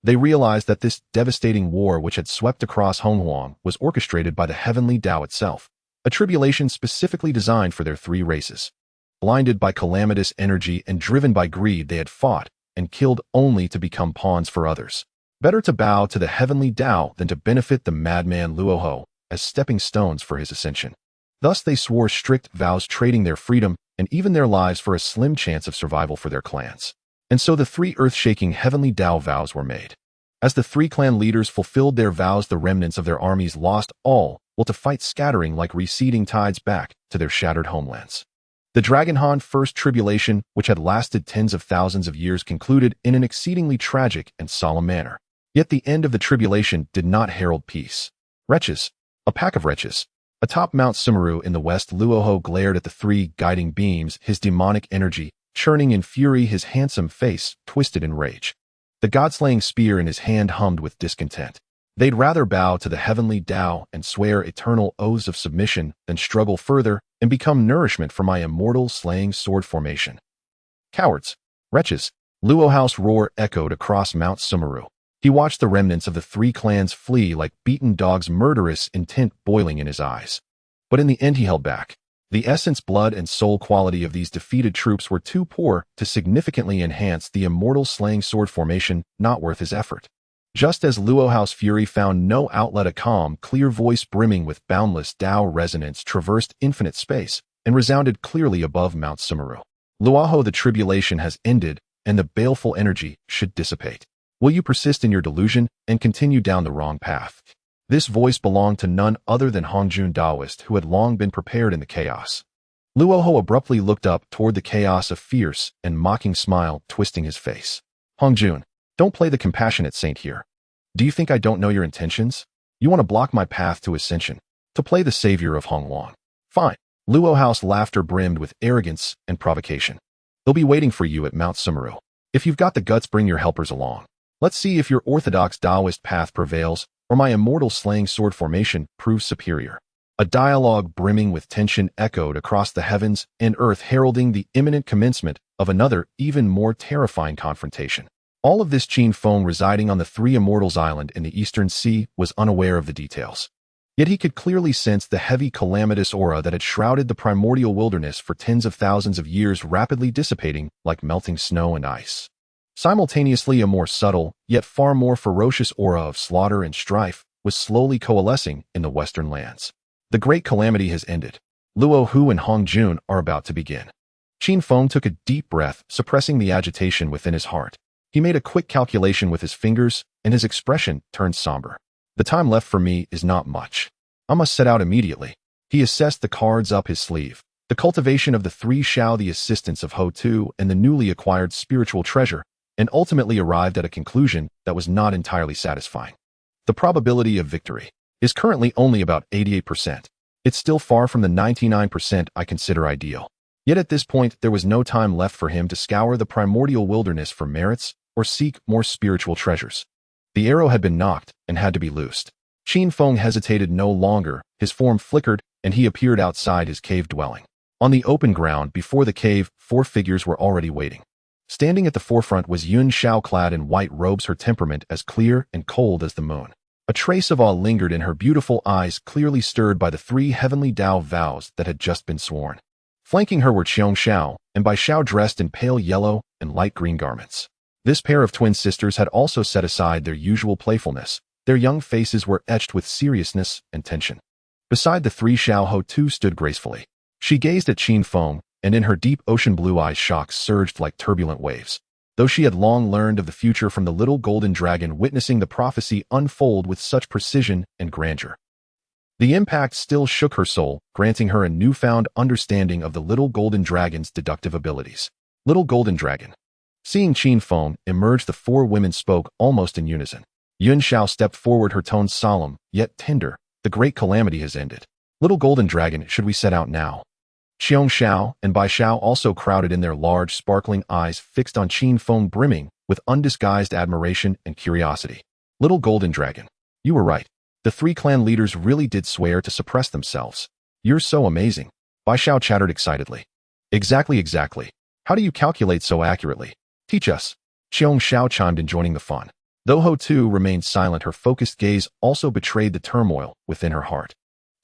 They realized that this devastating war which had swept across Honghuang was orchestrated by the heavenly Tao itself, a tribulation specifically designed for their three races. Blinded by calamitous energy and driven by greed, they had fought and killed only to become pawns for others. Better to bow to the heavenly Tao than to benefit the madman Luoho as stepping stones for his ascension. Thus they swore strict vows, trading their freedom and even their lives for a slim chance of survival for their clans. And so the three earth-shaking heavenly Tao vows were made. As the three clan leaders fulfilled their vows, the remnants of their armies lost all, while to fight scattering like receding tides back to their shattered homelands. The Dragonhan First Tribulation, which had lasted tens of thousands of years, concluded in an exceedingly tragic and solemn manner. Yet the end of the tribulation did not herald peace. Wretches, a pack of wretches. Atop Mount Sumeru in the west, Luoho glared at the three guiding beams, his demonic energy churning in fury, his handsome face twisted in rage. The god-slaying spear in his hand hummed with discontent. They'd rather bow to the heavenly Tao and swear eternal oaths of submission than struggle further and become nourishment for my immortal slaying sword formation. Cowards! Wretches! Luoho's roar echoed across Mount Sumeru. He watched the remnants of the three clans flee like beaten dogs, murderous intent boiling in his eyes. But in the end he held back. The essence, blood, and soul quality of these defeated troops were too poor to significantly enhance the immortal slaying sword formation, not worth his effort. Just as Luoho's fury found no outlet, a calm, clear voice brimming with boundless Tao resonance traversed infinite space and resounded clearly above Mount Sumeru. Luoho, the tribulation has ended, and the baleful energy should dissipate. Will you persist in your delusion and continue down the wrong path? This voice belonged to none other than Honghuang Taoist, who had long been prepared in the chaos. Luoho abruptly looked up toward the chaos, a fierce and mocking smile twisting his face. Honghuang, don't play the compassionate saint here. Do you think I don't know your intentions? You want to block my path to ascension, to play the savior of Honghuang. Fine. Luoho's laughter brimmed with arrogance and provocation. They'll be waiting for you at Mount Sumeru. If you've got the guts, bring your helpers along. Let's see if your orthodox Taoist path prevails or my immortal slaying sword formation proves superior. A dialogue brimming with tension echoed across the heavens and earth, heralding the imminent commencement of another, even more terrifying confrontation. All of this, Qin Feng, residing on the Three Immortals Island in the Eastern Sea, was unaware of the details. Yet he could clearly sense the heavy, calamitous aura that had shrouded the primordial wilderness for tens of thousands of years, rapidly dissipating like melting snow and ice. Simultaneously, a more subtle, yet far more ferocious aura of slaughter and strife was slowly coalescing in the western lands. The great calamity has ended. Luoho and Honghuang are about to begin. Qin Feng took a deep breath, suppressing the agitation within his heart. He made a quick calculation with his fingers, and his expression turned somber. The time left for me is not much. I must set out immediately. He assessed the cards up his sleeve. The cultivation of the three Shao, the assistance of Houtu, and the newly acquired spiritual treasure, and ultimately arrived at a conclusion that was not entirely satisfying. The probability of victory is currently only about 88%. It's still far from the 99% I consider ideal. Yet at this point, there was no time left for him to scour the primordial wilderness for merits or seek more spiritual treasures. The arrow had been knocked and had to be loosed. Qin Feng hesitated no longer, his form flickered, and he appeared outside his cave dwelling. On the open ground before the cave, 4 figures were already waiting. Standing at the forefront was Yun Shao, clad in white robes, her temperament as clear and cold as the moon. A trace of awe lingered in her beautiful eyes, clearly stirred by the 3 heavenly Tao vows that had just been sworn. Flanking her were Qiong Shao and Bai Shao, dressed in pale yellow and light green garments. This pair of twin sisters had also set aside their usual playfulness. Their young faces were etched with seriousness and tension. Beside the 3 Shao, Houtu stood gracefully. She gazed at Qin Feng, and in her deep ocean blue eyes shock surged like turbulent waves. Though she had long learned of the future from the little golden dragon, witnessing the prophecy unfold with such precision and grandeur, the impact still shook her soul, granting her a newfound understanding of the little golden dragon's deductive abilities. Little golden dragon. Seeing Qin Feng emerge, the 4 women spoke almost in unison. Yun Shao stepped forward, her tone solemn, yet tender. The great calamity has ended. Little golden dragon, should we set out now? Qiong Shao and Bai Shao also crowded in, their large, sparkling eyes fixed on Qin Feng, brimming with undisguised admiration and curiosity. Little golden dragon. You were right. The 3 clan leaders really did swear to suppress themselves. You're so amazing. Bai Shao chattered excitedly. Exactly. How do you calculate so accurately? Teach us. Qiong Shao chimed in, joining the fun. Though Houtu remained silent, her focused gaze also betrayed the turmoil within her heart.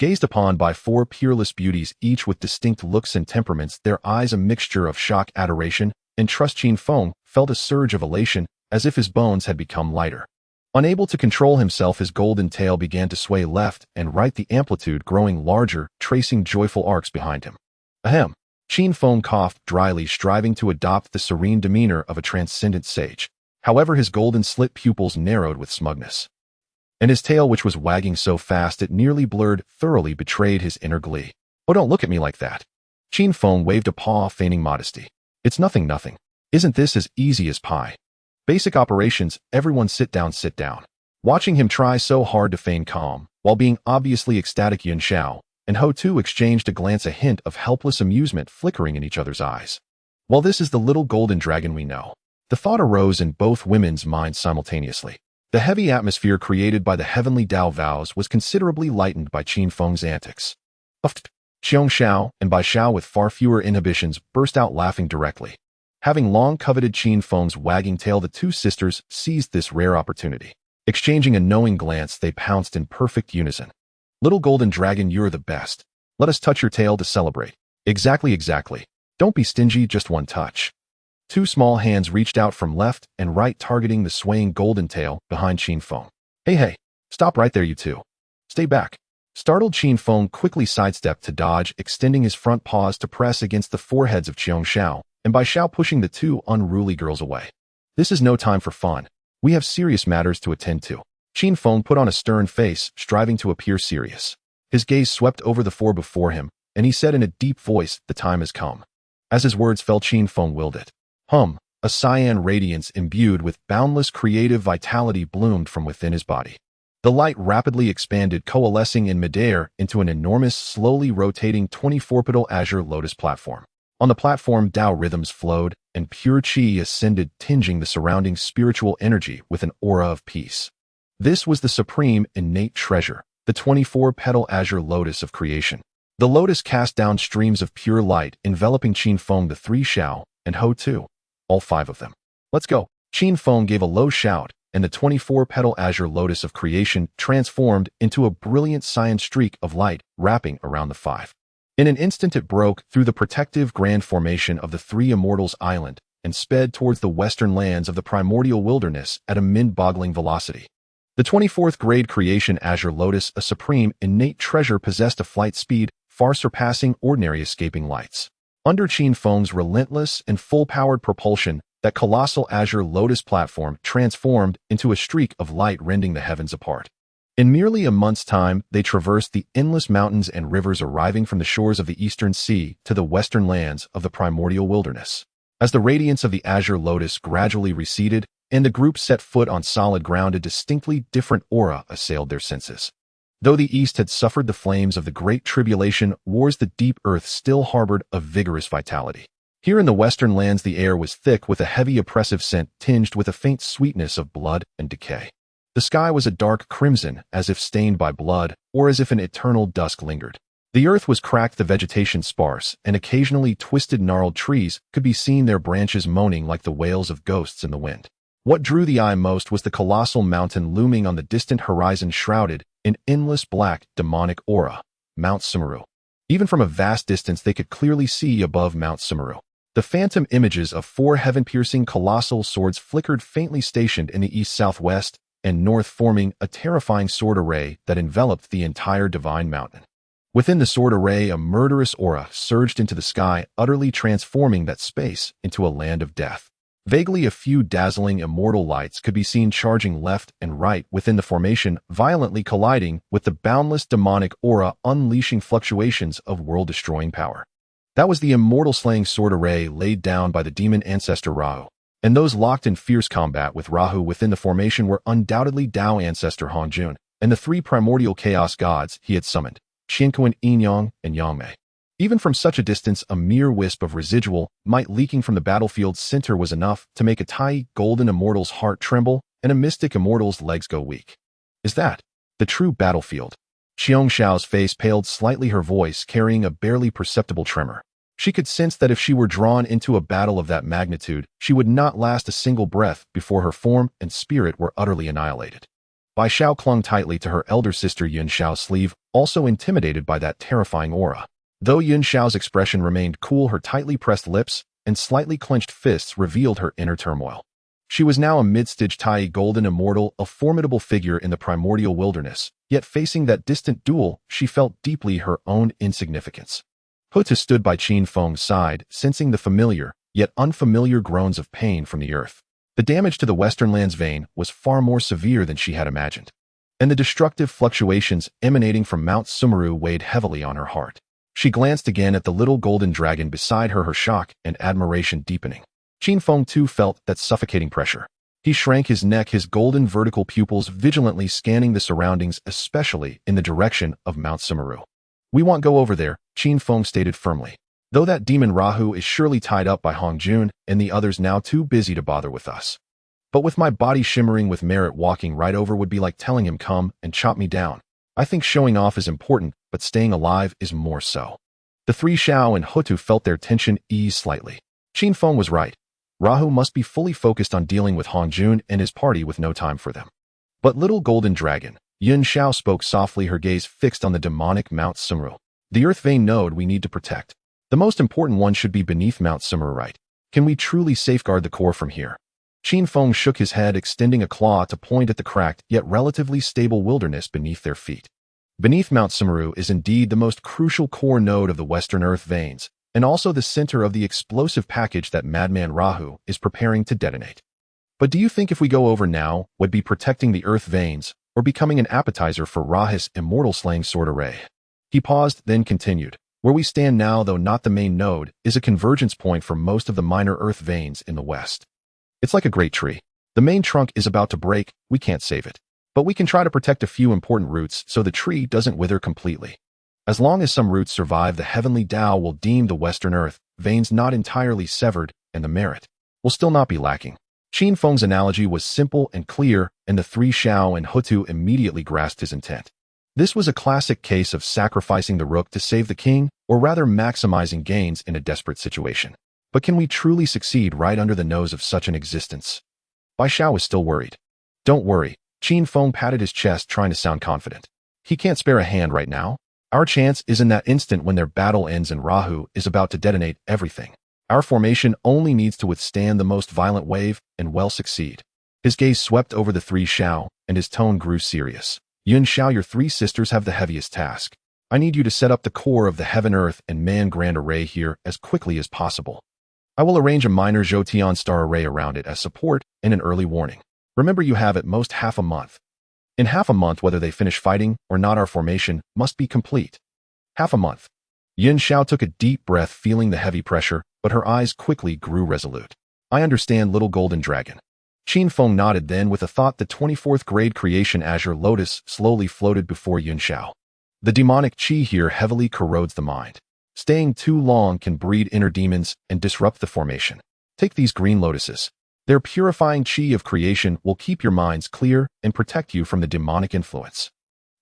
Gazed upon by 4 peerless beauties, each with distinct looks and temperaments, their eyes a mixture of shock, adoration, and Trust Qin Feng felt a surge of elation as if his bones had become lighter. Unable to control himself, his golden tail began to sway left and right, the amplitude growing larger, tracing joyful arcs behind him. Ahem. Qin Feng coughed dryly, striving to adopt the serene demeanor of a transcendent sage. However, his golden slit pupils narrowed with smugness. And his tail, which was wagging so fast it nearly blurred, thoroughly betrayed his inner glee. Oh, don't look at me like that. Qin Feng waved a paw, feigning modesty. It's nothing. Isn't this as easy as pie? Basic operations, everyone sit down. Watching him try so hard to feign calm, while being obviously ecstatic, Yun Xiao and Houtu exchanged a glance, a hint of helpless amusement flickering in each other's eyes. Well, this is the little golden dragon we know. The thought arose in both women's minds simultaneously. The heavy atmosphere created by the heavenly Dao vows was considerably lightened by Qin Feng's antics. Xiong Xiao and Bai Xiao, with far fewer inhibitions, burst out laughing directly. Having long coveted Qin Feng's wagging tail, the two sisters seized this rare opportunity. Exchanging a knowing glance, they pounced in perfect unison. Little golden dragon, you're the best. Let us touch your tail to celebrate. Exactly. Don't be stingy, just one touch. Two small hands reached out from left and right, targeting the swaying golden tail behind Qin Feng. Hey, stop right there, you two. Stay back. Startled, Qin Feng quickly sidestepped to dodge, extending his front paws to press against the foreheads of Xiong Xiao, and Bai Xiao, pushing the two unruly girls away. This is no time for fun. We have serious matters to attend to. Qin Feng put on a stern face, striving to appear serious. His gaze swept over the four before him, and he said in a deep voice, the time has come. As his words fell, Qin Feng willed it. A cyan radiance imbued with boundless creative vitality bloomed from within his body. The light rapidly expanded, coalescing in midair into an enormous, slowly rotating 24-petal azure lotus platform. On the platform, Dao rhythms flowed, and pure qi ascended, tinging the surrounding spiritual energy with an aura of peace. This was the supreme, innate treasure, the 24-petal azure lotus of creation. The lotus cast down streams of pure light, enveloping Qin Feng, the three Xiao, and Houtu, all five of them. Let's go. Qin Feng gave a low shout, and the 24-petal azure lotus of creation transformed into a brilliant cyan streak of light wrapping around the five. In an instant, it broke through the protective grand formation of the three immortals' island and sped towards the western lands of the primordial wilderness at a mind-boggling velocity. The 24th grade creation azure lotus, a supreme, innate treasure, possessed a flight speed far surpassing ordinary escaping lights. Under Qin Feng's relentless and full-powered propulsion, that colossal azure lotus platform transformed into a streak of light, rending the heavens apart. In merely a month's time, they traversed the endless mountains and rivers, arriving from the shores of the eastern sea to the western lands of the primordial wilderness. As the radiance of the azure lotus gradually receded, and the group set foot on solid ground, a distinctly different aura assailed their senses. Though the East had suffered the flames of the Great Tribulation wars, the deep earth still harbored a vigorous vitality. Here in the western lands, the air was thick with a heavy oppressive scent tinged with a faint sweetness of blood and decay. The sky was a dark crimson, as if stained by blood, or as if an eternal dusk lingered. The earth was cracked, the vegetation sparse, and occasionally twisted gnarled trees could be seen, their branches moaning like the wails of ghosts in the wind. What drew the eye most was the colossal mountain looming on the distant horizon, shrouded in endless black, demonic aura, Mount Sumeru. Even from a vast distance, they could clearly see above Mount Sumeru. The phantom images of four heaven-piercing colossal swords flickered faintly, stationed in the east, southwest, and north, forming a terrifying sword array that enveloped the entire divine mountain. Within the sword array, a murderous aura surged into the sky, utterly transforming that space into a land of death. Vaguely, a few dazzling immortal lights could be seen charging left and right within the formation, violently colliding with the boundless demonic aura, unleashing fluctuations of world-destroying power. That was the immortal-slaying sword array laid down by the demon ancestor Rahu, and those locked in fierce combat with Rahu within the formation were undoubtedly Dao ancestor Honghuang and the three primordial chaos gods he had summoned, Qianquan, Yinyang, and Yangmei. Even from such a distance, a mere wisp of residual might leaking from the battlefield's center was enough to make a tiny golden immortal's heart tremble and a mystic immortal's legs go weak. Is that the true battlefield? Xiong Xiao's face paled slightly, her voice carrying a barely perceptible tremor. She could sense that if she were drawn into a battle of that magnitude, she would not last a single breath before her form and spirit were utterly annihilated. Bai Xiao clung tightly to her elder sister Yun Xiao's sleeve, also intimidated by that terrifying aura. Though Yun Xiao's expression remained cool, her tightly pressed lips and slightly clenched fists revealed her inner turmoil. She was now a mid-stage Tai golden immortal, a formidable figure in the primordial wilderness, yet facing that distant duel, she felt deeply her own insignificance. Houtu stood by Qin Feng's side, sensing the familiar, yet unfamiliar groans of pain from the earth. The damage to the Western Land's vein was far more severe than she had imagined, and the destructive fluctuations emanating from Mount Sumeru weighed heavily on her heart. She glanced again at the little golden dragon beside her shock and admiration deepening. Qin Feng too felt that suffocating pressure. He shrank his neck, his golden vertical pupils vigilantly scanning the surroundings, especially in the direction of Mount Sumeru. "We won't go over there," Qin Feng stated firmly. "Though that demon Rahu is surely tied up by Hongjun and the others now too busy to bother with us. But with my body shimmering with merit, walking right over would be like telling him come and chop me down. I think showing off is important, but staying alive is more so." The three Xiao and Houtu felt their tension ease slightly. Qin Feng was right. Rahu must be fully focused on dealing with Hongjun and his party with no time for them. "But little golden dragon," Yun Xiao spoke softly, her gaze fixed on the demonic Mount Sumeru. "The earth vein node we need to protect. The most important one should be beneath Mount Sumeru, right? Can we truly safeguard the core from here?" Qin Feng shook his head, extending a claw to point at the cracked yet relatively stable wilderness beneath their feet. Beneath Mount Sumeru is indeed the most crucial core node of the Western Earth veins, and also the center of the explosive package that Madman Rahu is preparing to detonate. But do you think if we go over now, would be protecting the earth veins, or becoming an appetizer for Rahu's immortal slaying sword array? He paused, then continued. "Where we stand now, though not the main node, is a convergence point for most of the minor earth veins in the west. It's like a great tree. The main trunk is about to break, we can't save it. But we can try to protect a few important roots so the tree doesn't wither completely. As long as some roots survive, the heavenly Tao will deem the Western Earth veins not entirely severed, and the merit will still not be lacking." Qin Feng's analogy was simple and clear, and the three Xiao and Houtu immediately grasped his intent. This was a classic case of sacrificing the rook to save the king, or rather maximizing gains in a desperate situation. But can we truly succeed right under the nose of such an existence? Bai Xiao was still worried. "Don't worry," Qin Feng patted his chest, trying to sound confident. "He can't spare a hand right now. Our chance is in that instant when their battle ends and Rahu is about to detonate everything. Our formation only needs to withstand the most violent wave and well succeed." His gaze swept over the three Xiao, and his tone grew serious. "Yun Xiao, your three sisters have the heaviest task. I need you to set up the core of the Heaven Earth and Man Grand Array here as quickly as possible. I will arrange a minor Zhoutian star array around it as support and an early warning. Remember, you have at most half a month. In half a month, whether they finish fighting or not, our formation must be complete." Half a month. Yun Xiao took a deep breath, feeling the heavy pressure, but her eyes quickly grew resolute. "I understand, little golden dragon." Qin Feng nodded, then with a thought the 24th grade creation azure lotus slowly floated before Yun Xiao. "The demonic qi here heavily corrodes the mind. Staying too long can breed inner demons and disrupt the formation. Take these green lotuses. Their purifying qi of creation will keep your minds clear and protect you from the demonic influence."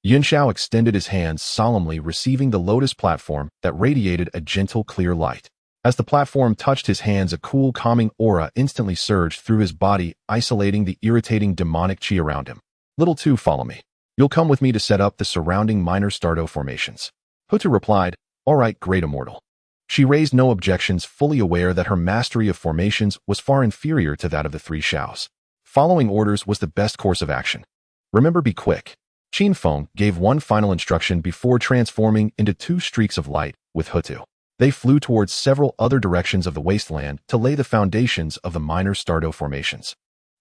Yun Xiao extended his hands solemnly, receiving the lotus platform that radiated a gentle, clear light. As the platform touched his hands, a cool, calming aura instantly surged through his body, isolating the irritating demonic qi around him. "Little two, follow me. You'll come with me to set up the surrounding minor stardo formations." Houtu replied, "All right, great immortal." She raised no objections, fully aware that her mastery of formations was far inferior to that of the three Xiaos. Following orders was the best course of action. "Remember, be quick." Qin Feng gave one final instruction before transforming into two streaks of light with Houtu. They flew towards several other directions of the wasteland to lay the foundations of the minor stardo formations.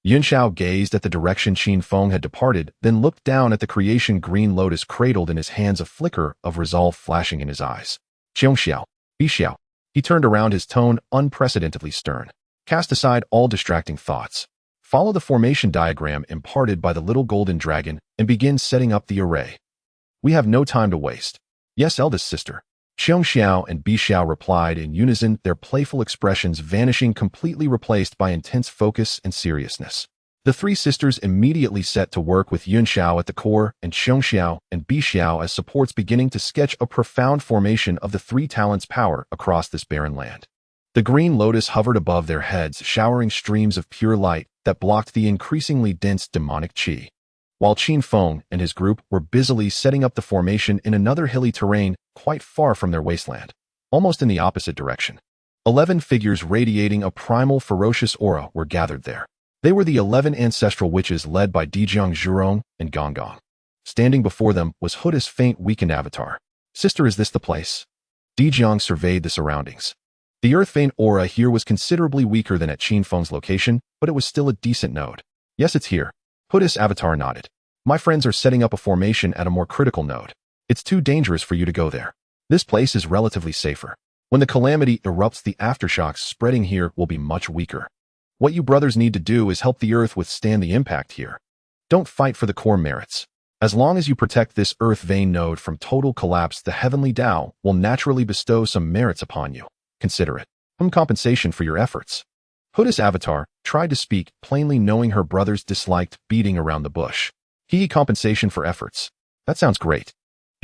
Yun Xiao gazed at the direction Qin Feng had departed, then looked down at the creation green lotus cradled in his hands, a flicker of resolve flashing in his eyes. "Qiong Xiao, Bi Xiao." He turned around, his tone unprecedentedly stern. "Cast aside all distracting thoughts. Follow the formation diagram imparted by the little golden dragon and begin setting up the array. We have no time to waste." "Yes, eldest sister." Qiong Xiao and Bi Xiao replied in unison, their playful expressions vanishing, completely replaced by intense focus and seriousness. The three sisters immediately set to work with Yun Xiao at the core and Qiong Xiao and Bi Xiao as supports, beginning to sketch a profound formation of the three talents' power across this barren land. The green lotus hovered above their heads, showering streams of pure light that blocked the increasingly dense demonic qi. While Qin Feng and his group were busily setting up the formation in another hilly terrain quite far from their wasteland, almost in the opposite direction. 11 figures radiating a primal ferocious aura were gathered there. They were the 11 ancestral witches led by D Jang, Zhurong, and Honghuang. Standing before them was Houtu's faint, weakened avatar. Sister, is this the place? D Jang surveyed the surroundings. The earth-vein aura here was considerably weaker than at Qinfeng's location, but it was still a decent node. Yes, it's here. Houtu's avatar nodded. My friends are setting up a formation at a more critical node. It's too dangerous for you to go there. This place is relatively safer. When the calamity erupts, the aftershocks spreading here will be much weaker. What you brothers need to do is help the earth withstand the impact here. Don't fight for the core merits. As long as you protect this earth vein node from total collapse, the heavenly Tao will naturally bestow some merits upon you. Consider it some compensation for your efforts. Houtu's avatar tried to speak, plainly knowing her brothers disliked beating around the bush. Compensation for efforts. That sounds great.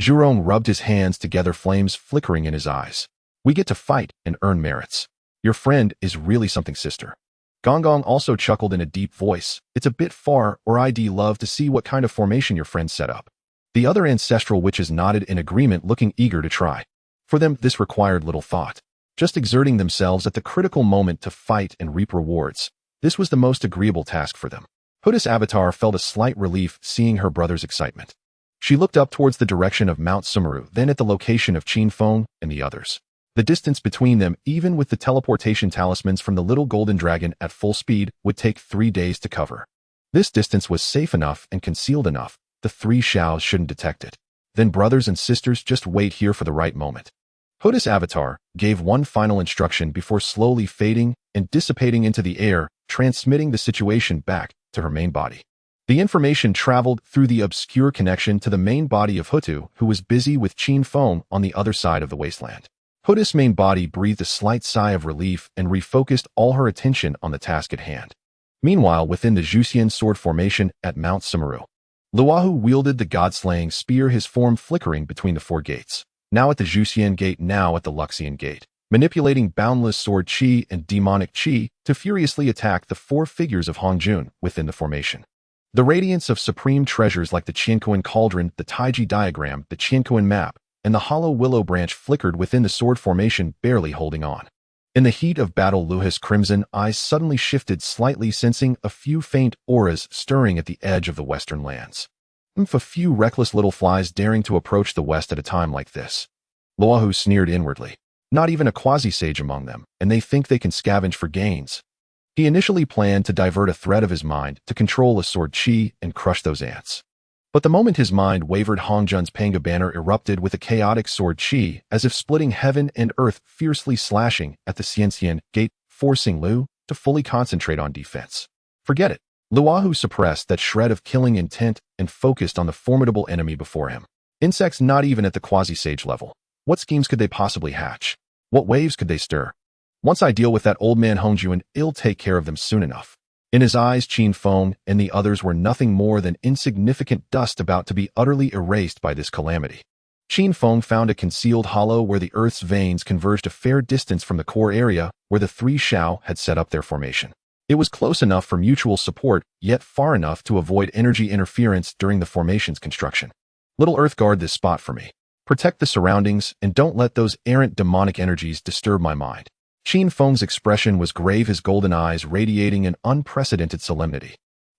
Zhurong rubbed his hands together, flames flickering in his eyes. We get to fight and earn merits. Your friend is really something, sister. Honghuang also chuckled in a deep voice. It's a bit far, or I'd love to see what kind of formation your friend set up. The other ancestral witches nodded in agreement, looking eager to try. For them, this required little thought. Just exerting themselves at the critical moment to fight and reap rewards. This was the most agreeable task for them. Houtu's avatar felt a slight relief seeing her brother's excitement. She looked up towards the direction of Mount Sumeru, then at the location of Qinfeng and the others. The distance between them, even with the teleportation talismans from the little golden dragon at full speed, would take 3 days to cover. This distance was safe enough and concealed enough. The 3 Xiaos shouldn't detect it. Then brothers and sisters, just wait here for the right moment. Houtu's avatar gave one final instruction before slowly fading and dissipating into the air, transmitting the situation back to her main body. The information traveled through the obscure connection to the main body of Houtu, who was busy with Qinfeng on the other side of the wasteland. Houtu's main body breathed a slight sigh of relief and refocused all her attention on the task at hand. Meanwhile, within the Zhuxian sword formation at Mount Sumeru, Luohu wielded the god-slaying spear, his form flickering between the 4 gates. Now at the Zhuxian gate, now at the Luxian gate, manipulating boundless sword qi and demonic qi to furiously attack the 4 figures of Hongjun within the formation. The radiance of supreme treasures like the Qiankuan cauldron, the Taiji diagram, the Qiankuan map, and the hollow willow branch flickered within the sword formation, barely holding on. In the heat of battle, Luohu's crimson eyes suddenly shifted slightly, sensing a few faint auras stirring at the edge of the western lands. A few reckless little flies daring to approach the west at a time like this. Luohu sneered inwardly. Not even a quasi-sage among them, and they think they can scavenge for gains. He initially planned to divert a thread of his mind to control a sword qi and crush those ants. But the moment his mind wavered, Hongjun's Panga banner erupted with a chaotic sword qi, as if splitting heaven and earth, fiercely slashing at the Xianxian gate, forcing Lu to fully concentrate on defense. Forget it. Luohu suppressed that shred of killing intent and focused on the formidable enemy before him. Insects not even at the quasi-sage level. What schemes could they possibly hatch? What waves could they stir? Once I deal with that old man Hongjuan, he'll take care of them soon enough. In his eyes, Qinfeng and the others were nothing more than insignificant dust about to be utterly erased by this calamity. Qinfeng found a concealed hollow where the earth's veins converged a fair distance from the core area where the 3 Xiao had set up their formation. It was close enough for mutual support, yet far enough to avoid energy interference during the formation's construction. Little Earth, guard this spot for me. Protect the surroundings and don't let those errant demonic energies disturb my mind. Qinfeng's expression was grave, his golden eyes radiating an unprecedented solemnity.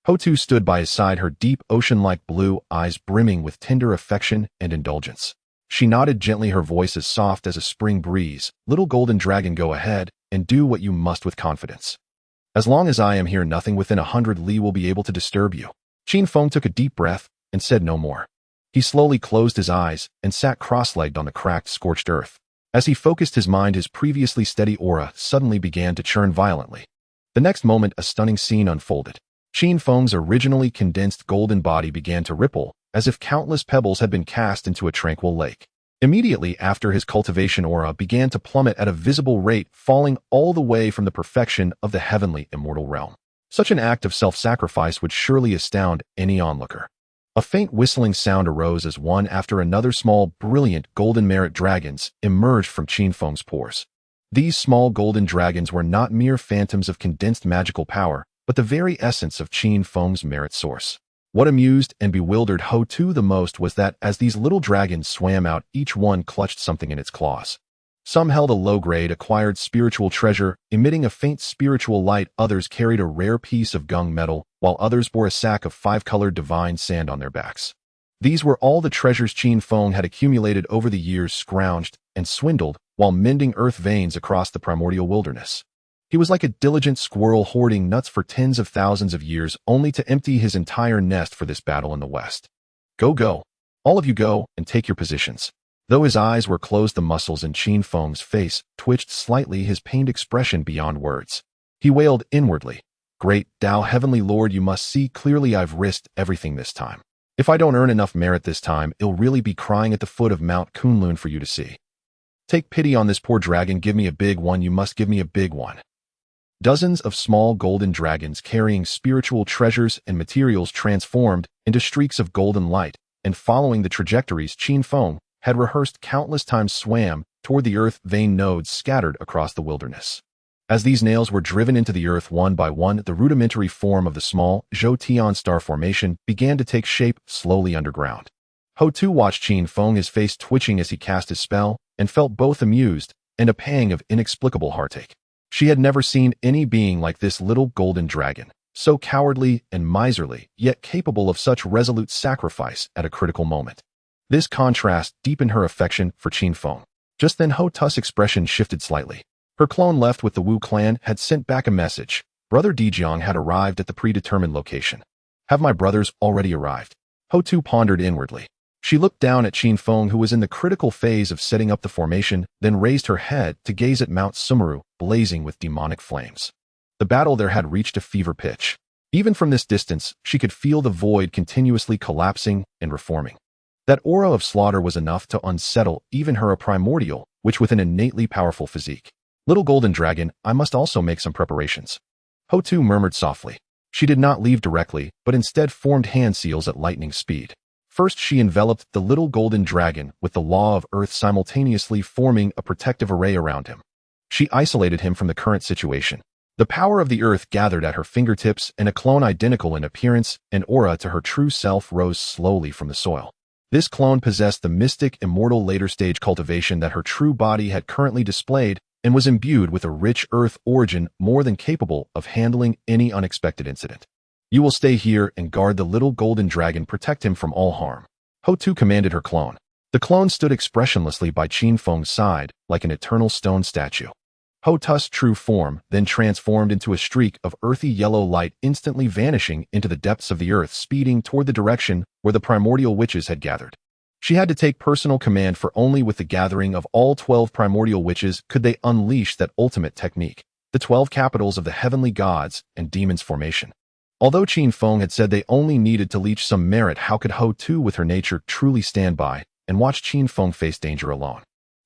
Houtu stood by his side, her deep ocean-like blue eyes brimming with tender affection and indulgence. She nodded gently, her voice as soft as a spring breeze. Little golden dragon, go ahead and do what you must with confidence. As long as I am here, nothing within 100 li will be able to disturb you. Qinfeng took a deep breath and said no more. He slowly closed his eyes and sat cross-legged on the cracked, scorched earth. As he focused his mind, his previously steady aura suddenly began to churn violently. The next moment, a stunning scene unfolded. Qinfeng's originally condensed golden body began to ripple, as if countless pebbles had been cast into a tranquil lake. Immediately after, his cultivation aura began to plummet at a visible rate, falling all the way from the perfection of the heavenly immortal realm. Such an act of self-sacrifice would surely astound any onlooker. A faint whistling sound arose as one after another small, brilliant golden merit dragons emerged from Qinfeng's pores. These small golden dragons were not mere phantoms of condensed magical power, but the very essence of Qinfeng's merit source. What amused and bewildered Houtu the most was that as these little dragons swam out, each one clutched something in its claws. Some held a low-grade acquired spiritual treasure, emitting a faint spiritual light. Others carried a rare piece of gung metal, while others bore a sack of 5-colored divine sand on their backs. These were all the treasures Qin Feng had accumulated over the years, scrounged and swindled while mending earth veins across the primordial wilderness. He was like a diligent squirrel hoarding nuts for tens of thousands of years, only to empty his entire nest for this battle in the west. Go. All of you go and take your positions. Though his eyes were closed, the muscles in Qin Feng's face twitched slightly, his pained expression beyond words. He wailed inwardly, "Great Tao, Heavenly Lord, you must see clearly I've risked everything this time. If I don't earn enough merit this time, I'll really be crying at the foot of Mount Kunlun for you to see. Take pity on this poor dragon, give me a big one, you must give me a big one." Dozens of small golden dragons carrying spiritual treasures and materials transformed into streaks of golden light, and following the trajectories Qin Feng had rehearsed countless times, swam toward the earth vein nodes scattered across the wilderness. As these nails were driven into the earth one by one, the rudimentary form of the small Zhou star formation began to take shape slowly underground. Houtu watched Qin Feng, his face twitching as he cast his spell, and felt both amused and a pang of inexplicable heartache. She had never seen any being like this little golden dragon, so cowardly and miserly, yet capable of such resolute sacrifice at a critical moment. This contrast deepened her affection for Qin Feng. Just then Houtu's expression shifted slightly. Her clone left with the Wu clan had sent back a message. Brother D Jang had arrived at the predetermined location. Have my brothers already arrived? Houtu pondered inwardly. She looked down at Qin Feng, who was in the critical phase of setting up the formation, then raised her head to gaze at Mount Sumeru, blazing with demonic flames. The battle there had reached a fever pitch. Even from this distance, she could feel the void continuously collapsing and reforming. That aura of slaughter was enough to unsettle even her, a primordial, which with an innately powerful physique. Little golden dragon, I must also make some preparations. Houtu murmured softly. She did not leave directly, but instead formed hand seals at lightning speed. First, she enveloped the little golden dragon with the law of earth, simultaneously forming a protective array around him. She isolated him from the current situation. The power of the earth gathered at her fingertips, and a clone identical in appearance and aura to her true self rose slowly from the soil. This clone possessed the mystic, immortal later-stage cultivation that her true body had currently displayed, and was imbued with a rich earth origin more than capable of handling any unexpected incident. You will stay here and guard the little golden dragon, protect him from all harm. Houtu commanded her clone. The clone stood expressionlessly by Qin Feng's side, like an eternal stone statue. Houtu's true form then transformed into a streak of earthy yellow light, instantly vanishing into the depths of the earth, speeding toward the direction where the primordial witches had gathered. She had to take personal command, for only with the gathering of all 12 primordial witches could they unleash that ultimate technique, the 12 capitals of the heavenly gods and demons formation. Although Qin Feng had said they only needed to leech some merit, how could Houtu with her nature truly stand by and watch Qin Feng face danger alone?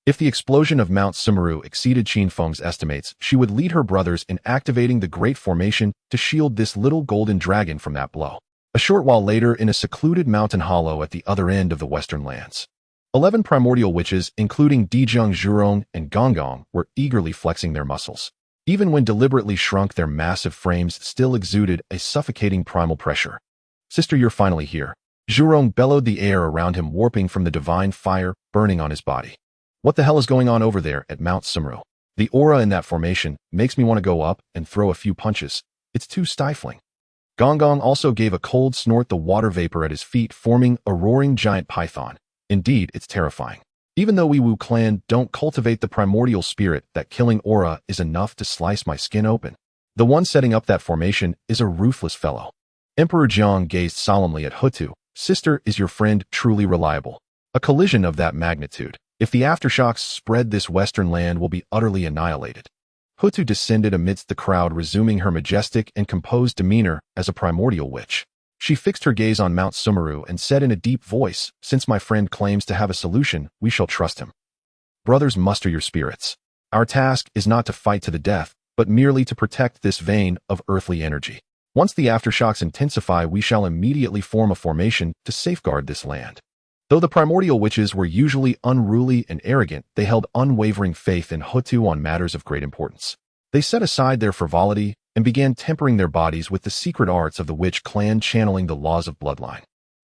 If the explosion of Mount Sumeru exceeded Qin Feng's estimates, she would lead her brothers in activating the Great Formation to shield this little golden dragon from that blow. A short while later, in a secluded mountain hollow at the other end of the western lands, 11 primordial witches, including D Jang, Zhurong, and Honghuang, were eagerly flexing their muscles. Even when deliberately shrunk, their massive frames still exuded a suffocating primal pressure. "Sister, you're finally here." Zhurong bellowed, the air around him warping from the divine fire burning on his body. "What the hell is going on over there at Mount Sumeru? The aura in that formation makes me want to go up and throw a few punches. It's too stifling." Honghuang also gave a cold snort, the water vapor at his feet forming a roaring giant python. "Indeed, it's terrifying. Even though we Wu clan don't cultivate the primordial spirit, that killing aura is enough to slice my skin open. The one setting up that formation is a ruthless fellow." Emperor Jiang gazed solemnly at Houtu. "Sister, is your friend truly reliable? A collision of that magnitude, if the aftershocks spread, this western land will be utterly annihilated." Houtu descended amidst the crowd, resuming her majestic and composed demeanor as a primordial witch. She fixed her gaze on Mount Sumeru and said in a deep voice, "Since my friend claims to have a solution, we shall trust him. Brothers, muster your spirits. Our task is not to fight to the death, but merely to protect this vein of earthly energy. Once the aftershocks intensify, we shall immediately form a formation to safeguard this land." Though the primordial witches were usually unruly and arrogant, they held unwavering faith in Houtu on matters of great importance. They set aside their frivolity and began tempering their bodies with the secret arts of the witch clan, channeling the laws of bloodline.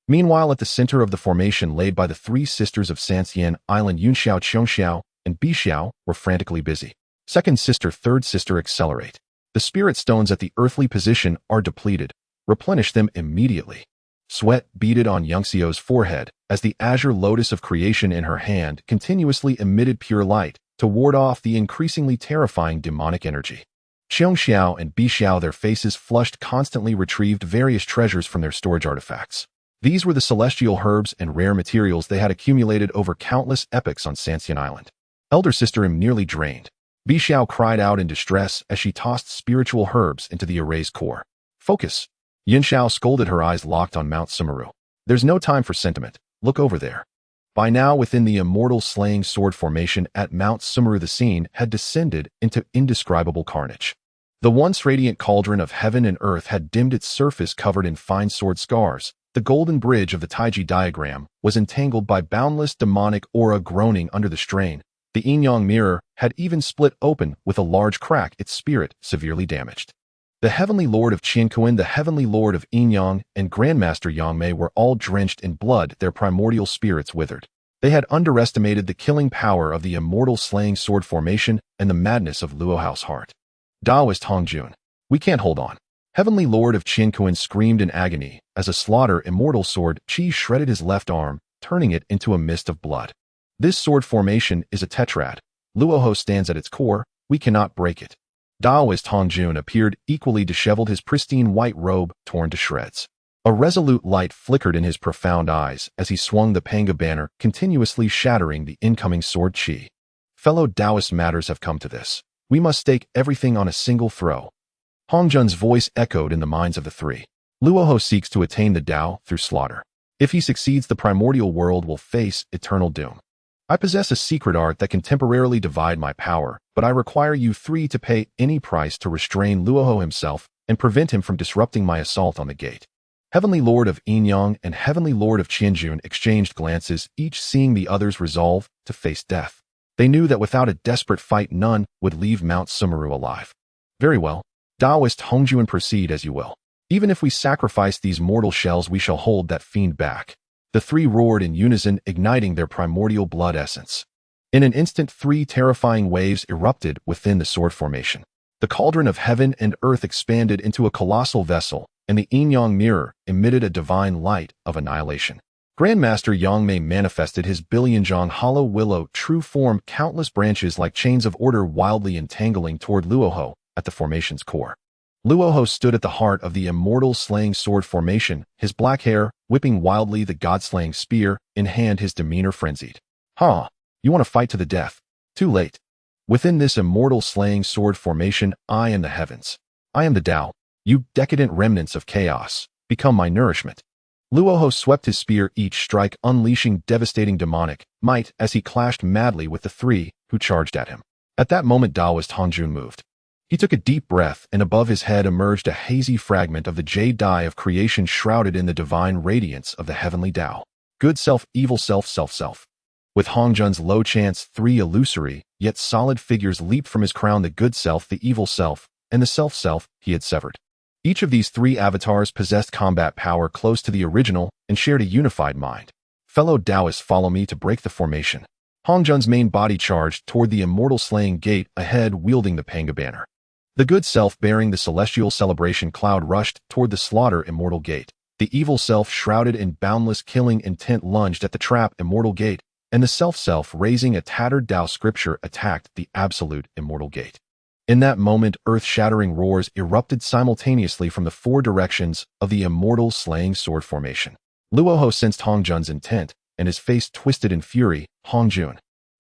Meanwhile, at the center of the formation laid by the 3 sisters of Sanxian Island, Yunxiao, Qiongxiao, and Bixiao were frantically busy. Second sister, third sister, accelerate. The spirit stones at the earthly position are depleted. Replenish them immediately. Sweat beaded on Yangxiu's forehead as the azure lotus of creation in her hand continuously emitted pure light to ward off the increasingly terrifying demonic energy. Xiao and Bixiao, their faces flushed, constantly retrieved various treasures from their storage artifacts. These were the celestial herbs and rare materials they had accumulated over countless epochs on Sanxian Island. Elder sister am nearly drained. Bixiao cried out in distress as she tossed spiritual herbs into the array's core. Focus. Yinxiao scolded, her eyes locked on Mount Sumeru. There's no time for sentiment. Look over there. By now, within the immortal slaying sword formation at Mount Sumeru, the scene had descended into indescribable carnage. The once radiant cauldron of heaven and earth had dimmed, its surface covered in fine sword scars. The golden bridge of the Taiji diagram was entangled by boundless demonic aura groaning under the strain. The yin-yang mirror had even split open with a large crack, its spirit severely damaged. The Heavenly Lord of Qiankuan, the Heavenly Lord of Yin-yang, and Grandmaster Yangmei were all drenched in blood, their primordial spirits withered. They had underestimated the killing power of the immortal slaying sword formation and the madness of Luohao's heart. Taoist Hongjun, we can't hold on. Heavenly Lord of Qiankuan screamed in agony as a slaughter immortal sword Qi shredded his left arm, turning it into a mist of blood. This sword formation is a tetrad. Luoho stands at its core. We cannot break it. Taoist Hongjun appeared equally disheveled, his pristine white robe torn to shreds. A resolute light flickered in his profound eyes as he swung the Panga banner, continuously shattering the incoming sword Qi. Fellow Taoist, matters have come to this. We must stake everything on a single throw. Hongjun's voice echoed in the minds of the three. Luoho seeks to attain the Tao through slaughter. If he succeeds, the primordial world will face eternal doom. I possess a secret art that can temporarily divide my power, but I require you three to pay any price to restrain Luoho himself and prevent him from disrupting my assault on the gate. Heavenly Lord of Yin-yang and Heavenly Lord of Qianjun exchanged glances, each seeing the other's resolve to face death. They knew that without a desperate fight, none would leave Mount Sumeru alive. Very well. Taoist Hongjun, proceed as you will. Even if we sacrifice these mortal shells, we shall hold that fiend back. The three roared in unison, igniting their primordial blood essence. In an instant, three terrifying waves erupted within the sword formation. The cauldron of heaven and earth expanded into a colossal vessel, and the yin-yang mirror emitted a divine light of annihilation. Grandmaster Yangmei manifested his billion-zhang hollow willow true form, countless branches like chains of order wildly entangling toward Luoho at the formation's core. Luoho stood at the heart of the immortal slaying sword formation, his black hair whipping wildly, the god-slaying spear in hand, his demeanor frenzied. "Huh, you want to fight to the death? Too late. Within this immortal slaying sword formation, I am the heavens. I am the Tao. You decadent remnants of chaos, become my nourishment." Luoho swept his spear, each strike unleashing devastating demonic might as he clashed madly with the three who charged at him. At that moment, Taoist Hongjun moved. He took a deep breath, and above his head emerged a hazy fragment of the jade dye of creation, shrouded in the divine radiance of the heavenly Tao. Good self, evil self, self-self. With Hongjun's low chants, three illusory, yet solid figures leaped from his crown: the good self, the evil self, and the self-self he had severed. Each of these three avatars possessed combat power close to the original and shared a unified mind. Fellow Taoists, follow me to break the formation. Hongjun's main body charged toward the immortal slaying gate ahead, wielding the Panga banner. The good self, bearing the celestial celebration cloud, rushed toward the slaughter immortal gate. The evil self, shrouded in boundless killing intent, lunged at the trap immortal gate, and the self-self, raising a tattered Tao scripture, attacked the absolute immortal gate. In that moment, earth-shattering roars erupted simultaneously from the four directions of the immortal slaying sword formation. Luoho sensed Hongjun's intent, and his face twisted in fury. "Hongjun,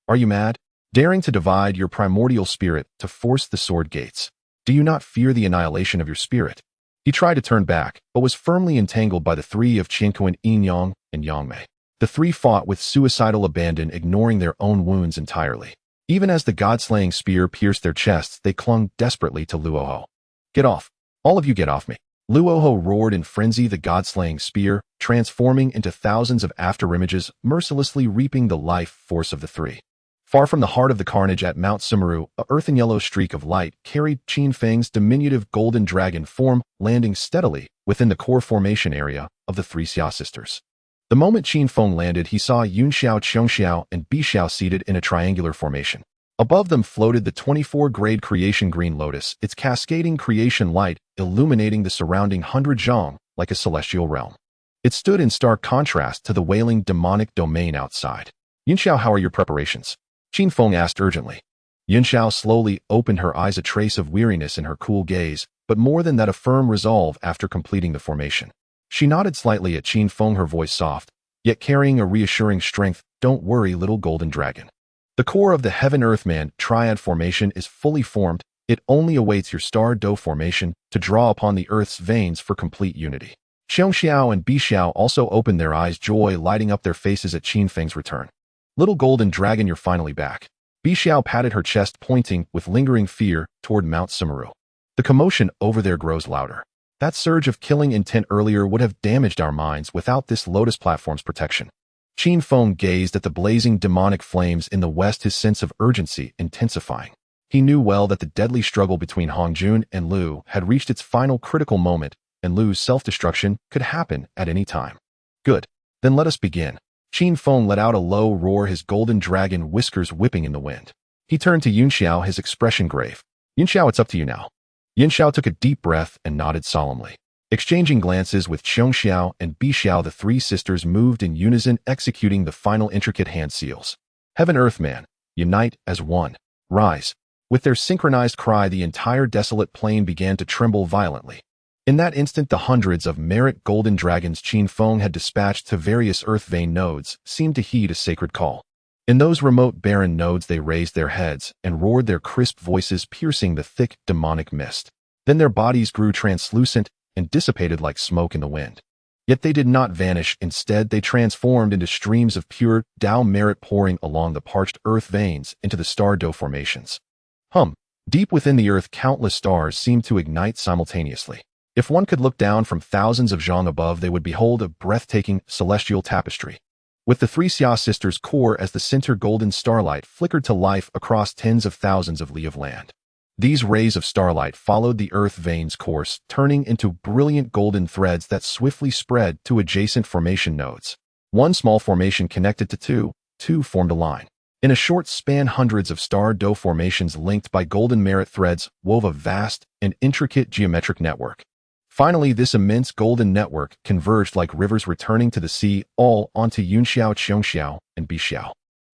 are you mad? Daring to divide your primordial spirit to force the sword gates? Do you not fear the annihilation of your spirit?" He tried to turn back, but was firmly entangled by the three of Qiankuan, Yin-yang, and Yangmei. The three fought with suicidal abandon, ignoring their own wounds entirely. Even as the god-slaying spear pierced their chests, they clung desperately to Luoho. "Get off! All of you, get off me!" Luoho roared in frenzy, the god-slaying spear transforming into thousands of afterimages, mercilessly reaping the life force of the three. Far from the heart of the carnage at Mount Sumeru, a earthen yellow streak of light carried Qin Feng's diminutive golden dragon form, landing steadily within the core formation area of the three Xia sisters. The moment Qin Feng landed, he saw Yunxiao, Chongxiao, and Bixiao seated in a triangular formation. Above them floated the 24-grade creation green lotus, its cascading creation light illuminating the surrounding 100 zhang like a celestial realm. It stood in stark contrast to the wailing demonic domain outside. Yunxiao, how are your preparations? Qin Feng asked urgently. Yunxiao slowly opened her eyes, a trace of weariness in her cool gaze, but more than that, a firm resolve after completing the formation. She nodded slightly at Qin Feng, her voice soft, yet carrying a reassuring strength. Don't worry, little golden dragon. The core of the Heaven-Earth-Man triad formation is fully formed. It only awaits your star-dough formation to draw upon the Earth's veins for complete unity. Chongxiao and Bixiao also opened their eyes, joy lighting up their faces at Qin Feng's return. Little golden dragon, you're finally back. Bixiao patted her chest, pointing with lingering fear toward Mount Sumeru. The commotion over there grows louder. That surge of killing intent earlier would have damaged our minds without this lotus platform's protection. Qin Feng gazed at the blazing demonic flames in the west, his sense of urgency intensifying. He knew well that the deadly struggle between Hongjun and Lu had reached its final critical moment, and Lu's self-destruction could happen at any time. Good. Then let us begin. Qin Feng let out a low roar, his golden dragon whiskers whipping in the wind. He turned to Yunxiao, his expression grave. Yunxiao, it's up to you now. Yunxiao took a deep breath and nodded solemnly. Exchanging glances with Chongxiao and Bixiao, the three sisters moved in unison, executing the final intricate hand seals. Heaven-Earth-Man, unite as one. Rise. With their synchronized cry, the entire desolate plain began to tremble violently. In that instant, the hundreds of merit golden dragons Qin Feng had dispatched to various earth vein nodes seemed to heed a sacred call. In those remote barren nodes, they raised their heads and roared, their crisp voices piercing the thick demonic mist. Then their bodies grew translucent and dissipated like smoke in the wind. Yet they did not vanish. Instead, they transformed into streams of pure Tao merit pouring along the parched earth veins into the star-dough formations. Deep within the earth, countless stars seemed to ignite simultaneously. If one could look down from thousands of zhang above, they would behold a breathtaking celestial tapestry. With the three Xia sisters' core as the center, golden starlight flickered to life across tens of thousands of li of land. These rays of starlight followed the earth vein's course, turning into brilliant golden threads that swiftly spread to adjacent formation nodes. One small formation connected to two formed a line. In a short span, hundreds of star-dough formations linked by golden merit threads wove a vast and intricate geometric network. Finally, this immense golden network converged like rivers returning to the sea, all onto Yunxiao, Chongxiao, and Bixiao.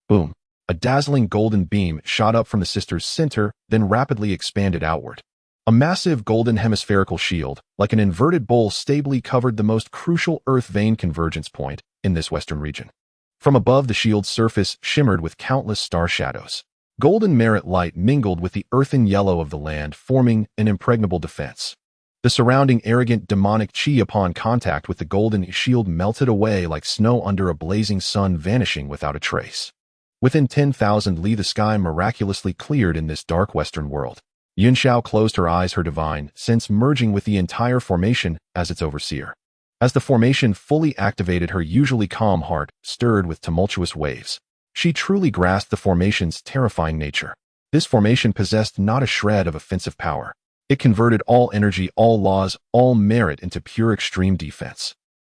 Boom! A dazzling golden beam shot up from the sisters' center, then rapidly expanded outward. A massive golden hemispherical shield, like an inverted bowl, stably covered the most crucial earth vein convergence point in this western region. From above, the shield's surface shimmered with countless star shadows. Golden merit light mingled with the earthen yellow of the land, forming an impregnable defense. The surrounding arrogant demonic qi upon contact with the golden shield melted away like snow under a blazing sun, vanishing without a trace. Within 10,000 li, the sky miraculously cleared in this dark western world. Yunxiao closed her eyes, her divine sense merging with the entire formation as its overseer. As the formation fully activated, her usually calm heart stirred with tumultuous waves. She truly grasped the formation's terrifying nature. This formation possessed not a shred of offensive power. It converted all energy, all laws, all merit into pure extreme defense.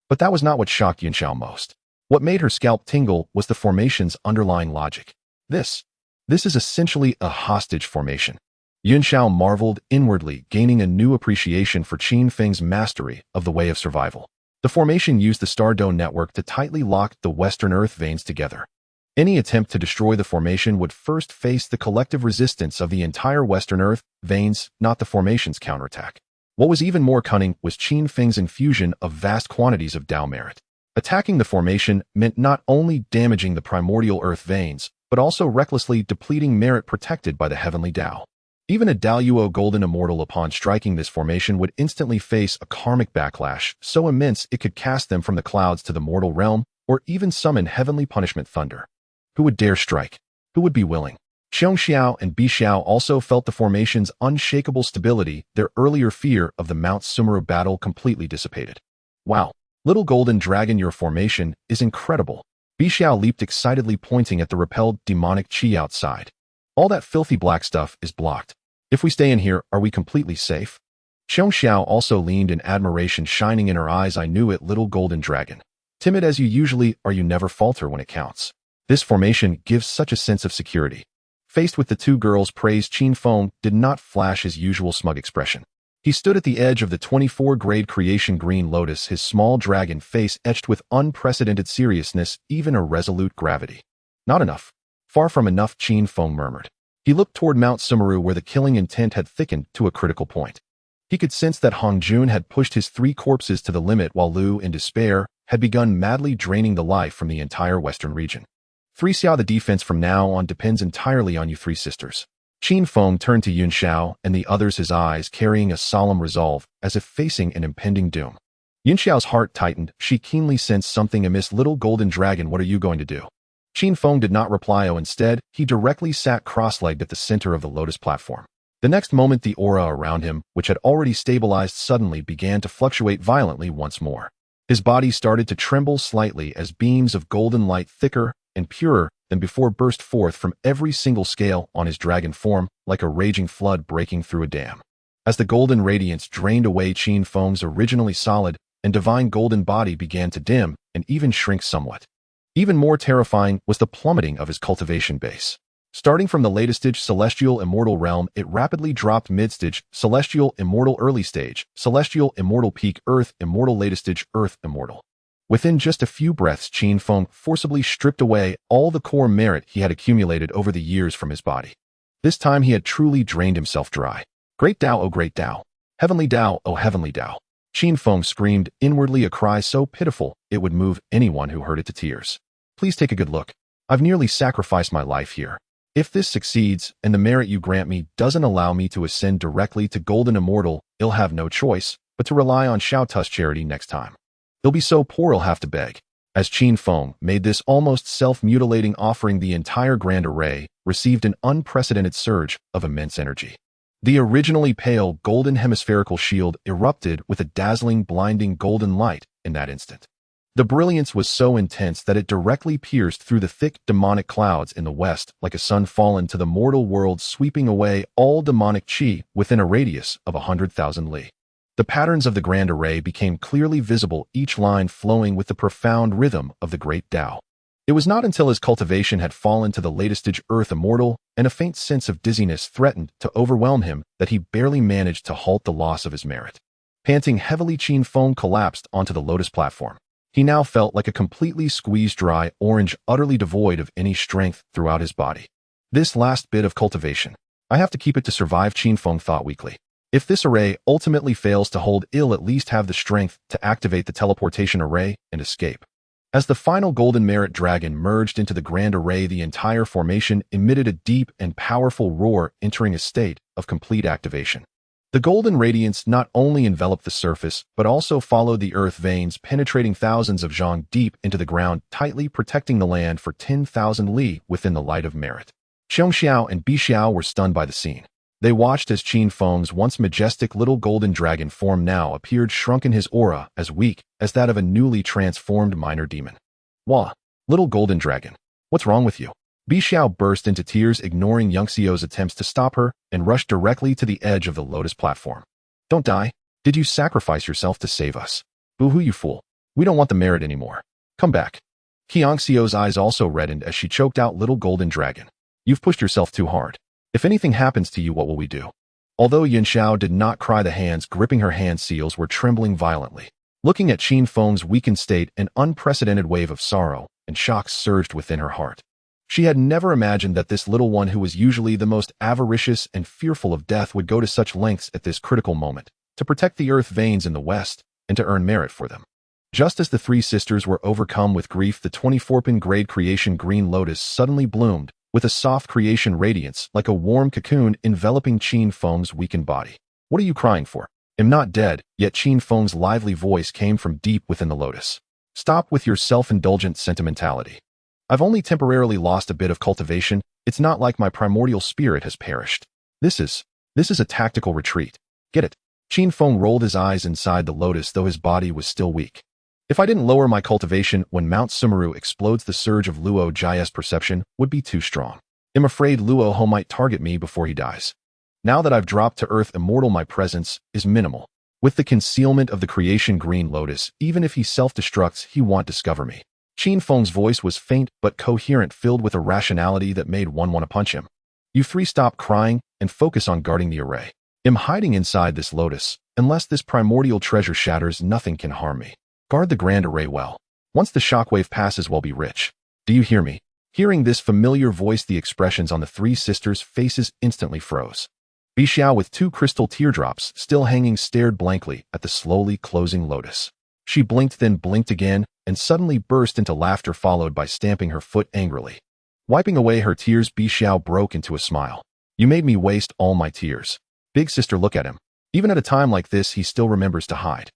But that was not what shocked Yunxiao most. What made her scalp tingle was the formation's underlying logic. This is essentially a hostage formation. Yunxiao marveled inwardly, gaining a new appreciation for Qin Feng's mastery of the way of survival. The formation used the star-dough network to tightly lock the western earth veins together. Any attempt to destroy the formation would first face the collective resistance of the entire western earth veins, not the formation's counterattack. What was even more cunning was Qin Feng's infusion of vast quantities of Tao merit. Attacking the formation meant not only damaging the primordial earth veins, but also recklessly depleting merit protected by the heavenly Tao. Even a Daoyuo golden immortal upon striking this formation would instantly face a karmic backlash so immense it could cast them from the clouds to the mortal realm, or even summon heavenly punishment thunder. Who would dare strike? Who would be willing? Chongxiao and Bixiao also felt the formation's unshakable stability, their earlier fear of the Mount Sumeru battle completely dissipated. Wow, little golden dragon, your formation is incredible. Bixiao leaped excitedly, pointing at the repelled demonic qi outside. All that filthy black stuff is blocked. If we stay in here, are we completely safe? Chongxiao also leaned in admiration shining in her eyes. I knew it, little golden dragon. Timid as you usually are, you never falter when it counts. This formation gives such a sense of security. Faced with the two girls' praise, Qin Feng did not flash his usual smug expression. He stood at the edge of the 24-grade creation green lotus, his small dragon face etched with unprecedented seriousness, even a resolute gravity. Not enough. Far from enough, Qin Feng murmured. He looked toward Mount Sumeru, where the killing intent had thickened to a critical point. He could sense that Hongjun had pushed his 3 corpses to the limit, while Lu, in despair, had begun madly draining the life from the entire western region. 3 Xiao, the defense from now on depends entirely on you 3 sisters. Qin Feng turned to Yun Xiao and the others, his eyes carrying a solemn resolve, as if facing an impending doom. Yun Xiao's heart tightened. She keenly sensed something amiss. Little golden dragon, what are you going to do? Qin Feng did not reply. Instead, he directly sat cross-legged at the center of the lotus platform. The next moment, the aura around him, which had already stabilized, suddenly began to fluctuate violently once more. His body started to tremble slightly as beams of golden light, thicker and purer than before, burst forth from every single scale on his dragon form, like a raging flood breaking through a dam. As the golden radiance drained away, Qin Feng's originally solid and divine golden body began to dim and even shrink somewhat. Even more terrifying was the plummeting of his cultivation base. Starting from the latest stage, Celestial Immortal Realm, it rapidly dropped mid-stage, Celestial Immortal Early Stage, Celestial Immortal Peak, Earth Immortal Latest Stage, Earth Immortal. Within just a few breaths, Qin Feng forcibly stripped away all the core merit he had accumulated over the years from his body. This time he had truly drained himself dry. Great Tao, O great Tao! Heavenly Tao, O heavenly Tao! Qin Feng screamed, inwardly a cry so pitiful it would move anyone who heard it to tears. Please take a good look. I've nearly sacrificed my life here. If this succeeds, and the merit you grant me doesn't allow me to ascend directly to Golden Immortal, I'll have no choice but to rely on Xiaotu's charity next time. He'll be so poor he'll have to beg. As Qin Feng made this almost self-mutilating offering, the entire Grand Array received an unprecedented surge of immense energy. The originally pale golden hemispherical shield erupted with a dazzling, blinding golden light in that instant. The brilliance was so intense that it directly pierced through the thick demonic clouds in the west, like a sun fallen to the mortal world, sweeping away all demonic qi within a radius of 100,000 li. The patterns of the Grand Array became clearly visible, each line flowing with the profound rhythm of the great Tao. It was not until his cultivation had fallen to the latest stage, Earth Immortal, and a faint sense of dizziness threatened to overwhelm him, that he barely managed to halt the loss of his merit. Panting heavily, Qin Feng collapsed onto the lotus platform. He now felt like a completely squeezed dry orange, utterly devoid of any strength throughout his body. This last bit of cultivation. I have to keep it to survive, Qin Feng thought weakly. If this array ultimately fails to hold, I'll at least have the strength to activate the teleportation array and escape. As the final golden merit dragon merged into the Grand Array, the entire formation emitted a deep and powerful roar, entering a state of complete activation. The golden radiance not only enveloped the surface, but also followed the earth veins, penetrating thousands of zhang deep into the ground, tightly protecting the land for 10,000 li within the light of merit. Xiao and Bi Xiao were stunned by the scene. They watched as Qin Feng's once majestic little golden dragon form now appeared shrunken, his aura as weak as that of a newly transformed minor demon. Wah! Little golden dragon, what's wrong with you? Bi Xiao burst into tears, ignoring Yunxiao's attempts to stop her, and rushed directly to the edge of the lotus platform. Don't die. Did you sacrifice yourself to save us? Boo-hoo, you fool. We don't want the merit anymore. Come back. Yunxiao's eyes also reddened as she choked out, little golden dragon. You've pushed yourself too hard. If anything happens to you, what will we do? Although Yun Xiao did not cry, the hands gripping her hand seals were trembling violently. Looking at Qin Feng's weakened state, an unprecedented wave of sorrow and shock surged within her heart. She had never imagined that this little one, who was usually the most avaricious and fearful of death, would go to such lengths at this critical moment to protect the earth veins in the west and to earn merit for them. Just as the 3 sisters were overcome with grief, the 24-grade creation green lotus suddenly bloomed with a soft creation radiance like a warm cocoon enveloping Qin Feng's weakened body. What are you crying for? I'm not dead, yet Qin Feng's lively voice came from deep within the lotus. Stop with your self-indulgent sentimentality. I've only temporarily lost a bit of cultivation. It's not like my primordial spirit has perished. This is a tactical retreat. Get it? Qin Feng rolled his eyes inside the lotus, though his body was still weak. If I didn't lower my cultivation when Mount Sumeru explodes, the surge of Luo Jai's perception would be too strong. I'm afraid Luo Ho might target me before he dies. Now that I've dropped to Earth Immortal, my presence is minimal. With the concealment of the creation green lotus, even if he self-destructs, he won't discover me. Qin Feng's voice was faint but coherent, filled with a rationality that made one want to punch him. You three stop crying and focus on guarding the array. I'm hiding inside this lotus. Unless this primordial treasure shatters, nothing can harm me. Guard the grand array well. Once the shockwave passes, we'll be rich. Do you hear me? Hearing this familiar voice, the expressions on the three sisters' faces instantly froze. Bixiao, with two crystal teardrops still hanging, stared blankly at the slowly closing lotus. She blinked, then blinked again, and suddenly burst into laughter, followed by stamping her foot angrily. Wiping away her tears, Bixiao broke into a smile. You made me waste all my tears. Big sister, look at him. Even at a time like this, he still remembers to hide.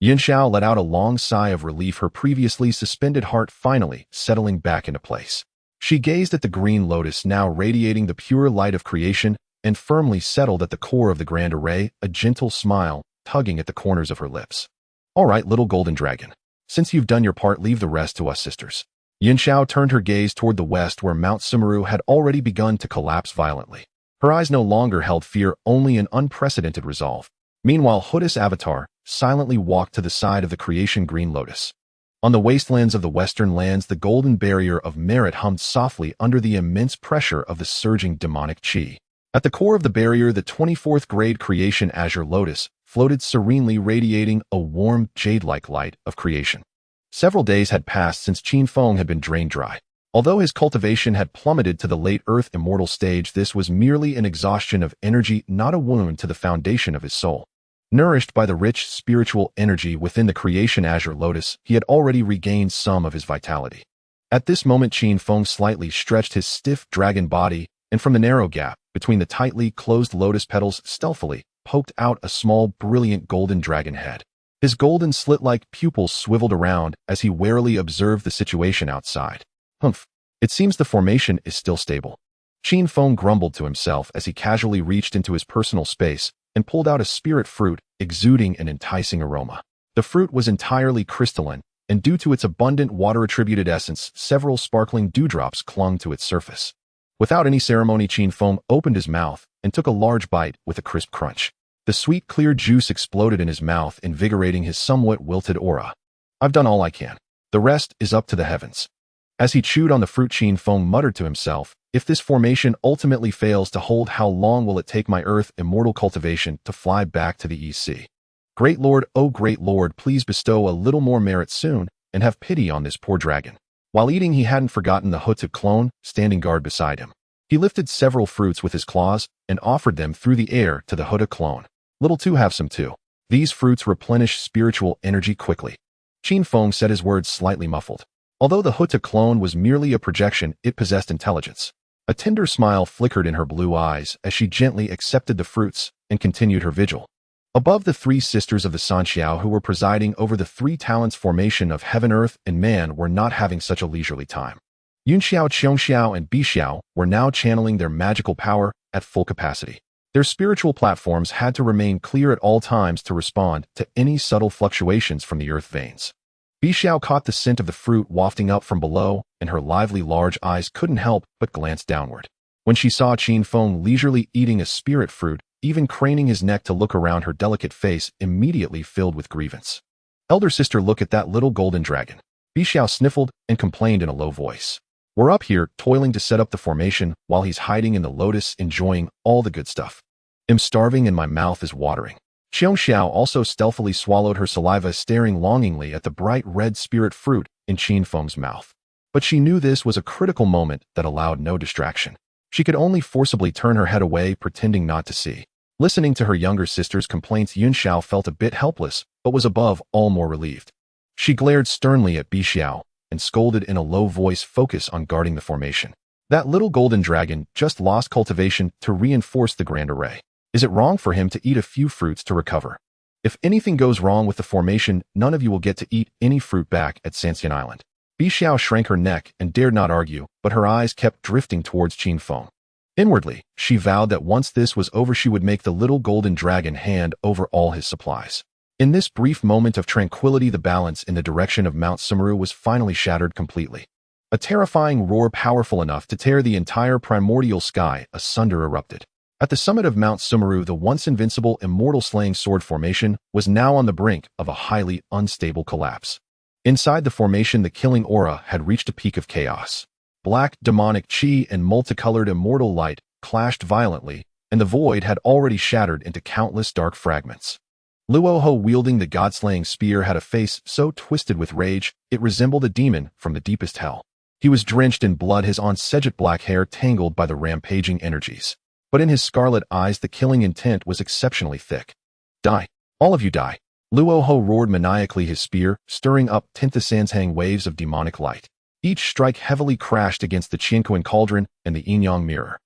Yinxiao let out a long sigh of relief, her previously suspended heart finally settling back into place. She gazed at the green lotus, now radiating the pure light of creation, and firmly settled at the core of the grand array, a gentle smile tugging at the corners of her lips. All right, little golden dragon. Since you've done your part, leave the rest to us sisters. Yinxiao turned her gaze toward the west, where Mount Sumeru had already begun to collapse violently. Her eyes no longer held fear, only an unprecedented resolve. Meanwhile, Houtu's avatar silently walked to the side of the creation green lotus. On the wastelands of the western lands, the golden barrier of merit hummed softly under the immense pressure of the surging demonic chi. At the core of the barrier, the 24th grade creation azure lotus floated serenely, radiating a warm, jade-like light of creation. Several days had passed since Qin Feng had been drained dry. Although his cultivation had plummeted to the late earth immortal stage, this was merely an exhaustion of energy, not a wound to the foundation of his soul. Nourished by the rich spiritual energy within the creation azure lotus, he had already regained some of his vitality. At this moment, Qin Feng slightly stretched his stiff dragon body, and from the narrow gap between the tightly closed lotus petals stealthily poked out a small, brilliant golden dragon head. His golden slit-like pupils swiveled around as he warily observed the situation outside. Humph, it seems the formation is still stable. Qin Feng grumbled to himself as he casually reached into his personal space and pulled out a spirit fruit exuding an enticing aroma. The fruit was entirely crystalline, and due to its abundant water-attributed essence, several sparkling dewdrops clung to its surface. Without any ceremony, Qin Feng opened his mouth and took a large bite with a crisp crunch. The sweet, clear juice exploded in his mouth, invigorating his somewhat wilted aura. I've done all I can. The rest is up to the heavens. As he chewed on the fruit, Qin Feng muttered to himself, if this formation ultimately fails to hold, how long will it take my earth immortal cultivation to fly back to the EC? Great Lord, oh great Lord, please bestow a little more merit soon, and have pity on this poor dragon. While eating, he hadn't forgotten the Houtu clone standing guard beside him. He lifted several fruits with his claws and offered them through the air to the Houtu clone. Little two, have some too. These fruits replenish spiritual energy quickly. Qin Feng said, his words slightly muffled. Although the Houtu clone was merely a projection, it possessed intelligence. A tender smile flickered in her blue eyes as she gently accepted the fruits and continued her vigil. Above, the three sisters of the Sanxiao, who were presiding over the three talents formation of heaven, earth, and man, were not having such a leisurely time. Yunxiao, Qiongxiao, and Bixiao were now channeling their magical power at full capacity. Their spiritual platforms had to remain clear at all times to respond to any subtle fluctuations from the earth veins. Bixiao caught the scent of the fruit wafting up from below, and her lively large eyes couldn't help but glance downward. When she saw Qin Feng leisurely eating a spirit fruit, even craning his neck to look around, her delicate face immediately filled with grievance. Elder sister, look at that little golden dragon. Bixiao sniffled and complained in a low voice. We're up here toiling to set up the formation while he's hiding in the lotus enjoying all the good stuff. I'm starving and my mouth is watering. Qiongxiao also stealthily swallowed her saliva, staring longingly at the bright red spirit fruit in Qin Feng's mouth. But she knew this was a critical moment that allowed no distraction. She could only forcibly turn her head away, pretending not to see. Listening to her younger sister's complaints, Yunxiao felt a bit helpless, but was above all more relieved. She glared sternly at Bixiao and scolded in a low voice, focus on guarding the formation. That little golden dragon just lost cultivation to reinforce the grand array. Is it wrong for him to eat a few fruits to recover? If anything goes wrong with the formation, none of you will get to eat any fruit back at Sanxian Island. Bixiao shrank her neck and dared not argue, but her eyes kept drifting towards Qin Feng. Inwardly, she vowed that once this was over, she would make the little golden dragon hand over all his supplies. In this brief moment of tranquility, the balance in the direction of Mount Sumeru was finally shattered completely. A terrifying roar powerful enough to tear the entire primordial sky asunder erupted. At the summit of Mount Sumeru, the once invincible immortal slaying sword formation was now on the brink of a highly unstable collapse. Inside the formation, the killing aura had reached a peak of chaos. Black demonic chi and multicolored immortal light clashed violently, and the void had already shattered into countless dark fragments. Luoho, wielding the god-slaying spear, had a face so twisted with rage it resembled a demon from the deepest hell. He was drenched in blood, his on-sedget black hair tangled by the rampaging energies. But in his scarlet eyes the killing intent was exceptionally thick. Die. All of you die. Luoho roared maniacally, his spear stirring up Tinthasanshang waves of demonic light. Each strike heavily crashed against the Qianquan cauldron and the Yin-Yang mirror.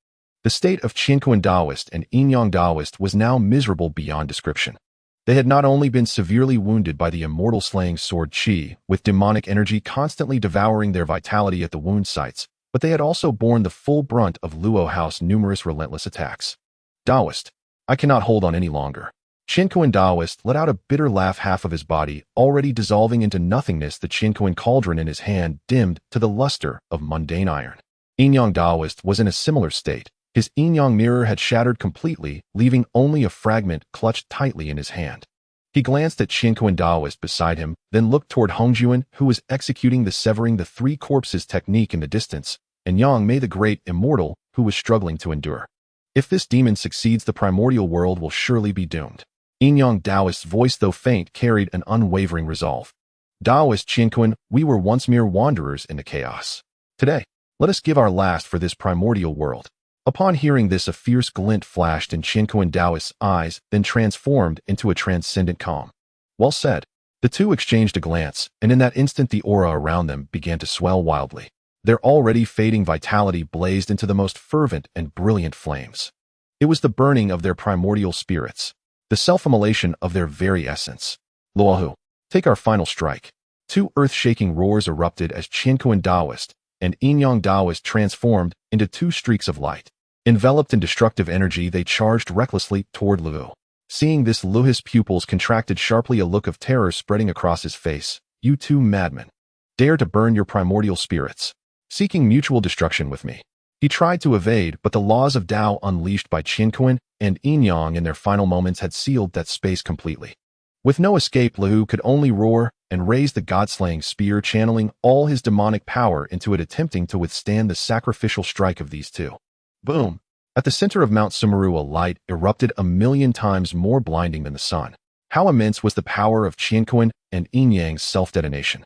The state of Qianquan Taoist and Yin-Yang Taoist was now miserable beyond description. They had not only been severely wounded by the immortal slaying sword Qi, with demonic energy constantly devouring their vitality at the wound sites, but they had also borne the full brunt of Luoho's numerous relentless attacks. Taoist, I cannot hold on any longer. Qianquan Taoist let out a bitter laugh, half of his body already dissolving into nothingness, the Qianquan cauldron in his hand dimmed to the luster of mundane iron. Yin-Yang Taoist was in a similar state. His Yin-Yang mirror had shattered completely, leaving only a fragment clutched tightly in his hand. He glanced at Qianquan Taoist beside him, then looked toward Honghuang, who was executing the severing the three corpses technique in the distance, and Yang Mei the Great Immortal, who was struggling to endure. If this demon succeeds, the primordial world will surely be doomed. Yin-Yang Taoist's voice, though faint, carried an unwavering resolve. Taoist Qianquan, we were once mere wanderers in the chaos. Today, let us give our last for this primordial world. Upon hearing this, a fierce glint flashed in Qianquan Taoist's eyes, then transformed into a transcendent calm. Well said. The two exchanged a glance, and in that instant the aura around them began to swell wildly. Their already fading vitality blazed into the most fervent and brilliant flames. It was the burning of their primordial spirits, the self-immolation of their very essence. Luohu, take our final strike. Two earth-shaking roars erupted as Qianquan Taoist and Yin-Yang Taoist transformed into two streaks of light. Enveloped in destructive energy, they charged recklessly toward Luo. Seeing this, Luo's pupils contracted sharply, a look of terror spreading across his face. You two madmen. Dare to burn your primordial spirits, seeking mutual destruction with me. He tried to evade, but the laws of Tao unleashed by Qianquan and Yin-Yang in their final moments had sealed that space completely. With no escape, Luo could only roar and raise the god-slaying spear, channeling all his demonic power into it, attempting to withstand the sacrificial strike of these two. Boom! At the center of Mount Sumeru, a light erupted 1,000,000 times more blinding than the sun. How immense was the power of Qianquan and Yin-Yang's self-detonation!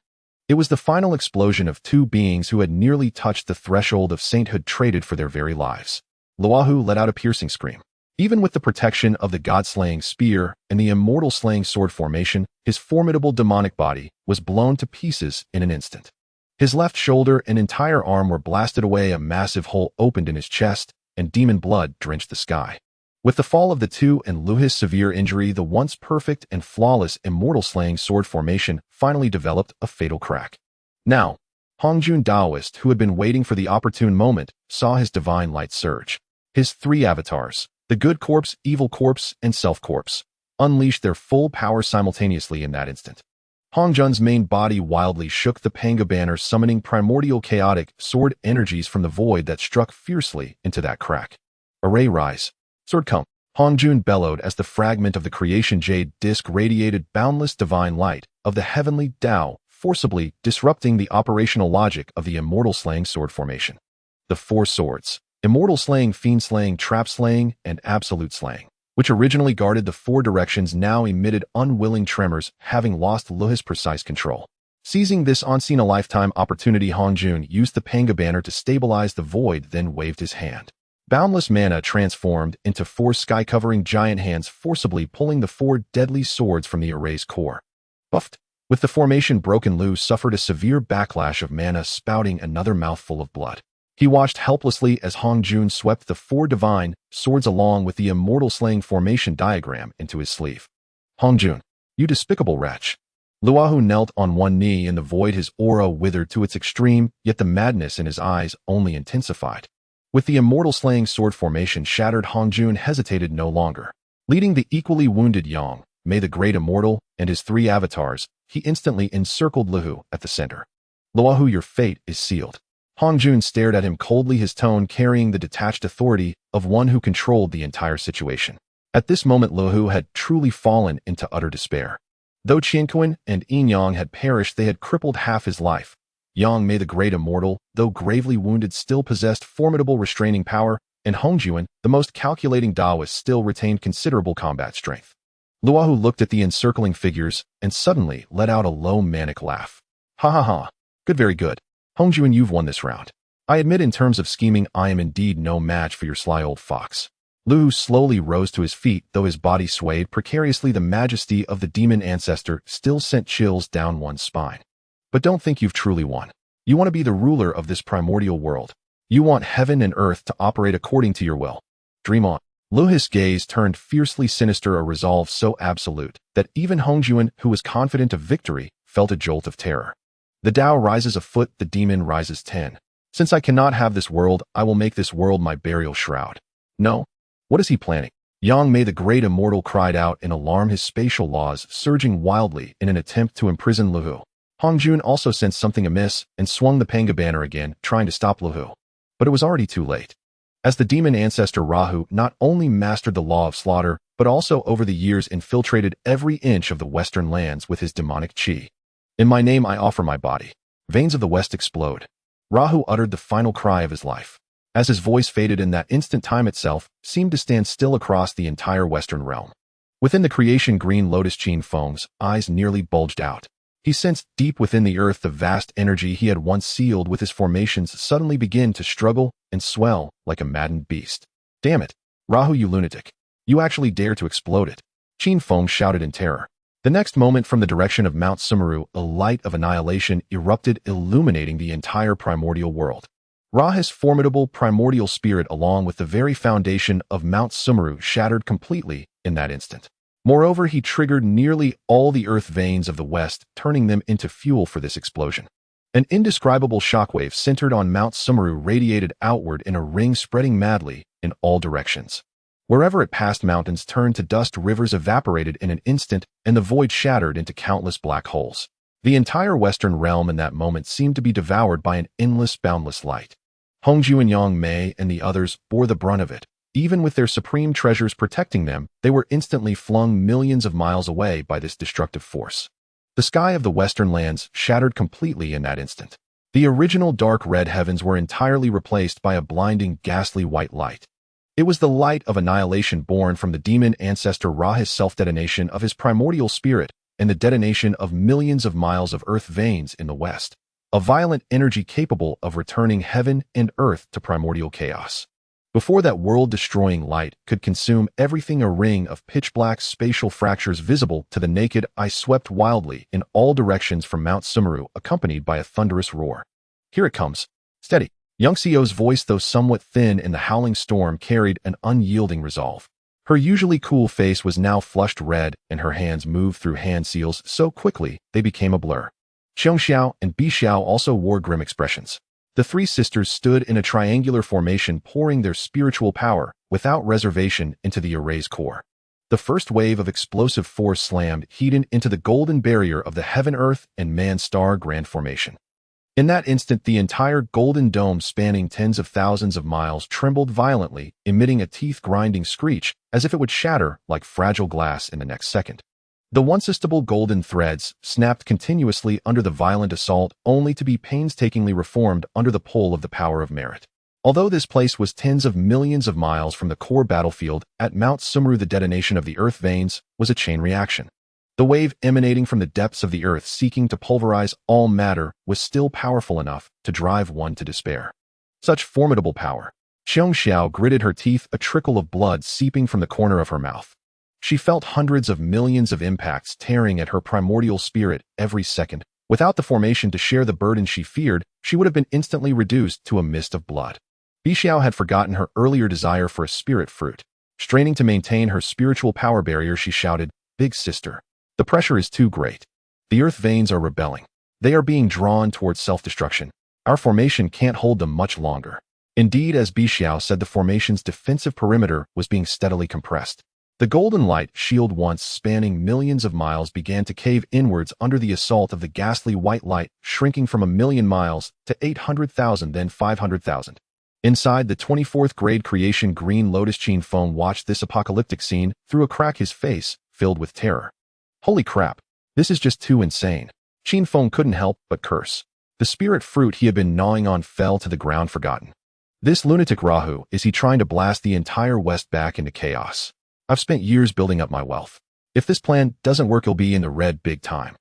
It was the final explosion of two beings who had nearly touched the threshold of sainthood, traded for their very lives. Luohu let out a piercing scream. Even with the protection of the god-slaying spear and the immortal slaying sword formation, his formidable demonic body was blown to pieces in an instant. His left shoulder and entire arm were blasted away, a massive hole opened in his chest, and demon blood drenched the sky. With the fall of the two and Luo's severe injury, the once perfect and flawless immortal slaying sword formation finally developed a fatal crack. Now, Honghuang Taoist, who had been waiting for the opportune moment, saw his divine light surge. His three avatars, the good corpse, evil corpse, and self-corpse, unleashed their full power simultaneously in that instant. Hongzhun's main body wildly shook, the Panga banner summoning primordial chaotic sword energies from the void that struck fiercely into that crack. Array rise. Sword come. Hongzhun bellowed as the fragment of the creation jade disc radiated boundless divine light of the heavenly Tao, forcibly disrupting the operational logic of the immortal slaying sword formation. The four swords, immortal slaying, fiend slaying, trap slaying, and absolute slaying, which originally guarded the four directions, now emitted unwilling tremors, having lost Luo's precise control. Seizing this unseen-a-lifetime opportunity, Hongzhun used the Panga banner to stabilize the void, then waved his hand. Boundless mana transformed into four sky-covering giant hands, forcibly pulling the four deadly swords from the array's core. Buffed. With the formation broken, Luo suffered a severe backlash of mana, spouting another mouthful of blood. He watched helplessly as Hongzhun swept the four divine swords along with the immortal slaying formation diagram into his sleeve. Hongzhun, you despicable wretch. Luohu knelt on one knee in the void, his aura withered to its extreme, yet the madness in his eyes only intensified. With the immortal slaying sword formation shattered, Hongzhun hesitated no longer. Leading the equally wounded Yang Mei the Great Immortal and his three avatars, he instantly encircled Luohu at the center. Luohu, your fate is sealed. Hongjun stared at him coldly, his tone carrying the detached authority of one who controlled the entire situation. At this moment, Luhu had truly fallen into utter despair. Though Qianquan and Yin Yang had perished, they had crippled half his life. Yang Mei the Great Immortal, though gravely wounded, still possessed formidable restraining power, and Hongjuan, the most calculating Taoist, still retained considerable combat strength. Luohu looked at the encircling figures and suddenly let out a low manic laugh. Ha ha ha. Good, very good. Hongjuan, you've won this round. I admit in terms of scheming I am indeed no match for your sly old fox. Luhu slowly rose to his feet, though his body swayed precariously. The majesty of the demon ancestor still sent chills down one's spine. But don't think you've truly won. You want to be the ruler of this primordial world. You want heaven and earth to operate according to your will. Dream on. Luhu's gaze turned fiercely sinister, a resolve so absolute that even Hongjuan, who was confident of victory, felt a jolt of terror. The Tao rises a foot, the demon rises 10. Since I cannot have this world, I will make this world my burial shroud. No? What is he planning? Yang Mei the Great Immortal cried out in alarm, his spatial laws surging wildly in an attempt to imprison Luhu. Hongjun also sensed something amiss and swung the Panga banner again, trying to stop Luhu. But it was already too late. As the demon ancestor Rahu not only mastered the law of slaughter, but also over the years infiltrated every inch of the western lands with his demonic qi. In my name I offer my body. Veins of the west explode. Rahu uttered the final cry of his life. As his voice faded in that instant, time itself seemed to stand still across the entire western realm. Within the creation, green lotus Qin Feng's eyes nearly bulged out. He sensed deep within the earth the vast energy he had once sealed with his formations suddenly begin to struggle and swell like a maddened beast. Damn it, Rahu, you lunatic. You actually dare to explode it. Qin Feng shouted in terror. The next moment, from the direction of Mount Sumeru, a light of annihilation erupted, illuminating the entire primordial world. Ra's formidable primordial spirit, along with the very foundation of Mount Sumeru, shattered completely in that instant. Moreover, he triggered nearly all the earth veins of the west, turning them into fuel for this explosion. An indescribable shockwave centered on Mount Sumeru radiated outward in a ring, spreading madly in all directions. Wherever it passed, mountains turned to dust, rivers evaporated in an instant, and the void shattered into countless black holes. The entire western realm in that moment seemed to be devoured by an endless, boundless light. Hongju and Yang Mei and the others bore the brunt of it. Even with their supreme treasures protecting them, they were instantly flung millions of miles away by this destructive force. The sky of the western lands shattered completely in that instant. The original dark red heavens were entirely replaced by a blinding, ghastly white light. It was the light of annihilation born from the demon ancestor Ra's self-detonation of his primordial spirit and the detonation of millions of miles of earth veins in the west. A violent energy capable of returning heaven and earth to primordial chaos. Before that world-destroying light could consume everything, a ring of pitch-black spatial fractures visible to the naked eye swept wildly in all directions from Mount Sumeru, accompanied by a thunderous roar. Here it comes. Steady. Young Xiao's voice, though somewhat thin in the howling storm, carried an unyielding resolve. Her usually cool face was now flushed red, and her hands moved through hand seals so quickly they became a blur. Xiong Xiao and Bi Xiao also wore grim expressions. The three sisters stood in a triangular formation, pouring their spiritual power, without reservation, into the array's core. The first wave of explosive force slammed Hedon into the golden barrier of the Heaven-Earth and Man-Star Grand Formation. In that instant, the entire golden dome, spanning tens of thousands of miles, trembled violently, emitting a teeth-grinding screech, as if it would shatter like fragile glass in the next second. The once-stable golden threads snapped continuously under the violent assault, only to be painstakingly reformed under the pull of the power of merit. Although this place was tens of millions of miles from the core battlefield, at Mount Sumeru the detonation of the earth veins was a chain reaction. The wave emanating from the depths of the earth, seeking to pulverize all matter, was still powerful enough to drive one to despair. Such formidable power. Xiong Xiao gritted her teeth, a trickle of blood seeping from the corner of her mouth. She felt hundreds of millions of impacts tearing at her primordial spirit every second. Without the formation to share the burden she feared, she would have been instantly reduced to a mist of blood. Bi Xiao had forgotten her earlier desire for a spirit fruit. Straining to maintain her spiritual power barrier, she shouted, "Big sister. The pressure is too great. The earth veins are rebelling. They are being drawn towards self-destruction. Our formation can't hold them much longer." Indeed, as Bi Xiao said, the formation's defensive perimeter was being steadily compressed. The golden light shield, once spanning millions of miles, began to cave inwards under the assault of the ghastly white light, shrinking from 1,000,000 miles to 800,000, then 500,000. Inside the 24th grade creation green lotus, Qin Feng watched this apocalyptic scene through a crack, his face filled with terror. Holy crap, this is just too insane. Qin Feng couldn't help but curse. The spirit fruit he had been gnawing on fell to the ground forgotten. This lunatic Rahu, is he trying to blast the entire West back into chaos? I've spent years building up my wealth. If this plan doesn't work, he'll be in the red big time.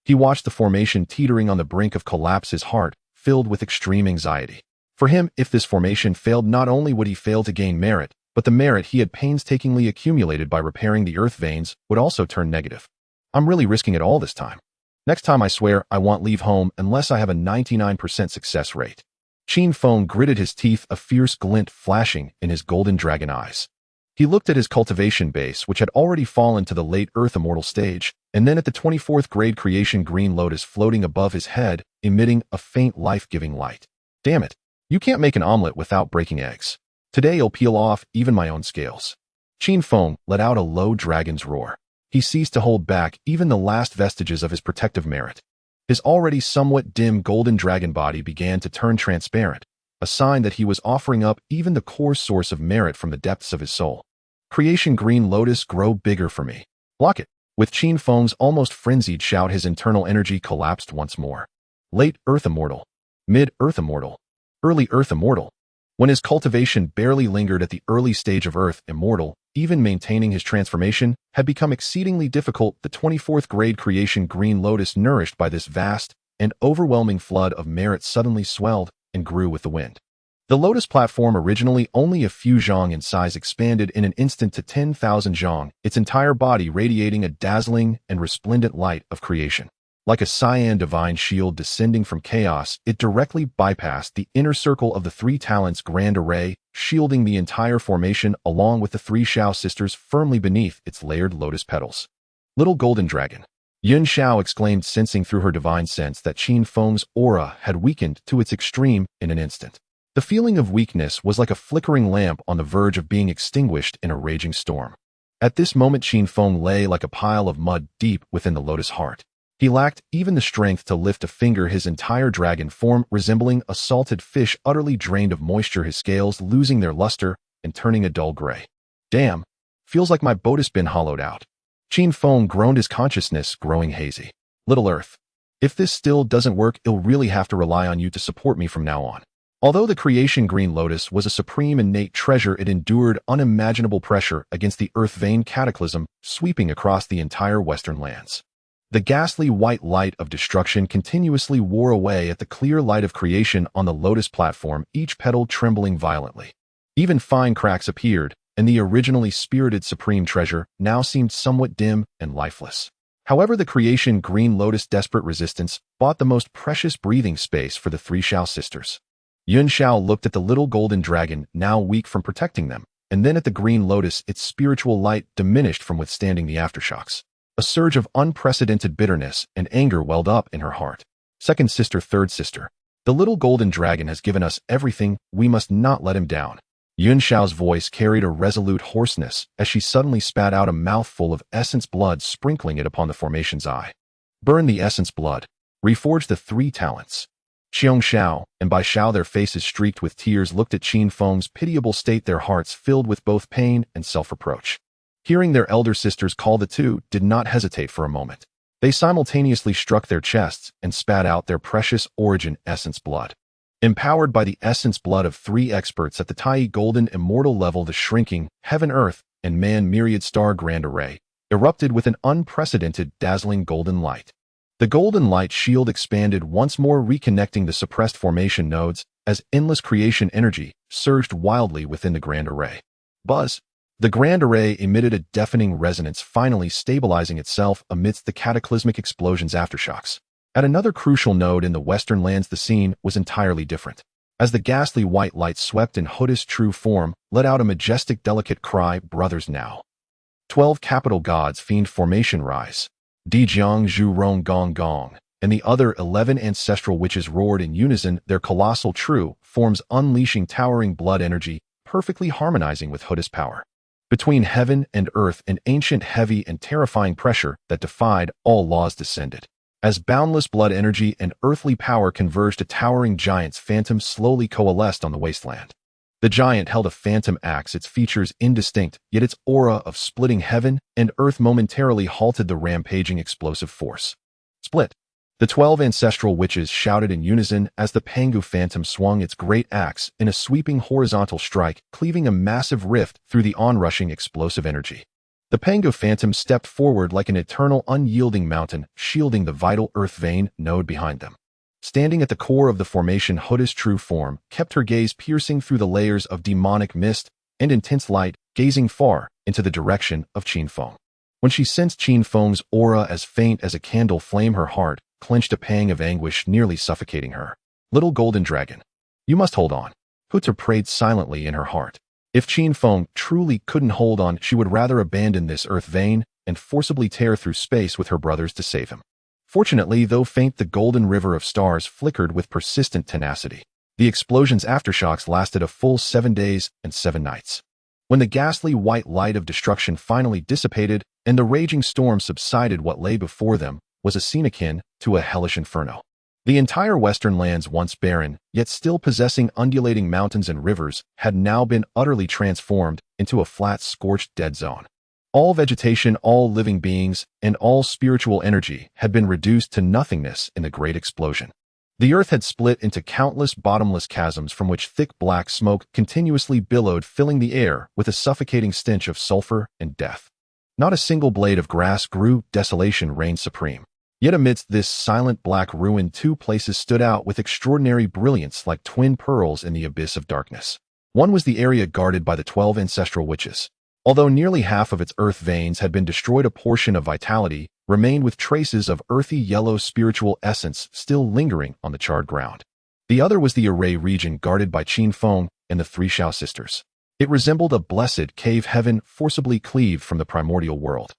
He watched the formation teetering on the brink of collapse, his heart filled with extreme anxiety. For him, if this formation failed, not only would he fail to gain merit, but the merit he had painstakingly accumulated by repairing the earth veins would also turn negative. I'm really risking it all this time. Next time, I swear I won't leave home unless I have a 99% success rate. Qin Feng gritted his teeth, a fierce glint flashing in his golden dragon eyes. He looked at his cultivation base, which had already fallen to the late Earth Immortal stage, and then at the 24th grade creation green lotus floating above his head, emitting a faint life-giving light. Damn it, you can't make an omelet without breaking eggs. Today I'll peel off even my own scales. Qin Feng let out a low dragon's roar. He ceased to hold back even the last vestiges of his protective merit. His already somewhat dim golden dragon body began to turn transparent, a sign that he was offering up even the core source of merit from the depths of his soul. Creation green lotus, grow bigger for me. Block it. With Qin Feng's almost frenzied shout, his internal energy collapsed once more. Late Earth Immortal. Mid-Earth Immortal. Early Earth Immortal. When his cultivation barely lingered at the early stage of Earth Immortal, even maintaining his transformation had become exceedingly difficult. The 24th grade creation green lotus, nourished by this vast and overwhelming flood of merit, suddenly swelled and grew with the wind. The lotus platform, originally only a few zhang in size, expanded in an instant to 10,000 zhang, its entire body radiating a dazzling and resplendent light of creation. Like a cyan divine shield descending from chaos, it directly bypassed the inner circle of the three talents grand array, shielding the entire formation along with the three Xiao sisters firmly beneath its layered lotus petals. Little golden dragon. Yun Xiao exclaimed, sensing through her divine sense that Qin Feng's aura had weakened to its extreme in an instant. The feeling of weakness was like a flickering lamp on the verge of being extinguished in a raging storm. At this moment, Qin Feng lay like a pile of mud deep within the lotus heart. He lacked even the strength to lift a finger, his entire dragon form resembling a salted fish utterly drained of moisture, his scales losing their luster and turning a dull gray. Damn, feels like my boat has been hollowed out. Qin Feng groaned, his consciousness growing hazy. Little Earth, if this still doesn't work, I'll really have to rely on you to support me from now on. Although the creation green lotus was a supreme innate treasure, it endured unimaginable pressure against the earth vein cataclysm sweeping across the entire western lands. The ghastly white light of destruction continuously wore away at the clear light of creation on the lotus platform, each petal trembling violently. Even fine cracks appeared, and the originally spirited supreme treasure now seemed somewhat dim and lifeless. However, the creation green lotus' desperate resistance bought the most precious breathing space for the three Xiao sisters. Yun Xiao looked at the little golden dragon, now weak from protecting them, and then at the green lotus, its spiritual light diminished from withstanding the aftershocks. A surge of unprecedented bitterness and anger welled up in her heart. Second sister, third sister. The little golden dragon has given us everything, we must not let him down. Yun Xiao's voice carried a resolute hoarseness as she suddenly spat out a mouthful of essence blood, sprinkling it upon the formation's eye. Burn the essence blood. Reforge the three talents. Xiong Xiao, and Bai Xiao, their faces streaked with tears, looked at Qin Feng's pitiable state, their hearts filled with both pain and self-reproach. Hearing their elder sisters call, the two did not hesitate for a moment. They simultaneously struck their chests and spat out their precious origin essence blood. Empowered by the essence blood of three experts at the Tai Golden Immortal level, the shrinking Heaven-Earth and Man Myriad Star Grand Array erupted with an unprecedented, dazzling golden light. The golden light shield expanded once more, reconnecting the suppressed formation nodes as endless creation energy surged wildly within the Grand Array. Buzz! The Grand Array emitted a deafening resonance, finally stabilizing itself amidst the cataclysmic explosion's aftershocks. At another crucial node in the western lands, the scene was entirely different. As the ghastly white light swept in, Houtu's true form let out a majestic, delicate cry, "Brothers now!" 12 capital gods fiend formation rise. D Jang, Zhu Rong, Gong Gong, and the other 11 ancestral witches roared in unison, their colossal true forms unleashing towering blood energy, perfectly harmonizing with Houtu's power. Between heaven and earth, an ancient, heavy, and terrifying pressure that defied all laws descended. As boundless blood energy and earthly power converged, a towering giant's phantom slowly coalesced on the wasteland. The giant held a phantom axe, its features indistinct, yet its aura of splitting heaven and earth momentarily halted the rampaging explosive force. Split. The 12 ancestral witches shouted in unison as the Pangu phantom swung its great axe in a sweeping horizontal strike, cleaving a massive rift through the onrushing explosive energy. The Pangu phantom stepped forward like an eternal, unyielding mountain, shielding the vital earth vein node behind them. Standing at the core of the formation, Houtu's true form kept her gaze piercing through the layers of demonic mist and intense light, gazing far into the direction of Qinfeng. When she sensed Qinfeng's aura as faint as a candle flame, her heart clenched, a pang of anguish nearly suffocating her. Little golden dragon, you must hold on. Houtu prayed silently in her heart. If Qinfeng truly couldn't hold on, she would rather abandon this earth vein and forcibly tear through space with her brothers to save him. Fortunately, though faint, the golden river of stars flickered with persistent tenacity. The explosion's aftershocks lasted a full 7 days and 7 nights. When the ghastly white light of destruction finally dissipated and the raging storm subsided, what lay before them was a scene akin to a hellish inferno. The entire western lands, once barren, yet still possessing undulating mountains and rivers, had now been utterly transformed into a flat, scorched dead zone. All vegetation, all living beings, and all spiritual energy had been reduced to nothingness in the great explosion. The earth had split into countless bottomless chasms from which thick black smoke continuously billowed, filling the air with a suffocating stench of sulfur and death. Not a single blade of grass grew, desolation reigned supreme. Yet amidst this silent black ruin, 2 places stood out with extraordinary brilliance like twin pearls in the abyss of darkness. One was the area guarded by the 12 ancestral witches. Although nearly half of its earth veins had been destroyed, a portion of vitality remained with traces of earthy yellow spiritual essence still lingering on the charred ground. The other was the Array region guarded by Qinfeng and the 3 Xiao sisters. It resembled a blessed cave heaven forcibly cleaved from the primordial world.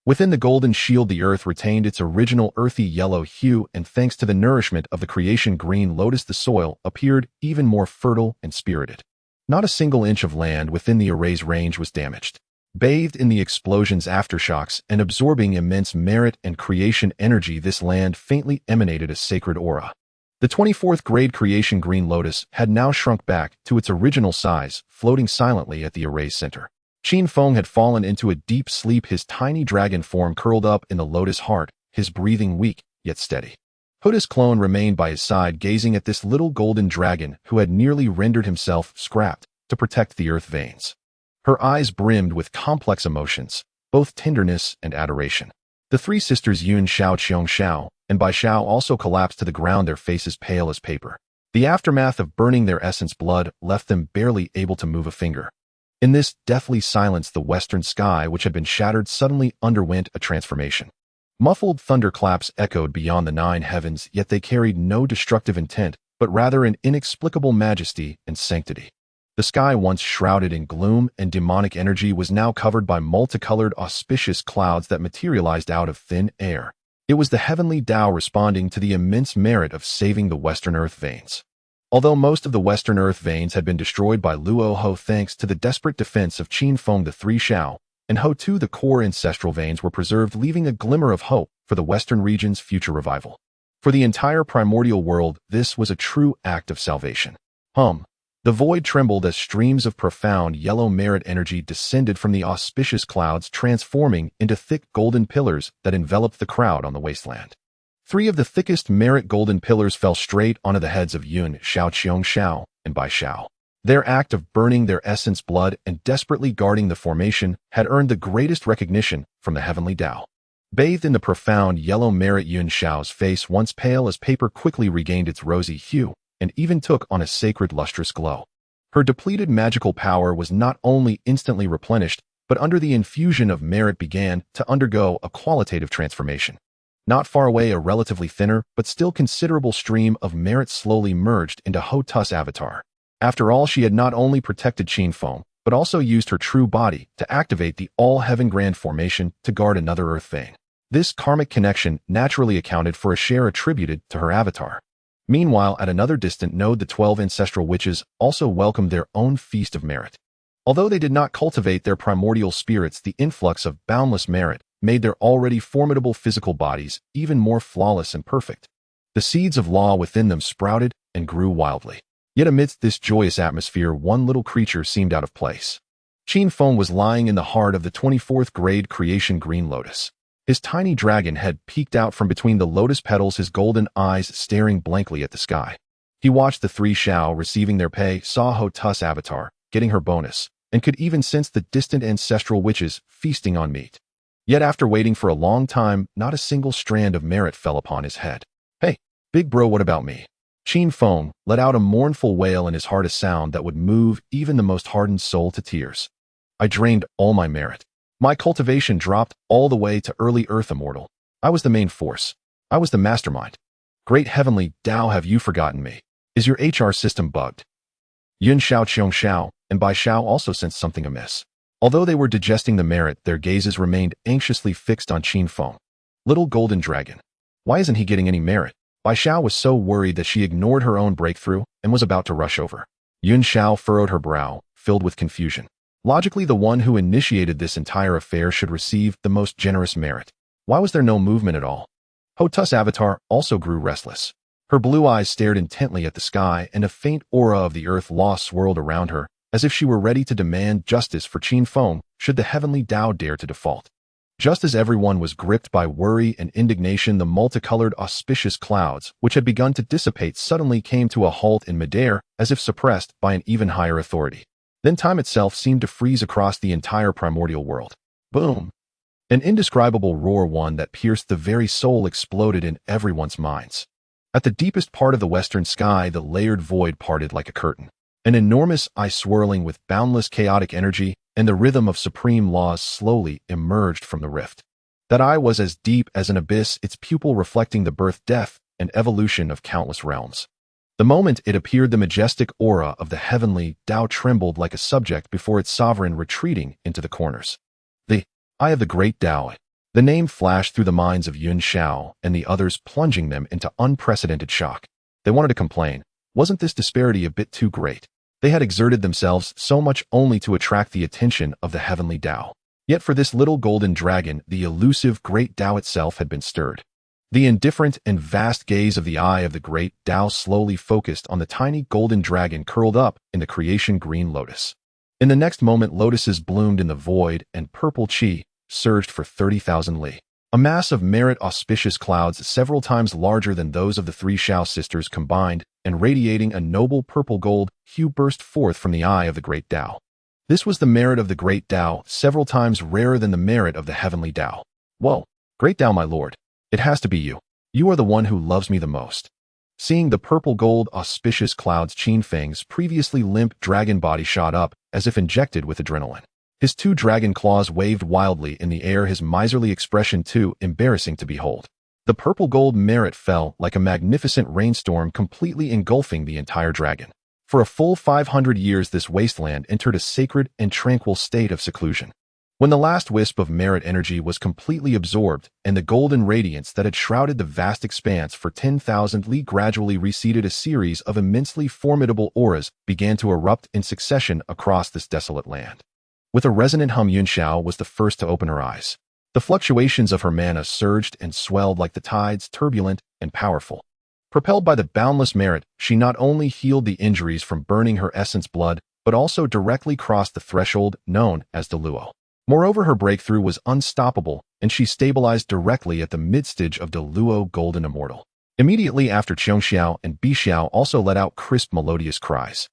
Within the golden shield, the earth retained its original earthy yellow hue, and thanks to the nourishment of the creation green lotus, the soil appeared even more fertile and spirited. Not a single inch of land within the Array's range was damaged. Bathed in the explosion's aftershocks and absorbing immense merit and creation energy, this land faintly emanated a sacred aura. The 24th grade creation green lotus had now shrunk back to its original size, floating silently at the Array's center. Qinfeng had fallen into a deep sleep, his tiny dragon form curled up in the lotus heart, his breathing weak yet steady. Houtu's clone remained by his side, gazing at this little golden dragon who had nearly rendered himself scrapped to protect the earth veins. Her eyes brimmed with complex emotions, both tenderness and adoration. The 3 sisters Yun, Xiao, Qiong, Xiao, and Bai Xiao also collapsed to the ground, their faces pale as paper. The aftermath of burning their essence blood left them barely able to move a finger. In this deathly silence, the western sky, which had been shattered, suddenly underwent a transformation. Muffled thunderclaps echoed beyond the 9 heavens, yet they carried no destructive intent, but rather an inexplicable majesty and sanctity. The sky, once shrouded in gloom and demonic energy, was now covered by multicolored, auspicious clouds that materialized out of thin air. It was the heavenly Tao responding to the immense merit of saving the western earth veins. Although most of the western earth veins had been destroyed by Luo Ho, thanks to the desperate defense of Qinfeng, the 3 Xiao, and Houtu, the core ancestral veins were preserved, leaving a glimmer of hope for the western region's future revival. For the entire primordial world, this was a true act of salvation. The void trembled as streams of profound yellow merit energy descended from the auspicious clouds, transforming into thick golden pillars that enveloped the crowd on the wasteland. 3 of the thickest merit golden pillars fell straight onto the heads of Yun, Xiao, Qiong, Xiao, and Bai Xiao. Their act of burning their essence blood and desperately guarding the formation had earned the greatest recognition from the heavenly Tao. Bathed in the profound yellow merit, Yun Xiao's face, once pale as paper, quickly regained its rosy hue and even took on a sacred lustrous glow. Her depleted magical power was not only instantly replenished, but under the infusion of merit began to undergo a qualitative transformation. Not far away, a relatively thinner but still considerable stream of merit slowly merged into Houtu's avatar. After all, she had not only protected Qinfeng, but also used her true body to activate the all-heaven grand formation to guard another earth vein. This karmic connection naturally accounted for a share attributed to her avatar. Meanwhile, at another distant node, the 12 ancestral witches also welcomed their own feast of merit. Although they did not cultivate their primordial spirits, the influx of boundless merit made their already formidable physical bodies even more flawless and perfect. The seeds of law within them sprouted and grew wildly. Yet amidst this joyous atmosphere, one little creature seemed out of place. Qin Feng was lying in the heart of the 24th grade creation green lotus. His tiny dragon head peeked out from between the lotus petals, his golden eyes staring blankly at the sky. He watched the three Xiao receiving their pay, saw Houtu's avatar getting her bonus, and could even sense the distant ancestral witches feasting on meat. Yet after waiting for a long time, not a single strand of merit fell upon his head. "Hey, big bro, what about me?" Qin Feng let out a mournful wail in his heart, a sound that would move even the most hardened soul to tears. "I drained all my merit. My cultivation dropped all the way to early Earth Immortal. I was the main force. I was the mastermind. Great heavenly Tao, have you forgotten me? Is your HR system bugged?" Yun Xiao Qiong Xiao and Bai Xiao also sensed something amiss. Although they were digesting the merit, their gazes remained anxiously fixed on Qin Feng. "Little golden dragon. Why isn't he getting any merit?" Bai Xiao was so worried that she ignored her own breakthrough and was about to rush over. Yun Xiao furrowed her brow, filled with confusion. Logically, the one who initiated this entire affair should receive the most generous merit. Why was there no movement at all? Houtu's avatar also grew restless. Her blue eyes stared intently at the sky, and a faint aura of the earth law swirled around her, as if she were ready to demand justice for Qin Feng should the heavenly Tao dare to default. Just as everyone was gripped by worry and indignation, the multicolored auspicious clouds, which had begun to dissipate, suddenly came to a halt in midair, as if suppressed by an even higher authority. Then time itself seemed to freeze across the entire primordial world. Boom! An indescribable roar, one that pierced the very soul, exploded in everyone's minds. At the deepest part of the western sky, the layered void parted like a curtain. An enormous eye swirling with boundless chaotic energy and the rhythm of supreme laws slowly emerged from the rift. That eye was as deep as an abyss, its pupil reflecting the birth, death, and evolution of countless realms. The moment it appeared, the majestic aura of the heavenly Tao trembled like a subject before its sovereign, retreating into the corners. The Eye of the Great Tao. The name flashed through the minds of Yun Xiao and the others, plunging them into unprecedented shock. They wanted to complain. Wasn't this disparity a bit too great? They had exerted themselves so much only to attract the attention of the heavenly Tao. Yet for this little golden dragon, the elusive great Tao itself had been stirred. The indifferent and vast gaze of the Eye of the Great Tao slowly focused on the tiny golden dragon curled up in the creation green lotus. In the next moment, lotuses bloomed in the void, and purple qi surged for 30,000 li. A mass of merit auspicious clouds several times larger than those of the three Xiao sisters combined, and radiating a noble purple gold hue, burst forth from the Eye of the Great Tao. This was the merit of the Great Tao, several times rarer than the merit of the heavenly Tao. "Whoa, Great Tao, my lord. It has to be you. You are the one who loves me the most." Seeing the purple gold auspicious clouds, Qin Feng's previously limp dragon body shot up as if injected with adrenaline. His two dragon claws waved wildly in the air, his miserly expression too embarrassing to behold. The purple gold merit fell like a magnificent rainstorm, completely engulfing the entire dragon. For a full 500 years, this wasteland entered a sacred and tranquil state of seclusion. When the last wisp of merit energy was completely absorbed and the golden radiance that had shrouded the vast expanse for 10,000 li gradually receded, a series of immensely formidable auras began to erupt in succession across this desolate land. With a resonant hum, Yun Xiao was the first to open her eyes. The fluctuations of her mana surged and swelled like the tides, turbulent and powerful. Propelled by the boundless merit, she not only healed the injuries from burning her essence blood, but also directly crossed the threshold known as the Luo. Moreover, her breakthrough was unstoppable, and she stabilized directly at the midstage of the Luo Golden Immortal. Immediately after, Qiong Xiao and Bi Xiao also let out crisp, melodious cries.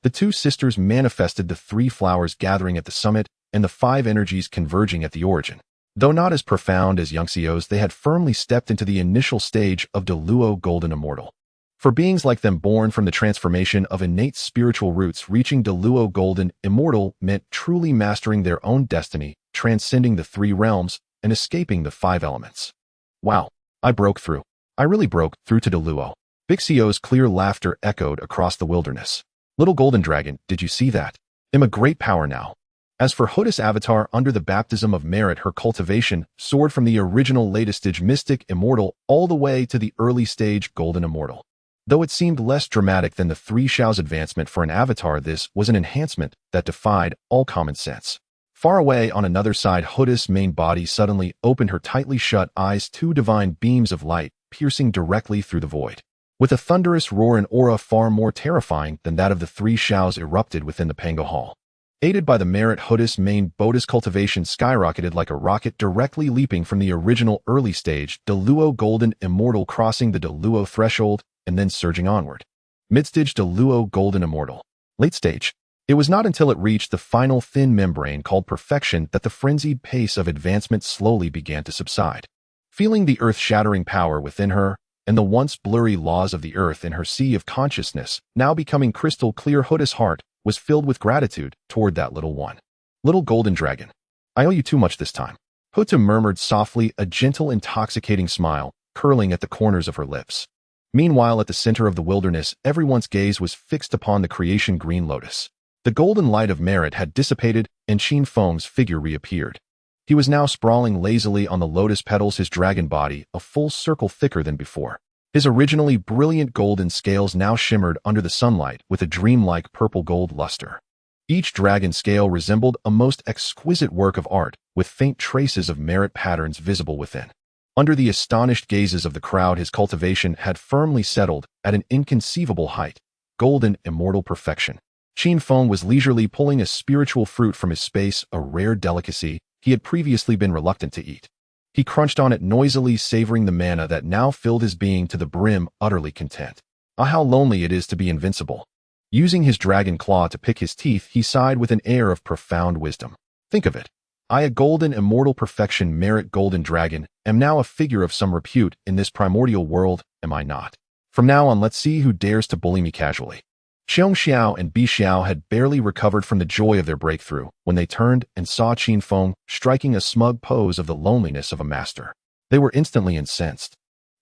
The two sisters manifested the three flowers gathering at the summit and the five energies converging at the origin. Though not as profound as Yunxiao's, they had firmly stepped into the initial stage of the Luo Golden Immortal. For beings like them, born from the transformation of innate spiritual roots, reaching the Luo Golden Immortal meant truly mastering their own destiny, transcending the three realms, and escaping the five elements. "Wow, I broke through. I really broke through to the Luo." Big Xiao's clear laughter echoed across the wilderness. "Little golden dragon, did you see that? I'm a great power now." As for Houtu's avatar, under the baptism of merit, her cultivation soared from the original latest stage mystic immortal all the way to the early stage golden immortal. Though it seemed less dramatic than the Three Xiao's advancement for an avatar, this was an enhancement that defied all common sense. Far away on another side, Houtu's main body suddenly opened her tightly shut eyes, two divine beams of light piercing directly through the void. With a thunderous roar, an aura far more terrifying than that of the Three Xiaos erupted within the Pango Hall. Aided by the merit, Houtu's main body's cultivation skyrocketed like a rocket, directly leaping from the original early stage, Deluo Golden Immortal, crossing the Deluo threshold and then surging onward. Mid-stage, Deluo Golden Immortal. Late stage. It was not until it reached the final thin membrane called perfection that the frenzied pace of advancement slowly began to subside. Feeling the earth-shattering power within her, and the once blurry laws of the earth in her sea of consciousness now becoming crystal clear, Houtu's heart was filled with gratitude toward that little one. Little golden dragon. I owe you too much this time. Houtu murmured softly, a gentle, intoxicating smile curling at the corners of her lips. Meanwhile, at the center of the wilderness, everyone's gaze was fixed upon the creation green lotus. The golden light of merit had dissipated, and Qin Feng's figure reappeared. He was now sprawling lazily on the lotus petals, his dragon body a full circle thicker than before. His originally brilliant golden scales now shimmered under the sunlight with a dreamlike purple-gold luster. Each dragon scale resembled a most exquisite work of art, with faint traces of merit patterns visible within. Under the astonished gazes of the crowd, his cultivation had firmly settled at an inconceivable height, golden immortal perfection. Qin Feng was leisurely pulling a spiritual fruit from his space, a rare delicacy he had previously been reluctant to eat. He crunched on it noisily, savoring the manna that now filled his being to the brim, utterly content. Ah, how lonely it is to be invincible. Using his dragon claw to pick his teeth, he sighed with an air of profound wisdom. Think of it. I, a golden immortal perfection merit golden dragon, am now a figure of some repute in this primordial world, am I not? From now on, let's see who dares to bully me casually. Xiong Xiao and Bi Xiao had barely recovered from the joy of their breakthrough when they turned and saw Qin Feng striking a smug pose of the loneliness of a master. They were instantly incensed.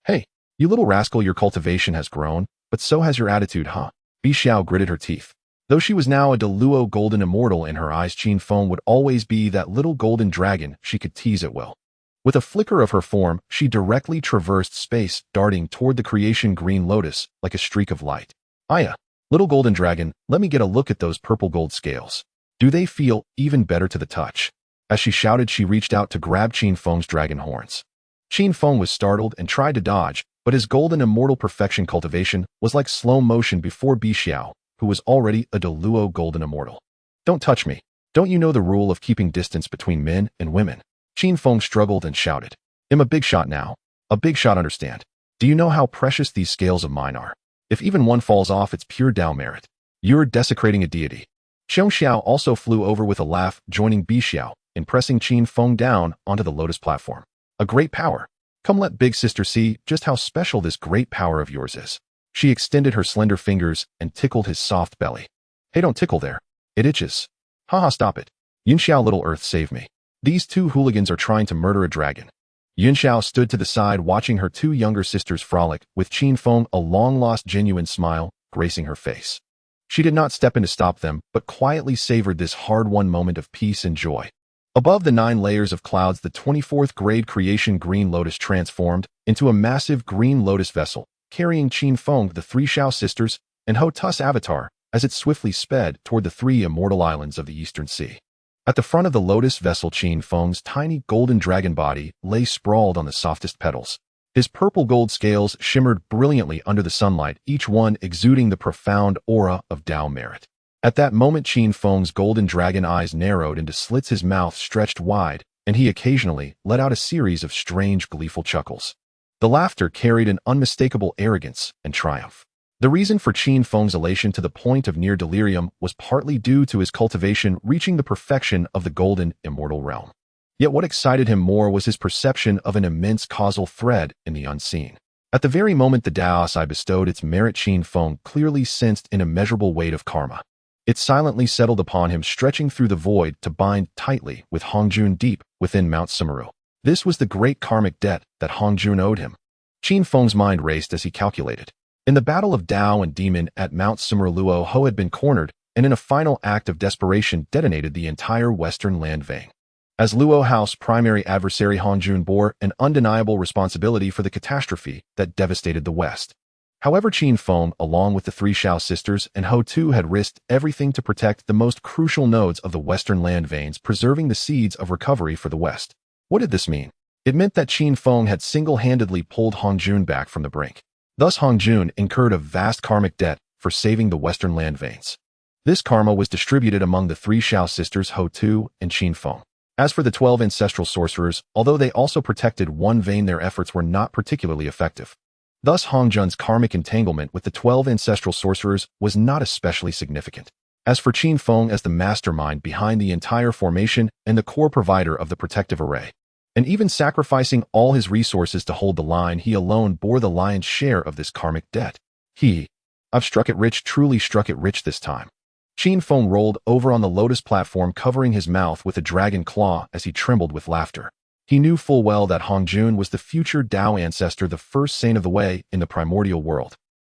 Hey, you little rascal, your cultivation has grown, but so has your attitude, huh? Bi Xiao gritted her teeth. Though she was now a Deluo golden immortal, in her eyes Qin Feng would always be that little golden dragon she could tease at will. With a flicker of her form, she directly traversed space, darting toward the creation green lotus like a streak of light. Aya. Little golden dragon, let me get a look at those purple gold scales. Do they feel even better to the touch? As she shouted, she reached out to grab Qin Feng's dragon horns. Qin Feng was startled and tried to dodge, but his golden immortal perfection cultivation was like slow motion before Bi Xiao, who was already a Deluo golden immortal. Don't touch me. Don't you know the rule of keeping distance between men and women? Qin Feng struggled and shouted. I'm a big shot now. A big shot, understand. Do you know how precious these scales of mine are? If even one falls off, it's pure Dao merit. You're desecrating a deity. Xiong Xiao also flew over with a laugh, joining Bi Xiao in pressing Qin Feng down onto the lotus platform. A great power. Come, let big sister see just how special this great power of yours is. She extended her slender fingers and tickled his soft belly. Hey, don't tickle there. It itches. Haha, stop it. Yun Xiao, little earth, save me. These two hooligans are trying to murder a dragon. Yun Xiao stood to the side watching her two younger sisters frolic, with Qin Feng, a long-lost genuine smile, gracing her face. She did not step in to stop them, but quietly savored this hard-won moment of peace and joy. Above the 9 layers of clouds, the 24th grade creation green lotus transformed into a massive green lotus vessel, carrying Qin Feng, the 3 Xiao sisters, and Houtu's avatar, as it swiftly sped toward the 3 immortal islands of the Eastern Sea. At the front of the lotus vessel, Qin Feng's tiny golden dragon body lay sprawled on the softest petals. His purple gold scales shimmered brilliantly under the sunlight, each one exuding the profound aura of Dao merit. At that moment, Qin Feng's golden dragon eyes narrowed into slits, his mouth stretched wide, and he occasionally let out a series of strange, gleeful chuckles. The laughter carried an unmistakable arrogance and triumph. The reason for Qin Feng's elation to the point of near delirium was partly due to his cultivation reaching the perfection of the golden immortal realm. Yet what excited him more was his perception of an immense causal thread in the unseen. At the very moment the Daosai bestowed its merit, Qin Feng clearly sensed an immeasurable weight of karma. It silently settled upon him, stretching through the void to bind tightly with Honghuang deep within Mount Sumeru. This was the great karmic debt that Honghuang owed him. Qin Feng's mind raced as he calculated. In the battle of Dao and Demon at Mount Sumeru, Luo Ho had been cornered, and in a final act of desperation detonated the entire western land vein. As Luo Hao's primary adversary, Honghuang bore an undeniable responsibility for the catastrophe that devastated the West. However, Qin Feng, along with the three Shao sisters and Houtu, had risked everything to protect the most crucial nodes of the western land veins, preserving the seeds of recovery for the West. What did this mean? It meant that Qin Feng had single-handedly pulled Hongjun back from the brink. Thus, Hongjun incurred a vast karmic debt for saving the western land veins. This karma was distributed among the three Shao sisters, Houtu and Qin Feng. As for the 12 ancestral sorcerers, although they also protected one vein, their efforts were not particularly effective. Thus, Hongjun's karmic entanglement with the 12 ancestral sorcerers was not especially significant. As for Qin Feng, as the mastermind behind the entire formation and the core provider of the protective array, and even sacrificing all his resources to hold the line, he alone bore the lion's share of this karmic debt. I've struck it rich, truly struck it rich this time. Qin Feng rolled over on the lotus platform, covering his mouth with a dragon claw as he trembled with laughter. He knew full well that Hongjun was the future Dao ancestor, the first saint of the way in the primordial world.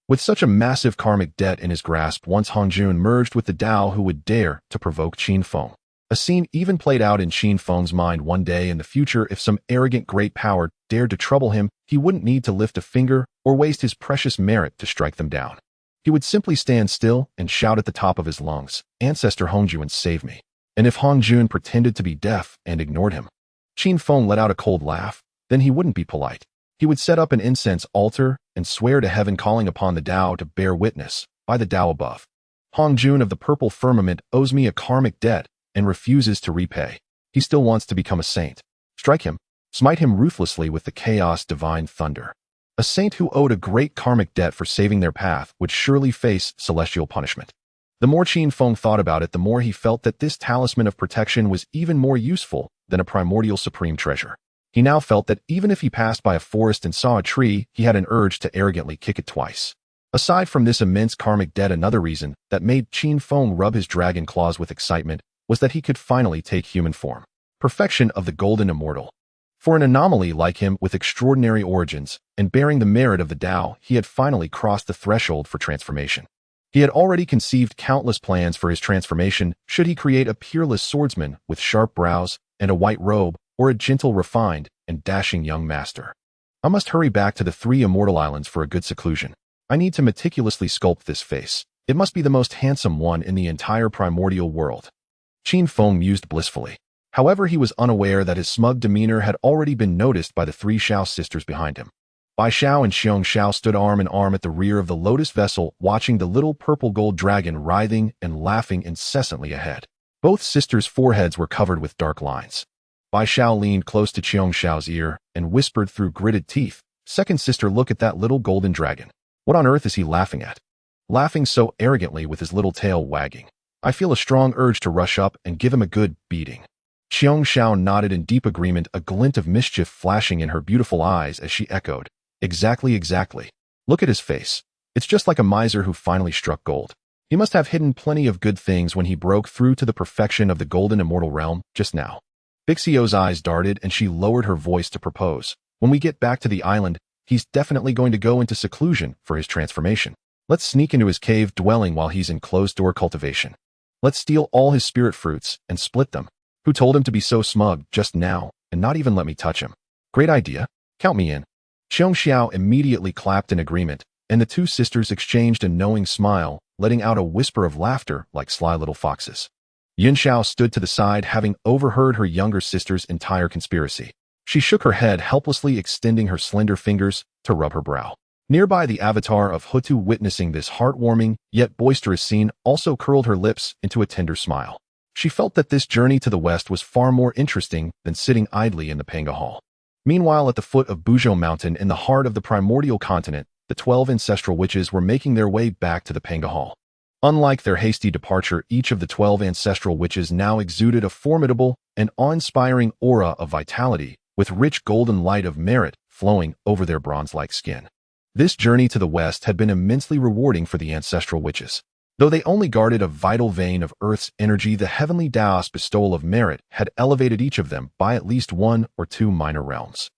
With such a massive karmic debt in his grasp, once Hongjun merged with the Dao, who would dare to provoke Qin Feng? A scene even played out in Qin Feng's mind. One day in the future, if some arrogant great power dared to trouble him, he wouldn't need to lift a finger or waste his precious merit to strike them down. He would simply stand still and shout at the top of his lungs, "Ancestor Hongjun, save me." And if Hongjun pretended to be deaf and ignored him, Qin Feng let out a cold laugh. Then he wouldn't be polite. He would set up an incense altar and swear to heaven, calling upon the Dao to bear witness. By the Dao above, Hongjun of the purple firmament owes me a karmic debt and refuses to repay. He still wants to become a saint. Strike him. Smite him ruthlessly with the chaos divine thunder. A saint who owed a great karmic debt for saving their path would surely face celestial punishment. The more Qin Feng thought about it, the more he felt that this talisman of protection was even more useful than a primordial supreme treasure. He now felt that even if he passed by a forest and saw a tree, he had an urge to arrogantly kick it twice. Aside from this immense karmic debt, another reason that made Qin Feng rub his dragon claws with excitement was that he could finally take human form. Perfection of the golden immortal. For an anomaly like him with extraordinary origins and bearing the merit of the Dao, he had finally crossed the threshold for transformation. He had already conceived countless plans for his transformation. Should he create a peerless swordsman with sharp brows and a white robe, or a gentle, refined, and dashing young master? I must hurry back to the three immortal islands for a good seclusion. I need to meticulously sculpt this face. It must be the most handsome one in the entire primordial world. Qin Feng mused blissfully. However, he was unaware that his smug demeanor had already been noticed by the three Shao sisters behind him. Bai Shao and Xiong Shao stood arm in arm at the rear of the lotus vessel, watching the little purple gold dragon writhing and laughing incessantly ahead. Both sisters' foreheads were covered with dark lines. Bai Shao leaned close to Xiong Shao's ear and whispered through gritted teeth, "Second sister, look at that little golden dragon. What on earth is he laughing at? Laughing so arrogantly with his little tail wagging. I feel a strong urge to rush up and give him a good beating." Xiong Shao nodded in deep agreement, a glint of mischief flashing in her beautiful eyes as she echoed, Exactly. Look at his face. It's just like a miser who finally struck gold. He must have hidden plenty of good things when he broke through to the perfection of the golden immortal realm just now." Bixio's eyes darted and she lowered her voice to propose, "When we get back to the island, he's definitely going to go into seclusion for his transformation. Let's sneak into his cave dwelling while he's in closed-door cultivation. Let's steal all his spirit fruits and split them. Who told him to be so smug just now and not even let me touch him? Great idea. Count me in." Xiong Xiao immediately clapped in agreement, and the two sisters exchanged a knowing smile, letting out a whisper of laughter like sly little foxes. Yin Xiao stood to the side, having overheard her younger sister's entire conspiracy. She shook her head helplessly, extending her slender fingers to rub her brow. Nearby, the avatar of Houtu, witnessing this heartwarming yet boisterous scene, also curled her lips into a tender smile. She felt that this journey to the west was far more interesting than sitting idly in the Panga Hall. Meanwhile, at the foot of Buzhou Mountain in the heart of the primordial continent, the 12 ancestral witches were making their way back to the Panga Hall. Unlike their hasty departure, each of the 12 ancestral witches now exuded a formidable and awe-inspiring aura of vitality, with rich golden light of merit flowing over their bronze-like skin. This journey to the west had been immensely rewarding for the ancestral witches. Though they only guarded a vital vein of Earth's energy, the heavenly Taoist bestowal of merit had elevated each of them by at least one or two minor realms.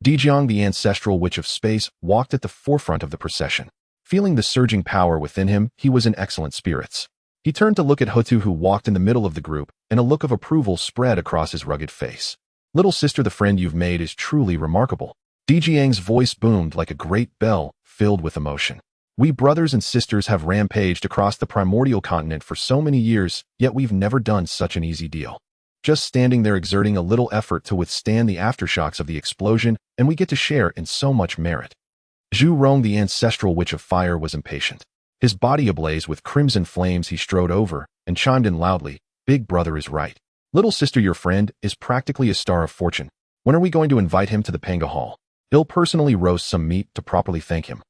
D Jang, the ancestral witch of space, walked at the forefront of the procession. Feeling the surging power within him, he was in excellent spirits. He turned to look at Houtu, who walked in the middle of the group, and a look of approval spread across his rugged face. "Little sister, the friend you've made is truly remarkable." D Jang's voice boomed like a great bell, filled with emotion. We brothers and sisters have rampaged across the primordial continent for so many years, yet we've never done such an easy deal. Just standing there exerting a little effort to withstand the aftershocks of the explosion, and we get to share in so much merit. Zhu Rong, the ancestral witch of fire, was impatient. His body ablaze with crimson flames, he strode over and chimed in loudly, "Big brother is right. Little sister, your friend, is practically a star of fortune. When are we going to invite him to the Panga Hall? He'll personally roast some meat to properly thank him."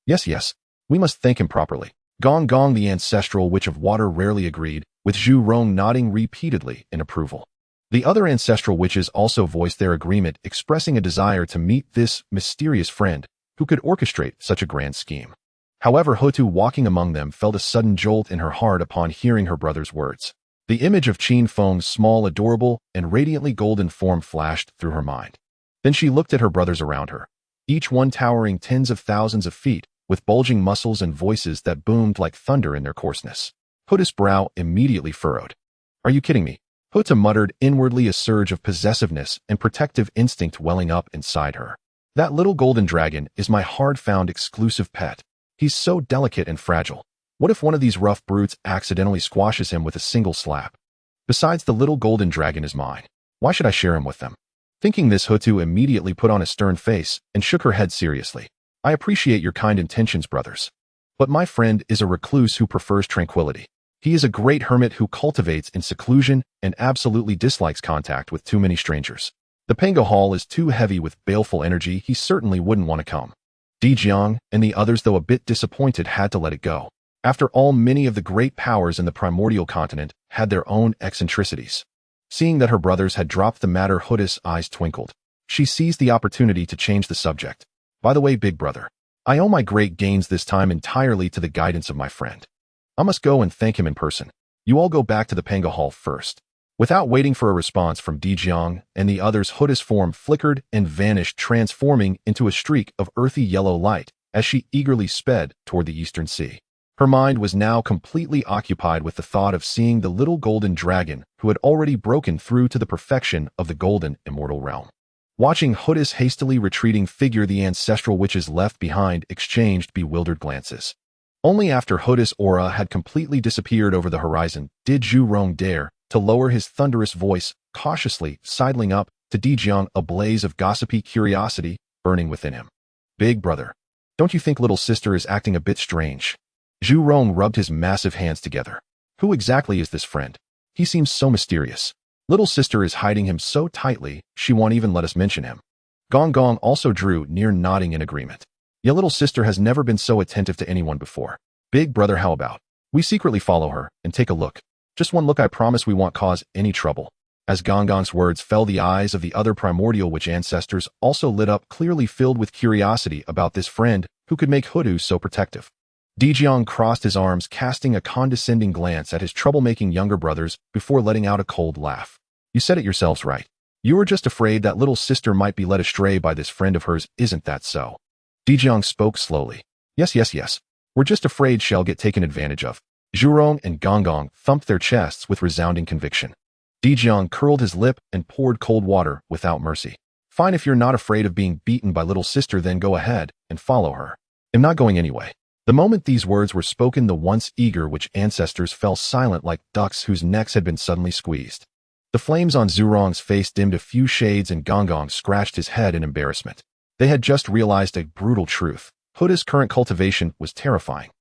Yes, we must thank him properly. Gong Gong, the ancestral witch of water, rarely agreed, with Zhu Rong nodding repeatedly in approval. The other ancestral witches also voiced their agreement, expressing a desire to meet this mysterious friend who could orchestrate such a grand scheme. However, Houtu, walking among them, felt a sudden jolt in her heart upon hearing her brother's words. The image of Qin Feng's small, adorable, and radiantly golden form flashed through her mind. Then she looked at her brothers around her, each one towering tens of thousands of feet, with bulging muscles and voices that boomed like thunder in their coarseness. Houtu's brow immediately furrowed. "Are you kidding me?" Houtu muttered inwardly, a surge of possessiveness and protective instinct welling up inside her. "That little golden dragon is my hard-found exclusive pet. He's so delicate and fragile. What if one of these rough brutes accidentally squashes him with a single slap? Besides, the little golden dragon is mine. Why should I share him with them?" Thinking this, Houtu immediately put on a stern face and shook her head seriously. "I appreciate your kind intentions, brothers. But my friend is a recluse who prefers tranquility. He is a great hermit who cultivates in seclusion and absolutely dislikes contact with too many strangers. The Panga Hall is too heavy with baleful energy. He certainly wouldn't want to come." D Jang and the others, though a bit disappointed, had to let it go. After all, many of the great powers in the primordial continent had their own eccentricities. Seeing that her brothers had dropped the matter, Houtu's eyes twinkled. She seized the opportunity to change the subject. "By the way, big brother, I owe my great gains this time entirely to the guidance of my friend. I must go and thank him in person. You all go back to the Panga Hall first." Without waiting for a response from D Jang and the others, Houtu's form flickered and vanished, transforming into a streak of earthy yellow light as she eagerly sped toward the eastern sea. Her mind was now completely occupied with the thought of seeing the little golden dragon who had already broken through to the perfection of the golden immortal realm. Watching Houtu's hastily retreating figure, the ancestral witches left behind exchanged bewildered glances. Only after Houtu's aura had completely disappeared over the horizon did Zhu Rong dare to lower his thunderous voice, cautiously sidling up to D Jang, a blaze of gossipy curiosity burning within him. "Big brother, don't you think little sister is acting a bit strange?" Zhu Rong rubbed his massive hands together. "Who exactly is this friend? He seems so mysterious. Little sister is hiding him so tightly, she won't even let us mention him." Gong Gong also drew near, nodding in agreement. "Your little sister has never been so attentive to anyone before. Big brother, how about we secretly follow her and take a look? Just one look, I promise we won't cause any trouble." As Gong Gong's words fell, the eyes of the other primordial witch ancestors also lit up, clearly filled with curiosity about this friend who could make Houtu so protective. D Jang crossed his arms, casting a condescending glance at his troublemaking younger brothers before letting out a cold laugh. "You said it yourselves, right? You were just afraid that little sister might be led astray by this friend of hers, isn't that so?" D Jang spoke slowly. Yes. We're just afraid she'll get taken advantage of." Zhu Rong and Gong Gong thumped their chests with resounding conviction. D Jang curled his lip and poured cold water without mercy. "Fine, if you're not afraid of being beaten by little sister, then go ahead and follow her. I'm not going anyway." The moment these words were spoken, the once eager witch ancestors fell silent like ducks whose necks had been suddenly squeezed. The flames on Zhu Rong's face dimmed a few shades and Gong Gong scratched his head in embarrassment. They had just realized a brutal truth. Houtu's current cultivation was terrifying.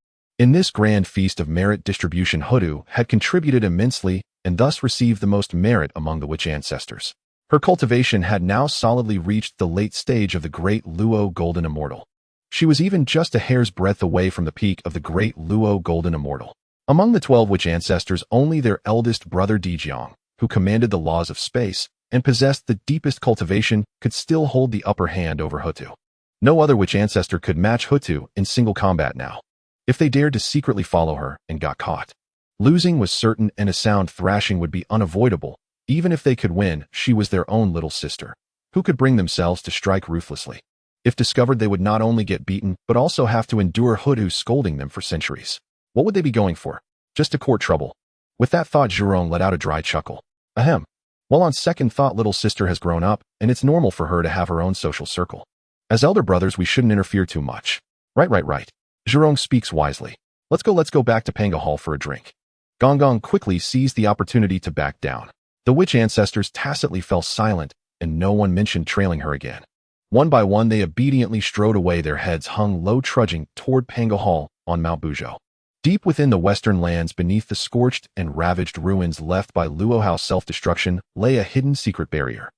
In this grand feast of merit distribution, Houtu had contributed immensely and thus received the most merit among the witch ancestors. Her cultivation had now solidly reached the late stage of the great Luo Golden Immortal. She was even just a hair's breadth away from the peak of the great Luo Golden Immortal. Among the 12 witch ancestors, only their eldest brother D Jang, who commanded the laws of space and possessed the deepest cultivation, could still hold the upper hand over Houtu. No other witch ancestor could match Houtu in single combat now. If they dared to secretly follow her and got caught, losing was certain and a sound thrashing would be unavoidable. Even if they could win, she was their own little sister, who could bring themselves to strike ruthlessly. If discovered, they would not only get beaten, but also have to endure Houtu scolding them for centuries. What would they be going for? Just to court trouble? With that thought, Zhu Rong let out a dry chuckle. Ahem. Well, on second thought, little sister has grown up, and it's normal for her to have her own social circle. As elder brothers, we shouldn't interfere too much. Right. Zhurong speaks wisely. Let's go back to Panga Hall for a drink. Gonggong quickly seized the opportunity to back down. The witch ancestors tacitly fell silent, and no one mentioned trailing her again. One by one, they obediently strode away, their heads hung low, trudging toward Panga Hall on Mount Buzhou. Deep within the western lands, beneath the scorched and ravaged ruins left by Luohao's self-destruction, lay a hidden secret barrier.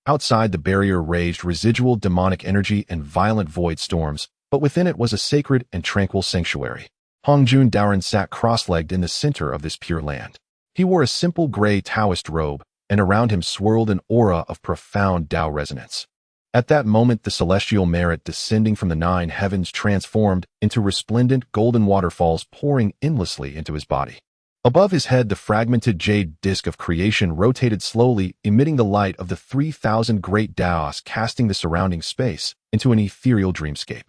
Outside the barrier raged residual demonic energy and violent void storms, but within it was a sacred and tranquil sanctuary. Hongjun Daoren sat cross-legged in the center of this pure land. He wore a simple gray Taoist robe, and around him swirled an aura of profound Tao resonance. At that moment, the celestial merit descending from the 9 heavens transformed into resplendent golden waterfalls pouring endlessly into his body. Above his head, the fragmented jade disk of creation rotated slowly, emitting the light of the 3,000 great Daos, casting the surrounding space into an ethereal dreamscape.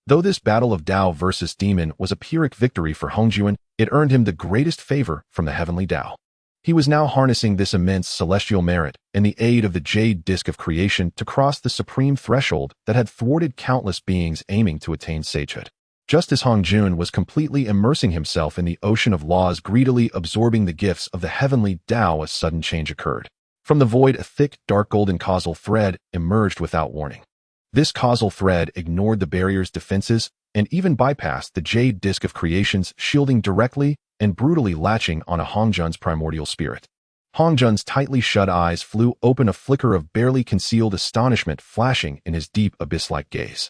Though this battle of Tao versus demon was a Pyrrhic victory for Hongjuan, it earned him the greatest favor from the heavenly Tao. He was now harnessing this immense celestial merit and the aid of the jade disk of creation to cross the supreme threshold that had thwarted countless beings aiming to attain sagehood. Just as Hongjun was completely immersing himself in the ocean of laws, greedily absorbing the gifts of the heavenly Tao, a sudden change occurred. From the void, a thick, dark golden causal thread emerged without warning. This causal thread ignored the barrier's defenses and even bypassed the jade disk of creation's shielding, directly and brutally latching on a Hongjun's primordial spirit. Hongjun's tightly shut eyes flew open, a flicker of barely concealed astonishment flashing in his deep abyss-like gaze.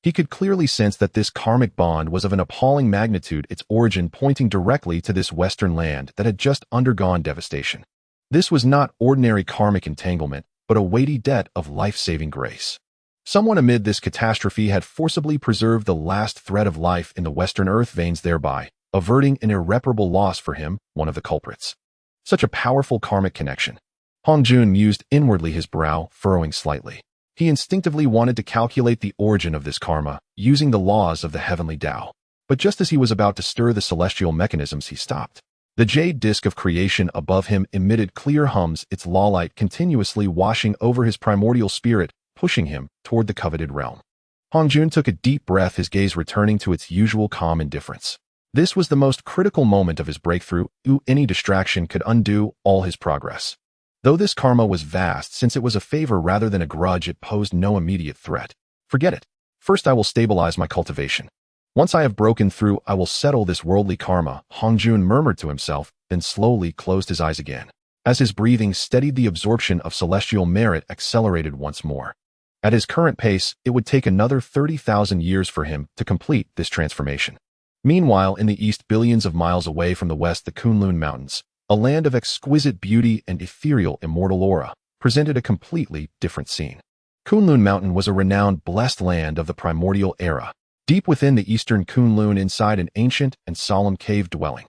He could clearly sense that this karmic bond was of an appalling magnitude, its origin pointing directly to this western land that had just undergone devastation. This was not ordinary karmic entanglement, but a weighty debt of life-saving grace. Someone amid this catastrophe had forcibly preserved the last thread of life in the western earth veins, thereby averting an irreparable loss for him, one of the culprits. Such a powerful karmic connection. Hongjun mused inwardly, his brow furrowing slightly. He instinctively wanted to calculate the origin of this karma, using the laws of the heavenly Tao. But just as he was about to stir the celestial mechanisms, he stopped. The jade disk of creation above him emitted clear hums, its law light continuously washing over his primordial spirit, pushing him toward the coveted realm. Hongjun took a deep breath, his gaze returning to its usual calm indifference. This was the most critical moment of his breakthrough. Any distraction could undo all his progress. Though this karma was vast, since it was a favor rather than a grudge, it posed no immediate threat. Forget it. First I will stabilize my cultivation. Once I have broken through, I will settle this worldly karma, Hongjun murmured to himself, then slowly closed his eyes again. As his breathing steadied, the absorption of celestial merit accelerated once more. At his current pace, it would take another 30,000 years for him to complete this transformation. Meanwhile, in the east, billions of miles away from the west, the Kunlun Mountains, a land of exquisite beauty and ethereal immortal aura, presented a completely different scene. Kunlun Mountain was a renowned, blessed land of the primordial era. Deep within the eastern Kunlun, inside an ancient and solemn cave dwelling,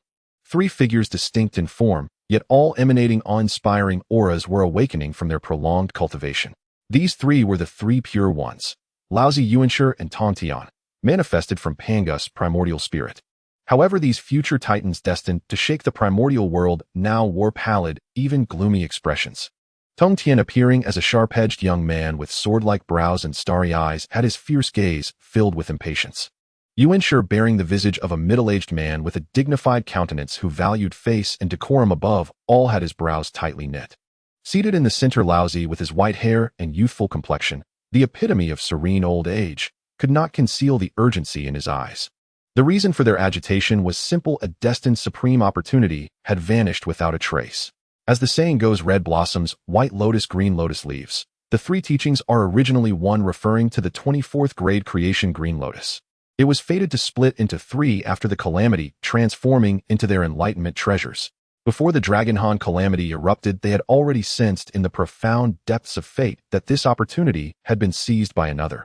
3 figures distinct in form, yet all emanating awe-inspiring auras, were awakening from their prolonged cultivation. These 3 were the 3 pure ones, Laozi, Yuanshi, and Tongtian, manifested from Panga's primordial spirit. However, these future titans destined to shake the primordial world now wore pallid, even gloomy expressions. Tongtian, appearing as a sharp-edged young man with sword-like brows and starry eyes, had his fierce gaze filled with impatience. Yuanshi, bearing the visage of a middle-aged man with a dignified countenance who valued face and decorum above all, had his brows tightly knit. Seated in the center, Laozi, with his white hair and youthful complexion, the epitome of serene old age, could not conceal the urgency in his eyes. The reason for their agitation was simple: a destined supreme opportunity had vanished without a trace. As the saying goes, red blossoms, white lotus, green lotus leaves. The 3 teachings are originally one, referring to the 24th grade creation green lotus. It was fated to split into 3 after the calamity, transforming into their enlightenment treasures. Before the Dragonhan calamity erupted, they had already sensed in the profound depths of fate that this opportunity had been seized by another.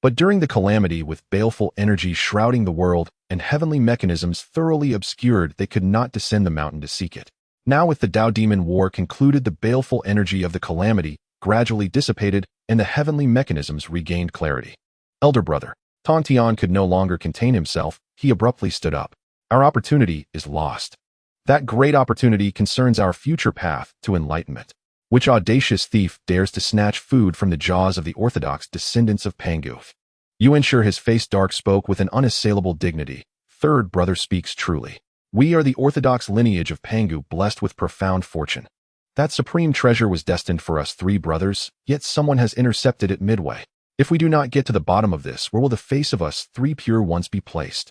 But during the calamity, with baleful energy shrouding the world and heavenly mechanisms thoroughly obscured, they could not descend the mountain to seek it. Now, with the Tao Demon War concluded, the baleful energy of the calamity gradually dissipated and the heavenly mechanisms regained clarity. Elder brother, Tongtian could no longer contain himself. He abruptly stood up. Our opportunity is lost. That great opportunity concerns our future path to enlightenment. Which audacious thief dares to snatch food from the jaws of the orthodox descendants of Pangu? Yuanshi, his face dark, spoke with an unassailable dignity. Third brother speaks truly. We are the orthodox lineage of Pangu, blessed with profound fortune. That supreme treasure was destined for us three brothers, yet someone has intercepted it midway. If we do not get to the bottom of this, where will the face of us three pure ones be placed?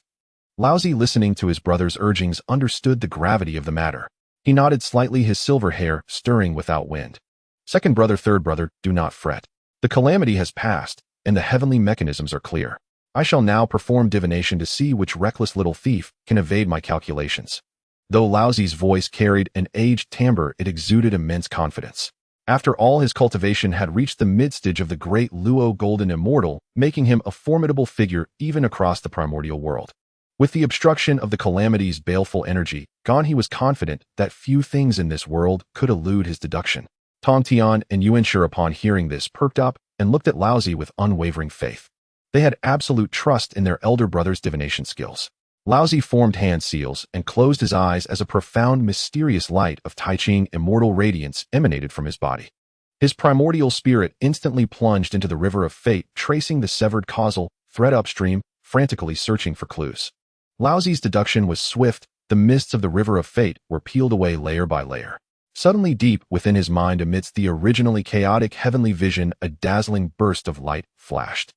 Laozi, listening to his brother's urgings, understood the gravity of the matter. He nodded slightly, his silver hair stirring without wind. Second brother, third brother, do not fret. The calamity has passed, and the heavenly mechanisms are clear. I shall now perform divination to see which reckless little thief can evade my calculations. Though Laozi's voice carried an aged timbre, it exuded immense confidence. After all, his cultivation had reached the mid-stage of the great Luo golden immortal, making him a formidable figure even across the primordial world. With the obstruction of the calamity's baleful energy gone, he was confident that few things in this world could elude his deduction. Tong Tian and Yuanshi, upon hearing this, perked up and looked at Laozi with unwavering faith. They had absolute trust in their elder brother's divination skills. Laozi formed hand seals and closed his eyes as a profound, mysterious light of Tai Ching immortal radiance emanated from his body. His primordial spirit instantly plunged into the river of fate, tracing the severed causal thread upstream, frantically searching for clues. Laozi's deduction was swift. The mists of the river of fate were peeled away layer by layer. Suddenly, deep within his mind, amidst the originally chaotic heavenly vision, a dazzling burst of light flashed.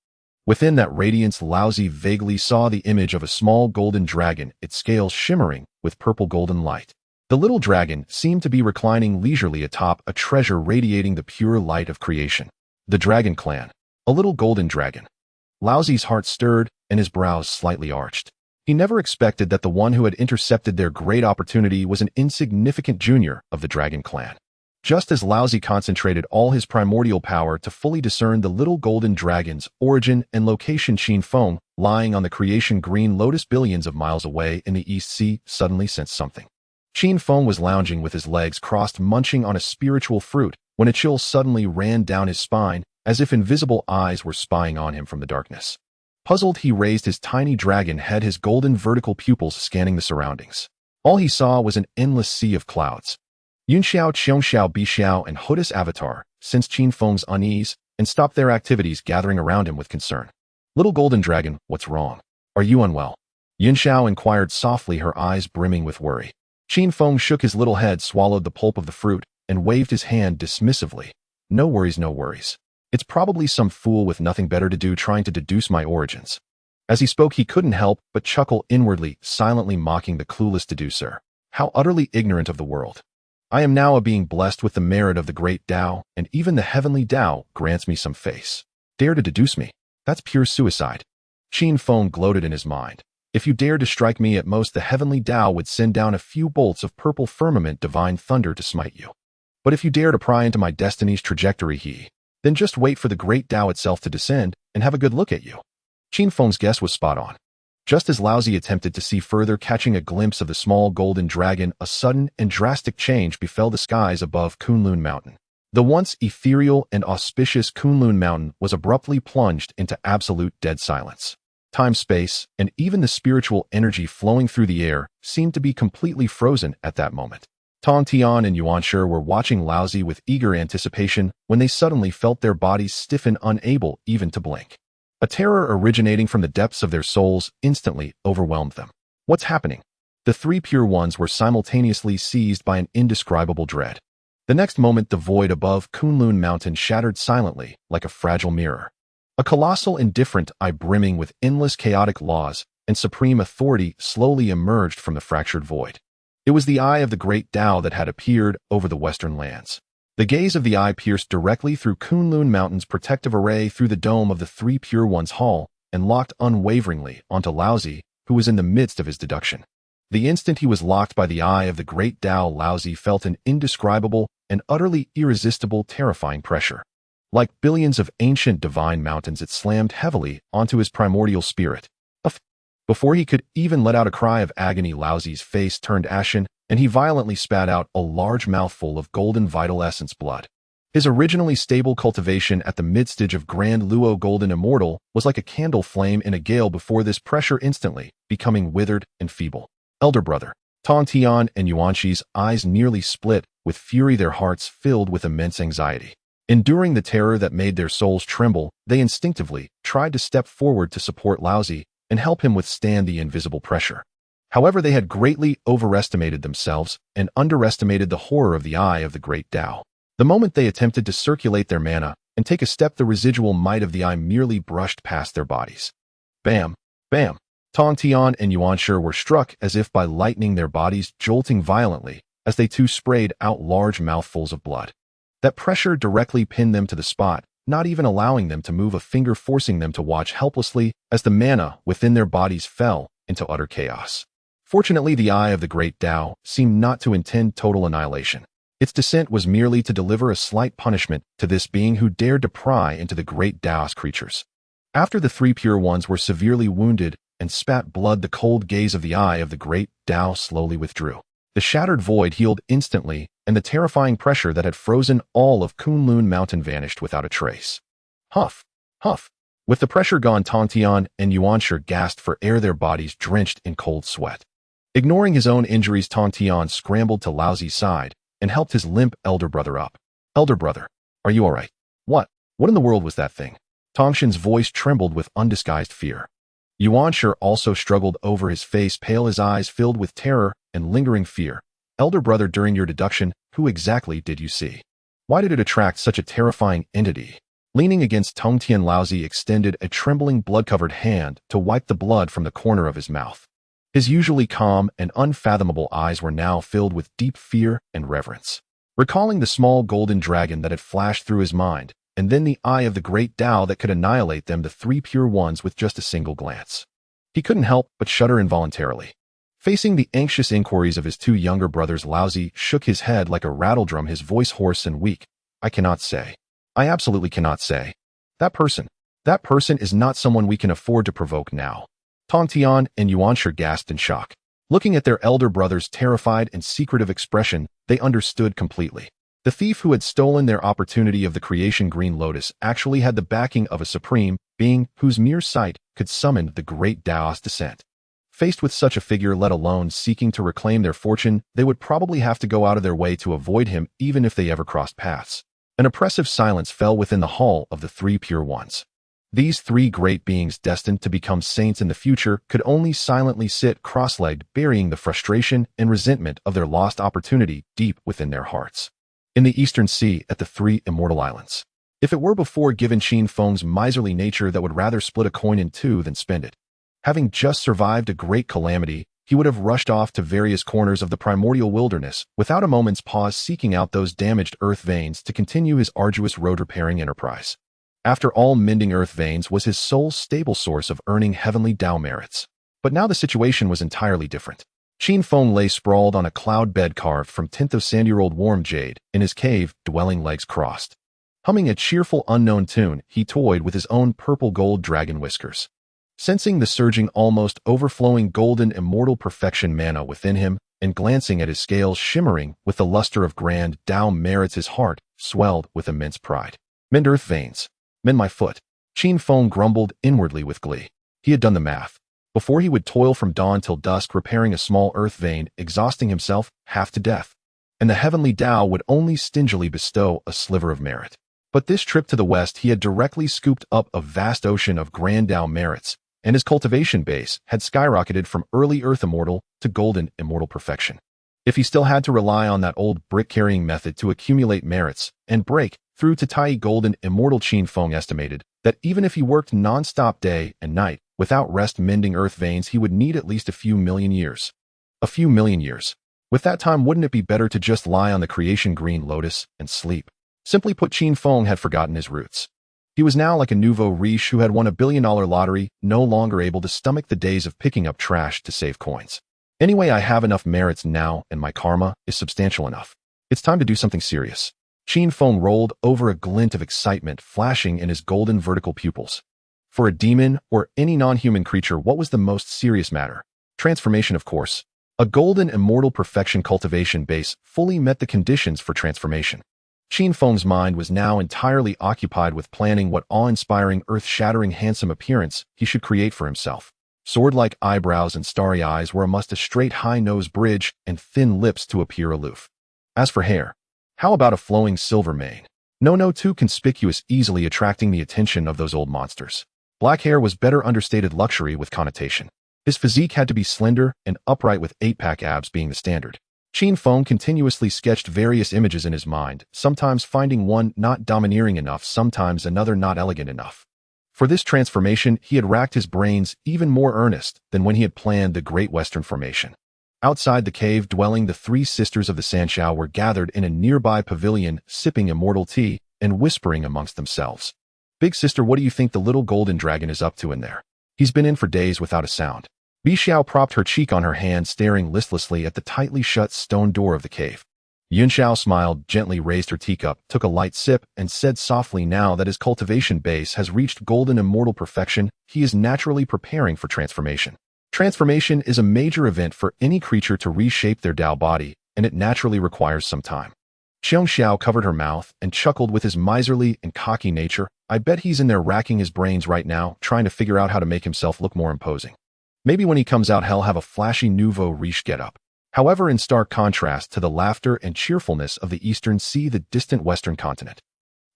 Within that radiance, Laozi vaguely saw the image of a small golden dragon, its scales shimmering with purple golden light. The little dragon seemed to be reclining leisurely atop a treasure radiating the pure light of creation. The dragon clan. A little golden dragon. Laozi's heart stirred and his brows slightly arched. He never expected that the one who had intercepted their great opportunity was an insignificant junior of the dragon clan. Just as Laozi concentrated all his primordial power to fully discern the little golden dragon's origin and location, Qin Feng, lying on the creation green lotus billions of miles away in the East Sea, suddenly sensed something. Qin Feng was lounging with his legs crossed, munching on a spiritual fruit, when a chill suddenly ran down his spine, as if invisible eyes were spying on him from the darkness. Puzzled, he raised his tiny dragon head, his golden vertical pupils scanning the surroundings. All he saw was an endless sea of clouds. Yunxiao, Qiongxiao, Bixiao, and Houtu's avatar sensed Qin Feng's unease and stopped their activities, gathering around him with concern. Little golden dragon, what's wrong? Are you unwell? Yunxiao inquired softly, her eyes brimming with worry. Qin Feng shook his little head, swallowed the pulp of the fruit, and waved his hand dismissively. No worries, no worries. It's probably some fool with nothing better to do trying to deduce my origins. As he spoke, he couldn't help but chuckle inwardly, silently mocking the clueless deducer. How utterly ignorant of the world. I am now a being blessed with the merit of the great Tao, and even the heavenly Tao grants me some face. Dare to deduce me? That's pure suicide. Qin Feng gloated in his mind. If you dare to strike me, at most the heavenly Tao would send down a few bolts of purple firmament divine thunder to smite you. But if you dare to pry into my destiny's trajectory, then just wait for the great Tao itself to descend and have a good look at you. Qin Feng's guess was spot on. Just as Laozi attempted to see further, catching a glimpse of the small golden dragon, a sudden and drastic change befell the skies above Kunlun Mountain. The once ethereal and auspicious Kunlun Mountain was abruptly plunged into absolute dead silence. Time, space, and even the spiritual energy flowing through the air seemed to be completely frozen at that moment. Tong Tian and Yuanshi were watching Laozi with eager anticipation when they suddenly felt their bodies stiffen, unable even to blink. A terror originating from the depths of their souls instantly overwhelmed them. What's happening? The three pure ones were simultaneously seized by an indescribable dread. The next moment, the void above Kunlun Mountain shattered silently like a fragile mirror. A colossal, indifferent eye brimming with endless chaotic laws and supreme authority slowly emerged from the fractured void. It was the eye of the great Tao that had appeared over the western lands. The gaze of the eye pierced directly through Kunlun Mountain's protective array, through the dome of the three pure ones' hall, and locked unwaveringly onto Laozi, who was in the midst of his deduction. The instant he was locked by the eye of the great Tao, Laozi felt an indescribable and utterly irresistible, terrifying pressure. Like billions of ancient divine mountains, it slammed heavily onto his primordial spirit. Before he could even let out a cry of agony, Laozi's face turned ashen, and he violently spat out a large mouthful of golden vital essence blood. His originally stable cultivation at the mid-stage of Grand Luo Golden Immortal was like a candle flame in a gale before this pressure, instantly becoming withered and feeble. Elder brother, Tong Tian and Yuanshi's eyes nearly split with fury, their hearts filled with immense anxiety. Enduring the terror that made their souls tremble, they instinctively tried to step forward to support Laozi and help him withstand the invisible pressure. However, they had greatly overestimated themselves and underestimated the horror of the eye of the great Tao. The moment they attempted to circulate their mana and take a step, the residual might of the eye merely brushed past their bodies. Bam! Bam! Tong Tian and Yuanshi were struck as if by lightning, their bodies jolting violently as they too sprayed out large mouthfuls of blood. That pressure directly pinned them to the spot, not even allowing them to move a finger, forcing them to watch helplessly as the mana within their bodies fell into utter chaos. Fortunately, the eye of the great Tao seemed not to intend total annihilation. Its descent was merely to deliver a slight punishment to this being who dared to pry into the great Tao's creatures. After the three pure ones were severely wounded and spat blood, the cold gaze of the eye of the great Tao slowly withdrew. The shattered void healed instantly, and the terrifying pressure that had frozen all of Kunlun Mountain vanished without a trace. Huff! Huff! With the pressure gone, Tong Tian and Yuanshi gasped for air, their bodies drenched in cold sweat. Ignoring his own injuries, Tong Tian scrambled to Laozi's side and helped his limp elder brother up. Elder brother, are you all right? What in the world was that thing? Tongshin's voice trembled with undisguised fear. Yuanshi also struggled over, his face pale, his eyes filled with terror and lingering fear. Elder brother, during your deduction, who exactly did you see? Why did it attract such a terrifying entity? Leaning against Tong Tian, Laozi extended a trembling, blood-covered hand to wipe the blood from the corner of his mouth. His usually calm and unfathomable eyes were now filled with deep fear and reverence. Recalling the small golden dragon that had flashed through his mind, and then the eye of the great Tao that could annihilate them, the three pure ones, with just a single glance, he couldn't help but shudder involuntarily. Facing the anxious inquiries of his two younger brothers, Laozi shook his head like a rattledrum, his voice hoarse and weak. I cannot say. I absolutely cannot say. That person is not someone we can afford to provoke now. Tong Tian and Yuanshi gasped in shock. Looking at their elder brother's terrified and secretive expression, they understood completely. The thief who had stolen their opportunity of the creation green lotus actually had the backing of a supreme being whose mere sight could summon the great Tao's descent. Faced with such a figure, let alone seeking to reclaim their fortune, they would probably have to go out of their way to avoid him, even if they ever crossed paths. An oppressive silence fell within the hall of the three pure ones. These three great beings, destined to become saints in the future, could only silently sit cross-legged, burying the frustration and resentment of their lost opportunity deep within their hearts. In the Eastern Sea, at the three immortal islands. If it were before given Qin Feng's miserly nature that would rather split a coin in two than spend it. Having just survived a great calamity, he would have rushed off to various corners of the primordial wilderness without a moment's pause, seeking out those damaged earth veins to continue his arduous road-repairing enterprise. After all, mending earth veins was his sole stable source of earning heavenly Tao merits. But now the situation was entirely different. Qin Feng lay sprawled on a cloud bed carved from 10th of sand-year-old warm jade in his cave, dwelling, legs crossed. Humming a cheerful unknown tune, he toyed with his own purple-gold dragon whiskers. Sensing the surging, almost overflowing golden immortal perfection mana within him, and glancing at his scales shimmering with the luster of grand Tao merits, his heart swelled with immense pride. Mend earth veins. Mend my foot. Qin Feng grumbled inwardly with glee. He had done the math. Before he would toil from dawn till dusk repairing a small earth vein, exhausting himself half to death. And the heavenly Tao would only stingily bestow a sliver of merit. But this trip to the west, he had directly scooped up a vast ocean of grand Tao merits, and his cultivation base had skyrocketed from early earth immortal to golden immortal perfection. If he still had to rely on that old brick-carrying method to accumulate merits and break through to Tai golden immortal, Qin Feng estimated that even if he worked non-stop day and night without rest mending earth veins, he would need at least a few million years. A few million years. With that time, wouldn't it be better to just lie on the creation green lotus and sleep? Simply put, Qin Feng had forgotten his roots. He was now like a nouveau riche who had won a billion-dollar lottery, no longer able to stomach the days of picking up trash to save coins. Anyway, I have enough merits now, and my karma is substantial enough. It's time to do something serious. Qin Feng rolled over, a glint of excitement flashing in his golden vertical pupils. For a demon or any non-human creature, what was the most serious matter? Transformation, of course. A golden immortal perfection cultivation base fully met the conditions for transformation. Qin Feng's mind was now entirely occupied with planning what awe-inspiring, earth-shattering, handsome appearance he should create for himself. Sword-like eyebrows and starry eyes were a must, a straight high nose bridge and thin lips to appear aloof. As for hair, how about a flowing silver mane? No too conspicuous, easily attracting the attention of those old monsters. Black hair was better understated luxury with connotation. His physique had to be slender and upright with 8-pack abs being the standard. Qin Feng continuously sketched various images in his mind, sometimes finding one not domineering enough, sometimes another not elegant enough. For this transformation, he had racked his brains even more earnest than when he had planned the Great Western Formation. Outside the cave dwelling, the three sisters of the Sanshao were gathered in a nearby pavilion, sipping immortal tea and whispering amongst themselves. Big sister, what do you think the little golden dragon is up to in there? He's been in for days without a sound. Bi Xiao propped her cheek on her hand, staring listlessly at the tightly shut stone door of the cave. Yun Xiao smiled, gently raised her teacup, took a light sip, and said softly, now that his cultivation base has reached golden immortal perfection, he is naturally preparing for transformation. Transformation is a major event for any creature to reshape their Dao body, and it naturally requires some time. Xiong Xiao covered her mouth and chuckled with his miserly and cocky nature. I bet he's in there racking his brains right now, trying to figure out how to make himself look more imposing. Maybe when he comes out, he'll have a flashy nouveau riche getup. However, in stark contrast to the laughter and cheerfulness of the Eastern Sea, the distant Western continent.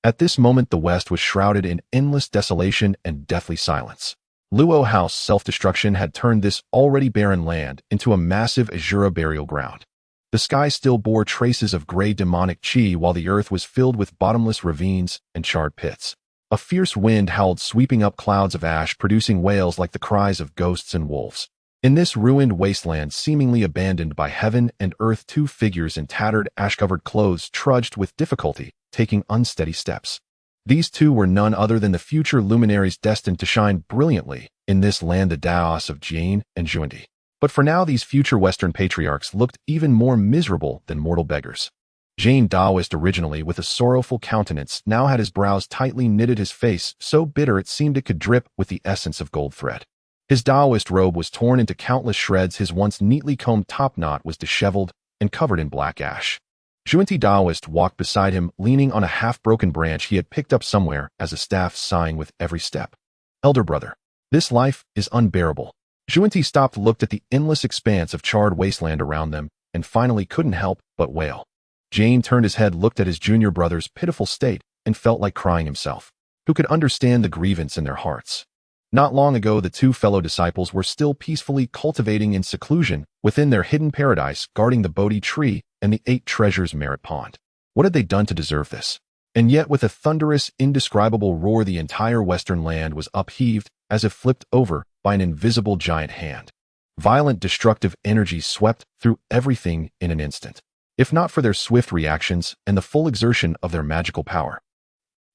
At this moment, the West was shrouded in endless desolation and deathly silence. Luo House self-destruction had turned this already barren land into a massive Azura burial ground. The sky still bore traces of gray demonic chi, while the earth was filled with bottomless ravines and charred pits. A fierce wind howled, sweeping up clouds of ash, producing wails like the cries of ghosts and wolves. In this ruined wasteland, seemingly abandoned by heaven and earth, two figures in tattered, ash-covered clothes trudged with difficulty, taking unsteady steps. These two were none other than the future luminaries destined to shine brilliantly in this land, the Daos of Jane and Xuanti. But for now, these future Western patriarchs looked even more miserable than mortal beggars. Jane, Daoist originally with a sorrowful countenance, now had his brows tightly knitted, his face so bitter it seemed it could drip with the essence of gold thread. His Daoist robe was torn into countless shreds, his once neatly combed topknot was disheveled and covered in black ash. Xuanti Daoist walked beside him, leaning on a half-broken branch he had picked up somewhere as a staff, sighing with every step. Elder brother, this life is unbearable. Xuanti stopped, looked at the endless expanse of charred wasteland around them, and finally couldn't help but wail. Jane turned his head, looked at his junior brother's pitiful state, and felt like crying himself. Who could understand the grievance in their hearts? Not long ago, the two fellow disciples were still peacefully cultivating in seclusion within their hidden paradise, guarding the Bodhi tree and the 8 treasures merit pond. What had they done to deserve this? And yet, with a thunderous, indescribable roar, the entire western land was upheaved, as if flipped over by an invisible giant hand. Violent, destructive energy swept through everything in an instant. If not for their swift reactions and the full exertion of their magical power,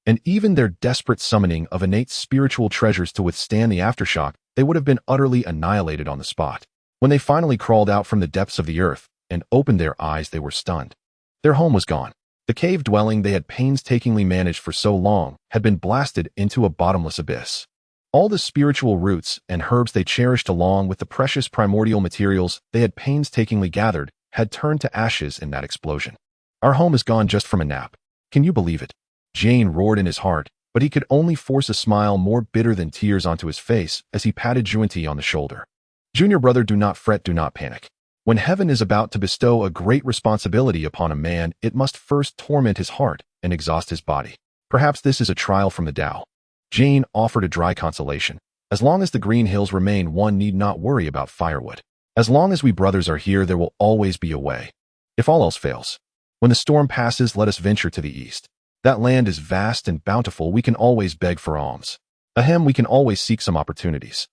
and even their desperate summoning of innate spiritual treasures to withstand the aftershock, they would have been utterly annihilated on the spot. When they finally crawled out from the depths of the earth and opened their eyes, they were stunned. Their home was gone. The cave dwelling they had painstakingly managed for so long had been blasted into a bottomless abyss. All the spiritual roots and herbs they cherished, along with the precious primordial materials they had painstakingly gathered, had turned to ashes in that explosion. Our home is gone just from a nap. Can you believe it? Jane roared in his heart, but he could only force a smile more bitter than tears onto his face as he patted Xuanti on the shoulder. Junior brother, do not fret, do not panic. When heaven is about to bestow a great responsibility upon a man, it must first torment his heart and exhaust his body. Perhaps this is a trial from the Tao. Jane offered a dry consolation. As long as the green hills remain, one need not worry about firewood. As long as we brothers are here, there will always be a way. If all else fails, when the storm passes, let us venture to the east. That land is vast and bountiful. We can always beg for alms. Ahem, we can always seek some opportunities.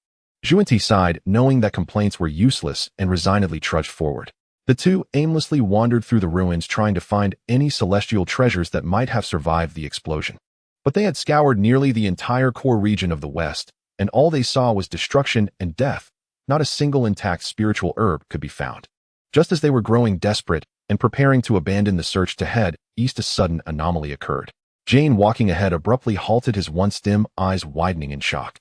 Xuanti sighed, knowing that complaints were useless, and resignedly trudged forward. The two aimlessly wandered through the ruins, trying to find any celestial treasures that might have survived the explosion. But they had scoured nearly the entire core region of the West, and all they saw was destruction and death. Not a single intact spiritual herb could be found. Just as they were growing desperate and preparing to abandon the search to head east, a sudden anomaly occurred. Jane, walking ahead, abruptly halted, his once dim eyes widening in shock.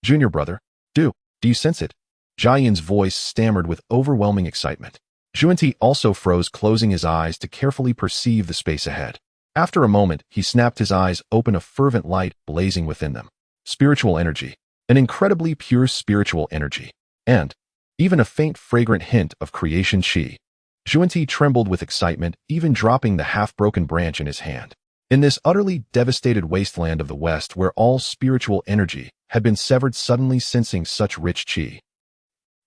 Junior brother, do you sense it? Jiayan's voice stammered with overwhelming excitement. Xuanti also froze, closing his eyes to carefully perceive the space ahead. After a moment, he snapped his eyes open, a fervent light blazing within them. Spiritual energy. An incredibly pure spiritual energy. And even a faint, fragrant hint of creation chi. Xuanti trembled with excitement, even dropping the half-broken branch in his hand. In this utterly devastated wasteland of the West where all spiritual energy had been severed, suddenly sensing such rich qi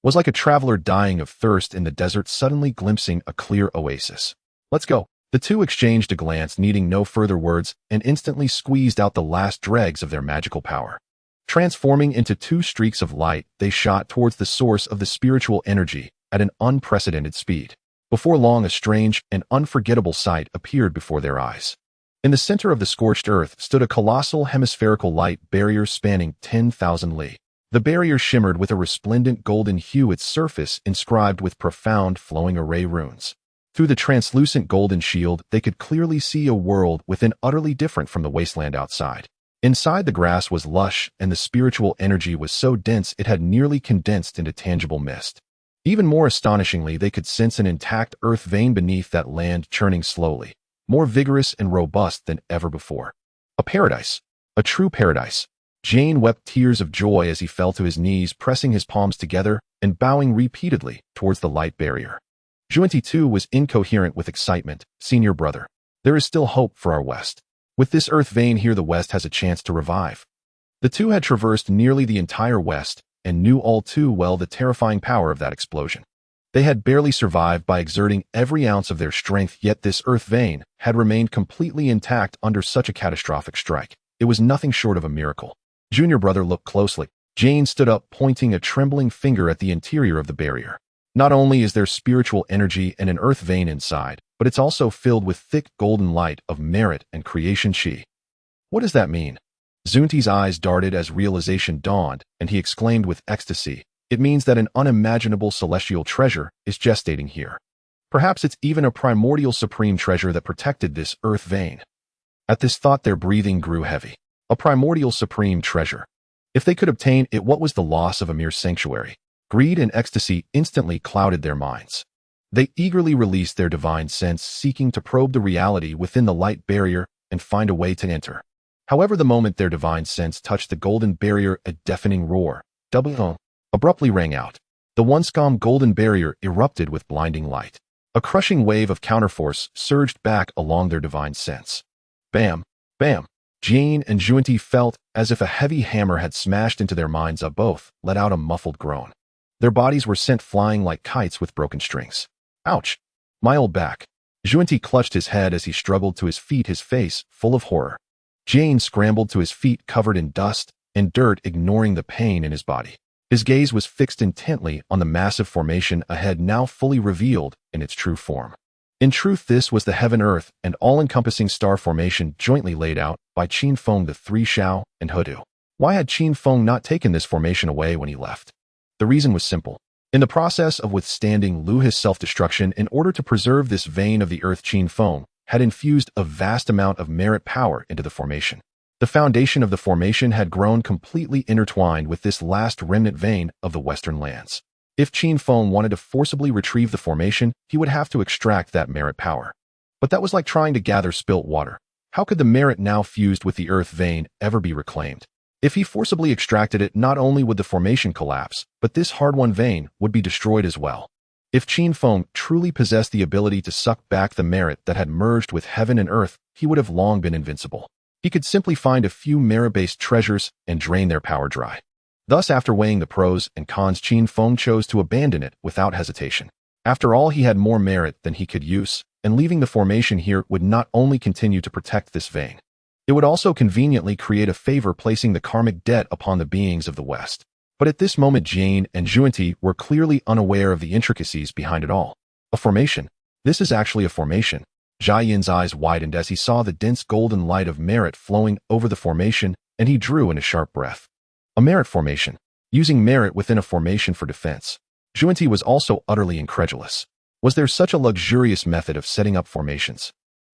was like a traveler dying of thirst in the desert suddenly glimpsing a clear oasis. Let's go. The two exchanged a glance, needing no further words, and instantly squeezed out the last dregs of their magical power. Transforming into two streaks of light, they shot towards the source of the spiritual energy at an unprecedented speed. Before long, a strange and unforgettable sight appeared before their eyes. In the center of the scorched earth stood a colossal hemispherical light barrier spanning 10,000 li. The barrier shimmered with a resplendent golden hue, its surface inscribed with profound flowing array runes. Through the translucent golden shield, they could clearly see a world within utterly different from the wasteland outside. Inside, the grass was lush, and the spiritual energy was so dense it had nearly condensed into tangible mist. Even more astonishingly, they could sense an intact earth vein beneath that land churning slowly, more vigorous and robust than ever before. A paradise. A true paradise. Jang wept tears of joy as he fell to his knees, pressing his palms together and bowing repeatedly towards the light barrier. Zhuanti too was incoherent with excitement. Senior brother, there is still hope for our West. With this earth vein here, the West has a chance to revive. The two had traversed nearly the entire West and knew all too well the terrifying power of that explosion. They had barely survived by exerting every ounce of their strength, yet this earth vein had remained completely intact under such a catastrophic strike. It was nothing short of a miracle. Junior brother looked closely. Jang stood up, pointing a trembling finger at the interior of the barrier. Not only is there spiritual energy and an earth vein inside, but it's also filled with thick golden light of merit and creation qi. What does that mean? Zunti's eyes darted as realization dawned, and he exclaimed with ecstasy, "It means that an unimaginable celestial treasure is gestating here. Perhaps it's even a primordial supreme treasure that protected this earth vein." At this thought, their breathing grew heavy. A primordial supreme treasure. If they could obtain it, what was the loss of a mere sanctuary? Greed and ecstasy instantly clouded their minds. They eagerly released their divine sense, seeking to probe the reality within the light barrier and find a way to enter. However, the moment their divine sense touched the golden barrier, a deafening roar, abruptly rang out. The once calm golden barrier erupted with blinding light. A crushing wave of counterforce surged back along their divine sense. Bam! Bam! Jang and Zhuanti felt as if a heavy hammer had smashed into their minds. Both let out a muffled groan. Their bodies were sent flying like kites with broken strings. Ouch! My old back. Zhuanti clutched his head as he struggled to his feet, his face full of horror. Jang scrambled to his feet, covered in dust and dirt, ignoring the pain in his body. His gaze was fixed intently on the massive formation ahead, now fully revealed in its true form. In truth, this was the heaven-earth and all-encompassing star formation jointly laid out by Qin Feng, the three Xiao, and Houtu. Why had Qin Feng not taken this formation away when he left? The reason was simple. In the process of withstanding Lu He's self-destruction, in order to preserve this vein of the earth, Qin Feng had infused a vast amount of merit power into the formation. The foundation of the formation had grown completely intertwined with this last remnant vein of the western lands. If Qin Feng wanted to forcibly retrieve the formation, he would have to extract that merit power. But that was like trying to gather spilt water. How could the merit now fused with the earth vein ever be reclaimed? If he forcibly extracted it, not only would the formation collapse, but this hard-won vein would be destroyed as well. If Qin Feng truly possessed the ability to suck back the merit that had merged with heaven and earth, he would have long been invincible. He could simply find a few merit-based treasures and drain their power dry. Thus, after weighing the pros and cons, Qin Feng chose to abandon it without hesitation. After all, he had more merit than he could use, and leaving the formation here would not only continue to protect this vein, it would also conveniently create a favor, placing the karmic debt upon the beings of the West. But at this moment, Jang and Zhuanti were clearly unaware of the intricacies behind it all. A formation? This is actually a formation. Jia Yin's eyes widened as he saw the dense golden light of merit flowing over the formation, and he drew in a sharp breath. A merit formation. Using merit within a formation for defense. Zhuanti was also utterly incredulous. Was there such a luxurious method of setting up formations?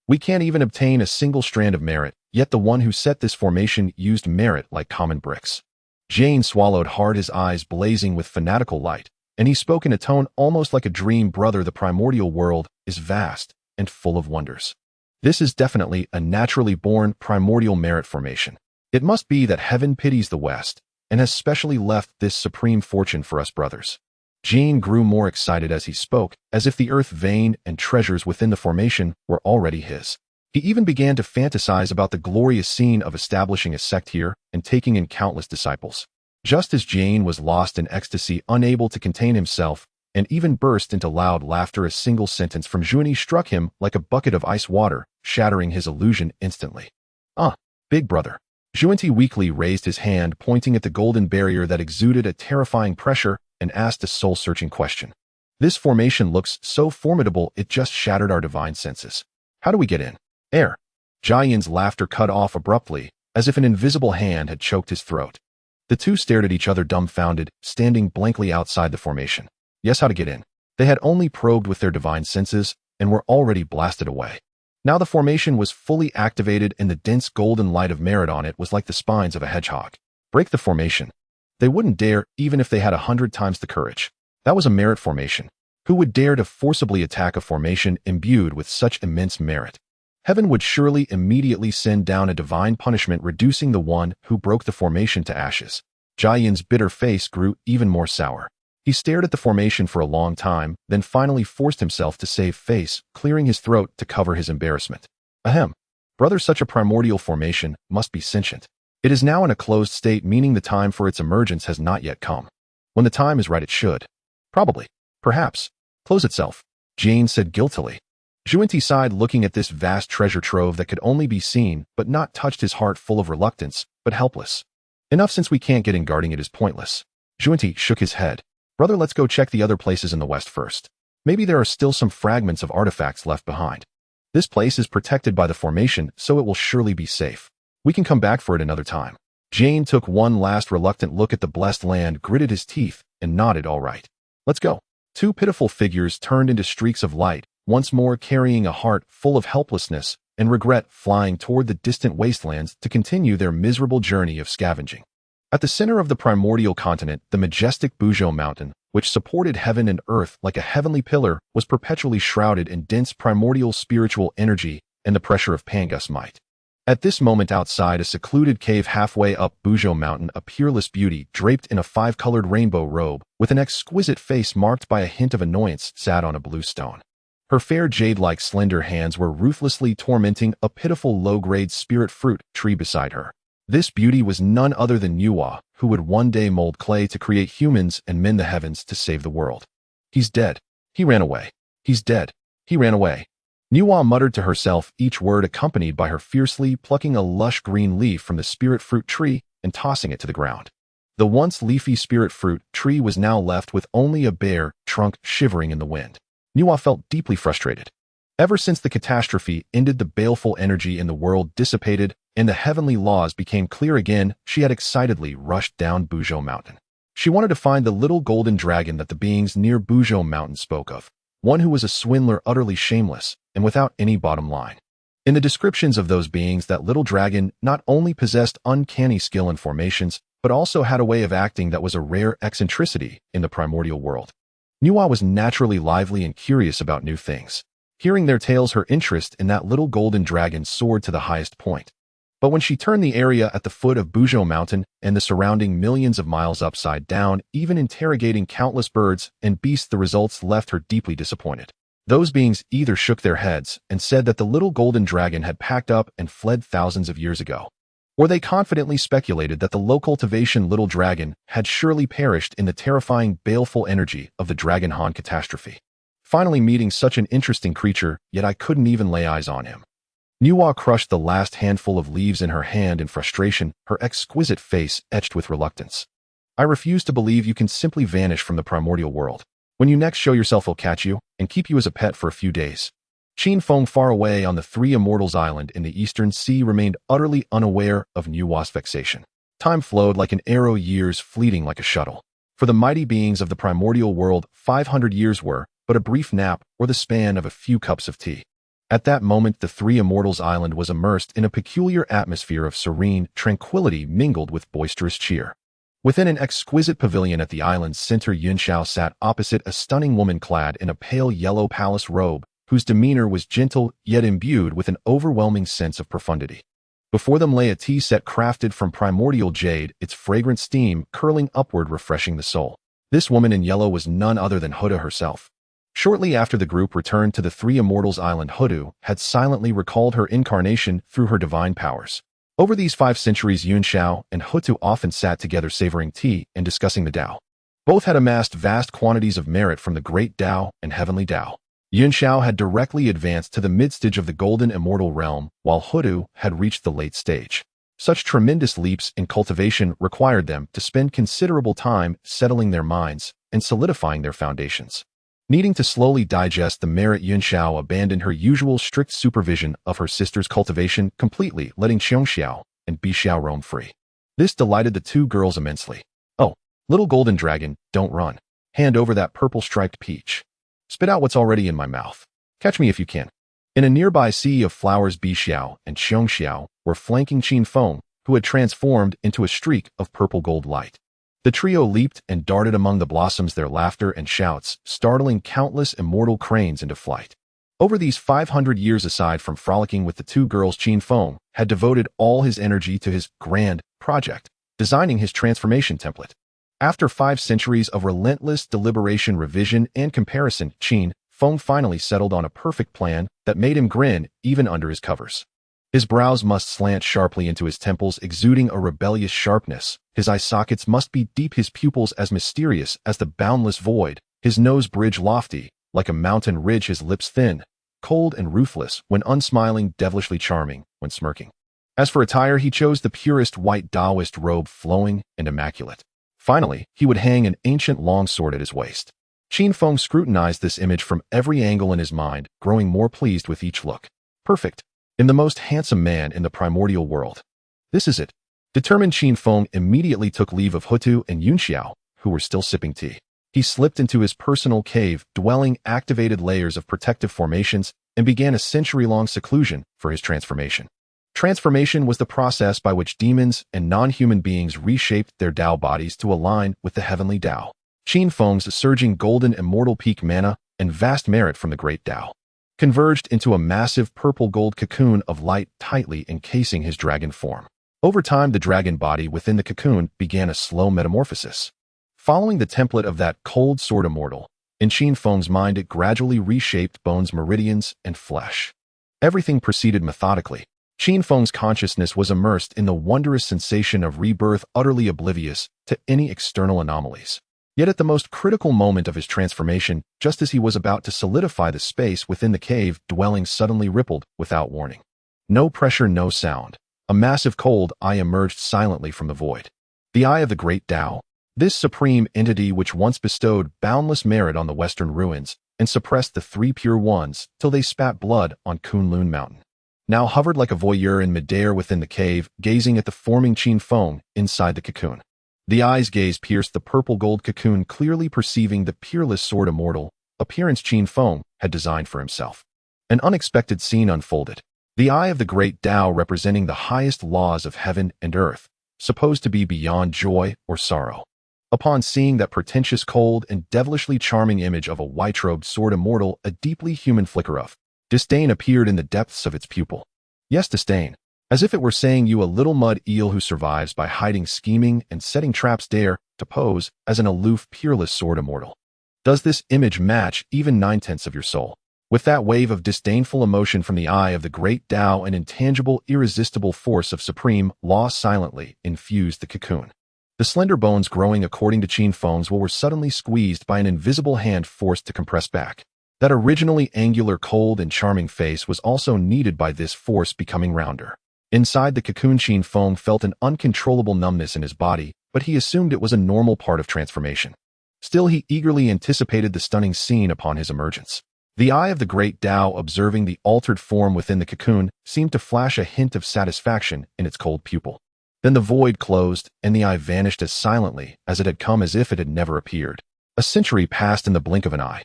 We can't even obtain a single strand of merit, yet the one who set this formation used merit like common bricks. Jang swallowed hard, his eyes blazing with fanatical light, and he spoke in a tone almost like a dream. Brother, the primordial world is vast and full of wonders. This is definitely a naturally born primordial merit formation. It must be that heaven pities the West and has specially left this supreme fortune for us brothers. Jang grew more excited as he spoke, as if the earth vein and treasures within the formation were already his. He even began to fantasize about the glorious scene of establishing a sect here and taking in countless disciples. Just as Jane was lost in ecstasy, unable to contain himself, and even burst into loud laughter, a single sentence from Junyi struck him like a bucket of ice water, shattering his illusion instantly. Big brother. Junyi weakly raised his hand, pointing at the golden barrier that exuded a terrifying pressure, and asked a soul-searching question. This formation looks so formidable it just shattered our divine senses. How do we get in? Air. Jiayan's laughter cut off abruptly, as if an invisible hand had choked his throat. The two stared at each other dumbfounded, standing blankly outside the formation. Yes, how to get in. They had only probed with their divine senses, and were already blasted away. Now the formation was fully activated, and the dense golden light of merit on it was like the spines of a hedgehog. Break the formation. They wouldn't dare, even if they had 100 times the courage. That was a merit formation. Who would dare to forcibly attack a formation imbued with such immense merit? Heaven would surely immediately send down a divine punishment, reducing the one who broke the formation to ashes. Jiayan's bitter face grew even more sour. He stared at the formation for a long time, then finally forced himself to save face, clearing his throat to cover his embarrassment. Ahem. Brother, such a primordial formation must be sentient. It is now in a closed state, meaning the time for its emergence has not yet come. When the time is right, it should. Probably. Perhaps. Close itself. Jane said guiltily. Junyi sighed, looking at this vast treasure trove that could only be seen but not touched, his heart full of reluctance, but helpless. Enough, since we can't get in, guarding it is pointless. Junyi shook his head. Brother, let's go check the other places in the west first. Maybe there are still some fragments of artifacts left behind. This place is protected by the formation, so it will surely be safe. We can come back for it another time. Jane took one last reluctant look at the blessed land, gritted his teeth, and nodded. All right. Let's go. Two pitiful figures turned into streaks of light, once more carrying a heart full of helplessness and regret, flying toward the distant wastelands to continue their miserable journey of scavenging. At the center of the primordial continent, the majestic Buzhou mountain, which supported heaven and earth like a heavenly pillar, was perpetually shrouded in dense primordial spiritual energy and the pressure of Pangus might. At this moment, outside a secluded cave halfway up Buzhou mountain, a peerless beauty, draped in a five-colored rainbow robe, with an exquisite face marked by a hint of annoyance, sat on a blue stone. Her fair jade-like slender hands were ruthlessly tormenting a pitiful low-grade spirit fruit tree beside her. This beauty was none other than Nuwa, who would one day mold clay to create humans and mend the heavens to save the world. He's dead. He ran away. He's dead. He ran away. Nuwa muttered to herself, each word accompanied by her fiercely plucking a lush green leaf from the spirit fruit tree and tossing it to the ground. The once leafy spirit fruit tree was now left with only a bare trunk shivering in the wind. Nuwa felt deeply frustrated. Ever since the catastrophe ended, the baleful energy in the world dissipated, and the heavenly laws became clear again, she had excitedly rushed down Buzhou mountain. She wanted to find the little golden dragon that the beings near Buzhou mountain spoke of, one who was a swindler, utterly shameless, and without any bottom line. In the descriptions of those beings, that little dragon not only possessed uncanny skill in formations, but also had a way of acting that was a rare eccentricity in the primordial world. Nuwa was naturally lively and curious about new things. Hearing their tales, her interest in that little golden dragon soared to the highest point. But when she turned the area at the foot of Buzhou mountain and the surrounding millions of miles upside down, even interrogating countless birds and beasts, the results left her deeply disappointed. Those beings either shook their heads and said that the little golden dragon had packed up and fled thousands of years ago, or they confidently speculated that the low cultivation little dragon had surely perished in the terrifying baleful energy of the Dragon Han catastrophe. Finally meeting such an interesting creature, yet I couldn't even lay eyes on him. Nuwa crushed the last handful of leaves in her hand in frustration, her exquisite face etched with reluctance. I refuse to believe you can simply vanish from the primordial world. When you next show yourself, we'll catch you and keep you as a pet for a few days. Qin Feng, far away on the Three Immortals Island in the Eastern Sea, remained utterly unaware of Nuwa's vexation. Time flowed like an arrow, years fleeting like a shuttle. For the mighty beings of the primordial world, 500 years were but a brief nap or the span of a few cups of tea. At that moment, the Three Immortals Island was immersed in a peculiar atmosphere of serene tranquility mingled with boisterous cheer. Within an exquisite pavilion at the island's center, Yunxiao sat opposite a stunning woman clad in a pale yellow palace robe, whose demeanor was gentle yet imbued with an overwhelming sense of profundity. Before them lay a tea set crafted from primordial jade, its fragrant steam curling upward, refreshing the soul. This woman in yellow was none other than Houtu herself. Shortly after the group returned to the Three Immortals Island, Houtu had silently recalled her incarnation through her divine powers. Over these 5 centuries, Xiao and Houtu often sat together savoring tea and discussing the Tao. Both had amassed vast quantities of merit from the great Tao and heavenly Tao. Xiao had directly advanced to the mid-stage of the golden immortal realm, while Houtu had reached the late stage. Such tremendous leaps in cultivation required them to spend considerable time settling their minds and solidifying their foundations. Needing to slowly digest the merit, Xiao abandoned her usual strict supervision of her sister's cultivation completely, letting Xiao and Bixiao roam free. This delighted the 2 girls immensely. "Oh, little golden dragon, don't run. Hand over that purple-striped peach. Spit out what's already in my mouth. Catch me if you can." In a nearby sea of flowers, Bixiao and Xiao were flanking Feng, who had transformed into a streak of purple-gold light. The trio leaped and darted among the blossoms, their laughter and shouts startling countless immortal cranes into flight. Over these 500 years, aside from frolicking with the 2 girls, Feng had devoted all his energy to his grand project, designing his transformation template. After 5 centuries of relentless deliberation, revision, and comparison, Feng finally settled on a perfect plan that made him grin even under his covers. His brows must slant sharply into his temples, exuding a rebellious sharpness. His eye sockets must be deep, his pupils as mysterious as the boundless void, his nose bridge lofty, like a mountain ridge, his lips thin, cold and ruthless when unsmiling, devilishly charming when smirking. As for attire, he chose the purest white Taoist robe, flowing and immaculate. Finally, he would hang an ancient longsword at his waist. Feng scrutinized this image from every angle in his mind, growing more pleased with each look. Perfect. In the most handsome man in the primordial world. This is it. Determined, Feng immediately took leave of Houtu and Xiao, who were still sipping tea. He slipped into his personal cave, dwelling, activated layers of protective formations, and began a century-long seclusion for his transformation. Transformation was the process by which demons and non-human beings reshaped their Tao bodies to align with the heavenly Tao. Feng's surging golden immortal peak mana and vast merit from the great Tao converged into a massive purple-gold cocoon of light, tightly encasing his dragon form. Over time, the dragon body within the cocoon began a slow metamorphosis. Following the template of that cold sword immortal, in Feng's mind it gradually reshaped bones, meridians, and flesh. Everything proceeded methodically. Feng's consciousness was immersed in the wondrous sensation of rebirth, utterly oblivious to any external anomalies. Yet at the most critical moment of his transformation, just as he was about to solidify, the space within the cave dwelling suddenly rippled without warning. No pressure, no sound. A massive cold eye emerged silently from the void. The eye of the great Tao, this supreme entity which once bestowed boundless merit on the western ruins and suppressed the 3 pure ones till they spat blood on Kunlun Mountain, now hovered like a voyeur in midair within the cave, gazing at the forming Feng inside the cocoon. The eye's gaze pierced the purple-gold cocoon, clearly perceiving the peerless sword immortal appearance Feng had designed for himself. An unexpected scene unfolded. The eye of the great Tao, representing the highest laws of heaven and earth, supposed to be beyond joy or sorrow. Upon seeing that pretentious, cold, and devilishly charming image of a white-robed sword immortal, a deeply human flicker of disdain appeared in the depths of its pupil. Yes, disdain. As if it were saying, "You a little mud eel who survives by hiding, scheming, and setting traps, dare to pose as an aloof, peerless sword immortal. Does this image match even 9/10 of your soul?" With that wave of disdainful emotion from the eye of the great Tao, an intangible, irresistible force of supreme law silently infused the cocoon. The slender bones growing according to Feng's will were suddenly squeezed by an invisible hand, forced to compress back. That originally angular, cold, and charming face was also kneaded by this force, becoming rounder. Inside the cocoon, Feng felt an uncontrollable numbness in his body, but he assumed it was a normal part of transformation. Still, he eagerly anticipated the stunning scene upon his emergence. The eye of the great Tao, observing the altered form within the cocoon, seemed to flash a hint of satisfaction in its cold pupil. Then the void closed, and the eye vanished as silently as it had come, as if it had never appeared. A century passed in the blink of an eye.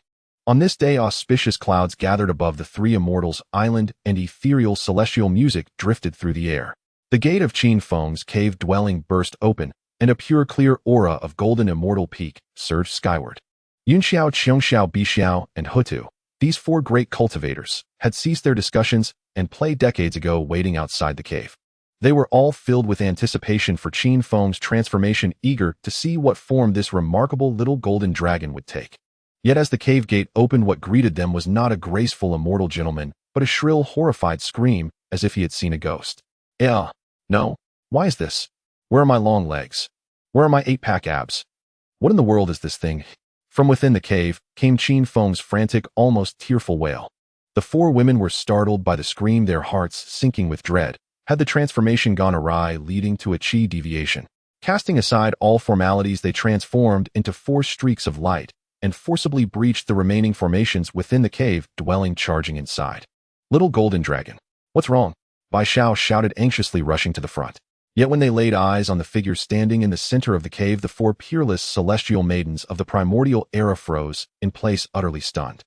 On this day, auspicious clouds gathered above the Three Immortals Island, and ethereal celestial music drifted through the air. The gate of Feng's cave dwelling burst open, and a pure, clear aura of golden immortal peak surged skyward. Xiao, Bixiao, and Houtu, these 4 great cultivators, had ceased their discussions and play decades ago, waiting outside the cave. They were all filled with anticipation for Feng's transformation, eager to see what form this remarkable little golden dragon would take. Yet as the cave gate opened, what greeted them was not a graceful immortal gentleman, but a shrill, horrified scream, as if he had seen a ghost. No. Why is this? Where are my long legs? Where are my 8-pack abs? What in the world is this thing? From within the cave came Qin Feng's frantic, almost tearful wail. The 4 women were startled by the scream, their hearts sinking with dread. Had the transformation gone awry, leading to a qi deviation? Casting aside all formalities, they transformed into 4 streaks of light and forcibly breached the remaining formations within the cave dwelling, charging inside. Little golden dragon. What's wrong? Bai Xiao shouted anxiously, rushing to the front. Yet when they laid eyes on the figure standing in the center of the cave, the 4 peerless celestial maidens of the primordial era froze in place, utterly stunned.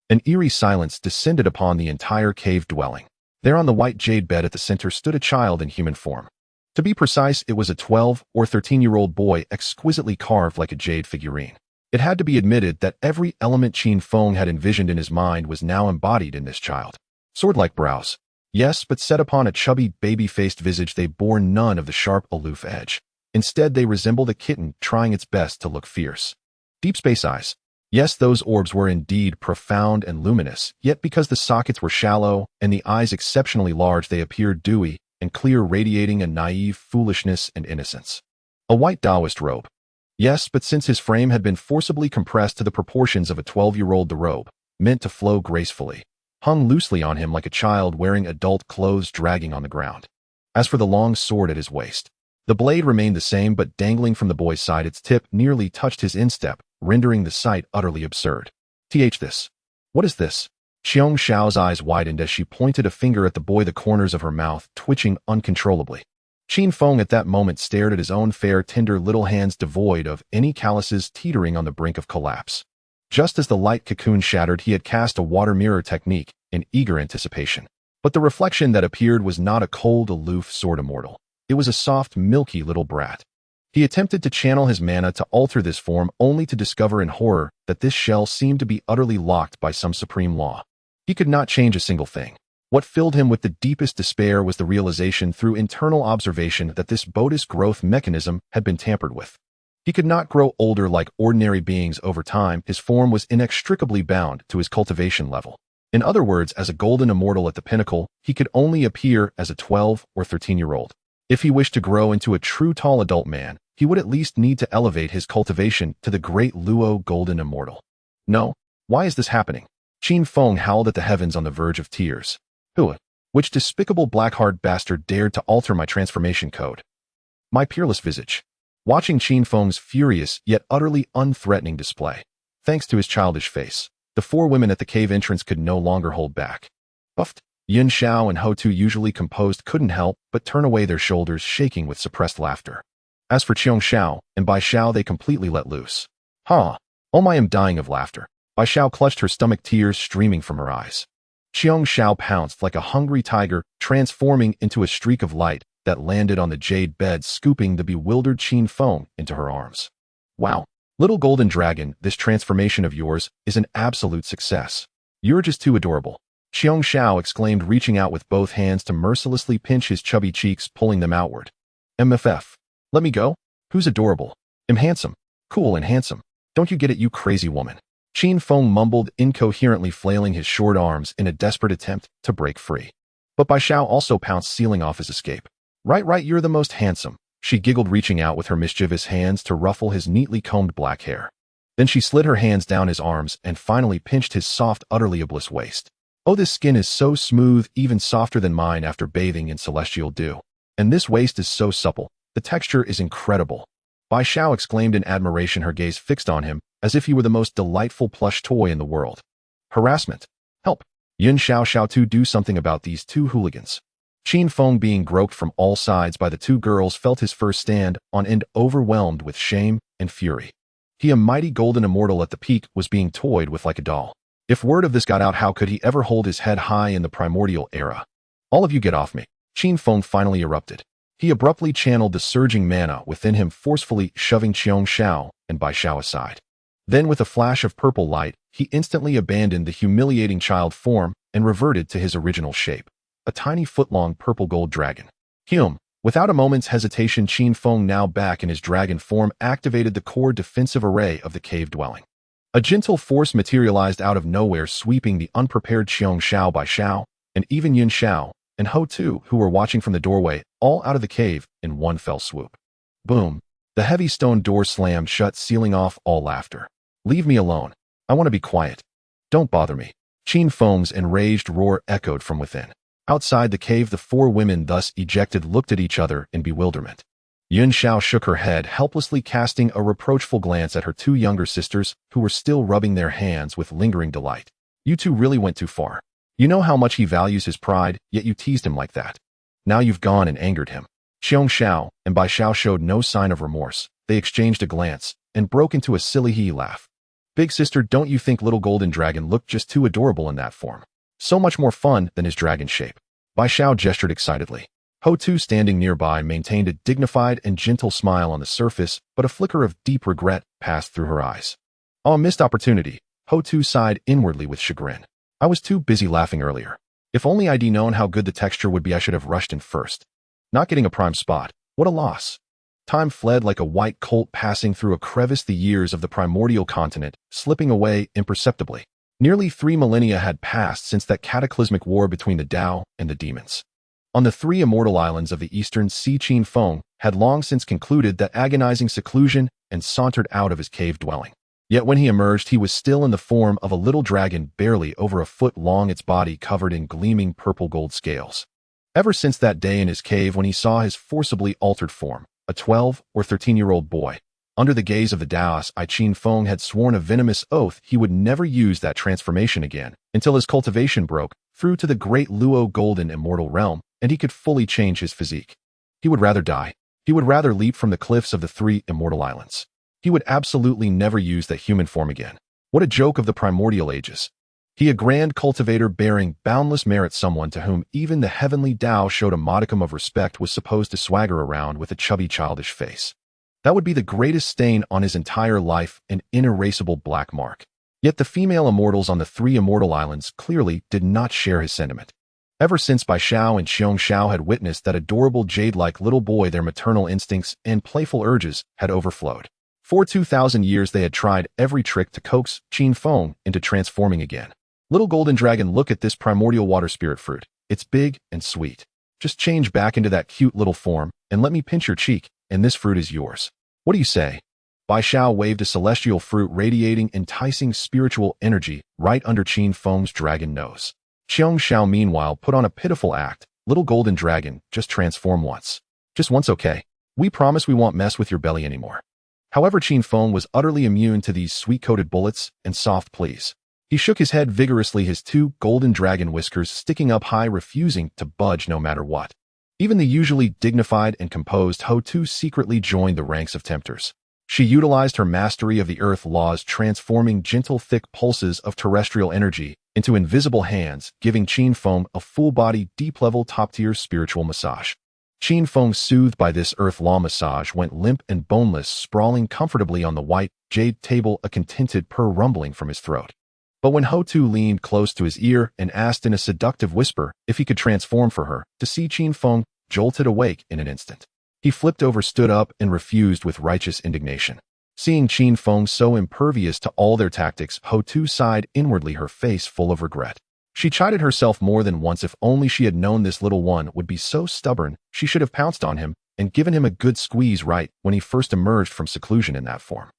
An eerie silence descended upon the entire cave dwelling. There on the white jade bed at the center stood a child in human form. To be precise, it was a 12 or 13-year-old boy, exquisitely carved like a jade figurine. It had to be admitted that every element Qin Feng had envisioned in his mind was now embodied in this child. Sword-like brows. Yes, but set upon a chubby, baby-faced visage, they bore none of the sharp, aloof edge. Instead, they resembled a kitten trying its best to look fierce. Deep space eyes. Yes, those orbs were indeed profound and luminous, yet because the sockets were shallow and the eyes exceptionally large, they appeared dewy and clear, radiating a naive foolishness and innocence. A white Taoist robe. Yes, but since his frame had been forcibly compressed to the proportions of a 12-year-old, the robe, meant to flow gracefully, hung loosely on him like a child wearing adult clothes, dragging on the ground. As for the long sword at his waist, the blade remained the same, but dangling from the boy's side, its tip nearly touched his instep, rendering the sight utterly absurd. This. What is this? Qiong Xiao's eyes widened as she pointed a finger at the boy, the corners of her mouth twitching uncontrollably. Qin Feng at that moment stared at his own fair, tender little hands, devoid of any calluses, teetering on the brink of collapse. Just as the light cocoon shattered, he had cast a water mirror technique in eager anticipation. But the reflection that appeared was not a cold, aloof sword immortal. It was a soft, milky little brat. He attempted to channel his mana to alter this form, only to discover in horror that this shell seemed to be utterly locked by some supreme law. He could not change a single thing. What filled him with the deepest despair was the realization through internal observation that this Bodhi's growth mechanism had been tampered with. He could not grow older like ordinary beings over time. His form was inextricably bound to his cultivation level. In other words, as a golden immortal at the pinnacle, he could only appear as a 12 or 13-year-old. If he wished to grow into a true tall adult man, he would at least need to elevate his cultivation to the great Luo golden immortal. No, why is this happening? Qin Feng howled at the heavens on the verge of tears. Which despicable black-hearted bastard dared to alter my transformation code? My peerless visage. Watching Qin Feng's furious yet utterly unthreatening display, thanks to his childish face, the 4 women at the cave entrance could no longer hold back. Buffed, Yun Xiao and Houtu, usually composed, couldn't help but turn away, their shoulders shaking with suppressed laughter. As for Qiong Xiao and Bai Xiao, they completely let loose. Oh, I am dying of laughter. Bai Xiao clutched her stomach, tears streaming from her eyes. Qiong Xiao pounced like a hungry tiger, transforming into a streak of light that landed on the jade bed, scooping the bewildered Qin Feng into her arms. Wow, little golden dragon, this transformation of yours is an absolute success. You're just too adorable. Qiong Xiao exclaimed, reaching out with both hands to mercilessly pinch his chubby cheeks, pulling them outward. MFF. Let me go? Who's adorable? I'm handsome. Cool and handsome. Don't you get it, you crazy woman? Qin Feng mumbled incoherently, flailing his short arms in a desperate attempt to break free. But Bai Xiao also pounced, sealing off his escape. Right, you're the most handsome, she giggled, reaching out with her mischievous hands to ruffle his neatly combed black hair. Then she slid her hands down his arms and finally pinched his soft, utterly oblivious waist. Oh, this skin is so smooth, even softer than mine after bathing in celestial dew. And this waist is so supple. The texture is incredible. Bai Xiao exclaimed in admiration, her gaze fixed on him, as if he were the most delightful plush toy in the world. Harassment. Help. Yun Xiao to do something about these 2 hooligans. Qin Feng, being groped from all sides by the 2 girls, felt his first stand on end, overwhelmed with shame and fury. He, a mighty golden immortal at the peak, was being toyed with like a doll. If word of this got out, how could he ever hold his head high in the primordial era? All of you get off me. Qin Feng finally erupted. He abruptly channeled the surging mana within him, forcefully shoving Qiong Xiao and Bai Xiao aside. Then, with a flash of purple light, he instantly abandoned the humiliating child form and reverted to his original shape, a tiny foot-long purple-gold dragon. Without a moment's hesitation, Qin Feng, now back in his dragon form, activated the core defensive array of the cave dwelling. A gentle force materialized out of nowhere, sweeping the unprepared Xiong Xiao Bai Xiao, and even Yun Xiao, and Houtu, who were watching from the doorway, all out of the cave in one fell swoop. Boom! The heavy stone door slammed shut, sealing off all laughter. "Leave me alone. I want to be quiet. Don't bother me." Qin Feng's enraged roar echoed from within. Outside the cave, the four women thus ejected looked at each other in bewilderment. Yun Xiao shook her head, helplessly casting a reproachful glance at her two younger sisters, who were still rubbing their hands with lingering delight. "You two really went too far. You know how much he values his pride, yet you teased him like that. Now you've gone and angered him." Xiong Xiao and Bai Xiao showed no sign of remorse. They exchanged a glance and broke into a silly hee laugh. "Big sister, don't you think little golden dragon looked just too adorable in that form? So much more fun than his dragon shape." Bai Xiao gestured excitedly. Houtu, standing nearby, maintained a dignified and gentle smile on the surface, but a flicker of deep regret passed through her eyes. "Oh, a missed opportunity." Houtu sighed inwardly with chagrin. "I was too busy laughing earlier. If only I'd known how good the texture would be, I should have rushed in first. Not getting a prime spot. What a loss." Time fled like a white colt passing through a crevice, the years of the primordial continent slipping away imperceptibly. Nearly 3 millennia had passed since that cataclysmic war between the Tao and the demons. On the 3 immortal islands of the eastern sea, Qin Feng had long since concluded that agonizing seclusion and sauntered out of his cave dwelling. Yet when he emerged, he was still in the form of a little dragon barely over a foot long, its body covered in gleaming purple gold scales. Ever since that day in his cave when he saw his forcibly altered form, a 12 or 13-year-old boy, under the gaze of the Taoist, Qin Feng had sworn a venomous oath he would never use that transformation again until his cultivation broke through to the great Luo golden immortal realm and he could fully change his physique. He would rather die. He would rather leap from the cliffs of the 3 immortal islands. He would absolutely never use that human form again. What a joke of the primordial ages. He, a grand cultivator bearing boundless merit, someone to whom even the heavenly Tao showed a modicum of respect, was supposed to swagger around with a chubby childish face. That would be the greatest stain on his entire life, an inerasable black mark. Yet the female immortals on the 3 immortal islands clearly did not share his sentiment. Ever since Bai Xiao and Xiong Xiao had witnessed that adorable jade-like little boy, their maternal instincts and playful urges had overflowed. For 2,000 years they had tried every trick to coax Qin Feng into transforming again. "Little golden dragon, look at this primordial water spirit fruit. It's big and sweet. Just change back into that cute little form and let me pinch your cheek, and this fruit is yours. What do you say?" Bai Xiao waved a celestial fruit radiating enticing spiritual energy right under Qin Feng's dragon nose. Xiong Xiao meanwhile put on a pitiful act. "Little golden dragon, just transform once. Just once, okay? We promise we won't mess with your belly anymore." However, Qin Feng was utterly immune to these sweet-coated bullets and soft pleas. He shook his head vigorously, his 2 golden dragon whiskers sticking up high, refusing to budge no matter what. Even the usually dignified and composed Houtu secretly joined the ranks of tempters. She utilized her mastery of the earth laws, transforming gentle, thick pulses of terrestrial energy into invisible hands, giving Qin Feng a full-body, deep-level, top-tier spiritual massage. Qin Feng, soothed by this earth law massage, went limp and boneless, sprawling comfortably on the white jade table, a contented purr rumbling from his throat. But when Houtu leaned close to his ear and asked in a seductive whisper if he could transform for her, to see Qin Feng jolted awake in an instant. He flipped over, stood up, and refused with righteous indignation. Seeing Qin Feng so impervious to all their tactics, Houtu sighed inwardly, her face full of regret. She chided herself more than once. If only she had known this little one would be so stubborn, she should have pounced on him and given him a good squeeze right when he first emerged from seclusion in that form.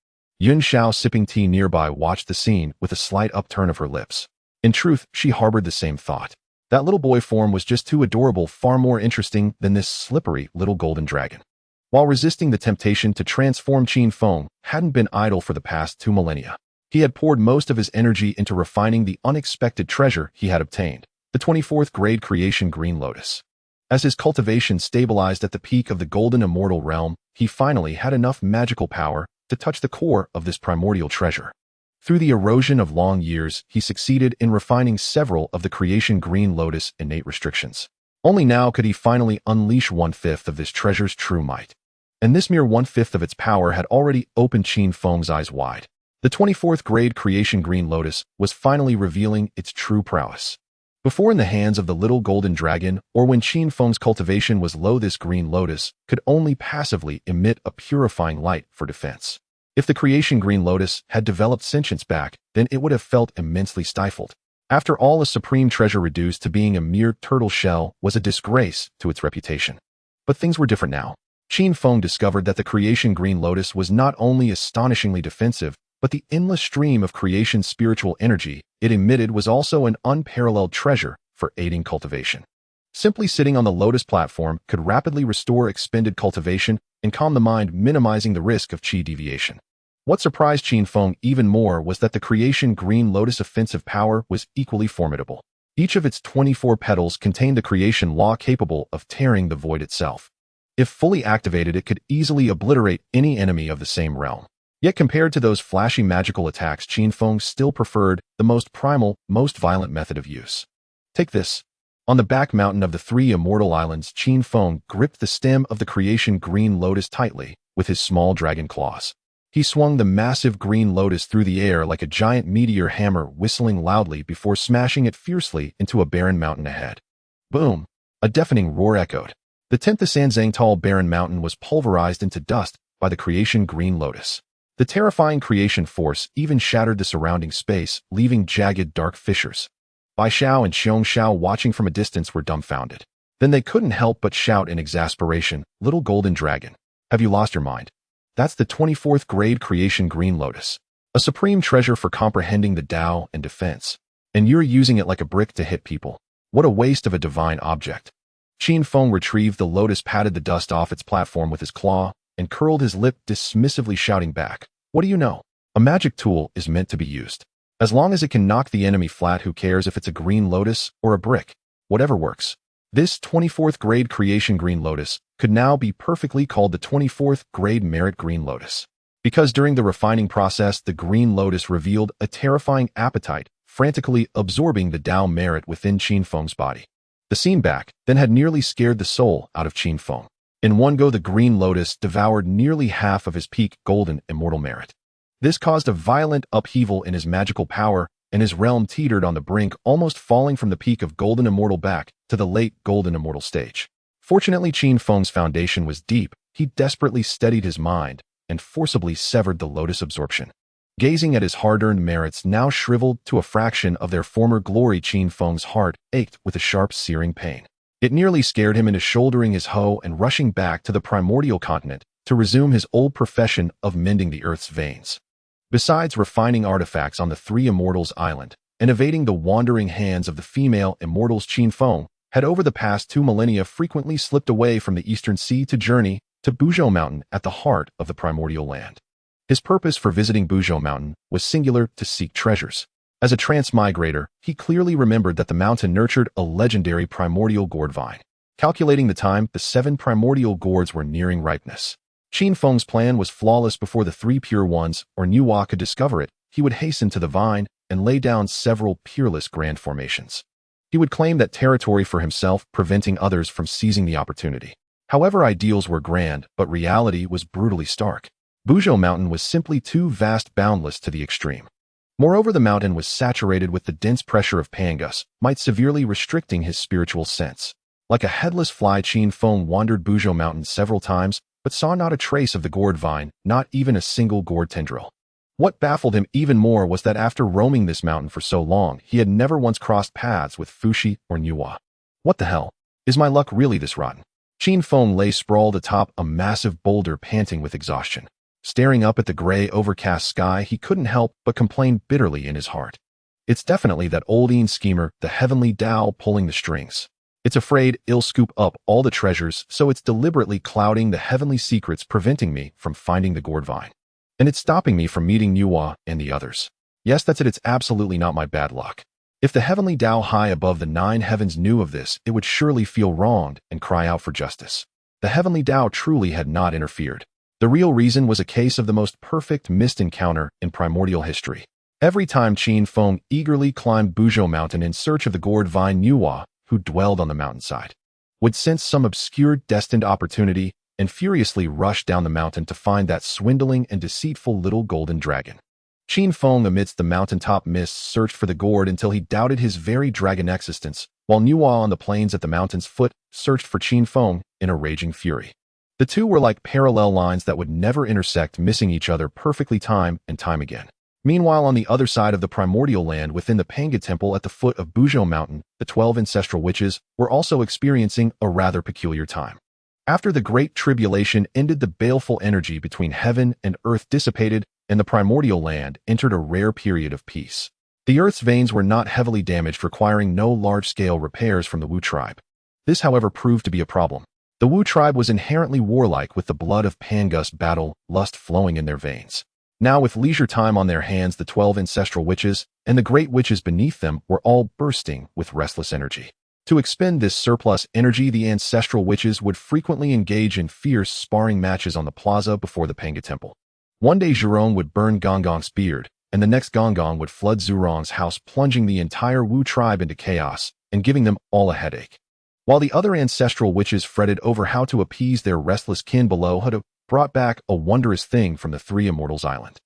Yun Xiao, sipping tea nearby, watched the scene with a slight upturn of her lips. In truth, she harbored the same thought. That little boy form was just too adorable, far more interesting than this slippery little golden dragon. While resisting the temptation to transform, Qin Feng hadn't been idle for the past 2 millennia. He had poured most of his energy into refining the unexpected treasure he had obtained, the 24th grade creation green lotus. As his cultivation stabilized at the peak of the golden immortal realm, he finally had enough magical power to touch the core of this primordial treasure. Through the erosion of long years, he succeeded in refining several of the creation green lotus' innate restrictions. Only now could he finally unleash 1/5 of this treasure's true might. And this mere 1/5 of its power had already opened Qin Feng's eyes wide. The 24th grade creation green lotus was finally revealing its true prowess. Before, in the hands of the little golden dragon, or when Qin Feng's cultivation was low, this green lotus could only passively emit a purifying light for defense. If the creation green lotus had developed sentience back, then it would have felt immensely stifled. After all, a supreme treasure reduced to being a mere turtle shell was a disgrace to its reputation. But things were different now. Qin Feng discovered that the creation green lotus was not only astonishingly defensive, but the endless stream of creation's spiritual energy it emitted was also an unparalleled treasure for aiding cultivation. Simply sitting on the lotus platform could rapidly restore expended cultivation and calm the mind, minimizing the risk of qi deviation. What surprised Qin Feng even more was that the creation green lotus offensive power was equally formidable. Each of its 24 petals contained the creation law capable of tearing the void itself. If fully activated, it could easily obliterate any enemy of the same realm. Yet compared to those flashy magical attacks, Qin Feng still preferred the most primal, most violent method of use. Take this. On the back mountain of the three immortal islands, Qin Feng gripped the stem of the creation green lotus tightly with his small dragon claws. He swung the massive green lotus through the air like a giant meteor hammer, whistling loudly before smashing it fiercely into a barren mountain ahead. Boom! A deafening roar echoed. The 10th Sanzang tall barren mountain was pulverized into dust by the creation green lotus. The terrifying creation force even shattered the surrounding space, leaving jagged dark fissures. Bai Xiao and Xiong Xiao, watching from a distance, were dumbfounded. Then they couldn't help but shout in exasperation, "Little golden dragon, have you lost your mind? That's the 24th grade creation green lotus, a supreme treasure for comprehending the Tao and defense. And you're using it like a brick to hit people. What a waste of a divine object." Qin Feng retrieved the lotus, patted the dust off its platform with his claw, and curled his lip dismissively, shouting back, "What do you know? A magic tool is meant to be used. As long as it can knock the enemy flat, who cares if it's a green lotus or a brick? Whatever works." This 24th grade creation green lotus could now be perfectly called the 24th grade merit green lotus. Because during the refining process, the green lotus revealed a terrifying appetite, frantically absorbing the Tao merit within Qin Feng's body. The scene back then had nearly scared the soul out of Qin Feng. In one go, the green lotus devoured nearly half of his peak golden immortal merit. This caused a violent upheaval in his magical power, and his realm teetered on the brink, almost falling from the peak of golden immortal back to the late golden immortal stage. Fortunately, Qin Feng's foundation was deep. He desperately steadied his mind and forcibly severed the lotus absorption. Gazing at his hard-earned merits now shriveled to a fraction of their former glory, Qin Feng's heart ached with a sharp, searing pain. It nearly scared him into shouldering his hoe and rushing back to the primordial continent to resume his old profession of mending the earth's veins. Besides refining artifacts on the three immortals' island and evading the wandering hands of the female immortals, Qin Feng had over the past 2 millennia frequently slipped away from the eastern sea to journey to Buzhou Mountain at the heart of the primordial land. His purpose for visiting Buzhou Mountain was singular: to seek treasures. As a transmigrator, he clearly remembered that the mountain nurtured a legendary primordial gourd vine. Calculating the time, the 7 primordial gourds were nearing ripeness. Qin Feng's plan was flawless. Before the 3 pure ones, or Nuwa, could discover it, he would hasten to the vine and lay down several peerless grand formations. He would claim that territory for himself, preventing others from seizing the opportunity. However, ideals were grand, but reality was brutally stark. Buzhou Mountain was simply too vast, boundless to the extreme. Moreover, the mountain was saturated with the dense pressure of Pangus, might severely restricting his spiritual sense. Like a headless fly, Qin Feng wandered Buzhou Mountain several times, but saw not a trace of the gourd vine, not even a single gourd tendril. What baffled him even more was that after roaming this mountain for so long, he had never once crossed paths with Fuxi or Nuwa. What the hell? Is my luck really this rotten? Qin Feng lay sprawled atop a massive boulder, panting with exhaustion. Staring up at the gray, overcast sky, he couldn't help but complain bitterly in his heart. It's definitely that old schemer, the heavenly Tao, pulling the strings. It's afraid it'll scoop up all the treasures, so it's deliberately clouding the heavenly secrets, preventing me from finding the gourd vine. And it's stopping me from meeting Nuwa and the others. Yes, that's it. It's absolutely not my bad luck. If the heavenly Tao high above the 9 heavens knew of this, it would surely feel wronged and cry out for justice. The heavenly Tao truly had not interfered. The real reason was a case of the most perfect missed encounter in primordial history. Every time Qin Feng eagerly climbed Buzhou Mountain in search of the gourd vine, Nuwa, who dwelled on the mountainside, would sense some obscure destined opportunity and furiously rush down the mountain to find that swindling and deceitful little golden dragon. Qin Feng, amidst the mountaintop mists, searched for the gourd until he doubted his very dragon existence, while Nuwa on the plains at the mountain's foot searched for Qin Feng in a raging fury. The two were like parallel lines that would never intersect, missing each other perfectly time and time again. Meanwhile, on the other side of the primordial land within the Panga Temple at the foot of Buzhou Mountain, the 12 ancestral witches were also experiencing a rather peculiar time. After the Great Tribulation ended, the baleful energy between heaven and earth dissipated, and the primordial land entered a rare period of peace. The earth's veins were not heavily damaged, requiring no large-scale repairs from the Wu tribe. This, however, proved to be a problem. The Wu tribe was inherently warlike, with the blood of Pangus battle lust flowing in their veins. Now, with leisure time on their hands, the 12 ancestral witches and the great witches beneath them were all bursting with restless energy. To expend this surplus energy, the ancestral witches would frequently engage in fierce sparring matches on the plaza before the Panga Temple. One day Zhurong would burn Gonggong's beard, and the next Gonggong would flood Zhurong's house, plunging the entire Wu tribe into chaos and giving them all a headache. While the other ancestral witches fretted over how to appease their restless kin below, Houtu brought back a wondrous thing from the Three Immortals Island.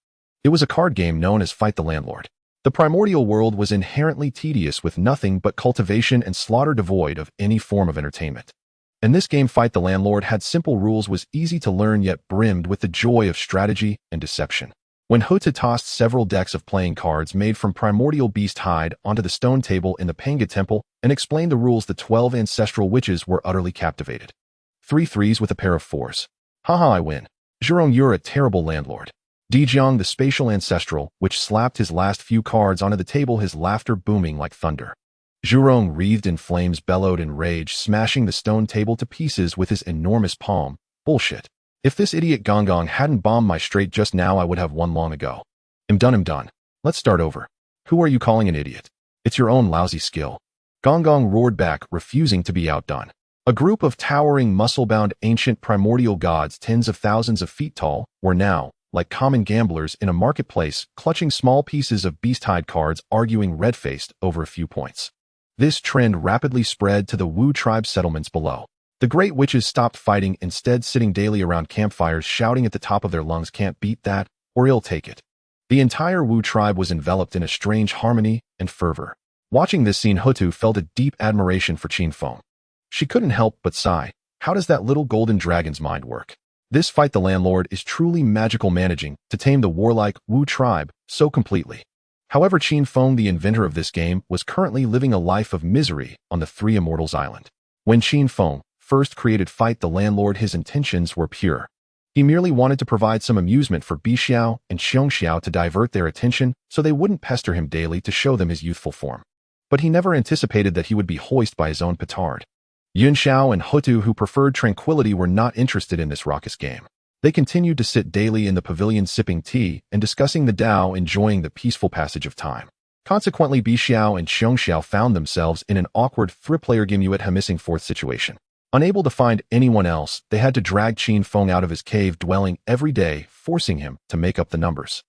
It was a card game known as Fight the Landlord. The primordial world was inherently tedious, with nothing but cultivation and slaughter, devoid of any form of entertainment. And this game, Fight the Landlord, had simple rules, was easy to learn, yet brimmed with the joy of strategy and deception. When Houtu tossed several decks of playing cards made from primordial beast hide onto the stone table in the Panga Temple and explained the rules, the 12 ancestral witches were utterly captivated. 3 threes with a pair of 4s. Haha, I win. Zhurong, you're a terrible landlord. D Jang, the spatial ancestral, which slapped his last few cards onto the table, his laughter booming like thunder. Zhurong, wreathed in flames, bellowed in rage, smashing the stone table to pieces with his enormous palm. Bullshit. If this idiot Gonggong hadn't bombed my straight just now, I would have won long ago. I'm done. Let's start over. Who are you calling an idiot? It's your own lousy skill. Gonggong roared back, refusing to be outdone. A group of towering, muscle-bound ancient primordial gods, tens of thousands of feet tall, were now, like common gamblers in a marketplace, clutching small pieces of beast-hide cards, arguing red-faced over a few points. This trend rapidly spread to the Wu tribe settlements below. The great witches stopped fighting, instead sitting daily around campfires, shouting at the top of their lungs, "Can't beat that, or ill take it." The entire Wu tribe was enveloped in a strange harmony and fervor. Watching this scene, Houtu felt a deep admiration for Qin Feng. She couldn't help but sigh. How does that little golden dragon's mind work? This Fight the Landlord is truly magical, managing to tame the warlike Wu tribe so completely. However, Qin Feng, the inventor of this game, was currently living a life of misery on the Three Immortals Island. When Qin Feng first created Fight the Landlord, his intentions were pure. He merely wanted to provide some amusement for Bixiao and Xiongxiao to divert their attention so they wouldn't pester him daily to show them his youthful form. But he never anticipated that he would be hoisted by his own petard. Yunxiao and Houtu, who preferred tranquility, were not interested in this raucous game. They continued to sit daily in the pavilion, sipping tea and discussing the Tao, enjoying the peaceful passage of time. Consequently, Bixiao and Xiongxiao found themselves in an awkward three-player game missing fourth situation. Unable to find anyone else, they had to drag Qin Feng out of his cave dwelling every day, forcing him to make up the numbers.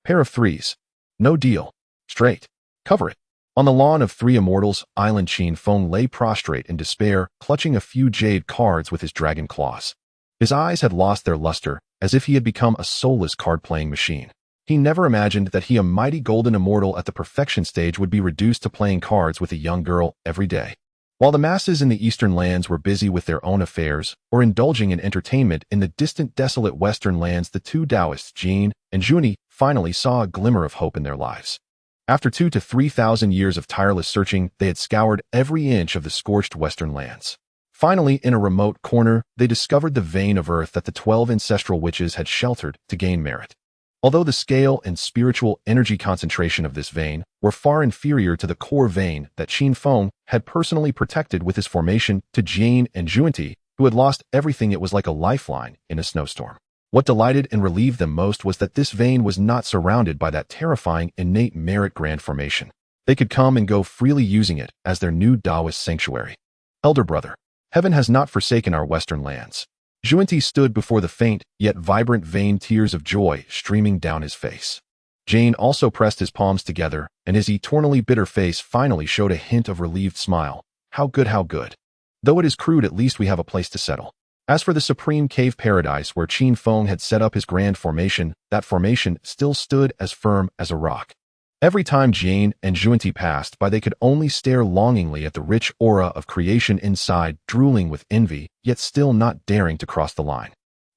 Pair of 3s. No deal. Straight. Cover it. On the lawn of Three Immortals Island, Qin Feng lay prostrate in despair, clutching a few jade cards with his dragon claws. His eyes had lost their luster, as if he had become a soulless card-playing machine. He never imagined that he, a mighty golden immortal at the perfection stage, would be reduced to playing cards with a young girl every day. While the masses in the eastern lands were busy with their own affairs or indulging in entertainment in the distant, desolate western lands, the two Taoists, Jin and Juni, finally saw a glimmer of hope in their lives. After 2,000 to 3,000 years of tireless searching, they had scoured every inch of the scorched western lands. Finally, in a remote corner, they discovered the vein of earth that the 12 ancestral witches had sheltered to gain merit. Although the scale and spiritual energy concentration of this vein were far inferior to the core vein that Qin Feng had personally protected with his formation to Jane and Junti, who had lost everything, it was like a lifeline in a snowstorm. What delighted and relieved them most was that this vein was not surrounded by that terrifying innate merit grand formation. They could come and go freely, using it as their new Taoist sanctuary. Elder brother, heaven has not forsaken our western lands. Junti stood before the faint yet vibrant vein, tears of joy streaming down his face. Jane also pressed his palms together, and his eternally bitter face finally showed a hint of relieved smile. How good, how good. Though it is crude, at least we have a place to settle. As for the supreme cave paradise where Qin Feng had set up his grand formation, that formation still stood as firm as a rock. Every time Jane and Zhuanti passed by, they could only stare longingly at the rich aura of creation inside, drooling with envy, yet still not daring to cross the line.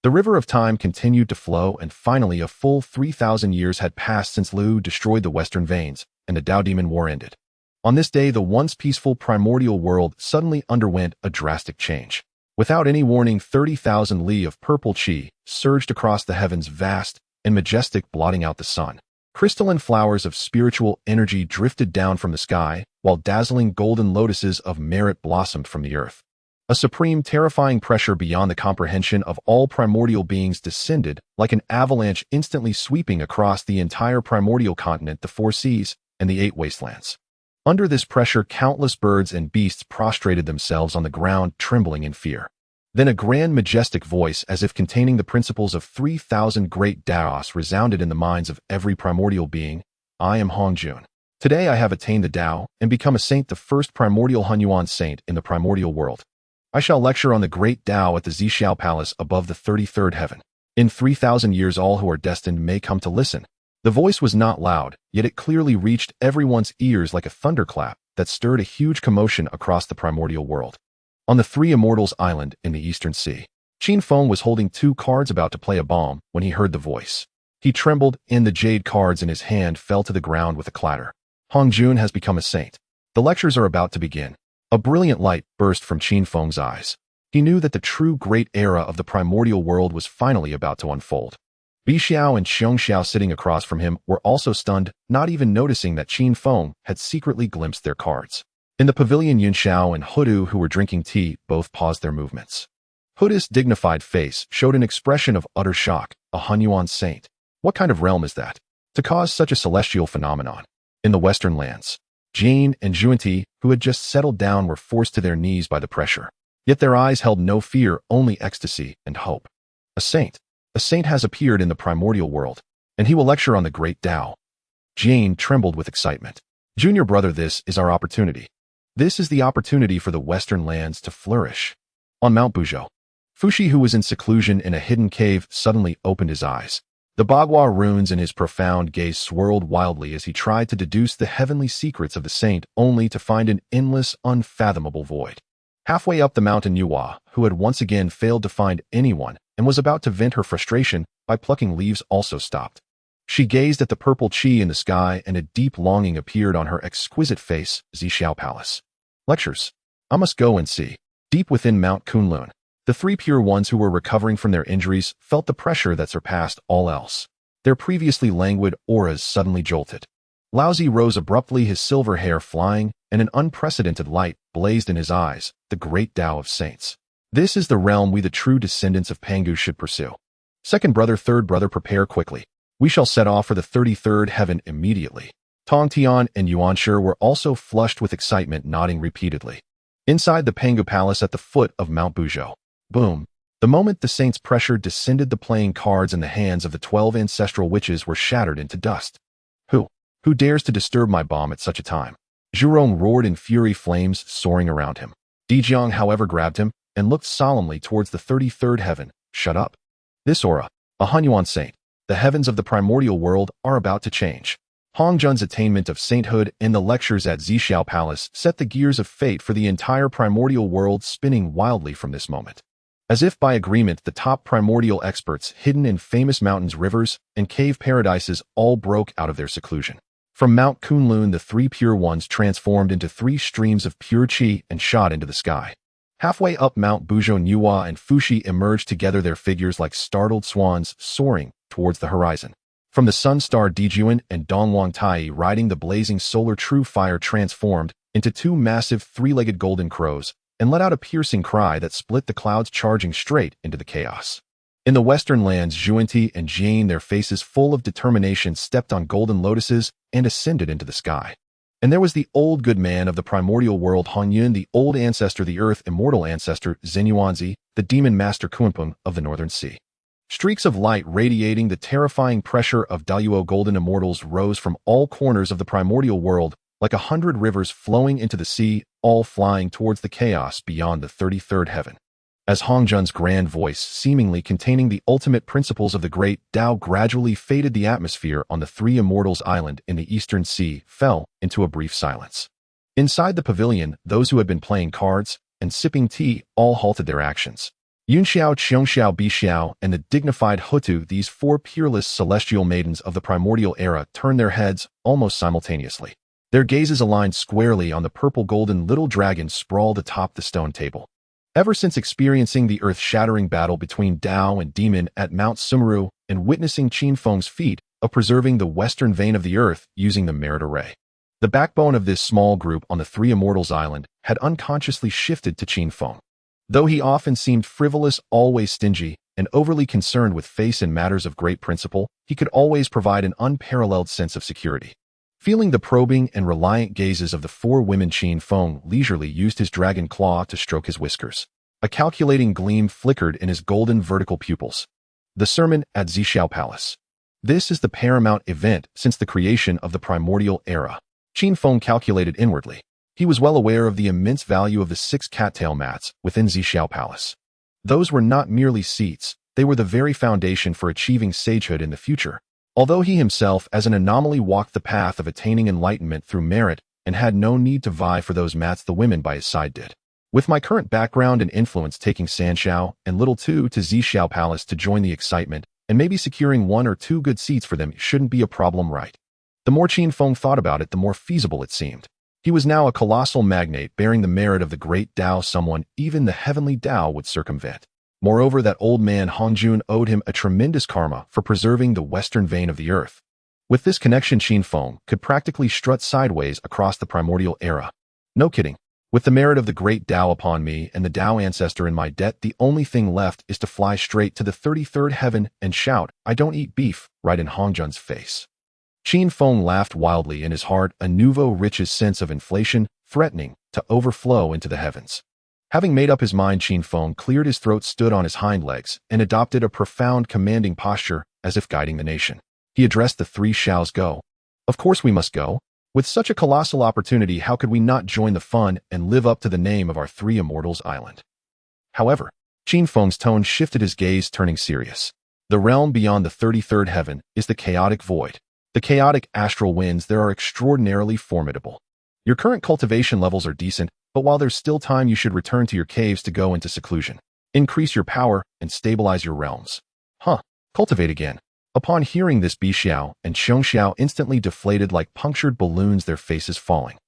The river of time continued to flow, and finally a full 3,000 years had passed since Liu destroyed the Western Veins, and the Dao Demon War ended. On this day, the once peaceful primordial world suddenly underwent a drastic change. Without any warning, 30,000 li of purple qi surged across the heavens, vast and majestic, blotting out the sun. Crystalline flowers of spiritual energy drifted down from the sky, while dazzling golden lotuses of merit blossomed from the earth. A supreme, terrifying pressure beyond the comprehension of all primordial beings descended like an avalanche, instantly sweeping across the entire primordial continent, the four seas, and the 8 wastelands. Under this pressure, countless birds and beasts prostrated themselves on the ground, trembling in fear. Then a grand, majestic voice, as if containing the principles of 3,000 great Daos, resounded in the minds of every primordial being. I am Honghuang. Today I have attained the Tao and become a saint, the first primordial Honghuang saint in the primordial world. I shall lecture on the great Tao at the Ziao Palace above the 33rd heaven. In 3,000 years, all who are destined may come to listen. The voice was not loud, yet it clearly reached everyone's ears like a thunderclap that stirred a huge commotion across the primordial world. On the Three Immortals Island in the Eastern Sea, Qin Feng was holding 2 cards about to play a bomb when he heard the voice. He trembled, and the jade cards in his hand fell to the ground with a clatter. Honghuang has become a saint. The lectures are about to begin. A brilliant light burst from Qin Feng's eyes. He knew that the true great era of the primordial world was finally about to unfold. Bi Xiao and Xiong Xiao, sitting across from him, were also stunned, not even noticing that Qin Feng had secretly glimpsed their cards. In the pavilion, Yun Xiao and Houtu, who were drinking tea, both paused their movements. Houtu's dignified face showed an expression of utter shock. A Honghuang saint? What kind of realm is that, to cause such a celestial phenomenon? In the Western lands, Jane and Zhuanti, who had just settled down, were forced to their knees by the pressure. Yet their eyes held no fear, only ecstasy and hope. A saint has appeared in the primordial world, and he will lecture on the great Tao. Jane trembled with excitement. Junior brother, this is our opportunity. This is the opportunity for the Western lands to flourish. On Mount Buzhou, Fuxi, who was in seclusion in a hidden cave, suddenly opened his eyes. The Bagua runes in his profound gaze swirled wildly as he tried to deduce the heavenly secrets of the saint, only to find an endless, unfathomable void. Halfway up the mountain, Yuhua, who had once again failed to find anyone and was about to vent her frustration by plucking leaves, also stopped. She gazed at the purple qi in the sky, and a deep longing appeared on her exquisite face. Ziao Palace. Lectures. I must go and see. Deep within Mount Kunlun, the 3 pure ones who were recovering from their injuries felt the pressure that surpassed all else. Their previously languid auras suddenly jolted. Laozi rose abruptly, his silver hair flying, and an unprecedented light blazed in his eyes. The great Tao of saints. This is the realm we, the true descendants of Pangu, should pursue. Second brother, third brother, prepare quickly. We shall set off for the 33rd heaven immediately. Tong Tian and Yuanshi were also flushed with excitement, nodding repeatedly. Inside the Pangu Palace at the foot of Mount Buzhou. Boom. The moment the saints' pressure descended, the playing cards in the hands of the 12 ancestral witches were shattered into dust. Who dares to disturb my bomb at such a time? Zhurong roared in fury, flames soaring around him. D Jang, however, grabbed him and looked solemnly towards the 33rd heaven. Shut up. This aura, a Honghuang saint. The heavens of the primordial world are about to change. Hongzhun's attainment of sainthood and the lectures at Ziao Palace set the gears of fate for the entire primordial world spinning wildly from this moment. As if by agreement, the top primordial experts hidden in famous mountains, rivers, and cave paradises all broke out of their seclusion. From Mount Kunlun, the 3 pure ones transformed into 3 streams of pure qi and shot into the sky. Halfway up Mount Buzhou, Yuhua and Fuxi emerged together, their figures like startled swans soaring towards the horizon. From the sun star, Dijuan and Dongwang Tai, riding the blazing solar true fire, transformed into 2 massive 3-legged golden crows and let out a piercing cry that split the clouds, charging straight into the chaos. In the western lands, Zhuanti and Jane, their faces full of determination, stepped on golden lotuses and ascended into the sky. And there was the old good man of the primordial world, Honghuang, the old ancestor, the earth immortal ancestor, Zenyuanzi, the demon master Kunpeng of the northern sea. Streaks of light radiating the terrifying pressure of Daluo golden immortals rose from all corners of the primordial world like 100 rivers flowing into the sea, all flying towards the chaos beyond the 33rd heaven. As Hongzhen's grand voice, seemingly containing the ultimate principles of the great Tao, gradually faded, the atmosphere on the Three Immortals Island in the Eastern Sea fell into a brief silence. Inside the pavilion, those who had been playing cards and sipping tea all halted their actions. Yunxiao, Qiongxiao, Bixiao, and the dignified Houtu, these four peerless celestial maidens of the primordial era, turned their heads almost simultaneously. Their gazes aligned squarely on the purple-golden little dragon sprawled atop the stone table. Ever since experiencing the earth-shattering battle between Tao and Demon at Mount Sumeru and witnessing Qin Feng's feat of preserving the western vein of the earth using the merit array, the backbone of this small group on the Three Immortals Island had unconsciously shifted to Qin Feng. Though he often seemed frivolous, always stingy, and overly concerned with face in matters of great principle, he could always provide an unparalleled sense of security. Feeling the probing and reliant gazes of the four women, Qin Feng leisurely used his dragon claw to stroke his whiskers. A calculating gleam flickered in his golden vertical pupils. The sermon at Ziao Palace. This is the paramount event since the creation of the primordial era. Qin Feng calculated inwardly. He was well aware of the immense value of the 6 cattail mats within Ziao Palace. Those were not merely seats, they were the very foundation for achieving sagehood in the future. Although he himself as an anomaly walked the path of attaining enlightenment through merit and had no need to vie for those mats, the women by his side did. With my current background and influence, taking Sanxiao and Little Two to Ziao Palace to join the excitement, and maybe securing 1 or 2 good seats for them shouldn't be a problem, right? The more Qin Feng thought about it, the more feasible it seemed. He was now a colossal magnate bearing the merit of the great Tao, someone even the heavenly Tao would circumvent. Moreover, that old man Hongjun owed him a tremendous karma for preserving the western vein of the earth. With this connection, Qin Feng could practically strut sideways across the primordial era. No kidding. With the merit of the great Tao upon me and the Tao ancestor in my debt, the only thing left is to fly straight to the 33rd heaven and shout, "I don't eat beef," right in Hongjun's face. Qin Feng laughed wildly, in his heart a nouveau riche's sense of inflation threatening to overflow into the heavens. Having made up his mind, Qin Feng cleared his throat, stood on his hind legs, and adopted a profound, commanding posture as if guiding the nation. He addressed the 3 Shaos. Go. Of course we must go. With such a colossal opportunity, how could we not join the fun and live up to the name of our Three Immortals Island? However, Qin Feng's tone shifted, his gaze turning serious. The realm beyond the 33rd heaven is the chaotic void. The chaotic astral winds there are extraordinarily formidable. Your current cultivation levels are decent, but while there's still time, you should return to your caves to go into seclusion. Increase your power and stabilize your realms. Cultivate again. Upon hearing this, Bixiao and Qiongxiao instantly deflated like punctured balloons, their faces falling.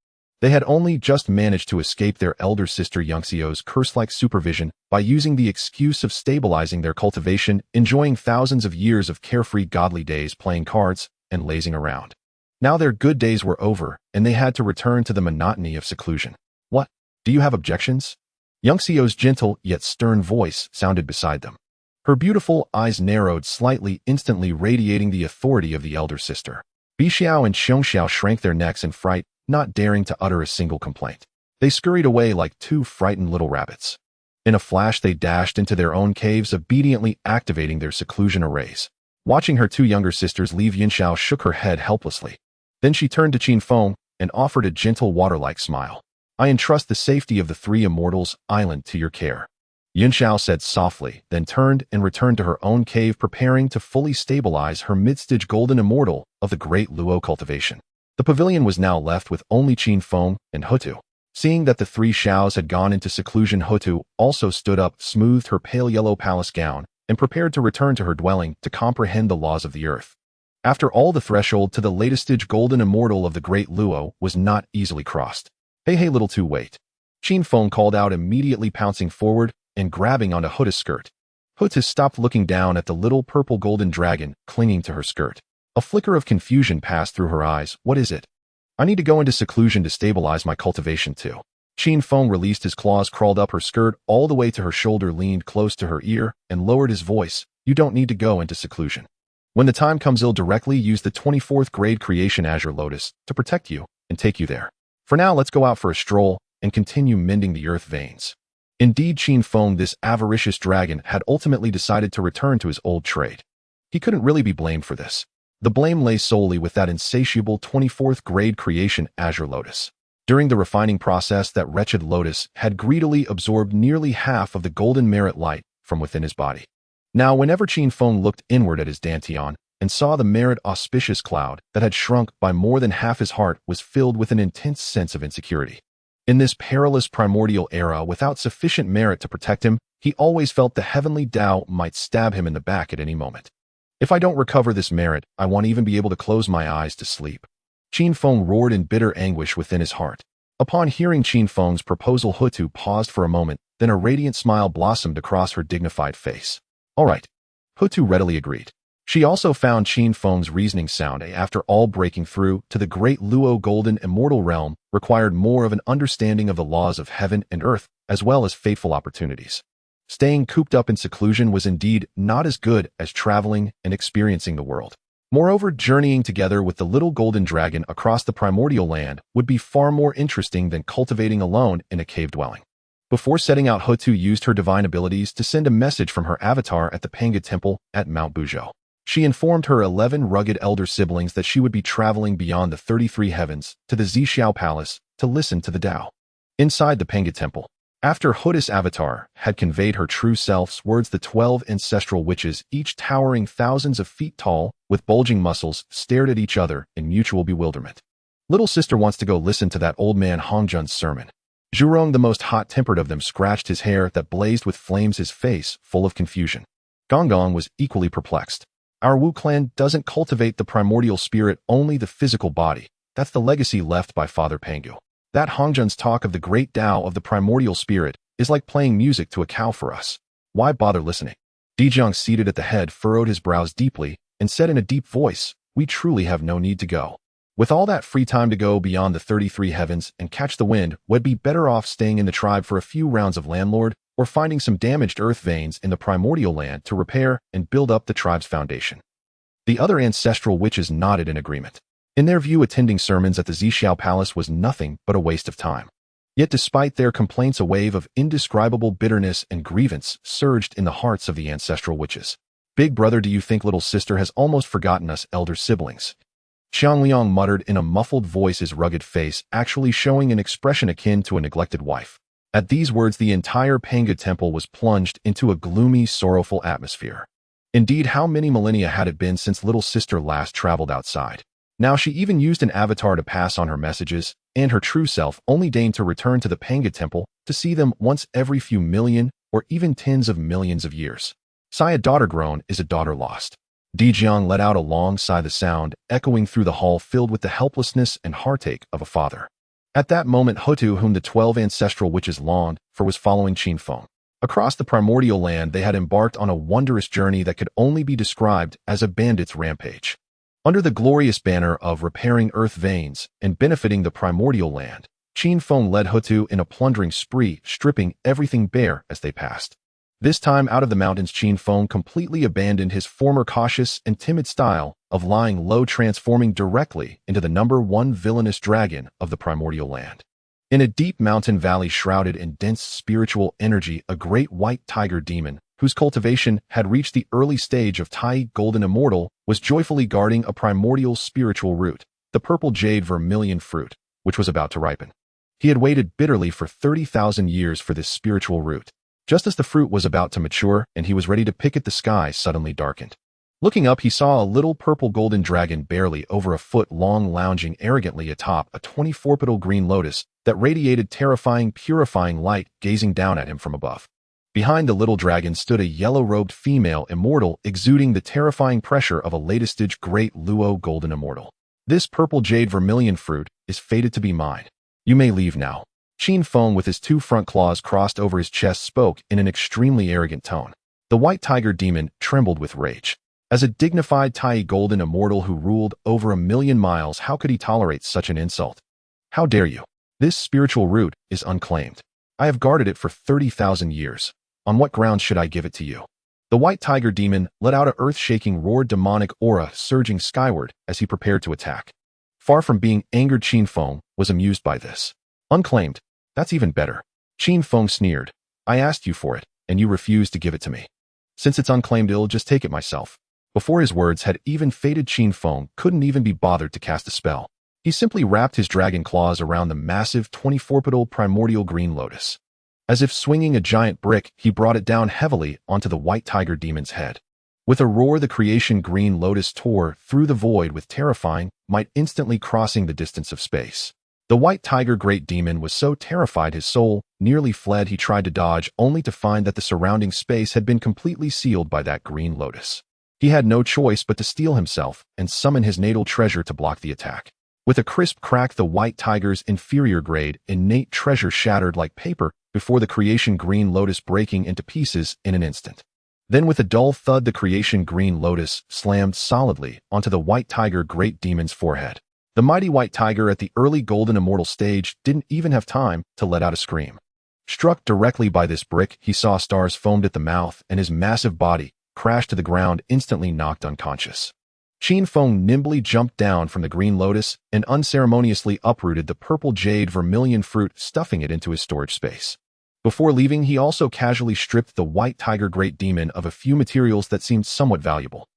They had only just managed to escape their elder sister Yunxiao's curse-like supervision by using the excuse of stabilizing their cultivation, enjoying thousands of years of carefree godly days playing cards and lazing around. Now their good days were over, and they had to return to the monotony of seclusion. What? Do you have objections? Yunxiao's gentle yet stern voice sounded beside them. Her beautiful eyes narrowed slightly, instantly radiating the authority of the elder sister. Bixiao and Qiongxiao shrank their necks in fright, not daring to utter a single complaint. They scurried away like 2 frightened little rabbits. In a flash, they dashed into their own caves, obediently activating their seclusion arrays. Watching her 2 younger sisters leave, Yunxiao shook her head helplessly. Then she turned to Qin Feng and offered a gentle water-like smile. "I entrust the safety of the Three Immortals Island to your care," Yunxiao said softly, then turned and returned to her own cave, preparing to fully stabilize her mid-stage golden immortal of the great Luo cultivation. The pavilion was now left with only Qin Feng and Houtu. Seeing that the 3 Shaos had gone into seclusion, Houtu also stood up, smoothed her pale yellow palace gown, and prepared to return to her dwelling to comprehend the laws of the earth. After all, the threshold to the latest stage golden immortal of the great Luo was not easily crossed. Hey, Little Two, wait. Qin Feng called out, immediately pouncing forward and grabbing onto Houtu's skirt. Houtu stopped, looking down at the little purple golden dragon clinging to her skirt. A flicker of confusion passed through her eyes. What is it? I need to go into seclusion to stabilize my cultivation too. Qin Feng released his claws, crawled up her skirt all the way to her shoulder, leaned close to her ear, and lowered his voice. You don't need to go into seclusion. When the time comes, I'll directly use the 24th grade creation Azure Lotus to protect you and take you there. For now, let's go out for a stroll and continue mending the earth veins. Indeed, Qin Feng, this avaricious dragon, had ultimately decided to return to his old trade. He couldn't really be blamed for this. The blame lay solely with that insatiable 24th grade creation Azure Lotus. During the refining process, that wretched lotus had greedily absorbed nearly half of the golden merit light from within his body. Now, whenever Qin Feng looked inward at his dantian and saw the merit auspicious cloud that had shrunk by more than half, his heart was filled with an intense sense of insecurity. In this perilous primordial era, without sufficient merit to protect him, he always felt the heavenly Tao might stab him in the back at any moment. If I don't recover this merit, I won't even be able to close my eyes to sleep. Qin Feng roared in bitter anguish within his heart. Upon hearing Qin Feng's proposal, Houtu paused for a moment, then a radiant smile blossomed across her dignified face. All right. Houtu readily agreed. She also found Qin Feng's reasoning sound. After all, breaking through to the great Luo golden immortal realm required more of an understanding of the laws of heaven and earth, as well as fateful opportunities. Staying cooped up in seclusion was indeed not as good as traveling and experiencing the world. Moreover, journeying together with the little golden dragon across the primordial land would be far more interesting than cultivating alone in a cave dwelling. Before setting out, Houtu used her divine abilities to send a message from her avatar at the Panga Temple at Mount Buzhou. She informed her 11 rugged elder siblings that she would be traveling beyond the 33 heavens to the Ziao Palace to listen to the Tao. Inside the Panga Temple, after Houtu's avatar had conveyed her true self's words, the 12 ancestral witches, each towering thousands of feet tall, with bulging muscles, stared at each other in mutual bewilderment. Little sister wants to go listen to that old man Hongjun's sermon. Zhurong, the most hot-tempered of them, scratched his hair that blazed with flames, his face full of confusion. Gonggong was equally perplexed. Our Wu clan doesn't cultivate the primordial spirit, only the physical body. That's the legacy left by Father Pangu. That Hongjun's talk of the great Tao of the primordial spirit is like playing music to a cow for us. Why bother listening? D Jang, seated at the head, furrowed his brows deeply and said in a deep voice, "We truly have no need to go. With all that free time to go beyond the 33 heavens and catch the wind, we'd be better off staying in the tribe for a few rounds of landlord, or finding some damaged earth veins in the primordial land to repair and build up the tribe's foundation." The other ancestral witches nodded in agreement. In their view, attending sermons at the Ziao Palace was nothing but a waste of time. Yet despite their complaints, a wave of indescribable bitterness and grievance surged in the hearts of the ancestral witches. "Big brother, do you think little sister has almost forgotten us elder siblings?" Xiang Liang muttered in a muffled voice, his rugged face actually showing an expression akin to a neglected wife. At these words, the entire Panga Temple was plunged into a gloomy, sorrowful atmosphere. Indeed, how many millennia had it been since little sister last traveled outside? Now she even used an avatar to pass on her messages, and her true self only deigned to return to the Panga Temple to see them once every few million or even tens of millions of years. Sigh, a daughter grown is a daughter lost. D Jang let out a long sigh, the sound echoing through the hall filled with the helplessness and heartache of a father. At that moment, Houtu, whom the 12 ancestral witches longed for, was following Qin Feng. Across the primordial land, they had embarked on a wondrous journey that could only be described as a bandit's rampage. Under the glorious banner of repairing earth veins and benefiting the primordial land, Qin Feng led Houtu in a plundering spree, stripping everything bare as they passed. This time, out of the mountains, Qin Feng completely abandoned his former cautious and timid style of lying low, transforming directly into the #1 villainous dragon of the primordial land. In a deep mountain valley shrouded in dense spiritual energy, a great white tiger demon, whose cultivation had reached the early stage of Tai Golden Immortal, was joyfully guarding a primordial spiritual root, the purple jade vermilion fruit, which was about to ripen. He had waited bitterly for 30,000 years for this spiritual root. Just as the fruit was about to mature and he was ready to pick it, the sky suddenly darkened. Looking up, he saw a little purple golden dragon barely over a foot long, lounging arrogantly atop a 24-petal green lotus that radiated terrifying, purifying light, gazing down at him from above. Behind the little dragon stood a yellow-robed female immortal, exuding the terrifying pressure of a latest-stage great Luo golden immortal. "This purple jade vermilion fruit is fated to be mine. You may leave now." Qin Feng, with his 2 front claws crossed over his chest, spoke in an extremely arrogant tone. The white tiger demon trembled with rage. As a dignified Tai Golden Immortal who ruled over 1,000,000 miles, how could he tolerate such an insult? "How dare you? This spiritual root is unclaimed. I have guarded it for 30,000 years. On what grounds should I give it to you?" The white tiger demon let out a earth-shaking roar, demonic aura surging skyward as he prepared to attack. Far from being angered, Qin Feng was amused by this. "Unclaimed? That's even better." Qin Feng sneered. "I asked you for it, and you refused to give it to me. Since it's unclaimed, I'll just take it myself." Before his words had even faded, Qin Feng couldn't even be bothered to cast a spell. He simply wrapped his dragon claws around the massive 24-petal primordial green lotus. As if swinging a giant brick, he brought it down heavily onto the white tiger demon's head. With a roar, the creation green lotus tore through the void with terrifying might, instantly crossing the distance of space. The white tiger great demon was so terrified his soul nearly fled. He tried to dodge, only to find that the surrounding space had been completely sealed by that green lotus. He had no choice but to steel himself and summon his natal treasure to block the attack. With a crisp crack, the white tiger's inferior grade innate treasure shattered like paper before the creation green lotus, breaking into pieces in an instant. Then with a dull thud, the creation green lotus slammed solidly onto the white tiger great demon's forehead. The mighty white tiger at the early golden immortal stage didn't even have time to let out a scream. Struck directly by this brick, he saw stars foamed at the mouth and his massive body crashed to the ground, instantly knocked unconscious. Qin Feng nimbly jumped down from the green lotus and unceremoniously uprooted the purple jade vermilion fruit, stuffing it into his storage space. Before leaving, he also casually stripped the white tiger great demon of a few materials that seemed somewhat valuable.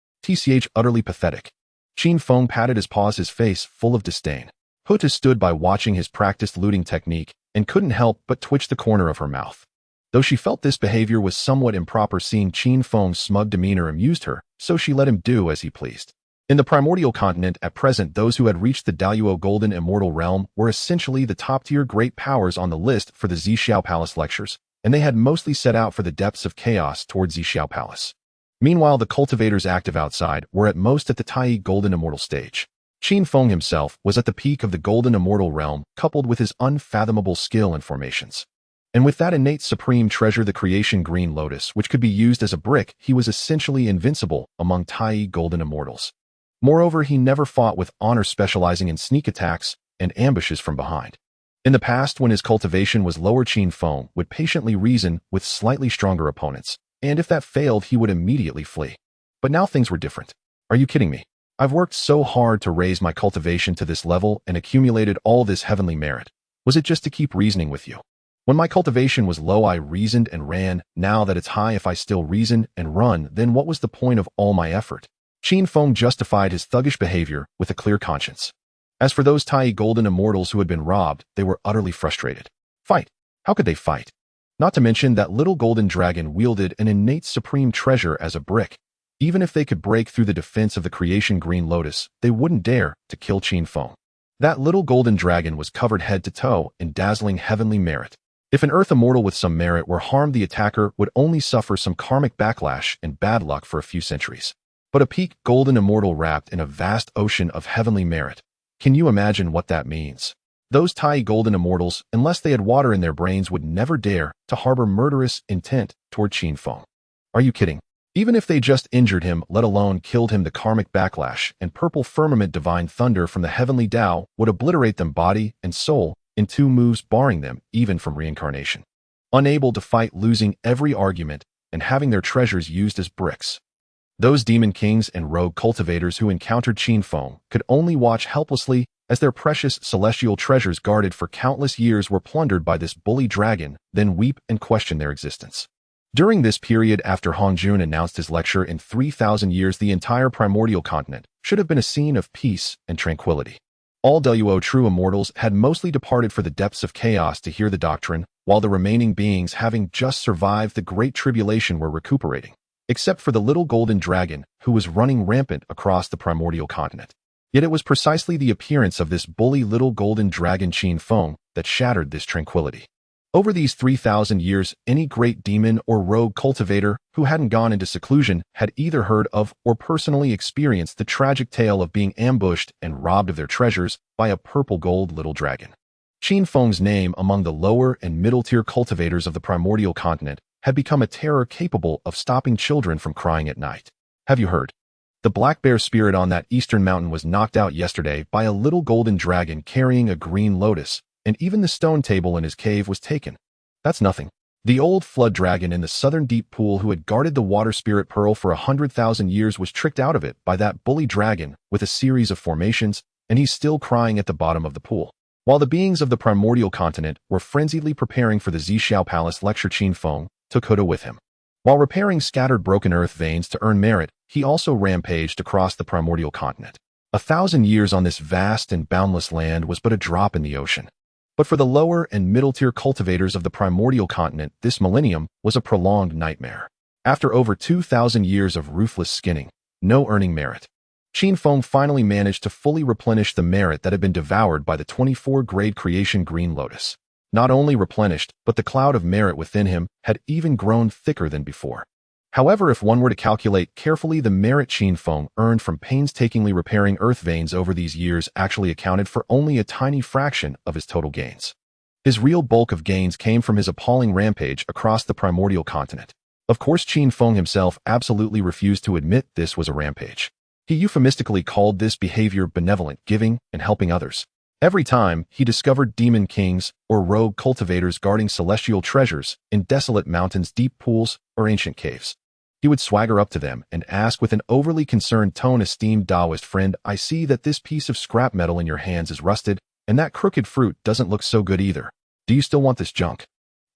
Utterly pathetic. Qin Feng patted his paws, his face full of disdain. Houtu stood by, watching his practiced looting technique, and couldn't help but twitch the corner of her mouth. Though she felt this behavior was somewhat improper, seeing Qin Feng's smug demeanor amused her, so she let him do as he pleased. In the primordial continent at present, those who had reached the Daluo golden immortal realm were essentially the top-tier great powers on the list for the Ziao Palace lectures, and they had mostly set out for the depths of chaos towards Ziao Palace. Meanwhile, the cultivators active outside were at most at the Tai golden immortal stage. Qin Feng himself was at the peak of the golden immortal realm, coupled with his unfathomable skill and formations. And with that innate supreme treasure, the creation green lotus, which could be used as a brick, he was essentially invincible among Tai golden immortals. Moreover, he never fought with honor, specializing in sneak attacks and ambushes from behind. In the past, when his cultivation was lower, Qin Feng would patiently reason with slightly stronger opponents, and if that failed, he would immediately flee. But now things were different. Are you kidding me? I've worked so hard to raise my cultivation to this level and accumulated all this heavenly merit. Was it just to keep reasoning with you? When my cultivation was low, I reasoned and ran. Now that it's high, if I still reason and run, then what was the point of all my effort? Qin Feng justified his thuggish behavior with a clear conscience. As for those Tai golden immortals who had been robbed, they were utterly frustrated. Fight? How could they fight? Not to mention that little golden dragon wielded an innate supreme treasure as a brick. Even if they could break through the defense of the creation green lotus, they wouldn't dare to kill Qin Feng. That little golden dragon was covered head to toe in dazzling heavenly merit. If an earth immortal with some merit were harmed, the attacker would only suffer some karmic backlash and bad luck for a few centuries. But a peak golden immortal wrapped in a vast ocean of heavenly merit. Can you imagine what that means? Those Tai golden immortals, unless they had water in their brains, would never dare to harbor murderous intent toward Qin Feng. Are you kidding? Even if they just injured him, let alone killed him, the karmic backlash and purple firmament divine thunder from the heavenly Tao would obliterate them body and soul in 2 moves, barring them even from reincarnation. Unable to fight, losing every argument, and having their treasures used as bricks. Those demon kings and rogue cultivators who encountered Qin Feng could only watch helplessly as their precious celestial treasures, guarded for countless years, were plundered by this bully dragon, then weep and question their existence. During this period, after Honghuang announced his lecture, in 3,000 years the entire primordial continent should have been a scene of peace and tranquility. All Daluo true immortals had mostly departed for the depths of chaos to hear the doctrine, while the remaining beings, having just survived the great tribulation, were recuperating. Except for the little golden dragon, who was running rampant across the primordial continent. Yet it was precisely the appearance of this bully little golden dragon Qin Feng that shattered this tranquility. Over these 3,000 years, any great demon or rogue cultivator who hadn't gone into seclusion had either heard of or personally experienced the tragic tale of being ambushed and robbed of their treasures by a purple gold little dragon. Qin Feng's name among the lower and middle-tier cultivators of the primordial continent had become a terror capable of stopping children from crying at night. Have you heard? The black bear spirit on that eastern mountain was knocked out yesterday by a little golden dragon carrying a green lotus, and even the stone table in his cave was taken. That's nothing. The old flood dragon in the southern deep pool, who had guarded the water spirit pearl for 100,000 years, was tricked out of it by that bully dragon with a series of formations, and he's still crying at the bottom of the pool. While the beings of the primordial continent were frenziedly preparing for the Ziao Palace lecture, Qin Feng took Houtu with him. While repairing scattered broken earth veins to earn merit, he also rampaged across the primordial continent. 1,000 years on this vast and boundless land was but a drop in the ocean. But for the lower and middle-tier cultivators of the primordial continent, this millennium was a prolonged nightmare. After over 2,000 years of ruthless skinning, no earning merit, Qin Feng finally managed to fully replenish the merit that had been devoured by the 24-grade creation green lotus. Not only replenished, but the cloud of merit within him had even grown thicker than before. However, if one were to calculate carefully, the merit Qin Feng earned from painstakingly repairing earth veins over these years actually accounted for only a tiny fraction of his total gains. His real bulk of gains came from his appalling rampage across the primordial continent. Of course, Qin Feng himself absolutely refused to admit this was a rampage. He euphemistically called this behavior benevolent, giving and helping others. Every time he discovered demon kings or rogue cultivators guarding celestial treasures in desolate mountains, deep pools, or ancient caves, he would swagger up to them and ask with an overly concerned tone, "Esteemed Taoist friend, I see that this piece of scrap metal in your hands is rusted, and that crooked fruit doesn't look so good either. Do you still want this junk?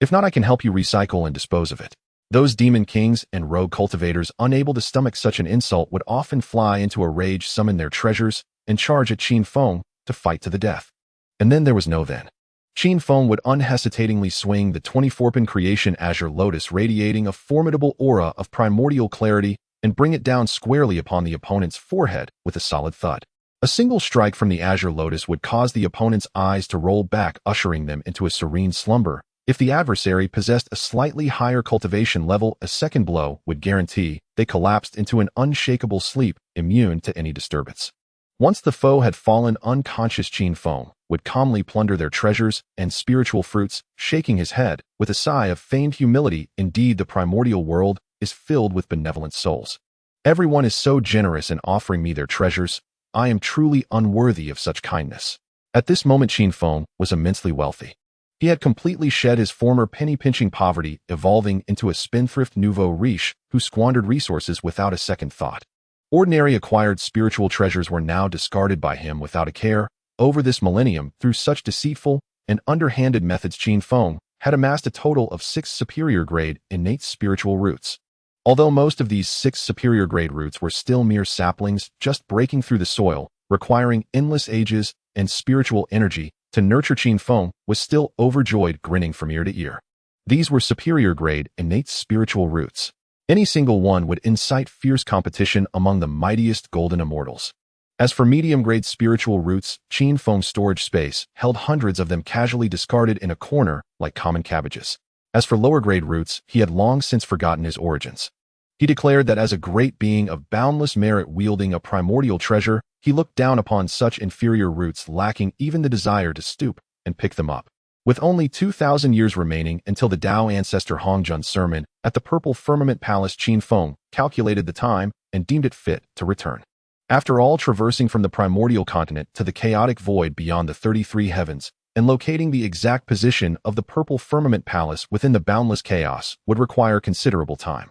If not, I can help you recycle and dispose of it." Those demon kings and rogue cultivators, unable to stomach such an insult, would often fly into a rage, summon their treasures, and charge at Qin Feng to fight to the death. And then there was no then. Qin Feng would unhesitatingly swing the 24-pin creation azure lotus, radiating a formidable aura of primordial clarity, and bring it down squarely upon the opponent's forehead with a solid thud. A single strike from the azure lotus would cause the opponent's eyes to roll back, ushering them into a serene slumber. If the adversary possessed a slightly higher cultivation level, a second blow would guarantee they collapsed into an unshakable sleep, immune to any disturbance. Once the foe had fallen unconscious, Qin Feng would calmly plunder their treasures and spiritual fruits, shaking his head with a sigh of feigned humility. Indeed, the primordial world is filled with benevolent souls. Everyone is so generous in offering me their treasures. I am truly unworthy of such kindness. At this moment, Qin Feng was immensely wealthy. He had completely shed his former penny-pinching poverty, evolving into a spendthrift nouveau riche who squandered resources without a second thought. Ordinary acquired spiritual treasures were now discarded by him without a care. Over this millennium, through such deceitful and underhanded methods, Qin Feng had amassed a total of 6 superior-grade innate spiritual roots. Although most of these 6 superior-grade roots were still mere saplings, just breaking through the soil, requiring endless ages and spiritual energy to nurture, Qin Feng was still overjoyed, grinning from ear to ear. These were superior-grade innate spiritual roots. Any single one would incite fierce competition among the mightiest golden immortals. As for medium-grade spiritual roots, Qin Feng's storage space held hundreds of them casually discarded in a corner like common cabbages. As for lower-grade roots, he had long since forgotten his origins. He declared that as a great being of boundless merit wielding a primordial treasure, he looked down upon such inferior roots, lacking even the desire to stoop and pick them up. With only 2,000 years remaining until the Tao ancestor Honghuang's sermon at the Purple Firmament Palace, Qin Feng calculated the time and deemed it fit to return. After all, traversing from the primordial continent to the chaotic void beyond the 33 heavens, and locating the exact position of the Purple Firmament Palace within the boundless chaos would require considerable time.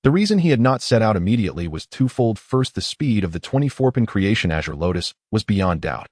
The reason he had not set out immediately was twofold. First, the speed of the 24-pin creation azure lotus was beyond doubt.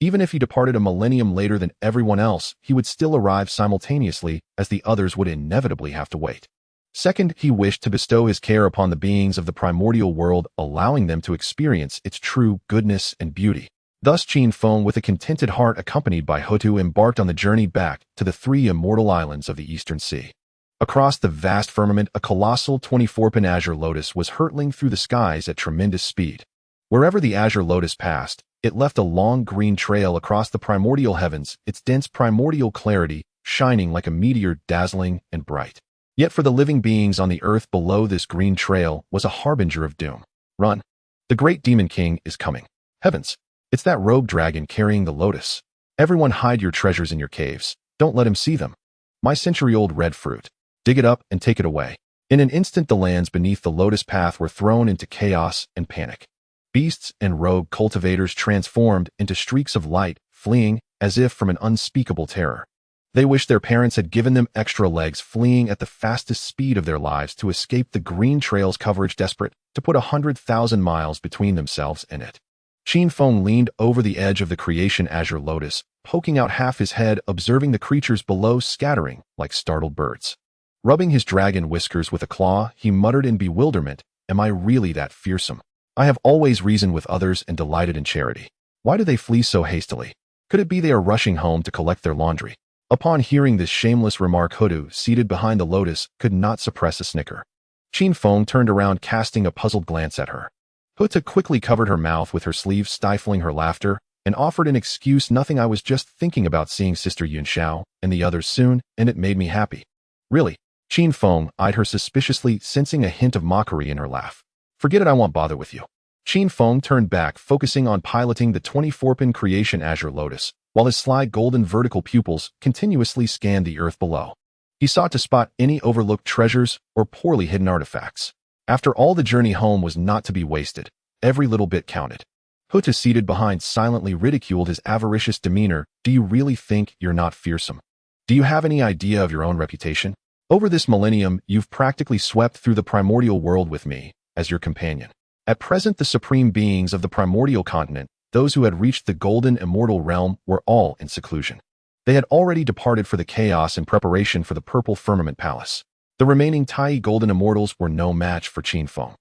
Even if he departed a millennium later than everyone else, he would still arrive simultaneously, as the others would inevitably have to wait. Second, he wished to bestow his care upon the beings of the primordial world, allowing them to experience its true goodness and beauty. Thus, Qin Feng, with a contented heart accompanied by Houtu, embarked on the journey back to the 3 immortal islands of the Eastern Sea. Across the vast firmament, a colossal 24-pin azure lotus was hurtling through the skies at tremendous speed. Wherever the azure lotus passed, it left a long green trail across the primordial heavens, its dense primordial clarity shining like a meteor, dazzling and bright. Yet for the living beings on the earth below, this green trail was a harbinger of doom. Run! The great demon king is coming. Heavens! It's that rogue dragon carrying the lotus. Everyone hide your treasures in your caves. Don't let him see them. My century-old red fruit. Dig it up and take it away. In an instant, the lands beneath the lotus path were thrown into chaos and panic. Beasts and rogue cultivators transformed into streaks of light, fleeing as if from an unspeakable terror. They wished their parents had given them extra legs, fleeing at the fastest speed of their lives to escape the green trail's coverage, desperate to put 100,000 miles between themselves and it. Qin Feng leaned over the edge of the creation azure lotus, poking out half his head, observing the creatures below scattering like startled birds. Rubbing his dragon whiskers with a claw, he muttered in bewilderment, "Am I really that fearsome? I have always reasoned with others and delighted in charity. Why do they flee so hastily? Could it be they are rushing home to collect their laundry? Upon hearing this shameless remark, Houtu, seated behind the lotus, could not suppress a snicker. Qin Feng turned around, casting a puzzled glance at her. Houtu quickly covered her mouth with her sleeve, stifling her laughter, and offered an excuse. Nothing, I was just thinking about seeing Sister Yunxiao and the others soon, and it made me happy. Really? Qin Feng eyed her suspiciously, sensing a hint of mockery in her laugh. Forget it, I won't bother with you. Qin Feng turned back, focusing on piloting the 24-pin creation azure lotus, while his sly golden vertical pupils continuously scanned the earth below. He sought to spot any overlooked treasures or poorly hidden artifacts. After all, the journey home was not to be wasted. Every little bit counted. Houtu, seated behind, silently ridiculed his avaricious demeanor. Do you really think you're not fearsome? Do you have any idea of your own reputation? Over this millennium, you've practically swept through the primordial world with me as your companion. At present, the supreme beings of the primordial continent, those who had reached the golden immortal realm, were all in seclusion. They had already departed for the chaos in preparation for the purple firmament palace. The remaining Tai golden immortals were no match for Qin Feng.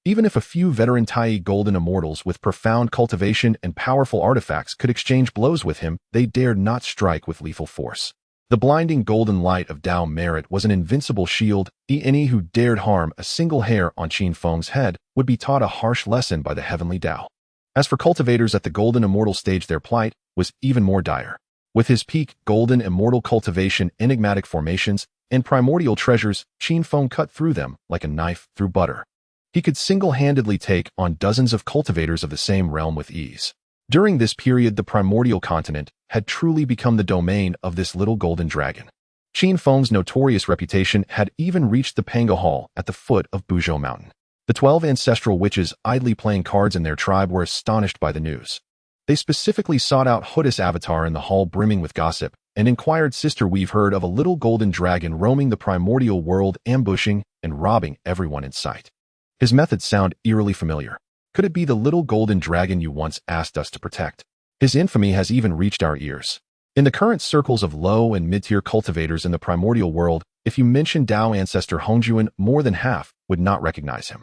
Even if a few veteran Tai golden immortals with profound cultivation and powerful artifacts could exchange blows with him, they dared not strike with lethal force. The blinding golden light of Dao merit was an invincible shield. Any who dared harm a single hair on Qin Feng's head would be taught a harsh lesson by the heavenly Dao. As for cultivators at the golden immortal stage, their plight was even more dire. With his peak golden immortal cultivation, enigmatic formations, and primordial treasures, Qin Feng cut through them like a knife through butter. He could single-handedly take on dozens of cultivators of the same realm with ease. During this period, the primordial continent had truly become the domain of this little golden dragon. Qin Feng's notorious reputation had even reached the Panga Hall at the foot of Buzhou Mountain. The 12 ancestral witches idly playing cards in their tribe were astonished by the news. They specifically sought out Houtu's avatar in the hall, brimming with gossip, and inquired, Sister, we've heard of a little golden dragon roaming the primordial world, ambushing and robbing everyone in sight. His methods sound eerily familiar. Could it be the little golden dragon you once asked us to protect? His infamy has even reached our ears. In the current circles of low and mid-tier cultivators in the primordial world, if you mention Dao ancestor Honghuang, more than half would not recognize him.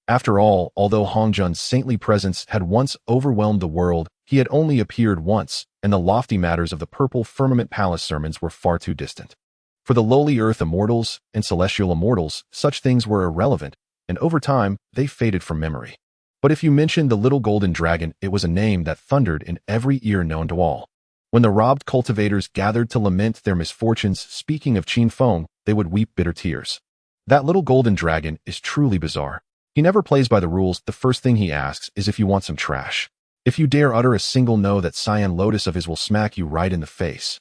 After all, although Hongzhen's saintly presence had once overwhelmed the world, he had only appeared once, and the lofty matters of the purple firmament palace sermons were far too distant. For the lowly earth immortals and celestial immortals, such things were irrelevant, and over time, they faded from memory. But if you mentioned the little golden dragon, it was a name that thundered in every ear known to all. When the robbed cultivators gathered to lament their misfortunes, speaking of Qin Feng, they would weep bitter tears. That little golden dragon is truly bizarre. He never plays by the rules. The first thing he asks is if you want some trash. If you dare utter a single no, that cyan lotus of his will smack you right in the face.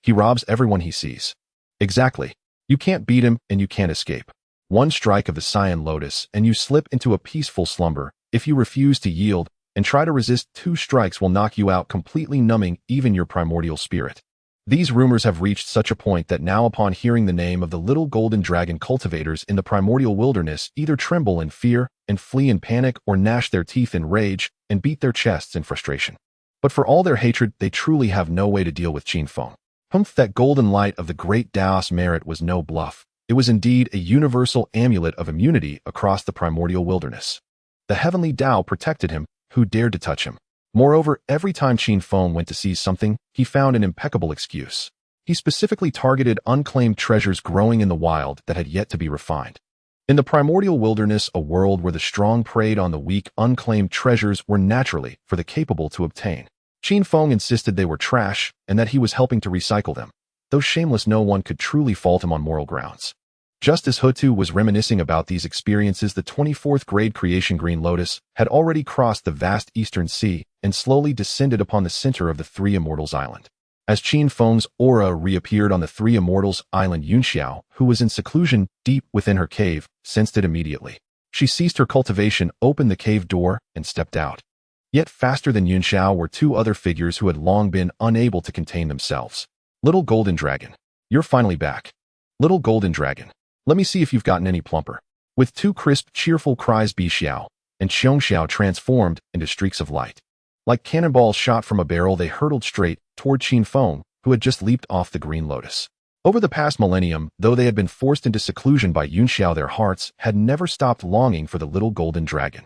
He robs everyone he sees. Exactly. You can't beat him and you can't escape. One strike of the cyan lotus and you slip into a peaceful slumber. If you refuse to yield and try to resist, 2 strikes will knock you out, completely numbing even your primordial spirit. These rumors have reached such a point that now, upon hearing the name of the little golden dragon, cultivators in the primordial wilderness either tremble in fear and flee in panic, or gnash their teeth in rage and beat their chests in frustration. But for all their hatred, they truly have no way to deal with Qin Feng. That golden light of the great Daos merit was no bluff. It was indeed a universal amulet of immunity across the primordial wilderness. The heavenly Dao protected him. Who dared to touch him? Moreover, every time Qin Feng went to seize something, he found an impeccable excuse. He specifically targeted unclaimed treasures growing in the wild that had yet to be refined. In the primordial wilderness, a world where the strong preyed on the weak, unclaimed treasures were naturally for the capable to obtain. Qin Feng insisted they were trash and that he was helping to recycle them. Though shameless, no one could truly fault him on moral grounds. Just as Houtu was reminiscing about these experiences, the 24th grade creation green lotus had already crossed the vast eastern sea and slowly descended upon the center of the Three Immortals Island. As Qin Feng's aura reappeared on the Three Immortals Island, Yunxiao, who was in seclusion deep within her cave, sensed it immediately. She ceased her cultivation, opened the cave door, and stepped out. Yet faster than Yunxiao were 2 other figures who had long been unable to contain themselves. Little Golden Dragon, you're finally back. Little Golden Dragon, let me see if you've gotten any plumper. With 2 crisp, cheerful cries, Bixiao and Xiongxiao transformed into streaks of light. Like cannonballs shot from a barrel, they hurtled straight toward Qin Feng, who had just leaped off the green lotus. Over the past millennium, though they had been forced into seclusion by Yunxiao, their hearts had never stopped longing for the little golden dragon.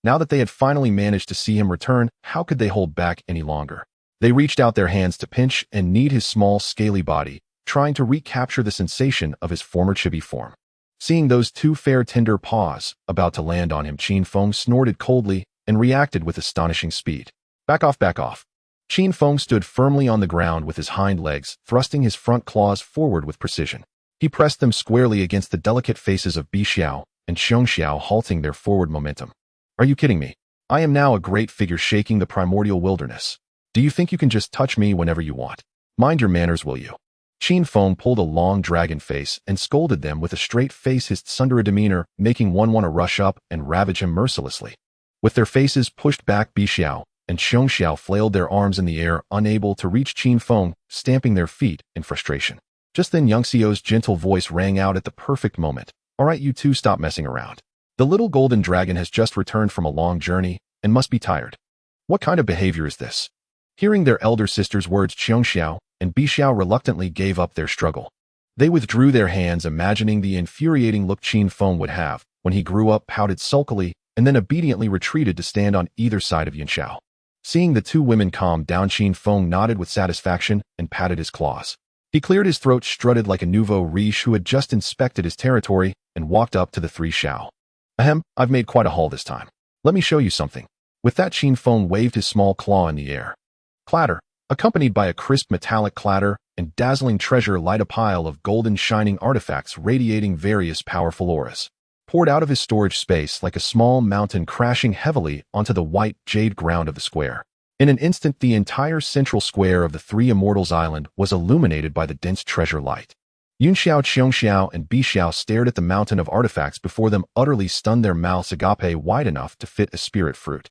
Now that they had finally managed to see him return, how could they hold back any longer? They reached out their hands to pinch and knead his small, scaly body, trying to recapture the sensation of his former chibi form. Seeing those two fair tender paws about to land on him, Qin Feng snorted coldly and reacted with astonishing speed. Back off, back off. Qin Feng stood firmly on the ground with his hind legs, thrusting his front claws forward with precision. He pressed them squarely against the delicate faces of Bi Xiao and Xiong Xiao, halting their forward momentum. Are you kidding me? I am now a great figure shaking the primordial wilderness. Do you think you can just touch me whenever you want? Mind your manners, will you? Qin Feng pulled a long dragon face and scolded them with a straight face, his tsundere demeanor making one want to rush up and ravage him mercilessly. With their faces pushed back, Bi Xiao and Xiong Xiao flailed their arms in the air, unable to reach Qin Feng, stamping their feet in frustration. Just then Yang Xiao's gentle voice rang out at the perfect moment. All right, you two, stop messing around. The little golden dragon has just returned from a long journey and must be tired. What kind of behavior is this? Hearing their elder sister's words, Xiong Xiao and Bi Xiao reluctantly gave up their struggle. They withdrew their hands, imagining the infuriating look Qin Feng would have when he grew up, pouted sulkily, and then obediently retreated to stand on either side of Yan Xiao. Seeing the two women calm down, Qin Feng nodded with satisfaction and patted his claws. He cleared his throat, strutted like a nouveau riche who had just inspected his territory, and walked up to the three Xiao. Ahem, I've made quite a haul this time. Let me show you something. With that, Qin Feng waved his small claw in the air. Clatter, accompanied by a crisp metallic clatter and dazzling treasure, light a pile of golden shining artifacts radiating various powerful auras, poured out of his storage space like a small mountain, crashing heavily onto the white jade ground of the square. In an instant, the entire central square of the Three Immortals Island was illuminated by the dense treasure light. Yun Xiao, Xiong Xiao, and Bi Xiao stared at the mountain of artifacts before them, utterly stunned, their mouths agape wide enough to fit a spirit fruit.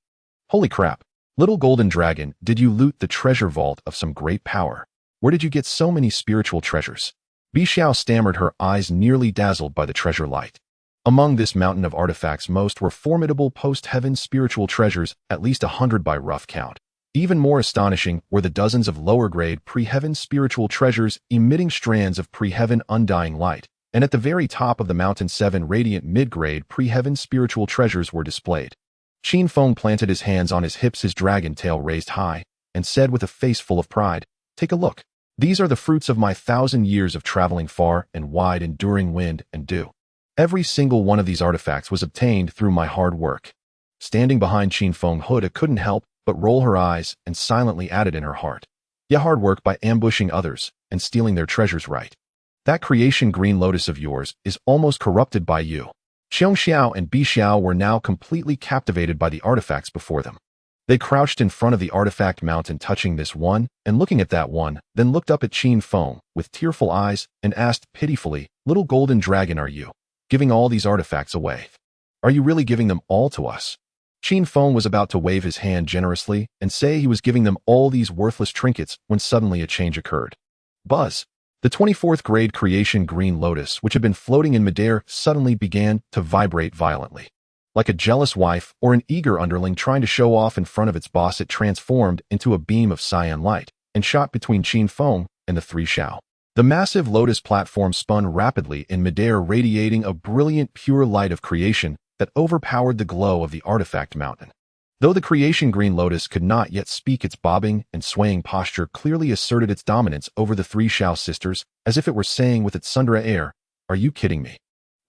Holy crap! Little golden dragon, did you loot the treasure vault of some great power? Where did you get so many spiritual treasures? Bi Xiao stammered, her eyes nearly dazzled by the treasure light. Among this mountain of artifacts, most were formidable post-heaven spiritual treasures, at least 100 by rough count. Even more astonishing were the dozens of lower-grade pre-heaven spiritual treasures emitting strands of pre-heaven undying light, and at the very top of the mountain 7 radiant mid-grade pre-heaven spiritual treasures were displayed. Qin Feng planted his hands on his hips, his dragon tail raised high, and said with a face full of pride, "Take a look. These are the fruits of my 1,000 years of traveling far and wide, enduring wind and dew. Every single one of these artifacts was obtained through my hard work." Standing behind Qin Feng, Houtu couldn't help but roll her eyes and silently added in her heart, "Yeah, hard work by ambushing others and stealing their treasures, right? That creation green lotus of yours is almost corrupted by you." Xiong Xiao and Bi Xiao were now completely captivated by the artifacts before them. They crouched in front of the artifact mountain, touching this one and looking at that one, then looked up at Qin Feng with tearful eyes and asked pitifully, "Little golden dragon, are you giving all these artifacts away? Are you really giving them all to us?" Qin Feng was about to wave his hand generously and say he was giving them all these worthless trinkets when suddenly a change occurred. Buzz! The 24th grade creation green lotus, which had been floating in midair, suddenly began to vibrate violently. Like a jealous wife or an eager underling trying to show off in front of its boss, it transformed into a beam of cyan light and shot between Qin Feng and the three Xiao. The massive lotus platform spun rapidly in midair, radiating a brilliant pure light of creation that overpowered the glow of the artifact mountain. Though the creation green lotus could not yet speak, its bobbing and swaying posture clearly asserted its dominance over the three Xiao sisters, as if it were saying with its tsundere air, "Are you kidding me?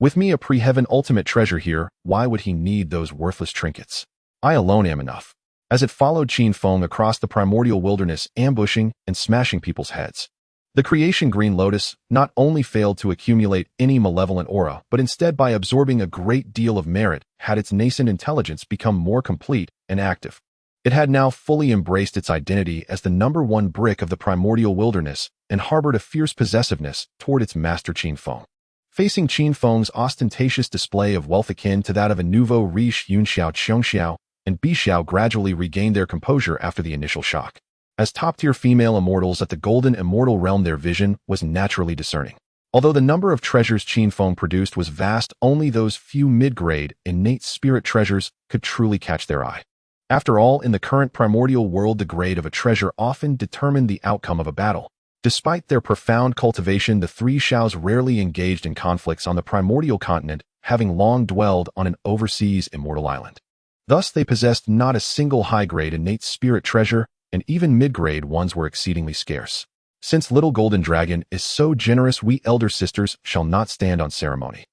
With me a pre-heaven ultimate treasure here, why would he need those worthless trinkets? I alone am enough." As it followed Qin Feng across the primordial wilderness, ambushing and smashing people's heads. The creation green lotus not only failed to accumulate any malevolent aura, but instead, by absorbing a great deal of merit, had its nascent intelligence become more complete and active. It had now fully embraced its identity as the #1 brick of the primordial wilderness and harbored a fierce possessiveness toward its master Qin Feng. Facing Qin Feng's ostentatious display of wealth akin to that of a nouveau riche, Yun Xiao, Xiong Xiao, and Bi Xiao gradually regained their composure after the initial shock. As top-tier female immortals at the golden immortal realm, their vision was naturally discerning. Although the number of treasures Qin Feng produced was vast, only those few mid-grade, innate spirit treasures could truly catch their eye. After all, in the current primordial world, the grade of a treasure often determined the outcome of a battle. Despite their profound cultivation, the three Xiaos rarely engaged in conflicts on the primordial continent, having long dwelled on an overseas immortal island. Thus, they possessed not a single high-grade innate spirit treasure, and even mid-grade ones were exceedingly scarce. Since little golden dragon is so generous, we elder sisters shall not stand on ceremony.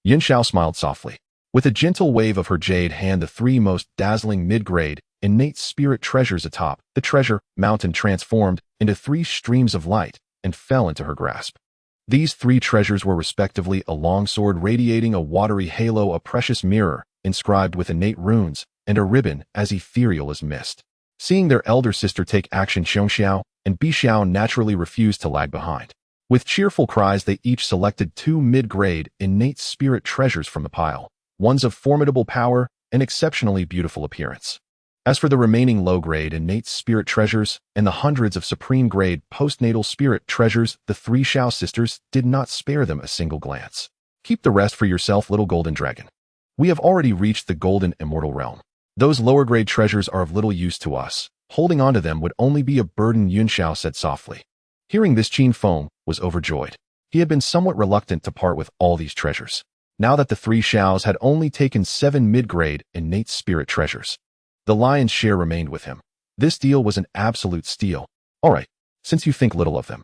Yunxiao smiled softly. With a gentle wave of her jade hand, the three most dazzling mid-grade, innate spirit treasures atop the treasure mountain transformed into three streams of light and fell into her grasp. These three treasures were respectively a longsword radiating a watery halo, a precious mirror inscribed with innate runes, and a ribbon as ethereal as mist. Seeing their elder sister take action, Xiongxiao and Bixiao naturally refused to lag behind. With cheerful cries, they each selected two mid-grade innate spirit treasures from the pile, ones of formidable power and exceptionally beautiful appearance. As for the remaining low-grade innate spirit treasures and the hundreds of supreme-grade postnatal spirit treasures, the three Xiao sisters did not spare them a single glance. Keep the rest for yourself, little golden dragon. We have already reached the golden immortal realm. Those lower-grade treasures are of little use to us. Holding on to them would only be a burden, Yunxiao said softly. Hearing this, Qin Feng was overjoyed. He had been somewhat reluctant to part with all these treasures. Now that the three Xiaos had only taken 7 mid-grade innate spirit treasures, the lion's share remained with him. This deal was an absolute steal. All right, since you think little of them.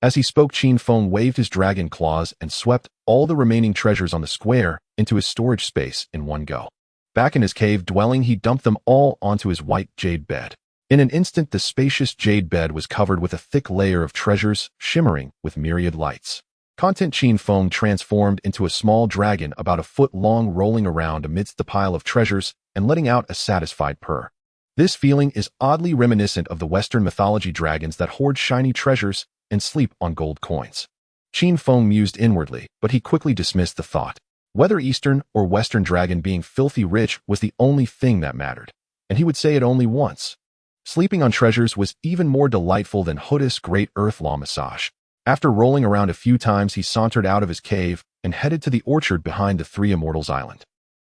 As he spoke, Qin Feng waved his dragon claws and swept all the remaining treasures on the square into his storage space in one go. Back in his cave dwelling, he dumped them all onto his white jade bed. In an instant, the spacious jade bed was covered with a thick layer of treasures, shimmering with myriad lights. Content Qin Feng transformed into a small dragon about a foot long, rolling around amidst the pile of treasures and letting out a satisfied purr. This feeling is oddly reminiscent of the Western mythology dragons that hoard shiny treasures and sleep on gold coins. Qin Feng mused inwardly, but he quickly dismissed the thought. Whether Eastern or Western dragon, being filthy rich was the only thing that mattered, and he would say it only once. Sleeping on treasures was even more delightful than Houtu's great earth law massage. After rolling around a few times, he sauntered out of his cave and headed to the orchard behind the Three Immortals Island.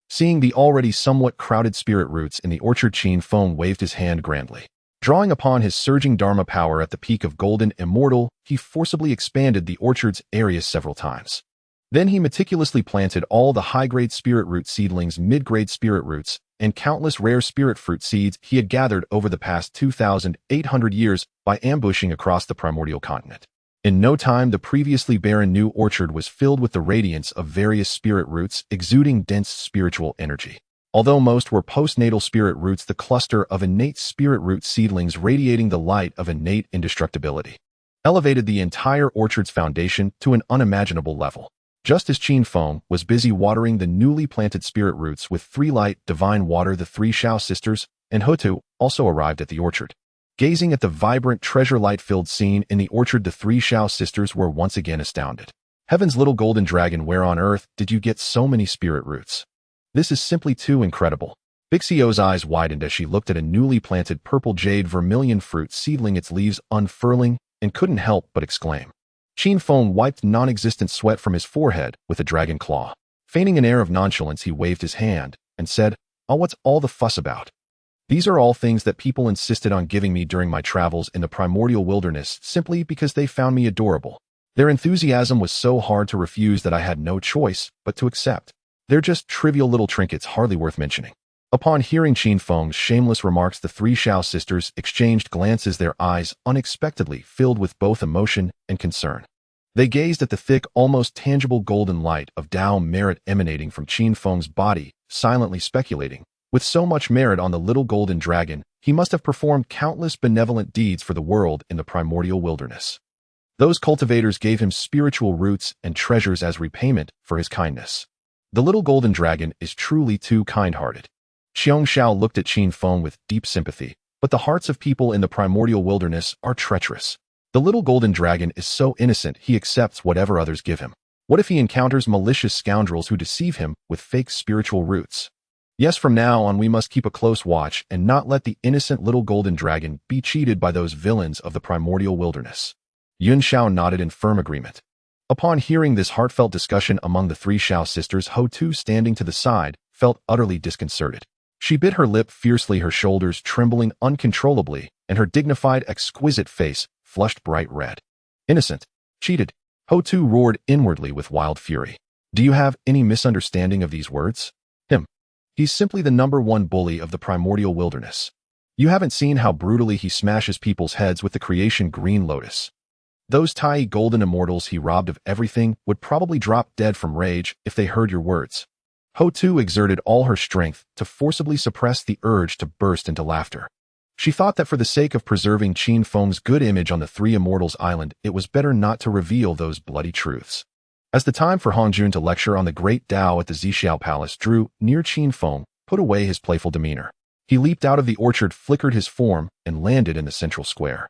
Seeing the already somewhat crowded spirit roots in the orchard, Qin Feng waved his hand grandly. Drawing upon his surging Dharma power at the peak of Golden Immortal, he forcibly expanded the orchard's area several times. Then he meticulously planted all the high-grade spirit root seedlings, mid-grade spirit roots, and countless rare spirit fruit seeds he had gathered over the past 2,800 years by ambushing across the primordial continent. In no time, the previously barren new orchard was filled with the radiance of various spirit roots exuding dense spiritual energy. Although most were postnatal spirit roots, the cluster of innate spirit root seedlings radiating the light of innate indestructibility elevated the entire orchard's foundation to an unimaginable level. Just as Qin Feng was busy watering the newly planted spirit roots with 3 light divine water, the 3 Xiao sisters and Houtu also arrived at the orchard. Gazing at the vibrant treasure light-filled scene in the orchard, the 3 Xiao sisters were once again astounded. Heaven's little golden dragon, where on earth did you get so many spirit roots? This is simply too incredible. Bixio's eyes widened as she looked at a newly planted purple jade vermilion fruit seedling, its leaves unfurling, and couldn't help but exclaim. Qin Feng wiped non-existent sweat from his forehead with a dragon claw. Feigning an air of nonchalance, he waved his hand and said, "Oh, what's all the fuss about? These are all things that people insisted on giving me during my travels in the primordial wilderness simply because they found me adorable. Their enthusiasm was so hard to refuse that I had no choice but to accept. They're just trivial little trinkets, hardly worth mentioning." Upon hearing Qin Feng's shameless remarks, the 3 Xiao sisters exchanged glances, their eyes unexpectedly filled with both emotion and concern. They gazed at the thick, almost tangible golden light of Dao merit emanating from Qin Feng's body, silently speculating. With so much merit on the little golden dragon, he must have performed countless benevolent deeds for the world in the primordial wilderness. Those cultivators gave him spiritual roots and treasures as repayment for his kindness. The little golden dragon is truly too kind-hearted. Xiong Xiao looked at Qin Feng with deep sympathy, but the hearts of people in the primordial wilderness are treacherous. The little golden dragon is so innocent he accepts whatever others give him. What if he encounters malicious scoundrels who deceive him with fake spiritual roots? Yes, from now on we must keep a close watch and not let the innocent little golden dragon be cheated by those villains of the primordial wilderness. Yun Xiao nodded in firm agreement. Upon hearing this heartfelt discussion among the 3 Xiao sisters, Houtu, standing to the side, felt utterly disconcerted. She bit her lip fiercely, her shoulders trembling uncontrollably, and her dignified, exquisite face flushed bright red. Innocent? Cheated? Houtu roared inwardly with wild fury. Do you have any misunderstanding of these words? He's simply the #1 bully of the primordial wilderness. You haven't seen how brutally he smashes people's heads with the creation green lotus. Those tiny golden immortals he robbed of everything would probably drop dead from rage if they heard your words. Houtu exerted all her strength to forcibly suppress the urge to burst into laughter. She thought that for the sake of preserving Qin Feng's good image on the Three Immortals Island, it was better not to reveal those bloody truths. As the time for Hongjun to lecture on the great Tao at the Ziao Palace drew near, Qin Feng put away his playful demeanor. He leaped out of the orchard, flickered his form, and landed in the central square.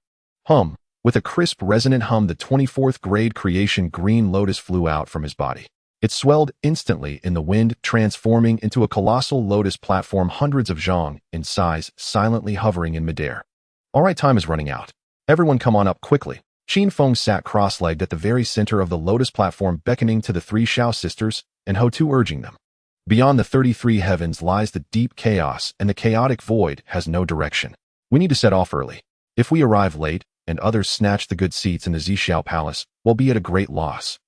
With a crisp, resonant hum, the 24th grade creation green lotus flew out from his body. It swelled instantly in the wind, transforming into a colossal lotus platform hundreds of zhang in size, silently hovering in midair. All right, time is running out. Everyone come on up quickly. Qin Feng sat cross-legged at the very center of the lotus platform, beckoning to the three Shao sisters, and Houtu urging them. Beyond the 33 heavens lies the deep chaos, and the chaotic void has no direction. We need to set off early. If we arrive late, and others snatch the good seats in the Ziao Palace, we'll be at a great loss.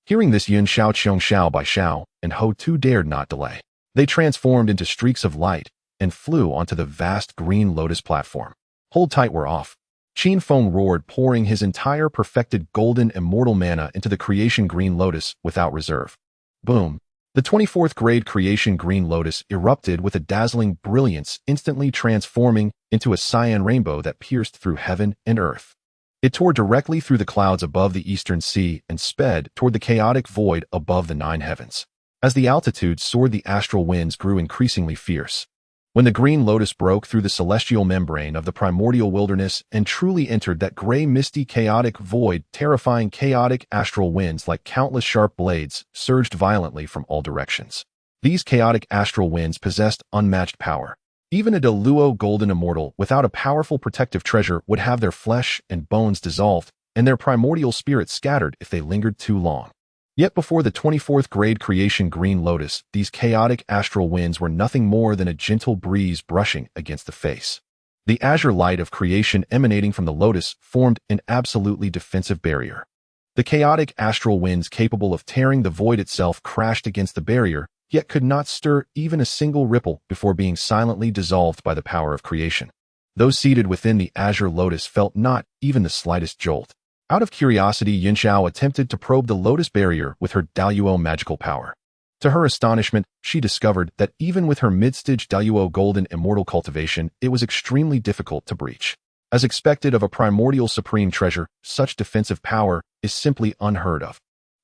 Hearing this, Yun Xiao Qiong Xiao by Xiao and Houtu dared not delay. They transformed into streaks of light and flew onto the vast green lotus platform. Hold tight, we're off. Qin Feng roared, pouring his entire perfected golden immortal mana into the creation green lotus without reserve. Boom. The 24th grade creation green lotus erupted with a dazzling brilliance, instantly transforming into a cyan rainbow that pierced through heaven and earth. It tore directly through the clouds above the eastern sea and sped toward the chaotic void above the 9 heavens. As the altitude soared, the astral winds grew increasingly fierce. When the green lotus broke through the celestial membrane of the primordial wilderness and truly entered that gray, misty, chaotic void, terrifying chaotic astral winds like countless sharp blades surged violently from all directions. These chaotic astral winds possessed unmatched power. Even a Deluo golden immortal without a powerful protective treasure would have their flesh and bones dissolved and their primordial spirits scattered if they lingered too long. Yet before the 24th grade creation green lotus, these chaotic astral winds were nothing more than a gentle breeze brushing against the face. The azure light of creation emanating from the lotus formed an absolutely defensive barrier. The chaotic astral winds capable of tearing the void itself crashed against the barrier, yet could not stir even a single ripple before being silently dissolved by the power of creation. Those seated within the azure lotus felt not even the slightest jolt. Out of curiosity, Yunxiao attempted to probe the lotus barrier with her Daluo magical power. To her astonishment, she discovered that even with her mid-stage Daluo golden immortal cultivation, it was extremely difficult to breach. As expected of a primordial supreme treasure, such defensive power is simply unheard of.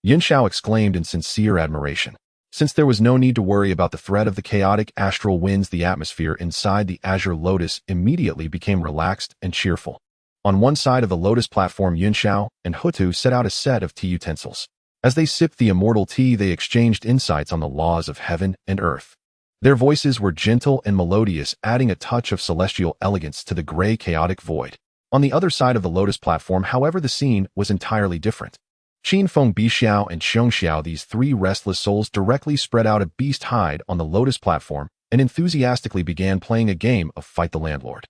Yunxiao exclaimed in sincere admiration. Since there was no need to worry about the threat of the chaotic astral winds, the atmosphere inside the azure lotus immediately became relaxed and cheerful. On one side of the lotus platform, Yunxiao and Houtu set out a set of tea utensils. As they sipped the immortal tea, they exchanged insights on the laws of heaven and earth. Their voices were gentle and melodious, adding a touch of celestial elegance to the gray, chaotic void. On the other side of the lotus platform, however, the scene was entirely different. Qin Feng, Bixiao, and Xiongxiao, these three restless souls, directly spread out a beast hide on the lotus platform and enthusiastically began playing a game of Fight the Landlord.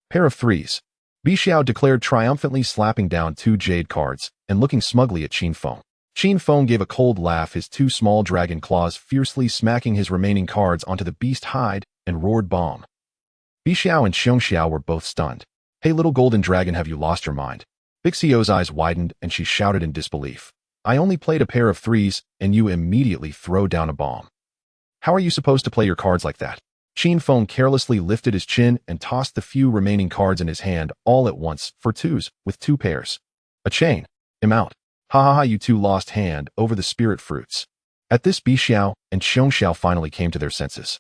Pair of threes. Bixiao declared triumphantly, slapping down 2 jade cards and looking smugly at Qin Feng. Qin Feng gave a cold laugh, his 2 small dragon claws fiercely smacking his remaining cards onto the beast hide, and roared bomb. Bixiao and Xiongxiao were both stunned. Hey, little golden dragon, have you lost your mind? Bixio's eyes widened and she shouted in disbelief. I only played a pair of threes and you immediately throw down a bomb. How are you supposed to play your cards like that? Qin Feng carelessly lifted his chin and tossed the few remaining cards in his hand all at once for 2s with 2 pairs. A chain. I'm out. Ha ha ha, you 2 lost hand over the spirit fruits. At this, Bixiao and Xiongxiao finally came to their senses.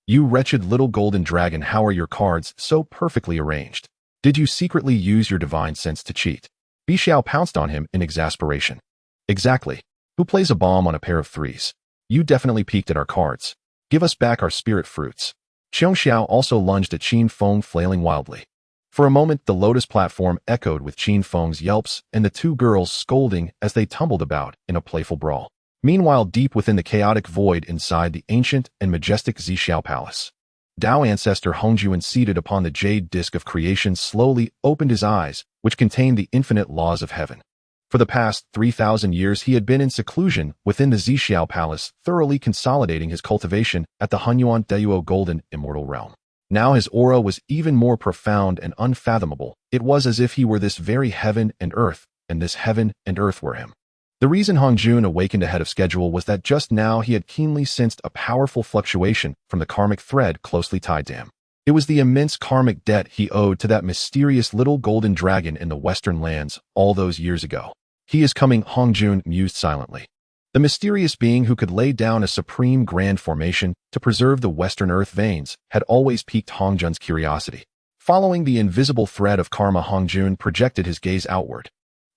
You wretched little golden dragon, how are your cards so perfectly arranged? Did you secretly use your divine sense to cheat? Bixiao pounced on him in exasperation. Exactly. Who plays a bomb on a pair of threes? You definitely peeked at our cards. Give us back our spirit fruits. Xiongxiao also lunged at Qin Feng, flailing wildly. For a moment, the lotus platform echoed with Qin Feng's yelps and the 2 girls scolding as they tumbled about in a playful brawl. Meanwhile, deep within the chaotic void inside the ancient and majestic Ziao Palace, Tao ancestor Honghuang, seated upon the jade disk of creation, slowly opened his eyes, which contained the infinite laws of heaven. For the past 3,000 years he had been in seclusion within the Ziao Palace, thoroughly consolidating his cultivation at the Honghuang Deyuo Golden Immortal Realm. Now his aura was even more profound and unfathomable. It was as if he were this very heaven and earth, and this heaven and earth were him. The reason Hongjun awakened ahead of schedule was that just now he had keenly sensed a powerful fluctuation from the karmic thread closely tied to him. It was the immense karmic debt he owed to that mysterious little golden dragon in the western lands all those years ago. He is coming, Hongjun mused silently. The mysterious being who could lay down a supreme grand formation to preserve the western earth veins had always piqued Hongjun's curiosity. Following the invisible thread of karma, Hongjun projected his gaze outward.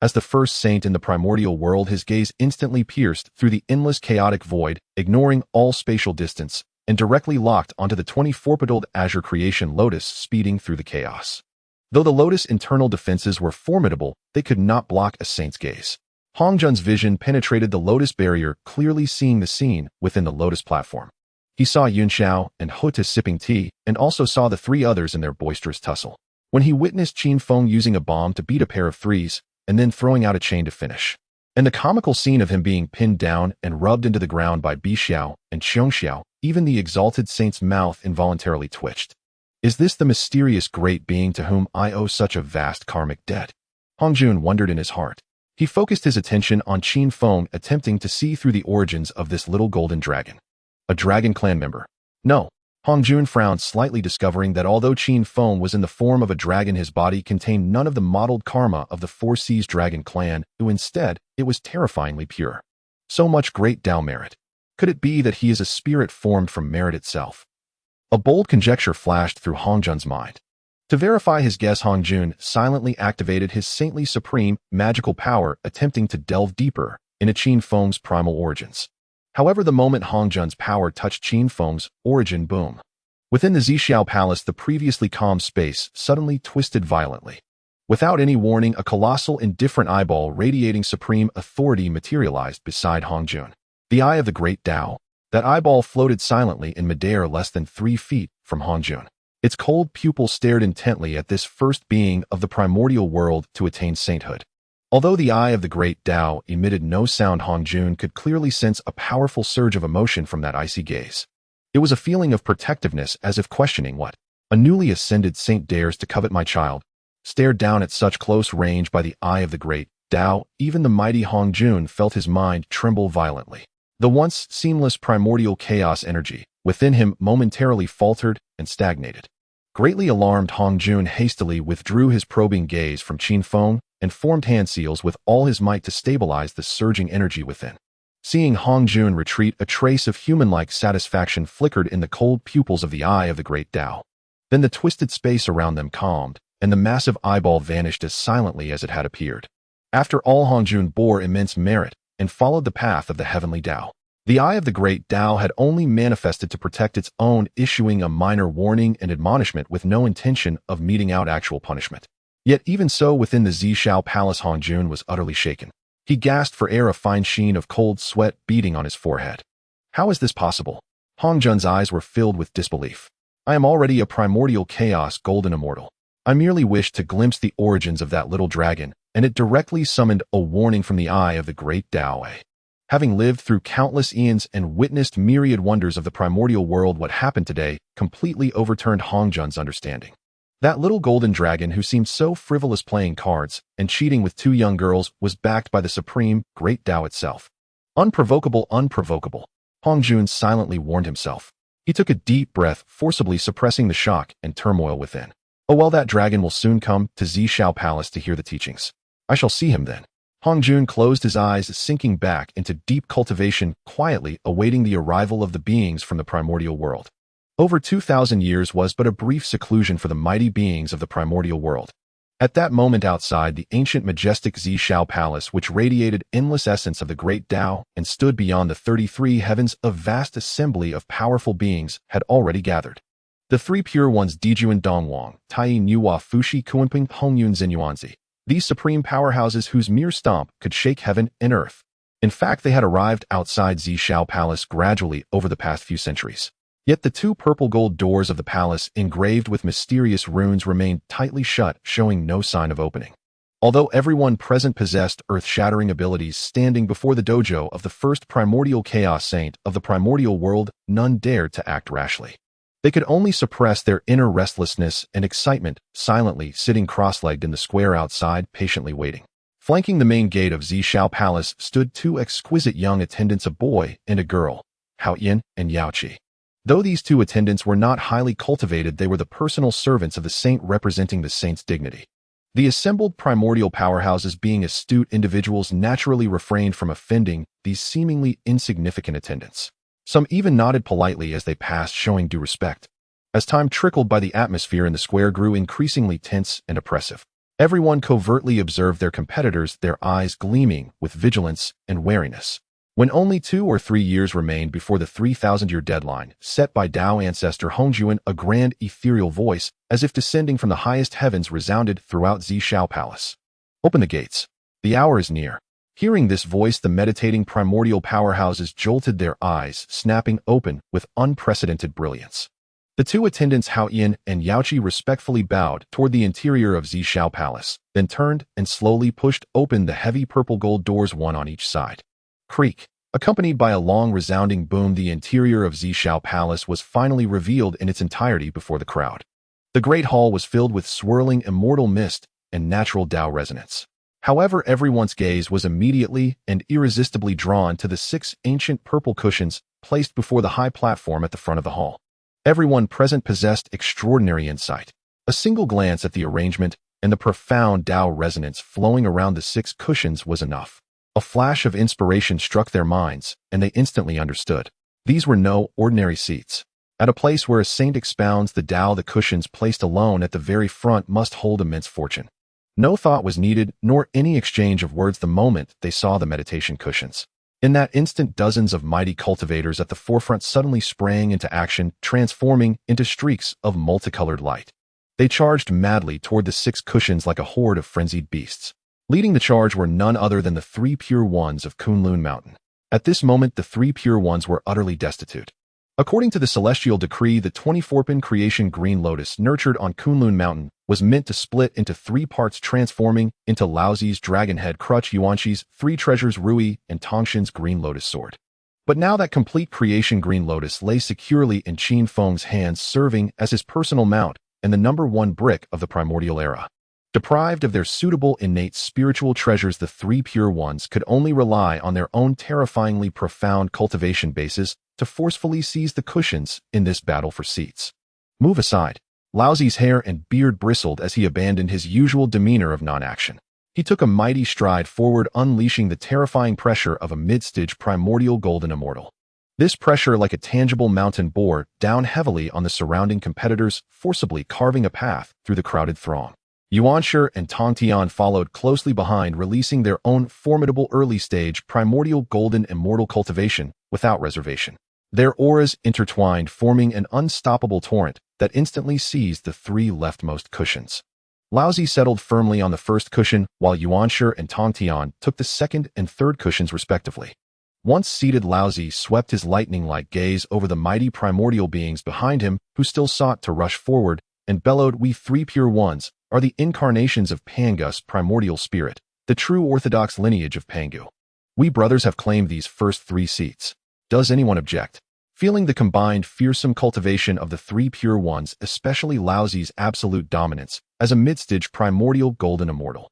As the first saint in the primordial world, his gaze instantly pierced through the endless chaotic void, ignoring all spatial distance, and directly locked onto the 24-petaled azure creation lotus speeding through the chaos. Though the lotus' internal defenses were formidable, they could not block a saint's gaze. Hongjun's vision penetrated the lotus barrier, clearly seeing the scene within the lotus platform. He saw Yunxiao and Houtu sipping tea, and also saw the three others in their boisterous tussle. When he witnessed Qin Feng using a bomb to beat a pair of threes, and then throwing out a chain to finish. And the comical scene of him being pinned down and rubbed into the ground by Bixiao and Xiongxiao, even the exalted saint's mouth involuntarily twitched. Is this the mysterious great being to whom I owe such a vast karmic debt? Hongjun wondered in his heart. He focused his attention on Qin Feng, attempting to see through the origins of this little golden dragon. A dragon clan member? No. Hongjun frowned slightly, discovering that although Qin Feng was in the form of a dragon, his body contained none of the mottled karma of the Four Seas dragon clan, who instead, it was terrifyingly pure. So much great Tao merit. Could it be that he is a spirit formed from merit itself? A bold conjecture flashed through Hongjun's mind. To verify his guess, Hongjun silently activated his saintly supreme magical power, attempting to delve deeper into Qin Feng's primal origins. However, the moment Hongjun's power touched Qin Feng's origin, boom. Within the Ziao Palace, the previously calm space suddenly twisted violently. Without any warning, a colossal, indifferent eyeball radiating supreme authority materialized beside Hongjun. The eye of the great Tao. That eyeball floated silently in midair less than 3 feet from Hongjun. Its cold pupil stared intently at this first being of the primordial world to attain sainthood. Although the eye of the great Tao emitted no sound, Hongjun could clearly sense a powerful surge of emotion from that icy gaze. It was a feeling of protectiveness, as if questioning what a newly ascended saint dares to covet my child. Stared down at such close range by the eye of the great Tao, even the mighty Hongjun felt his mind tremble violently. The once seamless primordial chaos energy within him momentarily faltered and stagnated. Greatly alarmed, Hongjun hastily withdrew his probing gaze from Qin Feng and formed hand seals with all his might to stabilize the surging energy within. Seeing Hongjun retreat, a trace of human-like satisfaction flickered in the cold pupils of the eye of the great Tao. Then the twisted space around them calmed, and the massive eyeball vanished as silently as it had appeared. After all, Hongjun bore immense merit and followed the path of the heavenly Tao. The eye of the great Tao had only manifested to protect its own, issuing a minor warning and admonishment with no intention of meting out actual punishment. Yet even so, within the Ziao Palace, Hongjun was utterly shaken. He gasped for air, a fine sheen of cold sweat beading on his forehead. How is this possible? Hongjun's eyes were filled with disbelief. I am already a primordial chaos golden immortal. I merely wished to glimpse the origins of that little dragon, and it directly summoned a warning from the eye of the great Tao. Having lived through countless eons and witnessed myriad wonders of the primordial world, what happened today completely overturned Hongjun's understanding. That little golden dragon who seemed so frivolous, playing cards and cheating with 2 young girls, was backed by the supreme great Tao itself. Unprovocable, unprovocable. Hongjun silently warned himself. He took a deep breath, forcibly suppressing the shock and turmoil within. Oh well, that dragon will soon come to Ziao Palace to hear the teachings. I shall see him then. Hongjun closed his eyes, sinking back into deep cultivation, quietly awaiting the arrival of the beings from the primordial world. Over 2,000 years was but a brief seclusion for the mighty beings of the primordial world. At that moment, outside the ancient majestic Ziao Palace, which radiated endless essence of the great Tao and stood beyond the 33 heavens, a vast assembly of powerful beings had already gathered. The 3 pure ones, D Jang Dongwang, Tai Nuwa Fushi Kuanping Hongyun Zinyuanzi. These supreme powerhouses whose mere stomp could shake heaven and earth. In fact, they had arrived outside Ziao Palace gradually over the past few centuries. Yet the 2 purple gold doors of the palace, engraved with mysterious runes, remained tightly shut, showing no sign of opening. Although everyone present possessed earth-shattering abilities, standing before the dojo of the first primordial chaos saint of the primordial world, none dared to act rashly. They could only suppress their inner restlessness and excitement, silently sitting cross-legged in the square outside, patiently waiting. Flanking the main gate of Ziao Palace stood two exquisite young attendants, a boy and a girl, Houtu and Yaoqi. Though these two attendants were not highly cultivated, they were the personal servants of the saint, representing the saint's dignity. The assembled primordial powerhouses, being astute individuals, naturally refrained from offending these seemingly insignificant attendants. Some even nodded politely as they passed, showing due respect. As time trickled by, the atmosphere in the square grew increasingly tense and oppressive. Everyone covertly observed their competitors, their eyes gleaming with vigilance and wariness. When only 2 or 3 years remained before the 3,000-year deadline, set by Dao ancestor Honghuang, a grand ethereal voice, as if descending from the highest heavens, resounded throughout Ziao Palace. "Open the gates. The hour is near." Hearing this voice, the meditating primordial powerhouses jolted, their eyes snapping open with unprecedented brilliance. The two attendants, Houtu and Yaoqi, respectfully bowed toward the interior of Ziao Palace, then turned and slowly pushed open the heavy purple gold doors, one on each side. Creak. Accompanied by a long resounding boom, the interior of Ziao Palace was finally revealed in its entirety before the crowd. The great hall was filled with swirling immortal mist and natural Dao resonance. However, everyone's gaze was immediately and irresistibly drawn to the 6 ancient purple cushions placed before the high platform at the front of the hall. Everyone present possessed extraordinary insight. A single glance at the arrangement and the profound Dao resonance flowing around the 6 cushions was enough. A flash of inspiration struck their minds, and they instantly understood. These were no ordinary seats. At a place where a saint expounds the Dao, the cushions placed alone at the very front must hold immense fortune. No thought was needed, nor any exchange of words the moment they saw the meditation cushions. In that instant, dozens of mighty cultivators at the forefront suddenly sprang into action, transforming into streaks of multicolored light. They charged madly toward the 6 cushions like a horde of frenzied beasts. Leading the charge were none other than the 3 pure ones of Kunlun Mountain. At this moment, the 3 pure ones were utterly destitute. According to the celestial decree, the 24-pin creation green lotus nurtured on Kunlun Mountain was meant to split into 3 parts, transforming into Laozi's dragon-head crutch, Yuanqi's 3 treasures, Rui, and Tongshin's green lotus sword. But now that complete creation green lotus lay securely in Qin Feng's hands, serving as his personal mount and the #1 brick of the primordial era. Deprived of their suitable innate spiritual treasures, the 3 pure ones could only rely on their own terrifyingly profound cultivation bases to forcefully seize the cushions in this battle for seats. "Move aside." Laozi's hair and beard bristled as he abandoned his usual demeanor of non-action. He took a mighty stride forward, unleashing the terrifying pressure of a mid-stage primordial golden immortal. This pressure, like a tangible mountain, bore down heavily on the surrounding competitors, forcibly carving a path through the crowded throng. Yuanshi and Tongtian followed closely behind, releasing their own formidable early-stage primordial golden immortal cultivation without reservation. Their auras intertwined, forming an unstoppable torrent that instantly seized the 3 leftmost cushions. Laozi settled firmly on the first cushion, while Yuanshi and Tongtian took the second and third cushions respectively. Once seated, Laozi swept his lightning-like gaze over the mighty primordial beings behind him, who still sought to rush forward, and bellowed, "We 3 pure ones are the incarnations of Pangu's primordial spirit, the true orthodox lineage of Pangu. We brothers have claimed these first 3 seats. Does anyone object?" Feeling the combined fearsome cultivation of the 3 pure ones, especially Laozi's absolute dominance as a mid-stage primordial golden immortal,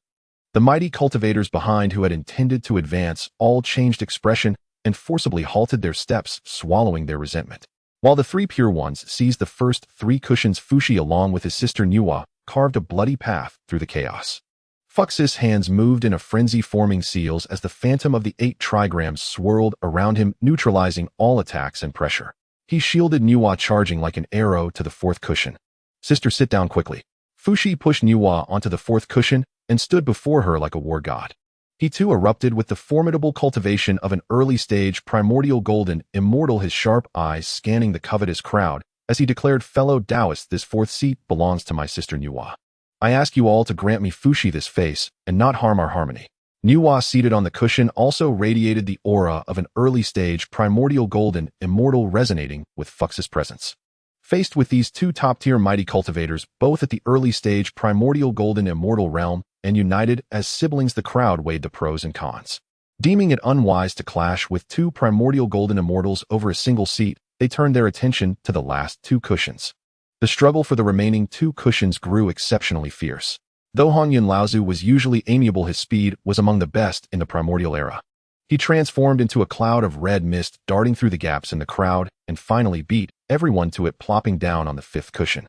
the mighty cultivators behind, who had intended to advance, all changed expression and forcibly halted their steps, swallowing their resentment. While the 3 pure ones seized the first 3 cushions, Fushi, along with his sister Nuwa, carved a bloody path through the chaos. Fux's hands moved in a frenzy, forming seals as the phantom of the 8 trigrams swirled around him, neutralizing all attacks and pressure. He shielded Nuwa, charging like an arrow to the 4th cushion. "Sister, sit down quickly." Fushi pushed Nuwa onto the 4th cushion and stood before her like a war god. He too erupted with the formidable cultivation of an early-stage primordial golden immortal, his sharp eyes scanning the covetous crowd as he declared, "Fellow Taoists, this 4th seat belongs to my sister Nuwa. I ask you all to grant me, Fushi, this face and not harm our harmony." Nuwa, seated on the cushion, also radiated the aura of an early-stage primordial golden immortal, resonating with Fux's presence. Faced with these 2 top-tier mighty cultivators, both at the early-stage primordial golden immortal realm, and united as siblings. The crowd weighed the pros and cons. Deeming it unwise to clash with two primordial golden immortals over a single seat, they turned their attention to the last two cushions. The struggle for the remaining two cushions grew exceptionally fierce. Though Honghuang Laozu was usually amiable, his speed was among the best in the primordial era. He transformed into a cloud of red mist, darting through the gaps in the crowd, and finally beat everyone to it, plopping down on the fifth cushion.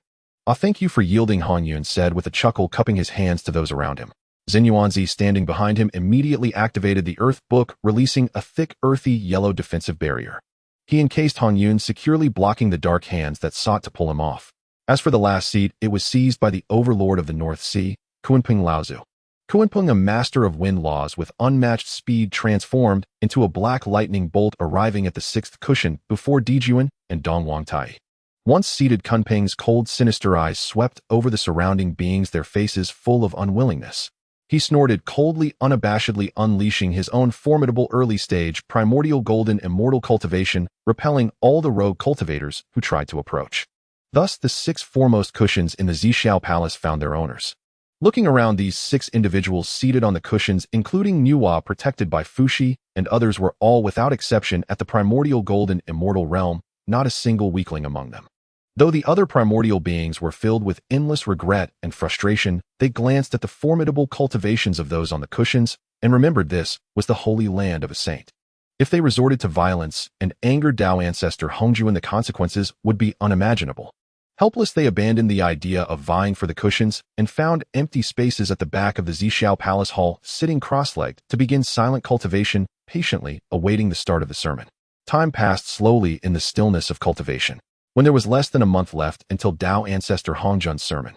Thank you for yielding," Honghuang said with a chuckle, cupping his hands to those around him. Zinyuanzi, standing behind him, immediately activated the Earth Book, releasing a thick, earthy, yellow defensive barrier. He encased Honghuang, securely blocking the dark hands that sought to pull him off. As for the last seat, it was seized by the overlord of the North Sea, Kuanping Laozu. Kuanping, a master of wind laws with unmatched speed, transformed into a black lightning bolt, arriving at the sixth cushion before D Jang and Dongwang Tai. Once seated, Kunping's cold, sinister eyes swept over the surrounding beings, their faces full of unwillingness. He snorted coldly, unabashedly unleashing his own formidable early-stage primordial golden immortal cultivation, repelling all the rogue cultivators who tried to approach. Thus, the six foremost cushions in the Ziao Palace found their owners. Looking around, these six individuals seated on the cushions, including Nuwa, protected by Fushi, and others, were all without exception at the primordial golden immortal realm, not a single weakling among them. Though the other primordial beings were filled with endless regret and frustration, they glanced at the formidable cultivations of those on the cushions and remembered this was the holy land of a saint. If they resorted to violence and angered Dao ancestor Honghuang, the consequences would be unimaginable. Helpless, they abandoned the idea of vying for the cushions and found empty spaces at the back of the Ziao Palace Hall, sitting cross-legged to begin silent cultivation, patiently awaiting the start of the sermon. Time passed slowly in the stillness of cultivation. When there was less than a month left until Dao ancestor Honghuang's sermon,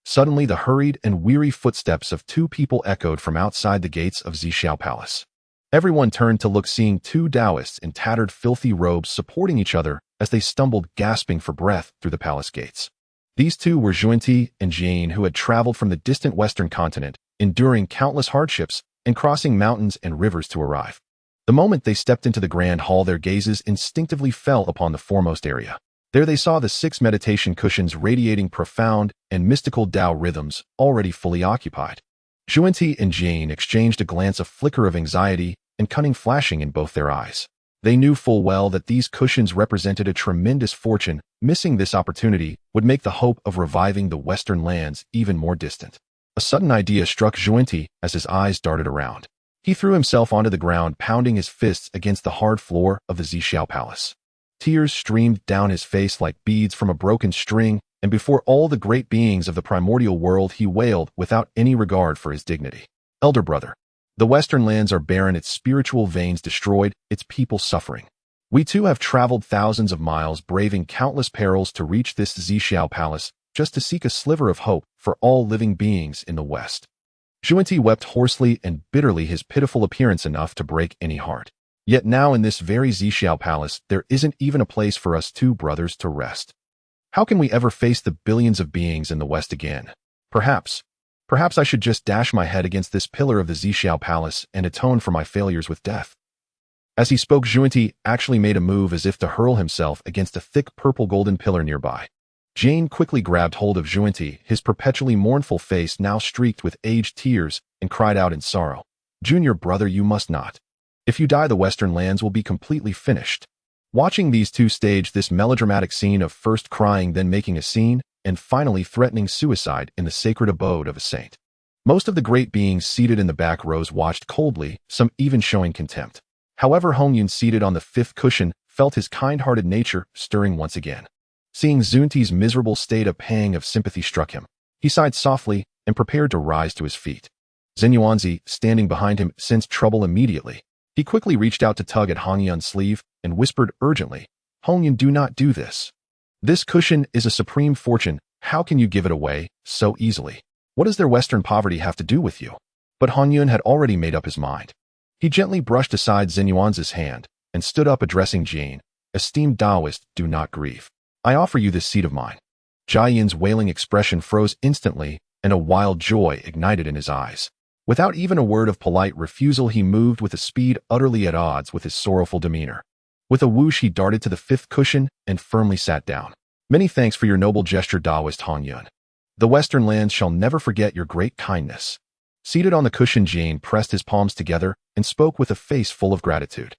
suddenly the hurried and weary footsteps of two people echoed from outside the gates of Ziao Palace. Everyone turned to look, seeing two Taoists in tattered, filthy robes supporting each other as they stumbled, gasping for breath, through the palace gates. These two were Zhuanti and Jane, who had traveled from the distant western continent, enduring countless hardships and crossing mountains and rivers to arrive. The moment they stepped into the grand hall, their gazes instinctively fell upon the foremost area. There they saw the six meditation cushions radiating profound and mystical Tao rhythms, already fully occupied. Zhuanti and Jane exchanged a glance, a flicker of anxiety and cunning flashing in both their eyes. They knew full well that these cushions represented a tremendous fortune. Missing this opportunity would make the hope of reviving the western lands even more distant. A sudden idea struck Zhuanti as his eyes darted around. He threw himself onto the ground, pounding his fists against the hard floor of the Ziao Palace. Tears streamed down his face like beads from a broken string, and before all the great beings of the primordial world, he wailed without any regard for his dignity. "Elder brother, the western lands are barren, its spiritual veins destroyed, its people suffering. We too have traveled thousands of miles, braving countless perils to reach this Ziao Palace, just to seek a sliver of hope for all living beings in the west." Zhuanti wept hoarsely and bitterly, his pitiful appearance enough to break any heart. Yet now in this very Ziao Palace, there isn't even a place for us two brothers to rest. How can we ever face the billions of beings in the West again? Perhaps I should just dash my head against this pillar of the Ziao Palace and atone for my failures with death. As he spoke, Zhuanti actually made a move as if to hurl himself against a thick purple-golden pillar nearby. Jane quickly grabbed hold of Zhuanti, his perpetually mournful face now streaked with aged tears, and cried out in sorrow, "Junior brother, you must not. If you die, the western lands will be completely finished." Watching these two stage this melodramatic scene of first crying, then making a scene, and finally threatening suicide in the sacred abode of a saint, most of the great beings seated in the back rows watched coldly, some even showing contempt. However, Honghuang, seated on the fifth cushion, felt his kind-hearted nature stirring once again. Seeing Zhuanti's miserable state, a pang of sympathy struck him. He sighed softly and prepared to rise to his feet. Zinyuanzi, standing behind him, sensed trouble immediately. He quickly reached out to tug at Honghuang's sleeve and whispered urgently, "Honghuang, do not do this. This cushion is a supreme fortune. How can you give it away so easily? What does their western poverty have to do with you?" But Honghuang had already made up his mind. He gently brushed aside Zinyuanzi's hand and stood up, addressing Jane. "Esteemed Taoist, do not grieve. I offer you this seat of mine." Jia Yin's wailing expression froze instantly, and a wild joy ignited in his eyes. Without even a word of polite refusal, he moved with a speed utterly at odds with his sorrowful demeanor. With a whoosh, he darted to the fifth cushion and firmly sat down. "Many thanks for your noble gesture, Taoist Honghuang. The western lands shall never forget your great kindness." Seated on the cushion, Jane pressed his palms together and spoke with a face full of gratitude.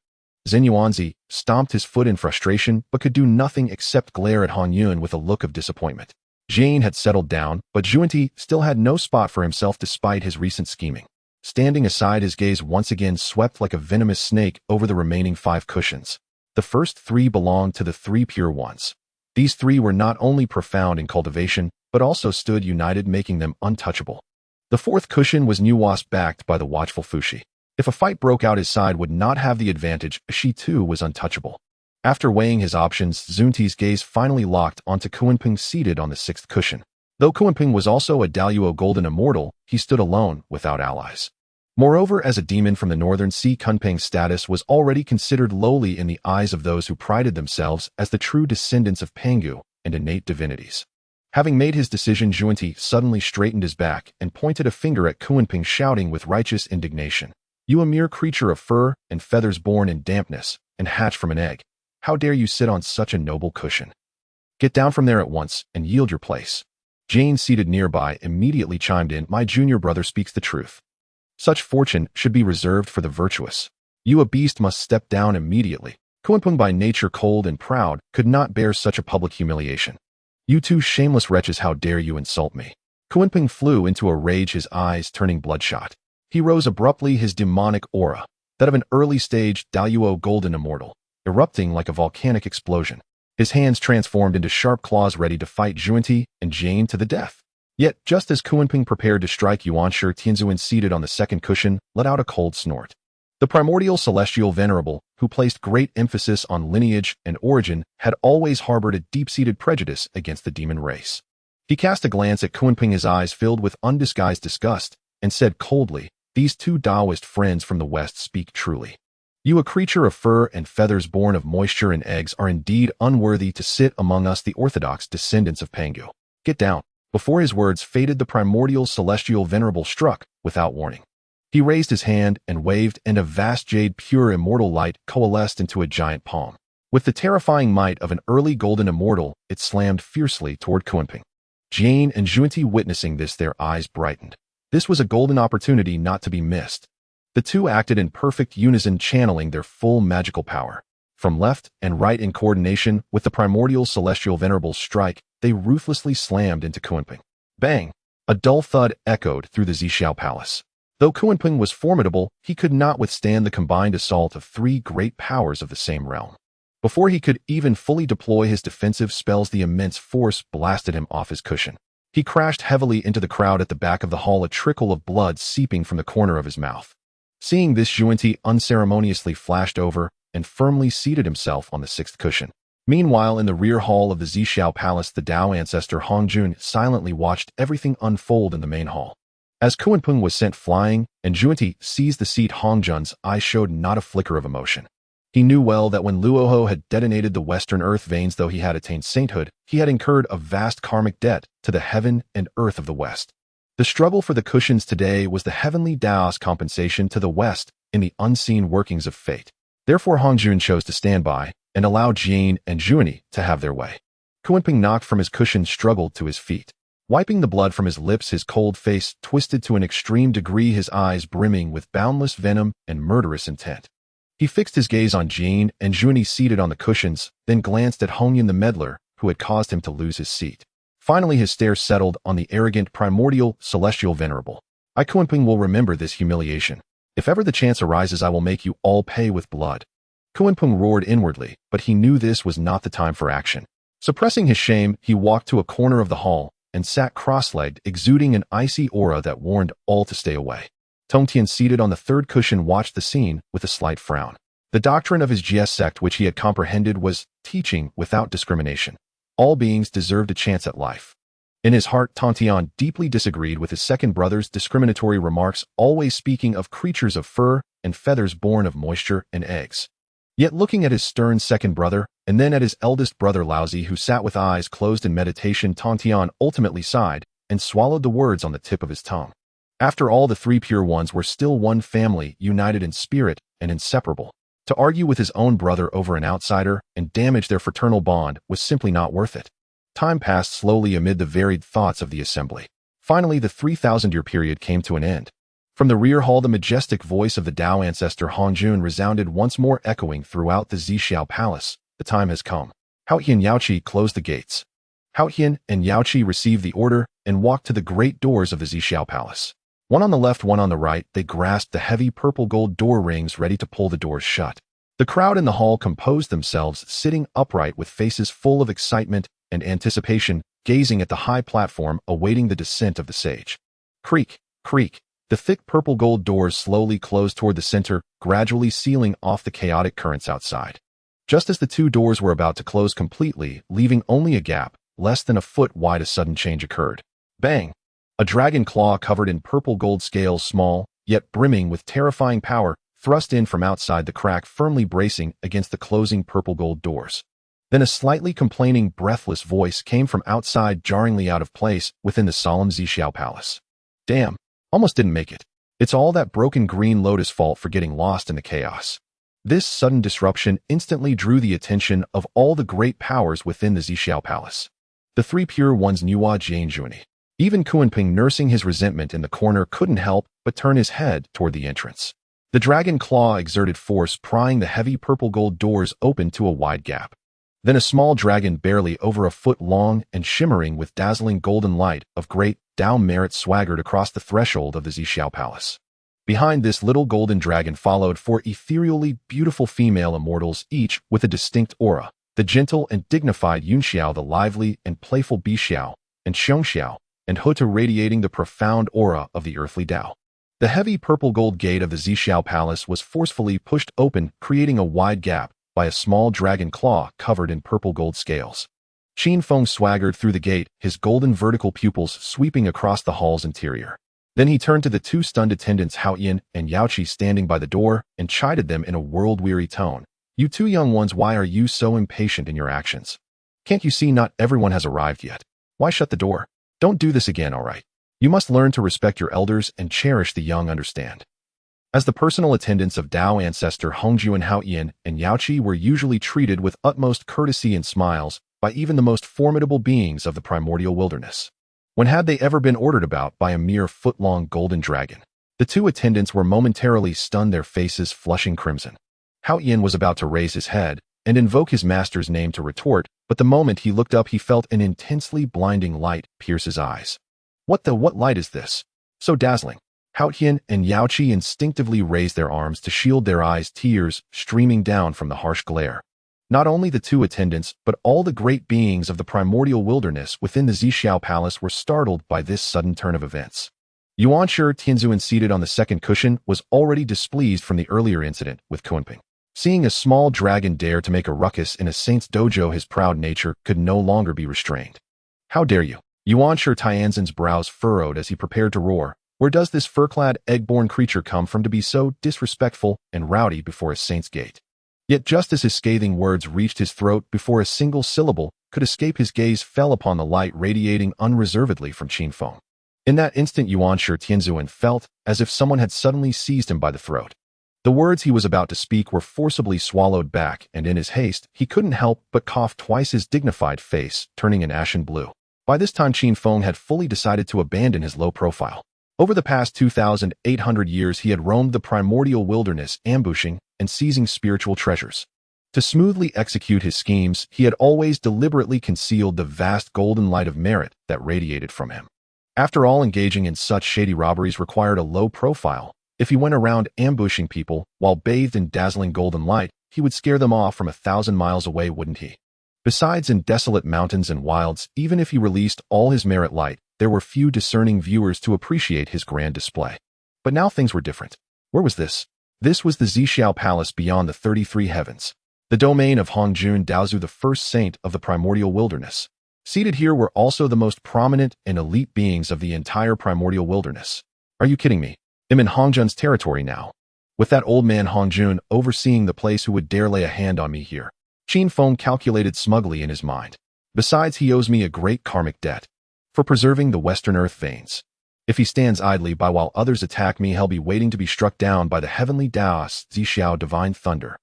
Zenyuanzi stomped his foot in frustration but could do nothing except glare at Honghuang with a look of disappointment. Jane had settled down, but Zhuanti still had no spot for himself despite his recent scheming. Standing aside, his gaze once again swept like a venomous snake over the remaining 5 cushions. The first 3 belonged to the 3 pure ones. These 3 were not only profound in cultivation, but also stood united, making them untouchable. The 4th cushion was Nuwas, backed by the watchful Fushi. If a fight broke out, his side would not have the advantage. She too was untouchable. After weighing his options, Zunti's gaze finally locked onto Kunpeng, seated on the 6th cushion. Though Kunpeng was also a Daluo golden immortal, he stood alone, without allies. Moreover, as a demon from the northern sea, Kunpeng's status was already considered lowly in the eyes of those who prided themselves as the true descendants of Pangu and innate divinities. Having made his decision, Zhuanti suddenly straightened his back and pointed a finger at Kunpeng, shouting with righteous indignation, "You, a mere creature of fur and feathers, born in dampness and hatched from an egg. How dare you sit on such a noble cushion? Get down from there at once and yield your place." Jane, seated nearby, immediately chimed in, "My junior brother speaks the truth. Such fortune should be reserved for the virtuous. You, a beast, must step down immediately." Kunpeng, by nature cold and proud, could not bear such a public humiliation. "You 2 shameless wretches, how dare you insult me?" Kunpeng flew into a rage, his eyes turning bloodshot. He rose abruptly, his demonic aura, that of an early-stage Daluo golden immortal, erupting like a volcanic explosion. His hands transformed into sharp claws, ready to fight Zhuanti and Jane to the death. Yet, just as Kunpeng prepared to strike, Yuanshi, Tianzuan, seated on the 2nd cushion, let out a cold snort. The primordial celestial venerable, who placed great emphasis on lineage and origin, had always harbored a deep-seated prejudice against the demon race. He cast a glance at Kunpeng, his eyes filled with undisguised disgust, and said coldly, "These 2 Taoist friends from the West speak truly. You, a creature of fur and feathers, born of moisture and eggs, are indeed unworthy to sit among us, the orthodox descendants of Pangu. Get down." Before his words faded, the primordial celestial venerable struck without warning. He raised his hand and waved, and a vast jade pure immortal light coalesced into a giant palm. With the terrifying might of an early golden immortal, it slammed fiercely toward Kunpeng. Jane and Zhuanti, witnessing this, their eyes brightened. This was a golden opportunity not to be missed. The 2 acted in perfect unison, channeling their full magical power. From left and right, in coordination with the primordial celestial venerable's strike, they ruthlessly slammed into Kunpeng. Bang! A dull thud echoed through the Ziao palace. Though Kunpeng was formidable, he could not withstand the combined assault of 3 great powers of the same realm. Before he could even fully deploy his defensive spells, the immense force blasted him off his cushion. He crashed heavily into the crowd at the back of the hall, a trickle of blood seeping from the corner of his mouth. Seeing this, Zhuanti unceremoniously flashed over and firmly seated himself on the 6th cushion. Meanwhile, in the rear hall of the Ziao palace, the Dao ancestor Hongjuan silently watched everything unfold in the main hall. As Kunpeng was sent flying and Zhuanti seized the seat, Hongjuan's eyes showed not a flicker of emotion. He knew well that when Luoho had detonated the western earth veins, though he had attained sainthood, he had incurred a vast karmic debt to the heaven and earth of the West. The struggle for the cushions today was the heavenly Dao's compensation to the West in the unseen workings of fate. Therefore, Hongjuan chose to stand by and allow Jane and Zhuanti to have their way. Kunpeng, knocked from his cushion, struggled to his feet. Wiping the blood from his lips, his cold face twisted to an extreme degree, his eyes brimming with boundless venom and murderous intent. He fixed his gaze on Jane and Zhuanti seated on the cushions, then glanced at Hongyan the meddler, who had caused him to lose his seat. Finally, his stare settled on the arrogant primordial celestial venerable. "I, Kunpeng, will remember this humiliation. If ever the chance arises, I will make you all pay with blood." Kunpeng roared inwardly, but he knew this was not the time for action. Suppressing his shame, he walked to a corner of the hall and sat cross-legged, exuding an icy aura that warned all to stay away. Tongtian, seated on the 3rd cushion, watched the scene with a slight frown. The doctrine of his GS sect, which he had comprehended, was teaching without discrimination. All beings deserved a chance at life. In his heart, Tongtian deeply disagreed with his second brother's discriminatory remarks, always speaking of creatures of fur and feathers born of moisture and eggs. Yet looking at his stern second brother, and then at his eldest brother Laozi, who sat with eyes closed in meditation, Tongtian ultimately sighed and swallowed the words on the tip of his tongue. After all, the 3 pure ones were still one family, united in spirit and inseparable. To argue with his own brother over an outsider and damage their fraternal bond was simply not worth it. Time passed slowly amid the varied thoughts of the assembly. Finally, the 3,000-year period came to an end. From the rear hall, the majestic voice of the Dao ancestor Honghuang resounded once more, echoing throughout the Ziao palace. The time has come. Houtu and Yaoqi closed the gates. Houtu and Yaoqi received the order and walked to the great doors of the Ziao palace. One on the left, one on the right, they grasped the heavy purple gold door rings, ready to pull the doors shut. The crowd in the hall composed themselves, sitting upright with faces full of excitement and anticipation, gazing at the high platform, awaiting the descent of the sage. Creak, creak. The thick purple gold doors slowly closed toward the center, gradually sealing off the chaotic currents outside. Just as the two doors were about to close completely, leaving only a gap, less than a foot wide, a sudden change occurred. Bang! A dragon claw covered in purple gold scales, small, yet brimming with terrifying power, thrust in from outside the crack, firmly bracing against the closing purple gold doors. Then a slightly complaining, breathless voice came from outside, jarringly out of place within the solemn Ziao palace. Damn! Almost didn't make it. It's all that broken green lotus fault for getting lost in the chaos. This sudden disruption instantly drew the attention of all the great powers within the Ziao palace. The three pure ones, Nuwa, Jianjuni. Even Kunping, nursing his resentment in the corner, couldn't help but turn his head toward the entrance. The dragon claw exerted force, prying the heavy purple gold doors open to a wide gap. Then a small dragon, barely over a foot long and shimmering with dazzling golden light of great Dao merit, swaggered across the threshold of the Ziao palace. Behind this little golden dragon followed four ethereally beautiful female immortals, each with a distinct aura: the gentle and dignified Yunxiao, the lively and playful Bixiao, and Xiongxiao, and Houtu, radiating the profound aura of the earthly Dao. The heavy purple gold gate of the Ziao palace was forcefully pushed open, creating a wide gap by a small dragon claw covered in purple gold scales. Qin Feng swaggered through the gate, his golden vertical pupils sweeping across the hall's interior. Then he turned to the two stunned attendants, Houtu and Yaoqi, standing by the door, and chided them in a world-weary tone. You two young ones, why are you so impatient in your actions? Can't you see not everyone has arrived yet? Why shut the door? Don't do this again, all right? You must learn to respect your elders and cherish the young, understand? As the personal attendants of Dao ancestor Honghuang, Houtu and Yaoqi were usually treated with utmost courtesy and smiles by even the most formidable beings of the primordial wilderness. When had they ever been ordered about by a mere foot-long golden dragon? The two attendants were momentarily stunned, their faces flushing crimson. Houtu was about to raise his head and invoke his master's name to retort, but the moment he looked up, he felt an intensely blinding light pierce his eyes. What light is this? So dazzling. Houtu and Yaoqi instinctively raised their arms to shield their eyes, tears streaming down from the harsh glare. Not only the two attendants, but all the great beings of the primordial wilderness within the Ziao palace were startled by this sudden turn of events. Yuanshi Tianzuan, seated on the second cushion, was already displeased from the earlier incident with Kunping. Seeing a small dragon dare to make a ruckus in a saint's dojo, his proud nature could no longer be restrained. How dare you? Yuanshi Tianzun's brows furrowed as he prepared to roar. Where does this fur-clad, egg-born creature come from to be so disrespectful and rowdy before a saint's gate? Yet just as his scathing words reached his throat, before a single syllable could escape, his gaze fell upon the light radiating unreservedly from Qin Feng. In that instant, Yuanshi Tianzuan felt as if someone had suddenly seized him by the throat. The words he was about to speak were forcibly swallowed back, and in his haste, he couldn't help but cough twice, his dignified face turning an ashen blue. By this time, Qin Feng had fully decided to abandon his low profile. Over the past 2,800 years, he had roamed the primordial wilderness, ambushing and seizing spiritual treasures. To smoothly execute his schemes, he had always deliberately concealed the vast golden light of merit that radiated from him. After all, engaging in such shady robberies required a low profile. If he went around ambushing people while bathed in dazzling golden light, he would scare them off from 1,000 miles away, wouldn't he? Besides, in desolate mountains and wilds, even if he released all his merit light, there were few discerning viewers to appreciate his grand display. But now things were different. Where was this? This was the Ziao palace beyond the 33 heavens, the domain of Honghuang Daozu, the first saint of the primordial wilderness. Seated here were also the most prominent and elite beings of the entire primordial wilderness. Are you kidding me? I'm in Hongzhen's territory now, with that old man Honghuang overseeing the place. Who would dare lay a hand on me here? Qin Feng calculated smugly in his mind. Besides, he owes me a great karmic debt for preserving the western earth veins. If he stands idly by while others attack me, he'll be waiting to be struck down by the heavenly Daos, Ziao, divine thunder.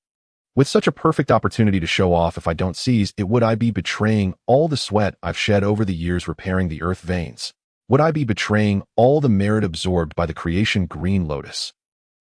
With such a perfect opportunity to show off, if I don't seize it, would I be betraying all the sweat I've shed over the years repairing the earth veins? Would I be betraying all the merit absorbed by the creation green lotus?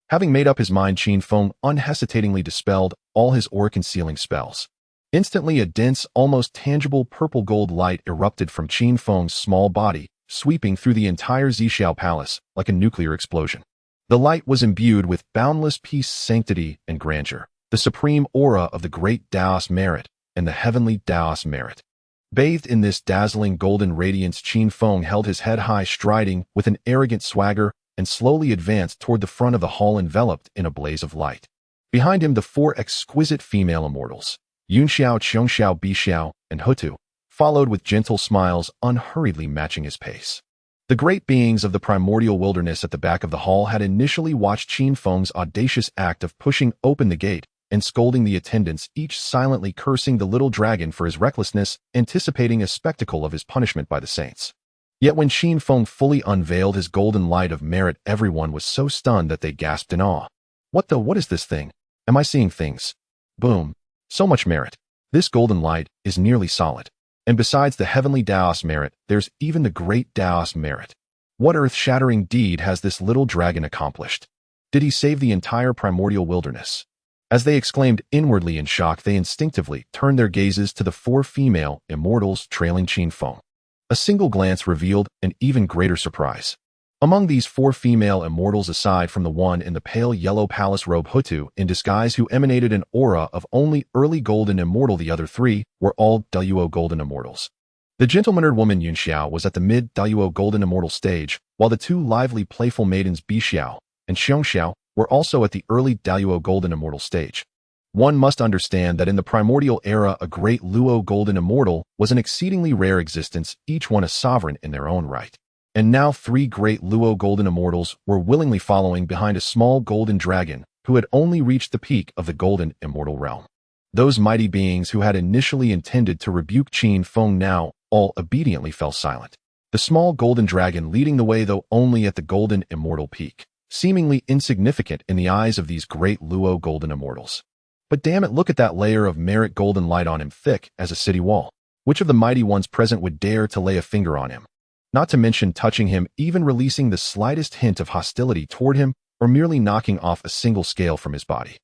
Having made up his mind, Qin Feng unhesitatingly dispelled all his aura-concealing spells. Instantly, a dense, almost tangible purple-gold light erupted from Qin Feng's small body, sweeping through the entire Ziao palace like a nuclear explosion. The light was imbued with boundless peace, sanctity, and grandeur, the supreme aura of the great Daos merit and the heavenly Daos merit. Bathed in this dazzling golden radiance, Qin Feng held his head high, striding with an arrogant swagger, and slowly advanced toward the front of the hall, enveloped in a blaze of light. Behind him, the four exquisite female immortals, Yunxiao, Qiongxiao, Bixiao, and Houtu, followed with gentle smiles, unhurriedly matching his pace. The great beings of the primordial wilderness at the back of the hall had initially watched Qin Feng's audacious act of pushing open the gate and scolding the attendants, each silently cursing the little dragon for his recklessness, anticipating a spectacle of his punishment by the saints. Yet when Qin Feng fully unveiled his golden light of merit, everyone was so stunned that they gasped in awe. What is this thing? Am I seeing things? Boom. So much merit. This golden light is nearly solid. And besides the heavenly Daos merit, there's even the great Daos merit. What earth-shattering deed has this little dragon accomplished? Did he save the entire primordial wilderness? As they exclaimed inwardly in shock, they instinctively turned their gazes to the four female immortals trailing Qin Feng. A single glance revealed an even greater surprise. Among these four female immortals, aside from the one in the pale yellow palace robe, Houtu in disguise, who emanated an aura of only early golden immortal, the other three were all Duo golden immortals. The gentle-mannered woman Yunxiao was at the mid-Duo golden immortal stage, while the two lively, playful maidens Bixiao and Qiongxiao were also at the early Duo golden immortal stage. One must understand that in the primordial era, a great Luo golden immortal was an exceedingly rare existence, each one a sovereign in their own right. And now three great Luo golden immortals were willingly following behind a small golden dragon who had only reached the peak of the golden immortal realm. Those mighty beings who had initially intended to rebuke Qin Feng now all obediently fell silent. The small golden dragon leading the way, though only at the golden immortal peak, seemingly insignificant in the eyes of these great Luo golden immortals. But damn it, look at that layer of merit golden light on him, thick as a city wall. Which of the mighty ones present would dare to lay a finger on him? Not to mention touching him, even releasing the slightest hint of hostility toward him, or merely knocking off a single scale from his body.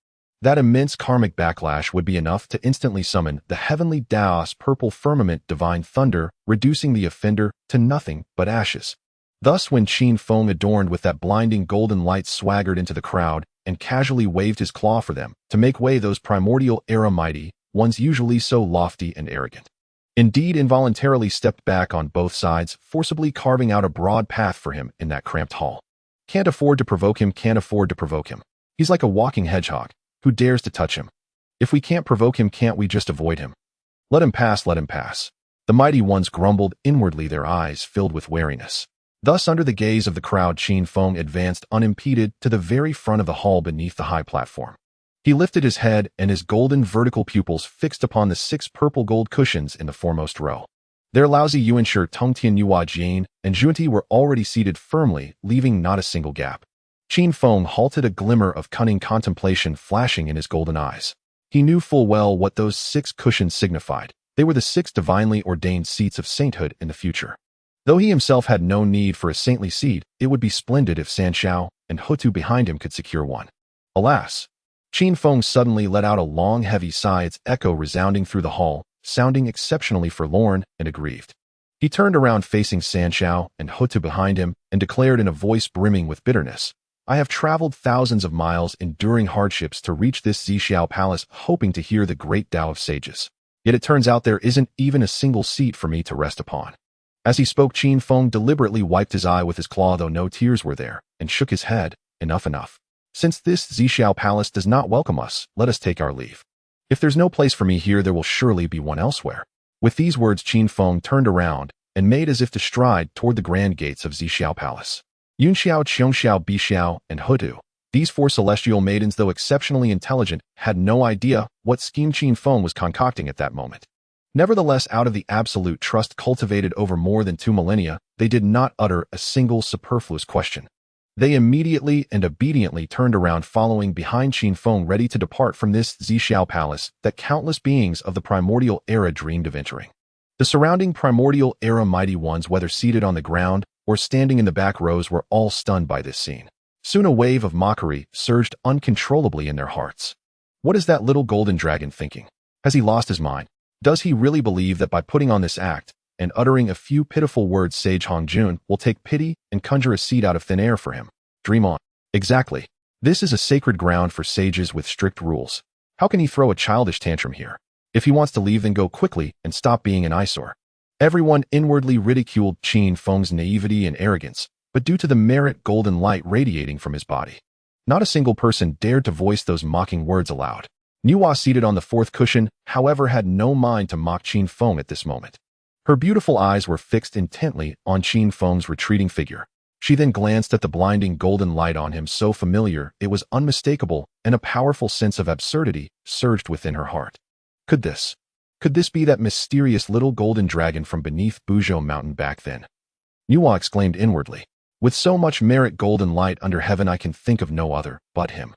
That immense karmic backlash would be enough to instantly summon the heavenly Daos purple firmament divine thunder, reducing the offender to nothing but ashes. Thus, when Qin Feng, adorned with that blinding golden light, swaggered into the crowd and casually waved his claw for them to make way, those primordial era mighty ones, usually so lofty and arrogant, indeed involuntarily stepped back on both sides, forcibly carving out a broad path for him in that cramped hall. Can't afford to provoke him, can't afford to provoke him. He's like a walking hedgehog. Who dares to touch him? If we can't provoke him, can't we just avoid him? Let him pass, let him pass. The mighty ones grumbled inwardly, their eyes filled with wariness. Thus, under the gaze of the crowd, Qin Feng advanced unimpeded to the very front of the hall beneath the high platform. He lifted his head, and his golden vertical pupils fixed upon the 6 purple gold cushions in the foremost row. Their lousy Yuanshi, Tongtian Yuhua Jane, and Junti were already seated firmly, leaving not a single gap. Qin Feng halted, a glimmer of cunning contemplation flashing in his golden eyes. He knew full well what those 6 cushions signified. They were the 6 divinely ordained seats of sainthood in the future. Though he himself had no need for a saintly seat, it would be splendid if Sanshao and Houtu behind him could secure one. Alas! Qin Feng suddenly let out a long, heavy sigh, its echo resounding through the hall, sounding exceptionally forlorn and aggrieved. He turned around, facing Sanshao and Houtu behind him, and declared in a voice brimming with bitterness, "I have traveled thousands of miles, enduring hardships to reach this Ziao palace, hoping to hear the great Tao of sages. Yet it turns out there isn't even a single seat for me to rest upon." As he spoke, Qin Feng deliberately wiped his eye with his claw, though no tears were there, and shook his head. Enough, enough. Since this Ziao palace does not welcome us, let us take our leave. If there's no place for me here, there will surely be one elsewhere. With these words, Qin Feng turned around and made as if to stride toward the grand gates of Ziao palace. Yunxiao, Qiongxiao, Bixiao, and Houtu, these 4 celestial maidens, though exceptionally intelligent, had no idea what scheme Qin Feng was concocting at that moment. Nevertheless, out of the absolute trust cultivated over more than 2 millennia, they did not utter a single superfluous question. They immediately and obediently turned around, following behind Qin Feng, ready to depart from this Ziao palace that countless beings of the primordial era dreamed of entering. The surrounding primordial era mighty ones, whether seated on the ground or standing in the back rows were all stunned by this scene. Soon a wave of mockery surged uncontrollably in their hearts. What is that little golden dragon thinking? Has he lost his mind? Does he really believe that by putting on this act and uttering a few pitiful words Sage Hongjun will take pity and conjure a seat out of thin air for him? Dream on. Exactly. This is a sacred ground for sages with strict rules. How can he throw a childish tantrum here? If he wants to leave, then go quickly and stop being an eyesore. Everyone inwardly ridiculed Qin Feng's naivety and arrogance, but due to the merit golden light radiating from his body, not a single person dared to voice those mocking words aloud. Nuwa, seated on the fourth cushion, however, had no mind to mock Qin Feng at this moment. Her beautiful eyes were fixed intently on Qin Feng's retreating figure. She then glanced at the blinding golden light on him, so familiar it was unmistakable, and a powerful sense of absurdity surged within her heart. Could this be that mysterious little golden dragon from beneath Buzhou Mountain back then? Nuwa exclaimed inwardly. With so much merit golden light under heaven, I can think of no other but him.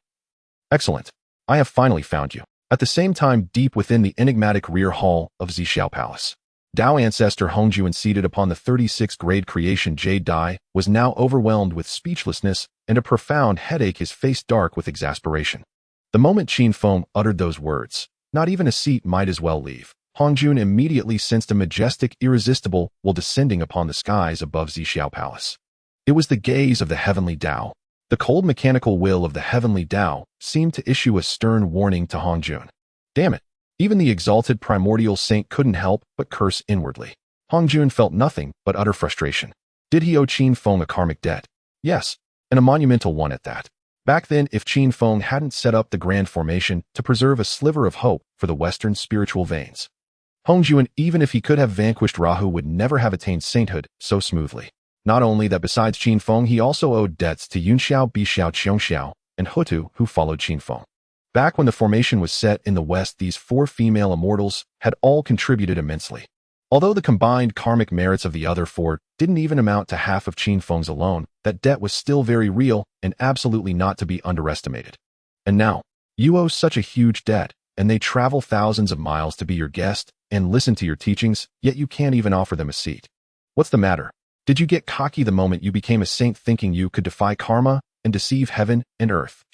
Excellent. I have finally found you. At the same time, deep within the enigmatic rear hall of Ziao Palace, Dao ancestor Hongjuan, seated upon the 36th grade creation jade die, was now overwhelmed with speechlessness and a profound headache, his face dark with exasperation. The moment Qin Feng uttered those words, "Not even a seat, might as well leave," Hongjuan immediately sensed a majestic, irresistible will descending upon the skies above Ziao Palace. It was the gaze of the heavenly Dao. The cold mechanical will of the heavenly Dao seemed to issue a stern warning to Hongjuan. Damn it! Even the exalted primordial saint couldn't help but curse inwardly. Hongjuan felt nothing but utter frustration. Did he owe Qin Feng a karmic debt? Yes, and a monumental one at that. Back then, if Qin Feng hadn't set up the grand formation to preserve a sliver of hope for the Western spiritual veins, Hongjuan, even if he could have vanquished Rahu, would never have attained sainthood so smoothly. Not only that, besides Qin Feng, he also owed debts to Yunxiao, Bixiao, Qiongxiao, and Houtu, who followed Qin Feng. Back when the formation was set in the West, these four female immortals had all contributed immensely. Although the combined karmic merits of the other four didn't even amount to half of Qin Feng's alone, that debt was still very real and absolutely not to be underestimated. And now, you owe such a huge debt, and they travel thousands of miles to be your guest and listen to your teachings, yet you can't even offer them a seat. What's the matter? Did you get cocky the moment you became a saint, thinking you could defy karma and deceive heaven and earth?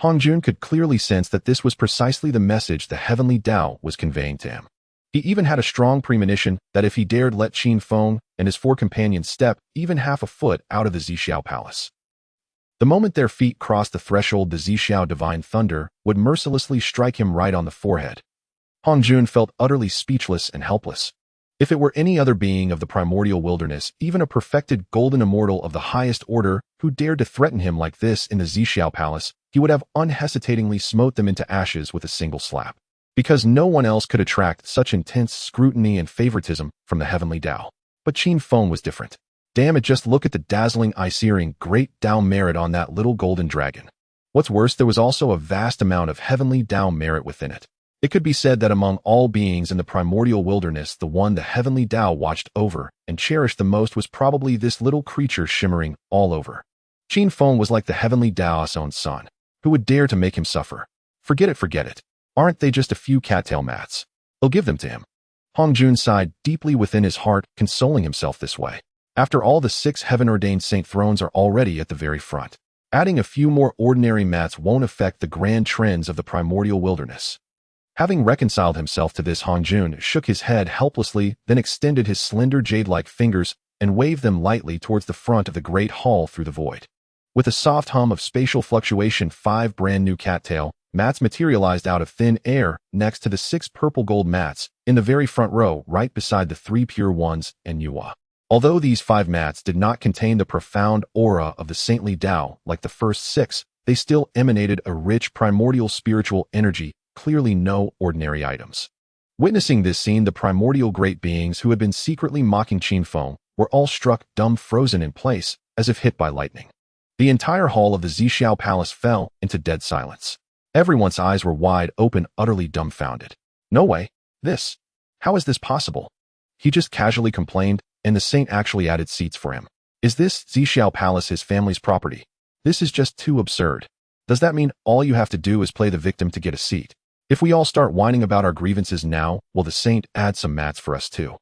Hongjuan could clearly sense that this was precisely the message the heavenly Dao was conveying to him. He even had a strong premonition that if he dared let Qin Feng and his four companions step even half a foot out of the Ziao Palace, the moment their feet crossed the threshold, the Ziao divine thunder would mercilessly strike him right on the forehead. Hongjuan felt utterly speechless and helpless. If it were any other being of the primordial wilderness, even a perfected golden immortal of the highest order, who dared to threaten him like this in the Ziao Palace, he would have unhesitatingly smote them into ashes with a single slap. Because no one else could attract such intense scrutiny and favoritism from the heavenly Dao. But Qin Feng was different. Damn it, just look at the dazzling, eye-searing, great Dao merit on that little golden dragon. What's worse, there was also a vast amount of heavenly Dao merit within it. It could be said that among all beings in the primordial wilderness, the one the heavenly Dao watched over and cherished the most was probably this little creature shimmering all over. Qin Feng was like the heavenly Dao's own son. Who would dare to make him suffer? Forget it. Aren't they just a few cattail mats? I'll give them to him. Hongjuan sighed deeply within his heart, consoling himself this way. After all, the 6 heaven-ordained saint thrones are already at the very front. Adding a few more ordinary mats won't affect the grand trends of the primordial wilderness. Having reconciled himself to this, Hongjuan shook his head helplessly, then extended his slender jade-like fingers and waved them lightly towards the front of the great hall through the void. With a soft hum of spatial fluctuation, 5 brand new cattail mats materialized out of thin air next to the 6 purple gold mats in the very front row, right beside the 3 pure ones and Nuwa. Although these 5 mats did not contain the profound aura of the saintly Dao like the first 6, they still emanated a rich primordial spiritual energy, clearly no ordinary items. Witnessing this scene, the primordial great beings who had been secretly mocking Qin Feng were all struck dumb, frozen in place, as if hit by lightning. The entire hall of the Ziao Palace fell into dead silence. Everyone's eyes were wide open, utterly dumbfounded. No way. How is this possible? He just casually complained, and the saint actually added seats for him. Is this Ziao Palace his family's property? This is just too absurd. Does that mean all you have to do is play the victim to get a seat? If we all start whining about our grievances now, will the saint add some mats for us too?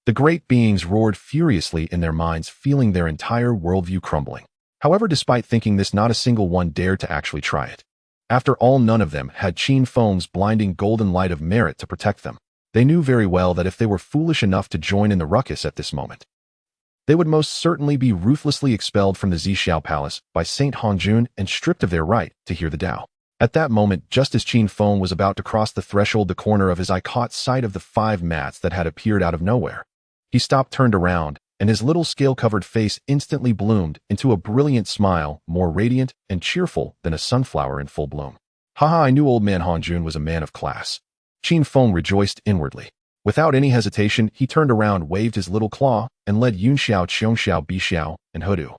The great beings roared furiously in their minds, feeling their entire worldview crumbling. However, despite thinking this, not a single one dared to actually try it. After all, none of them had Qin Feng's blinding golden light of merit to protect them. They knew very well that if they were foolish enough to join in the ruckus at this moment, they would most certainly be ruthlessly expelled from the Ziao Palace by Saint Hongjun and stripped of their right to hear the Tao. At that moment, just as Qin Feng was about to cross the threshold, the corner of his eye caught sight of the 5 mats that had appeared out of nowhere. He stopped, turned around, and his little scale-covered face instantly bloomed into a brilliant smile, more radiant and cheerful than a sunflower in full bloom. Haha, I knew old man Hongjun was a man of class. Qin Feng rejoiced inwardly. Without any hesitation, he turned around, waved his little claw, and led Yunxiao, Qiongxiao, Bixiao, and Houtu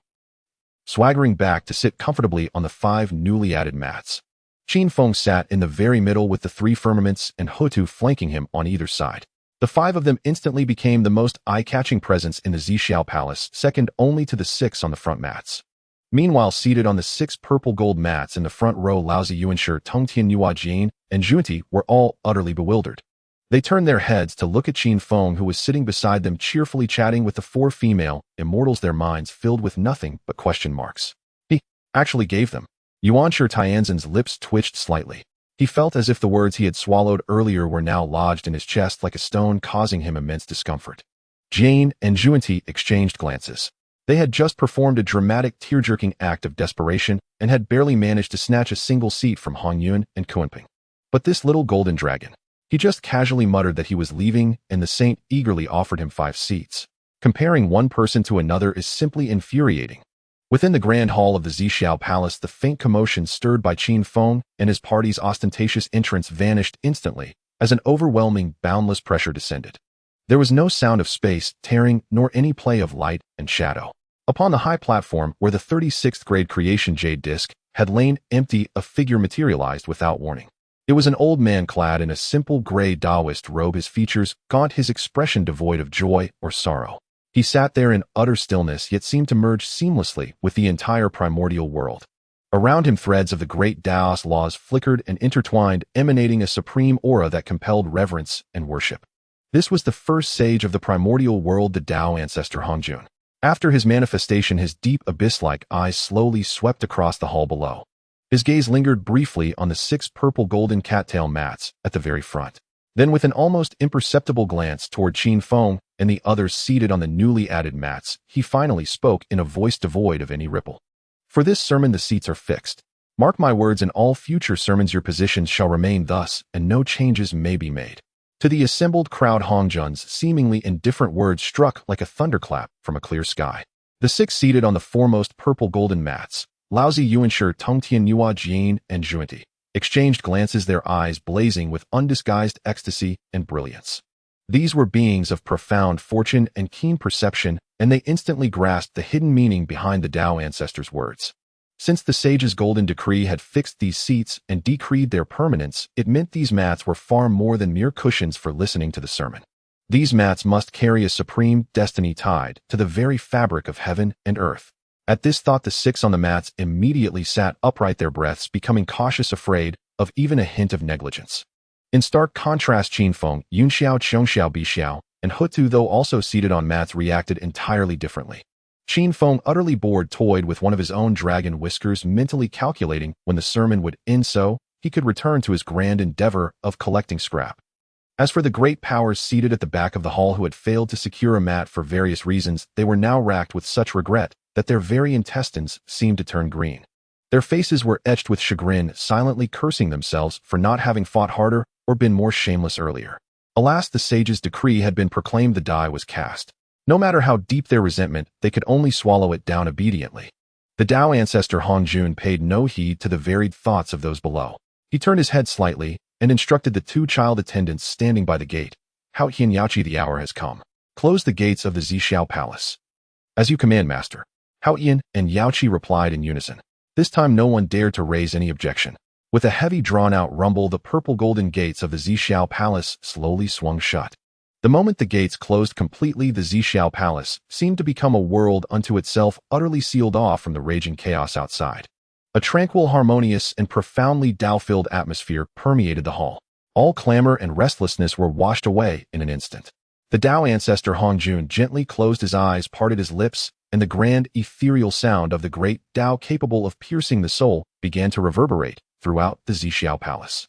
swaggering back to sit comfortably on the 5 newly added mats. Qin Feng sat in the very middle with the 3 firmaments and Houtu flanking him on either side. The 5 of them instantly became the most eye-catching presence in the Ziao Palace, second only to the 6 on the front mats. Meanwhile, seated on the 6 purple gold mats in the front row, Lao Ziyuanshi, Tongtian Yuajin, and Junti were all utterly bewildered. They turned their heads to look at Qin Feng, who was sitting beside them, cheerfully chatting with the 4 female immortals, their minds filled with nothing but question marks. He actually gave them. Yuanshi Tianzhen's lips twitched slightly. He felt as if the words he had swallowed earlier were now lodged in his chest like a stone, causing him immense discomfort. Jane and Junti exchanged glances. They had just performed a dramatic, tear-jerking act of desperation and had barely managed to snatch a single seat from Hongyun and Kunping. But this little golden dragon, he just casually muttered that he was leaving, and the saint eagerly offered him 5 seats. Comparing one person to another is simply infuriating. Within the grand hall of the Ziao Palace, the faint commotion stirred by Qin Feng and his party's ostentatious entrance vanished instantly as an overwhelming, boundless pressure descended. There was no sound of space tearing nor any play of light and shadow. Upon the high platform where the 36th grade creation jade disc had lain empty, a figure materialized without warning. It was an old man clad in a simple gray Taoist robe, his features gaunt, his expression devoid of joy or sorrow. He sat there in utter stillness, yet seemed to merge seamlessly with the entire primordial world. Around him, threads of the great Taoist laws flickered and intertwined, emanating a supreme aura that compelled reverence and worship. This was the first sage of the primordial world, the Tao ancestor Hongjun. After his manifestation, his deep abyss-like eyes slowly swept across the hall below. His gaze lingered briefly on the 6 purple golden cattail mats at the very front. Then, with an almost imperceptible glance toward Qin Feng and the others seated on the newly added mats, he finally spoke in a voice devoid of any ripple. For this sermon the seats are fixed. Mark my words, in all future sermons your positions shall remain thus, and no changes may be made. To the assembled crowd, Hongjun's seemingly indifferent words struck like a thunderclap from a clear sky. The 6 seated on the foremost purple golden mats, Lao Ziyuanshi, Tongtian Yuajin, and Junti, exchanged glances, their eyes blazing with undisguised ecstasy and brilliance. These were beings of profound fortune and keen perception, and they instantly grasped the hidden meaning behind the Tao ancestor's words. Since the sage's golden decree had fixed these seats and decreed their permanence, it meant these mats were far more than mere cushions for listening to the sermon. These mats must carry a supreme destiny tied to the very fabric of heaven and earth. At this thought, the 6 on the mats immediately sat upright, their breaths becoming cautious, afraid of even a hint of negligence. In stark contrast, Qin Feng, Yunxiao, Qiongxiao, Bixiao, and Houtu, though also seated on mats, reacted entirely differently. Qin Feng, utterly bored, toyed with one of his own dragon whiskers, mentally calculating when the sermon would end so he could return to his grand endeavor of collecting scrap. As for the great powers seated at the back of the hall who had failed to secure a mat for various reasons, they were now racked with such regret that their very intestines seemed to turn green. Their faces were etched with chagrin, silently cursing themselves for not having fought harder or been more shameless earlier. Alas, the sage's decree had been proclaimed, the die was cast. No matter how deep their resentment, they could only swallow it down obediently. The Tao ancestor Hongjun paid no heed to the varied thoughts of those below. He turned his head slightly and instructed the 2 child attendants standing by the gate. Houtu Yaoqi, the hour has come. Close the gates of the Ziao Palace. As you command, master. Houtu and Yaoqi replied in unison. This time no one dared to raise any objection. With a heavy, drawn-out rumble, the purple golden gates of the Ziao Palace slowly swung shut. The moment the gates closed completely, the Ziao Palace seemed to become a world unto itself, utterly sealed off from the raging chaos outside. A tranquil, harmonious, and profoundly Tao-filled atmosphere permeated the hall. All clamor and restlessness were washed away in an instant. The Tao ancestor Honghuang gently closed his eyes, parted his lips, and the grand ethereal sound of the great Tao capable of piercing the soul began to reverberate throughout the Ziao palace.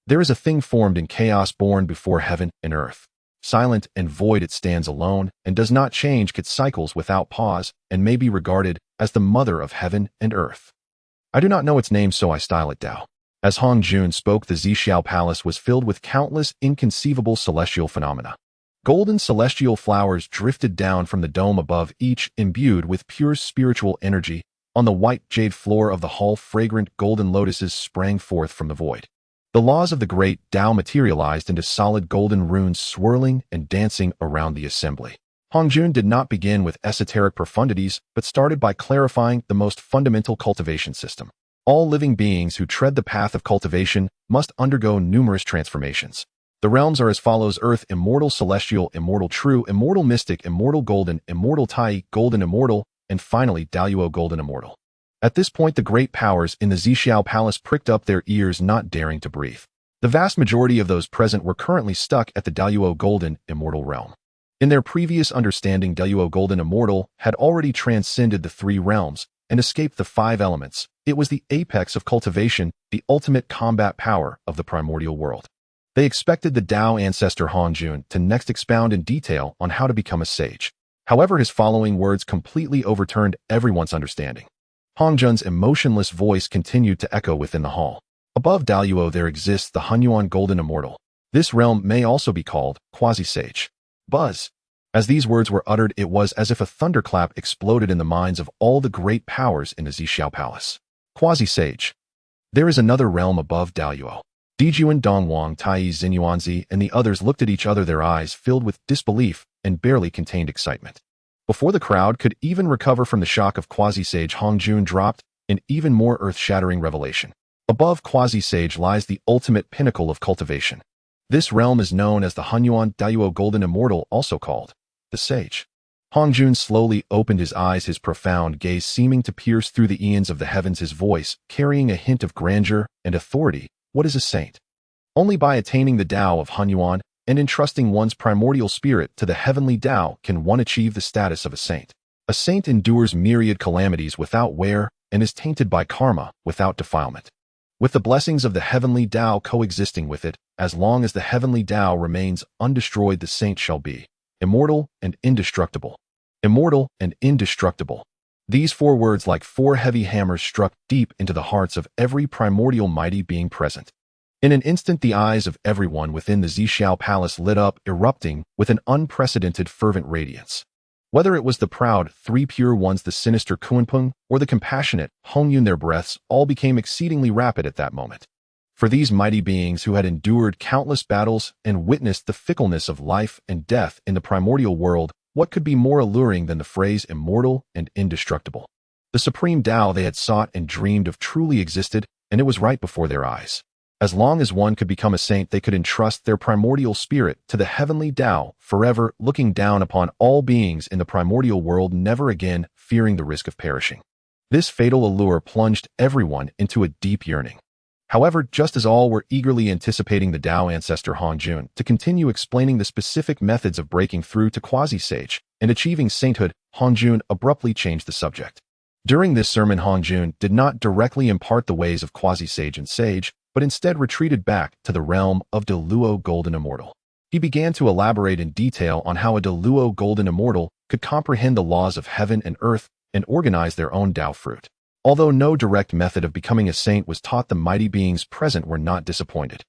There is a thing formed in chaos born before heaven and earth. Silent and void it stands alone and does not change its cycles without pause and may be regarded as the mother of heaven and earth. I do not know its name, so I style it Tao. As Honghuang spoke, the Ziao palace was filled with countless inconceivable celestial phenomena. Golden celestial flowers drifted down from the dome above, each imbued with pure spiritual energy. On the white jade floor of the hall, fragrant golden lotuses sprang forth from the void. The laws of the great Tao materialized into solid golden runes swirling and dancing around the assembly. Honghuang did not begin with esoteric profundities, but started by clarifying the most fundamental cultivation system. All living beings who tread the path of cultivation must undergo numerous transformations. The realms are as follows: Earth, immortal, celestial, immortal, true, immortal, mystic, immortal, golden, immortal, Tai, golden, immortal, and finally Daluo, golden, immortal. At this point, the great powers in the Ziao palace pricked up their ears, not daring to breathe. The vast majority of those present were currently stuck at the Daluo, golden, immortal realm. In their previous understanding, Daluo, golden, immortal had already transcended the three realms and escaped the five elements. It was the apex of cultivation, the ultimate combat power of the primordial world. They expected the Tao ancestor Honghuang to next expound in detail on how to become a sage. However, his following words completely overturned everyone's understanding. Hongzhun's emotionless voice continued to echo within the hall. Above Daluo there exists the Honghuang, golden, immortal. This realm may also be called quasi-sage. Buzz. As these words were uttered, it was as if a thunderclap exploded in the minds of all the great powers in the Ziao palace. Quasi-sage. There is another realm above Daluo. D Jang, Dongwang, Tai, Xinyuanzi, and the others looked at each other, their eyes filled with disbelief and barely contained excitement. Before the crowd could even recover from the shock of quasi-sage, Honghuang dropped an even more earth-shattering revelation. Above quasi-sage lies the ultimate pinnacle of cultivation. This realm is known as the Honghuang Daluo, golden, immortal, also called the sage. Honghuang slowly opened his eyes, his profound gaze seeming to pierce through the eons of the heavens, his voice carrying a hint of grandeur and authority. What is a saint? Only by attaining the Tao of Honghuang and entrusting one's primordial spirit to the heavenly Tao can one achieve the status of a saint. A saint endures myriad calamities without wear and is tainted by karma without defilement. With the blessings of the heavenly Tao coexisting with it, as long as the heavenly Tao remains undestroyed, the saint shall be immortal and indestructible. Immortal and indestructible. These four words, like four heavy hammers, struck deep into the hearts of every primordial mighty being present. In an instant, the eyes of everyone within the Ziao palace lit up, erupting with an unprecedented fervent radiance. Whether it was the proud three pure ones, the sinister Kunpeng, or the compassionate Honghuang, their breaths all became exceedingly rapid at that moment. For these mighty beings who had endured countless battles and witnessed the fickleness of life and death in the primordial world, what could be more alluring than the phrase immortal and indestructible? The supreme Tao they had sought and dreamed of truly existed, and it was right before their eyes. As long as one could become a saint, they could entrust their primordial spirit to the heavenly Tao, forever looking down upon all beings in the primordial world, never again fearing the risk of perishing. This fatal allure plunged everyone into a deep yearning. However, just as all were eagerly anticipating the Tao ancestor Honghuang to continue explaining the specific methods of breaking through to quasi-sage and achieving sainthood, Honghuang abruptly changed the subject. During this sermon, Honghuang did not directly impart the ways of quasi-sage and sage, but instead retreated back to the realm of Daluo, golden, immortal. He began to elaborate in detail on how a Daluo, golden, immortal could comprehend the laws of heaven and earth and organize their own Tao fruit. Although no direct method of becoming a saint was taught, the mighty beings present were not disappointed.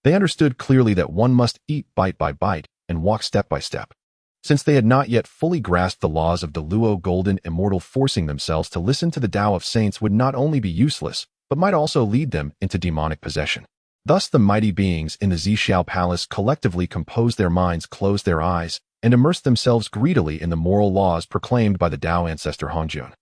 They understood clearly that one must eat bite by bite and walk step by step. Since they had not yet fully grasped the laws of Daluo, golden, immortal, forcing themselves to listen to the Tao of saints would not only be useless, but might also lead them into demonic possession. Thus the mighty beings in the Ziao palace collectively composed their minds, closed their eyes, and immersed themselves greedily in the moral laws proclaimed by the Tao ancestor Honghuang.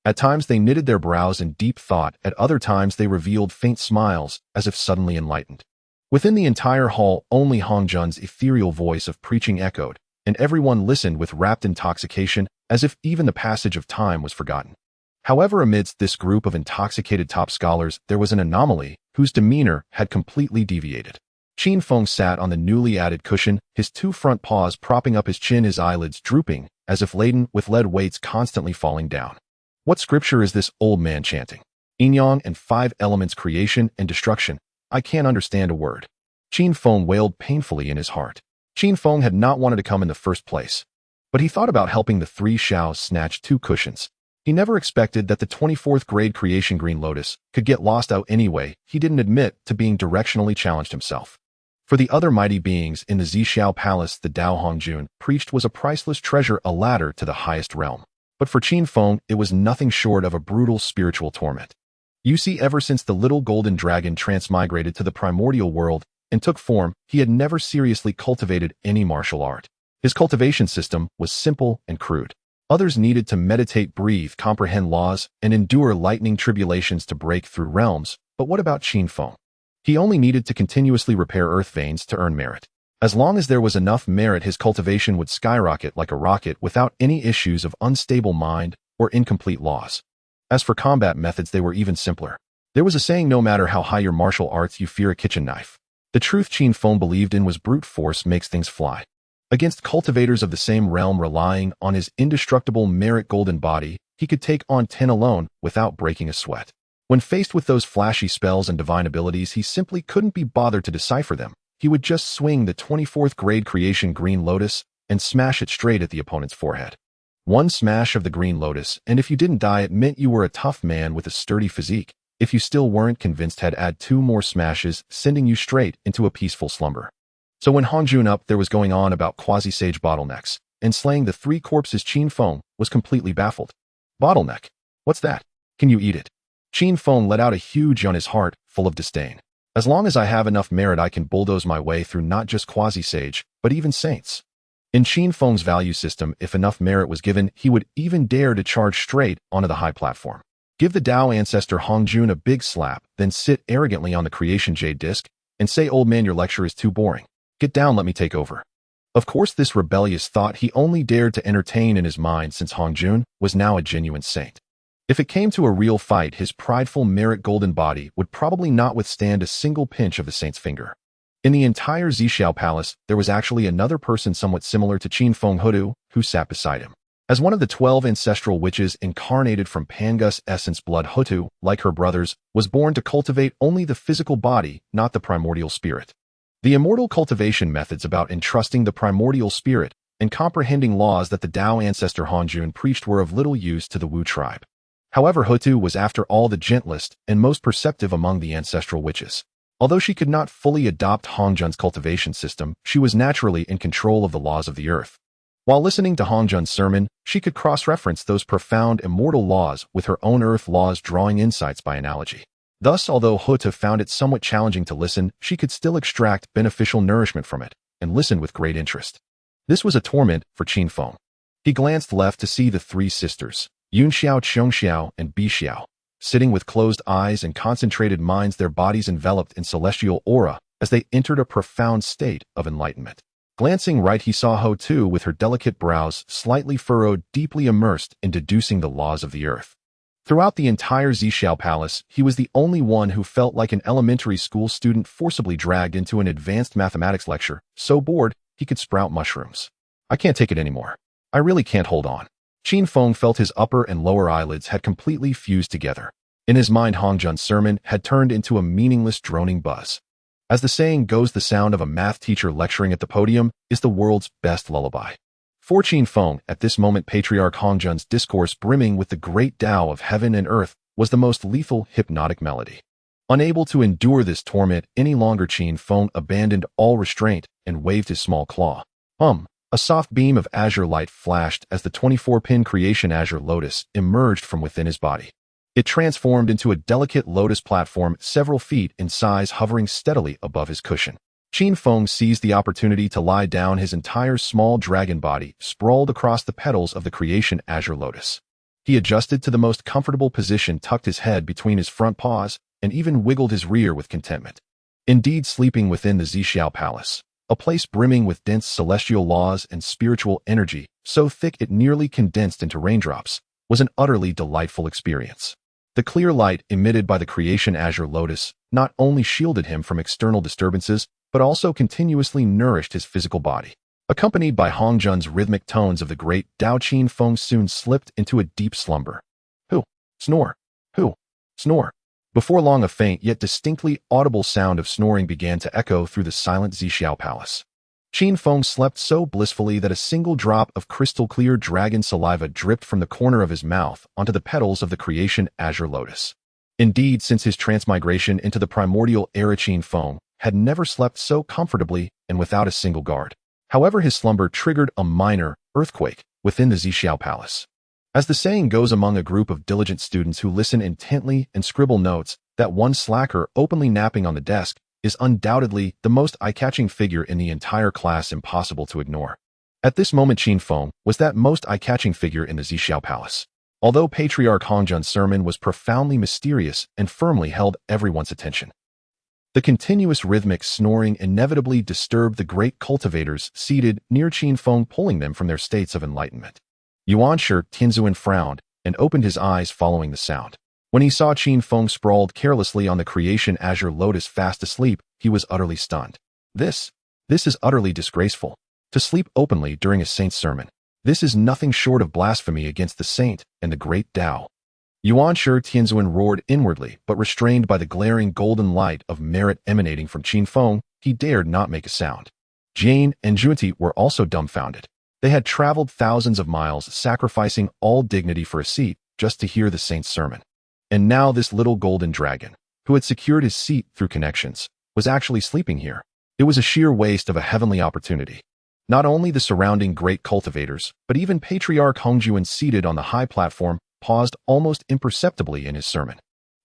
At times they knitted their brows in deep thought, at other times they revealed faint smiles, as if suddenly enlightened. Within the entire hall, only Hongzhun's ethereal voice of preaching echoed, and everyone listened with rapt intoxication, as if even the passage of time was forgotten. However, amidst this group of intoxicated top scholars, there was an anomaly whose demeanor had completely deviated. Qin Feng sat on the newly added cushion, his two front paws propping up his chin, his eyelids drooping, as if laden with lead weights constantly falling down. What scripture is this old man chanting? Yin-yang and 5 elements, creation and destruction. I can't understand a word. Qin Feng wailed painfully in his heart. Qin Feng had not wanted to come in the first place, but he thought about helping the 3 Xiaos snatch 2 cushions. He never expected that the 24th grade creation green lotus could get lost out anyway. He didn't admit to being directionally challenged himself. For the other mighty beings in the Ziao palace, the Dao Hongjun preached was a priceless treasure, a ladder to the highest realm. But for Qin Feng, it was nothing short of a brutal spiritual torment. You see, ever since the little golden dragon transmigrated to the primordial world and took form, he had never seriously cultivated any martial art. His cultivation system was simple and crude. Others needed to meditate, breathe, comprehend laws, and endure lightning tribulations to break through realms. But what about Qin Feng? He only needed to continuously repair earth veins to earn merit. As long as there was enough merit, his cultivation would skyrocket like a rocket without any issues of unstable mind or incomplete laws. As for combat methods, they were even simpler. There was a saying, no matter how high your martial arts, you fear a kitchen knife. The truth Qin Feng believed in was brute force makes things fly. Against cultivators of the same realm, relying on his indestructible merit golden body, he could take on 10 alone without breaking a sweat. When faced with those flashy spells and divine abilities, he simply couldn't be bothered to decipher them. He would just swing the 24th grade creation green lotus and smash it straight at the opponent's forehead. One smash of the green lotus, and if you didn't die, it meant you were a tough man with a sturdy physique. If you still weren't convinced, he'd add 2 more smashes, sending you straight into a peaceful slumber. So when Hongjun up there was going on about quasi-sage bottlenecks and slaying the 3 corpses, Qin Feng was completely baffled. Bottleneck? What's that? Can you eat it? Qin Feng let out a huge yawn, his heart full of disdain. As long as I have enough merit, I can bulldoze my way through not just quasi-sage, but even saints. In Qin Feng's value system, if enough merit was given, he would even dare to charge straight onto the high platform. Give the Dao ancestor Hongjun a big slap, then sit arrogantly on the creation jade disc and say, old man, your lecture is too boring. Get down, let me take over. Of course, this rebellious thought he only dared to entertain in his mind, since Hongjun was now a genuine saint. If it came to a real fight, his prideful merit golden body would probably not withstand a single pinch of the saint's finger. In the entire Ziao palace, there was actually another person somewhat similar to Qin Feng, Houtu, who sat beside him. As one of the 12 ancestral witches incarnated from Pangus essence blood, Houtu, like her brothers, was born to cultivate only the physical body, not the primordial spirit. The immortal cultivation methods about entrusting the primordial spirit and comprehending laws that the Dao ancestor Hongjun preached were of little use to the Wu tribe. However, Houtu was after all the gentlest and most perceptive among the ancestral witches. Although she could not fully adopt Hongjun's cultivation system, she was naturally in control of the laws of the earth. While listening to Hongjun's sermon, she could cross-reference those profound immortal laws with her own earth laws, drawing insights by analogy. Thus, although Houtu found it somewhat challenging to listen, she could still extract beneficial nourishment from it and listen with great interest. This was a torment for Qin Feng. He glanced left to see the 3 sisters, Yun Xiao, Qiong Xiao, and Bi Xiao, sitting with closed eyes and concentrated minds, their bodies enveloped in celestial aura as they entered a profound state of enlightenment. Glancing right, he saw Houtu with her delicate brows slightly furrowed, deeply immersed in deducing the laws of the earth. Throughout the entire Ziao palace, he was the only one who felt like an elementary school student forcibly dragged into an advanced mathematics lecture, so bored he could sprout mushrooms. I can't take it anymore. I really can't hold on. Qin Feng felt his upper and lower eyelids had completely fused together. In his mind, Hongjun's sermon had turned into a meaningless droning buzz. As the saying goes, the sound of a math teacher lecturing at the podium is the world's best lullaby. For Qin Feng, at this moment, Patriarch Hongjun's discourse, brimming with the great Tao of heaven and earth, was the most lethal hypnotic melody. Unable to endure this torment any longer, Qin Feng abandoned all restraint and waved his small claw. A soft beam of azure light flashed as the 24-pin creation azure lotus emerged from within his body. It transformed into a delicate lotus platform several feet in size, hovering steadily above his cushion. Qin Feng seized the opportunity to lie down. His entire small dragon body sprawled across the petals of the creation azure lotus. He adjusted to the most comfortable position, tucked his head between his front paws, and even wiggled his rear with contentment. Indeed, sleeping within the Ziao palace, a place brimming with dense celestial laws and spiritual energy, so thick it nearly condensed into raindrops, was an utterly delightful experience. The clear light emitted by the creation azure lotus not only shielded him from external disturbances, but also continuously nourished his physical body. Accompanied by Hongzhun's rhythmic tones of the great Dao, Qin Feng soon slipped into a deep slumber. Who? Snore. Who? Snore. Before long, a faint yet distinctly audible sound of snoring began to echo through the silent Ziao palace. Qin Feng slept so blissfully that a single drop of crystal-clear dragon saliva dripped from the corner of his mouth onto the petals of the creation azure lotus. Indeed, since his transmigration into the primordial era, Qin Feng had never slept so comfortably and without a single guard. However, his slumber triggered a minor earthquake within the Ziao palace. As the saying goes among a group of diligent students who listen intently and scribble notes, that one slacker openly napping on the desk is undoubtedly the most eye-catching figure in the entire class, impossible to ignore. At this moment, Qin Feng was that most eye-catching figure in the Ziao palace. Although Patriarch Hongzhun's sermon was profoundly mysterious and firmly held everyone's attention, the continuous rhythmic snoring inevitably disturbed the great cultivators seated near Qin Feng, pulling them from their states of enlightenment. Yuanshi Tianzuan frowned and opened his eyes following the sound. When he saw Qin Feng sprawled carelessly on the creation azure lotus fast asleep, he was utterly stunned. This is utterly disgraceful. To sleep openly during a saint's sermon. This is nothing short of blasphemy against the saint and the great Tao. Yuanshi Tianzuan roared inwardly, but restrained by the glaring golden light of merit emanating from Qin Feng, he dared not make a sound. Jane and Junti were also dumbfounded. They had traveled thousands of miles, sacrificing all dignity for a seat, just to hear the saint's sermon. And now this little golden dragon, who had secured his seat through connections, was actually sleeping here. It was a sheer waste of a heavenly opportunity. Not only the surrounding great cultivators, but even Patriarch Hongzhuan, seated on the high platform, paused almost imperceptibly in his sermon.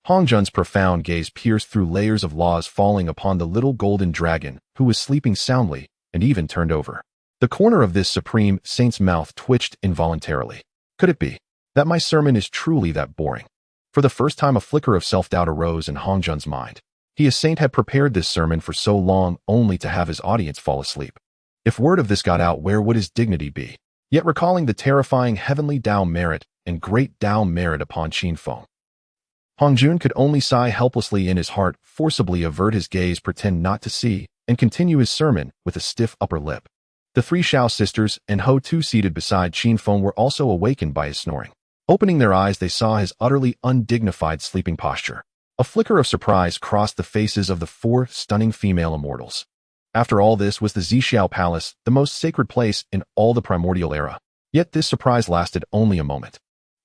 Hongzhun's profound gaze pierced through layers of laws, falling upon the little golden dragon, who was sleeping soundly, and even turned over. The corner of this supreme saint's mouth twitched involuntarily. Could it be that my sermon is truly that boring? For the first time, a flicker of self-doubt arose in Hongzhun's mind. He, a saint, had prepared this sermon for so long only to have his audience fall asleep. If word of this got out, where would his dignity be? Yet recalling the terrifying heavenly Tao merit and great Tao merit upon Qin Feng, Hongzhun could only sigh helplessly in his heart, forcibly avert his gaze, pretend not to see, and continue his sermon with a stiff upper lip. The three Xiao sisters and Houtu seated beside Qin Feng were also awakened by his snoring. Opening their eyes, they saw his utterly undignified sleeping posture. A flicker of surprise crossed the faces of the four stunning female immortals. After all, this was the Ziao palace, the most sacred place in all the primordial era. Yet this surprise lasted only a moment.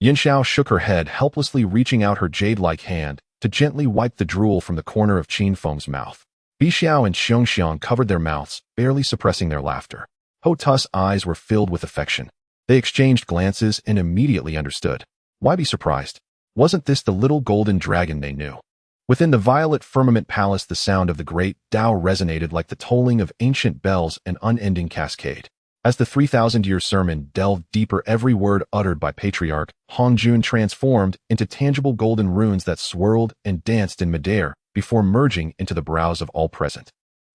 Yinxiao shook her head, helplessly reaching out her jade-like hand to gently wipe the drool from the corner of Qin Feng's mouth. Bixiao and Xiongxiang covered their mouths, barely suppressing their laughter. Houtu's eyes were filled with affection. They exchanged glances and immediately understood. Why be surprised? Wasn't this the little golden dragon they knew? Within the violet firmament palace, the sound of the great Tao resonated like the tolling of ancient bells, an unending cascade. As the 3,000-year sermon delved deeper, every word uttered by Patriarch Hongzhun transformed into tangible golden runes that swirled and danced in midair before merging into the brows of all present.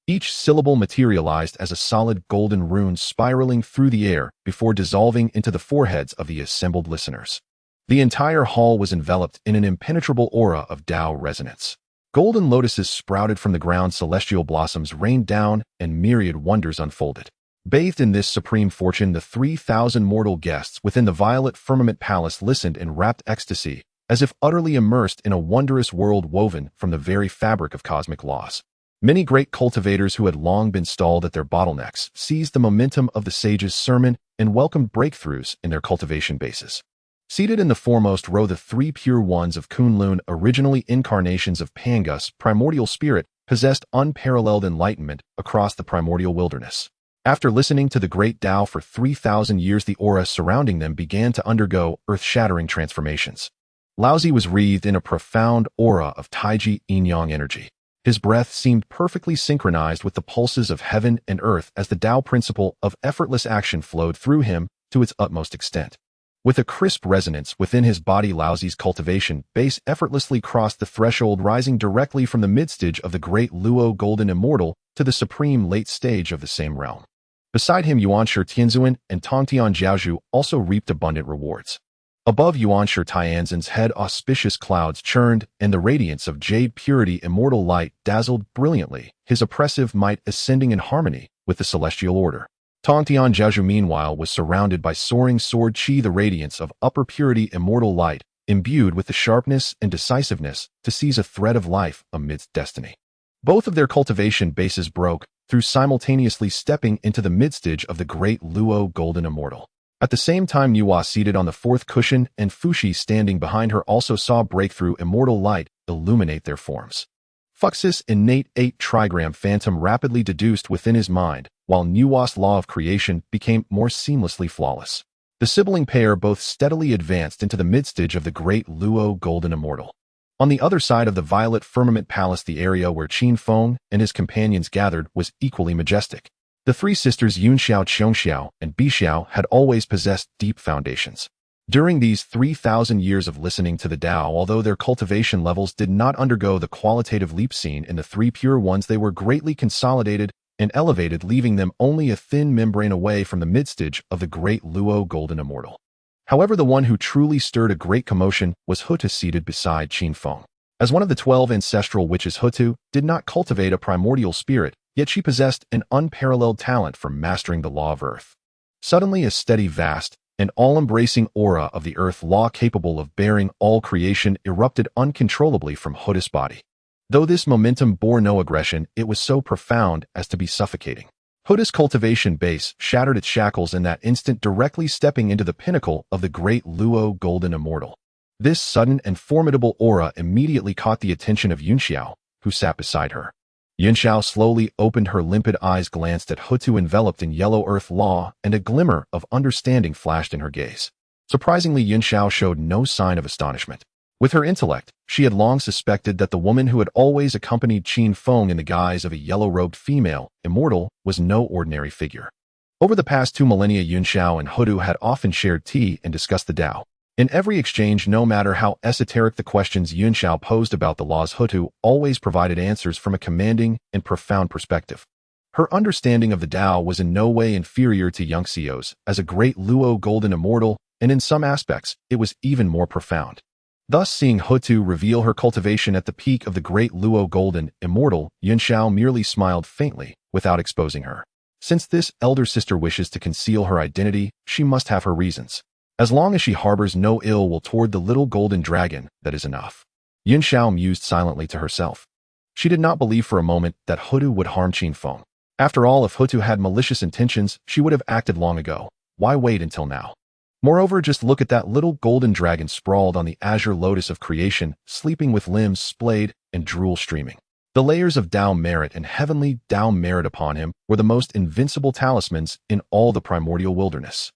Each syllable materialized as a solid golden rune spiraling through the air before dissolving into the foreheads of the assembled listeners. The entire hall was enveloped in an impenetrable aura of Tao resonance. Golden lotuses sprouted from the ground, celestial blossoms rained down, and myriad wonders unfolded. Bathed in this supreme fortune, the 3,000 mortal guests within the violet firmament palace listened in rapt ecstasy, as if utterly immersed in a wondrous world woven from the very fabric of cosmic laws. Many great cultivators who had long been stalled at their bottlenecks seized the momentum of the sage's sermon and welcomed breakthroughs in their cultivation bases. Seated in the foremost row, the three pure ones of Kunlun, originally incarnations of Pangus, primordial spirit, possessed unparalleled enlightenment across the primordial wilderness. After listening to the great Tao for 3,000 years, the aura surrounding them began to undergo earth-shattering transformations. Laozi was wreathed in a profound aura of Taiji yin-yang energy. His breath seemed perfectly synchronized with the pulses of heaven and earth as the Tao principle of effortless action flowed through him to its utmost extent. With a crisp resonance within his body, Laozi's cultivation base effortlessly crossed the threshold, rising directly from the midstage of the great Luo Golden Immortal to the supreme late stage of the same realm. Beside him, Yuanshi Tianzuan and Tongtian Jiaozhu also reaped abundant rewards. Above Yuanshi Tianzhen's head auspicious clouds churned, and the radiance of jade purity immortal light dazzled brilliantly, his oppressive might ascending in harmony with the celestial order. Tongtian Jiazhu meanwhile was surrounded by soaring sword qi, the radiance of upper purity immortal light, imbued with the sharpness and decisiveness to seize a thread of life amidst destiny. Both of their cultivation bases broke through simultaneously stepping into the midstage of the great Luo golden immortal. At the same time, Nuwa seated on the fourth cushion and Fuxi standing behind her also saw breakthrough immortal light illuminate their forms. Fux's innate 8 trigram phantom rapidly deduced within his mind, while Nuwa's law of creation became more seamlessly flawless. The sibling pair both steadily advanced into the midstage of the great Luo golden immortal. On the other side of the violet firmament palace, the area where Qin Feng and his companions gathered was equally majestic. The three sisters Yunxiao, Qiongxiao, and Bixiao had always possessed deep foundations. During these 3,000 years of listening to the Tao, although their cultivation levels did not undergo the qualitative leap seen in the three pure ones, they were greatly consolidated and elevated, leaving them only a thin membrane away from the midstage of the great Luo golden immortal. However, the one who truly stirred a great commotion was Houtu, seated beside Qin Feng. As one of the 12 ancestral witches, Houtu did not cultivate a primordial spirit, yet she possessed an unparalleled talent for mastering the law of earth. Suddenly, a steady, vast, and all-embracing aura of the earth law capable of bearing all creation erupted uncontrollably from Houtu's body. Though this momentum bore no aggression, it was so profound as to be suffocating. Houtu's cultivation base shattered its shackles in that instant, directly stepping into the pinnacle of the great Luo golden immortal. This sudden and formidable aura immediately caught the attention of Yunxiao, who sat beside her. Yunxiao slowly opened her limpid eyes, glanced at Houtu enveloped in yellow earth law, and a glimmer of understanding flashed in her gaze. Surprisingly, Yunxiao showed no sign of astonishment. With her intellect, she had long suspected that the woman who had always accompanied Qin Feng in the guise of a yellow-robed female, immortal, was no ordinary figure. Over the past 2 millennia, Yunxiao and Houtu had often shared tea and discussed the Tao. In every exchange, no matter how esoteric the questions Yunxiao posed about the laws, Houtu always provided answers from a commanding and profound perspective. Her understanding of the Tao was in no way inferior to Yunxiao's as a great Luo golden immortal, and in some aspects, it was even more profound. Thus, seeing Houtu reveal her cultivation at the peak of the great Luo golden immortal, Yunxiao merely smiled faintly, without exposing her. Since this elder sister wishes to conceal her identity, she must have her reasons. As long as she harbors no ill will toward the little golden dragon, that is enough. Yunxiao mused silently to herself. She did not believe for a moment that Houtu would harm Qin Feng. After all, if Houtu had malicious intentions, she would have acted long ago. Why wait until now? Moreover, just look at that little golden dragon sprawled on the azure lotus of creation, sleeping with limbs splayed and drool streaming. The layers of Tao merit and heavenly Tao merit upon him were the most invincible talismans in all the primordial wilderness.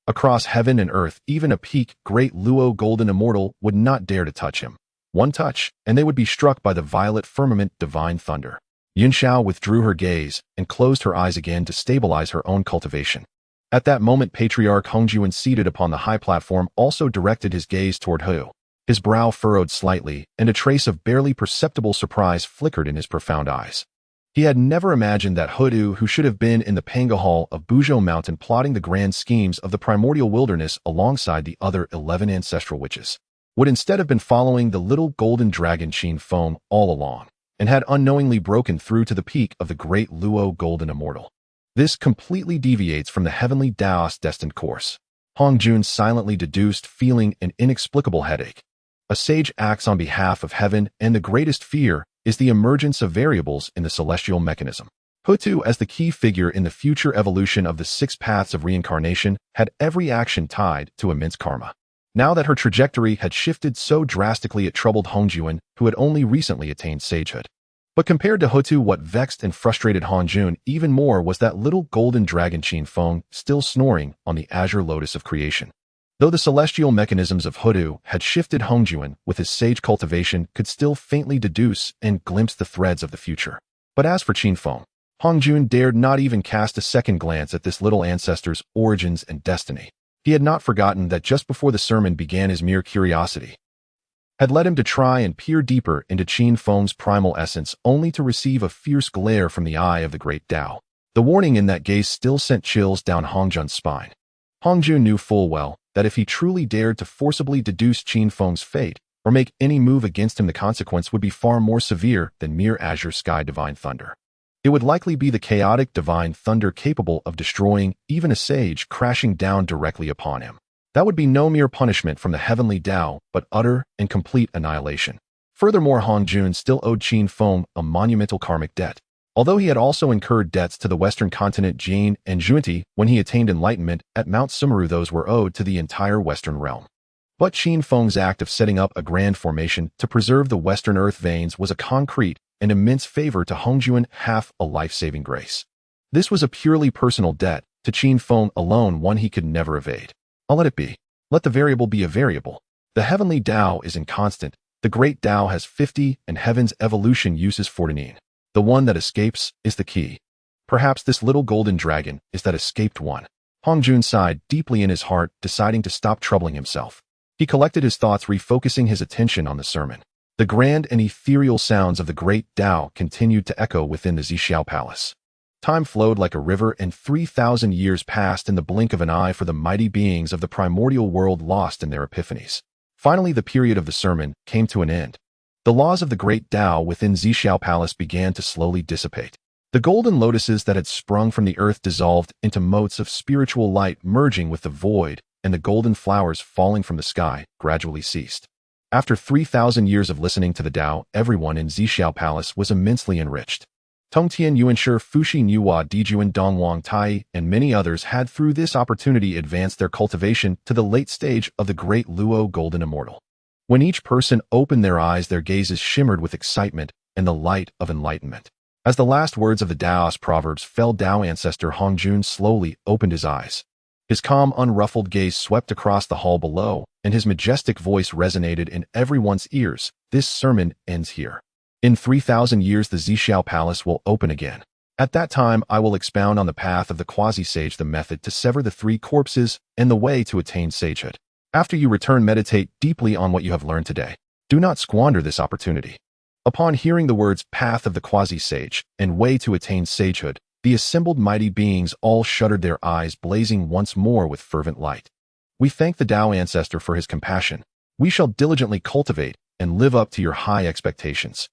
Across heaven and earth, even a peak, great Luo golden immortal would not dare to touch him. One touch, and they would be struck by the violet firmament divine thunder. Yunxiao withdrew her gaze and closed her eyes again to stabilize her own cultivation. At that moment, Patriarch Honghuang, seated upon the high platform, also directed his gaze toward Houtu. His brow furrowed slightly, and a trace of barely perceptible surprise flickered in his profound eyes. He had never imagined that Houtu, who should have been in the Panga Hall of Buzhou Mountain plotting the grand schemes of the primordial wilderness alongside the other 11 ancestral witches, would instead have been following the little golden dragon Qin Feng all along, and had unknowingly broken through to the peak of the great Luo golden immortal. This completely deviates from the heavenly Taoist destined course. Honghuang silently deduced, feeling an inexplicable headache. A sage acts on behalf of heaven, and the greatest fear is the emergence of variables in the celestial mechanism. Houtu, as the key figure in the future evolution of the 6 paths of reincarnation, had every action tied to immense karma. Now that her trajectory had shifted so drastically, it troubled Honghuang, who had only recently attained sagehood. But compared to Houtu, what vexed and frustrated Honghuang even more was that little golden dragon Qin Feng still snoring on the azure lotus of creation. Though the celestial mechanisms of Houtu had shifted, Honghuang, with his sage cultivation, could still faintly deduce and glimpse the threads of the future. But as for Qin Feng, Honghuang dared not even cast a second glance at this little ancestor's origins and destiny. He had not forgotten that just before the sermon began, his mere curiosity had led him to try and peer deeper into Qin Feng's primal essence, only to receive a fierce glare from the eye of the great Tao. The warning in that gaze still sent chills down Honghuang's spine. Honghuang knew full well that if he truly dared to forcibly deduce Qin Feng's fate, or make any move against him, the consequence would be far more severe than mere azure sky divine thunder. It would likely be the chaotic divine thunder capable of destroying even a sage, crashing down directly upon him. That would be no mere punishment from the heavenly Tao, but utter and complete annihilation. Furthermore, Hongjun still owed Qin Feng a monumental karmic debt. Although he had also incurred debts to the western continent Jin and Junti when he attained enlightenment at Mount Sumeru, those were owed to the entire western realm. But Qin Feng's act of setting up a grand formation to preserve the western earth veins was a concrete and immense favor to Hongjun, half a life-saving grace. This was a purely personal debt, to Qin Feng alone, one he could never evade. I'll let it be. Let the variable be a variable. The heavenly Tao is inconstant. The great Tao has 50, and heaven's evolution uses 49. The one that escapes is the key. Perhaps this little golden dragon is that escaped one. Hongjun sighed deeply in his heart, deciding to stop troubling himself. He collected his thoughts, refocusing his attention on the sermon. The grand and ethereal sounds of the great Tao continued to echo within the Ziao Palace. Time flowed like a river, and 3,000 years passed in the blink of an eye for the mighty beings of the primordial world lost in their epiphanies. Finally, the period of the sermon came to an end. The laws of the great Tao within Ziao Palace began to slowly dissipate. The golden lotuses that had sprung from the earth dissolved into motes of spiritual light, merging with the void, and the golden flowers falling from the sky gradually ceased. After 3,000 years of listening to the Tao, everyone in Ziao Palace was immensely enriched. Tongtian Yuanshi, Fuxi Nuwa, Dijuan Dongwang Tai, and many others had through this opportunity advanced their cultivation to the late stage of the great Luo Golden Immortal. When each person opened their eyes, their gazes shimmered with excitement and the light of enlightenment. As the last words of the Taoist proverbs fell, Tao ancestor Hongjun slowly opened his eyes. His calm, unruffled gaze swept across the hall below, and his majestic voice resonated in everyone's ears. This sermon ends here. In 3,000 years, the Ziao Palace will open again. At that time, I will expound on the path of the quasi-sage, the method to sever the three corpses, and the way to attain sagehood. After you return, meditate deeply on what you have learned today. Do not squander this opportunity. Upon hearing the words path of the quasi-sage and way to attain sagehood, the assembled mighty beings all shuddered, their eyes blazing once more with fervent light. We thank the Tao ancestor for his compassion. We shall diligently cultivate and live up to your high expectations.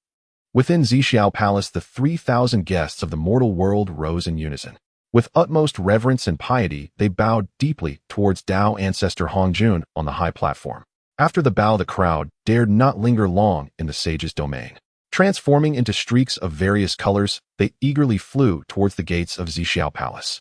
Within Ziao Palace, the 3,000 guests of the mortal world rose in unison. With utmost reverence and piety, they bowed deeply towards Tao ancestor Hongjun on the high platform. After the bow, the crowd dared not linger long in the sage's domain. Transforming into streaks of various colors, they eagerly flew towards the gates of Ziao Palace.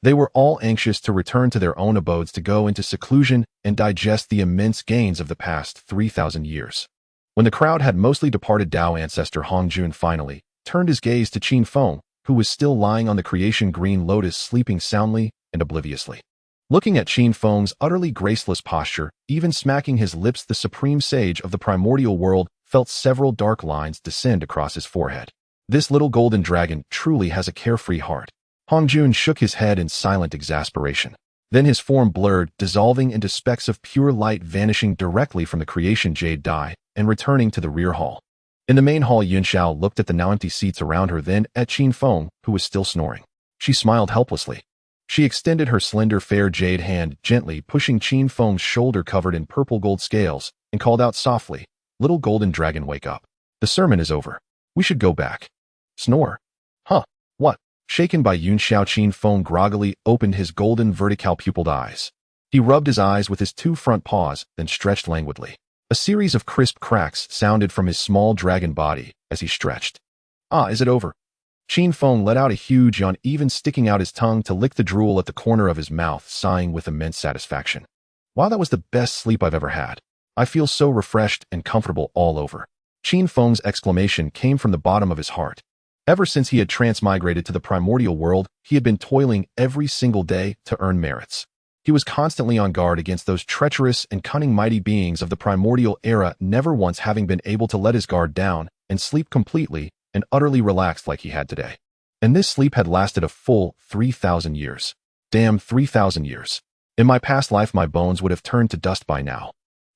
They were all anxious to return to their own abodes, to go into seclusion and digest the immense gains of the past 3,000 years. When the crowd had mostly departed, Tao ancestor Hongjun finally turned his gaze to Qin Feng, who was still lying on the creation green lotus, sleeping soundly and obliviously. Looking at Qin Feng's utterly graceless posture, even smacking his lips, the supreme sage of the primordial world felt several dark lines descend across his forehead. This little golden dragon truly has a carefree heart. Hongjun shook his head in silent exasperation. Then his form blurred, dissolving into specks of pure light, vanishing directly from the creation jade dye and returning to the rear hall. In the main hall, Yunxiao looked at the now empty seats around her, then at Qin Feng, who was still snoring. She smiled helplessly. She extended her slender, fair jade hand, gently pushing Qin Feng's shoulder covered in purple gold scales, and called out softly, "Little golden dragon, wake up. The sermon is over. We should go back." Snore. Huh, what? Shaken by Yunxiao, Qin Feng groggily opened his golden vertical pupilled eyes. He rubbed his eyes with his two front paws, then stretched languidly. A series of crisp cracks sounded from his small dragon body as he stretched. Ah, is it over? Qin Feng let out a huge yawn, even sticking out his tongue to lick the drool at the corner of his mouth, sighing with immense satisfaction. Wow, that was the best sleep I've ever had. I feel so refreshed and comfortable all over. Qin Feng's exclamation came from the bottom of his heart. Ever since he had transmigrated to the primordial world, he had been toiling every single day to earn merits. He was constantly on guard against those treacherous and cunning mighty beings of the primordial era, never once having been able to let his guard down and sleep completely and utterly relaxed like he had today. And this sleep had lasted a full 3,000 years. Damn, 3,000 years. In my past life, my bones would have turned to dust by now.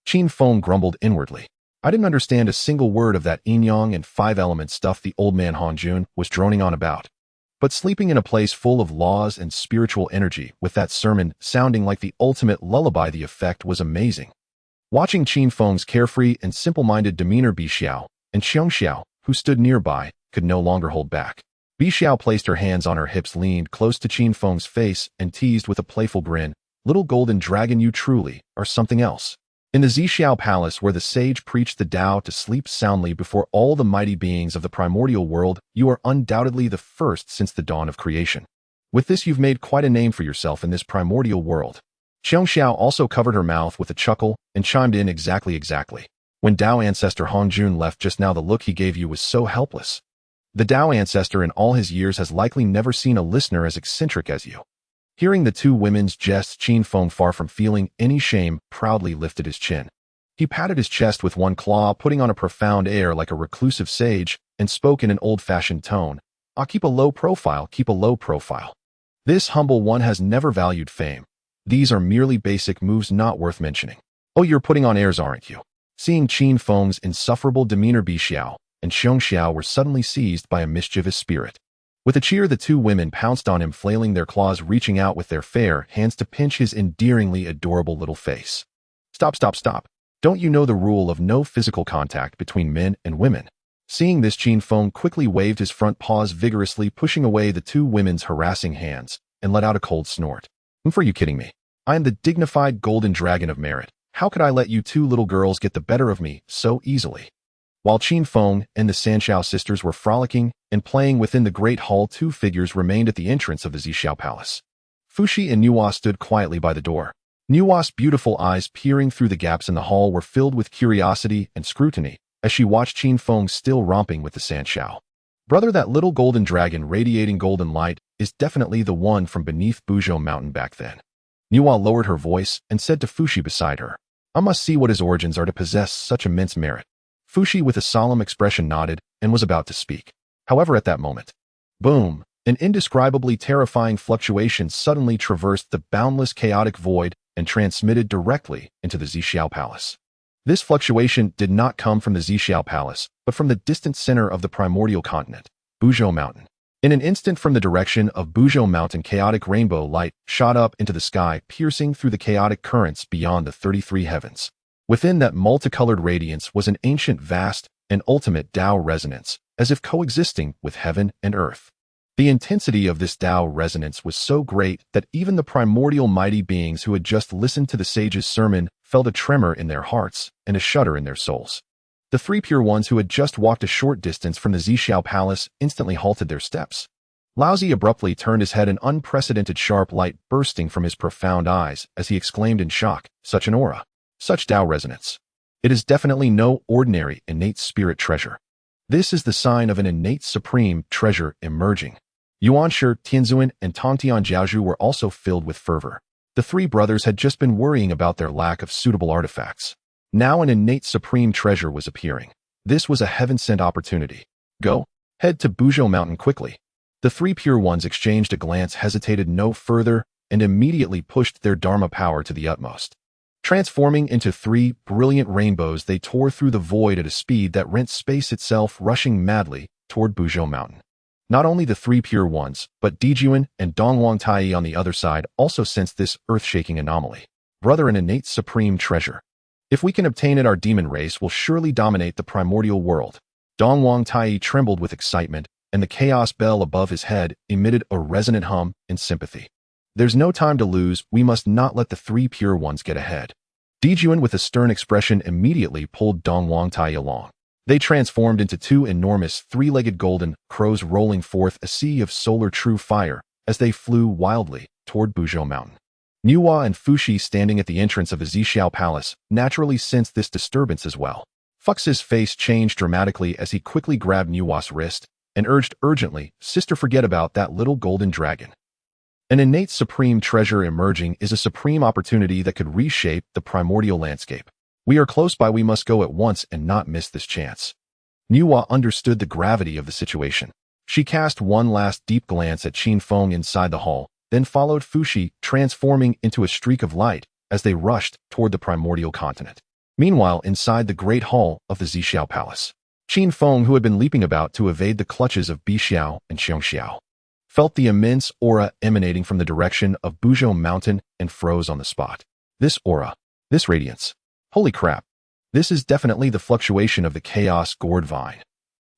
Qin Feng grumbled inwardly. I didn't understand a single word of that yin yang and five-element stuff the old man Hongjun was droning on about. But sleeping in a place full of laws and spiritual energy, with that sermon sounding like the ultimate lullaby, the effect was amazing. Watching Qin Feng's carefree and simple-minded demeanor, Bi Xiao and Xiong Xiao, who stood nearby, could no longer hold back. Bi Xiao placed her hands on her hips, leaned close to Qin Feng's face, and teased with a playful grin, "Little golden dragon, you truly are something else." In the Ziao Palace, where the sage preached the Tao to sleep soundly before all the mighty beings of the primordial world, you are undoubtedly the first since the dawn of creation. With this, you've made quite a name for yourself in this primordial world. Xiong Xiao also covered her mouth with a chuckle and chimed in, exactly. When Tao ancestor Hongjun left just now, the look he gave you was so helpless. The Tao ancestor in all his years has likely never seen a listener as eccentric as you. Hearing the two women's jests, Qin Feng, far from feeling any shame, proudly lifted his chin. He patted his chest with one claw, putting on a profound air like a reclusive sage, and spoke in an old-fashioned tone. "I'll keep a low profile, This humble one has never valued fame. These are merely basic moves not worth mentioning." "Oh, you're putting on airs, aren't you?" Seeing Qin Feng's insufferable demeanor, Bi Xiao and Xiong Xiao were suddenly seized by a mischievous spirit. With a cheer, the two women pounced on him, flailing their claws, reaching out with their fair hands to pinch his endearingly adorable little face. Stop. Don't you know the rule of no physical contact between men and women?" Seeing this, Qin Feng quickly waved his front paws vigorously, pushing away the two women's harassing hands, and let out a cold snort. "Are you kidding me? I am the dignified golden dragon of merit. How could I let you two little girls get the better of me so easily?" While Qin Feng and the Sanshao sisters were frolicking and playing within the great hall, two figures remained at the entrance of the Ziao Palace. Fuxi and Nuwa stood quietly by the door. Nuwa's beautiful eyes peering through the gaps in the hall were filled with curiosity and scrutiny as she watched Qin Feng still romping with the Sanshao. "Brother, that little golden dragon radiating golden light is definitely the one from beneath Buzhou Mountain back then." Nuwa lowered her voice and said to Fuxi beside her, "I must see what his origins are to possess such immense merit." Fuxi, with a solemn expression, nodded and was about to speak. However, at that moment, boom, an indescribably terrifying fluctuation suddenly traversed the boundless chaotic void and transmitted directly into the Ziao Palace. This fluctuation did not come from the Ziao Palace, but from the distant center of the primordial continent, Buzhou Mountain. In an instant, from the direction of Buzhou Mountain, chaotic rainbow light shot up into the sky, piercing through the chaotic currents beyond the 33 heavens. Within that multicolored radiance was an ancient, vast, and ultimate Tao resonance, as if coexisting with heaven and earth. The intensity of this Tao resonance was so great that even the primordial mighty beings who had just listened to the sage's sermon felt a tremor in their hearts and a shudder in their souls. The three pure ones who had just walked a short distance from the Ziao Palace instantly halted their steps. Laozi abruptly turned his head, an unprecedented sharp light bursting from his profound eyes as he exclaimed in shock, "Such an aura! Such Tao resonance! It is definitely no ordinary innate spirit treasure. This is the sign of an innate supreme treasure emerging." Yuanshi, Tianzuan, and Tongtian Jiaozhu were also filled with fervor. The three brothers had just been worrying about their lack of suitable artifacts. Now an innate supreme treasure was appearing. This was a heaven-sent opportunity. "Go. Head to Buzhou Mountain quickly." The three pure ones exchanged a glance, hesitated no further, and immediately pushed their Dharma power to the utmost. Transforming into three brilliant rainbows, they tore through the void at a speed that rent space itself, rushing madly toward Buzhou Mountain. Not only the three pure ones, but D Jang and Dongwang Tai on the other side also sensed this earth-shaking anomaly. "Brother, an innate supreme treasure. If we can obtain it, our demon race will surely dominate the primordial world." Dongwang Tai trembled with excitement, and the chaos bell above his head emitted a resonant hum in sympathy. "There's no time to lose. We must not let the three pure ones get ahead." D Jang, with a stern expression, immediately pulled Dongwang Tai along. They transformed into two enormous three-legged golden crows, rolling forth a sea of solar true fire as they flew wildly toward Buzhou Mountain. Nuwa and Fuxi, standing at the entrance of the Ziao Palace, naturally sensed this disturbance as well. Fux's face changed dramatically as he quickly grabbed Nuwa's wrist and urged urgently, "Sister, forget about that little golden dragon. An innate supreme treasure emerging is a supreme opportunity that could reshape the primordial landscape. We are close by. We must go at once and not miss this chance." Nuwa understood the gravity of the situation. She cast one last deep glance at Qin Feng inside the hall, then followed Fuxi, transforming into a streak of light as they rushed toward the primordial continent. Meanwhile, inside the great hall of the Ziao Palace, Qin Feng, who had been leaping about to evade the clutches of Bi Xiao and Xiong Xiao, felt the immense aura emanating from the direction of Buzhou Mountain and froze on the spot. This aura, this radiance. Holy crap. This is definitely the fluctuation of the chaos gourd vine.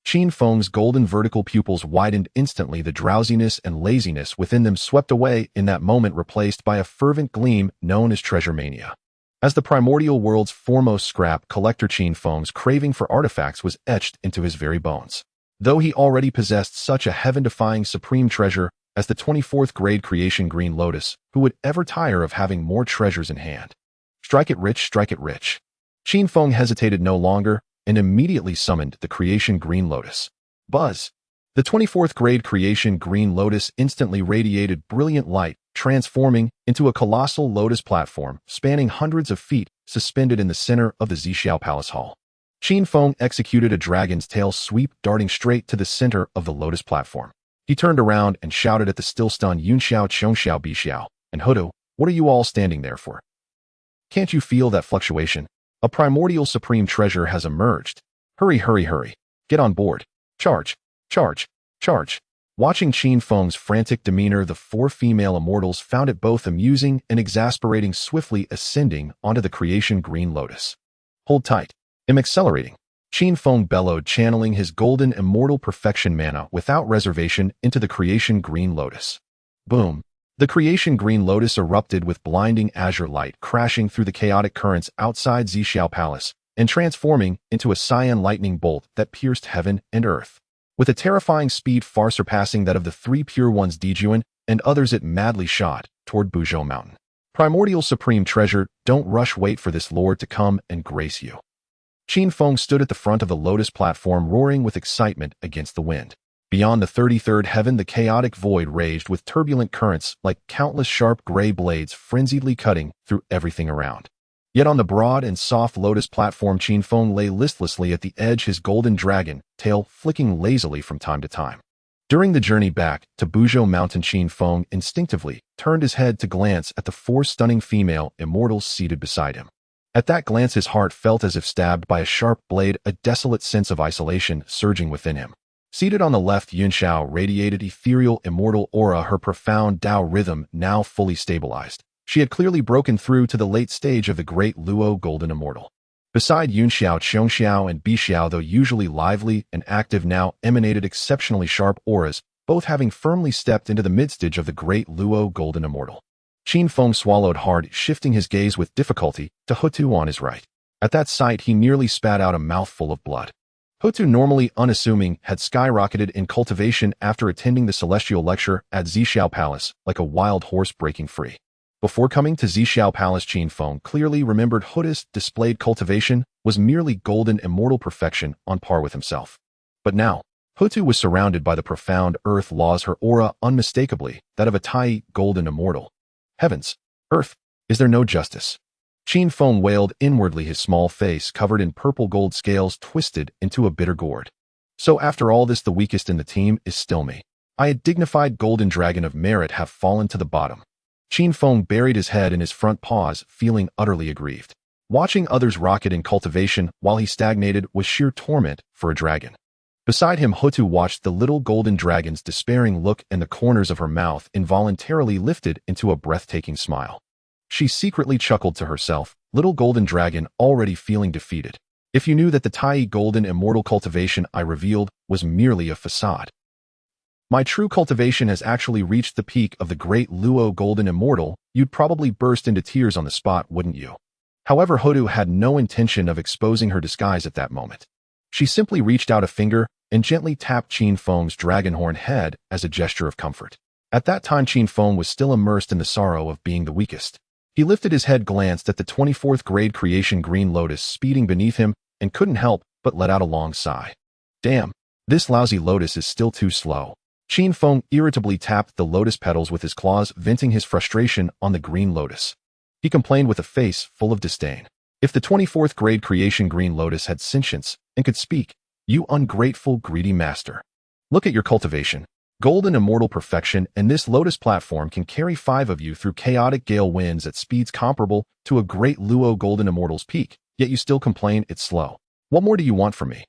Qin Feng's golden vertical pupils widened instantly, the drowsiness and laziness within them swept away in that moment, replaced by a fervent gleam known as treasure mania. As the primordial world's foremost scrap collector, Qin Feng's craving for artifacts was etched into his very bones. Though he already possessed such a heaven-defying supreme treasure as the 24th grade creation green lotus, who would ever tire of having more treasures in hand? Strike it rich, strike it rich. Qin Feng hesitated no longer and immediately summoned the creation green lotus. Buzz! The 24th grade creation green lotus instantly radiated brilliant light, transforming into a colossal lotus platform spanning hundreds of feet, suspended in the center of the Ziao Palace Hall. Qin Feng executed a dragon's tail sweep, darting straight to the center of the lotus platform. He turned around and shouted at the still-stunned Yunxiao, Chongxiao, Bixiao, and Houtu, "What are you all standing there for? Can't you feel that fluctuation? A primordial supreme treasure has emerged. Hurry, hurry, hurry. Get on board. Charge, charge, charge." Watching Qin Feng's frantic demeanor, the four female immortals found it both amusing and exasperating, swiftly ascending onto the creation green lotus. "Hold tight. I'm accelerating." Qin Feng bellowed, channeling his golden immortal perfection mana without reservation into the creation green lotus. Boom. The creation green lotus erupted with blinding azure light, crashing through the chaotic currents outside Ziao Palace and transforming into a cyan lightning bolt that pierced heaven and earth. With a terrifying speed far surpassing that of the three pure ones D Jang and others, it madly shot toward Buzhou Mountain. Primordial supreme treasure, don't rush, wait for this lord to come and grace you. Qin Feng stood at the front of the lotus platform, roaring with excitement against the wind. Beyond the 33rd heaven, the chaotic void raged with turbulent currents like countless sharp gray blades frenziedly cutting through everything around. Yet on the broad and soft lotus platform, Qin Feng lay listlessly at the edge, his golden dragon tail flicking lazily from time to time. During the journey back to Buzhou Mountain, Qin Feng instinctively turned his head to glance at the four stunning female immortals seated beside him. At that glance, his heart felt as if stabbed by a sharp blade, a desolate sense of isolation surging within him. Seated on the left, Yunxiao radiated ethereal immortal aura, her profound Tao rhythm now fully stabilized. She had clearly broken through to the late stage of the great Luo golden immortal. Beside Yunxiao, Chongxiao and Bixiao, though usually lively and active, now emanated exceptionally sharp auras, both having firmly stepped into the midstage of the great Luo golden immortal. Qin Feng swallowed hard, shifting his gaze with difficulty to Houtu on his right. At that sight, he nearly spat out a mouthful of blood. Houtu, normally unassuming, had skyrocketed in cultivation after attending the celestial lecture at Ziao Palace, like a wild horse breaking free. Before coming to Ziao Palace, Qin Feng clearly remembered Houtu's displayed cultivation was merely golden immortal perfection on par with himself. But now, Houtu was surrounded by the profound earth laws, her aura unmistakably that of a Tai golden immortal. Heavens! Earth! Is there no justice? Qin Feng wailed inwardly, his small face covered in purple gold scales twisted into a bitter gourd. So after all this, the weakest in the team is still me. I, a dignified golden dragon of merit, have fallen to the bottom. Qin Feng buried his head in his front paws, feeling utterly aggrieved. Watching others rocket in cultivation while he stagnated was sheer torment for a dragon. Beside him, Houtu watched the little golden dragon's despairing look, and the corners of her mouth involuntarily lifted into a breathtaking smile. She secretly chuckled to herself, little golden dragon, already feeling defeated. If you knew that the Tai golden immortal cultivation I revealed was merely a facade. My true cultivation has actually reached the peak of the great Luo golden immortal, you'd probably burst into tears on the spot, wouldn't you? However, Houtu had no intention of exposing her disguise at that moment. She simply reached out a finger and gently tapped Qin Feng's dragonhorn head as a gesture of comfort. At that time, Qin Feng was still immersed in the sorrow of being the weakest. He lifted his head, glanced at the 24th grade creation green lotus speeding beneath him, and couldn't help but let out a long sigh. Damn, this lousy lotus is still too slow. Qin Feng irritably tapped the lotus petals with his claws, venting his frustration on the green lotus. He complained with a face full of disdain. If the 24th grade creation green lotus had sentience and could speak, you ungrateful, greedy master. Look at your cultivation. Golden immortal perfection, and this lotus platform can carry 5 of you through chaotic gale winds at speeds comparable to a great Luo golden immortal's peak, yet you still complain it's slow. What more do you want from me?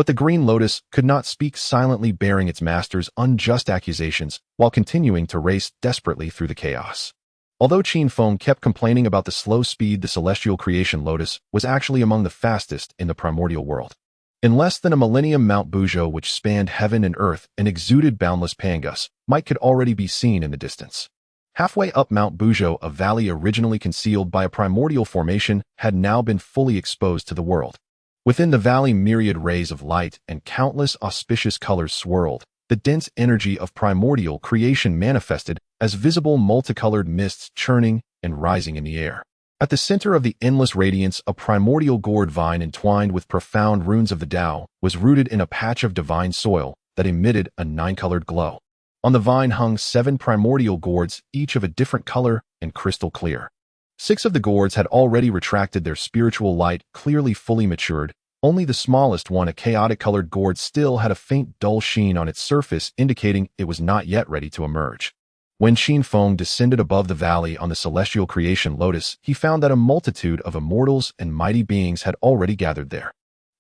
But the Green Lotus could not speak silently, bearing its master's unjust accusations while continuing to race desperately through the chaos. Although Qin Feng kept complaining about the slow speed, the celestial creation lotus was actually among the fastest in the primordial world. In less than a millennium, Mount Buzhou, which spanned heaven and earth and exuded boundless pangus, could already be seen in the distance. Halfway up Mount Buzhou, a valley originally concealed by a primordial formation had now been fully exposed to the world. Within the valley, myriad rays of light and countless auspicious colors swirled. The dense energy of primordial creation manifested as visible multicolored mists churning and rising in the air. At the center of the endless radiance, a primordial gourd vine entwined with profound runes of the Tao was rooted in a patch of divine soil that emitted a nine-colored glow. On the vine hung 7 primordial gourds, each of a different color and crystal clear. 6 of the gourds had already retracted their spiritual light, clearly fully matured. Only the smallest one, a chaotic-colored gourd, still had a faint dull sheen on its surface, indicating it was not yet ready to emerge. When Qin Feng descended above the valley on the celestial creation lotus, he found that a multitude of immortals and mighty beings had already gathered there.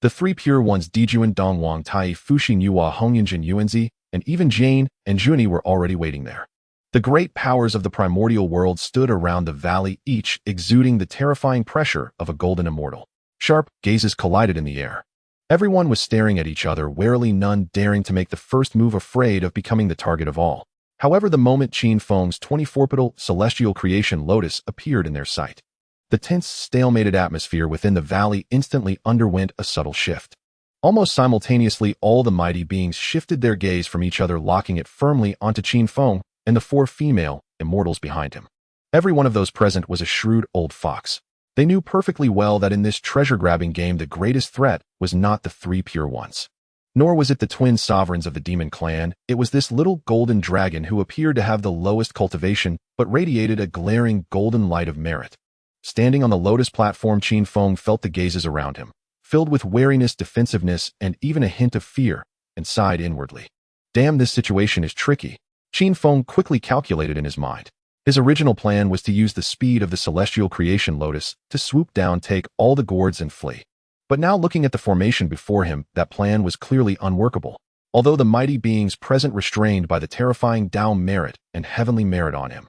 The 3 pure ones, D Jang, Dongwang, Tai, Fuxing, Yuhua, Hongyinjin, Yuanzi, and even Jane and Juni were already waiting there. The great powers of the primordial world stood around the valley, each exuding the terrifying pressure of a golden immortal. Sharp gazes collided in the air. Everyone was staring at each other warily, none daring to make the first move, afraid of becoming the target of all. However, the moment Qin Feng's 24-petal celestial creation lotus appeared in their sight, the tense, stalemated atmosphere within the valley instantly underwent a subtle shift. Almost simultaneously, all the mighty beings shifted their gaze from each other, locking it firmly onto Qin Feng and the 4 female immortals behind him. Every one of those present was a shrewd old fox. They knew perfectly well that in this treasure-grabbing game the greatest threat was not the 3 pure ones. Nor was it the twin sovereigns of the demon clan. It was this little golden dragon who appeared to have the lowest cultivation but radiated a glaring golden light of merit. Standing on the lotus platform, Qin Feng felt the gazes around him, filled with wariness, defensiveness, and even a hint of fear, and sighed inwardly. Damn, this situation is tricky. Qin Feng quickly calculated in his mind. His original plan was to use the speed of the celestial creation lotus to swoop down, take all the gourds, and flee. But now, looking at the formation before him, that plan was clearly unworkable. Although the mighty beings present, restrained by the terrifying Tao merit and heavenly merit on him,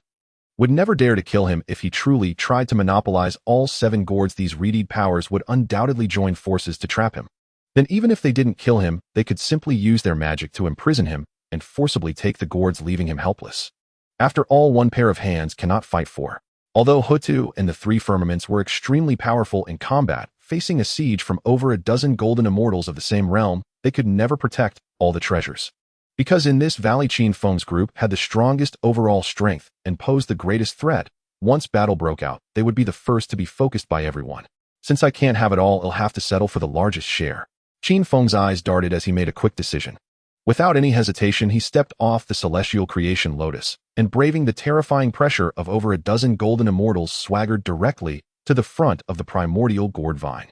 would never dare to kill him if he truly tried to monopolize all 7 gourds, these reedied powers would undoubtedly join forces to trap him. Then even if they didn't kill him, they could simply use their magic to imprison him and forcibly take the gourds, leaving him helpless. After all, one pair of hands cannot fight 4. Although Houtu and the 3 firmaments were extremely powerful in combat, facing a siege from over a dozen golden immortals of the same realm, they could never protect all the treasures. Because in this valley, Qin Feng's group had the strongest overall strength and posed the greatest threat. Once battle broke out, they would be the first to be focused by everyone. Since I can't have it all, I'll have to settle for the largest share. Qin Feng's eyes darted as he made a quick decision. Without any hesitation, he stepped off the celestial creation lotus, and braving the terrifying pressure of over a dozen golden immortals, swaggered directly to the front of the primordial gourd vine.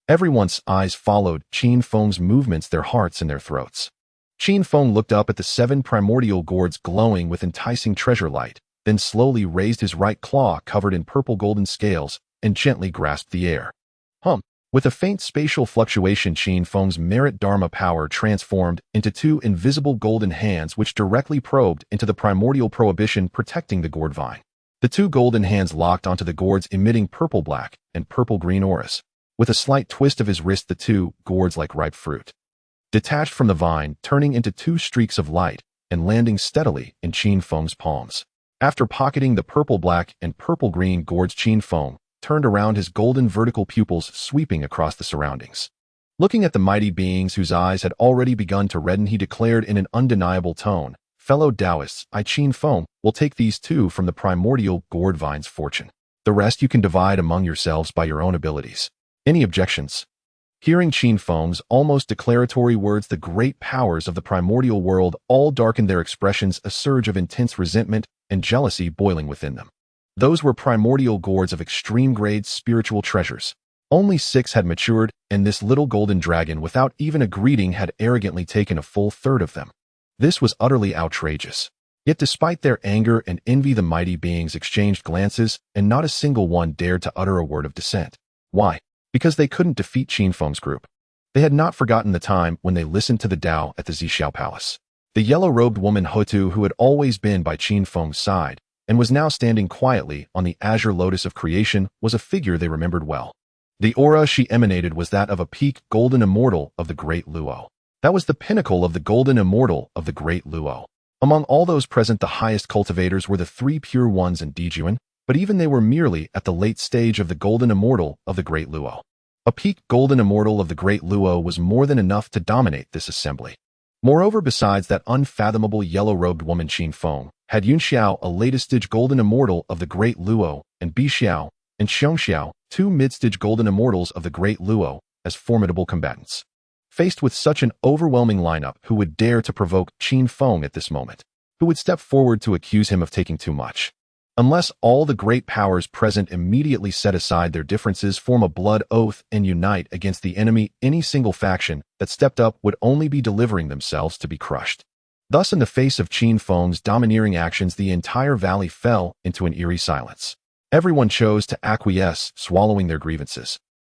Everyone's eyes followed Qin Feng's movements, their hearts in their throats. Qin Feng looked up at the 7 primordial gourds glowing with enticing treasure light, then slowly raised his right claw covered in purple golden scales and gently grasped the air. With a faint spatial fluctuation, Qin Feng's merit dharma power transformed into 2 invisible golden hands which directly probed into the primordial prohibition protecting the gourd vine. The 2 golden hands locked onto the gourds, emitting purple-black and purple-green auras. With a slight twist of his wrist, the 2 gourds, like ripe fruit, detached from the vine, turning into 2 streaks of light and landing steadily in Qin Feng's palms. After pocketing the purple-black and purple-green gourds, Qin Feng turned around, his golden vertical pupils sweeping across the surroundings. Looking at the mighty beings whose eyes had already begun to redden, he declared in an undeniable tone, "Fellow Taoists, I, Qin Feng, will take these 2 from the primordial gourd vine's fortune. The rest you can divide among yourselves by your own abilities. Any objections?" Hearing Qin Feng's almost declaratory words, the great powers of the primordial world all darkened their expressions, a surge of intense resentment and jealousy boiling within them. Those were primordial gourds of extreme grade spiritual treasures. Only 6 had matured, and this little golden dragon, without even a greeting, had arrogantly taken a full 1/3 of them. This was utterly outrageous. Yet despite their anger and envy, the mighty beings exchanged glances, and not a single one dared to utter a word of dissent. Why? Because they couldn't defeat Qin Feng's group. They had not forgotten the time when they listened to the Tao at the Ziao Palace. The yellow-robed woman Houtu, who had always been by Qin Feng's side and was now standing quietly on the azure lotus of creation, was a figure they remembered well. The aura she emanated was that of a peak golden immortal of the great Luo. That was the pinnacle of the golden immortal of the great Luo. Among all those present, the highest cultivators were the three pure ones and D Jang, but even they were merely at the late stage of the golden immortal of the great Luo. A peak golden immortal of the great Luo was more than enough to dominate this assembly. Moreover, besides that unfathomable yellow-robed woman Qin Feng, had Yun Xiao, a latest-stage golden immortal of the great Luo, and Bi Xiao and Xiong Xiao, two mid-stage golden immortals of the great Luo, as formidable combatants. Faced with such an overwhelming lineup, who would dare to provoke Qin Feng at this moment? Who would step forward to accuse him of taking too much? Unless all the great powers present immediately set aside their differences, form a blood oath, and unite against the enemy, any single faction that stepped up would only be delivering themselves to be crushed. Thus, in the face of Qin Feng's domineering actions, the entire valley fell into an eerie silence. Everyone chose to acquiesce, swallowing their grievances.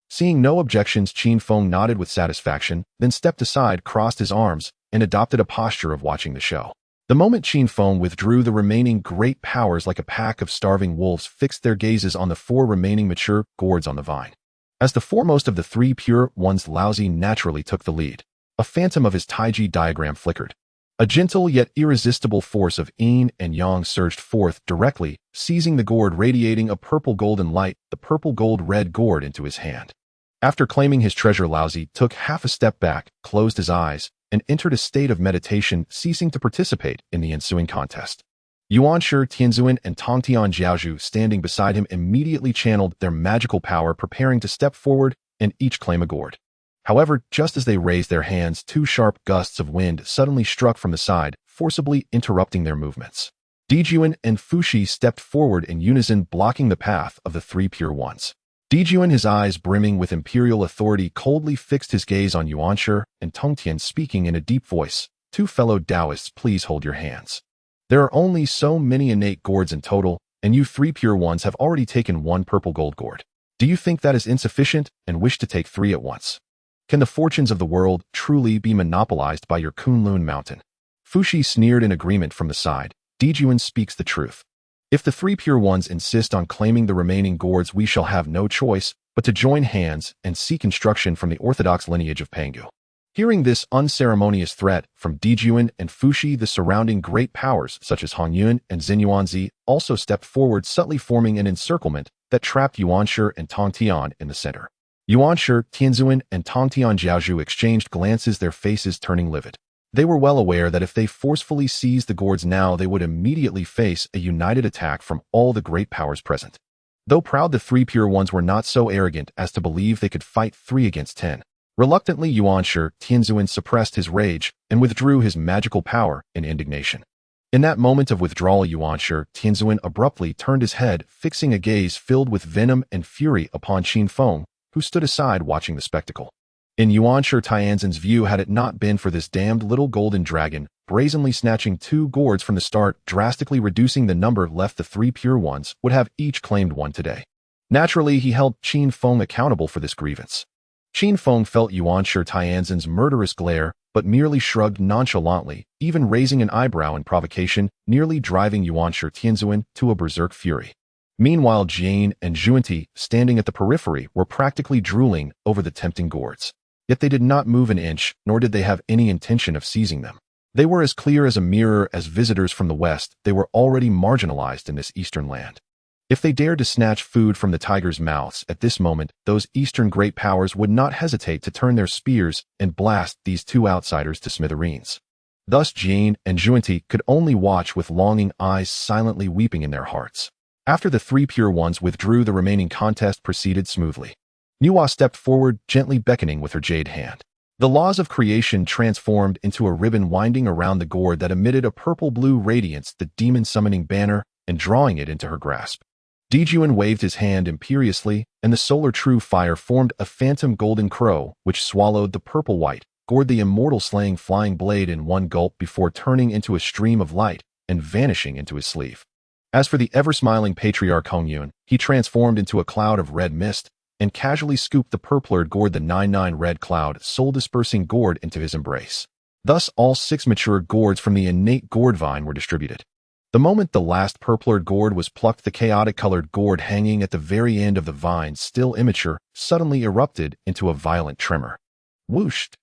Seeing no objections, Qin Feng nodded with satisfaction, then stepped aside, crossed his arms, and adopted a posture of watching the show. The moment Qin Feng withdrew, the remaining great powers, like a pack of starving wolves, fixed their gazes on the four remaining mature gourds on the vine. As the foremost of the three pure ones, Laozi naturally took the lead. A phantom of his Taiji diagram flickered. A gentle yet irresistible force of yin and yang surged forth directly, seizing the gourd radiating a purple golden light, the purple gold red gourd, into his hand. After claiming his treasure, Laozi took half a step back, closed his eyes, and entered a state of meditation, ceasing to participate in the ensuing contest. Yuanshi, Tianzuan, and Tongtian Jiaozhu, standing beside him, immediately channeled their magical power, preparing to step forward and each claim a gourd. However, just as they raised their hands, two sharp gusts of wind suddenly struck from the side, forcibly interrupting their movements. D Jang and Fushi stepped forward in unison, blocking the path of the three pure ones. D Jang, his eyes brimming with imperial authority, coldly fixed his gaze on Yuanshi, and Tongtian, speaking in a deep voice, "Two fellow Taoists, please hold your hands. There are only so many innate gourds in total, and you three pure ones have already taken one purple gold gourd. Do you think that is insufficient and wish to take three at once? Can the fortunes of the world truly be monopolized by your Kunlun mountain?" Fushi sneered in agreement from the side. D Jang speaks the truth. If the three pure ones insist on claiming the remaining gourds, we shall have no choice but to join hands and seek instruction from the orthodox lineage of Pangu. Hearing this unceremonious threat from D Jang and Fushi, the surrounding great powers such as Honghuang and Xinyuanzi also stepped forward, subtly forming an encirclement that trapped Yuanshi and Tongtian in the center. Yuanshi, Tianzuan, and Tongtian Jiaozhu exchanged glances, their faces turning livid. They were well aware that if they forcefully seized the gourds now, they would immediately face a united attack from all the great powers present. Though proud, the three pure ones were not so arrogant as to believe they could fight 3 against 10. Reluctantly, Yuanshi, Tianzuan suppressed his rage and withdrew his magical power in indignation. In that moment of withdrawal, Yuanshi, Tianzuan abruptly turned his head, fixing a gaze filled with venom and fury upon Qin Feng, who stood aside watching the spectacle. In Yuanshi Tianzan's view, had it not been for this damned little golden dragon, brazenly snatching 2 gourds from the start, drastically reducing the number left, the 3 pure ones would have each claimed 1 today. Naturally, he held Qin Feng accountable for this grievance. Qin Feng felt Yuanshi Tianzan's murderous glare, but merely shrugged nonchalantly, even raising an eyebrow in provocation, nearly driving Yuanshi Tianzuan to a berserk fury. Meanwhile, Jane and Zhuanti, standing at the periphery, were practically drooling over the tempting gourds. Yet they did not move an inch, nor did they have any intention of seizing them. They were as clear as a mirror. As visitors from the west, they were already marginalized in this eastern land. If they dared to snatch food from the tigers' mouths at this moment, those eastern great powers would not hesitate to turn their spears and blast these 2 outsiders to smithereens. Thus Jane and Zhuanti could only watch with longing eyes, silently weeping in their hearts. After the 3 pure ones withdrew, the remaining contest proceeded smoothly. Nuwa stepped forward, gently beckoning with her jade hand. The laws of creation transformed into a ribbon winding around the gourd that emitted a purple-blue radiance, the demon-summoning banner, and drawing it into her grasp. D Jang waved his hand imperiously, and the solar true fire formed a phantom golden crow, which swallowed the purple-white gourd, the immortal slaying flying blade, in one gulp before turning into a stream of light and vanishing into his sleeve. As for the ever-smiling patriarch Honghuang, he transformed into a cloud of red mist, and casually scooped the purpler gourd, the 9-9 red cloud, soul-dispersing gourd, into his embrace. Thus, all 6 mature gourds from the innate gourd vine were distributed. The moment the last purpler gourd was plucked, the chaotic-colored gourd hanging at the very end of the vine, still immature, suddenly erupted into a violent tremor. Whooshed!